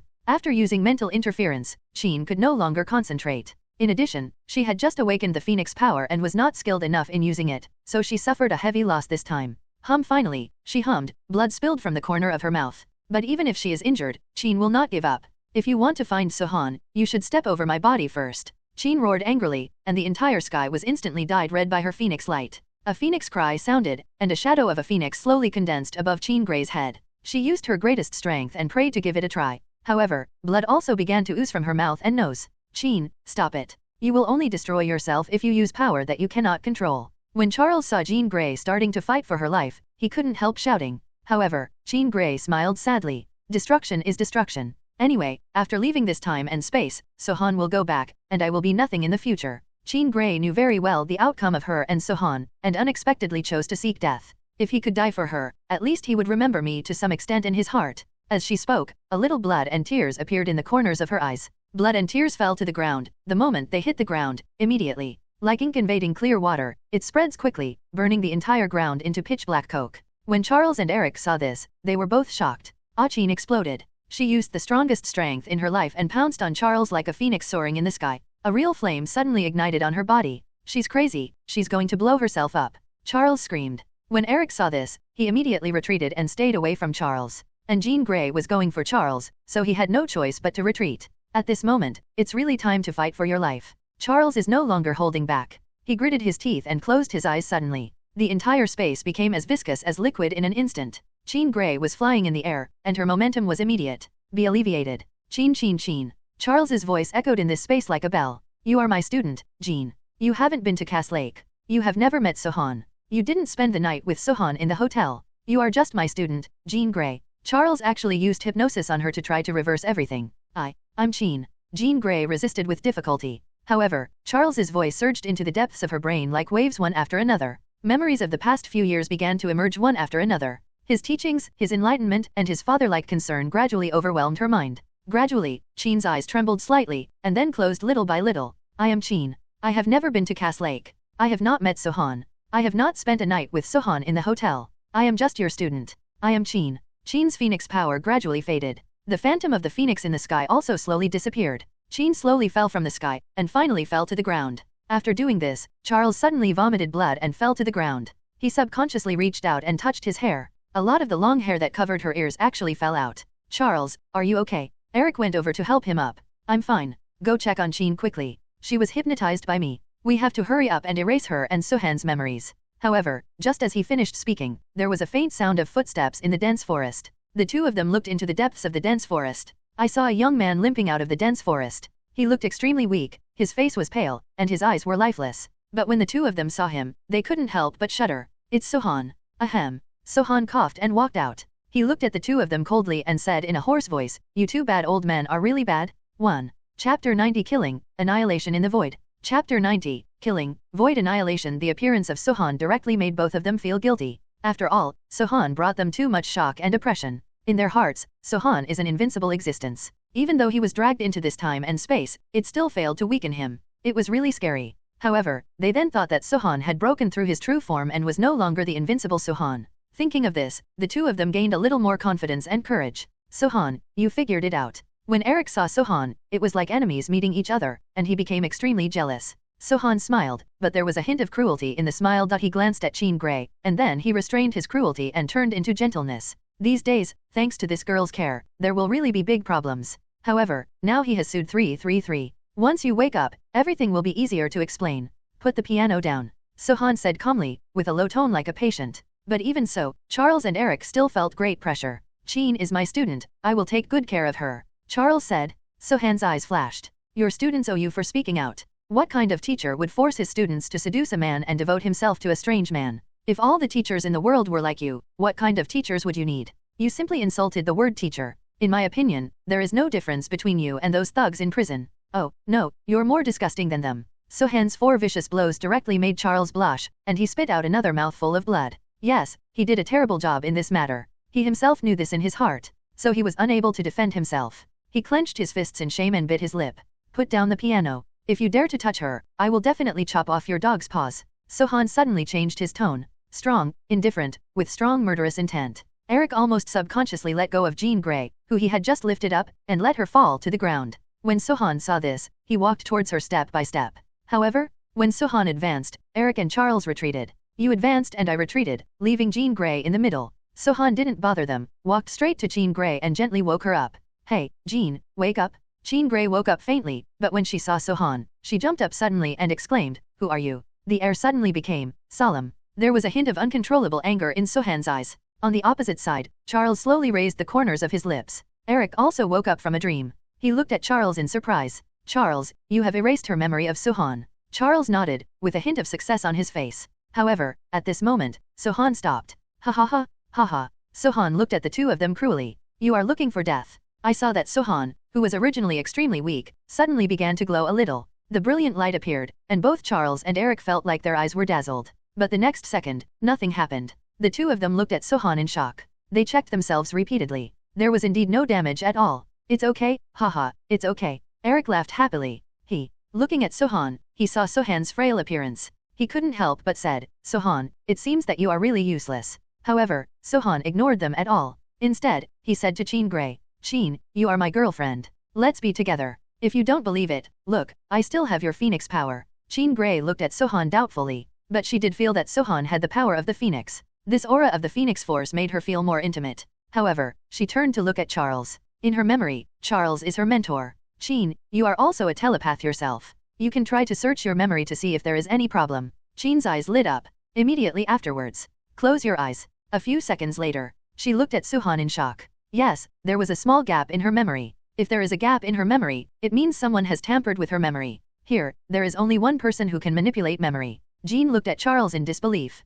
After using mental interference, Jean could no longer concentrate. In addition, she had just awakened the Phoenix power and was not skilled enough in using it, so she suffered a heavy loss this time. Finally, she hummed, blood spilled from the corner of her mouth. But even if she is injured, Jean will not give up. If you want to find Sohan, you should step over my body first. Jean roared angrily, and the entire sky was instantly dyed red by her phoenix light. A phoenix cry sounded, and a shadow of a phoenix slowly condensed above Jean Grey's head. She used her greatest strength and prayed to give it a try. However, blood also began to ooze from her mouth and nose. Jean, stop it. You will only destroy yourself if you use power that you cannot control. When Charles saw Jean Grey starting to fight for her life, he couldn't help shouting. However, Jean Grey smiled sadly. Destruction is destruction. Anyway, after leaving this time and space, Sohan will go back, and I will be nothing in the future. Jean Grey knew very well the outcome of her and Sohan, and unexpectedly chose to seek death. If he could die for her, at least he would remember me to some extent in his heart. As she spoke, a little blood and tears appeared in the corners of her eyes. Blood and tears fell to the ground. The moment they hit the ground, immediately, like ink invading clear water, it spreads quickly, burning the entire ground into pitch-black coke. When Charles and Eric saw this, they were both shocked. Jean exploded. She used the strongest strength in her life and pounced on Charles like a phoenix soaring in the sky. A real flame suddenly ignited on her body. She's crazy, she's going to blow herself up. Charles screamed. When Eric saw this, he immediately retreated and stayed away from Charles. And Jean Grey was going for Charles, so he had no choice but to retreat. At this moment, it's really time to fight for your life. Charles is no longer holding back. He gritted his teeth and closed his eyes suddenly. The entire space became as viscous as liquid in an instant. Jean Grey was flying in the air, and her momentum was immediate. Be alleviated. Jean. Charles's voice echoed in this space like a bell. You are my student, Jean. You haven't been to Cass Lake. You have never met Sohan. You didn't spend the night with Sohan in the hotel. You are just my student, Jean Grey. Charles actually used hypnosis on her to try to reverse everything. I'm Jean. Jean Grey resisted with difficulty. However, Charles's voice surged into the depths of her brain like waves one after another. Memories of the past few years began to emerge one after another. His teachings, his enlightenment, and his father-like concern gradually overwhelmed her mind. Gradually, Jean's eyes trembled slightly, and then closed little by little. I am Jean. I have never been to Cass Lake. I have not met Sohan. I have not spent a night with Sohan in the hotel. I am just your student. I am Jean. Jean's phoenix power gradually faded. The phantom of the phoenix in the sky also slowly disappeared. Jean slowly fell from the sky, and finally fell to the ground. After doing this, Charles suddenly vomited blood and fell to the ground. He subconsciously reached out and touched his hair. A lot of the long hair that covered her ears actually fell out. Charles, are you okay? Eric went over to help him up. I'm fine. Go check on Jean quickly. She was hypnotized by me. We have to hurry up and erase her and Sohan's memories. However, just as he finished speaking, there was a faint sound of footsteps in the dense forest. The two of them looked into the depths of the dense forest. I saw a young man limping out of the dense forest. He looked extremely weak, his face was pale, and his eyes were lifeless. But when the two of them saw him, they couldn't help but shudder. It's Sohan. Ahem. Sohan coughed and walked out. He looked at the two of them coldly and said in a hoarse voice, You two bad old men are really bad? 1. Chapter 90 Killing, Annihilation in the Void. Chapter 90, Killing, Void Annihilation. The appearance of Sohan directly made both of them feel guilty. After all, Sohan brought them too much shock and oppression. In their hearts, Sohan is an invincible existence. Even though he was dragged into this time and space, it still failed to weaken him. It was really scary. However, they then thought that Sohan had broken through his true form and was no longer the invincible Sohan. Thinking of this, the two of them gained a little more confidence and courage. Sohan, you figured it out. When Eric saw Sohan, it was like enemies meeting each other, and he became extremely jealous. Sohan smiled, but there was a hint of cruelty in the smile. He glanced at Jean Grey, and then he restrained his cruelty and turned into gentleness. These days, thanks to this girl's care, there will really be big problems. However, now he has sued 333. Once you wake up, everything will be easier to explain. Put the piano down. Sohan said calmly, with a low tone like a patient. But even so, Charles and Eric still felt great pressure. Jean is my student, I will take good care of her. Charles said. Sohan's eyes flashed. Your students owe you for speaking out. What kind of teacher would force his students to seduce a man and devote himself to a strange man? If all the teachers in the world were like you, what kind of teachers would you need? You simply insulted the word teacher. In my opinion, there is no difference between you and those thugs in prison. Oh, no, you're more disgusting than them. Sohan's 4 vicious blows directly made Charles blush, and he spit out another mouthful of blood. Yes, he did a terrible job in this matter. He himself knew this in his heart, so he was unable to defend himself. He clenched his fists in shame and bit his lip. Put down the piano. If you dare to touch her, I will definitely chop off your dog's paws. Sohan suddenly changed his tone. Strong, indifferent, with strong murderous intent. Eric almost subconsciously let go of Jean Grey, who he had just lifted up, and let her fall to the ground. When Sohan saw this, he walked towards her step by step. However, when Sohan advanced, Eric and Charles retreated. You advanced and I retreated, leaving Jean Grey in the middle. Sohan didn't bother them, walked straight to Jean Grey and gently woke her up. Hey, Jean, wake up. Jean Grey woke up faintly, but when she saw Sohan, she jumped up suddenly and exclaimed, who are you? The air suddenly became solemn. There was a hint of uncontrollable anger in Sohan's eyes. On the opposite side, Charles slowly raised the corners of his lips. Eric also woke up from a dream. He looked at Charles in surprise. Charles, you have erased her memory of Sohan. Charles nodded, with a hint of success on his face. However, at this moment, Sohan stopped. Ha ha ha, ha ha. Sohan looked at the two of them cruelly. You are looking for death. I saw that Sohan, who was originally extremely weak, suddenly began to glow a little. The brilliant light appeared, and both Charles and Eric felt like their eyes were dazzled. But the next second, nothing happened. The two of them looked at Sohan in shock. They checked themselves repeatedly. There was indeed no damage at all. It's okay, haha, it's okay. Eric laughed happily. Looking at Sohan, he saw Sohan's frail appearance. He couldn't help but said, Sohan, it seems that you are really useless. However, Sohan ignored them at all. Instead, he said to Jean Grey, Jean, you are my girlfriend. Let's be together. If you don't believe it, look, I still have your phoenix power. Jean Grey looked at Sohan doubtfully. But she did feel that Sohan had the power of the phoenix. This aura of the phoenix force made her feel more intimate. However, she turned to look at Charles. In her memory, Charles is her mentor. Jean, you are also a telepath yourself. You can try to search your memory to see if there is any problem. Jean's eyes lit up. Immediately afterwards. Close your eyes. A few seconds later, she looked at Sohan in shock. Yes, there was a small gap in her memory. If there is a gap in her memory, it means someone has tampered with her memory. Here, there is only one person who can manipulate memory. Jean looked at Charles in disbelief.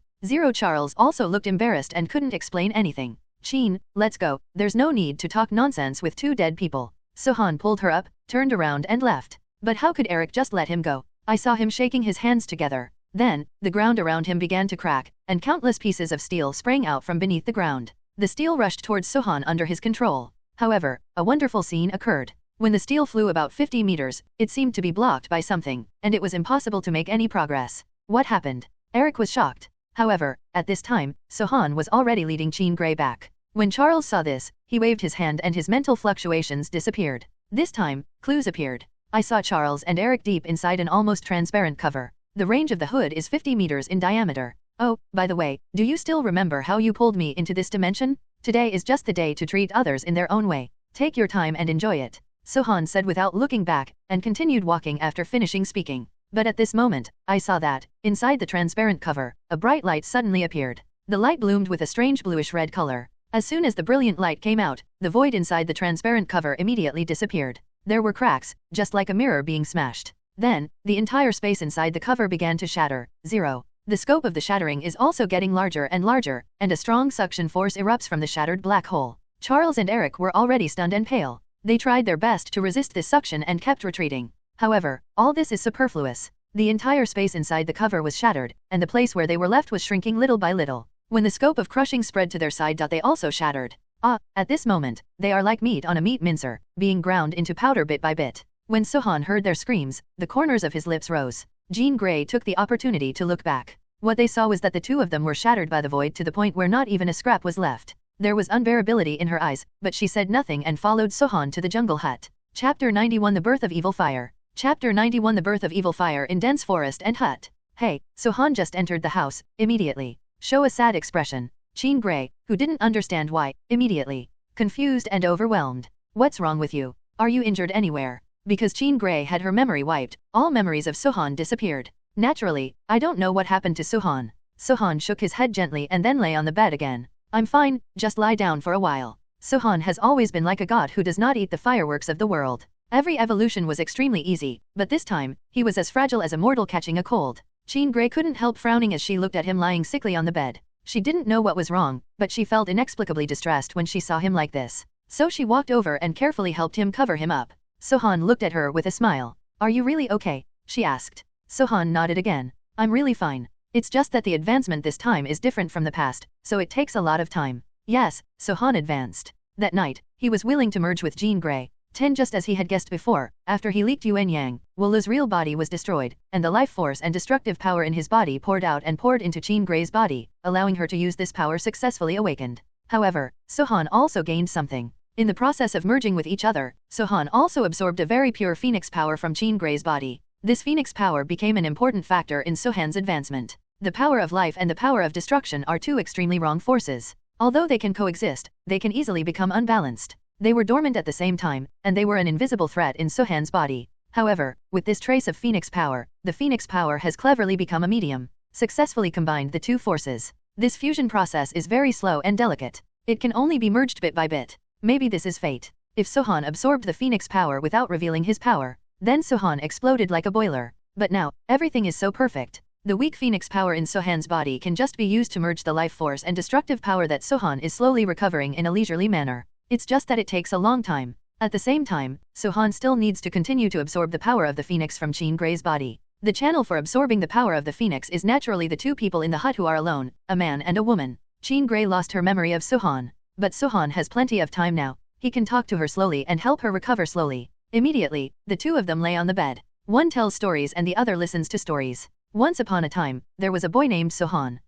Charles also looked embarrassed and couldn't explain anything. Jean, let's go, there's no need to talk nonsense with two dead people. Sohan pulled her up, turned around and left. But how could Eric just let him go? I saw him shaking his hands together. Then, the ground around him began to crack, and countless pieces of steel sprang out from beneath the ground. The steel rushed towards Sohan under his control. However, a wonderful scene occurred. When the steel flew about 50 meters, it seemed to be blocked by something, and it was impossible to make any progress. What happened? Eric was shocked. However, at this time, Sohan was already leading Jean Grey back. When Charles saw this, he waved his hand and his mental fluctuations disappeared. This time, clues appeared. I saw Charles and Eric deep inside an almost transparent cover. The range of the hood is 50 meters in diameter. Oh, by the way, do you still remember how you pulled me into this dimension? Today is just the day to treat others in their own way. Take your time and enjoy it. Sohan said without looking back, and continued walking after finishing speaking. But at this moment, I saw that, inside the transparent cover, a bright light suddenly appeared. The light bloomed with a strange bluish-red color. As soon as the brilliant light came out, the void inside the transparent cover immediately disappeared. There were cracks, just like a mirror being smashed. Then, the entire space inside the cover began to shatter. The scope of the shattering is also getting larger, and a strong suction force erupts from the shattered black hole. Charles and Eric were already stunned and pale. They tried their best to resist this suction and kept retreating. However, all this is superfluous. The entire space inside the cover was shattered, and the place where they were left was shrinking little by little. When the scope of crushing spread to their side, they also shattered. At this moment, they are like meat on a meat mincer, being ground into powder bit by bit. When Sohan heard their screams, the corners of his lips rose. Jean Grey took the opportunity to look back. What they saw was that the two of them were shattered by the void to the point where not even a scrap was left. There was unbearability in her eyes, but she said nothing and followed Sohan to the jungle hut. Chapter 91 The Birth of Evil Fire. Chapter 91 The Birth of Evil Fire in Dense Forest and Hut. Hey, Sohan just entered the house, immediately. Show a sad expression. Jean Grey, who didn't understand why, immediately. Confused and overwhelmed. What's wrong with you? Are you injured anywhere? Because Jean Grey had her memory wiped, all memories of Sohan disappeared. Naturally, I don't know what happened to Sohan. Sohan shook his head gently and then lay on the bed again. I'm fine, just lie down for a while. Sohan has always been like a god who does not eat the fireworks of the world. Every evolution was extremely easy, but this time, he was as fragile as a mortal catching a cold. Jean Grey couldn't help frowning as she looked at him lying sickly on the bed. She didn't know what was wrong, but she felt inexplicably distressed when she saw him like this. So she walked over and carefully helped him cover him up. Sohan looked at her with a smile. Are you really okay? She asked. Sohan nodded again. I'm really fine. It's just that the advancement this time is different from the past, so it takes a lot of time. Yes, Sohan advanced. That night, he was willing to merge with Jean Grey. Just as he had guessed before, after he leaked Yuan Yang, Wulu's real body was destroyed, and the life force and destructive power in his body poured out and poured into Jean Grey's body, allowing her to use this power successfully awakened. However, Sohan also gained something. In the process of merging with each other, Sohan also absorbed a very pure phoenix power from Jean Grey's body. This phoenix power became an important factor in Sohan's advancement. The power of life and the power of destruction are two extremely wrong forces. Although they can coexist, they can easily become unbalanced. They were dormant at the same time, and they were an invisible threat in Sohan's body. However, with this trace of phoenix power, the phoenix power has cleverly become a medium, successfully combined the two forces. This fusion process is very slow and delicate. It can only be merged bit by bit. Maybe this is fate. If Sohan absorbed the phoenix power without revealing his power, then Sohan exploded like a boiler. But now, everything is so perfect. The weak phoenix power in Sohan's body can just be used to merge the life force and destructive power that Sohan is slowly recovering in a leisurely manner. It's just that it takes a long time. At the same time, Sohan still needs to continue to absorb the power of the phoenix from Jean Grey's body. The channel for absorbing the power of the phoenix is naturally the two people in the hut who are alone, a man and a woman. Jean Grey lost her memory of Sohan. But Sohan has plenty of time now. He can talk to her slowly and help her recover slowly. Immediately, the two of them lay on the bed. One tells stories and the other listens to stories. Once upon a time, there was a boy named Sohan.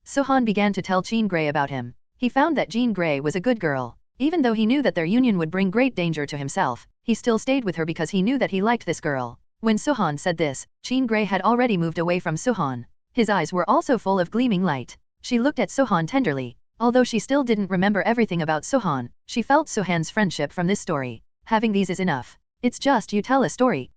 Sohan began to tell Jean Grey about him. He found that Jean Grey was a good girl. Even though he knew that their union would bring great danger to himself, he still stayed with her because he knew that he liked this girl. When Sohan said this, Jean Grey had already moved away from Sohan. His eyes were also full of gleaming light. She looked at Sohan tenderly. Although she still didn't remember everything about Sohan, she felt Sohan's friendship from this story. Having these is enough. It's just you tell a story,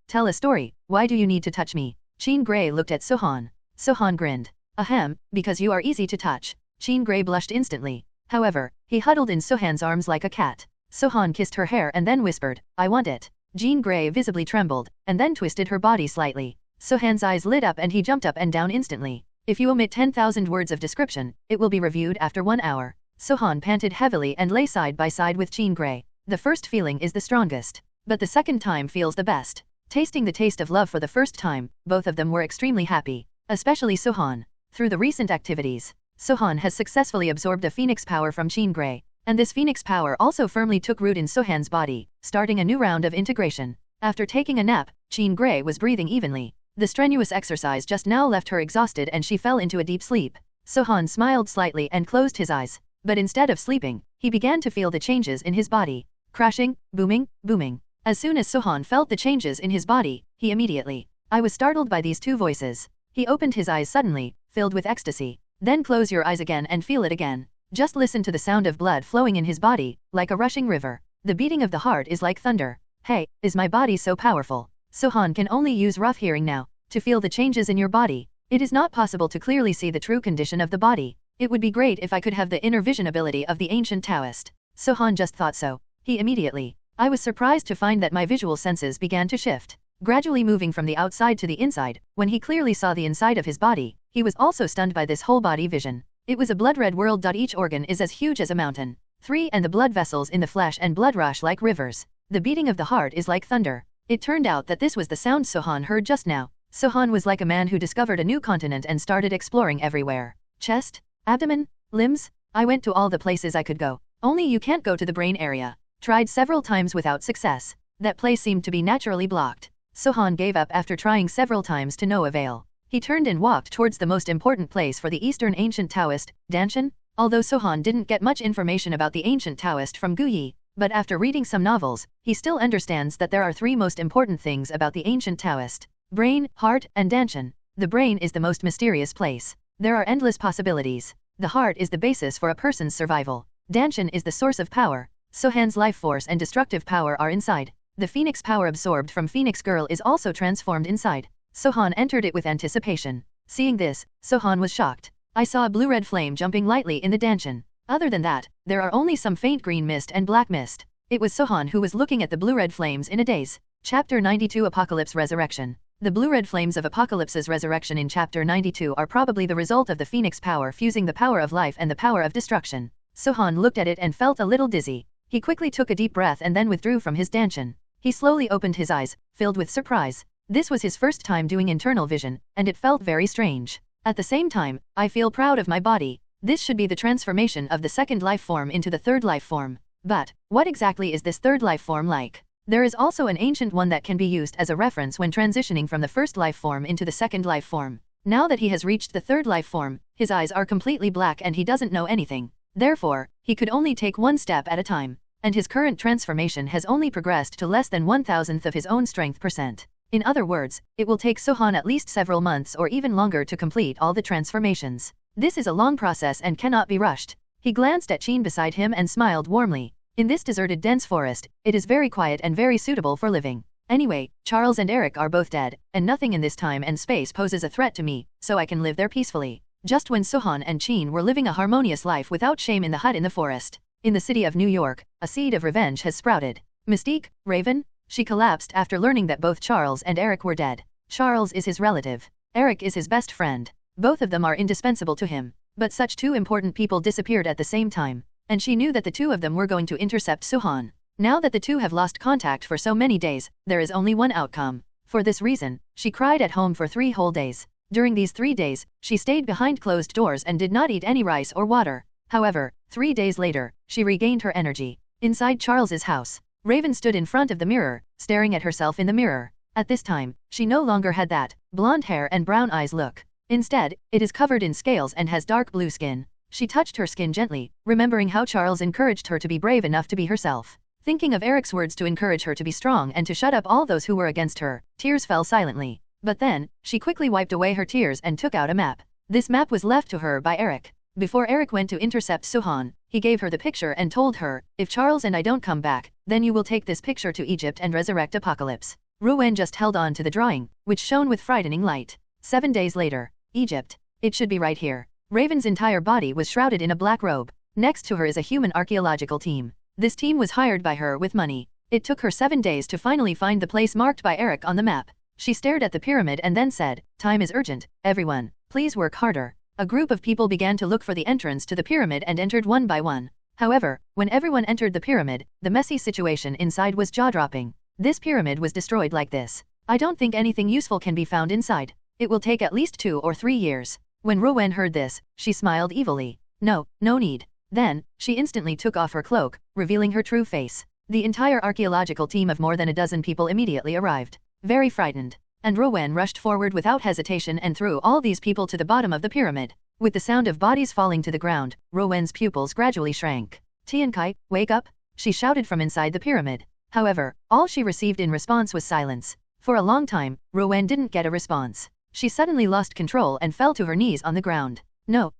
why do you need to touch me? Jean Grey looked at Sohan. Sohan grinned. Ahem, because you are easy to touch. Jean Grey blushed instantly. However, he huddled in Sohan's arms like a cat. Sohan kissed her hair and then whispered, I want it. Jean Grey visibly trembled, and then twisted her body slightly. Sohan's eyes lit up and he jumped up and down instantly. If you omit 10,000 words of description, it will be reviewed after 1 hour. Sohan panted heavily and lay side by side with Jean Grey. The first feeling is the strongest. But the second time feels the best. Tasting the taste of love for the first time, both of them were extremely happy. Especially Sohan. Through the recent activities, Sohan has successfully absorbed a phoenix power from Jean Grey, and this phoenix power also firmly took root in Sohan's body, starting a new round of integration. After taking a nap, Jean Grey was breathing evenly. The strenuous exercise just now left her exhausted and she fell into a deep sleep. Sohan smiled slightly and closed his eyes, but instead of sleeping, he began to feel the changes in his body. Crashing, booming, booming. As soon as Sohan felt the changes in his body, he immediately. I was startled by these two voices. He opened his eyes suddenly, filled with ecstasy. Then close your eyes again and feel it again. Just listen to the sound of blood flowing in his body, like a rushing river. The beating of the heart is like thunder. Hey, is my body so powerful? Sohan can only use rough hearing now, to feel the changes in your body. It is not possible to clearly see the true condition of the body. It would be great if I could have the inner vision ability of the ancient Taoist. Sohan just thought so. He immediately. I was surprised to find that my visual senses began to shift, gradually moving from the outside to the inside. When he clearly saw the inside of his body, he was also stunned by this whole body vision. It was a blood-red world. Each organ is as huge as a mountain. 3 and the blood vessels in the flesh and blood rush like rivers. The beating of the heart is like thunder. It turned out that this was the sound Sohan heard just now. Sohan was like a man who discovered a new continent and started exploring everywhere. Chest, abdomen, limbs. I went to all the places I could go. Only you can't go to the brain area. Tried several times without success. That place seemed to be naturally blocked. Sohan gave up after trying several times to no avail. He turned and walked towards the most important place for the Eastern Ancient Taoist, Danshan. Although Sohan didn't get much information about the Ancient Taoist from Guyi, but after reading some novels, he still understands that there are 3 most important things about the Ancient Taoist: brain, heart, and Danshan. The brain is the most mysterious place. There are endless possibilities. The heart is the basis for a person's survival. Danshan is the source of power. Sohan's life force and destructive power are inside. The phoenix power absorbed from Phoenix Girl is also transformed inside. Sohan entered it with anticipation. Seeing this, Sohan was shocked. I saw a blue-red flame jumping lightly in the Danshan. Other than that, there are only some faint green mist and black mist. It was Sohan who was looking at the blue-red flames in a daze. Chapter 92 Apocalypse Resurrection. The blue-red flames of Apocalypse's resurrection in Chapter 92 are probably the result of the Phoenix power fusing the power of life and the power of destruction. Suhan looked at it and felt a little dizzy. He quickly took a deep breath and then withdrew from his dantian. He slowly opened his eyes, filled with surprise. This was his first time doing internal vision, and it felt very strange. At the same time, I feel proud of my body. This should be the transformation of the second life form into the third life form. But, what exactly is this third life form like? There is also an ancient one that can be used as a reference when transitioning from the first life form into the second life form. Now that he has reached the third life form, his eyes are completely black and he doesn't know anything. Therefore, he could only take one step at a time. And his current transformation has only progressed to less than 1,000th of his own strength %. In other words, it will take Suhan at least several months or even longer to complete all the transformations. This is a long process and cannot be rushed. He glanced at Qin beside him and smiled warmly. In this deserted dense forest, it is very quiet and very suitable for living. Anyway, Charles and Eric are both dead, and nothing in this time and space poses a threat to me, so I can live there peacefully. Just when Suhan and Qin were living a harmonious life without shame in the hut in the forest. In the city of New York, a seed of revenge has sprouted. Mystique, Raven? She collapsed after learning that both Charles and Eric were dead. Charles is his relative. Eric is his best friend. Both of them are indispensable to him. But such two important people disappeared at the same time. And she knew that the two of them were going to intercept Suhan. Now that the two have lost contact for so many days, there is only one outcome. For this reason, she cried at home for 3 whole days. During these 3 days, she stayed behind closed doors and did not eat any rice or water. However, 3 days later, she regained her energy. Inside Charles's house, Raven stood in front of the mirror, staring at herself in the mirror. At this time, she no longer had that blonde hair and brown eyes look. Instead, it is covered in scales and has dark blue skin. She touched her skin gently, remembering how Charles encouraged her to be brave enough to be herself. Thinking of Eric's words to encourage her to be strong and to shut up all those who were against her, tears fell silently. But then, she quickly wiped away her tears and took out a map. This map was left to her by Eric. Before Eric went to intercept Suhan, he gave her the picture and told her, if Charles and I don't come back, then you will take this picture to Egypt and resurrect Apocalypse. Ruwen just held on to the drawing, which shone with frightening light. 7 days later, Egypt. It should be right here. Raven's entire body was shrouded in a black robe. Next to her is a human archaeological team. This team was hired by her with money. It took her 7 days to finally find the place marked by Eric on the map. She stared at the pyramid and then said, time is urgent, everyone, please work harder. A group of people began to look for the entrance to the pyramid and entered one by one. However, when everyone entered the pyramid, the messy situation inside was jaw-dropping. This pyramid was destroyed like this. I don't think anything useful can be found inside. It will take at least 2 or 3 years. When Ruwen heard this, she smiled evilly. No need. Then, she instantly took off her cloak, revealing her true face. The entire archaeological team of more than a dozen people immediately arrived. Very frightened. And Ruwen rushed forward without hesitation and threw all these people to the bottom of the pyramid. With the sound of bodies falling to the ground, Ruwen's pupils gradually shrank. Tiankai, wake up! She shouted from inside the pyramid. However, all she received in response was silence. For a long time, Ruwen didn't get a response. She suddenly lost control and fell to her knees on the ground. No,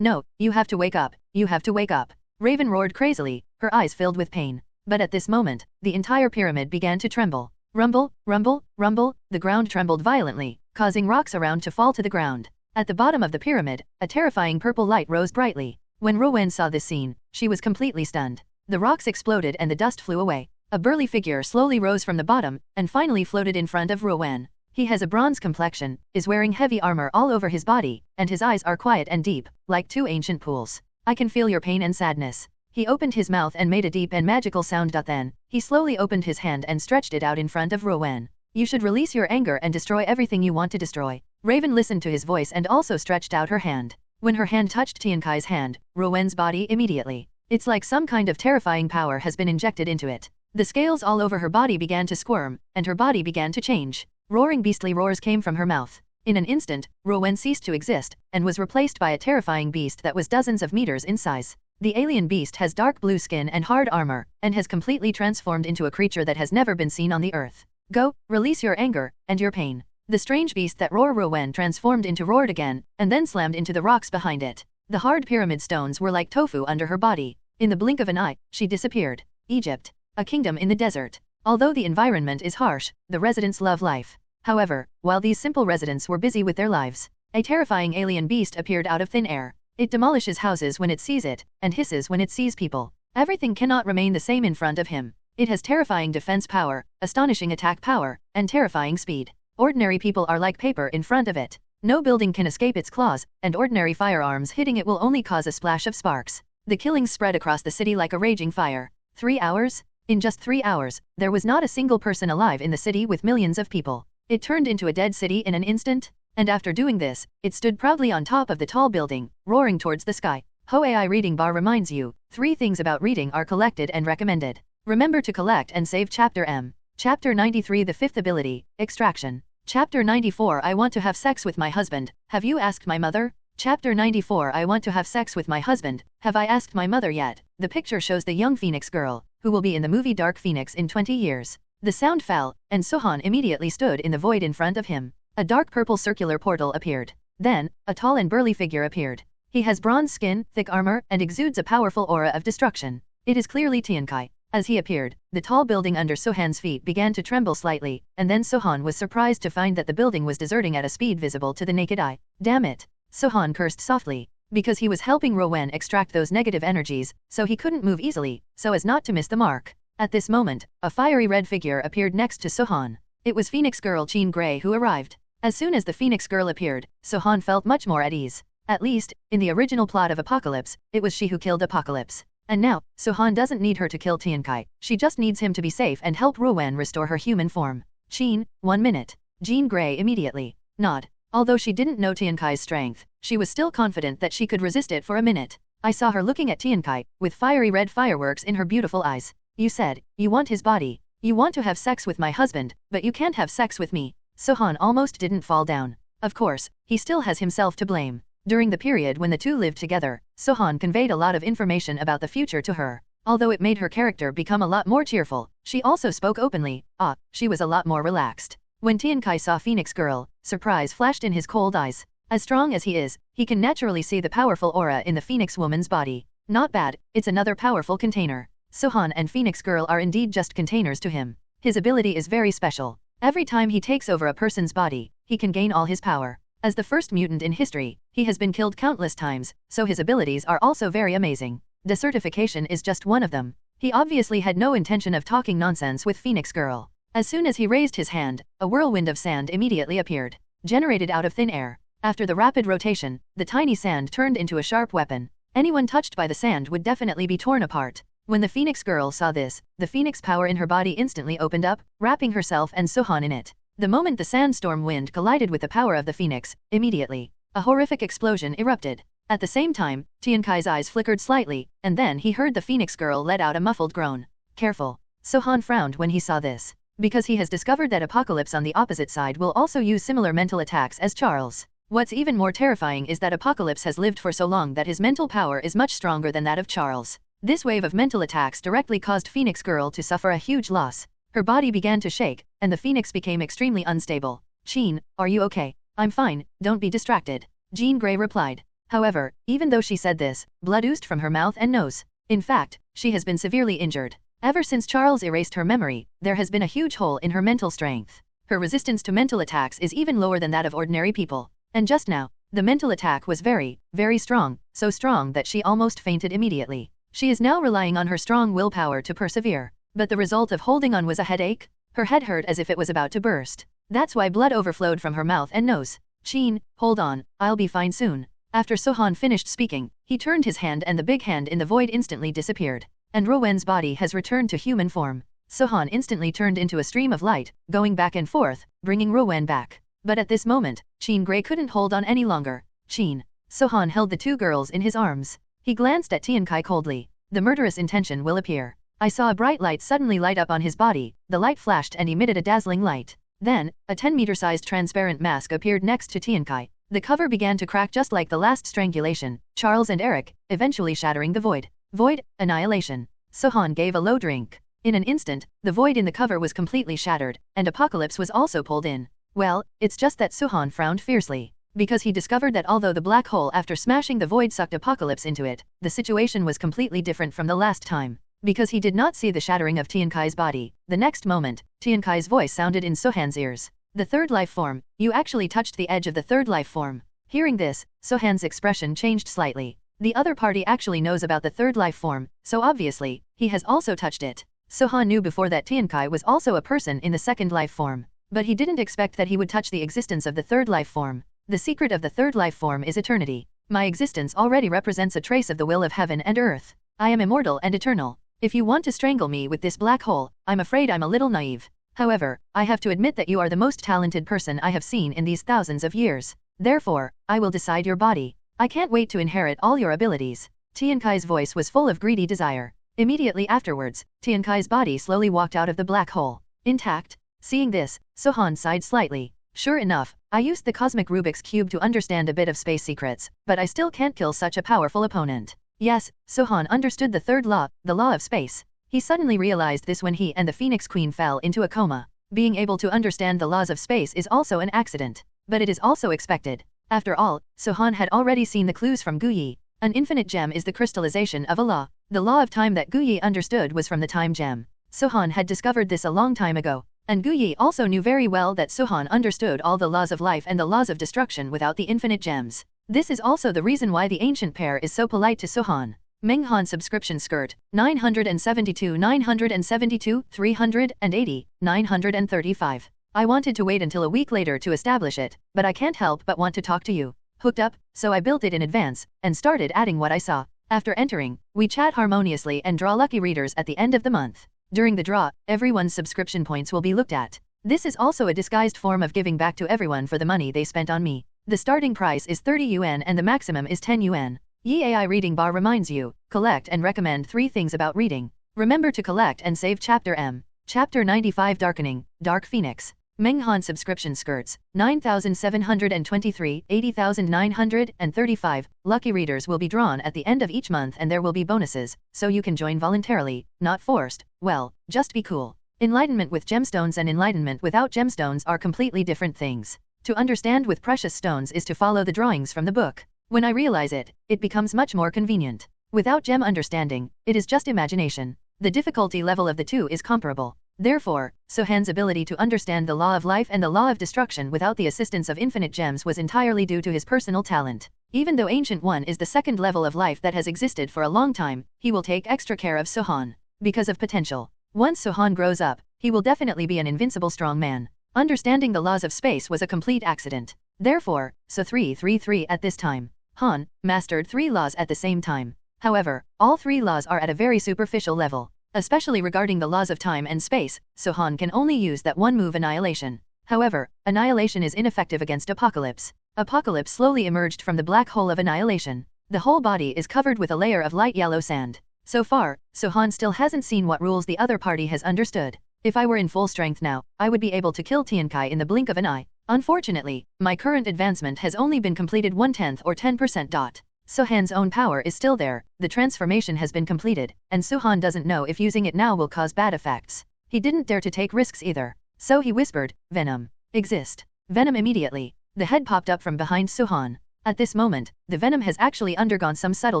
you have to wake up, you have to wake up. Raven roared crazily, her eyes filled with pain. But at this moment, the entire pyramid began to tremble. Rumble, rumble, rumble, the ground trembled violently, causing rocks around to fall to the ground. At the bottom of the pyramid, a terrifying purple light rose brightly. When Ruwen saw this scene, she was completely stunned. The rocks exploded and the dust flew away. A burly figure slowly rose from the bottom, and finally floated in front of Ruwen. He has a bronze complexion, is wearing heavy armor all over his body, and his eyes are quiet and deep, like 2 ancient pools. I can feel your pain and sadness. He opened his mouth and made a deep and magical sound. Then, he slowly opened his hand and stretched it out in front of Ruwen. You should release your anger and destroy everything you want to destroy. Raven listened to his voice and also stretched out her hand. When her hand touched Tiankai's hand, Ruwen's body immediately. It's like some kind of terrifying power has been injected into it. The scales all over her body began to squirm, and her body began to change. Roaring beastly roars came from her mouth. In an instant, Ruwen ceased to exist, and was replaced by a terrifying beast that was dozens of meters in size. The alien beast has dark blue skin and hard armor, and has completely transformed into a creature that has never been seen on the earth. Go, release your anger, and your pain. The strange beast that Ruwen transformed into roared again, and then slammed into the rocks behind it. The hard pyramid stones were like tofu under her body. In the blink of an eye, she disappeared. Egypt. A kingdom in the desert. Although the environment is harsh, the residents love life. However, while these simple residents were busy with their lives, a terrifying alien beast appeared out of thin air. It demolishes houses when it sees it, and hisses when it sees people. Everything cannot remain the same in front of him. It has terrifying defense power, astonishing attack power, and terrifying speed. Ordinary people are like paper in front of it. No building can escape its claws, and ordinary firearms hitting it will only cause a splash of sparks. The killings spread across the city like a raging fire. 3 hours? In just 3 hours, there was not a single person alive in the city with millions of people. It turned into a dead city in an instant, and after doing this, it stood proudly on top of the tall building, roaring towards the sky. Ho AI reading bar reminds you, 3 things about reading are collected and recommended. Remember to collect and save Chapter M. Chapter 93 The Fifth Ability, Extraction. Chapter 94 I want to have sex with my husband, have you asked my mother? Chapter 94 I want to have sex with my husband, have I asked my mother yet? The picture shows the young Phoenix girl, who will be in the movie Dark Phoenix in 20 years. The sound fell, and Sohan immediately stood in the void in front of him. A dark purple circular portal appeared. Then, a tall and burly figure appeared. He has bronze skin, thick armor, and exudes a powerful aura of destruction. It is clearly Tiankai. As he appeared, the tall building under Sohan's feet began to tremble slightly, and then Sohan was surprised to find that the building was deserting at a speed visible to the naked eye. Damn it! Sohan cursed softly. Because he was helping Rowen extract those negative energies, so he couldn't move easily, so as not to miss the mark. At this moment, a fiery red figure appeared next to Sohan. It was Phoenix Girl Jean Grey who arrived. As soon as the Phoenix Girl appeared, Sohan felt much more at ease. At least, in the original plot of Apocalypse, it was she who killed Apocalypse. And now, Sohan doesn't need her to kill Tiankai, she just needs him to be safe and help Rowen restore her human form. Jean, 1 minute. Jean Grey immediately nod. Although she didn't know Tiankai's strength, she was still confident that she could resist it for a minute. I saw her looking at Tiankai, with fiery red fireworks in her beautiful eyes. You said, you want his body. You want to have sex with my husband, but you can't have sex with me. Sohan almost didn't fall down. Of course, he still has himself to blame. During the period when the two lived together, Sohan conveyed a lot of information about the future to her. Although it made her character become a lot more cheerful, she also spoke openly. She was a lot more relaxed. When Tiankai saw Phoenix Girl, surprise flashed in his cold eyes. As strong as he is, he can naturally see the powerful aura in the Phoenix woman's body. Not bad, it's another powerful container. Sohan and Phoenix Girl are indeed just containers to him. His ability is very special. Every time he takes over a person's body, he can gain all his power. As the first mutant in history, he has been killed countless times, so his abilities are also very amazing. Desertification is just one of them. He obviously had no intention of talking nonsense with Phoenix Girl. As soon as he raised his hand, a whirlwind of sand immediately appeared, generated out of thin air. After the rapid rotation, the tiny sand turned into a sharp weapon. Anyone touched by the sand would definitely be torn apart. When the Phoenix Girl saw this, the Phoenix power in her body instantly opened up, wrapping herself and Sohan in it. The moment the sandstorm wind collided with the power of the Phoenix, immediately, a horrific explosion erupted. At the same time, Tiankai's eyes flickered slightly, and then he heard the Phoenix Girl let out a muffled groan. Careful. Sohan frowned when he saw this. Because he has discovered that Apocalypse on the opposite side will also use similar mental attacks as Charles. What's even more terrifying is that Apocalypse has lived for so long that his mental power is much stronger than that of Charles. This wave of mental attacks directly caused Phoenix Girl to suffer a huge loss. Her body began to shake, and the Phoenix became extremely unstable. Jean, are you okay? I'm fine, don't be distracted. Jean Grey replied. However, even though she said this, blood oozed from her mouth and nose. In fact, she has been severely injured. Ever since Charles erased her memory, there has been a huge hole in her mental strength. Her resistance to mental attacks is even lower than that of ordinary people. And just now, the mental attack was very, very strong, so strong that she almost fainted immediately. She is now relying on her strong willpower to persevere. But the result of holding on was a headache. Her head hurt as if it was about to burst. That's why blood overflowed from her mouth and nose. Jean, hold on, I'll be fine soon. After Sohan finished speaking, he turned his hand and the big hand in the void instantly disappeared. And Rowen's body has returned to human form. Sohan instantly turned into a stream of light, going back and forth, bringing Rowen back. But at this moment, Jean Grey couldn't hold on any longer. Jean. Sohan held the two girls in his arms. He glanced at Tiankai coldly. The murderous intention will appear. I saw a bright light suddenly light up on his body. The light flashed and emitted a dazzling light. Then, a 10-meter-sized transparent mask appeared next to Tiankai. The cover began to crack just like the last strangulation, Charles and Eric, eventually shattering the void. Void, annihilation. Sohan gave a low drink. In an instant, the void in the cover was completely shattered, and Apocalypse was also pulled in. Well, it's just that Sohan frowned fiercely. Because he discovered that although the black hole after smashing the void sucked Apocalypse into it, the situation was completely different from the last time. Because he did not see the shattering of Tiankai's body, the next moment, Tiankai's voice sounded in Sohan's ears. The third life form, you actually touched the edge of the third life form. Hearing this, Sohan's expression changed slightly. The other party actually knows about the third life form, so obviously, he has also touched it. Sohan knew before that Tiankai was also a person in the second life form. But he didn't expect that he would touch the existence of the third life form. The secret of the third life form is eternity. My existence already represents a trace of the will of heaven and earth. I am immortal and eternal. If you want to strangle me with this black hole, I'm afraid I'm a little naive. However, I have to admit that you are the most talented person I have seen in these thousands of years. Therefore, I will decide your body. I can't wait to inherit all your abilities. Tiankai's voice was full of greedy desire. Immediately afterwards, Tiankai's body slowly walked out of the black hole. Intact. Seeing this, Sohan sighed slightly. Sure enough, I used the cosmic Rubik's Cube to understand a bit of space secrets, but I still can't kill such a powerful opponent. Yes, Sohan understood the third law, the law of space. He suddenly realized this when he and the Phoenix Queen fell into a coma. Being able to understand the laws of space is also an accident, but it is also expected. After all, Sohan had already seen the clues from Guyi. An infinite gem is the crystallization of a law. The law of time that Guyi understood was from the time gem. Sohan had discovered this a long time ago, and Guyi also knew very well that Sohan understood all the laws of life and the laws of destruction without the infinite gems. This is also the reason why the ancient pair is so polite to Sohan. Menghan subscription skirt, 972 972 380 935. I wanted to wait until a week later to establish it, but I can't help but want to talk to you. Hooked up, so I built it in advance, and started adding what I saw. After entering, we chat harmoniously and draw lucky readers at the end of the month. During the draw, everyone's subscription points will be looked at. This is also a disguised form of giving back to everyone for the money they spent on me. The starting price is 30 yuan and the maximum is 10 yuan. Yi AI reading bar reminds you, collect and recommend 3 things about reading. Remember to collect and save Chapter M. Chapter 95 Darkening, Dark Phoenix. Menghan subscription skirts, 9,723, 80,935. Lucky readers will be drawn at the end of each month and there will be bonuses, so you can join voluntarily, not forced. Well, just be cool. Enlightenment with gemstones and enlightenment without gemstones are completely different things. To understand with precious stones is to follow the drawings from the book. When I realize it, it becomes much more convenient. Without gem understanding, it is just imagination. The difficulty level of the two is comparable. Therefore, Sohan's ability to understand the law of life and the law of destruction without the assistance of infinite gems was entirely due to his personal talent. Even though Ancient One is the second level of life that has existed for a long time, he will take extra care of Sohan. Because of potential. Once Sohan grows up, he will definitely be an invincible strong man. Understanding the laws of space was a complete accident. Therefore, So 333 at this time. Han mastered 3 laws at the same time. However, all 3 laws are at a very superficial level. Especially regarding the laws of time and space, Sohan can only use that one move Annihilation. However, Annihilation is ineffective against Apocalypse. Apocalypse slowly emerged from the black hole of Annihilation. The whole body is covered with a layer of light yellow sand. So far, Sohan still hasn't seen what rules the other party has understood. If I were in full strength now, I would be able to kill Tiankai in the blink of an eye. Unfortunately, my current advancement has only been completed 1/10 or 10%. Sohan's own power is still there, the transformation has been completed, and Sohan doesn't know if using it now will cause bad effects. He didn't dare to take risks either. So he whispered, Venom. Exist. Venom immediately. The head popped up from behind Sohan. At this moment, the Venom has actually undergone some subtle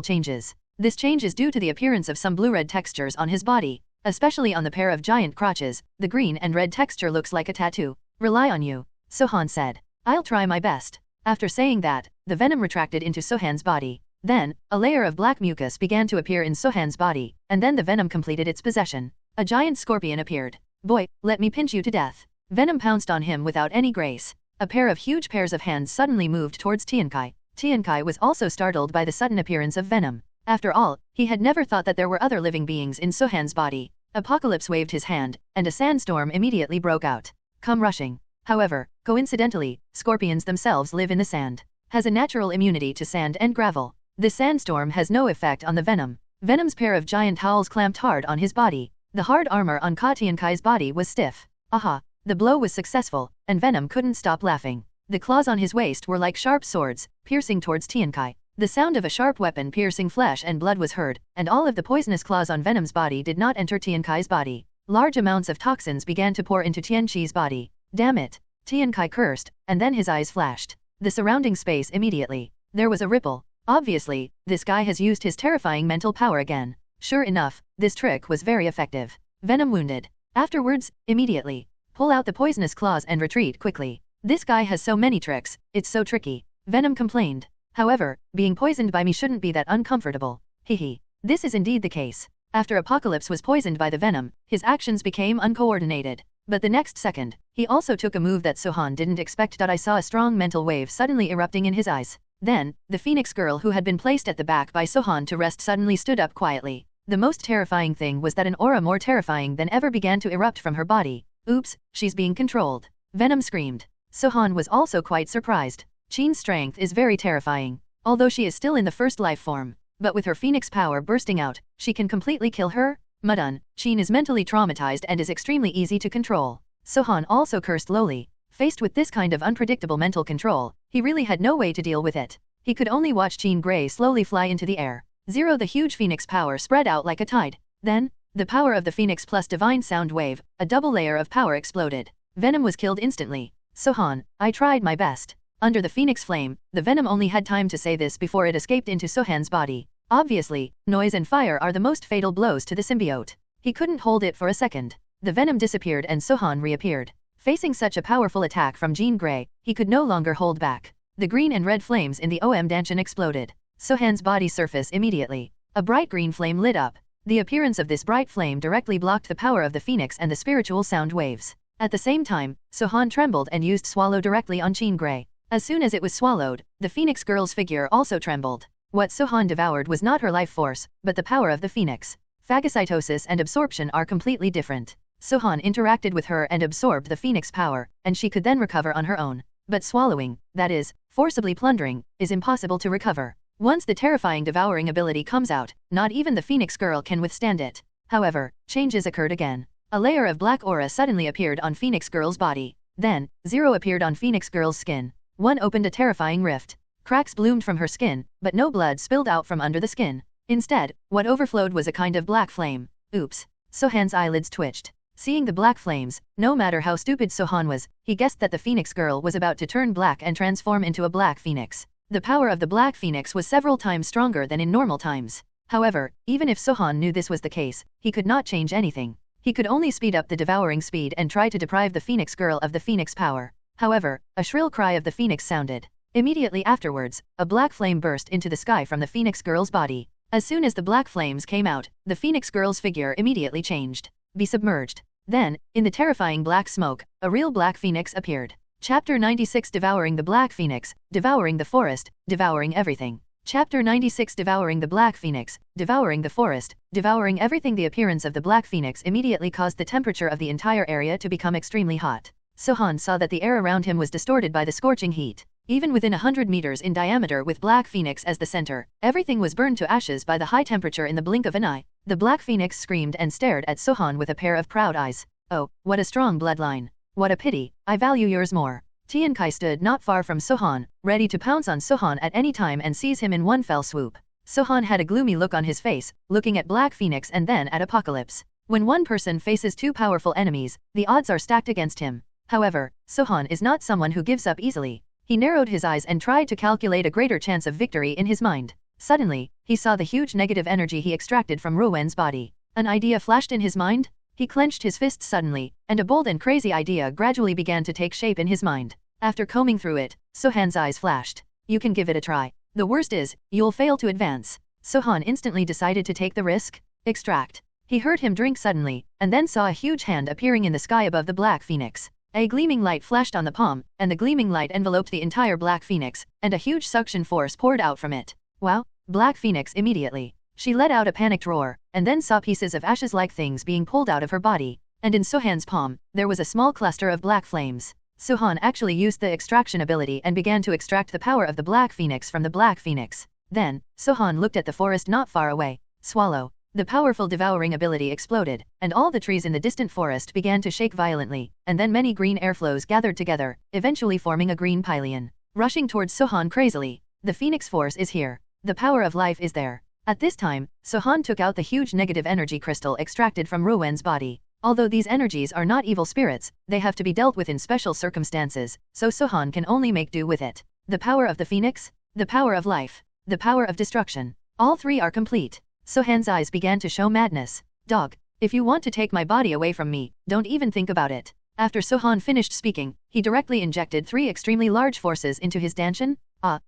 changes. This change is due to the appearance of some blue-red textures on his body, especially on the pair of giant crotches. The green and red texture looks like a tattoo. Rely on you, Sohan said. I'll try my best. After saying that, the Venom retracted into Sohan's body. Then, a layer of black mucus began to appear in Sohan's body, and then the Venom completed its possession. A giant scorpion appeared. Boy, let me pinch you to death. Venom pounced on him without any grace. A pair of huge pairs of hands suddenly moved towards Tiankai. Tiankai was also startled by the sudden appearance of Venom. After all, he had never thought that there were other living beings in Sohan's body. Apocalypse waved his hand, and a sandstorm immediately broke out. Come rushing. However, coincidentally, scorpions themselves live in the sand. Has a natural immunity to sand and gravel. This sandstorm has no effect on the Venom. Venom's pair of giant howls clamped hard on his body. The hard armor on Tiankai's body was stiff. Aha! The blow was successful, and Venom couldn't stop laughing. The claws on his waist were like sharp swords, piercing towards Tiankai. The sound of a sharp weapon piercing flesh and blood was heard, and all of the poisonous claws on Venom's body did not enter Tiankai's body. Large amounts of toxins began to pour into Tianqi's body. Damn it! Tiankai cursed, and then his eyes flashed. The surrounding space immediately. There was a ripple. Obviously, this guy has used his terrifying mental power again. Sure enough, this trick was very effective. Venom wounded. Afterwards, immediately. Pull out the poisonous claws and retreat quickly. This guy has so many tricks, it's so tricky. Venom complained. However, being poisoned by me shouldn't be that uncomfortable. Hehe. This is indeed the case. After Apocalypse was poisoned by the Venom, his actions became uncoordinated. But the next second, he also took a move that Sohan didn't expect. I saw a strong mental wave suddenly erupting in his eyes. Then, the Phoenix girl who had been placed at the back by Sohan to rest suddenly stood up quietly. The most terrifying thing was that an aura more terrifying than ever began to erupt from her body. Oops, she's being controlled. Venom screamed. Sohan was also quite surprised. Qin's strength is very terrifying. Although she is still in the first life form, but with her Phoenix power bursting out, she can completely kill her. Mudun, Qin is mentally traumatized and is extremely easy to control. Sohan also cursed lowly. Faced with this kind of unpredictable mental control, he really had no way to deal with it. He could only watch Qin Gray slowly fly into the air. The huge Phoenix power spread out like a tide. Then, the power of the Phoenix plus divine sound wave, a double layer of power exploded. Venom was killed instantly. Sohan, I tried my best. Under the Phoenix flame, the Venom only had time to say this before it escaped into Sohan's body. Obviously, noise and fire are the most fatal blows to the symbiote. He couldn't hold it for a second. The Venom disappeared and Sohan reappeared. Facing such a powerful attack from Jean Grey, he could no longer hold back. The green and red flames in the OM Danshan exploded. Sohan's body surface immediately. A bright green flame lit up. The appearance of this bright flame directly blocked the power of the Phoenix and the spiritual sound waves. At the same time, Sohan trembled and used swallow directly on Jean Grey. As soon as it was swallowed, the Phoenix girl's figure also trembled. What Sohan devoured was not her life force, but the power of the Phoenix. Phagocytosis and absorption are completely different. Sohan interacted with her and absorbed the Phoenix power, and she could then recover on her own. But swallowing, that is, forcibly plundering, is impossible to recover. Once the terrifying devouring ability comes out, not even the Phoenix girl can withstand it. However, changes occurred again. A layer of black aura suddenly appeared on Phoenix girl's body. Then, zero appeared on Phoenix girl's skin. One opened a terrifying rift. Cracks bloomed from her skin, but no blood spilled out from under the skin. Instead, what overflowed was a kind of black flame. Oops. Sohan's eyelids twitched. Seeing the black flames, no matter how stupid Sohan was, he guessed that the Phoenix girl was about to turn black and transform into a black phoenix. The power of the black phoenix was several times stronger than in normal times. However, even if Sohan knew this was the case, he could not change anything. He could only speed up the devouring speed and try to deprive the Phoenix girl of the Phoenix power. However, a shrill cry of the Phoenix sounded. Immediately afterwards, a black flame burst into the sky from the Phoenix girl's body. As soon as the black flames came out, the Phoenix girl's figure immediately changed. Be submerged. Then, in the terrifying black smoke, a real black phoenix appeared. Chapter 96 Devouring the Black Phoenix, Devouring the Forest, Devouring Everything. Chapter 96 Devouring the Black Phoenix, Devouring the Forest, Devouring Everything. The appearance of the Black Phoenix immediately caused the temperature of the entire area to become extremely hot. Sohan saw that the air around him was distorted by the scorching heat. Even within 100 meters in diameter with Black Phoenix as the center, everything was burned to ashes by the high temperature in the blink of an eye. The Black Phoenix screamed and stared at Sohan with a pair of proud eyes. Oh, what a strong bloodline. What a pity, I value yours more. Tian Kai stood not far from Sohan, ready to pounce on Sohan at any time and seize him in one fell swoop. Sohan had a gloomy look on his face, looking at Black Phoenix and then at Apocalypse. When one person faces two powerful enemies, the odds are stacked against him. However, Sohan is not someone who gives up easily. He narrowed his eyes and tried to calculate a greater chance of victory in his mind. Suddenly, he saw the huge negative energy he extracted from Rowen's body. An idea flashed in his mind. He clenched his fists suddenly, and a bold and crazy idea gradually began to take shape in his mind. After combing through it, Sohan's eyes flashed. You can give it a try. The worst is, you'll fail to advance. Sohan instantly decided to take the risk. Extract. He heard him drink suddenly, and then saw a huge hand appearing in the sky above the Black Phoenix. A gleaming light flashed on the palm, and the gleaming light enveloped the entire Black Phoenix, and a huge suction force poured out from it. Wow! Black Phoenix immediately. She let out a panicked roar, and then saw pieces of ashes-like things being pulled out of her body. And in Sohan's palm, there was a small cluster of black flames. Sohan actually used the extraction ability and began to extract the power of the Black Phoenix from the Black Phoenix. Then, Sohan looked at the forest not far away. Swallow. The powerful devouring ability exploded, and all the trees in the distant forest began to shake violently, and then many green airflows gathered together, eventually forming a green pylon. Rushing towards Sohan crazily. The Phoenix force is here. The power of life is there. At this time, Sohan took out the huge negative energy crystal extracted from Rowen's body. Although these energies are not evil spirits, they have to be dealt with in special circumstances, so Sohan can only make do with it. The power of the Phoenix, the power of life, the power of destruction. All three are complete. Sohan's eyes began to show madness. Dog, if you want to take my body away from me, don't even think about it. After Sohan finished speaking, he directly injected 3 extremely large forces into his danshan.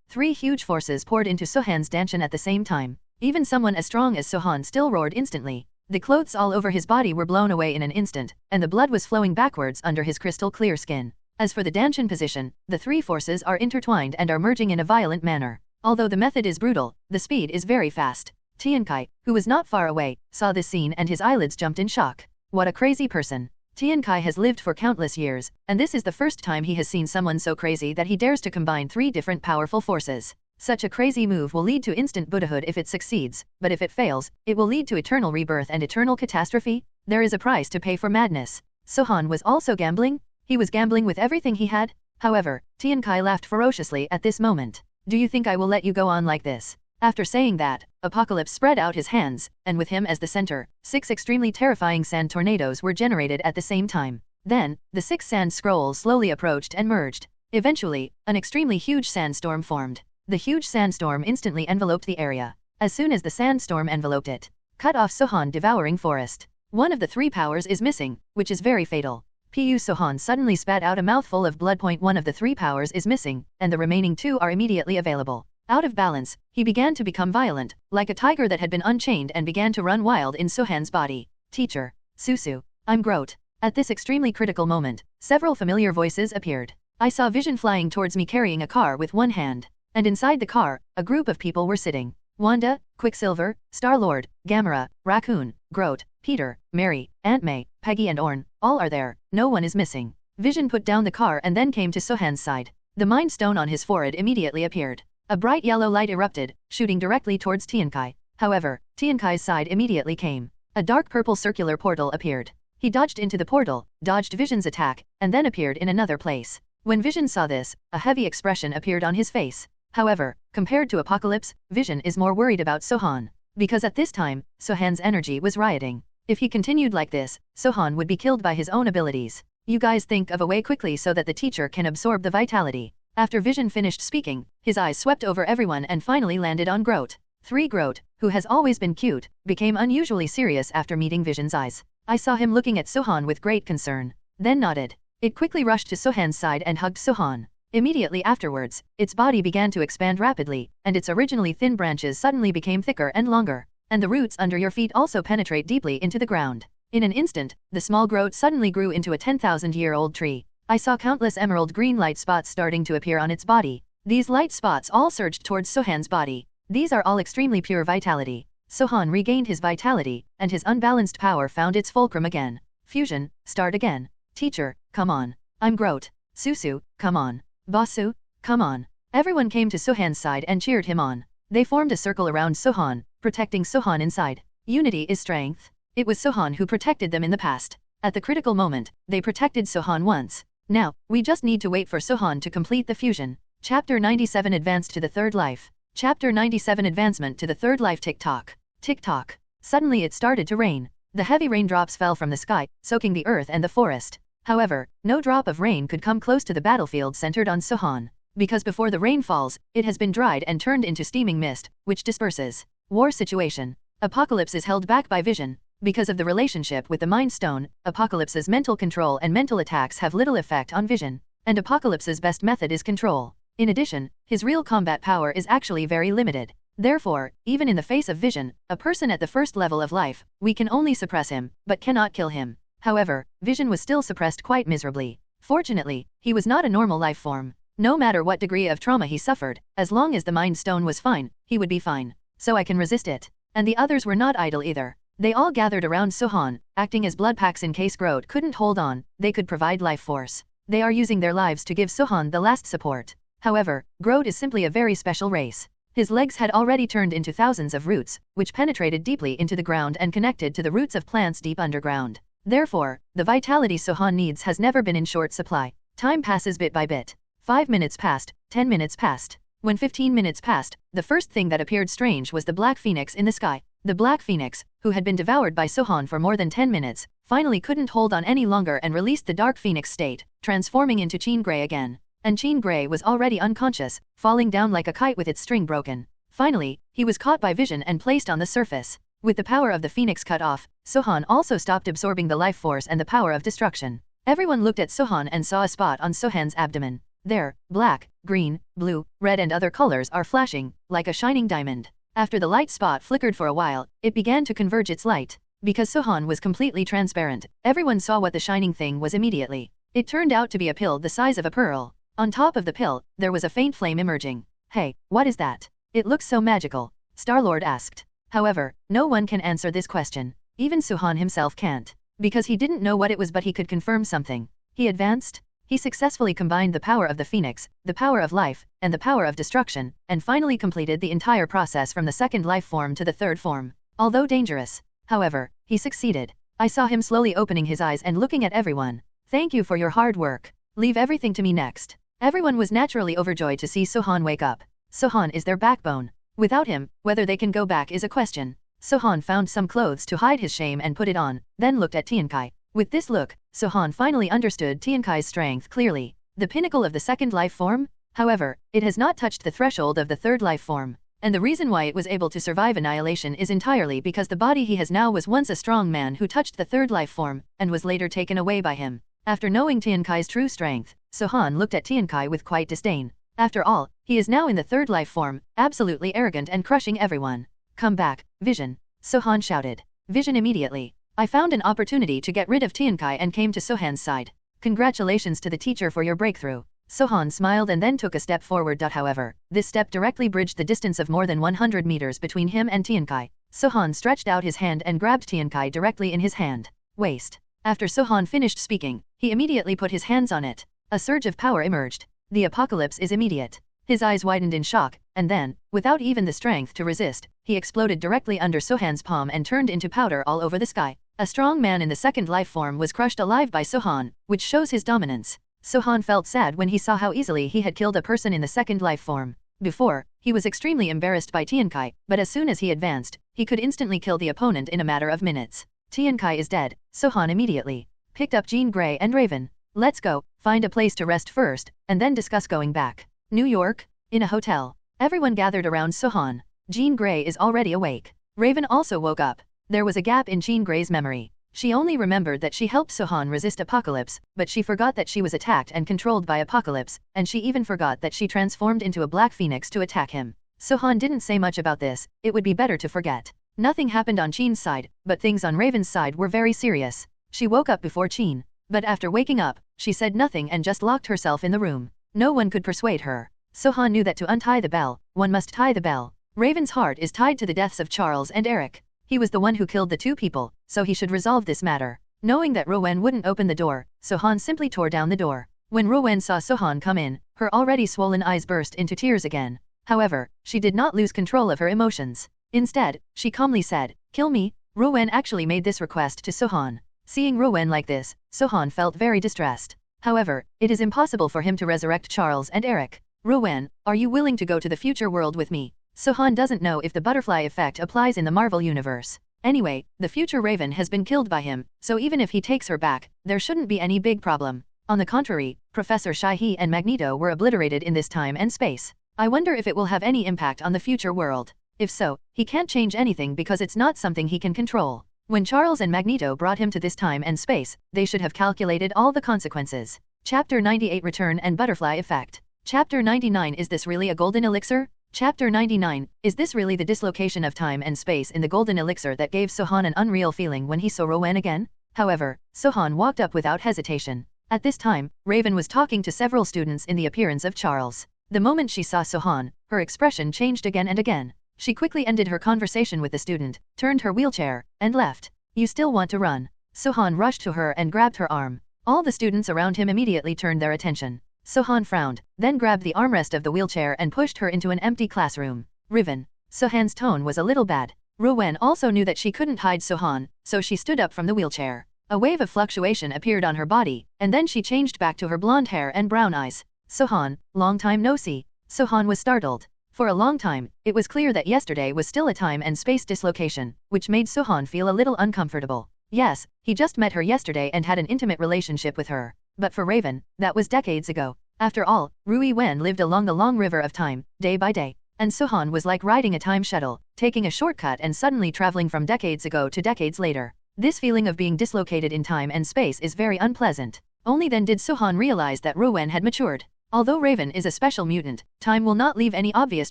3 huge forces poured into Sohan's danshan at the same time. Even someone as strong as Sohan still roared instantly. The clothes all over his body were blown away in an instant, and the blood was flowing backwards under his crystal clear skin. As for the Danshin position, the three forces are intertwined and are merging in a violent manner. Although the method is brutal, the speed is very fast. Tiankai, who was not far away, saw this scene and his eyelids jumped in shock. What a crazy person. Tiankai has lived for countless years, and this is the first time he has seen someone so crazy that he dares to combine three different powerful forces. Such a crazy move will lead to instant Buddhahood if it succeeds, but if it fails, it will lead to eternal rebirth and eternal catastrophe. There is a price to pay for madness. Sohan was also gambling? He was gambling with everything he had? However, Tiankai laughed ferociously at this moment. Do you think I will let you go on like this? After saying that, Apocalypse spread out his hands, and with him as the center, 6 extremely terrifying sand tornadoes were generated at the same time. Then, the 6 sand scrolls slowly approached and merged. Eventually, an extremely huge sandstorm formed. The huge sandstorm instantly enveloped the area. As soon as the sandstorm enveloped it, cut off Sohan devouring forest. One of the 3 powers is missing, which is very fatal. Pu Sohan suddenly spat out a mouthful of blood. One of the 3 powers is missing, and the remaining 2 are immediately available. Out of balance, he began to become violent, like a tiger that had been unchained and began to run wild in Sohan's body. Teacher, Susu, I'm Groot. At this extremely critical moment, several familiar voices appeared. I saw Vision flying towards me carrying a car with one hand. And inside the car, a group of people were sitting. Wanda, Quicksilver, Star-Lord, Gamera, Raccoon, Groot, Peter, Mary, Aunt May, Peggy and Orn, all are there, no one is missing. Vision put down the car and then came to Sohan's side. The Mind Stone on his forehead immediately appeared. A bright yellow light erupted, shooting directly towards Tiankai. However, Tiankai's side immediately came. A dark purple circular portal appeared. He dodged into the portal, dodged Vision's attack, and then appeared in another place. When Vision saw this, a heavy expression appeared on his face. However, compared to Apocalypse, Vision is more worried about Sohan. Because at this time, Sohan's energy was rioting. If he continued like this, Sohan would be killed by his own abilities. You guys think of a way quickly so that the teacher can absorb the vitality. After Vision finished speaking, his eyes swept over everyone and finally landed on Groot. 3 Groot, who has always been cute, became unusually serious after meeting Vision's eyes. I saw him looking at Sohan with great concern, then nodded. It quickly rushed to Sohan's side and hugged Sohan. Immediately afterwards, its body began to expand rapidly, and its originally thin branches suddenly became thicker and longer, and the roots under your feet also penetrate deeply into the ground. In an instant, the small Groot suddenly grew into a 10,000-year-old tree. I saw countless emerald green light spots starting to appear on its body. These light spots all surged towards Sohan's body. These are all extremely pure vitality. Sohan regained his vitality, and his unbalanced power found its fulcrum again. Fusion, start again. Teacher, come on. I'm Groot. Susu, come on. Basu, come on. Everyone came to Sohan's side and cheered him on. They formed a circle around Sohan, protecting Sohan inside. Unity is strength. It was Sohan who protected them in the past. At the critical moment, they protected Sohan once. Now, we just need to wait for Sohan to complete the fusion. Chapter 97 Advanced to the Third Life. Chapter 97 Advancement to the Third Life. Tick-tock. Tick-tock. Suddenly it started to rain. The heavy raindrops fell from the sky, soaking the earth and the forest. However, no drop of rain could come close to the battlefield centered on Sohan. Because before the rain falls, it has been dried and turned into steaming mist, which disperses. War situation. Apocalypse is held back by Vision. Because of the relationship with the Mind Stone, Apocalypse's mental control and mental attacks have little effect on Vision. And Apocalypse's best method is control. In addition, his real combat power is actually very limited. Therefore, even in the face of Vision, a person at the first level of life, we can only suppress him, but cannot kill him. However, Vision was still suppressed quite miserably. Fortunately, he was not a normal life form. No matter what degree of trauma he suffered, as long as the Mind Stone was fine, he would be fine. So I can resist it. And the others were not idle either. They all gathered around Sohan, acting as blood packs in case Groot couldn't hold on, they could provide life force. They are using their lives to give Sohan the last support. However, Groot is simply a very special race. His legs had already turned into thousands of roots, which penetrated deeply into the ground and connected to the roots of plants deep underground. Therefore, the vitality Sohan needs has never been in short supply. Time passes bit by bit. 5 minutes passed, 10 minutes passed. When 15 minutes passed, the first thing that appeared strange was the black phoenix in the sky. The black phoenix, who had been devoured by Sohan for more than 10 minutes, finally couldn't hold on any longer and released the dark phoenix state, transforming into Cheen Grey again. And Cheen Grey was already unconscious, falling down like a kite with its string broken. Finally, he was caught by Vision and placed on the surface. With the power of the phoenix cut off, Sohan also stopped absorbing the life force and the power of destruction. Everyone looked at Sohan and saw a spot on Sohan's abdomen. There, black, green, blue, red and other colors are flashing, like a shining diamond. After the light spot flickered for a while, it began to converge its light. Because Sohan was completely transparent, everyone saw what the shining thing was immediately. It turned out to be a pill the size of a pearl. On top of the pill, there was a faint flame emerging. Hey, what is that? It looks so magical, Star-Lord asked. However, no one can answer this question. Even Sohan himself can't. Because he didn't know what it was, but he could confirm something. He advanced. He successfully combined the power of the phoenix, the power of life, and the power of destruction, and finally completed the entire process from the second life form to the third form. Although dangerous, however, he succeeded. I saw him slowly opening his eyes and looking at everyone. Thank you for your hard work. Leave everything to me next. Everyone was naturally overjoyed to see Sohan wake up. Sohan is their backbone. Without him, whether they can go back is a question. Sohan found some clothes to hide his shame and put it on, then looked at Tiankai. With this look, Sohan finally understood Tiankai's strength clearly. The pinnacle of the second life form? However, it has not touched the threshold of the third life form. And the reason why it was able to survive annihilation is entirely because the body he has now was once a strong man who touched the third life form, and was later taken away by him. After knowing Tiankai's true strength, Sohan looked at Tiankai with quite disdain. After all, he is now in the third life form, absolutely arrogant and crushing everyone. Come back, Vision, Sohan shouted. Vision immediately. I found an opportunity to get rid of Tiankai and came to Sohan's side. Congratulations to the teacher for your breakthrough. Sohan smiled and then took a step forward. However, this step directly bridged the distance of more than 100 meters between him and Tiankai. Sohan stretched out his hand and grabbed Tiankai directly in his hand. Waist. After Sohan finished speaking, he immediately put his hands on it. A surge of power emerged. The apocalypse is immediate. His eyes widened in shock, and then, without even the strength to resist, he exploded directly under Sohan's palm and turned into powder all over the sky. A strong man in the second life form was crushed alive by Sohan, which shows his dominance. Sohan felt sad when he saw how easily he had killed a person in the second life form. Before, he was extremely embarrassed by Tiankai, but as soon as he advanced, he could instantly kill the opponent in a matter of minutes. Tiankai is dead. Sohan immediately picked up Jean Grey and Raven. Let's go, find a place to rest first, and then discuss going back. New York? In a hotel. Everyone gathered around Sohan. Jean Grey is already awake. Raven also woke up. There was a gap in Jean Grey's memory. She only remembered that she helped Sohan resist Apocalypse, but she forgot that she was attacked and controlled by Apocalypse, and she even forgot that she transformed into a black phoenix to attack him. Sohan didn't say much about this. It would be better to forget. Nothing happened on Chin's side, but things on Raven's side were very serious. She woke up before Chin. But after waking up, she said nothing and just locked herself in the room. No one could persuade her. Sohan knew that to untie the bell, one must tie the bell. Raven's heart is tied to the deaths of Charles and Eric. He was the one who killed the two people, so he should resolve this matter. Knowing that Rowen wouldn't open the door, Sohan simply tore down the door. When Rowen saw Sohan come in, her already swollen eyes burst into tears again. However, she did not lose control of her emotions. Instead, she calmly said, "Kill me." Rowen actually made this request to Sohan. Seeing Rowen like this, Sohan felt very distressed. However, it is impossible for him to resurrect Charles and Eric. Rowen, are you willing to go to the future world with me? Sohan doesn't know if the butterfly effect applies in the Marvel universe. Anyway, the future Raven has been killed by him, so even if he takes her back, there shouldn't be any big problem. On the contrary, Professor Shai-Hi and Magneto were obliterated in this time and space. I wonder if it will have any impact on the future world. If so, he can't change anything because it's not something he can control. When Charles and Magneto brought him to this time and space, they should have calculated all the consequences. Chapter 98 Return and Butterfly Effect. Chapter 99 Is this really a golden elixir? Chapter 99, is this really the dislocation of time and space in the golden elixir that gave Sohan an unreal feeling when he saw Rowen again? However, Sohan walked up without hesitation. At this time, Raven was talking to several students in the appearance of Charles. The moment she saw Sohan, her expression changed again and again. She quickly ended her conversation with the student, turned her wheelchair, and left. You still want to run? Sohan rushed to her and grabbed her arm. All the students around him immediately turned their attention. Sohan frowned, then grabbed the armrest of the wheelchair and pushed her into an empty classroom. Riven. Sohan's tone was a little bad. Rowen also knew that she couldn't hide Sohan, so she stood up from the wheelchair. A wave of fluctuation appeared on her body, and then she changed back to her blonde hair and brown eyes. Sohan, long time no see. Sohan was startled. For a long time, it was clear that yesterday was still a time and space dislocation, which made Sohan feel a little uncomfortable. Yes, he just met her yesterday and had an intimate relationship with her. But for Raven, that was decades ago. After all, Rui Wen lived along the long river of time, day by day. And Sohan was like riding a time shuttle, taking a shortcut and suddenly traveling from decades ago to decades later. This feeling of being dislocated in time and space is very unpleasant. Only then did Sohan realize that Rowen had matured. Although Raven is a special mutant, time will not leave any obvious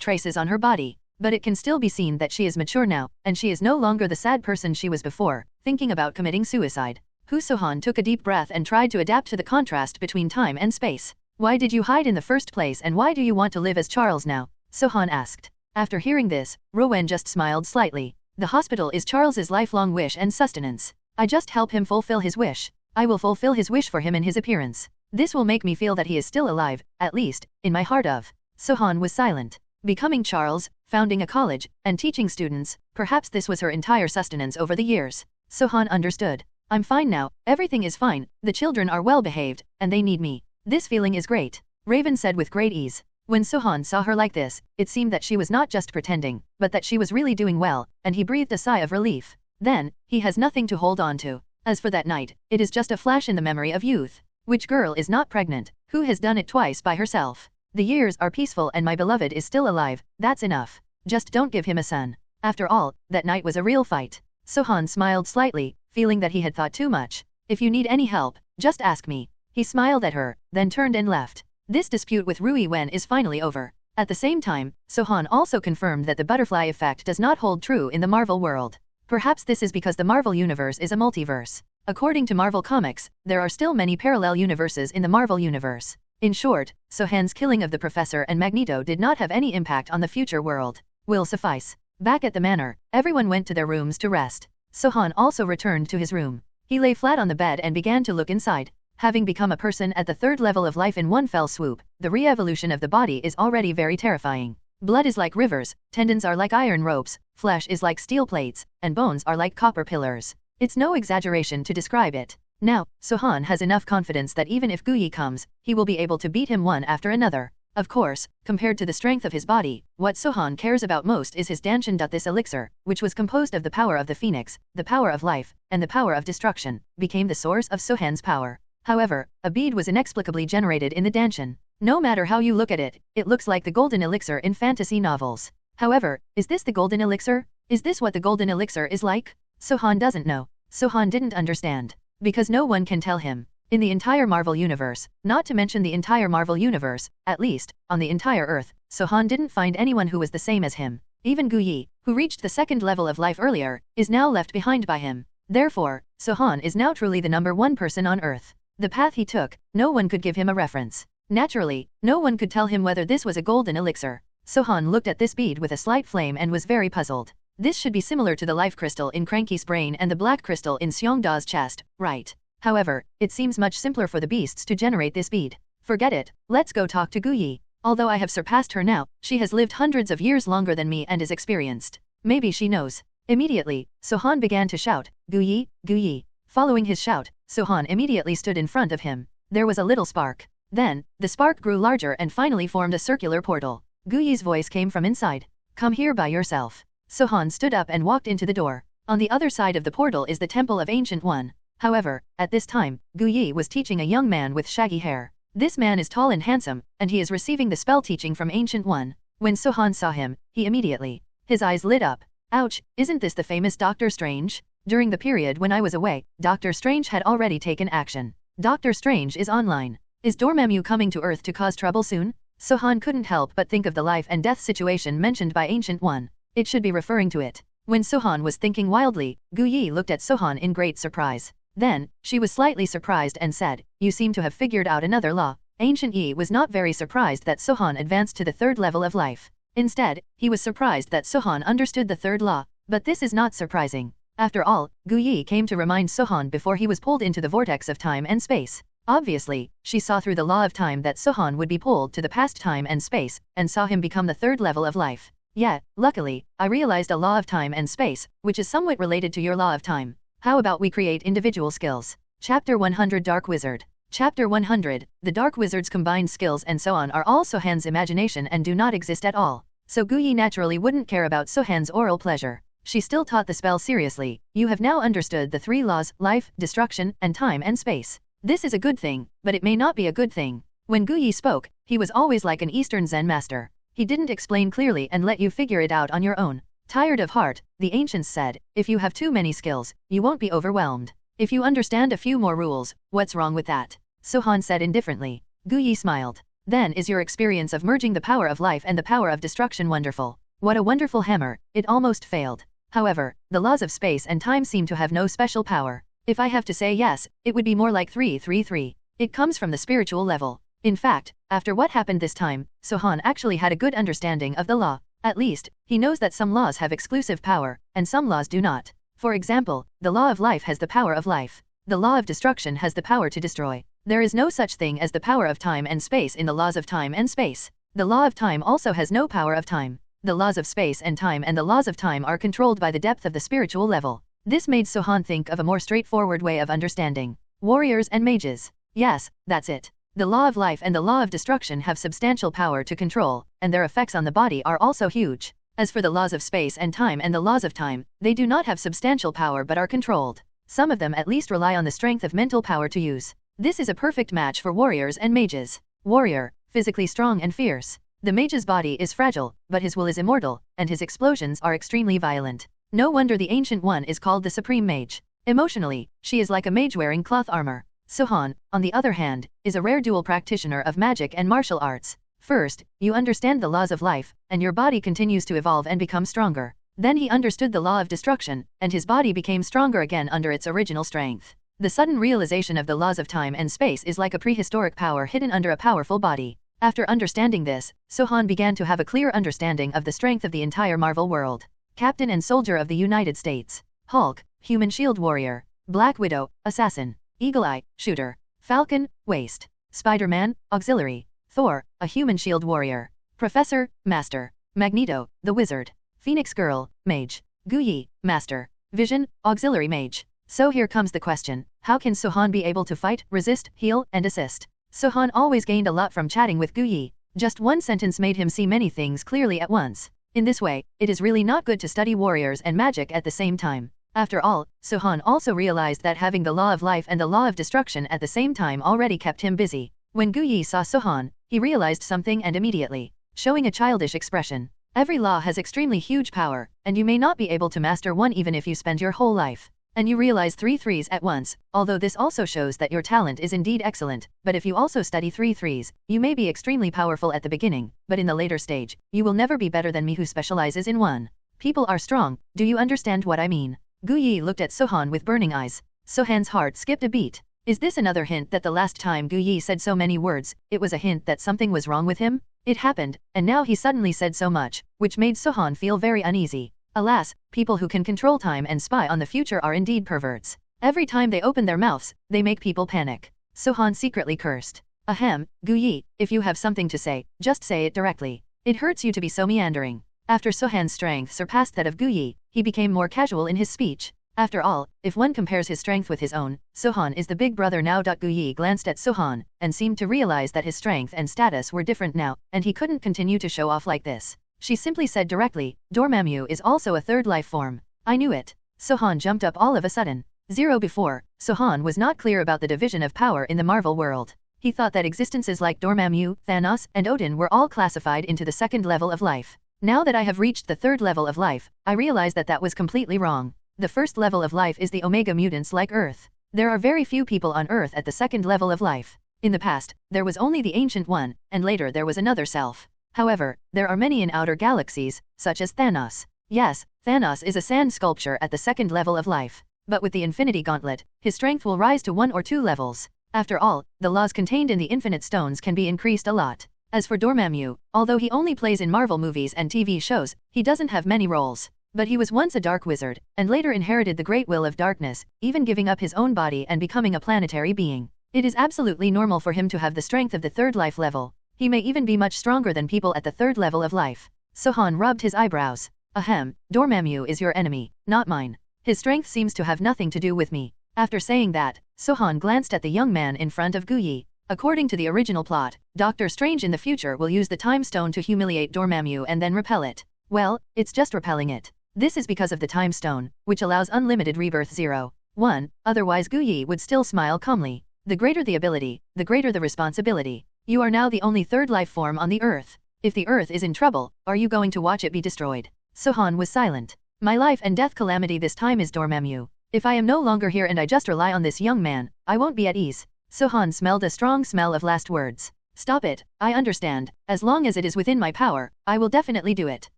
traces on her body. but it can still be seen that she is mature now, and she is no longer the sad person she was before, thinking about committing suicide. Sohan took a deep breath and tried to adapt to the contrast between time and space. Why did you hide in the first place and why do you want to live as Charles now? Sohan asked. After hearing this, Rowan just smiled slightly. The hospital is Charles's lifelong wish and sustenance. I just help him fulfill his wish. I will fulfill his wish for him in his appearance. This will make me feel that he is still alive, at least, in my heart of. Sohan was silent. Becoming Charles, founding a college, and teaching students, perhaps this was her entire sustenance over the years. Sohan understood. I'm fine now, everything is fine, the children are well behaved, and they need me. This feeling is great, Raven said with great ease. When Sohan saw her like this, it seemed that she was not just pretending, but that she was really doing well, and he breathed a sigh of relief. Then, he has nothing to hold on to. As for that night, it is just a flash in the memory of youth. Which girl is not pregnant? Who has done it twice by herself? The years are peaceful and my beloved is still alive, that's enough. Just don't give him a son. After all, that night was a real fight. Sohan smiled slightly, feeling that he had thought too much. If you need any help, just ask me. He smiled at her, then turned and left. This dispute with Rui Wen is finally over. At the same time, Sohan also confirmed that the butterfly effect does not hold true in the Marvel world. Perhaps this is because the Marvel universe is a multiverse. According to Marvel Comics, there are still many parallel universes in the Marvel universe. In short, Sohan's killing of the Professor and Magneto did not have any impact on the future world. Will suffice. Back at the manor, everyone went to their rooms to rest. Sohan also returned to his room. He lay flat on the bed and began to look inside. Having become a person at the third level of life in one fell swoop, the re-evolution of the body is already very terrifying. Blood is like rivers, tendons are like iron ropes, flesh is like steel plates, and bones are like copper pillars. It's no exaggeration to describe it. Now, Sohan has enough confidence that even if Guyi comes, he will be able to beat him one after another. Of course, compared to the strength of his body, what Sohan cares about most is his Danshan. This elixir, which was composed of the power of the phoenix, the power of life, and the power of destruction, became the source of Sohan's power. However, a bead was inexplicably generated in the Danshan. No matter how you look at it, it looks like the golden elixir in fantasy novels. However, is this the golden elixir? Is this what the golden elixir is like? Sohan doesn't know. Sohan didn't understand. Because no one can tell him. In the entire Marvel universe, not to mention the entire Marvel universe, at least, on the entire Earth, Sohan didn't find anyone who was the same as him. Even Guyi, who reached the second level of life earlier, is now left behind by him. Therefore, Sohan is now truly the number one person on Earth. The path he took, no one could give him a reference. Naturally, no one could tell him whether this was a golden elixir. Sohan looked at this bead with a slight flame and was very puzzled. This should be similar to the life crystal in Cranky's brain and the black crystal in Seongda's chest, right? However, it seems much simpler for the beasts to generate this bead. Forget it, let's go talk to Guyi. Although I have surpassed her now, she has lived hundreds of years longer than me and is experienced. Maybe she knows. Immediately, Sohan began to shout, Guyi, Guyi. Following his shout, Sohan immediately stood in front of him. There was a little spark. Then, the spark grew larger and finally formed a circular portal. Guyi's voice came from inside. Come here by yourself. Sohan stood up and walked into the door. On the other side of the portal is the Temple of Ancient One. However, at this time, Guyi was teaching a young man with shaggy hair. This man is tall and handsome, and he is receiving the spell teaching from Ancient One. When Sohan saw him, he immediately, his eyes lit up. Ouch, isn't this the famous Doctor Strange? During the period when I was away, Doctor Strange had already taken action. Doctor Strange is online. Is Dormammu coming to Earth to cause trouble soon? Sohan couldn't help but think of the life and death situation mentioned by Ancient One. It should be referring to it. When Sohan was thinking wildly, Guyi looked at Sohan in great surprise. Then, she was slightly surprised and said, You seem to have figured out another law. Ancient Yi was not very surprised that Sohan advanced to the third level of life. Instead, he was surprised that Sohan understood the third law. But this is not surprising. After all, Guyi came to remind Sohan before he was pulled into the vortex of time and space. Obviously, she saw through the law of time that Sohan would be pulled to the past time and space, and saw him become the third level of life. Yet, luckily, I realized a law of time and space, which is somewhat related to your law of time. How about we create individual skills? Chapter 100 Dark Wizard. Chapter 100, the Dark Wizard's combined skills and so on are all Sohan's imagination and do not exist at all. So Guyi naturally wouldn't care about Sohan's oral pleasure. She still taught the spell seriously. You have now understood the three laws, life, destruction, and time and space. This is a good thing, but it may not be a good thing. When Guyi spoke, he was always like an Eastern Zen master. He didn't explain clearly and let you figure it out on your own. Tired of heart, the ancients said, if you have too many skills, you won't be overwhelmed. If you understand a few more rules, what's wrong with that? Sohan said indifferently. Guyi smiled. Then is your experience of merging the power of life and the power of destruction wonderful. What a wonderful hammer, it almost failed. However, the laws of space and time seem to have no special power. If I have to say yes, it would be more like 333. It comes from the spiritual level. In fact, after what happened this time, Sohan actually had a good understanding of the law. At least, he knows that some laws have exclusive power, and some laws do not. For example, the law of life has the power of life. The law of destruction has the power to destroy. There is no such thing as the power of time and space in the laws of time and space. The law of time also has no power of time. The laws of space and the laws of time are controlled by the depth of the spiritual level. This made Sohan think of a more straightforward way of understanding. Warriors and mages. Yes, that's it. The law of life and the law of destruction have substantial power to control, and their effects on the body are also huge. As for the laws of space and the laws of time, they do not have substantial power but are controlled. Some of them at least rely on the strength of mental power to use. This is a perfect match for warriors and mages. Warrior, physically strong and fierce. The mage's body is fragile, but his will is immortal, and his explosions are extremely violent. No wonder the Ancient One is called the Supreme Mage. Emotionally, she is like a mage wearing cloth armor. Sohan, on the other hand, is a rare dual practitioner of magic and martial arts. First, you understand the laws of life, and your body continues to evolve and become stronger. Then he understood the law of destruction, and his body became stronger again under its original strength. The sudden realization of the laws of time and space is like a prehistoric power hidden under a powerful body. After understanding this, Sohan began to have a clear understanding of the strength of the entire Marvel world. Captain and Soldier of the United States. Hulk, Human Shield Warrior. Black Widow, Assassin. Eagle Eye, Shooter. Falcon, Waste. Spider-Man, Auxiliary. Thor, a Human Shield Warrior. Professor, Master. Magneto, the Wizard. Phoenix Girl, Mage. Guyi, Master. Vision, Auxiliary Mage. So here comes the question, how can Sohan be able to fight, resist, heal, and assist? Sohan always gained a lot from chatting with Guyi. Just one sentence made him see many things clearly at once. In this way, it is really not good to study warriors and magic at the same time. After all, Sohan also realized that having the law of life and the law of destruction at the same time already kept him busy. When Guyi saw Sohan, he realized something and immediately, showing a childish expression. Every law has extremely huge power, and you may not be able to master one even if you spend your whole life. And you realize 3 threes at once, although this also shows that your talent is indeed excellent, but if you also study 3 threes, you may be extremely powerful at the beginning, but in the later stage, you will never be better than me who specializes in one. People are strong, do you understand what I mean? Guyi looked at Sohan with burning eyes. Sohan's heart skipped a beat. Is this another hint that the last time Guyi said so many words, it was a hint that something was wrong with him? It happened, and now he suddenly said so much, which made Sohan feel very uneasy. Alas, people who can control time and spy on the future are indeed perverts. Every time they open their mouths, they make people panic. Sohan secretly cursed. Ahem, Guyi, if you have something to say, just say it directly. It hurts you to be so meandering. After Sohan's strength surpassed that of Guyi, he became more casual in his speech. After all, if one compares his strength with his own, Sohan is the big brother now. Guyi glanced at Sohan, and seemed to realize that his strength and status were different now, and he couldn't continue to show off like this. She simply said directly, Dormammu is also a third life form. I knew it. Sohan jumped up all of a sudden. Before, Sohan was not clear about the division of power in the Marvel world. He thought that existences like Dormammu, Thanos, and Odin were all classified into the second level of life. Now that I have reached the third level of life, I realize that that was completely wrong. The first level of life is the Omega mutants like Earth. There are very few people on Earth at the second level of life. In the past, there was only the Ancient One, and later there was another self. However, there are many in outer galaxies, such as Thanos. Yes, Thanos is a sand sculpture at the second level of life. But with the Infinity Gauntlet, his strength will rise to 1 or 2 levels. After all, the laws contained in the Infinite Stones can be increased a lot. As for Dormammu, although he only plays in Marvel movies and TV shows, he doesn't have many roles. But he was once a dark wizard, and later inherited the great will of darkness, even giving up his own body and becoming a planetary being. It is absolutely normal for him to have the strength of the third life level. He may even be much stronger than people at the third level of life. Sohan rubbed his eyebrows. Ahem, Dormammu is your enemy, not mine. His strength seems to have nothing to do with me. After saying that, Sohan glanced at the young man in front of Guyi. According to the original plot, Doctor Strange in the future will use the Time Stone to humiliate Dormammu and then repel it. Well, it's just repelling it. This is because of the Time Stone, which allows unlimited rebirth 0, 1, otherwise Guyi would still smile calmly. The greater the ability, the greater the responsibility. You are now the only third life form on the Earth. If the Earth is in trouble, are you going to watch it be destroyed? Sohan was silent. My life and death calamity this time is Dormammu. If I am no longer here and I just rely on this young man, I won't be at ease. Sohan smelled a strong smell of last words. Stop it, I understand. As long as it is within my power, I will definitely do it.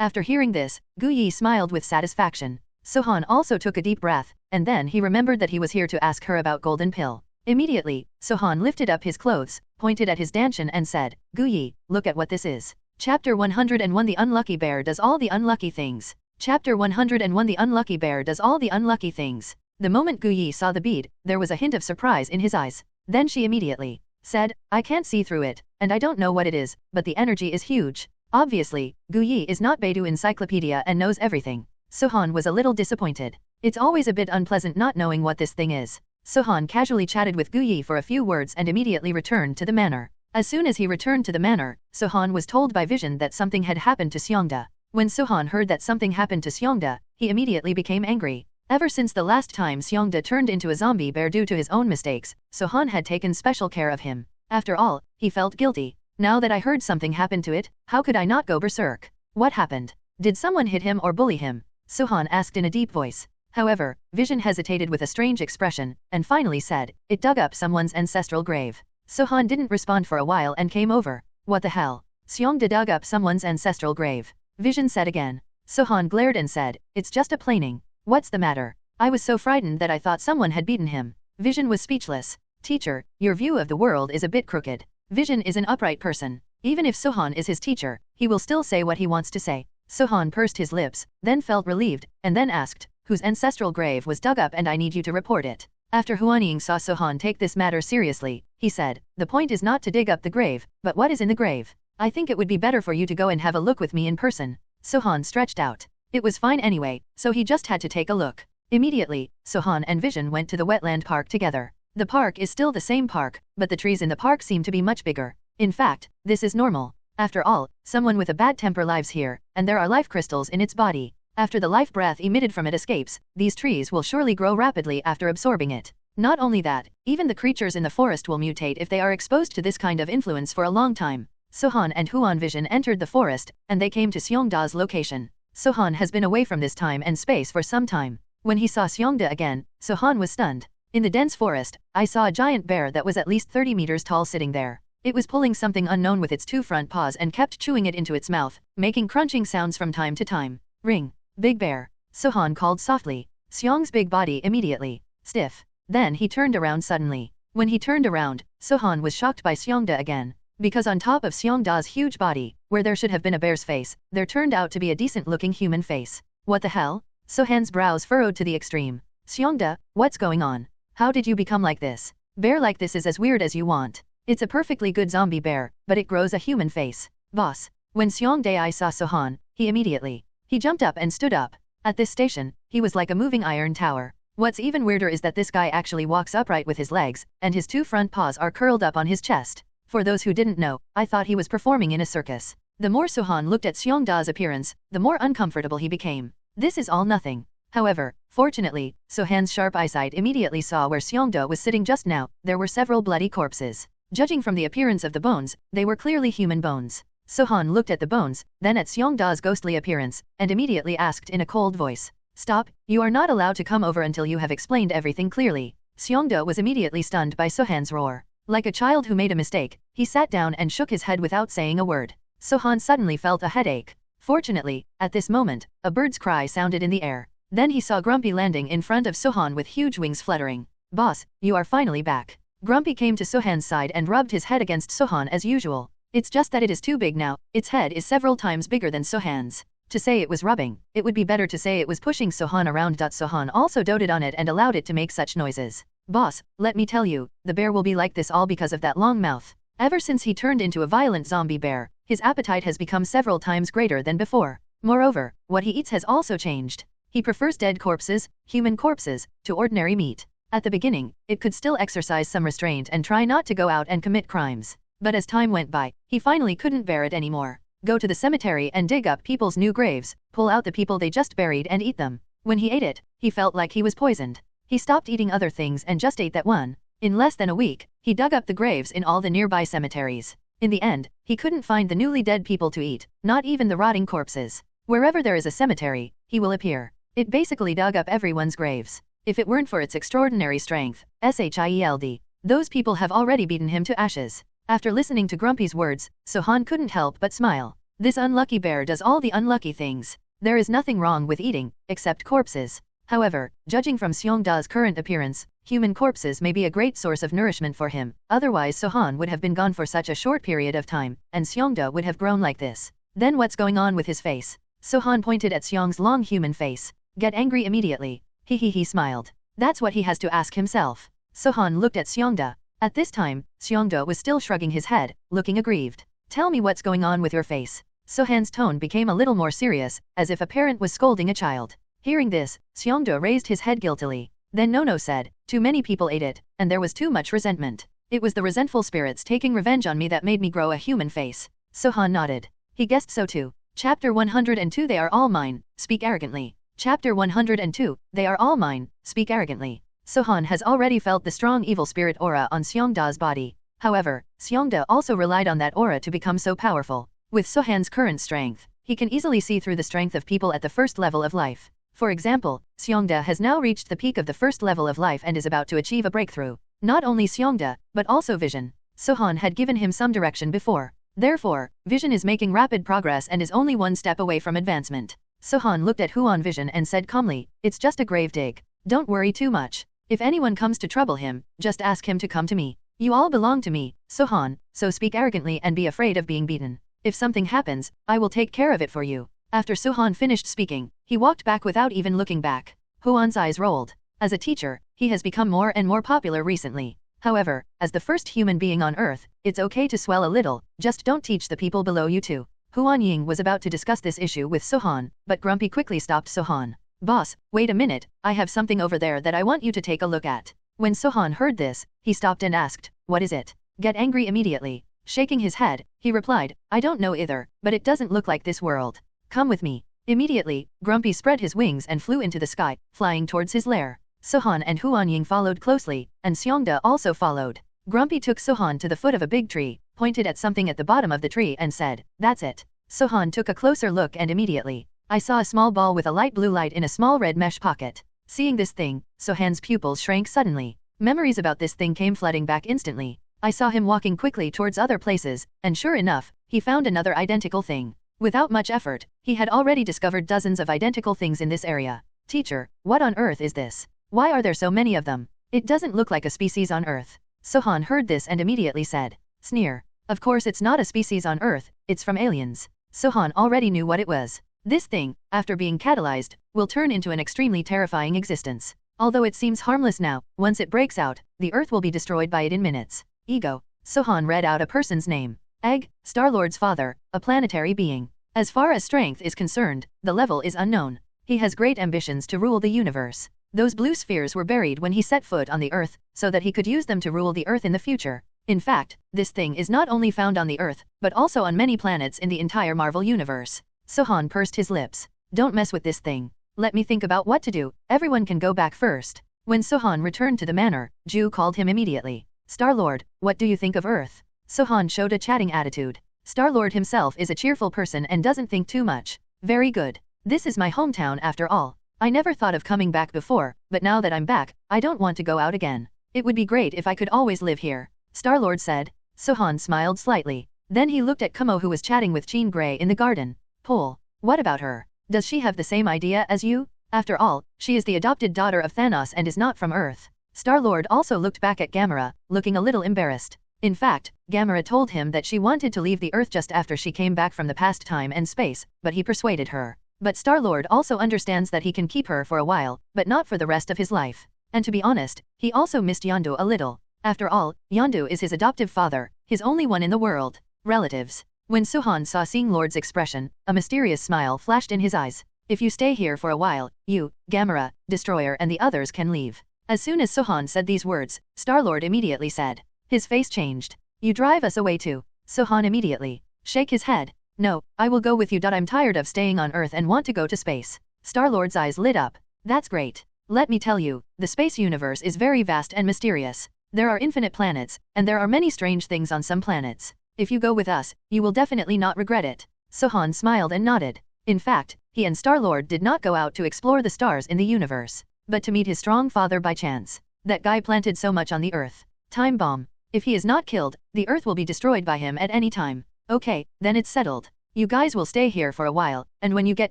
After hearing this, Gu Yi smiled with satisfaction. Sohan also took a deep breath, and then he remembered that he was here to ask her about Golden Pill. Immediately, Sohan lifted up his clothes, pointed at his danchan and said, Gu Yi, look at what this is. Chapter 101 The Unlucky Bear does all the unlucky things. Chapter 101 The Unlucky Bear does all the unlucky things. The moment Gu Yi saw the bead, there was a hint of surprise in his eyes. Then she immediately said, I can't see through it, and I don't know what it is, but the energy is huge. Obviously, Gu Yi is not Baidu Encyclopedia and knows everything. Sohan was a little disappointed. It's always a bit unpleasant not knowing what this thing is. Sohan casually chatted with Gu Yi for a few words and immediately returned to the manor. As soon as he returned to the manor, Sohan was told by vision that something had happened to Xiongda. When Sohan heard that something happened to Xiongda, he immediately became angry. Ever since the last time Xiongda turned into a zombie bear due to his own mistakes, Sohan had taken special care of him. After all, he felt guilty. Now that I heard something happened to it, how could I not go berserk? What happened? Did someone hit him or bully him? Sohan asked in a deep voice. However, Vision hesitated with a strange expression, and finally said, it dug up someone's ancestral grave. Sohan didn't respond for a while and came over. What the hell? Xiongda dug up someone's ancestral grave. Vision said again. Sohan glared and said, it's just a planing. What's the matter? I was so frightened that I thought someone had beaten him. Vision was speechless. Teacher, your view of the world is a bit crooked. Vision is an upright person. Even if Sohan is his teacher, he will still say what he wants to say. Sohan pursed his lips, then felt relieved, and then asked, whose ancestral grave was dug up and I need you to report it. After Huanying saw Sohan take this matter seriously, he said, the point is not to dig up the grave, but what is in the grave. I think it would be better for you to go and have a look with me in person. Sohan stretched out. It was fine anyway, so he just had to take a look. Immediately, Sohan and Vision went to the wetland park together. The park is still the same park, but the trees in the park seem to be much bigger. In fact, this is normal. After all, someone with a bad temper lives here, and there are life crystals in its body. After the life breath emitted from it escapes, these trees will surely grow rapidly after absorbing it. Not only that, even the creatures in the forest will mutate if they are exposed to this kind of influence for a long time. Sohan and Huan Vision entered the forest, and they came to Xiongda's location. Sohan has been away from this time and space for some time. When he saw Xiongda again, Sohan was stunned. In the dense forest, I saw a giant bear that was at least 30 meters tall sitting there. It was pulling something unknown with its two front paws and kept chewing it into its mouth, making crunching sounds from time to time. Ring. Big bear. Sohan called softly. Xiong's big body immediately stiff. Then he turned around suddenly. When he turned around, Sohan was shocked by Xiongda again. Because on top of Xiongda's huge body, where there should have been a bear's face, there turned out to be a decent-looking human face. What the hell? Sohan's brows furrowed to the extreme. Xiongda, what's going on? How did you become like this? Bear like this is as weird as you want. It's a perfectly good zombie bear, but it grows a human face. Boss. When Xiongdai saw Sohan, he jumped up and stood up. At this station, he was like a moving iron tower. What's even weirder is that this guy actually walks upright with his legs, and his two front paws are curled up on his chest. For those who didn't know, I thought he was performing in a circus. The more Sohan looked at Xiongda's appearance, the more uncomfortable he became. This is all nothing. However, fortunately, Sohan's sharp eyesight immediately saw where Xiongda was sitting just now. There were several bloody corpses. Judging from the appearance of the bones, they were clearly human bones. Sohan looked at the bones, then at Xiongda's ghostly appearance, and immediately asked in a cold voice, stop, you are not allowed to come over until you have explained everything clearly. Xiongda was immediately stunned by Sohan's roar. Like a child who made a mistake, he sat down and shook his head without saying a word. Sohan suddenly felt a headache. Fortunately, at this moment, a bird's cry sounded in the air. Then he saw Grumpy landing in front of Sohan with huge wings fluttering. Boss, you are finally back. Grumpy came to Sohan's side and rubbed his head against Sohan as usual. It's just that it is too big now, its head is several times bigger than Sohan's. To say it was rubbing, it would be better to say it was pushing Sohan around. Sohan also doted on it and allowed it to make such noises. Boss, let me tell you, the bear will be like this all because of that long mouth. Ever since he turned into a violent zombie bear, his appetite has become several times greater than before. Moreover, what he eats has also changed. He prefers dead corpses, human corpses, to ordinary meat. At the beginning, it could still exercise some restraint and try not to go out and commit crimes. But as time went by, he finally couldn't bear it anymore. Go to the cemetery and dig up people's new graves, pull out the people they just buried and eat them. When he ate it, he felt like he was poisoned. He stopped eating other things and just ate that one. In less than a week, he dug up the graves in all the nearby cemeteries. In the end, he couldn't find the newly dead people to eat, not even the rotting corpses. Wherever there is a cemetery, he will appear. It basically dug up everyone's graves. If it weren't for its extraordinary strength, SHIELD, those people have already beaten him to ashes. After listening to Grumpy's words, Sohan couldn't help but smile. This unlucky bear does all the unlucky things. There is nothing wrong with eating, except corpses. However, judging from Seongda's current appearance, human corpses may be a great source of nourishment for him, otherwise Sohan would have been gone for such a short period of time, and Seongda would have grown like this. Then what's going on with his face? Sohan pointed at Seong's long human face. Get angry immediately. He smiled. That's what he has to ask himself. Sohan looked at Seongda. At this time, Seongda was still shrugging his head, looking aggrieved. Tell me what's going on with your face. Sohan's tone became a little more serious, as if a parent was scolding a child. Hearing this, Seongda raised his head guiltily. Then Nono said, too many people ate it, and there was too much resentment. It was the resentful spirits taking revenge on me that made me grow a human face. Sohan nodded. He guessed so too. Chapter 102 They are all mine, speak arrogantly. Chapter 102, They are all mine, speak arrogantly. Sohan has already felt the strong evil spirit aura on Seongda's body. However, Seongda also relied on that aura to become so powerful. With Sohan's current strength, he can easily see through the strength of people at the first level of life. For example, Seongda has now reached the peak of the first level of life and is about to achieve a breakthrough. Not only Seongda, but also Vision. Sohan had given him some direction before. Therefore, Vision is making rapid progress and is only one step away from advancement. Sohan looked at Huan Vision and said calmly, it's just a grave dig. Don't worry too much. If anyone comes to trouble him, just ask him to come to me. You all belong to me, Sohan, so speak arrogantly and be afraid of being beaten. If something happens, I will take care of it for you. After Sohan finished speaking, he walked back without even looking back. Huan's eyes rolled. As a teacher, he has become more and more popular recently. However, as the first human being on Earth, it's okay to swell a little, just don't teach the people below you too. Huan Ying was about to discuss this issue with Sohan, but Grumpy quickly stopped Sohan. Boss, wait a minute, I have something over there that I want you to take a look at. When Sohan heard this, he stopped and asked, what is it? Get angry immediately. Shaking his head, he replied, I don't know either, but it doesn't look like this world. Come with me. Immediately, Grumpy spread his wings and flew into the sky, flying towards his lair. Sohan and Huan Ying followed closely, and Seongda also followed. Grumpy took Sohan to the foot of a big tree, pointed at something at the bottom of the tree and said, that's it. Sohan took a closer look and immediately, I saw a small ball with a light blue light in a small red mesh pocket. Seeing this thing, Sohan's pupils shrank suddenly. Memories about this thing came flooding back instantly. I saw him walking quickly towards other places, and sure enough, he found another identical thing. Without much effort, he had already discovered dozens of identical things in this area. Teacher, what on earth is this? Why are there so many of them? It doesn't look like a species on Earth. Sohan heard this and immediately said, sneer. Of course it's not a species on Earth, it's from aliens. Sohan already knew what it was. This thing, after being catalyzed, will turn into an extremely terrifying existence. Although it seems harmless now, once it breaks out, the Earth will be destroyed by it in minutes. Ego. Sohan read out a person's name. Egg, Star-Lord's father, a planetary being. As far as strength is concerned, the level is unknown. He has great ambitions to rule the universe. Those blue spheres were buried when he set foot on the Earth, so that he could use them to rule the Earth in the future. In fact, this thing is not only found on the Earth, but also on many planets in the entire Marvel universe. Sohan pursed his lips. Don't mess with this thing. Let me think about what to do, everyone can go back first. When Sohan returned to the manor, Ju called him immediately. Star-Lord, what do you think of Earth? Sohan showed a chatting attitude. Star-Lord himself is a cheerful person and doesn't think too much. Very good. This is my hometown after all. I never thought of coming back before, but now that I'm back, I don't want to go out again. It would be great if I could always live here. Star-Lord said. Sohan smiled slightly. Then he looked at Kumo who was chatting with Jean Grey in the garden. Paul, what about her? Does she have the same idea as you? After all, she is the adopted daughter of Thanos and is not from Earth. Star-Lord also looked back at Gamera, looking a little embarrassed. In fact, Gamera told him that she wanted to leave the Earth just after she came back from the past time and space, but he persuaded her. But Star-Lord also understands that he can keep her for a while, but not for the rest of his life. And to be honest, he also missed Yondu a little. After all, Yondu is his adoptive father, his only one in the world. Relatives. When Sohan saw Seeing Lord's expression, a mysterious smile flashed in his eyes. If you stay here for a while, you, Gamera, Destroyer and the others can leave. As soon as Sohan said these words, Star-Lord immediately said. His face changed. You drive us away too. Sohan immediately shake his head. No, I will go with you. I'm tired of staying on Earth and want to go to space. Star-Lord's eyes lit up. That's great. Let me tell you, the space universe is very vast and mysterious. There are infinite planets, and there are many strange things on some planets. If you go with us, you will definitely not regret it. Sohan smiled and nodded. In fact, he and Star-Lord did not go out to explore the stars in the universe, but to meet his strong father by chance. That guy planted so much on the Earth. Time bomb. If he is not killed, the Earth will be destroyed by him at any time. Okay, then it's settled. You guys will stay here for a while, and when you get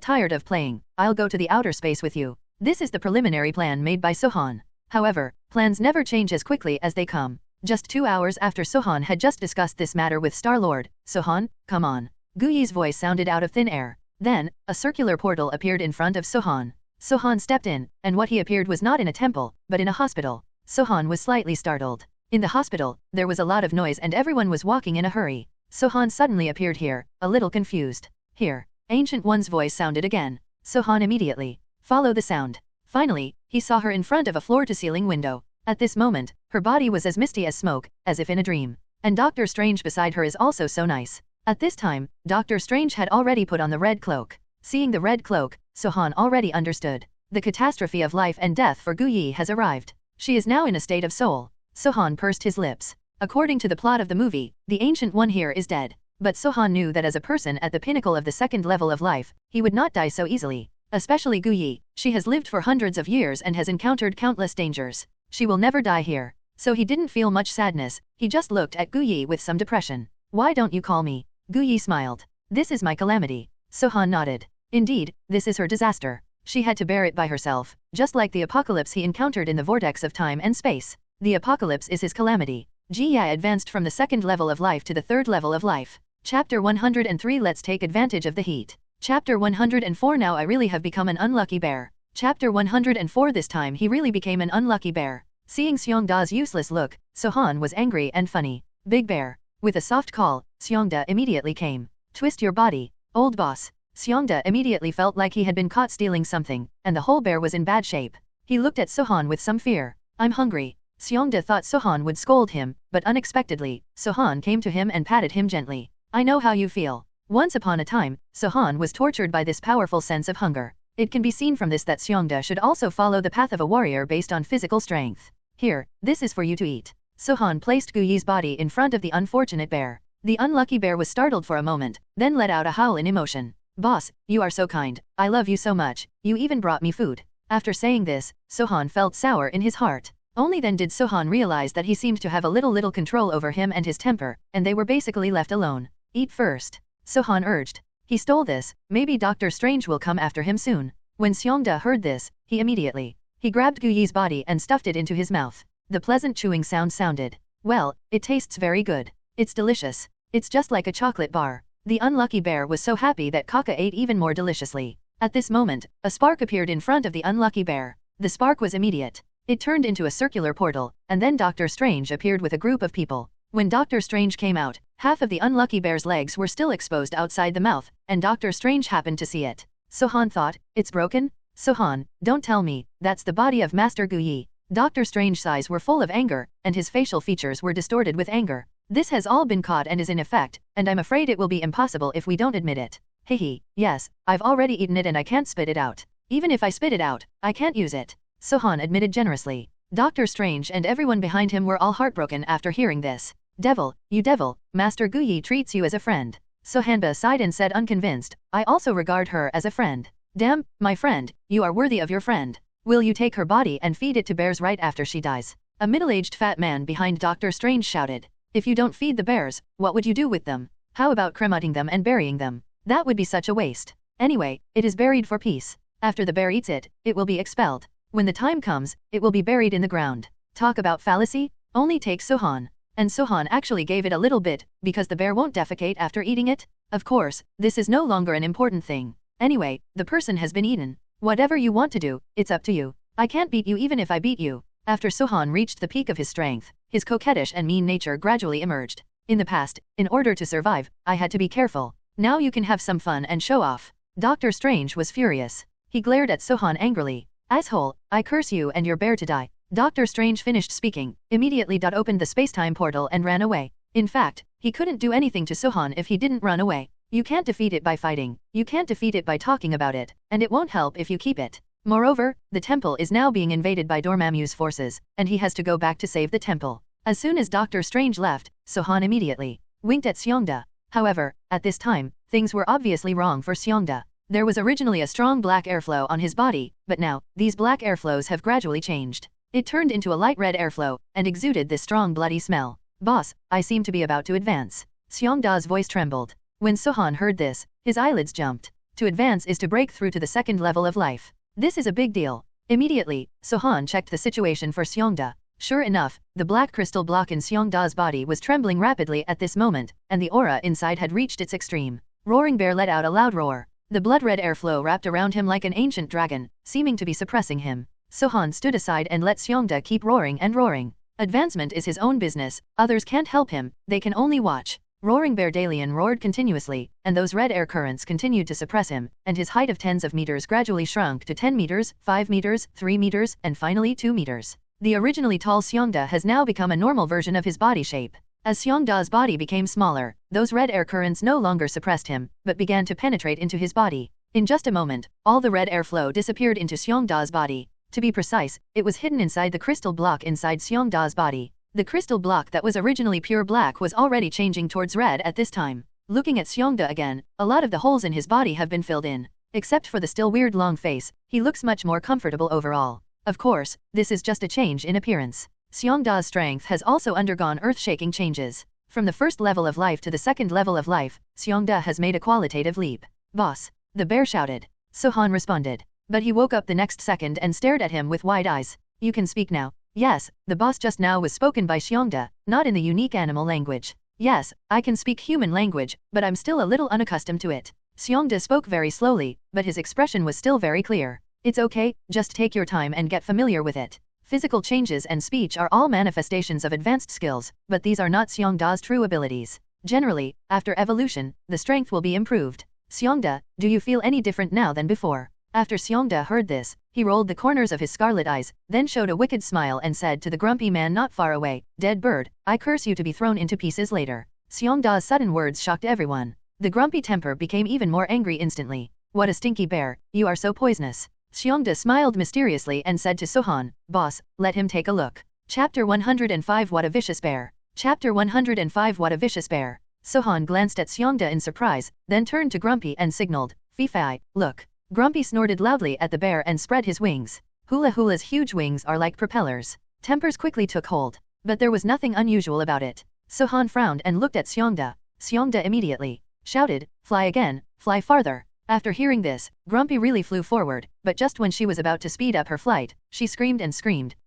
tired of playing, I'll go to the outer space with you. This is the preliminary plan made by Sohan. However, plans never change as quickly as they come. Just 2 hours after Sohan had just discussed this matter with Star-Lord, Sohan, come on. Guyi's voice sounded out of thin air. Then, a circular portal appeared in front of Sohan. Sohan stepped in, and what he appeared was not in a temple, but in a hospital. Sohan was slightly startled. In the hospital, there was a lot of noise and everyone was walking in a hurry. Sohan suddenly appeared here, a little confused. Here, Ancient One's voice sounded again. Sohan immediately. Follow the sound. Finally, he saw her in front of a floor-to-ceiling window. At this moment, her body was as misty as smoke, as if in a dream. And Doctor Strange beside her is also so nice. At this time, Doctor Strange had already put on the red cloak. Seeing the red cloak, Sohan already understood. The catastrophe of life and death for Guyi has arrived. She is now in a state of soul. Sohan pursed his lips. According to the plot of the movie, the Ancient One here is dead. But Sohan knew that as a person at the pinnacle of the second level of life, he would not die so easily. Especially Guyi, she has lived for hundreds of years and has encountered countless dangers. She will never die here. So he didn't feel much sadness, he just looked at Guyi with some depression. Why don't you call me? Guyi smiled. This is my calamity. Sohan nodded. Indeed, this is her disaster. She had to bear it by herself, just like the apocalypse he encountered in the vortex of time and space. The apocalypse is his calamity. Jiya advanced from the second level of life to the third level of life. Chapter 103 Let's take advantage of the heat. Chapter 104 Now I really have become an unlucky bear. Chapter 104 This time he really became an unlucky bear. Seeing Seongda's useless look, Sohan was angry and funny. Big bear. With a soft call, Seongda immediately came. Twist your body, old boss. Seongda immediately felt like he had been caught stealing something, and the whole bear was in bad shape. He looked at Sohan with some fear. I'm hungry. Seongda thought Sohan would scold him, but unexpectedly, Sohan came to him and patted him gently. I know how you feel. Once upon a time, Sohan was tortured by this powerful sense of hunger. It can be seen from this that Seongda should also follow the path of a warrior based on physical strength. Here, this is for you to eat. Sohan placed Guyi's body in front of the unfortunate bear. The unlucky bear was startled for a moment, then let out a howl in emotion. Boss, you are so kind. I love you so much. You even brought me food. After saying this, Sohan felt sour in his heart. Only then did Sohan realize that he seemed to have a little control over him and his temper, and they were basically left alone. Eat first. Sohan urged. He stole this, maybe Doctor Strange will come after him soon. When Seongda heard this, he grabbed Guyi's body and stuffed it into his mouth. The pleasant chewing sound sounded. Well, it tastes very good. It's delicious. It's just like a chocolate bar. The unlucky bear was so happy that Kaka ate even more deliciously. At this moment, a spark appeared in front of the unlucky bear. The spark was immediate. It turned into a circular portal, and then Doctor Strange appeared with a group of people. When Doctor Strange came out, half of the unlucky bear's legs were still exposed outside the mouth, and Doctor Strange happened to see it. Sohan thought, it's broken? Sohan, don't tell me, that's the body of Master Guyi. Doctor Strange's eyes were full of anger, and his facial features were distorted with anger. This has all been caught and is in effect, and I'm afraid it will be impossible if we don't admit it. Hehe, yes, I've already eaten it and I can't spit it out. Even if I spit it out, I can't use it. Sohan admitted generously. Doctor Strange and everyone behind him were all heartbroken after hearing this. Devil, you devil, Master Guyi treats you as a friend. Sohanba sighed and said unconvinced, I also regard her as a friend. Damn, my friend, you are worthy of your friend. Will you take her body and feed it to bears right after she dies? A middle-aged fat man behind Doctor Strange shouted. If you don't feed the bears, what would you do with them? How about cremating them and burying them? That would be such a waste. Anyway, it is buried for peace. After the bear eats it, it will be expelled. When the time comes, it will be buried in the ground. Talk about fallacy? Only take Sohan. And Sohan actually gave it a little bit, because the bear won't defecate after eating it? Of course, this is no longer an important thing. Anyway, the person has been eaten. Whatever you want to do, it's up to you. I can't beat you even if I beat you. After Sohan reached the peak of his strength, his coquettish and mean nature gradually emerged. In the past, in order to survive, I had to be careful. Now you can have some fun and show off. Doctor Strange was furious. He glared at Sohan angrily. Asshole, I curse you and your bear to die. Doctor Strange finished speaking, immediately opened the space-time portal and ran away. In fact, he couldn't do anything to Sohan if he didn't run away. You can't defeat it by fighting, you can't defeat it by talking about it, and it won't help if you keep it. Moreover, the temple is now being invaded by Dormammu's forces, and he has to go back to save the temple. As soon as Doctor Strange left, Sohan immediately winked at Seongda. However, at this time, things were obviously wrong for Seongda. There was originally a strong black airflow on his body, but now, these black airflows have gradually changed. It turned into a light red airflow, and exuded this strong bloody smell. Boss, I seem to be about to advance. Seongda's voice trembled. When Sohan heard this, his eyelids jumped. To advance is to break through to the second level of life. This is a big deal. Immediately, Sohan checked the situation for Seongda. Sure enough, the black crystal block in Seongda's body was trembling rapidly at this moment, and the aura inside had reached its extreme. Roaring Bear let out a loud roar. The blood-red airflow wrapped around him like an ancient dragon, seeming to be suppressing him. Sohan stood aside and let Seongda keep roaring and roaring. Advancement is his own business, others can't help him, they can only watch. Roaring Bear Dalian roared continuously, and those red air currents continued to suppress him, and his height of tens of meters gradually shrunk to 10 meters, 5 meters, 3 meters, and finally 2 meters. The originally tall Seongda has now become a normal version of his body shape. As Seongda's body became smaller, those red air currents no longer suppressed him, but began to penetrate into his body. In just a moment, all the red airflow disappeared into Seongda's body. To be precise, it was hidden inside the crystal block inside Seongda's body. The crystal block that was originally pure black was already changing towards red at this time. Looking at Seongda again, a lot of the holes in his body have been filled in. Except for the still weird long face, he looks much more comfortable overall. Of course, this is just a change in appearance. Seongda's strength has also undergone earth-shaking changes. From the first level of life to the second level of life, Seongda has made a qualitative leap. Boss, the bear shouted. Sohan responded. But he woke up the next second and stared at him with wide eyes. You can speak now. Yes, the boss just now was spoken by Seongda, not in the unique animal language. Yes, I can speak human language, but I'm still a little unaccustomed to it. Seongda spoke very slowly, but his expression was still very clear. It's okay, just take your time and get familiar with it. Physical changes and speech are all manifestations of advanced skills, but these are not Seongda's true abilities. Generally, after evolution, the strength will be improved. Seongda, do you feel any different now than before? After Seongda heard this, he rolled the corners of his scarlet eyes, then showed a wicked smile and said to the grumpy man not far away, Dead bird, I curse you to be thrown into pieces later. Seongda's sudden words shocked everyone. The grumpy temper became even more angry instantly. What a stinky bear, you are so poisonous. Seongda smiled mysteriously and said to Sohan, Boss, let him take a look. Chapter 105 What a Vicious Bear. Chapter 105 What a Vicious Bear. Sohan glanced at Seongda in surprise, then turned to Grumpy and signaled, Fifai, look. Grumpy snorted loudly at the bear and spread his wings. Hula Hula's huge wings are like propellers. Tempers quickly took hold. But there was nothing unusual about it. Sohan frowned and looked at Seongda. Seongda immediately shouted, Fly again, fly farther. After hearing this, Grumpy really flew forward, but just when she was about to speed up her flight, she screamed,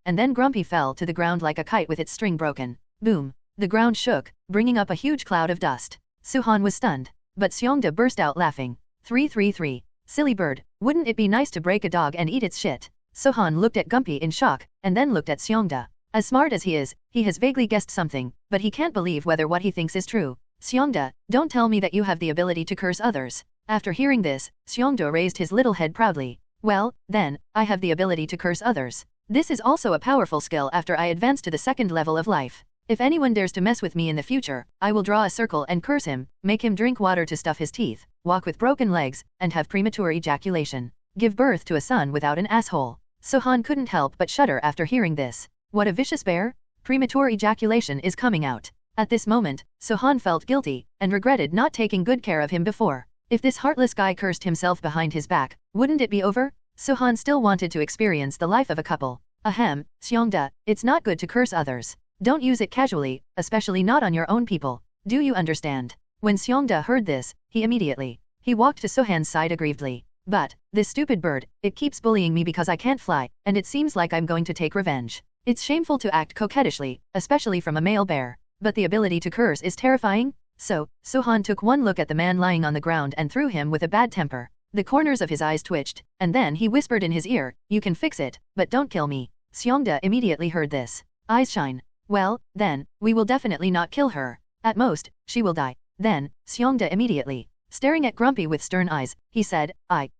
and then Grumpy fell to the ground like a kite with its string broken. Boom! The ground shook, bringing up a huge cloud of dust. Sohan was stunned. But Seongda burst out laughing. 333. Silly bird, wouldn't it be nice to break a dog and eat its shit? Sohan looked at Grumpy in shock, and then looked at Seongda. As smart as he is, he has vaguely guessed something, but he can't believe whether what he thinks is true. Seongda, don't tell me that you have the ability to curse others. After hearing this, Seongda raised his little head proudly. Well, then, I have the ability to curse others. This is also a powerful skill after I advance to the second level of life. If anyone dares to mess with me in the future, I will draw a circle and curse him, make him drink water to stuff his teeth, walk with broken legs, and have premature ejaculation. Give birth to a son without an asshole. Sohan couldn't help but shudder after hearing this. What a vicious bear! Premature ejaculation is coming out. At this moment, Sohan felt guilty, and regretted not taking good care of him before. If this heartless guy cursed himself behind his back, wouldn't it be over? Sohan still wanted to experience the life of a couple. Ahem, Seongda, it's not good to curse others. Don't use it casually, especially not on your own people. Do you understand? When Seongda heard this, he walked to Sohan's side aggrievedly. But, this stupid bird, it keeps bullying me because I can't fly, and it seems like I'm going to take revenge. It's shameful to act coquettishly, especially from a male bear. But the ability to curse is terrifying? So, Sohan took one look at the man lying on the ground and threw him with a bad temper. The corners of his eyes twitched, and then he whispered in his ear, You can fix it, but don't kill me. Seongda immediately heard this. Eyes shine. Well, then, we will definitely not kill her. At most, she will die. Then, Seongda immediately, staring at Grumpy with stern eyes, he said,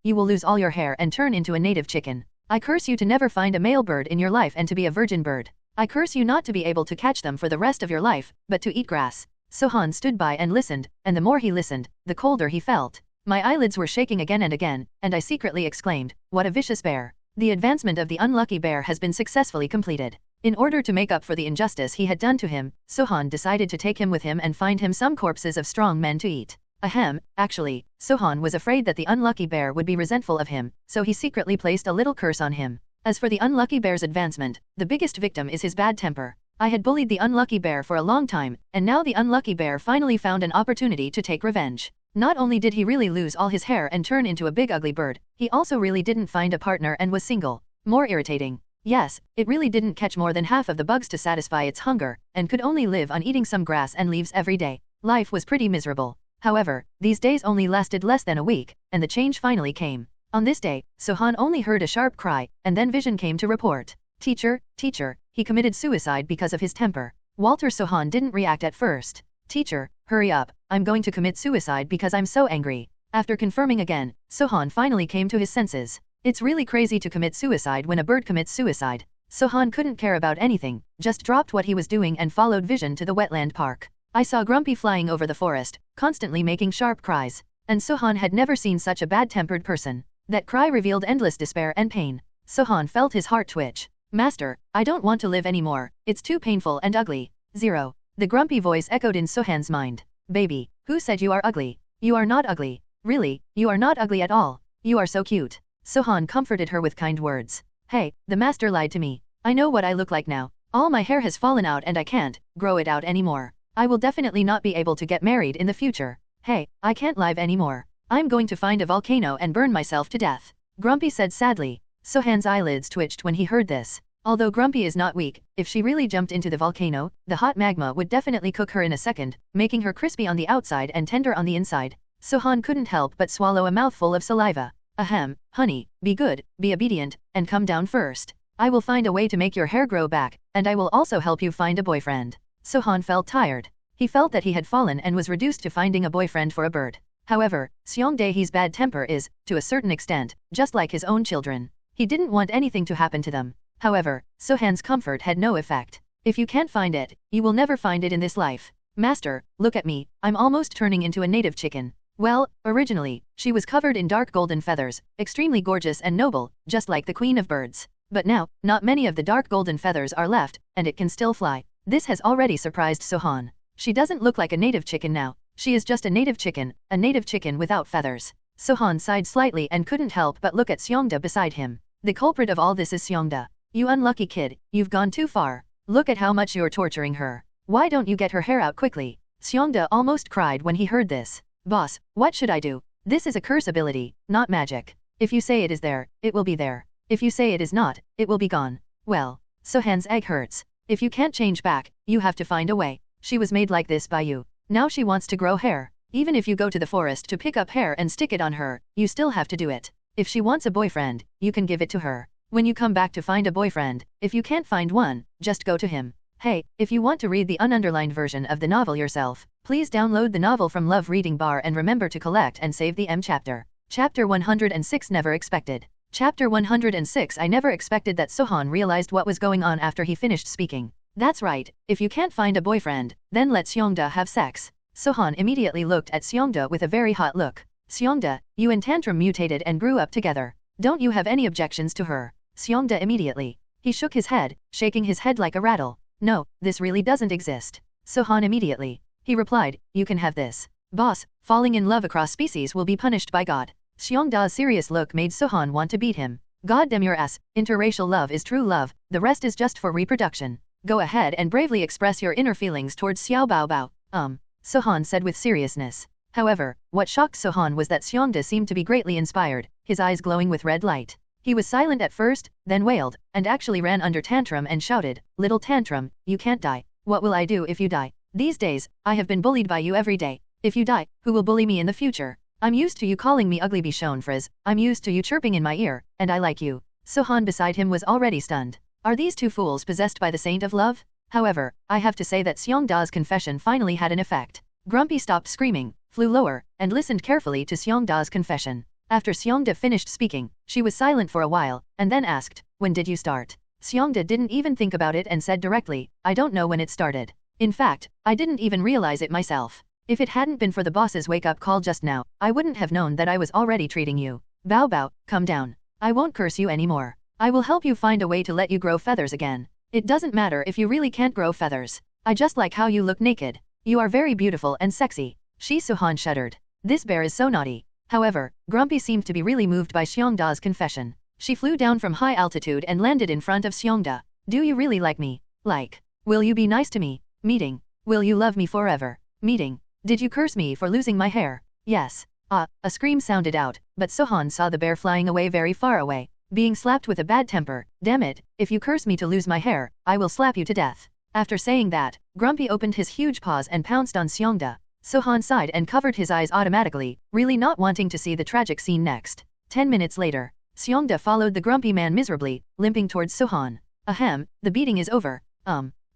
You will lose all your hair and turn into a native chicken. I curse you to never find a male bird in your life and to be a virgin bird. I curse you not to be able to catch them for the rest of your life, but to eat grass. Sohan stood by and listened, and the more he listened, the colder he felt. My eyelids were shaking again, and I secretly exclaimed, What a vicious bear. The advancement of the unlucky bear has been successfully completed. In order to make up for the injustice he had done to him, Sohan decided to take him with him and find him some corpses of strong men to eat. Ahem, actually, Sohan was afraid that the unlucky bear would be resentful of him, so he secretly placed a little curse on him. As for the unlucky bear's advancement, the biggest victim is his bad temper. I had bullied the unlucky bear for a long time, and now the unlucky bear finally found an opportunity to take revenge. Not only did he really lose all his hair and turn into a big ugly bird, he also really didn't find a partner and was single. More irritating. Yes, it really didn't catch more than half of the bugs to satisfy its hunger, and could only live on eating some grass and leaves every day. Life was pretty miserable. However, these days only lasted less than a week, and the change finally came. On this day, Sohan only heard a sharp cry, and then Vision came to report. Teacher, he committed suicide because of his temper. Walter Sohan didn't react at first. Teacher, hurry up, I'm going to commit suicide because I'm so angry. After confirming again, Sohan finally came to his senses. It's really crazy to commit suicide when a bird commits suicide. Sohan couldn't care about anything, just dropped what he was doing and followed Vision to the wetland park. I saw Grumpy flying over the forest, constantly making sharp cries. And Sohan had never seen such a bad-tempered person. That cry revealed endless despair and pain. Sohan felt his heart twitch. Master, I don't want to live anymore, it's too painful and ugly. 0. The grumpy voice echoed in Sohan's mind. Baby, who said you are ugly? You are not ugly. Really, you are not ugly at all. You are so cute. Sohan comforted her with kind words. Hey, the master lied to me. I know what I look like now. All my hair has fallen out and I can't grow it out anymore. I will definitely not be able to get married in the future. Hey, I can't live anymore. I'm going to find a volcano and burn myself to death. Grumpy said sadly. Sohan's eyelids twitched when he heard this. Although Grumpy is not weak, if she really jumped into the volcano, the hot magma would definitely cook her in a second, making her crispy on the outside and tender on the inside. Sohan couldn't help but swallow a mouthful of saliva. Ahem, honey, be good, be obedient, and come down first. I will find a way to make your hair grow back, and I will also help you find a boyfriend. Sohan felt tired. He felt that he had fallen and was reduced to finding a boyfriend for a bird. However, Seongdaehe's bad temper is, to a certain extent, just like his own children. He didn't want anything to happen to them. However, Sohan's comfort had no effect. If you can't find it, you will never find it in this life. Master, look at me, I'm almost turning into a native chicken. Well, originally, she was covered in dark golden feathers, extremely gorgeous and noble, just like the queen of birds. But now, not many of the dark golden feathers are left, and it can still fly. This has already surprised Sohan. She doesn't look like a native chicken now. She is just a native chicken without feathers. Sohan sighed slightly and couldn't help but look at Seongda beside him. The culprit of all this is Seongda. You unlucky kid, you've gone too far. Look at how much you're torturing her. Why don't you get her hair out quickly? Seongda almost cried when he heard this. Boss, what should I do? This is a curse ability, not magic. If you say it is there, it will be there. If you say it is not, it will be gone. Well, Sohan's egg hurts. If you can't change back, you have to find a way. She was made like this by you. Now she wants to grow hair. Even if you go to the forest to pick up hair and stick it on her, you still have to do it. If she wants a boyfriend, you can give it to her. When you come back to find a boyfriend, if you can't find one, just go to him. Hey, if you want to read the ununderlined version of the novel yourself, please download the novel from Love Reading Bar and remember to collect and save the M chapter. Chapter 106 Never Expected. Chapter 106 I never expected that Sohan realized what was going on after he finished speaking. That's right, if you can't find a boyfriend, then let Seongda have sex. Sohan immediately looked at Seongda with a very hot look. Seongda, you and Tantrum mutated and grew up together. Don't you have any objections to her? Seongda immediately. He shook his head, shaking his head like a rattle. No, this really doesn't exist. Sohan immediately. He replied, you can have this. Boss, falling in love across species will be punished by God. Seongda's serious look made Sohan want to beat him. God damn your ass, interracial love is true love, the rest is just for reproduction. Go ahead and bravely express your inner feelings towards Xiao Bao Bao. Sohan said with seriousness. However, what shocked Sohan was that Seongda seemed to be greatly inspired, his eyes glowing with red light. He was silent at first, then wailed, and actually ran under Tantrum and shouted, Little Tantrum, you can't die. What will I do if you die? These days, I have been bullied by you every day. If you die, who will bully me in the future? I'm used to you calling me ugly Bichon Frizz, I'm used to you chirping in my ear, and I like you. Sohan beside him was already stunned. Are these two fools possessed by the saint of love? However, I have to say that Seongda's confession finally had an effect. Grumpy stopped screaming, flew lower, and listened carefully to Seongda's confession. After Seongda finished speaking, she was silent for a while, and then asked, when did you start? Seongda didn't even think about it and said directly, I don't know when it started. In fact, I didn't even realize it myself. If it hadn't been for the boss's wake-up call just now, I wouldn't have known that I was already treating you. Bao Bao, come down. I won't curse you anymore. I will help you find a way to let you grow feathers again. It doesn't matter if you really can't grow feathers. I just like how you look naked. You are very beautiful and sexy. Sohan shuddered. This bear is so naughty. However, Grumpy seemed to be really moved by Seongda's confession. She flew down from high altitude and landed in front of Seongda. Do you really like me? Like. Will you be nice to me? Meeting. Will you love me forever? Meeting. Did you curse me for losing my hair? Yes. A scream sounded out, but Sohan saw the bear flying away very far away, being slapped with a bad temper. Damn it, if you curse me to lose my hair, I will slap you to death. After saying that, Grumpy opened his huge paws and pounced on Seongda. Sohan sighed and covered his eyes automatically, really not wanting to see the tragic scene next. 10 minutes later, Seongda followed the grumpy man miserably, limping towards Sohan. Ahem, the beating is over.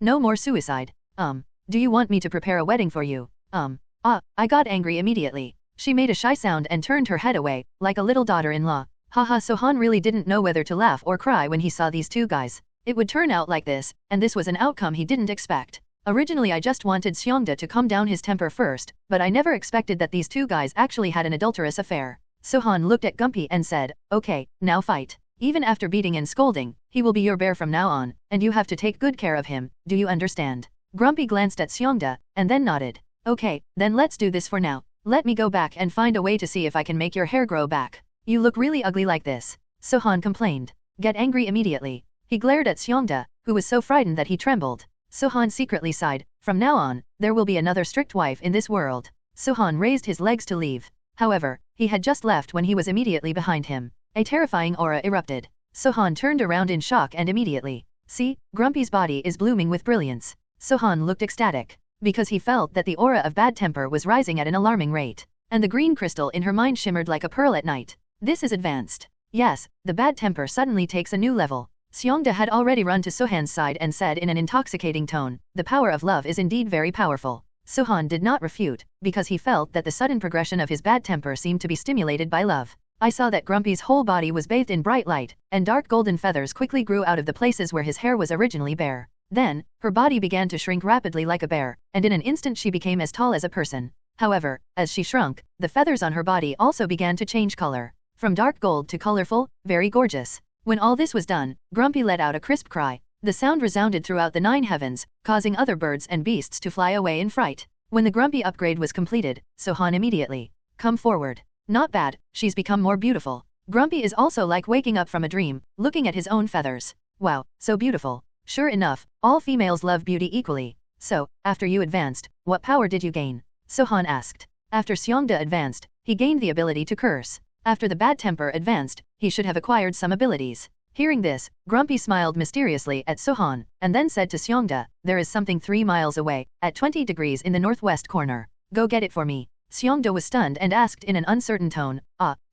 No more suicide. Do you want me to prepare a wedding for you? I got angry immediately. She made a shy sound and turned her head away, like a little daughter-in-law. Haha, Sohan really didn't know whether to laugh or cry when he saw these two guys. It would turn out like this, and this was an outcome he didn't expect. Originally I just wanted Seongda to calm down his temper first, but I never expected that these two guys actually had an adulterous affair. Sohan looked at Grumpy and said, okay, now fight. Even after beating and scolding, he will be your bear from now on, and you have to take good care of him, do you understand? Grumpy glanced at Seongda, and then nodded. Okay, then let's do this for now. Let me go back and find a way to see if I can make your hair grow back. You look really ugly like this. Sohan complained. Get angry immediately. He glared at Seongda, who was so frightened that he trembled. Sohan secretly sighed. From now on, there will be another strict wife in this world. Sohan raised his legs to leave. However, he had just left when he was immediately behind him. A terrifying aura erupted. Sohan turned around in shock and immediately. See, Grumpy's body is blooming with brilliance. Sohan looked ecstatic, because he felt that the aura of bad temper was rising at an alarming rate, and the green crystal in her mind shimmered like a pearl at night. This is advanced. Yes, the bad temper suddenly takes a new level. Seongda had already run to Sohan's side and said in an intoxicating tone, the power of love is indeed very powerful. Sohan did not refute, because he felt that the sudden progression of his bad temper seemed to be stimulated by love. I saw that Grumpy's whole body was bathed in bright light, and dark golden feathers quickly grew out of the places where his hair was originally bare. Then, her body began to shrink rapidly like a bear, and in an instant she became as tall as a person. However, as she shrunk, the feathers on her body also began to change color, from dark gold to colorful, very gorgeous. When all this was done, Grumpy let out a crisp cry. The sound resounded throughout the 9 heavens, causing other birds and beasts to fly away in fright. When the Grumpy upgrade was completed, Sohan immediately, come forward. Not bad, she's become more beautiful. Grumpy is also like waking up from a dream, looking at his own feathers. Wow, so beautiful. Sure enough, all females love beauty equally. So, after you advanced, what power did you gain? Sohan asked. After Seongda advanced, he gained the ability to curse. After the bad temper advanced, he should have acquired some abilities. Hearing this, Grumpy smiled mysteriously at Sohan, and then said to Seongda, there is something 3 miles away, at 20 degrees in the northwest corner. Go get it for me. Seongda was stunned and asked in an uncertain tone,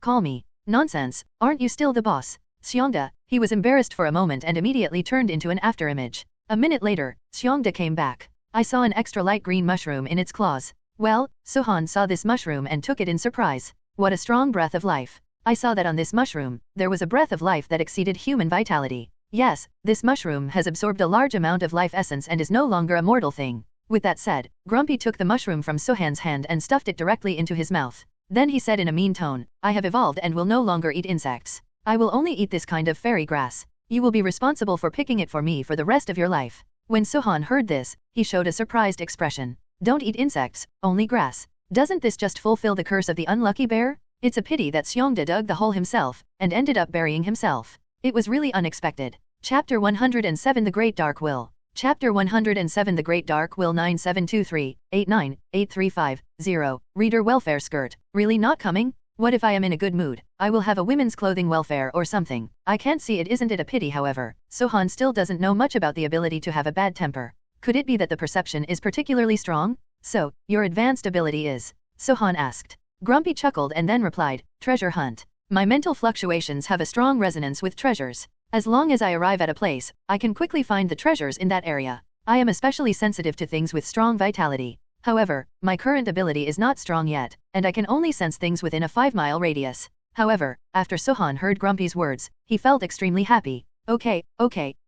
call me. Nonsense, aren't you still the boss? Seongda, he was embarrassed for a moment and immediately turned into an afterimage. A minute later, Seongda came back. I saw an extra light green mushroom in its claws. Well, Sohan saw this mushroom and took it in surprise. What a strong breath of life. I saw that on this mushroom, there was a breath of life that exceeded human vitality. Yes, this mushroom has absorbed a large amount of life essence and is no longer a mortal thing. With that said, Grumpy took the mushroom from Sohan's hand and stuffed it directly into his mouth. Then he said in a mean tone, I have evolved and will no longer eat insects. I will only eat this kind of fairy grass. You will be responsible for picking it for me for the rest of your life. When Sohan heard this, he showed a surprised expression. Don't eat insects, only grass. Doesn't this just fulfill the curse of the unlucky bear? It's a pity that Seongda dug the hole himself, and ended up burying himself. It was really unexpected. Chapter 107 The Great Dark Will. Chapter 107 The Great Dark Will 9723-89-8350. Reader welfare skirt. Really not coming? What if I am in a good mood? I will have a women's clothing welfare or something. I can't see it. Isn't it a pity? However, Sohan still doesn't know much about the ability to have a bad temper. Could it be that the perception is particularly strong? So, your advanced ability is? Sohan asked. Grumpy chuckled and then replied, treasure hunt. My mental fluctuations have a strong resonance with treasures. As long as I arrive at a place, I can quickly find the treasures in that area. I am especially sensitive to things with strong vitality. However, my current ability is not strong yet, and I can only sense things within a 5-mile radius. However, after Sohan heard Grumpy's words, he felt extremely happy. Okay,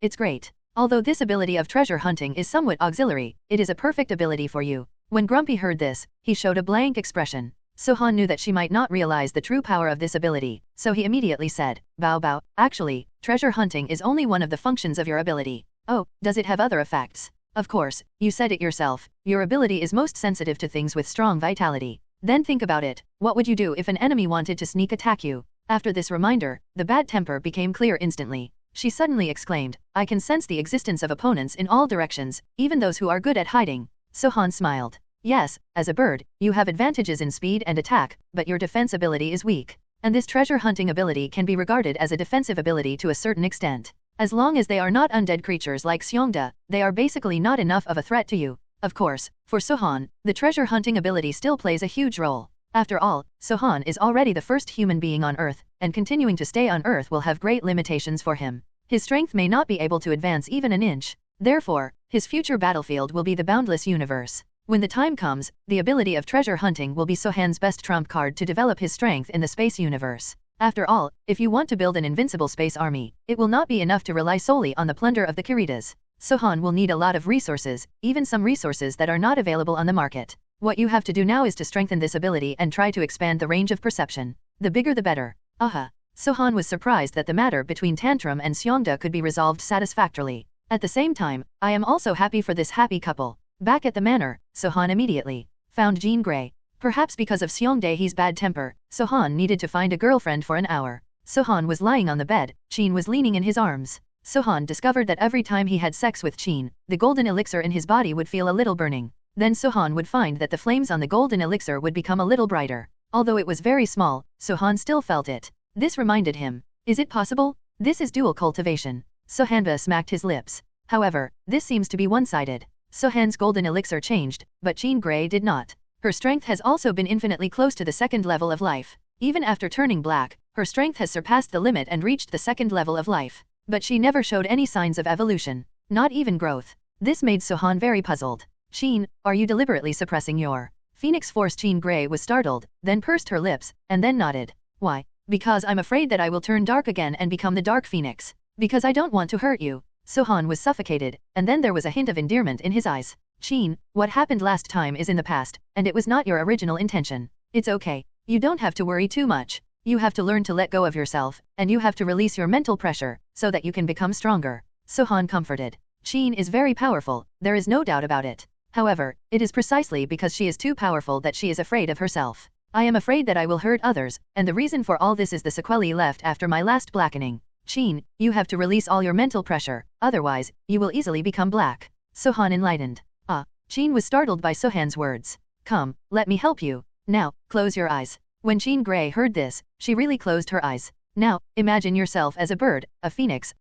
it's great. Although this ability of treasure hunting is somewhat auxiliary, it is a perfect ability for you. When Grumpy heard this, he showed a blank expression. Sohan knew that she might not realize the true power of this ability, so he immediately said, Bao, actually, treasure hunting is only one of the functions of your ability. Oh, does it have other effects? Of course, you said it yourself, your ability is most sensitive to things with strong vitality. Then think about it, what would you do if an enemy wanted to sneak attack you? After this reminder, the bad temper became clear instantly. She suddenly exclaimed, I can sense the existence of opponents in all directions, even those who are good at hiding. Sohan smiled. Yes, as a bird, you have advantages in speed and attack, but your defense ability is weak. And this treasure hunting ability can be regarded as a defensive ability to a certain extent. As long as they are not undead creatures like Seongda, they are basically not enough of a threat to you. Of course, for Sohan, the treasure hunting ability still plays a huge role. After all, Sohan is already the first human being on Earth, and continuing to stay on Earth will have great limitations for him. His strength may not be able to advance even an inch. Therefore, his future battlefield will be the boundless universe. When the time comes, the ability of treasure hunting will be Sohan's best trump card to develop his strength in the space universe. After all, if you want to build an invincible space army, it will not be enough to rely solely on the plunder of the Kiritas. Sohan will need a lot of resources, even some resources that are not available on the market. What you have to do now is to strengthen this ability and try to expand the range of perception. The bigger the better. Aha. Sohan was surprised that the matter between Tantrum and Seongda could be resolved satisfactorily. At the same time, I am also happy for this happy couple. Back at the manor, Sohan immediately found Jean Grey. Perhaps because of Seongdae's bad temper, Sohan needed to find a girlfriend for an hour. Sohan was lying on the bed, Jean was leaning in his arms. Sohan discovered that every time he had sex with Jean, the golden elixir in his body would feel a little burning. Then Sohan would find that the flames on the golden elixir would become a little brighter. Although it was very small, Sohan still felt it. This reminded him. Is it possible? This is dual cultivation. Sohanba smacked his lips. However, this seems to be one-sided. Sohan's golden elixir changed, but Jean Grey did not. Her strength has also been infinitely close to the second level of life. Even after turning black, her strength has surpassed the limit and reached the second level of life. But she never showed any signs of evolution. Not even growth. This made Sohan very puzzled. Jean, are you deliberately suppressing your Phoenix Force? Jean Grey was startled, then pursed her lips, and then nodded. Why? Because I'm afraid that I will turn dark again and become the Dark Phoenix. Because I don't want to hurt you. Sohan was suffocated, and then there was a hint of endearment in his eyes. Jean, what happened last time is in the past, and it was not your original intention. It's okay. You don't have to worry too much. You have to learn to let go of yourself, and you have to release your mental pressure, so that you can become stronger. Sohan comforted. Jean is very powerful, there is no doubt about it. However, it is precisely because she is too powerful that she is afraid of herself. I am afraid that I will hurt others, and the reason for all this is the sequelae left after my last blackening. Jean, you have to release all your mental pressure, otherwise, you will easily become black. Sohan enlightened. Ah, Jean was startled by Sohan's words. Come, let me help you. Now, close your eyes. When Jean Grey heard this, she really closed her eyes. Now, imagine yourself as a bird, a phoenix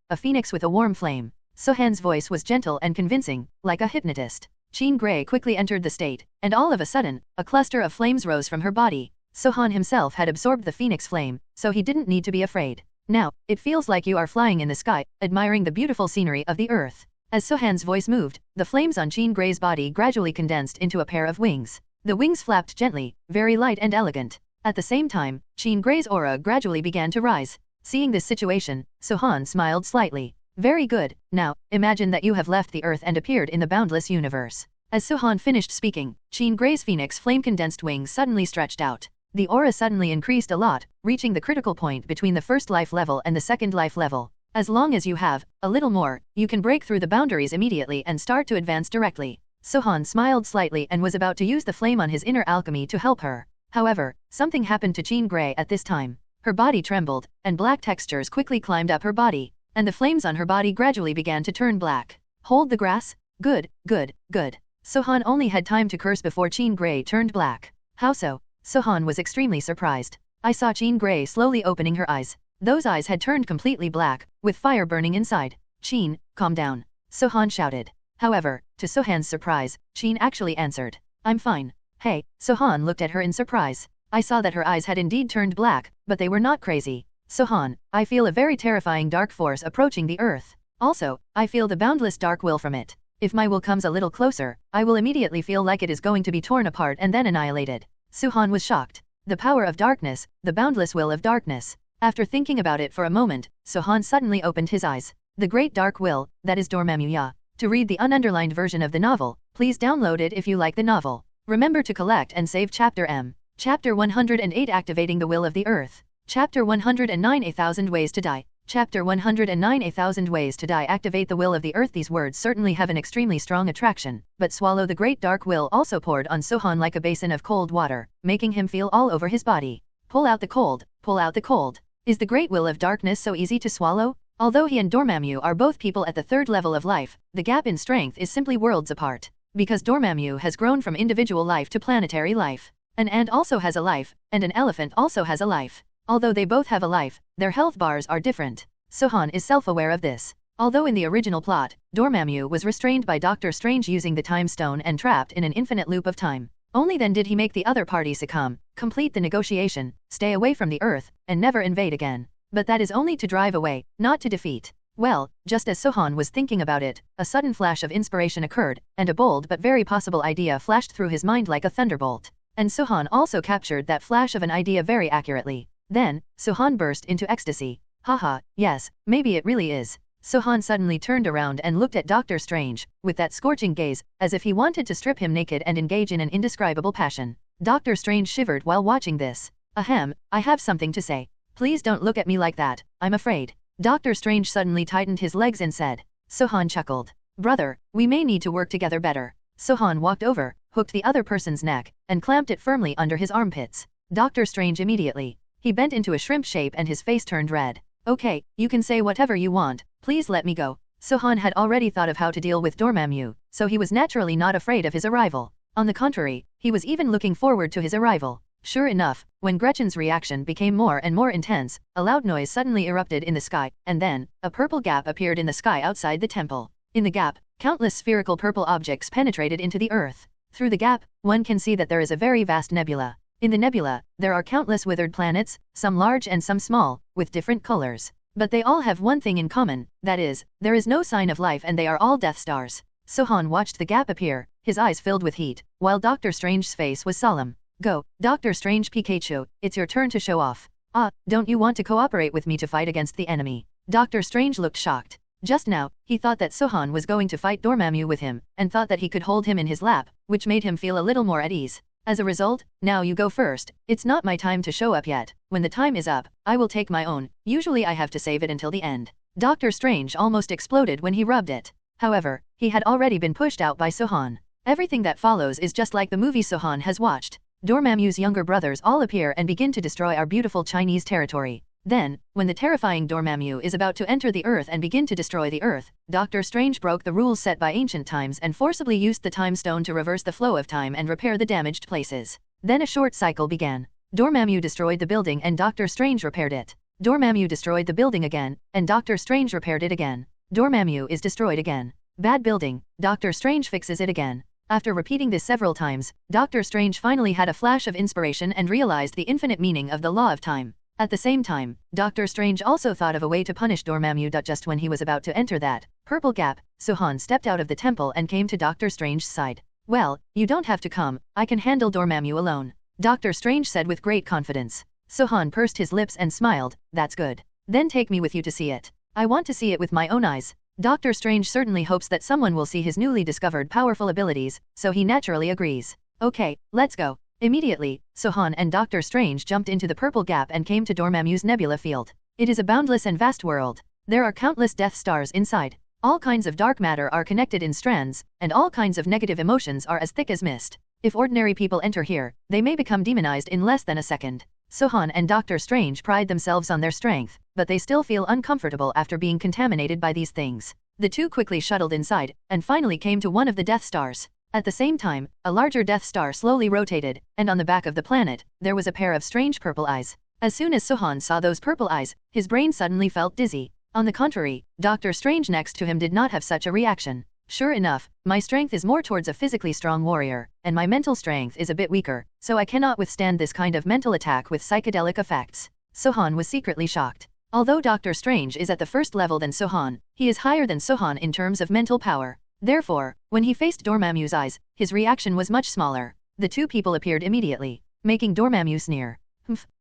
with a warm flame. Sohan's voice was gentle and convincing, like a hypnotist. Jean Grey quickly entered the state, and all of a sudden, a cluster of flames rose from her body. Sohan himself had absorbed the phoenix flame, so he didn't need to be afraid. Now, it feels like you are flying in the sky, admiring the beautiful scenery of the earth. As Sohan's voice moved, the flames on Jean Grey's body gradually condensed into a pair of wings. The wings flapped gently, very light and elegant. At the same time, Jean Grey's aura gradually began to rise. Seeing this situation, Sohan smiled slightly. Very good, now, imagine that you have left the earth and appeared in the boundless universe. As Sohan finished speaking, Jean Grey's phoenix flame-condensed wings suddenly stretched out. The aura suddenly increased a lot, reaching the critical point between the first life level and the second life level. As long as you have a little more, you can break through the boundaries immediately and start to advance directly. Sohan smiled slightly and was about to use the flame on his inner alchemy to help her. However, something happened to Jean Grey at this time. Her body trembled, and black textures quickly climbed up her body, and the flames on her body gradually began to turn black. Hold the grass? Good, good, good. Sohan only had time to curse before Jean Grey turned black. How so? Sohan was extremely surprised. I saw Jean Grey slowly opening her eyes. Those eyes had turned completely black, with fire burning inside. Jean, calm down. Sohan shouted. However, to Sohan's surprise, Jean actually answered. I'm fine. Hey, Sohan looked at her in surprise. I saw that her eyes had indeed turned black, but they were not crazy. Sohan, I feel a very terrifying dark force approaching the earth. Also, I feel the boundless dark will from it. If my will comes a little closer, I will immediately feel like it is going to be torn apart and then annihilated. Sohan was shocked. The power of darkness, the boundless will of darkness. After thinking about it for a moment, Sohan suddenly opened his eyes. The Great Dark Will, that is Dormammu. To read the ununderlined version of the novel, please download it if you like the novel. Remember to collect and save Chapter M. Chapter 108 Activating the Will of the Earth. Chapter 109 A-Thousand Ways to Die. Chapter 109 A-Thousand Ways to Die. Activate the will of the earth. These words certainly have an extremely strong attraction, but swallow the Great Dark Will also poured on Sohan like a basin of cold water, making him feel all over his body. Pull out the cold, pull out the cold. Is the Great Will of Darkness so easy to swallow? Although he and Dormammu are both people at the third level of life, the gap in strength is simply worlds apart. Because Dormammu has grown from individual life to planetary life. An ant also has a life, and an elephant also has a life. Although they both have a life, their health bars are different. Sohan is self-aware of this. Although in the original plot, Dormammu was restrained by Doctor Strange using the Time Stone and trapped in an infinite loop of time. Only then did he make the other party succumb, complete the negotiation, stay away from the Earth, and never invade again. But that is only to drive away, not to defeat. Well, just as Sohan was thinking about it, a sudden flash of inspiration occurred, and a bold but very possible idea flashed through his mind like a thunderbolt. And Sohan also captured that flash of an idea very accurately. Then, Sohan burst into ecstasy. Haha, yes, maybe it really is. Sohan suddenly turned around and looked at Doctor Strange, with that scorching gaze, as if he wanted to strip him naked and engage in an indescribable passion. Doctor Strange shivered while watching this. Ahem, I have something to say. Please don't look at me like that, I'm afraid. Doctor Strange suddenly tightened his legs and said. Sohan chuckled. Brother, we may need to work together better. Sohan walked over, hooked the other person's neck, and clamped it firmly under his armpits. Doctor Strange immediately. He bent into a shrimp shape and his face turned red. Okay, you can say whatever you want, please let me go. Sohan had already thought of how to deal with Dormammu, so he was naturally not afraid of his arrival. On the contrary, he was even looking forward to his arrival. Sure enough, when Gretchen's reaction became more and more intense, a loud noise suddenly erupted in the sky, and then, a purple gap appeared in the sky outside the temple. In the gap, countless spherical purple objects penetrated into the earth. Through the gap, one can see that there is a very vast nebula. In the nebula, there are countless withered planets, some large and some small, with different colors. But they all have one thing in common, that is, there is no sign of life and they are all Death Stars. Sohan watched the gap appear, his eyes filled with heat, while Doctor Strange's face was solemn. Go, Doctor Strange Pikachu, it's your turn to show off. Ah, don't you want to cooperate with me to fight against the enemy? Doctor Strange looked shocked. Just now, he thought that Sohan was going to fight Dormammu with him, and thought that he could hold him in his lap, which made him feel a little more at ease. As a result, now you go first, it's not my time to show up yet. When the time is up, I will take my own, usually I have to save it until the end. Doctor Strange almost exploded when he rubbed it. However, he had already been pushed out by Sohan. Everything that follows is just like the movie Sohan has watched. Dormammu's younger brothers all appear and begin to destroy our beautiful Chinese territory. Then, when the terrifying Dormammu is about to enter the Earth and begin to destroy the Earth, Doctor Strange broke the rules set by ancient times and forcibly used the Time Stone to reverse the flow of time and repair the damaged places. Then a short cycle began. Dormammu destroyed the building and Doctor Strange repaired it. Dormammu destroyed the building again, and Doctor Strange repaired it again. Dormammu is destroyed again. Bad building, Doctor Strange fixes it again. After repeating this several times, Doctor Strange finally had a flash of inspiration and realized the infinite meaning of the law of time. At the same time, Doctor Strange also thought of a way to punish Dormammu. Just when he was about to enter that purple gap, Sohan stepped out of the temple and came to Doctor Strange's side. Well, you don't have to come, I can handle Dormammu alone. Doctor Strange said with great confidence. Sohan pursed his lips and smiled, that's good. Then take me with you to see it. I want to see it with my own eyes. Doctor Strange certainly hopes that someone will see his newly discovered powerful abilities, so he naturally agrees. Okay, let's go. Immediately, Sohan and Doctor Strange jumped into the purple gap and came to Dormammu's nebula field. It is a boundless and vast world. There are countless Death Stars inside. All kinds of dark matter are connected in strands, and all kinds of negative emotions are as thick as mist. If ordinary people enter here, they may become demonized in less than a second. Sohan and Doctor Strange pride themselves on their strength, but they still feel uncomfortable after being contaminated by these things. The two quickly shuttled inside, and finally came to one of the Death Stars. At the same time, a larger Death Star slowly rotated, and on the back of the planet, there was a pair of strange purple eyes. As soon as Sohan saw those purple eyes, his brain suddenly felt dizzy. On the contrary, Doctor Strange next to him did not have such a reaction. Sure enough, my strength is more towards a physically strong warrior, and my mental strength is a bit weaker, so I cannot withstand this kind of mental attack with psychedelic effects. Sohan was secretly shocked. Although Doctor Strange is at the first level than Sohan, he is higher than Sohan in terms of mental power. Therefore, when he faced Dormammu's eyes, his reaction was much smaller. The two people appeared immediately, making Dormammu sneer.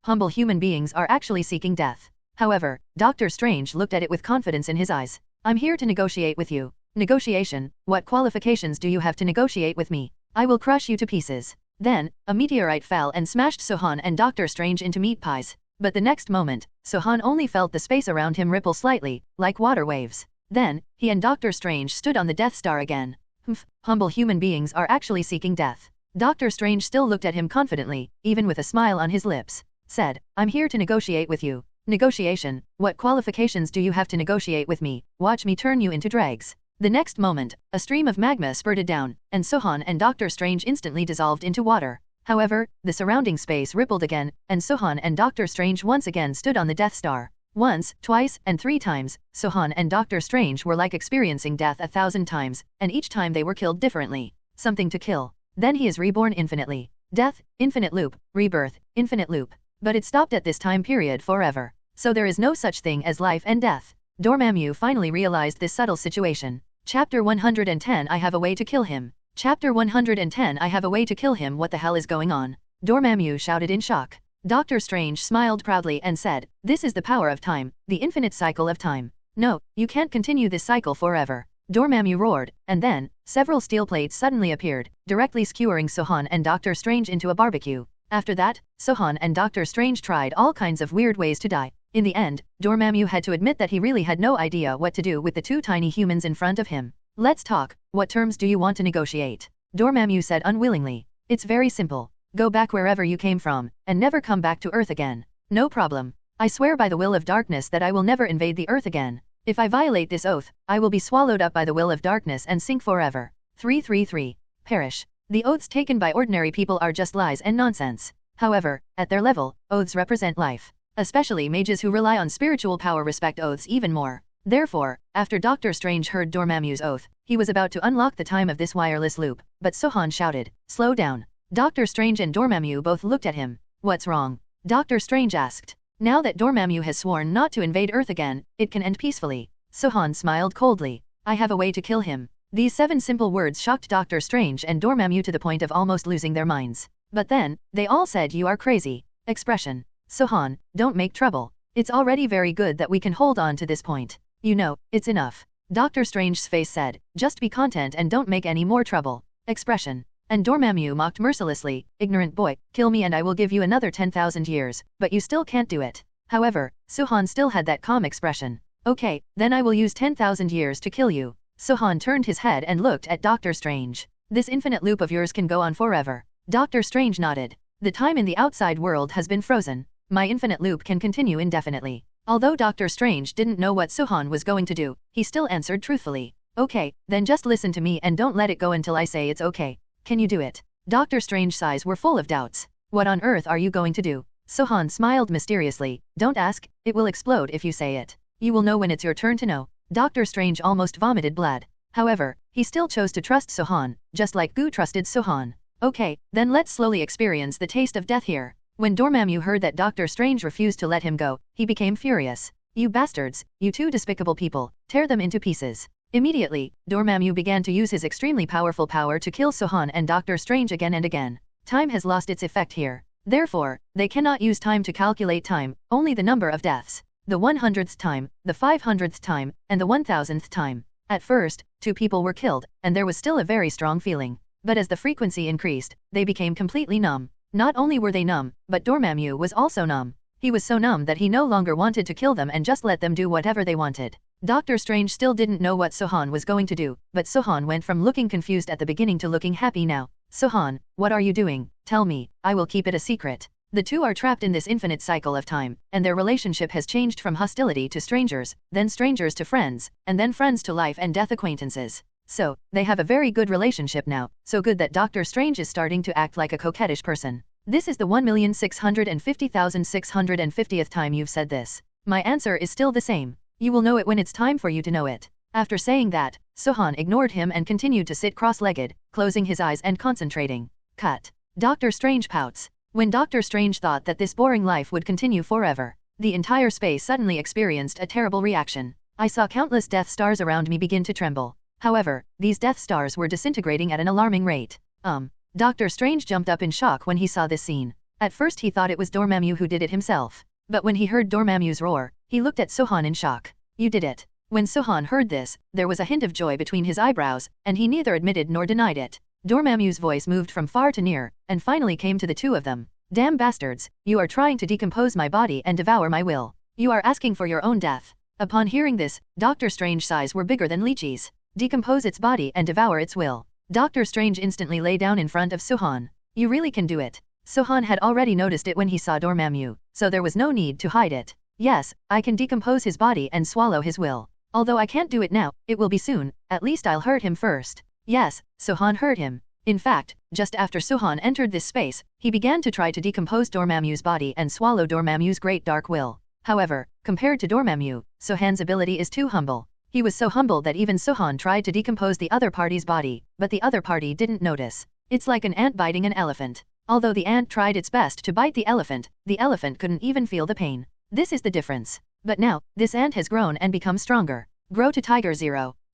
Humble human beings are actually seeking death. However, Doctor Strange looked at it with confidence in his eyes. I'm here to negotiate with you. Negotiation, what qualifications do you have to negotiate with me? I will crush you to pieces. Then, a meteorite fell and smashed Sohan and Doctor Strange into meat pies. But the next moment, Sohan only felt the space around him ripple slightly, like water waves. Then, he and Doctor Strange stood on the Death Star again. Humble human beings are actually seeking death. Doctor Strange still looked at him confidently, even with a smile on his lips. Said, I'm here to negotiate with you. Negotiation, what qualifications do you have to negotiate with me? Watch me turn you into dregs. The next moment, a stream of magma spurted down, and Sohan and Doctor Strange instantly dissolved into water. However, the surrounding space rippled again, and Sohan and Doctor Strange once again stood on the Death Star. Once, twice, and 3 times, Sohan and Doctor Strange were like experiencing death 1,000 times, and each time they were killed differently. Something to kill. Then he is reborn infinitely. Death, infinite loop, rebirth, infinite loop. But it stopped at this time period forever. So there is no such thing as life and death. Dormammu finally realized this subtle situation. Chapter 110 I have a way to kill him. Chapter 110 I have a way to kill him. What the hell is going on? Dormammu shouted in shock. Doctor Strange smiled proudly and said, this is the power of time, the infinite cycle of time. No, you can't continue this cycle forever. Dormammu roared, and then, several steel plates suddenly appeared, directly skewering Sohan and Doctor Strange into a barbecue. After that, Sohan and Doctor Strange tried all kinds of weird ways to die. In the end, Dormammu had to admit that he really had no idea what to do with the 2 tiny humans in front of him. Let's talk, what terms do you want to negotiate? Dormammu said unwillingly. It's very simple. Go back wherever you came from, and never come back to Earth again. No problem. I swear by the will of darkness that I will never invade the Earth again. If I violate this oath, I will be swallowed up by the will of darkness and sink forever. 333. Perish. The oaths taken by ordinary people are just lies and nonsense. However, at their level, oaths represent life. Especially mages who rely on spiritual power respect oaths even more. Therefore, after Doctor Strange heard Dormammu's oath, he was about to unlock the time of this wireless loop, but Sohan shouted, slow down. Doctor Strange and Dormammu both looked at him. What's wrong? Doctor Strange asked. Now that Dormammu has sworn not to invade Earth again, it can end peacefully. Sohan smiled coldly. I have a way to kill him. These 7 simple words shocked Doctor Strange and Dormammu to the point of almost losing their minds. But then, they all said you are crazy. Expression. Sohan, don't make trouble. It's already very good that we can hold on to this point. You know, it's enough. Doctor Strange's face said, just be content and don't make any more trouble. Expression. And Dormammu mocked mercilessly, ignorant boy, kill me and I will give you another 10,000 years, but you still can't do it. However, Sohan still had that calm expression. Okay, then I will use 10,000 years to kill you. Sohan turned his head and looked at Doctor Strange. This infinite loop of yours can go on forever. Doctor Strange nodded. The time in the outside world has been frozen. My infinite loop can continue indefinitely. Although Doctor Strange didn't know what Sohan was going to do, he still answered truthfully. Okay, then just listen to me and don't let it go until I say it's okay. Can you do it? Doctor Strange's eyes were full of doubts. What on earth are you going to do? Sohan smiled mysteriously. Don't ask, it will explode if you say it. You will know when it's your turn to know. Doctor Strange almost vomited blood. However, he still chose to trust Sohan, just like Gu trusted Sohan. Okay, then let's slowly experience the taste of death here. When Dormammu heard that Doctor Strange refused to let him go, he became furious. You bastards, you 2 despicable people, tear them into pieces. Immediately, Dormammu began to use his extremely powerful power to kill Sohan and Doctor Strange again and again. Time has lost its effect here. Therefore, they cannot use time to calculate time, only the number of deaths. The 100th time, the 500th time, and the 1000th time. At first, 2 people were killed, and there was still a very strong feeling. But as the frequency increased, they became completely numb. Not only were they numb, but Dormammu was also numb. He was so numb that he no longer wanted to kill them and just let them do whatever they wanted. Doctor Strange still didn't know what Sohan was going to do, but Sohan went from looking confused at the beginning to looking happy now. Sohan, what are you doing? Tell me, I will keep it a secret. The 2 are trapped in this infinite cycle of time, and their relationship has changed from hostility to strangers, then strangers to friends, and then friends to life and death acquaintances. So, they have a very good relationship now, so good that Doctor Strange is starting to act like a coquettish person. This is the 1,650,650th time you've said this. My answer is still the same. You will know it when it's time for you to know it. After saying that, Sohan ignored him and continued to sit cross-legged, closing his eyes and concentrating. Cut. Doctor Strange pouts. When Doctor Strange thought that this boring life would continue forever, the entire space suddenly experienced a terrible reaction. I saw countless Death Stars around me begin to tremble. However, these Death Stars were disintegrating at an alarming rate. Doctor Strange jumped up in shock when he saw this scene. At first he thought it was Dormammu who did it himself. But when he heard Dormammu's roar, he looked at Sohan in shock. You did it. When Sohan heard this, there was a hint of joy between his eyebrows, and he neither admitted nor denied it. Dormammu's voice moved from far to near, and finally came to the 2 of them. Damn bastards, you are trying to decompose my body and devour my will. You are asking for your own death. Upon hearing this, Doctor Strange's eyes were bigger than lychees. Decompose its body and devour its will. Doctor Strange instantly lay down in front of Sohan. You really can do it. Sohan had already noticed it when he saw Dormammu, so there was no need to hide it. Yes, I can decompose his body and swallow his will. Although I can't do it now, it will be soon, at least I'll hurt him first. Yes, Sohan hurt him. In fact, just after Sohan entered this space, he began to try to decompose Dormammu's body and swallow Dormammu's great dark will. However, compared to Dormammu, Sohan's ability is too humble. He was so humble that even Sohan tried to decompose the other party's body, but the other party didn't notice. It's like an ant biting an elephant. Although the ant tried its best to bite the elephant couldn't even feel the pain. This is the difference. But now, this ant has grown and become stronger. Grow to Tiger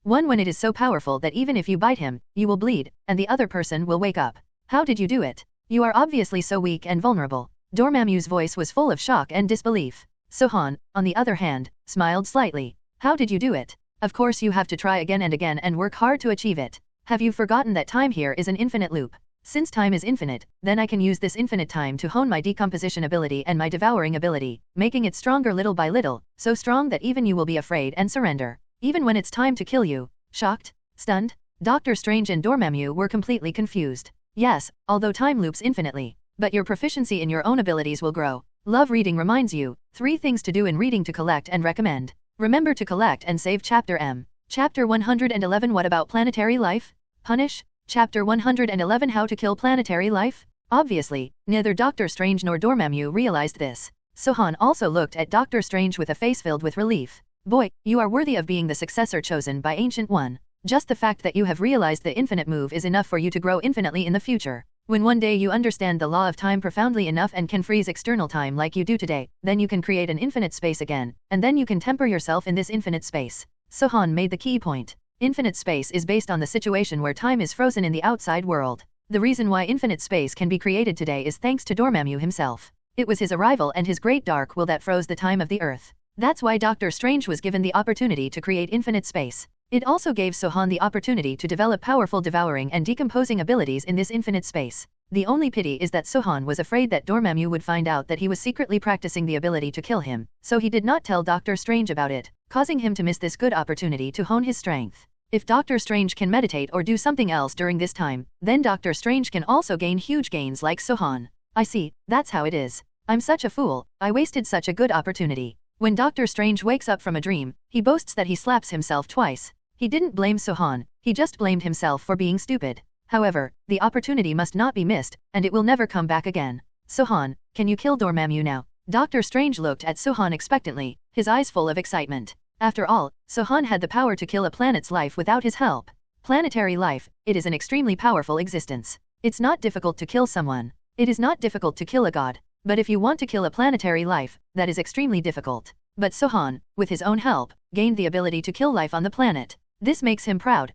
01 when it is so powerful that even if you bite him, you will bleed, and the other person will wake up. How did you do it? You are obviously so weak and vulnerable. Dormammu's voice was full of shock and disbelief. Sohan, on the other hand, smiled slightly. How did you do it? Of course you have to try again and work hard to achieve it. Have you forgotten that time here is an infinite loop? Since time is infinite, then I can use this infinite time to hone my decomposition ability and my devouring ability, making it stronger little by little, so strong that even you will be afraid and surrender. Even when it's time to kill you. Shocked? Stunned? Doctor Strange and Dormammu were completely confused. Yes, although time loops infinitely. But your proficiency in your own abilities will grow. Love reading reminds you, 3 things to do in reading to collect and recommend. Remember to collect and save Chapter M. Chapter 111 What about planetary life? Punish? Chapter 111 How to kill planetary life? Obviously, neither Doctor Strange nor Dormammu realized this. Sohan also looked at Doctor Strange with a face filled with relief. Boy, you are worthy of being the successor chosen by Ancient One. Just the fact that you have realized the infinite move is enough for you to grow infinitely in the future. When one day you understand the law of time profoundly enough and can freeze external time like you do today, then you can create an infinite space again, and then you can temper yourself in this infinite space. Sohan made the key point. Infinite space is based on the situation where time is frozen in the outside world. The reason why infinite space can be created today is thanks to Dormammu himself. It was his arrival and his great dark will that froze the time of the earth. That's why Doctor Strange was given the opportunity to create infinite space. It also gave Sohan the opportunity to develop powerful devouring and decomposing abilities in this infinite space. The only pity is that Sohan was afraid that Dormammu would find out that he was secretly practicing the ability to kill him, so he did not tell Doctor Strange about it, causing him to miss this good opportunity to hone his strength. If Doctor Strange can meditate or do something else during this time, then Doctor Strange can also gain huge gains like Sohan. I see, that's how it is. I'm such a fool, I wasted such a good opportunity. When Doctor Strange wakes up from a dream, he boasts that he slaps himself twice. He didn't blame Sohan, he just blamed himself for being stupid. However, the opportunity must not be missed, and it will never come back again. Sohan, can you kill Dormammu now? Doctor Strange looked at Sohan expectantly, his eyes full of excitement. After all, Sohan had the power to kill a planet's life without his help. Planetary life, it is an extremely powerful existence. It's not difficult to kill someone. It is not difficult to kill a god. But if you want to kill a planetary life, that is extremely difficult. But Sohan, with his own help, gained the ability to kill life on the planet. This makes him proud.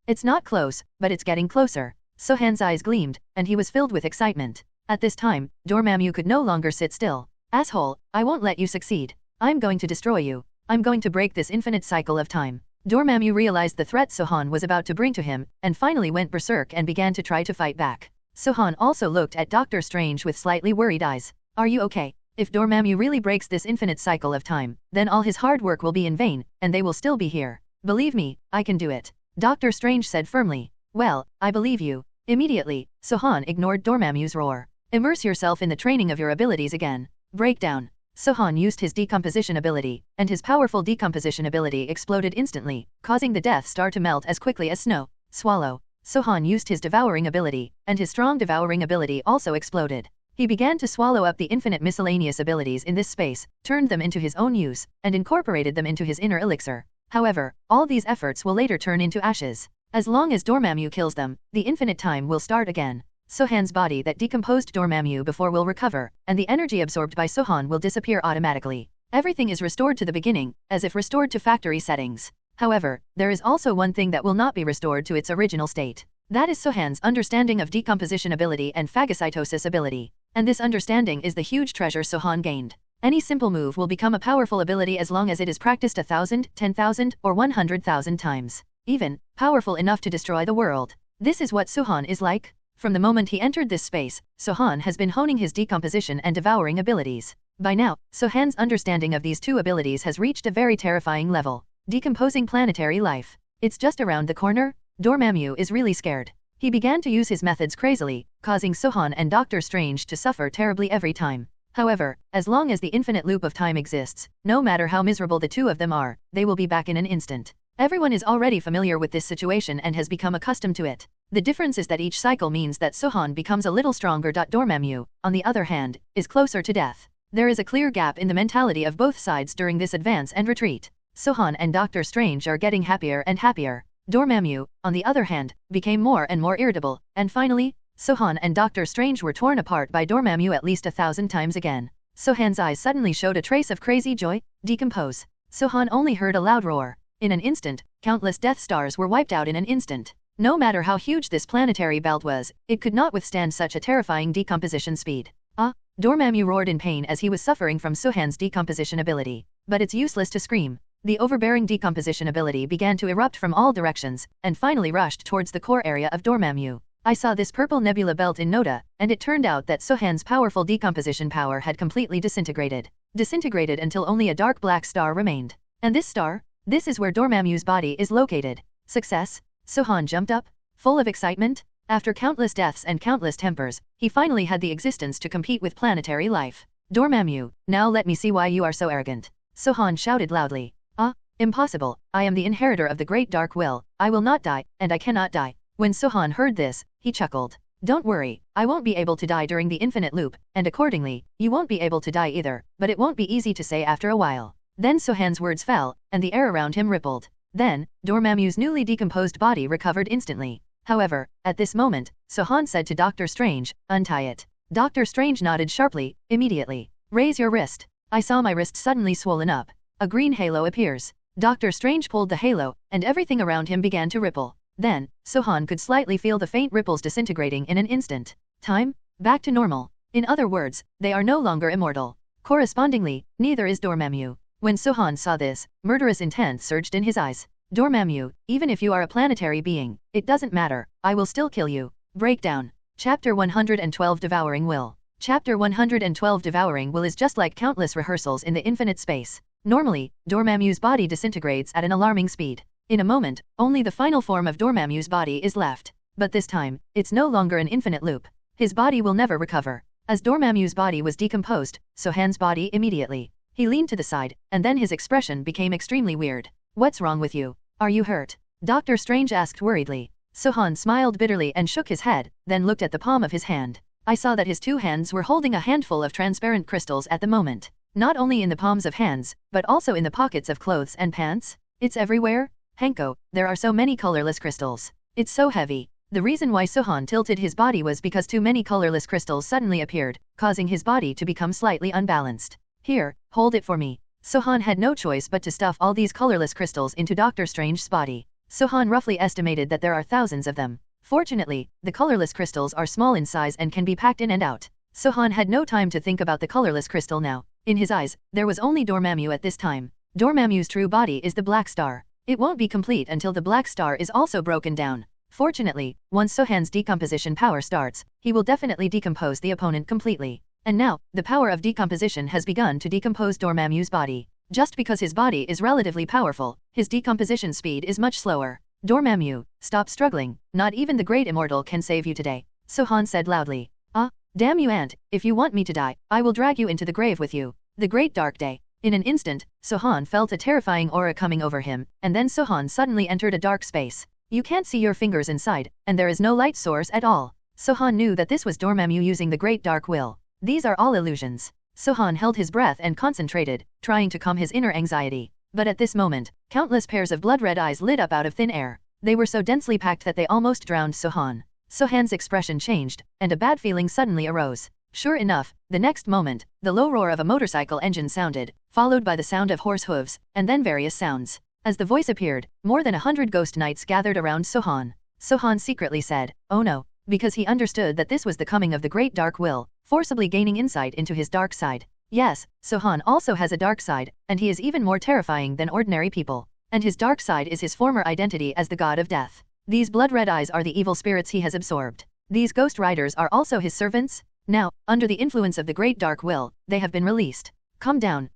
It's not close, but it's getting closer. Sohan's eyes gleamed, and he was filled with excitement. At this time, Dormammu could no longer sit still. Asshole, I won't let you succeed. I'm going to destroy you. I'm going to break this infinite cycle of time. Dormammu realized the threat Sohan was about to bring to him, and finally went berserk and began to try to fight back. Sohan also looked at Doctor Strange with slightly worried eyes. Are you okay? If Dormammu really breaks this infinite cycle of time, then all his hard work will be in vain, and they will still be here. Believe me, I can do it. Doctor Strange said firmly. Well, I believe you. Immediately, Sohan ignored Dormammu's roar. Immerse yourself in the training of your abilities again. Breakdown. Sohan used his decomposition ability, and his powerful decomposition ability exploded instantly, causing the Death Star to melt as quickly as snow. Swallow. Sohan used his devouring ability, and his strong devouring ability also exploded. He began to swallow up the infinite miscellaneous abilities in this space, turned them into his own use, and incorporated them into his inner elixir. However, all these efforts will later turn into ashes. As long as Dormammu kills them, the infinite time will start again. Sohan's body that decomposed Dormammu before will recover, and the energy absorbed by Sohan will disappear automatically. Everything is restored to the beginning, as if restored to factory settings. However, there is also one thing that will not be restored to its original state. That is Sohan's understanding of decomposition ability and phagocytosis ability. And this understanding is the huge treasure Sohan gained. Any simple move will become a powerful ability as long as it is practiced 1,000, 10,000, or 100,000 times. Even, powerful enough to destroy the world. This is what Sohan is like. From the moment he entered this space, Sohan has been honing his decomposition and devouring abilities. By now, Sohan's understanding of these two abilities has reached a very terrifying level. Decomposing planetary life. It's just around the corner? Dormammu is really scared. He began to use his methods crazily, causing Sohan and Doctor Strange to suffer terribly every time. However, as long as the infinite loop of time exists, no matter how miserable the two of them are, they will be back in an instant. Everyone is already familiar with this situation and has become accustomed to it. The difference is that each cycle means that Sohan becomes a little stronger. Dormammu, on the other hand, is closer to death. There is a clear gap in the mentality of both sides during this advance and retreat. Sohan and Doctor Strange are getting happier and happier. Dormammu, on the other hand, became more and more irritable, and finally, Sohan and Doctor Strange were torn apart by Dormammu at least 1,000 times again. Sohan's eyes suddenly showed a trace of crazy joy. Decompose. Sohan only heard a loud roar. In an instant, countless Death Stars were wiped out in an instant. No matter how huge this planetary belt was, it could not withstand such a terrifying decomposition speed. Dormammu roared in pain as he was suffering from Sohan's decomposition ability. But it's useless to scream. The overbearing decomposition ability began to erupt from all directions, and finally rushed towards the core area of Dormammu. I saw this purple nebula belt in Noda, and it turned out that Sohan's powerful decomposition power had completely disintegrated. Disintegrated until only a dark black star remained. And this star? This is where Dormammu's body is located. Success? Sohan jumped up, full of excitement. After countless deaths and countless tempers, he finally had the existence to compete with planetary life. Dormammu, now let me see why you are so arrogant. Sohan shouted loudly. Impossible, I am the inheritor of the great dark will, I will not die, and I cannot die. When Sohan heard this, he chuckled. Don't worry, I won't be able to die during the infinite loop, and accordingly, you won't be able to die either, but it won't be easy to say after a while. Then Sohan's words fell, and the air around him rippled. Then, Dormammu's newly decomposed body recovered instantly. However, at this moment, Sohan said to Doctor Strange, untie it. Doctor Strange nodded sharply, immediately. Raise your wrist. I saw my wrist suddenly swollen up. A green halo appears. Doctor Strange pulled the halo, and everything around him began to ripple. Then, Sohan could slightly feel the faint ripples disintegrating in an instant. Time? Back to normal. In other words, they are no longer immortal. Correspondingly, neither is Dormammu. When Sohan saw this, murderous intent surged in his eyes. Dormammu, even if you are a planetary being, it doesn't matter, I will still kill you. Breakdown. Chapter 112 Devouring Will. Chapter 112 Devouring Will is just like countless rehearsals in the infinite space. Normally, Dormammu's body disintegrates at an alarming speed. In a moment, only the final form of Dormammu's body is left. But this time, it's no longer an infinite loop. His body will never recover. As Dormammu's body was decomposed, Sohan's body immediately. He leaned to the side, and then his expression became extremely weird. What's wrong with you? Are you hurt? Doctor Strange asked worriedly. Sohan smiled bitterly and shook his head, then looked at the palm of his hand. I saw that his two hands were holding a handful of transparent crystals at the moment. Not only in the palms of hands, but also in the pockets of clothes and pants. It's everywhere? Hanko, there are so many colorless crystals. It's so heavy. The reason why Sohan tilted his body was because too many colorless crystals suddenly appeared, causing his body to become slightly unbalanced. Here, hold it for me. Sohan had no choice but to stuff all these colorless crystals into Doctor Strange's body. Sohan roughly estimated that there are thousands of them. Fortunately, the colorless crystals are small in size and can be packed in and out. Sohan had no time to think about the colorless crystal now. In his eyes, there was only Dormammu at this time. Dormammu's true body is the Black Star. It won't be complete until the Black Star is also broken down. Fortunately, once Sohan's decomposition power starts, he will definitely decompose the opponent completely. And now, the power of decomposition has begun to decompose Dormammu's body. Just because his body is relatively powerful, his decomposition speed is much slower. Dormammu, stop struggling, not even the great immortal can save you today, Sohan said loudly. Damn you Ant, if you want me to die, I will drag you into the grave with you. The Great Dark Day. In an instant, Sohan felt a terrifying aura coming over him, and then Sohan suddenly entered a dark space. You can't see your fingers inside, and there is no light source at all. Sohan knew that this was Dormammu using the Great Dark Will. These are all illusions. Sohan held his breath and concentrated, trying to calm his inner anxiety. But at this moment, countless pairs of blood-red eyes lit up out of thin air. They were so densely packed that they almost drowned Sohan. Sohan's expression changed, and a bad feeling suddenly arose. Sure enough, the next moment, the low roar of a motorcycle engine sounded, followed by the sound of horse hooves, and then various sounds. As the voice appeared, more than 100 ghost knights gathered around Sohan. Sohan secretly said, "Oh no," because he understood that this was the coming of the Great Dark Will, forcibly gaining insight into his dark side. Yes, Sohan also has a dark side, and he is even more terrifying than ordinary people. And his dark side is his former identity as the god of death. These blood-red eyes are the evil spirits he has absorbed. These ghost riders are also his servants. Now, under the influence of the Great Dark Will, they have been released. Calm down,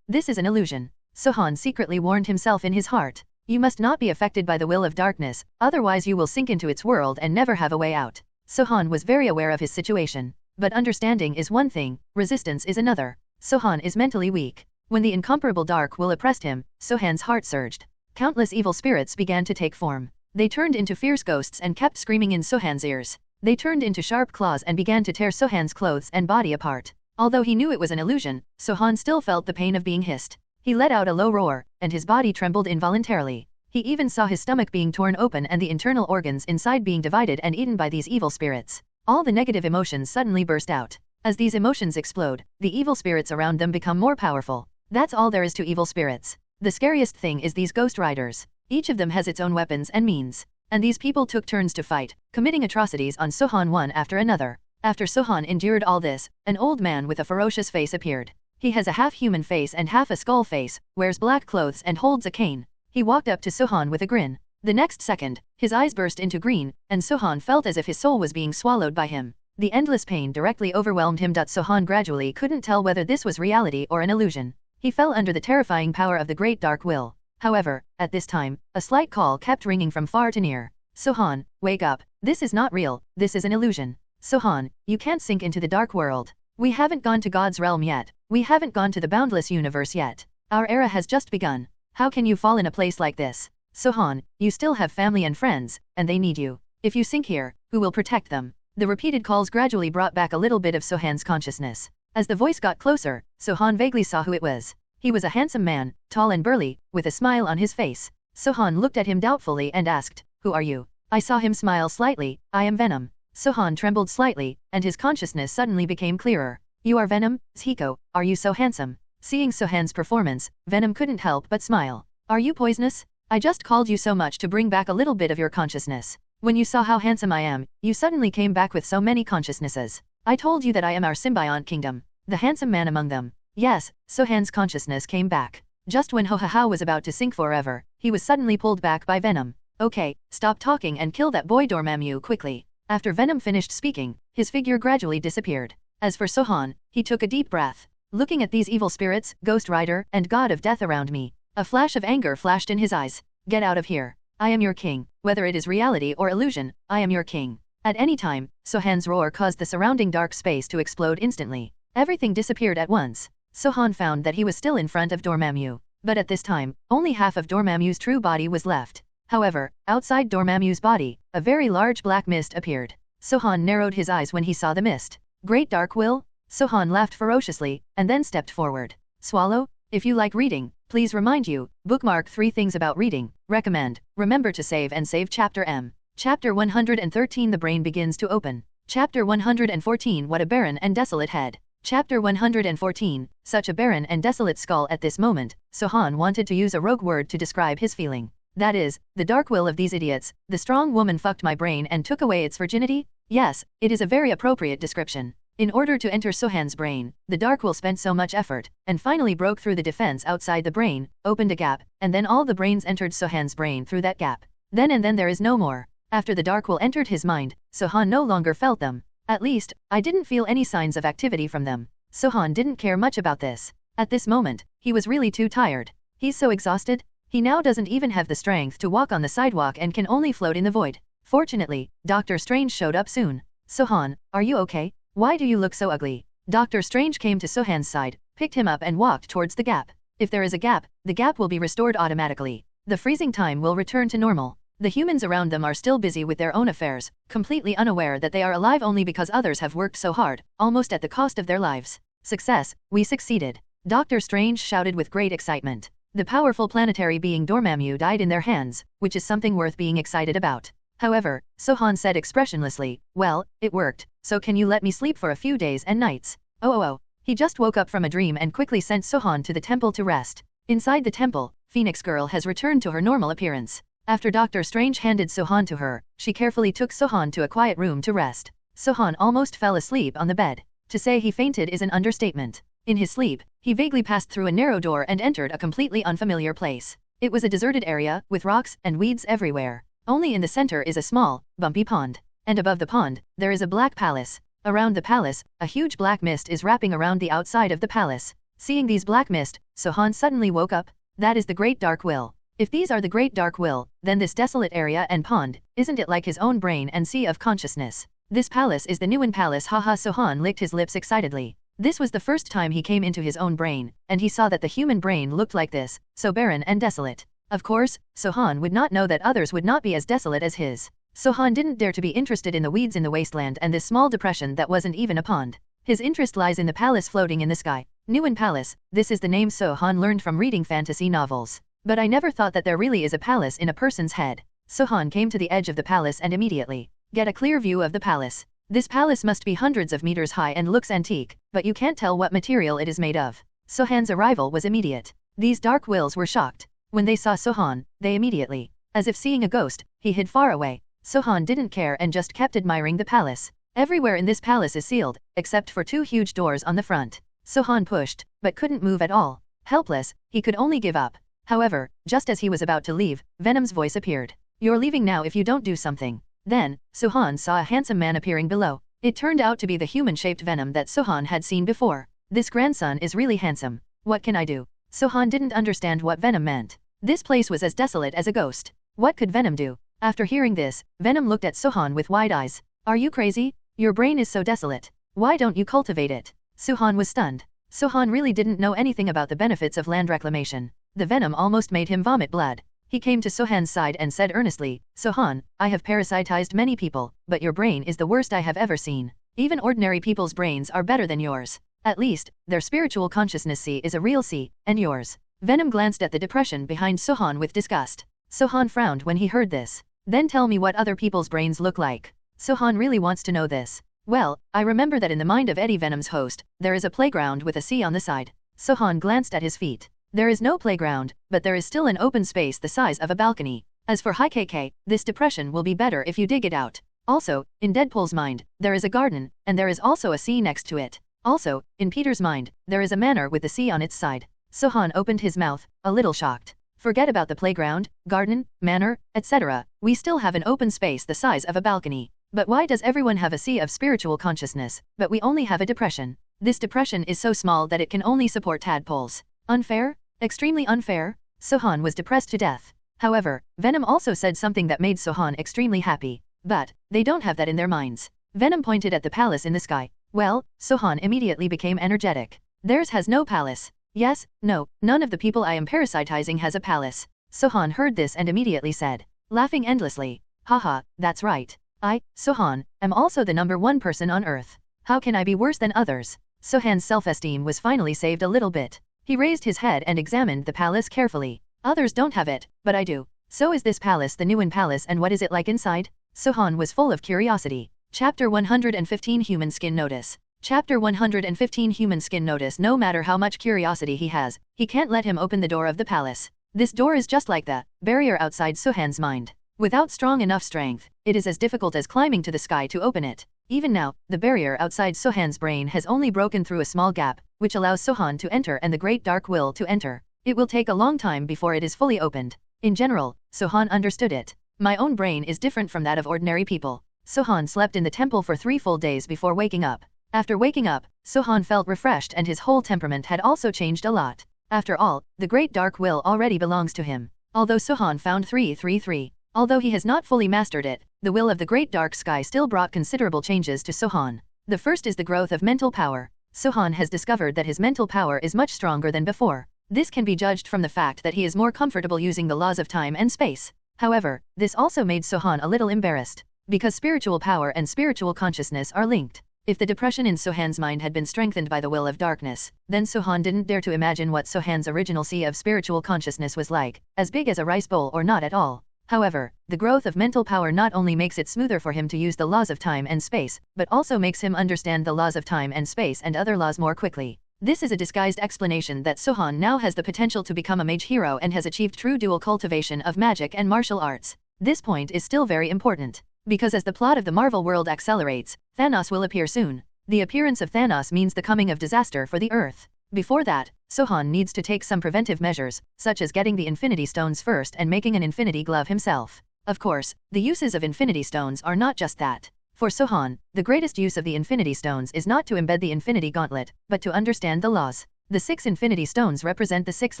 this is an illusion. Sohan secretly warned himself in his heart. You must not be affected by the will of darkness, otherwise you will sink into its world and never have a way out. Sohan was very aware of his situation. But understanding is one thing, resistance is another. Sohan is mentally weak. When the incomparable dark will oppressed him, Sohan's heart surged. Countless evil spirits began to take form. They turned into fierce ghosts and kept screaming in Sohan's ears. They turned into sharp claws and began to tear Sohan's clothes and body apart. Although he knew it was an illusion, Sohan still felt the pain of being hissed. He let out a low roar, and his body trembled involuntarily. He even saw his stomach being torn open and the internal organs inside being divided and eaten by these evil spirits. All the negative emotions suddenly burst out. As these emotions explode, the evil spirits around them become more powerful. That's all there is to evil spirits. The scariest thing is these ghost riders. Each of them has its own weapons and means. And these people took turns to fight, committing atrocities on Sohan one after another. After Sohan endured all this, an old man with a ferocious face appeared. He has a half-human face and half a skull face, wears black clothes and holds a cane. He walked up to Sohan with a grin. The next second, his eyes burst into green, and Sohan felt as if his soul was being swallowed by him. The endless pain directly overwhelmed him. Sohan gradually couldn't tell whether this was reality or an illusion. He fell under the terrifying power of the Great Dark Will. However, at this time, a slight call kept ringing from far to near. Sohan, wake up. This is not real, this is an illusion. Sohan, you can't sink into the dark world. We haven't gone to God's realm yet. We haven't gone to the boundless universe yet. Our era has just begun. How can you fall in a place like this? Sohan, you still have family and friends, and they need you. If you sink here, who will protect them? The repeated calls gradually brought back a little bit of Sohan's consciousness. As the voice got closer, Sohan vaguely saw who it was. He was a handsome man, tall and burly, with a smile on his face. Sohan looked at him doubtfully and asked, "Who are you?" I saw him smile slightly. "I am Venom." Sohan trembled slightly, and his consciousness suddenly became clearer. "You are Venom, Zhiko, are you so handsome?" Seeing Sohan's performance, Venom couldn't help but smile. "Are you poisonous? I just called you so much to bring back a little bit of your consciousness. When you saw how handsome I am, you suddenly came back with so many consciousnesses. I told you that I am our symbiont kingdom, the handsome man among them." Yes, Sohan's consciousness came back. Just when Ho-Ha-Ha was about to sink forever, he was suddenly pulled back by Venom. "Okay, stop talking and kill that boy Dormammu quickly." After Venom finished speaking, his figure gradually disappeared. As for Sohan, he took a deep breath. Looking at these evil spirits, Ghost Rider, and God of Death around me, a flash of anger flashed in his eyes. "Get out of here. I am your king. Whether it is reality or illusion, I am your king." At any time, Sohan's roar caused the surrounding dark space to explode instantly. Everything disappeared at once. Sohan found that he was still in front of Dormammu. But at this time, only half of Dormammu's true body was left. However, outside Dormammu's body, a very large black mist appeared. Sohan narrowed his eyes when he saw the mist. "Great Dark Will?" Sohan laughed ferociously, and then stepped forward. "Swallow? If you like reading, please remind you, bookmark 3 things about reading. Recommend, remember to save and save Chapter M. Chapter 113 The brain begins to open. Chapter 114 What a barren and desolate head. Chapter 114 Such a barren and desolate skull. At this moment, Sohan wanted to use a rogue word to describe his feeling. That is, the dark will of these idiots. The strong woman fucked my brain and took away its virginity? Yes, it is a very appropriate description. In order to enter Sohan's brain, the dark will spent so much effort, and finally broke through the defense outside the brain, opened a gap, and then all the brains entered Sohan's brain through that gap. Then there is no more. After the dark will entered his mind, Sohan no longer felt them. At least, I didn't feel any signs of activity from them. Sohan didn't care much about this. At this moment, he was really too tired. He's so exhausted. He now doesn't even have the strength to walk on the sidewalk and can only float in the void. Fortunately, Doctor Strange showed up soon. "Sohan, are you okay? Why do you look so ugly?" Doctor Strange came to Sohan's side, picked him up and walked towards the gap. If there is a gap, the gap will be restored automatically. The freezing time will return to normal. The humans around them are still busy with their own affairs, completely unaware that they are alive only because others have worked so hard, almost at the cost of their lives. "Success, we succeeded!" Doctor Strange shouted with great excitement. The powerful planetary being Dormammu died in their hands, which is something worth being excited about. However, Sohan said expressionlessly, "Well, it worked, so can you let me sleep for a few days and nights?" Oh. He just woke up from a dream and quickly sent Sohan to the temple to rest. Inside the temple, Phoenix Girl has returned to her normal appearance. After Doctor Strange handed Sohan to her, she carefully took Sohan to a quiet room to rest. Sohan almost fell asleep on the bed. To say he fainted is an understatement. In his sleep, he vaguely passed through a narrow door and entered a completely unfamiliar place. It was a deserted area, with rocks and weeds everywhere. Only in the center is a small, bumpy pond. And above the pond, there is a black palace. Around the palace, a huge black mist is wrapping around the outside of the palace. Seeing these black mist, Sohan suddenly woke up. That is the Great Dark Will. If these are the Great Dark Will, then this desolate area and pond, isn't it like his own brain and sea of consciousness? This palace is the Nguyen Palace, haha. Sohan licked his lips excitedly. This was the first time he came into his own brain, and he saw that the human brain looked like this, so barren and desolate. Of course, Sohan would not know that others would not be as desolate as his. Sohan didn't dare to be interested in the weeds in the wasteland and this small depression that wasn't even a pond. His interest lies in the palace floating in the sky. Nguyen Palace, this is the name Sohan learned from reading fantasy novels. But I never thought that there really is a palace in a person's head. Sohan came to the edge of the palace and immediately get a clear view of the palace. This palace must be hundreds of meters high and looks antique, but you can't tell what material it is made of. Sohan's arrival was immediate. These dark wills were shocked. When they saw Sohan, they immediately, as if seeing a ghost, he hid far away. Sohan didn't care and just kept admiring the palace. Everywhere in this palace is sealed, except for 2 huge doors on the front. Sohan pushed, but couldn't move at all. Helpless, he could only give up. However, just as he was about to leave, Venom's voice appeared. You're leaving now if you don't do something. Then, Sohan saw a handsome man appearing below. It turned out to be the human-shaped Venom that Sohan had seen before. This grandson is really handsome. What can I do? Sohan didn't understand what Venom meant. This place was as desolate as a ghost. What could Venom do? After hearing this, Venom looked at Sohan with wide eyes. Are you crazy? Your brain is so desolate. Why don't you cultivate it? Sohan was stunned. Sohan really didn't know anything about the benefits of land reclamation. The Venom almost made him vomit blood. He came to Sohan's side and said earnestly, Sohan, I have parasitized many people, but your brain is the worst I have ever seen. Even ordinary people's brains are better than yours. At least, their spiritual consciousness C is a real C, and yours. Venom glanced at the depression behind Sohan with disgust. Sohan frowned when he heard this. Then tell me what other people's brains look like. Sohan really wants to know this. Well, I remember that in the mind of Eddie Venom's host, there is a playground with a C on the side. Sohan glanced at his feet. There is no playground, but there is still an open space the size of a balcony. As for High KK, this depression will be better if you dig it out. Also, in Deadpool's mind, there is a garden, and there is also a C next to it. Also, in Peter's mind, there is a manor with the C on its side. Sohan opened his mouth, a little shocked. Forget about the playground, garden, manor, etc. We still have an open space the size of a balcony. But why does everyone have a C of spiritual consciousness, but we only have a depression? This depression is so small that it can only support tadpoles. Unfair? Extremely unfair? Sohan was depressed to death. However, Venom also said something that made Sohan extremely happy. But, they don't have that in their minds. Venom pointed at the palace in the sky. Well, Sohan immediately became energetic. Theirs has no palace. Yes, no, none of the people I am parasitizing has a palace. Sohan heard this and immediately said, laughing endlessly, haha, that's right. I, Sohan, am also the #1 person on Earth. How can I be worse than others? Sohan's self-esteem was finally saved a little bit. He raised his head and examined the palace carefully. Others don't have it, but I do. So is this palace the Nguyen Palace, and what is it like inside? Sohan was full of curiosity. Chapter 115 Human Skin Notice. Chapter 115 Human Skin Notice. No matter how much curiosity he has, he can't let him open the door of the palace. This door is just like the barrier outside Sohan's mind. Without strong enough strength, it is as difficult as climbing to the sky to open it. Even now, the barrier outside Sohan's brain has only broken through a small gap, which allows Sohan to enter and the Great Dark Will to enter. It will take a long time before it is fully opened. In general, Sohan understood it. My own brain is different from that of ordinary people. Sohan slept in the temple for 3 full days before waking up. After waking up, Sohan felt refreshed and his whole temperament had also changed a lot. After all, the Great Dark Will already belongs to him. Although Sohan found 333, although he has not fully mastered it, the will of the Great Dark Sky still brought considerable changes to Sohan. The first is the growth of mental power. Sohan has discovered that his mental power is much stronger than before. This can be judged from the fact that he is more comfortable using the laws of time and space. However, this also made Sohan a little embarrassed, because spiritual power and spiritual consciousness are linked. If the depression in Sohan's mind had been strengthened by the will of darkness, then Sohan didn't dare to imagine what Sohan's original sea of spiritual consciousness was like, as big as a rice bowl or not at all. However, the growth of mental power not only makes it smoother for him to use the laws of time and space, but also makes him understand the laws of time and space and other laws more quickly. This is a disguised explanation that Sohan now has the potential to become a mage hero and has achieved true dual cultivation of magic and martial arts. This point is still very important, because as the plot of the Marvel world accelerates, Thanos will appear soon. The appearance of Thanos means the coming of disaster for the Earth. Before that, Sohan needs to take some preventive measures, such as getting the Infinity Stones first and making an Infinity Glove himself. Of course, the uses of Infinity Stones are not just that. For Sohan, the greatest use of the Infinity Stones is not to embed the Infinity Gauntlet, but to understand the laws. The 6 Infinity Stones represent the 6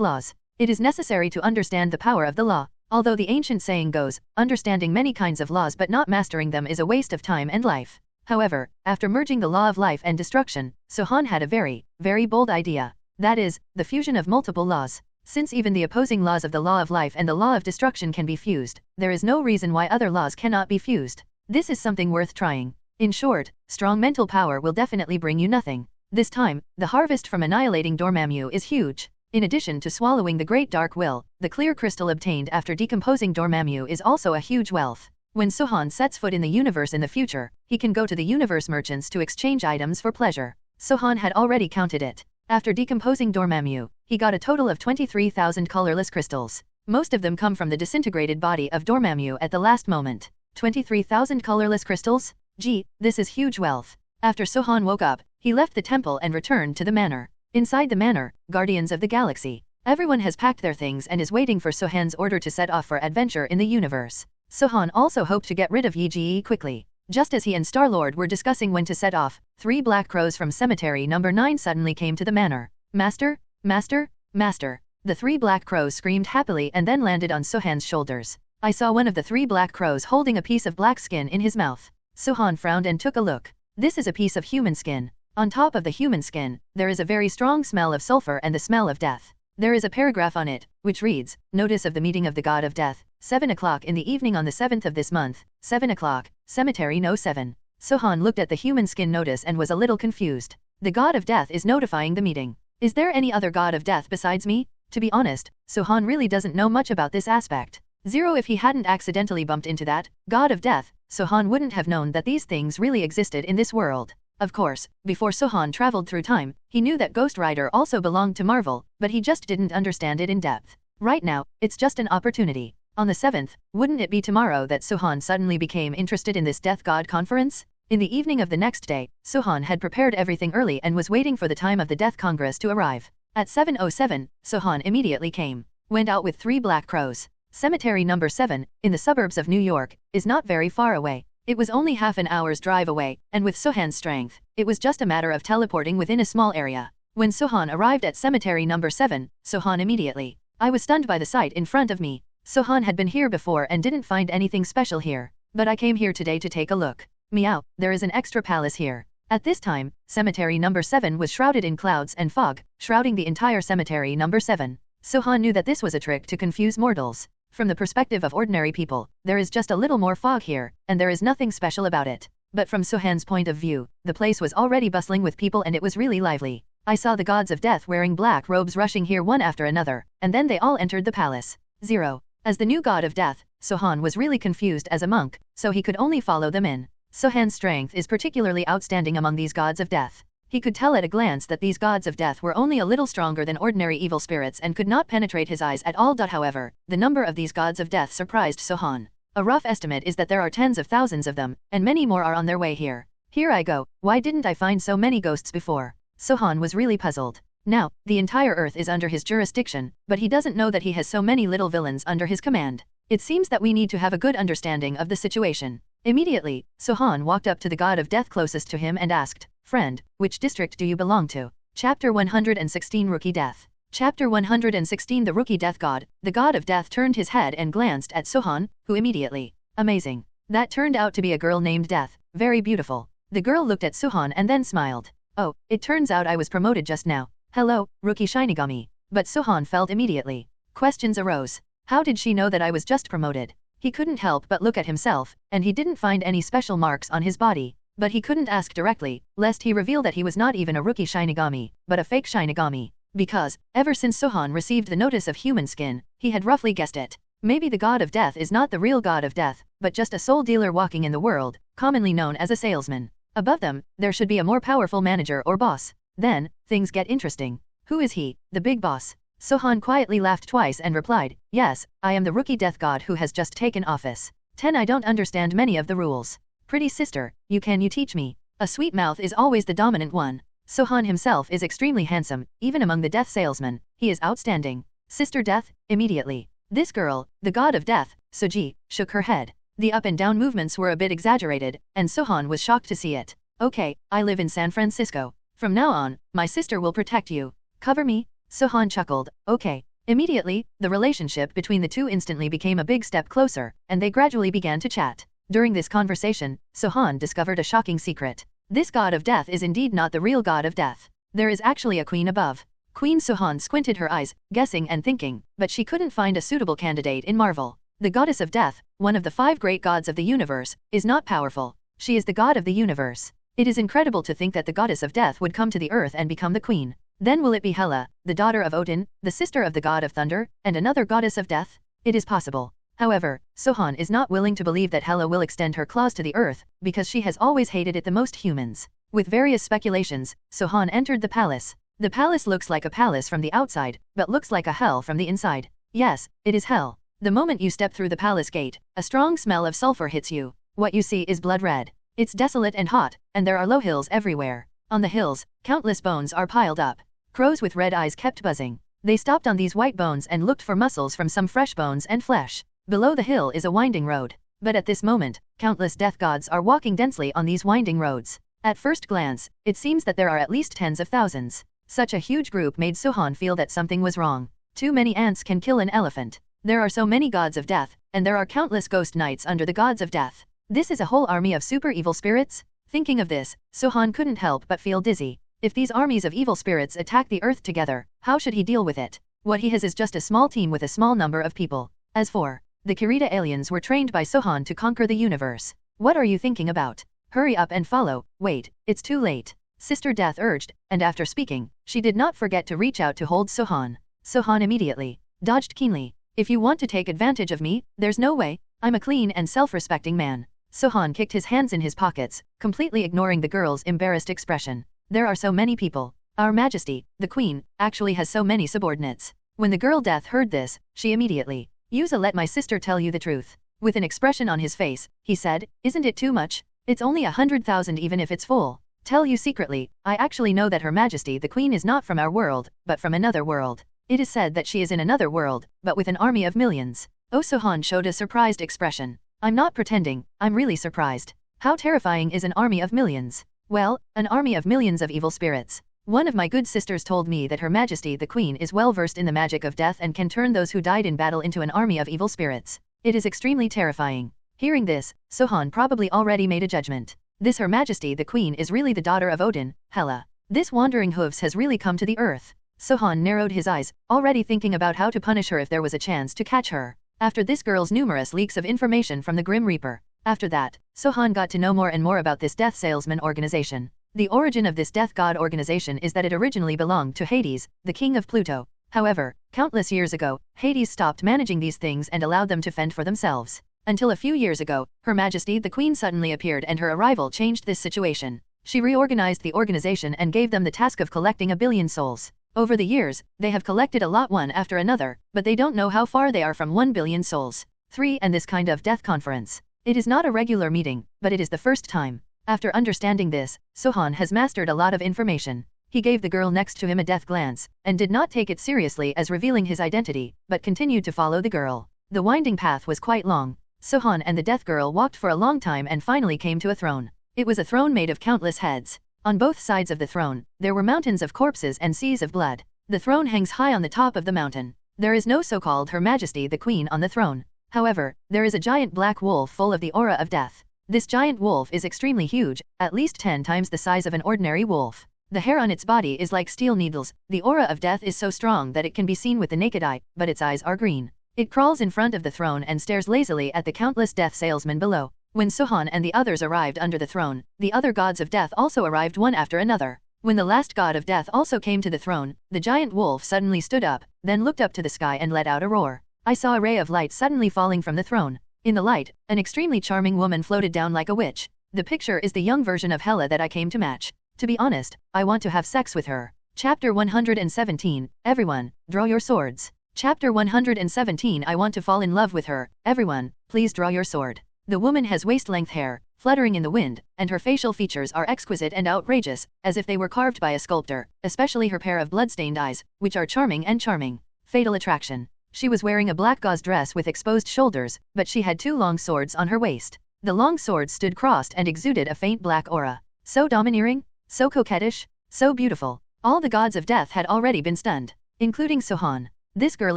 laws. It is necessary to understand the power of the law. Although the ancient saying goes, understanding many kinds of laws but not mastering them is a waste of time and life. However, after merging the law of life and destruction, Sohan had a very, very bold idea. That is, the fusion of multiple laws. Since even the opposing laws of the law of life and the law of destruction can be fused, there is no reason why other laws cannot be fused. This is something worth trying. In short, strong mental power will definitely bring you nothing. This time, the harvest from annihilating Dormammu is huge. In addition to swallowing the great dark will, the clear crystal obtained after decomposing Dormammu is also a huge wealth. When Sohan sets foot in the universe in the future, he can go to the universe merchants to exchange items for pleasure. Sohan had already counted it. After decomposing Dormammu, he got a total of 23,000 colorless crystals. Most of them come from the disintegrated body of Dormammu at the last moment. 23,000 colorless crystals? Gee, this is huge wealth. After Sohan woke up, he left the temple and returned to the manor. Inside the manor, guardians of the galaxy. Everyone has packed their things and is waiting for Sohan's order to set off for adventure in the universe. Sohan also hoped to get rid of Yi quickly. Just as he and Star-Lord were discussing when to set off, 3 black crows from cemetery number 9 suddenly came to the manor. Master? Master? Master! The 3 black crows screamed happily and then landed on Sohan's shoulders. I saw one of the 3 black crows holding a piece of black skin in his mouth. Sohan frowned and took a look. This is a piece of human skin. On top of the human skin, there is a very strong smell of sulfur and the smell of death. There is a paragraph on it, which reads, Notice of the meeting of the God of Death, 7 o'clock in the evening on the 7th of this month, 7 o'clock, Cemetery No. 7. Sohan looked at the human skin notice and was a little confused. The God of Death is notifying the meeting. Is there any other God of Death besides me? To be honest, Sohan really doesn't know much about this aspect. If he hadn't accidentally bumped into that God of Death, Sohan wouldn't have known that these things really existed in this world. Of course, before Sohan traveled through time, he knew that Ghost Rider also belonged to Marvel, but he just didn't understand it in depth. Right now, it's just an opportunity. On the 7th, wouldn't it be tomorrow that Sohan suddenly became interested in this Death God conference? In the evening of the next day, Sohan had prepared everything early and was waiting for the time of the Death Congress to arrive. At 7:07, Sohan immediately came. Went out with 3 black crows. Cemetery number 7, in the suburbs of New York, is not very far away. It was only half an hour's drive away, and with Sohan's strength, it was just a matter of teleporting within a small area. When Sohan arrived at cemetery number 7, Sohan immediately. I was stunned by the sight in front of me. Sohan had been here before and didn't find anything special here. But I came here today to take a look. Meow, there is an extra palace here. At this time, cemetery number 7 was shrouded in clouds and fog, shrouding the entire cemetery number 7. Sohan knew that this was a trick to confuse mortals. From the perspective of ordinary people, there is just a little more fog here, and there is nothing special about it. But from Sohan's point of view, the place was already bustling with people and it was really lively. I saw the gods of death wearing black robes rushing here one after another, and then they all entered the palace. 0. As the new god of death, Sohan was really confused as a monk, so he could only follow them in. Sohan's strength is particularly outstanding among these gods of death. He could tell at a glance that these gods of death were only a little stronger than ordinary evil spirits and could not penetrate his eyes at all. However, the number of these gods of death surprised Sohan. A rough estimate is that there are tens of thousands of them, and many more are on their way here. Here I go, why didn't I find so many ghosts before? Sohan was really puzzled. Now, the entire earth is under his jurisdiction, but he doesn't know that he has so many little villains under his command. It seems that we need to have a good understanding of the situation. Immediately, Sohan walked up to the god of death closest to him and asked, Friend, which district do you belong to? Chapter 116 Rookie Death. Chapter 116 The Rookie Death God. The god of death turned his head and glanced at Sohan, who immediately. Amazing. That turned out to be a girl named Death, very beautiful. The girl looked at Sohan and then smiled. Oh, it turns out I was promoted just now. Hello, Rookie Shinigami. But Sohan felt immediately. Questions arose. How did she know that I was just promoted? He couldn't help but look at himself, and he didn't find any special marks on his body. But he couldn't ask directly, lest he reveal that he was not even a rookie Shinigami, but a fake Shinigami. Because, ever since Sohan received the notice of human skin, he had roughly guessed it. Maybe the god of death is not the real god of death, but just a soul dealer walking in the world, commonly known as a salesman. Above them, there should be a more powerful manager or boss. Then, things get interesting. Who is he, the big boss? Sohan quietly laughed twice and replied, Yes, I am the rookie death god who has just taken office. 10 I don't understand many of the rules. Pretty sister, you teach me? A sweet mouth is always the dominant one. Sohan himself is extremely handsome, even among the death salesmen, he is outstanding. Sister Death, immediately. This girl, the god of death, Soji, shook her head. The up and down movements were a bit exaggerated, and Sohan was shocked to see it. Okay, I live in San Francisco. From now on, my sister will protect you. Cover me? Sohan chuckled, okay. Immediately, the relationship between the two instantly became a big step closer, and they gradually began to chat. During this conversation, Sohan discovered a shocking secret. This god of death is indeed not the real god of death. There is actually a queen above. Queen Sohan squinted her eyes, guessing and thinking, but she couldn't find a suitable candidate in Marvel. The goddess of death, one of the 5 great gods of the universe, is not powerful. She is the god of the universe. It is incredible to think that the goddess of death would come to the earth and become the queen. Then will it be Hela, the daughter of Odin, the sister of the god of thunder, and another goddess of death? It is possible. However, Sohan is not willing to believe that Hela will extend her claws to the earth, because she has always hated it the most humans. With various speculations, Sohan entered the palace. The palace looks like a palace from the outside, but looks like a hell from the inside. Yes, it is hell. The moment you step through the palace gate, a strong smell of sulfur hits you. What you see is blood red. It's desolate and hot, and there are low hills everywhere. On the hills, countless bones are piled up. Crows with red eyes kept buzzing. They stopped on these white bones and looked for muscles from some fresh bones and flesh. Below the hill is a winding road. But at this moment, countless death gods are walking densely on these winding roads. At first glance, it seems that there are at least tens of thousands. Such a huge group made Sohan feel that something was wrong. Too many ants can kill an elephant. There are so many gods of death, and there are countless ghost knights under the gods of death. This is a whole army of super evil spirits? Thinking of this, Sohan couldn't help but feel dizzy. If these armies of evil spirits attack the earth together, how should he deal with it? What he has is just a small team with a small number of people. As for the Kirita aliens were trained by Sohan to conquer the universe. What are you thinking about? Hurry up and follow. Wait, it's too late. Sister Death urged, and after speaking, she did not forget to reach out to hold Sohan. Sohan immediately dodged keenly. If you want to take advantage of me, there's no way. I'm a clean and self-respecting man. Sohan kicked his hands in his pockets, completely ignoring the girl's embarrassed expression. There are so many people. Our Majesty, the Queen, actually has so many subordinates. When the girl Death heard this, she immediately, let my sister tell you the truth. With an expression on his face, he said, isn't it too much? It's only 100,000 even if it's full. Tell you secretly, I actually know that Her Majesty the Queen is not from our world, but from another world. It is said that she is in another world, but with an army of millions. Oh, Sohan showed a surprised expression. I'm not pretending, I'm really surprised. How terrifying is an army of millions? Well, an army of millions of evil spirits. One of my good sisters told me that Her Majesty the Queen is well versed in the magic of death and can turn those who died in battle into an army of evil spirits. It is extremely terrifying. Hearing this, Sohan probably already made a judgment. This Her Majesty the Queen is really the daughter of Odin, Hela. This wandering hoofs has really come to the earth. Sohan narrowed his eyes, already thinking about how to punish her if there was a chance to catch her. After this girl's numerous leaks of information from the Grim Reaper. After that, Sohan got to know more and more about this death salesman organization. The origin of this death god organization is that it originally belonged to Hades, the king of Pluto. However, countless years ago, Hades stopped managing these things and allowed them to fend for themselves. Until a few years ago, Her Majesty the Queen suddenly appeared and her arrival changed this situation. She reorganized the organization and gave them the task of collecting 1 billion souls. Over the years, they have collected a lot one after another, but they don't know how far they are from 1 billion souls. 3. And this kind of death conference. It is not a regular meeting, but it is the first time. After understanding this, Sohan has mastered a lot of information. He gave the girl next to him a death glance, and did not take it seriously as revealing his identity, but continued to follow the girl. The winding path was quite long. Sohan and the death girl walked for a long time and finally came to a throne. It was a throne made of countless heads. On both sides of the throne, there were mountains of corpses and seas of blood. The throne hangs high on the top of the mountain. There is no so-called Her Majesty the Queen on the throne. However, there is a giant black wolf full of the aura of death. This giant wolf is extremely huge, at least 10 times the size of an ordinary wolf. The hair on its body is like steel needles. The aura of death is so strong that it can be seen with the naked eye, but its eyes are green. It crawls in front of the throne and stares lazily at the countless death salesmen below. When Sohan and the others arrived under the throne, the other gods of death also arrived one after another. When the last god of death also came to the throne, the giant wolf suddenly stood up, then looked up to the sky and let out a roar. I saw a ray of light suddenly falling from the throne. In the light, an extremely charming woman floated down like a witch. The picture is the young version of Hela that I came to match. To be honest, I want to have sex with her. Chapter 117, Everyone, draw your swords. Chapter 117 I want to fall in love with her. Everyone, please draw your sword. The woman has waist-length hair, fluttering in the wind, and her facial features are exquisite and outrageous, as if they were carved by a sculptor, especially her pair of blood-stained eyes, which are charming and charming. Fatal attraction. She was wearing a black gauze dress with exposed shoulders, but she had 2 long swords on her waist. The long swords stood crossed and exuded a faint black aura. So domineering, so coquettish, so beautiful. All the gods of death had already been stunned, including Sohan. This girl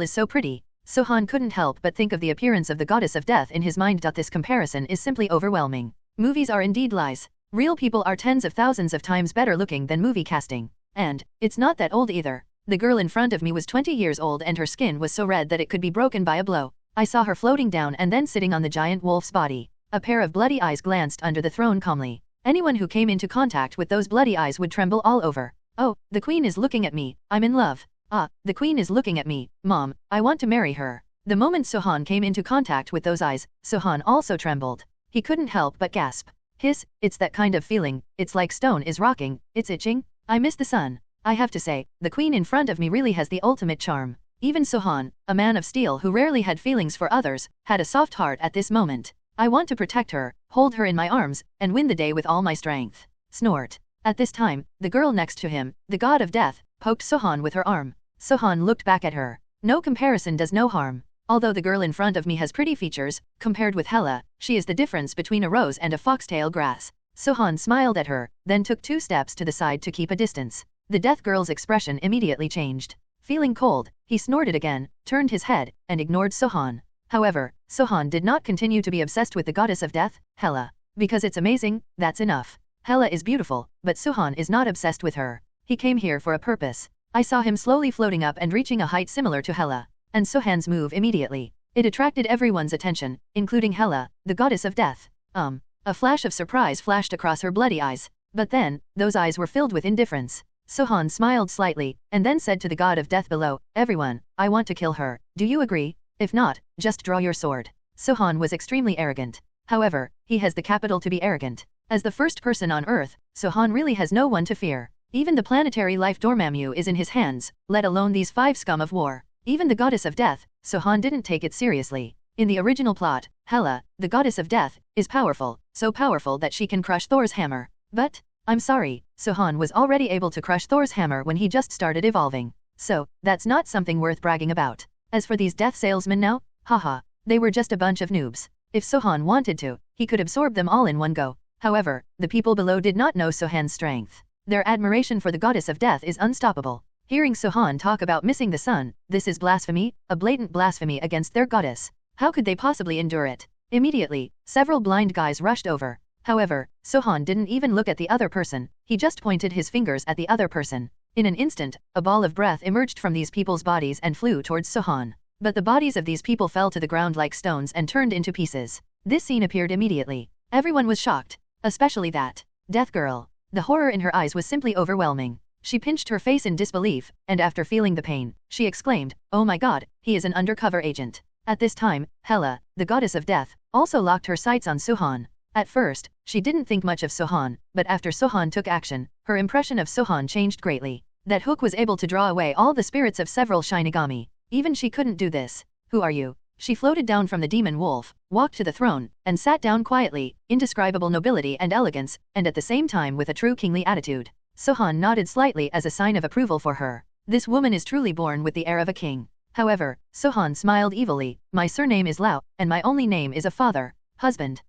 is so pretty. Sohan couldn't help but think of the appearance of the goddess of death in his mind. This comparison is simply overwhelming. Movies are indeed lies. Real people are tens of thousands of times better looking than movie casting. And it's not that old either. The girl in front of me was 20 years old and her skin was so red that it could be broken by a blow. I saw her floating down and then sitting on the giant wolf's body. A pair of bloody eyes glanced under the throne calmly. Anyone who came into contact with those bloody eyes would tremble all over. Oh, the queen is looking at me, I'm in love. Ah, the queen is looking at me, mom, I want to marry her. The moment Sohan came into contact with those eyes, Sohan also trembled. He couldn't help but gasp. Hiss, it's that kind of feeling, it's like stone is rocking, it's itching. I miss the sun. I have to say, the queen in front of me really has the ultimate charm. Even Sohan, a man of steel who rarely had feelings for others, had a soft heart at this moment. I want to protect her, hold her in my arms, and win the day with all my strength. Snort. At this time, the girl next to him, the god of death, poked Sohan with her arm. Sohan looked back at her. No comparison does no harm. Although the girl in front of me has pretty features, compared with Hela, she is the difference between a rose and a foxtail grass. Sohan smiled at her, then took 2 steps to the side to keep a distance. The death girl's expression immediately changed. Feeling cold, he snorted again, turned his head, and ignored Sohan. However, Sohan did not continue to be obsessed with the goddess of death, Hela. Because it's amazing, that's enough. Hela is beautiful, but Sohan is not obsessed with her. He came here for a purpose. I saw him slowly floating up and reaching a height similar to Hela. And Sohan's move immediately. It attracted everyone's attention, including Hela, the goddess of death. A flash of surprise flashed across her bloody eyes. But then, those eyes were filled with indifference. Sohan smiled slightly, and then said to the god of death below, everyone, I want to kill her, do you agree? If not, just draw your sword. Sohan was extremely arrogant. However, he has the capital to be arrogant. As the first person on Earth, Sohan really has no one to fear. Even the planetary life Dormammu is in his hands, let alone these 5 scum of war. Even the goddess of death, Sohan didn't take it seriously. In the original plot, Hela, the goddess of death, is powerful, so powerful that she can crush Thor's hammer. But, I'm sorry, Sohan was already able to crush Thor's hammer when he just started evolving. So, that's not something worth bragging about. As for these death salesmen now, haha, they were just a bunch of noobs. If Sohan wanted to, he could absorb them all in one go. However, the people below did not know Sohan's strength. Their admiration for the goddess of death is unstoppable. Hearing Sohan talk about missing the sun, this is blasphemy, a blatant blasphemy against their goddess. How could they possibly endure it? Immediately, several blind guys rushed over. However, Sohan didn't even look at the other person, he just pointed his fingers at the other person. In an instant, a ball of breath emerged from these people's bodies and flew towards Sohan. But the bodies of these people fell to the ground like stones and turned into pieces. This scene appeared immediately. Everyone was shocked. Especially that death girl. The horror in her eyes was simply overwhelming. She pinched her face in disbelief, and after feeling the pain, she exclaimed, oh my god, he is an undercover agent. At this time, Hela, the goddess of death, also locked her sights on Sohan. At first, she didn't think much of Sohan, but after Sohan took action, her impression of Sohan changed greatly. That hook was able to draw away all the spirits of several Shinigami. Even she couldn't do this. Who are you? She floated down from the demon wolf, walked to the throne, and sat down quietly, indescribable nobility and elegance, and at the same time with a true kingly attitude. Sohan nodded slightly as a sign of approval for her. This woman is truly born with the air of a king. However, Sohan smiled evilly, my surname is Lao, and my only name is a father, husband.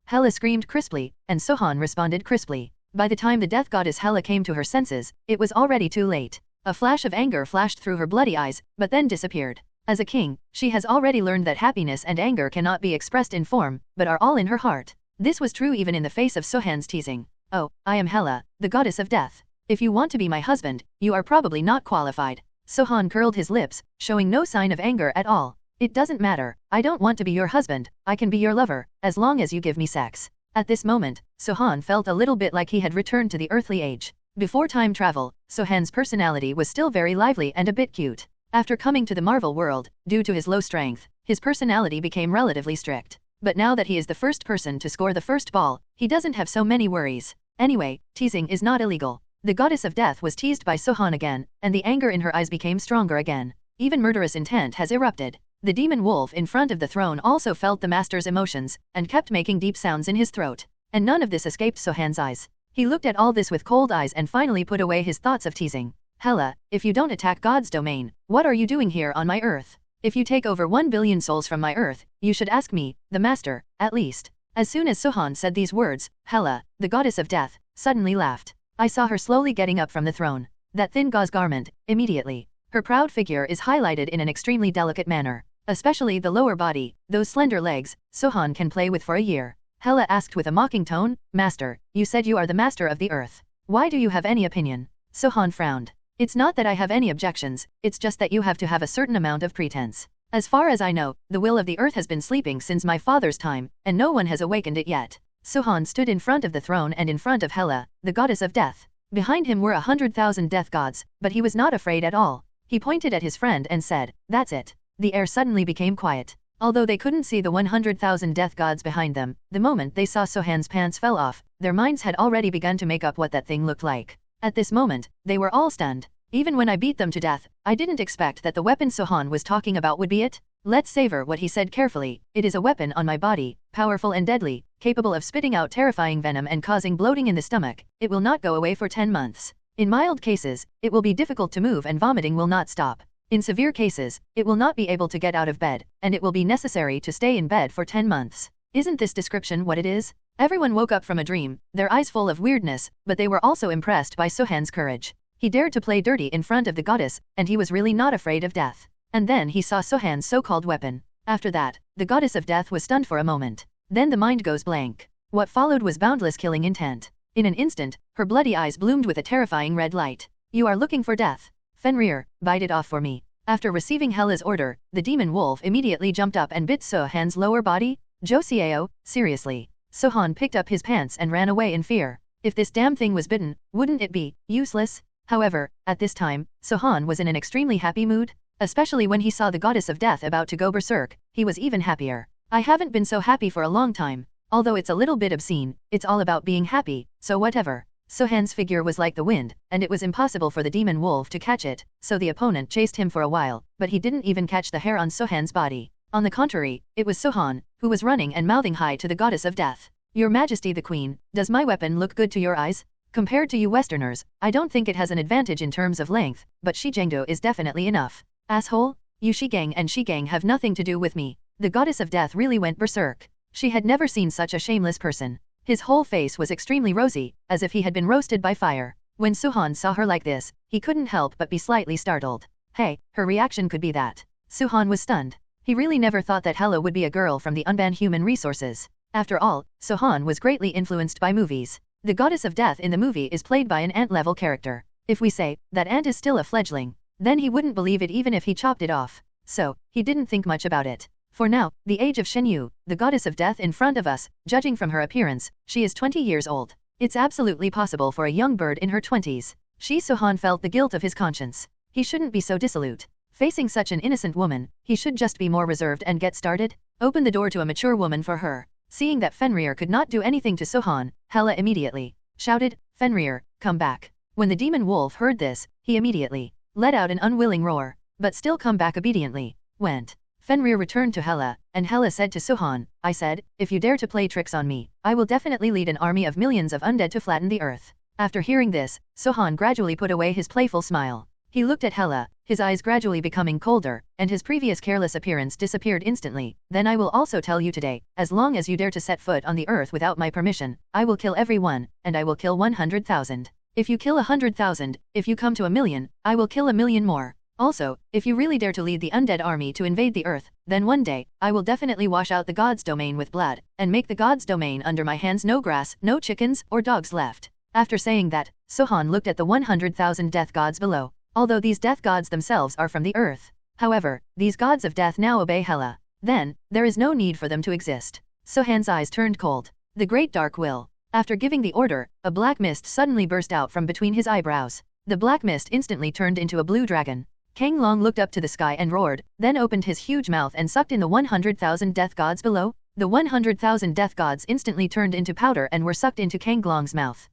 Hela screamed crisply, and Sohan responded crisply. By the time the death goddess Hela came to her senses, it was already too late. A flash of anger flashed through her bloody eyes, but then disappeared. As a king, she has already learned that happiness and anger cannot be expressed in form, but are all in her heart. This was true even in the face of Sohan's teasing. Oh, I am Hela, the goddess of death. If you want to be my husband, you are probably not qualified. Sohan curled his lips, showing no sign of anger at all. It doesn't matter, I don't want to be your husband, I can be your lover, as long as you give me sex. At this moment, Sohan felt a little bit like he had returned to the earthly age. Before time travel, Sohan's personality was still very lively and a bit cute. After coming to the Marvel world, due to his low strength, his personality became relatively strict. But now that he is the first person to score the first ball, he doesn't have so many worries. Anyway, teasing is not illegal. The goddess of death was teased by Sohan again, and the anger in her eyes became stronger again. Even murderous intent has erupted. The demon wolf in front of the throne also felt the master's emotions, and kept making deep sounds in his throat. And none of this escaped Sohan's eyes. He looked at all this with cold eyes and finally put away his thoughts of teasing. Hela, if you don't attack God's domain, what are you doing here on my earth? If you take over 1 billion souls from my earth, you should ask me, the master, at least. As soon as Sohan said these words, Hela, the goddess of death, suddenly laughed. I saw her slowly getting up from the throne. That thin gauze garment, immediately. Her proud figure is highlighted in an extremely delicate manner. Especially the lower body, those slender legs, Sohan can play with for a year. Hela asked with a mocking tone, Master, you said you are the master of the earth. Why do you have any opinion? Sohan frowned. It's not that I have any objections, it's just that you have to have a certain amount of pretense. As far as I know, the will of the earth has been sleeping since my father's time, and no one has awakened it yet. Sohan stood in front of the throne and in front of Hela, the goddess of death. Behind him were 100,000 death gods, but he was not afraid at all. He pointed at his friend and said, That's it. The air suddenly became quiet. Although they couldn't see the 100,000 death gods behind them, the moment they saw Sohan's pants fell off, their minds had already begun to make up what that thing looked like. At this moment, they were all stunned. Even when I beat them to death, I didn't expect that the weapon Sohan was talking about would be it. Let's savor what he said carefully. It is a weapon on my body, powerful and deadly, capable of spitting out terrifying venom and causing bloating in the stomach. It will not go away for 10 months. In mild cases, it will be difficult to move and vomiting will not stop. In severe cases, it will not be able to get out of bed, and it will be necessary to stay in bed for 10 months. Isn't this description what it is? Everyone woke up from a dream, their eyes full of weirdness, but they were also impressed by Sohan's courage. He dared to play dirty in front of the goddess, and he was really not afraid of death. And then he saw Sohan's so-called weapon. After that, the goddess of death was stunned for a moment. Then the mind goes blank. What followed was boundless killing intent. In an instant, her bloody eyes bloomed with a terrifying red light. You are looking for death. Fenrir, bite it off for me. After receiving Hela's order, the demon wolf immediately jumped up and bit Sohan's lower body. Josiao, seriously. Sohan picked up his pants and ran away in fear. If this damn thing was bitten, wouldn't it be useless? However, at this time, Sohan was in an extremely happy mood. Especially when he saw the goddess of death about to go berserk, he was even happier. I haven't been so happy for a long time. Although it's a little bit obscene, it's all about being happy, so whatever. Sohan's figure was like the wind, and it was impossible for the demon wolf to catch it, so the opponent chased him for a while, but he didn't even catch the hair on Sohan's body. On the contrary, it was Sohan, who was running and mouthing hi to the goddess of death. Your Majesty the Queen, does my weapon look good to your eyes? Compared to you Westerners, I don't think it has an advantage in terms of length, but Shigengdo is definitely enough. Asshole? You Shigang and Shigang have nothing to do with me. The goddess of death really went berserk. She had never seen such a shameless person. His whole face was extremely rosy, as if he had been roasted by fire. When Sohan saw her like this, he couldn't help but be slightly startled. Hey, her reaction could be that. Sohan was stunned. He really never thought that Hela would be a girl from the unbanned human resources. After all, Sohan was greatly influenced by movies. The goddess of death in the movie is played by an ant-level character. If we say that ant is still a fledgling, then he wouldn't believe it even if he chopped it off. So, he didn't think much about it. For now, the age of Shenyu, the goddess of death in front of us, judging from her appearance, she is 20 years old. It's absolutely possible for a young bird in her 20s. Sohan felt the guilt of his conscience. He shouldn't be so dissolute. Facing such an innocent woman, he should just be more reserved and get started. Open the door to a mature woman for her. Seeing that Fenrir could not do anything to Sohan, Hela immediately shouted, Fenrir, come back. When the demon wolf heard this, he immediately let out an unwilling roar, but still come back obediently, went. Fenrir returned to Hela, and Hela said to Sohan, I said, if you dare to play tricks on me, I will definitely lead an army of millions of undead to flatten the earth. After hearing this, Sohan gradually put away his playful smile. He looked at Hela, his eyes gradually becoming colder, and his previous careless appearance disappeared instantly. Then I will also tell you today, as long as you dare to set foot on the earth without my permission, I will kill everyone, and I will kill 100,000. If you kill 100,000, if you come to 1,000,000, I will kill 1,000,000 more. Also, if you really dare to lead the undead army to invade the earth, then one day, I will definitely wash out the god's domain with blood, and make the god's domain under my hands no grass, no chickens, or dogs left. After saying that, Sohan looked at the 100,000 death gods below. Although these death gods themselves are from the earth. However, these gods of death now obey Hela. Then, there is no need for them to exist. Sohan's eyes turned cold. The great dark will. After giving the order, a black mist suddenly burst out from between his eyebrows. The black mist instantly turned into a blue dragon. Kang Long looked up to the sky and roared, then opened his huge mouth and sucked in the 100,000 death gods below. The 100,000 death gods instantly turned into powder and were sucked into Kang Long's mouth.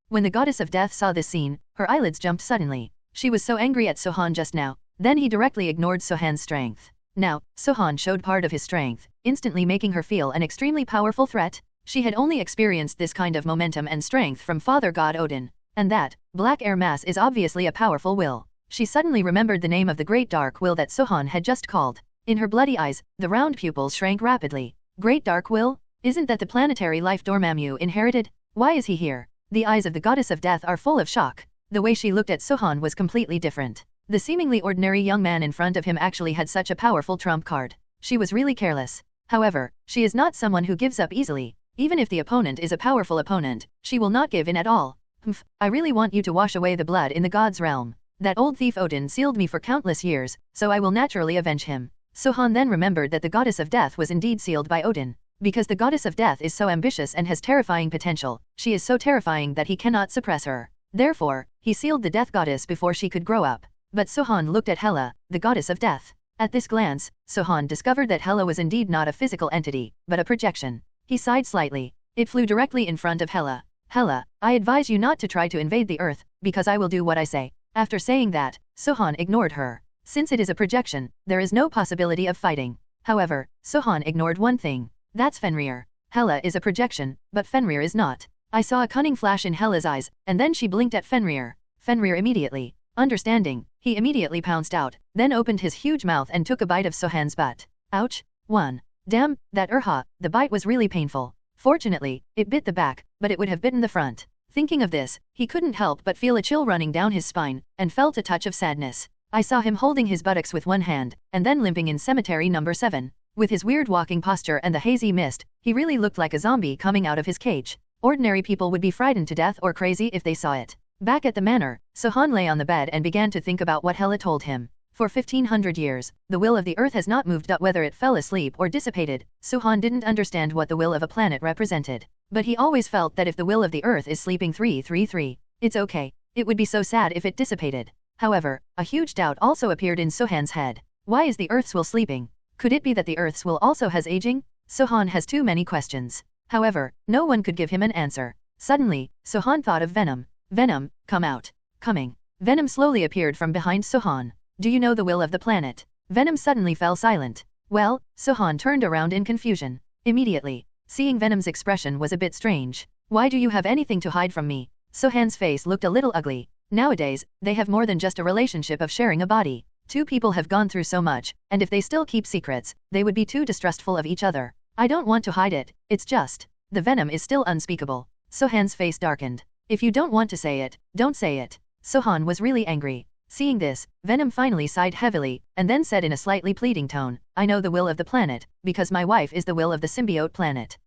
When the goddess of death saw this scene, her eyelids jumped suddenly. She was so angry at Sohan just now. Then he directly ignored Sohan's strength. Now, Sohan showed part of his strength, instantly making her feel an extremely powerful threat. She had only experienced this kind of momentum and strength from Father God Odin. And that black air mass is obviously a powerful will. She suddenly remembered the name of the great dark will that Sohan had just called. In her bloody eyes, the round pupils shrank rapidly. Great dark will? Isn't that the planetary life Dormammu inherited? Why is he here? The eyes of the goddess of death are full of shock. The way she looked at Sohan was completely different. The seemingly ordinary young man in front of him actually had such a powerful trump card. She was really careless. However, she is not someone who gives up easily. Even if the opponent is a powerful opponent, she will not give in at all. I really want you to wash away the blood in the god's realm. That old thief Odin sealed me for countless years, so I will naturally avenge him. Sohan then remembered that the goddess of death was indeed sealed by Odin. Because the goddess of death is so ambitious and has terrifying potential, she is so terrifying that he cannot suppress her. Therefore, he sealed the death goddess before she could grow up. But Sohan looked at Hela, the goddess of death. At this glance, Sohan discovered that Hela was indeed not a physical entity, but a projection. He sighed slightly. It flew directly in front of Hela. Hela, I advise you not to try to invade the earth, because I will do what I say. After saying that, Sohan ignored her. Since it is a projection, there is no possibility of fighting. However, Sohan ignored one thing. That's Fenrir. Hela is a projection, but Fenrir is not. I saw a cunning flash in Hela's eyes, and then she blinked at Fenrir. Fenrir immediately. Understanding, he immediately pounced out, then opened his huge mouth and took a bite of Sohan's butt. Ouch. 1. Damn, that the bite was really painful. Fortunately, it bit the back, but it would have bitten the front. Thinking of this, he couldn't help but feel a chill running down his spine, and felt a touch of sadness. I saw him holding his buttocks with one hand, and then limping in cemetery number 7. With his weird walking posture and the hazy mist, he really looked like a zombie coming out of his cage. Ordinary people would be frightened to death or crazy if they saw it. Back at the manor, Sohan lay on the bed and began to think about what Hela told him. For 1500 years, the will of the earth has not moved up whether it fell asleep or dissipated. Sohan didn't understand what the will of a planet represented. But he always felt that if the will of the earth is sleeping 333, it's okay. It would be so sad if it dissipated. However, a huge doubt also appeared in Sohan's head. Why is the earth's will sleeping? Could it be that the earth's will also has aging? Sohan has too many questions. However, no one could give him an answer. Suddenly, Sohan thought of Venom. Venom, come out. Coming. Venom slowly appeared from behind Sohan. Do you know the will of the planet? Venom suddenly fell silent. Well, Sohan turned around in confusion. Immediately, seeing Venom's expression was a bit strange. Why do you have anything to hide from me? Sohan's face looked a little ugly. Nowadays, they have more than just a relationship of sharing a body. Two people have gone through so much, and if they still keep secrets, they would be too distrustful of each other. I don't want to hide it, it's just. The venom is still unspeakable. Sohan's face darkened. If you don't want to say it, don't say it. Sohan was really angry. Seeing this, Venom finally sighed heavily, and then said in a slightly pleading tone, I know the will of the planet, because my wife is the will of the symbiote planet.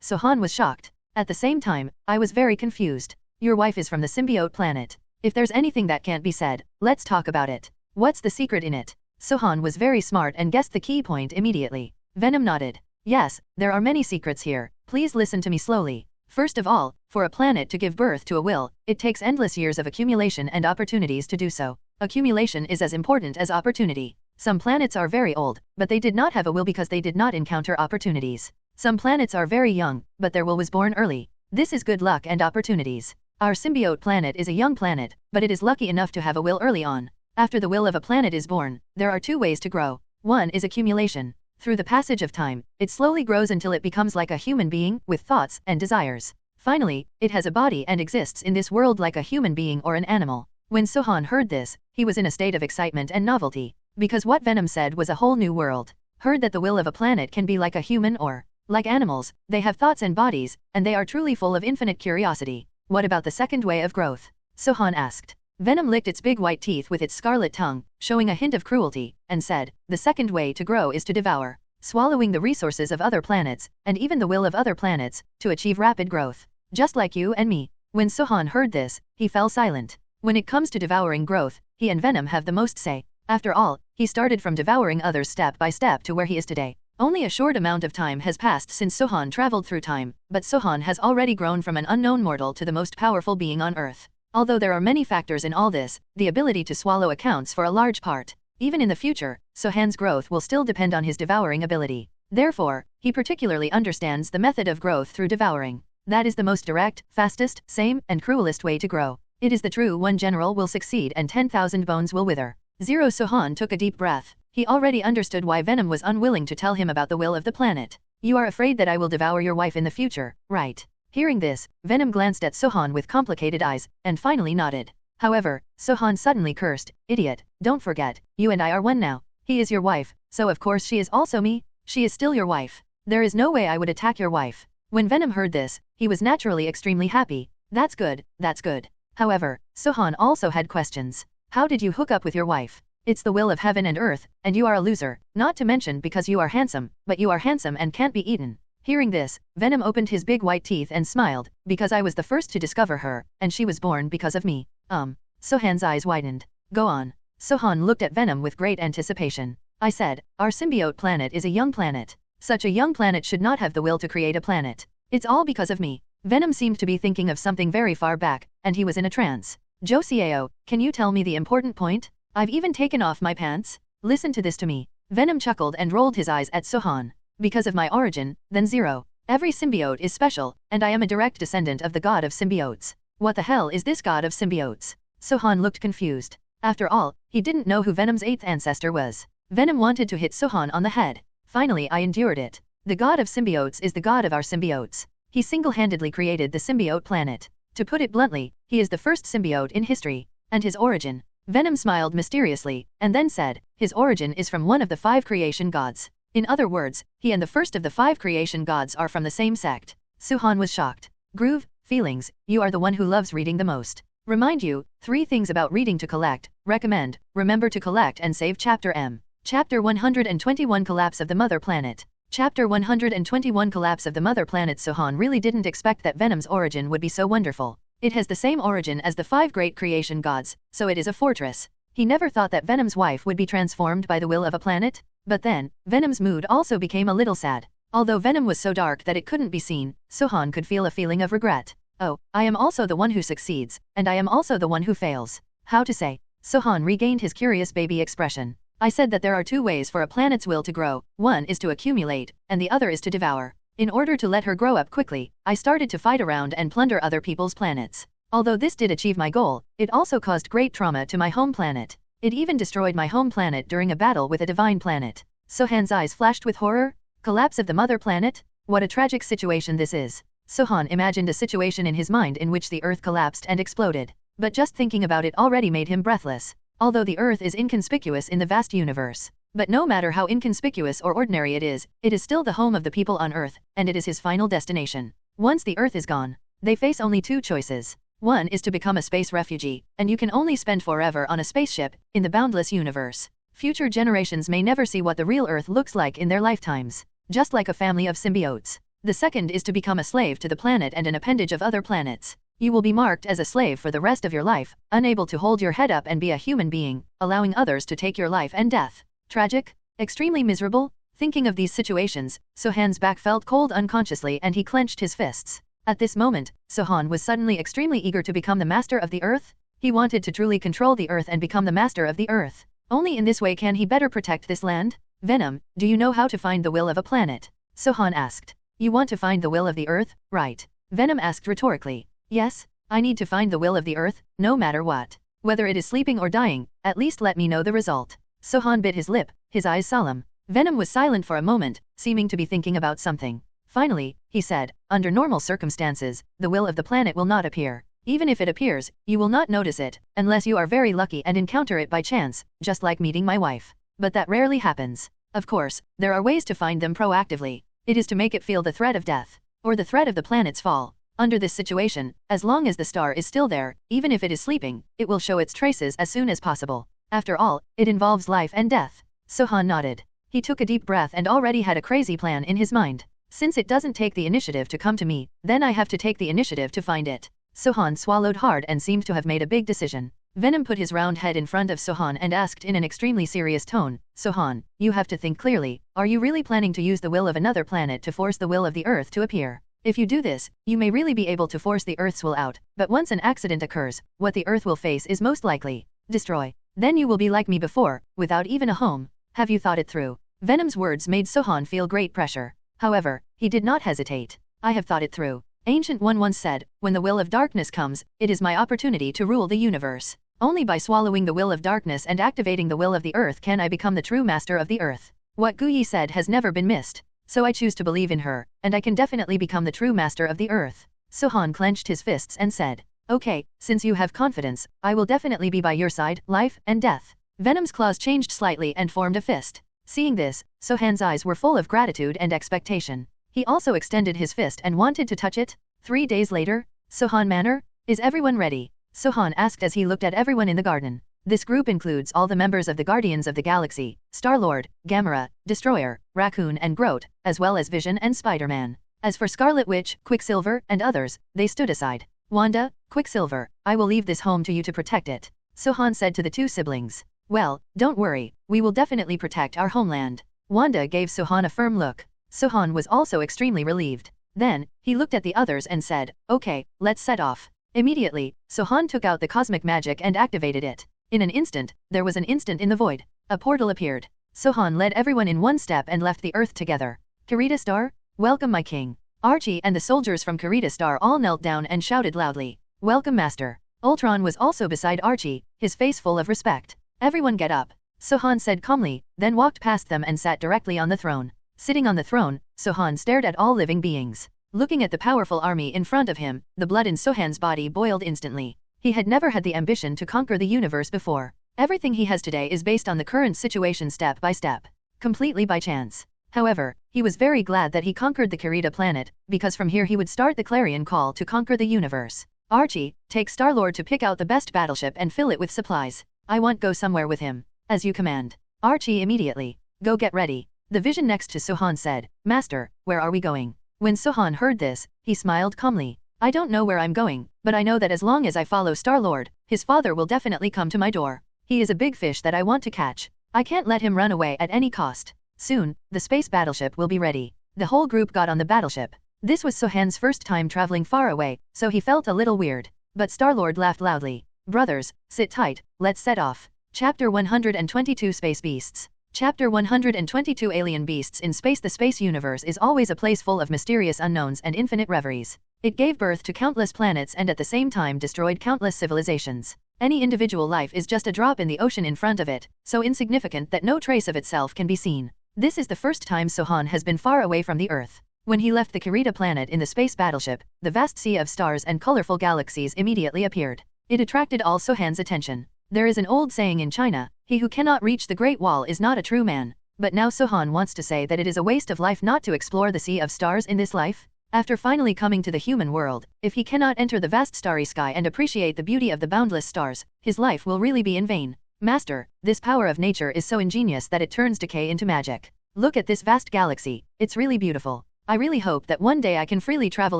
Sohan was shocked. At the same time, I was very confused. Your wife is from the symbiote planet. If there's anything that can't be said, let's talk about it. What's the secret in it? Sohan was very smart and guessed the key point immediately. Venom nodded. Yes, there are many secrets here. Please listen to me slowly. First of all, for a planet to give birth to a will, it takes endless years of accumulation and opportunities to do so. Accumulation is as important as opportunity. Some planets are very old, but they did not have a will because they did not encounter opportunities. Some planets are very young, but their will was born early. This is good luck and opportunities. Our symbiote planet is a young planet, but it is lucky enough to have a will early on. After the will of a planet is born, there are two ways to grow. One is accumulation. Through the passage of time, it slowly grows until it becomes like a human being, with thoughts and desires. Finally, it has a body and exists in this world like a human being or an animal. When Sohan heard this, he was in a state of excitement and novelty. Because what Venom said was a whole new world. Heard that the will of a planet can be like a human or, like animals, they have thoughts and bodies, and they are truly full of infinite curiosity. What about the second way of growth? Sohan asked. Venom licked its big white teeth with its scarlet tongue, showing a hint of cruelty, and said, the second way to grow is to devour, swallowing the resources of other planets, and even the will of other planets, to achieve rapid growth. Just like you and me. When Sohan heard this, he fell silent. When it comes to devouring growth, he and Venom have the most say. After all, he started from devouring others step by step to where he is today. Only a short amount of time has passed since Sohan traveled through time, but Sohan has already grown from an unknown mortal to the most powerful being on Earth. Although there are many factors in all this, the ability to swallow accounts for a large part. Even in the future, Sohan's growth will still depend on his devouring ability. Therefore, he particularly understands the method of growth through devouring. That is the most direct, fastest, same, and cruelest way to grow. It is the true one general will succeed and 10,000 bones will wither. Sohan took a deep breath. He already understood why Venom was unwilling to tell him about the will of the planet. You are afraid that I will devour your wife in the future, right? Hearing this, Venom glanced at Sohan with complicated eyes, and finally nodded. However, Sohan suddenly cursed, idiot, don't forget, you and I are one now. He is your wife, so of course she is also me. She is still your wife. There is no way I would attack your wife. When Venom heard this, he was naturally extremely happy. That's good, that's good. However, Sohan also had questions. How did you hook up with your wife? It's the will of heaven and earth, and you are a loser, not to mention because you are handsome, but you are handsome and can't be eaten. Hearing this, Venom opened his big white teeth and smiled, because I was the first to discover her, and she was born because of me. Sohan's eyes widened. Go on. Sohan looked at Venom with great anticipation. I said, our symbiote planet is a young planet. Such a young planet should not have the will to create a planet. It's all because of me. Venom seemed to be thinking of something very far back, and he was in a trance. Josiao, can you tell me the important point? I've even taken off my pants. Listen to this to me. Venom chuckled and rolled his eyes at Sohan. Because of my origin, then 0. Every symbiote is special, and I am a direct descendant of the god of symbiotes. What the hell is this god of symbiotes? Sohan looked confused. After all, he didn't know who Venom's 8th ancestor was. Venom wanted to hit Sohan on the head. Finally I endured it. The god of symbiotes is the god of our symbiotes. He single-handedly created the symbiote planet. To put it bluntly, he is the first symbiote in history. And his origin? Venom smiled mysteriously, and then said, his origin is from one of the 5 creation gods. In other words, he and the first of the 5 creation gods are from the same sect. Sohan was shocked. Groove, feelings, you are the one who loves reading the most. Remind you, 3 things about reading to collect, recommend, remember to collect and save Chapter M. Chapter 121 Collapse of the Mother Planet. Chapter 121 Collapse of the Mother Planet. Sohan really didn't expect that Venom's origin would be so wonderful. It has the same origin as the 5 great creation gods, so it is a fortress. He never thought that Venom's wife would be transformed by the will of a planet. But then, Venom's mood also became a little sad. Although Venom was so dark that it couldn't be seen, Sohan could feel a feeling of regret. Oh, I am also the one who succeeds, and I am also the one who fails. How to say? Sohan regained his curious baby expression. I said that there are 2 ways for a planet's will to grow, one is to accumulate, and the other is to devour. In order to let her grow up quickly, I started to fight around and plunder other people's planets. Although this did achieve my goal, it also caused great trauma to my home planet. It even destroyed my home planet during a battle with a divine planet. Sohan's eyes flashed with horror. Collapse of the mother planet? What a tragic situation this is. Sohan imagined a situation in his mind in which the earth collapsed and exploded. But just thinking about it already made him breathless. Although the earth is inconspicuous in the vast universe. But no matter how inconspicuous or ordinary it is still the home of the people on earth, and it is his final destination. Once the earth is gone, they face only 2 choices. One is to become a space refugee, and you can only spend forever on a spaceship, in the boundless universe. Future generations may never see what the real earth looks like in their lifetimes. Just like a family of symbiotes. The second is to become a slave to the planet and an appendage of other planets. You will be marked as a slave for the rest of your life, unable to hold your head up and be a human being, allowing others to take your life and death. Tragic? Extremely miserable? Thinking of these situations, Sohan's back felt cold unconsciously and he clenched his fists. At this moment, Sohan was suddenly extremely eager to become the master of the earth. He wanted to truly control the earth and become the master of the earth. Only in this way can he better protect this land. Venom, do you know how to find the will of a planet? Sohan asked. You want to find the will of the earth, right? Venom asked rhetorically. Yes, I need to find the will of the earth, no matter what. Whether it is sleeping or dying, at least let me know the result. Sohan bit his lip, his eyes solemn. Venom was silent for a moment, seeming to be thinking about something. Finally, he said, under normal circumstances, the will of the planet will not appear. Even if it appears, you will not notice it, unless you are very lucky and encounter it by chance, just like meeting my wife. But that rarely happens. Of course, there are ways to find them proactively. It is to make it feel the threat of death, or the threat of the planet's fall. Under this situation, as long as the star is still there, even if it is sleeping, it will show its traces as soon as possible. After all, it involves life and death. Sohan nodded. He took a deep breath and already had a crazy plan in his mind. Since it doesn't take the initiative to come to me, then I have to take the initiative to find it. Sohan swallowed hard and seemed to have made a big decision. Venom put his round head in front of Sohan and asked in an extremely serious tone, Sohan, you have to think clearly. Are you really planning to use the will of another planet to force the will of the earth to appear? If you do this, you may really be able to force the earth's will out, but once an accident occurs, what the earth will face is most likely destroy. Then you will be like me before, without even a home. Have you thought it through? Venom's words made Sohan feel great pressure. However, he did not hesitate. I have thought it through. Ancient One once said, when the will of darkness comes, it is my opportunity to rule the universe. Only by swallowing the will of darkness and activating the will of the earth can I become the true master of the earth. What Guyi said has never been missed. So I choose to believe in her, and I can definitely become the true master of the earth. Sohan clenched his fists and said, okay, since you have confidence, I will definitely be by your side, life and death. Venom's claws changed slightly and formed a fist. Seeing this, Sohan's eyes were full of gratitude and expectation. He also extended his fist and wanted to touch it. 3 days later, Sohan Manor, is everyone ready? Sohan asked as he looked at everyone in the garden. This group includes all the members of the Guardians of the Galaxy, Star-Lord, Gamera, Destroyer, Raccoon and Groot, as well as Vision and Spider-Man. As for Scarlet Witch, Quicksilver, and others, they stood aside. Wanda, Quicksilver, I will leave this home to you to protect it, Sohan said to the two siblings. Well, don't worry, we will definitely protect our homeland. Wanda gave Sohan a firm look. Sohan was also extremely relieved. Then, he looked at the others and said, okay, let's set off. Immediately, Sohan took out the cosmic magic and activated it. In an instant, there was an instant in the void. A portal appeared. Sohan led everyone in one step and left the earth together. Kurita Star, welcome my king. Archie and the soldiers from Kurita Star all knelt down and shouted loudly, welcome master. Ultron was also beside Archie, his face full of respect. Everyone get up, Sohan said calmly, then walked past them and sat directly on the throne. Sitting on the throne, Sohan stared at all living beings. Looking at the powerful army in front of him, the blood in Sohan's body boiled instantly. He had never had the ambition to conquer the universe before. Everything he has today is based on the current situation step by step, completely by chance. However, he was very glad that he conquered the Kurita planet, because from here he would start the clarion call to conquer the universe. Archie, take Star-Lord to pick out the best battleship and fill it with supplies. I want go somewhere with him. As you command. Archie immediately. Go get ready. The vision next to Sohan said, Master, where are we going? When Sohan heard this, he smiled calmly. I don't know where I'm going, but I know that as long as I follow Star-Lord, his father will definitely come to my door. He is a big fish that I want to catch. I can't let him run away at any cost. Soon, the space battleship will be ready. The whole group got on the battleship. This was Sohan's first time traveling far away, so he felt a little weird. But Star-Lord laughed loudly. Brothers, sit tight, let's set off. Chapter 122 Space Beasts. Chapter 122 Alien Beasts in Space. The space universe is always a place full of mysterious unknowns and infinite reveries. It gave birth to countless planets and at the same time destroyed countless civilizations. Any individual life is just a drop in the ocean in front of it, so insignificant that no trace of itself can be seen. This is the first time Sohan has been far away from the Earth. When he left the Kurita planet in the space battleship, the vast sea of stars and colorful galaxies immediately appeared. It attracted all Sohan's attention. There is an old saying in China, he who cannot reach the Great Wall is not a true man. But now Sohan wants to say that it is a waste of life not to explore the sea of stars in this life. After finally coming to the human world, if he cannot enter the vast starry sky and appreciate the beauty of the boundless stars, his life will really be in vain. Master, this power of nature is so ingenious that it turns decay into magic. Look at this vast galaxy, it's really beautiful. I really hope that one day I can freely travel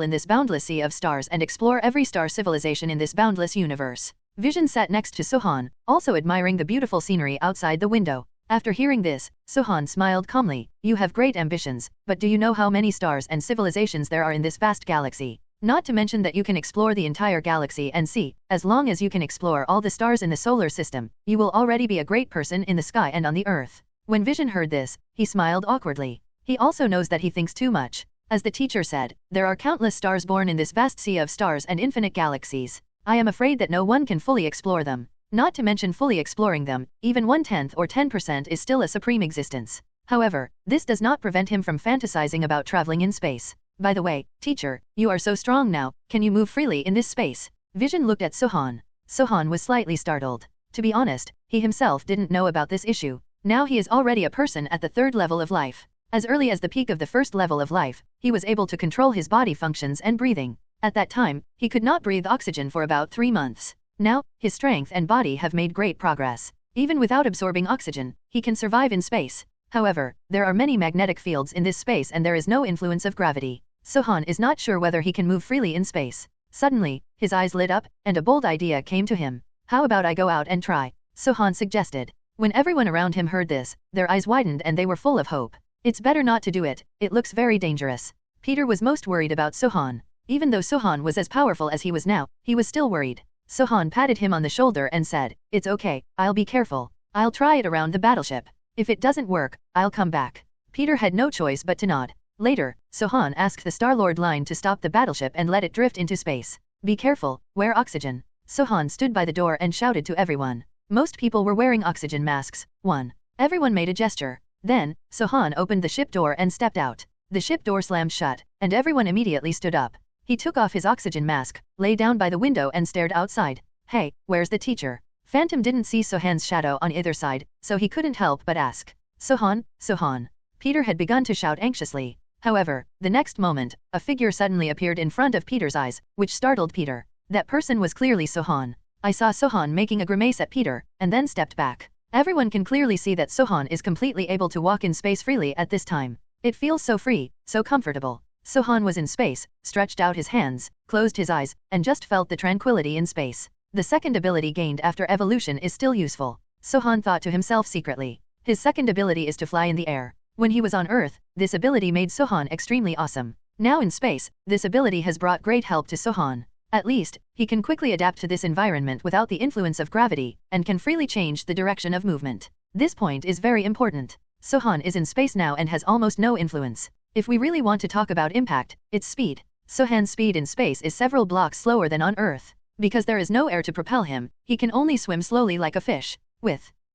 in this boundless sea of stars and explore every star civilization in this boundless universe. Vision sat next to Sohan, also admiring the beautiful scenery outside the window. After hearing this, Sohan smiled calmly. You have great ambitions, but do you know how many stars and civilizations there are in this vast galaxy? Not to mention that you can explore the entire galaxy and see, as long as you can explore all the stars in the solar system, you will already be a great person in the sky and on the earth. When Vision heard this, he smiled awkwardly. He also knows that he thinks too much. As the teacher said, there are countless stars born in this vast sea of stars and infinite galaxies. I am afraid that no one can fully explore them. Not to mention fully exploring them, even 1/10 or 10% is still a supreme existence. However, this does not prevent him from fantasizing about traveling in space. By the way, teacher, you are so strong now, can you move freely in this space? Vision looked at Sohan. Sohan was slightly startled. To be honest, he himself didn't know about this issue. Now he is already a person at the 3rd level of life. As early as the peak of the 1st level of life, he was able to control his body functions and breathing. At that time, he could not breathe oxygen for about 3 months. Now, his strength and body have made great progress. Even without absorbing oxygen, he can survive in space. However, there are many magnetic fields in this space and there is no influence of gravity. Sohan is not sure whether he can move freely in space. Suddenly, his eyes lit up, and a bold idea came to him. How about I go out and try? Sohan suggested. When everyone around him heard this, their eyes widened and they were full of hope. It's better not to do it, it looks very dangerous. Peter was most worried about Sohan. Even though Sohan was as powerful as he was now, he was still worried. Sohan patted him on the shoulder and said, it's okay, I'll be careful. I'll try it around the battleship. If it doesn't work, I'll come back. Peter had no choice but to nod. Later, Sohan asked the Star-Lord line to stop the battleship and let it drift into space. Be careful, wear oxygen. Sohan stood by the door and shouted to everyone. Most people were wearing oxygen masks. 1. Everyone made a gesture. Then, Sohan opened the ship door and stepped out. The ship door slammed shut, and everyone immediately stood up. He took off his oxygen mask, lay down by the window and stared outside. Hey, where's the teacher? Phantom didn't see Sohan's shadow on either side, so he couldn't help but ask. Sohan, Sohan. Peter had begun to shout anxiously. However, the next moment, a figure suddenly appeared in front of Peter's eyes, which startled Peter. That person was clearly Sohan. I saw Sohan making a grimace at Peter, and then stepped back. Everyone can clearly see that Sohan is completely able to walk in space freely at this time. It feels so free, so comfortable. Sohan was in space, stretched out his hands, closed his eyes, and just felt the tranquility in space. The second ability gained after evolution is still useful. Sohan thought to himself secretly. His second ability is to fly in the air. When he was on Earth, this ability made Sohan extremely awesome. Now in space, this ability has brought great help to Sohan. At least, he can quickly adapt to this environment without the influence of gravity, and can freely change the direction of movement. This point is very important. Sohan is in space now and has almost no influence. If we really want to talk about impact, it's speed. Sohan's speed in space is several blocks slower than on Earth. Because there is no air to propel him, he can only swim slowly like a fish.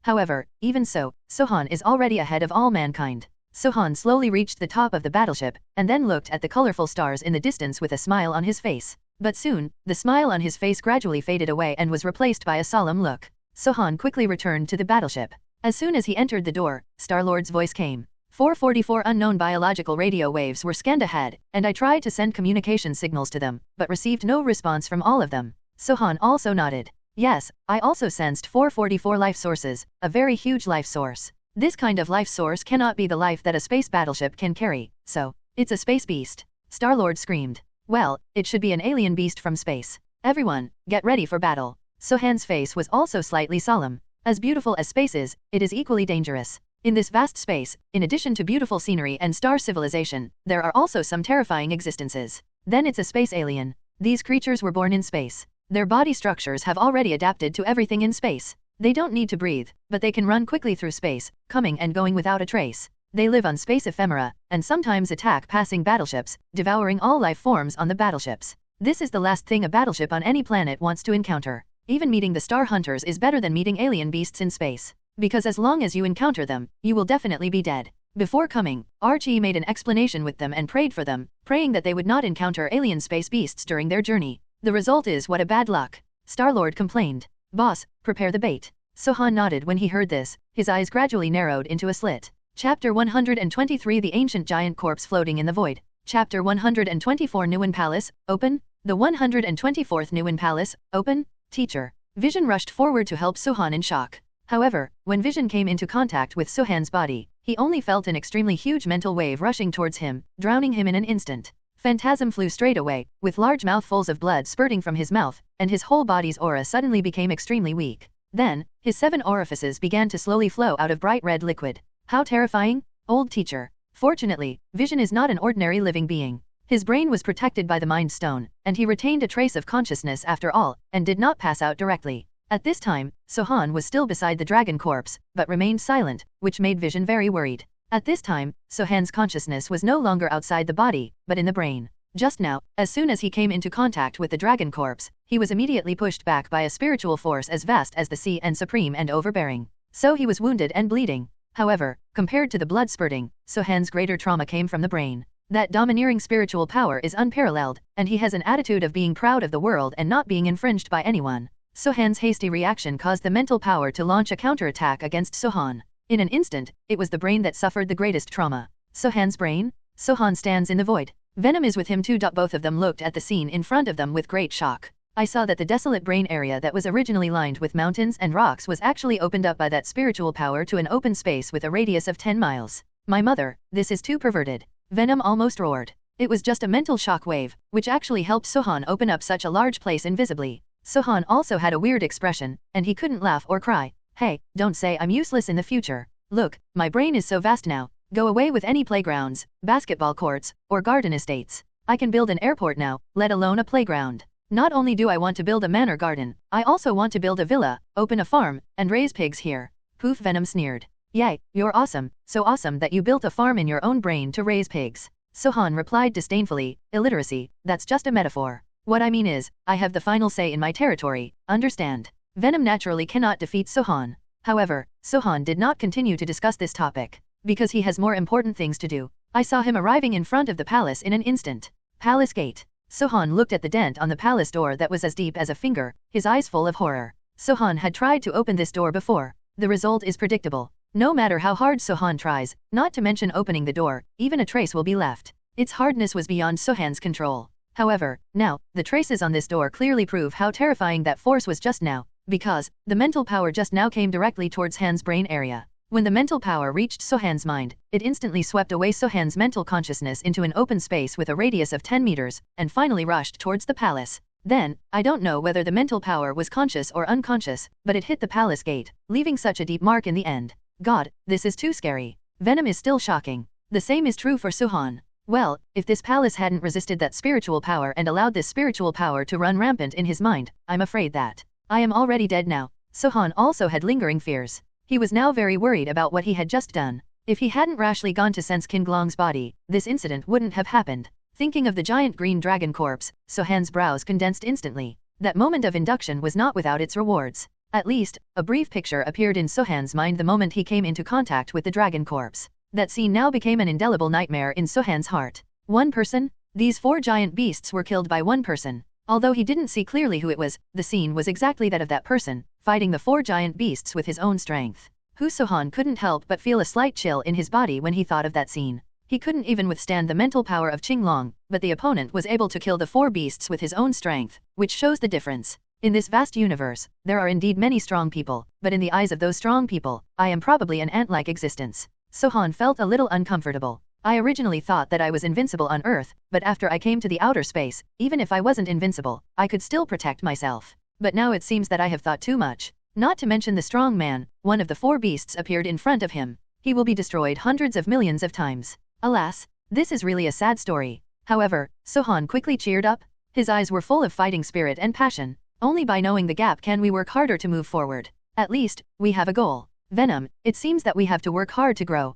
However, even so, Sohan is already ahead of all mankind. Sohan slowly reached the top of the battleship, and then looked at the colorful stars in the distance with a smile on his face. But soon, the smile on his face gradually faded away and was replaced by a solemn look. Sohan quickly returned to the battleship. As soon as he entered the door, Star-Lord's voice came. 444 unknown biological radio waves were scanned ahead, and I tried to send communication signals to them, but received no response from all of them. Sohan also nodded. Yes, I also sensed 444 life sources, a very huge life source. This kind of life source cannot be the life that a space battleship can carry, so, it's a space beast. Star-Lord screamed. Well, it should be an alien beast from space. Everyone, get ready for battle. Sohan's face was also slightly solemn. As beautiful as space is, it is equally dangerous. In this vast space, in addition to beautiful scenery and star civilization, there are also some terrifying existences. Then it's a space alien. These creatures were born in space. Their body structures have already adapted to everything in space. They don't need to breathe, but they can run quickly through space, coming and going without a trace. They live on space ephemera, and sometimes attack passing battleships, devouring all life forms on the battleships. This is the last thing a battleship on any planet wants to encounter. Even meeting the Star Hunters is better than meeting alien beasts in space. Because as long as you encounter them, you will definitely be dead. Before coming, Archie made an explanation with them and prayed for them, praying that they would not encounter alien space beasts during their journey. The result is what a bad luck. Star-Lord complained. Boss, prepare the bait. Sohan nodded when he heard this, his eyes gradually narrowed into a slit. Chapter 123 The Ancient Giant Corpse Floating in the Void. Chapter 124 Nuin Palace, Open. The 124th Nuin Palace, Open. Teacher. Vision rushed forward to help Sohan in shock. However, when Vision came into contact with Sohan's body, he only felt an extremely huge mental wave rushing towards him, drowning him in an instant. Phantasm flew straight away, with large mouthfuls of blood spurting from his mouth, and his whole body's aura suddenly became extremely weak. Then, his 7 orifices began to slowly flow out of bright red liquid. How terrifying, old teacher. Fortunately, Vision is not an ordinary living being. His brain was protected by the Mind Stone, and he retained a trace of consciousness after all, and did not pass out directly. At this time, Sohan was still beside the dragon corpse, but remained silent, which made Vision very worried. At this time, Sohan's consciousness was no longer outside the body, but in the brain. Just now, as soon as he came into contact with the dragon corpse, he was immediately pushed back by a spiritual force as vast as the sea and supreme and overbearing. So he was wounded and bleeding. However, compared to the blood spurting, Sohan's greater trauma came from the brain. That domineering spiritual power is unparalleled, and he has an attitude of being proud of the world and not being infringed by anyone. Sohan's hasty reaction caused the mental power to launch a counterattack against Sohan. In an instant, it was the brain that suffered the greatest trauma. Sohan's brain? Sohan stands in the void. Venom is with him too. Both of them looked at the scene in front of them with great shock. I saw that the desolate brain area that was originally lined with mountains and rocks was actually opened up by that spiritual power to an open space with a radius of 10 miles. My mother, this is too perverted. Venom almost roared. It was just a mental shockwave, which actually helped Sohan open up such a large place invisibly. Sohan also had a weird expression, and he couldn't laugh or cry. Hey, don't say I'm useless in the future. Look, my brain is so vast now. Go away with any playgrounds, basketball courts, or garden estates. I can build an airport now, let alone a playground. Not only do I want to build a manor garden, I also want to build a villa, open a farm, and raise pigs here. Poof, Venom sneered. Yay, you're awesome, so awesome that you built a farm in your own brain to raise pigs. Sohan replied disdainfully, illiteracy, that's just a metaphor. What I mean is, I have the final say in my territory, understand? Venom naturally cannot defeat Sohan. However, Sohan did not continue to discuss this topic, because he has more important things to do. I saw him arriving in front of the palace in an instant. Palace gate. Sohan looked at the dent on the palace door that was as deep as a finger, his eyes full of horror. Sohan had tried to open this door before. The result is predictable. No matter how hard Sohan tries, not to mention opening the door, even a trace will be left. Its hardness was beyond Sohan's control. However, now, the traces on this door clearly prove how terrifying that force was just now, because the mental power just now came directly towards Han's brain area. When the mental power reached Sohan's mind, it instantly swept away Sohan's mental consciousness into an open space with a radius of 10 meters, and finally rushed towards the palace. Then, I don't know whether the mental power was conscious or unconscious, but it hit the palace gate, leaving such a deep mark in the end. God, this is too scary. Venom is still shocking. The same is true for Sohan. Well, if this palace hadn't resisted that spiritual power and allowed this spiritual power to run rampant in his mind, I'm afraid that I am already dead now. Sohan also had lingering fears. He was now very worried about what he had just done. If he hadn't rashly gone to sense King Glong's body, this incident wouldn't have happened. Thinking of the giant green dragon corpse, Sohan's brows condensed instantly. That moment of induction was not without its rewards. At least, a brief picture appeared in Sohan's mind the moment he came into contact with the dragon corpse. That scene now became an indelible nightmare in Sohan's heart. One person? These 4 giant beasts were killed by one person. Although he didn't see clearly who it was, the scene was exactly that of that person, fighting the 4 giant beasts with his own strength. Sohan couldn't help but feel a slight chill in his body when he thought of that scene. He couldn't even withstand the mental power of Qinglong, but the opponent was able to kill the 4 beasts with his own strength, which shows the difference. In this vast universe, there are indeed many strong people, but in the eyes of those strong people, I am probably an ant-like existence. Sohan felt a little uncomfortable. I originally thought that I was invincible on Earth, but after I came to the outer space, even if I wasn't invincible, I could still protect myself. But now it seems that I have thought too much. Not to mention the strong man, one of the 4 beasts appeared in front of him. He will be destroyed hundreds of millions of times. Alas, this is really a sad story. However, Sohan quickly cheered up. His eyes were full of fighting spirit and passion. Only by knowing the gap can we work harder to move forward. At least, we have a goal. Venom, it seems that we have to work hard to grow.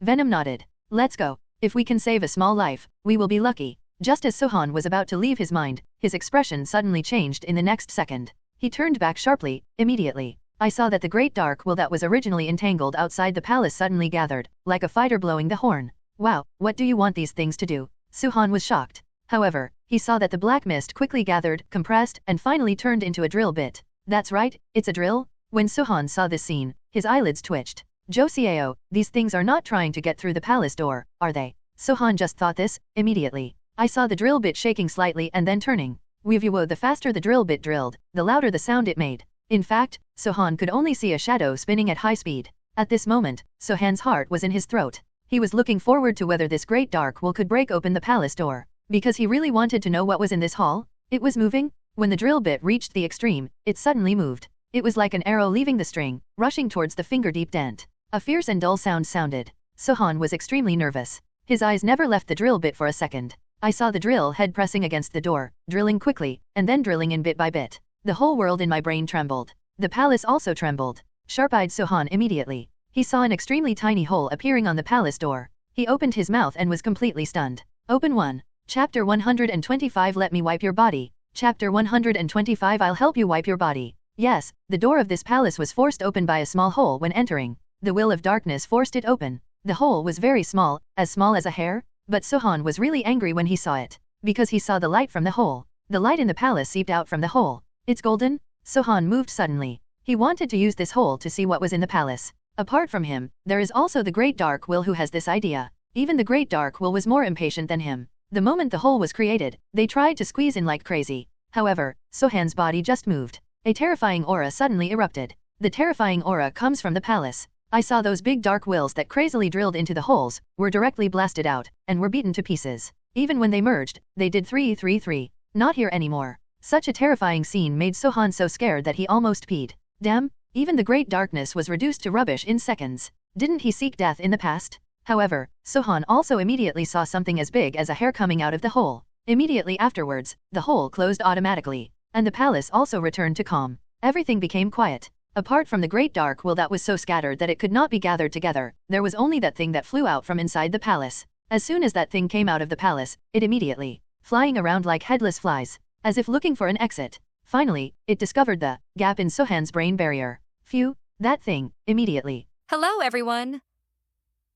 Venom nodded. Let's go. If we can save a small life, we will be lucky. Just as Sohan was about to leave his mind, his expression suddenly changed in the next second. He turned back sharply, immediately. I saw that the great dark will that was originally entangled outside the palace suddenly gathered, like a fighter blowing the horn. Wow, what do you want these things to do? Sohan was shocked. However, he saw that the black mist quickly gathered, compressed, and finally turned into a drill bit. That's right, it's a drill. When Sohan saw this scene, his eyelids twitched. Josiao, these things are not trying to get through the palace door, are they? Sohan just thought this, immediately. I saw the drill bit shaking slightly and then turning. The faster the drill bit drilled, the louder the sound it made. In fact, Sohan could only see a shadow spinning at high speed. At this moment, Sohan's heart was in his throat. He was looking forward to whether this great dark will could break open the palace door. Because he really wanted to know what was in this hall. It was moving. When the drill bit reached the extreme, it suddenly moved. It was like an arrow leaving the string, rushing towards the finger-deep dent. A fierce and dull sound sounded. Sohan was extremely nervous. His eyes never left the drill bit for a second. I saw the drill head pressing against the door, drilling quickly, and then drilling in bit by bit. The whole world in my brain trembled. The palace also trembled. Sharp-eyed Sohan immediately. He saw an extremely tiny hole appearing on the palace door. He opened his mouth and was completely stunned. Open 1. Chapter 125 Let me wipe your body. Chapter 125 I'll help you wipe your body. Yes, the door of this palace was forced open by a small hole when entering. The will of darkness forced it open. The hole was very small as a hair, but Sohan was really angry when he saw it. Because he saw the light from the hole. The light in the palace seeped out from the hole. It's golden? Sohan moved suddenly. He wanted to use this hole to see what was in the palace. Apart from him, there is also the Great Dark Will who has this idea. Even the Great Dark Will was more impatient than him. The moment the hole was created, they tried to squeeze in like crazy. However, Sohan's body just moved. A terrifying aura suddenly erupted. The terrifying aura comes from the palace. I saw those big dark wills that crazily drilled into the holes, were directly blasted out, and were beaten to pieces. Even when they merged, they did 3-3-3. Not here anymore. Such a terrifying scene made Sohan so scared that he almost peed. Damn, even the great darkness was reduced to rubbish in seconds. Didn't he seek death in the past? However, Sohan also immediately saw something as big as a hair coming out of the hole. Immediately afterwards, the hole closed automatically, and the palace also returned to calm. Everything became quiet. Apart from the great dark will that was so scattered that it could not be gathered together, there was only that thing that flew out from inside the palace. As soon as that thing came out of the palace, it immediately, flying around like headless flies, as if looking for an exit. Finally, it discovered the gap in Sohan's brain barrier. Phew, that thing, immediately. Hello everyone!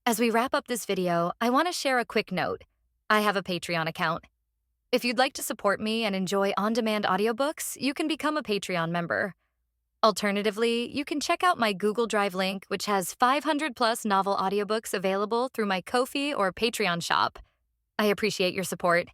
As we wrap up this video, I want to share a quick note. I have a Patreon account. If you'd like to support me and enjoy on-demand audiobooks, you can become a Patreon member. Alternatively, you can check out my Google Drive link, which has 500+ novel audiobooks available through my Ko-fi or Patreon shop. I appreciate your support.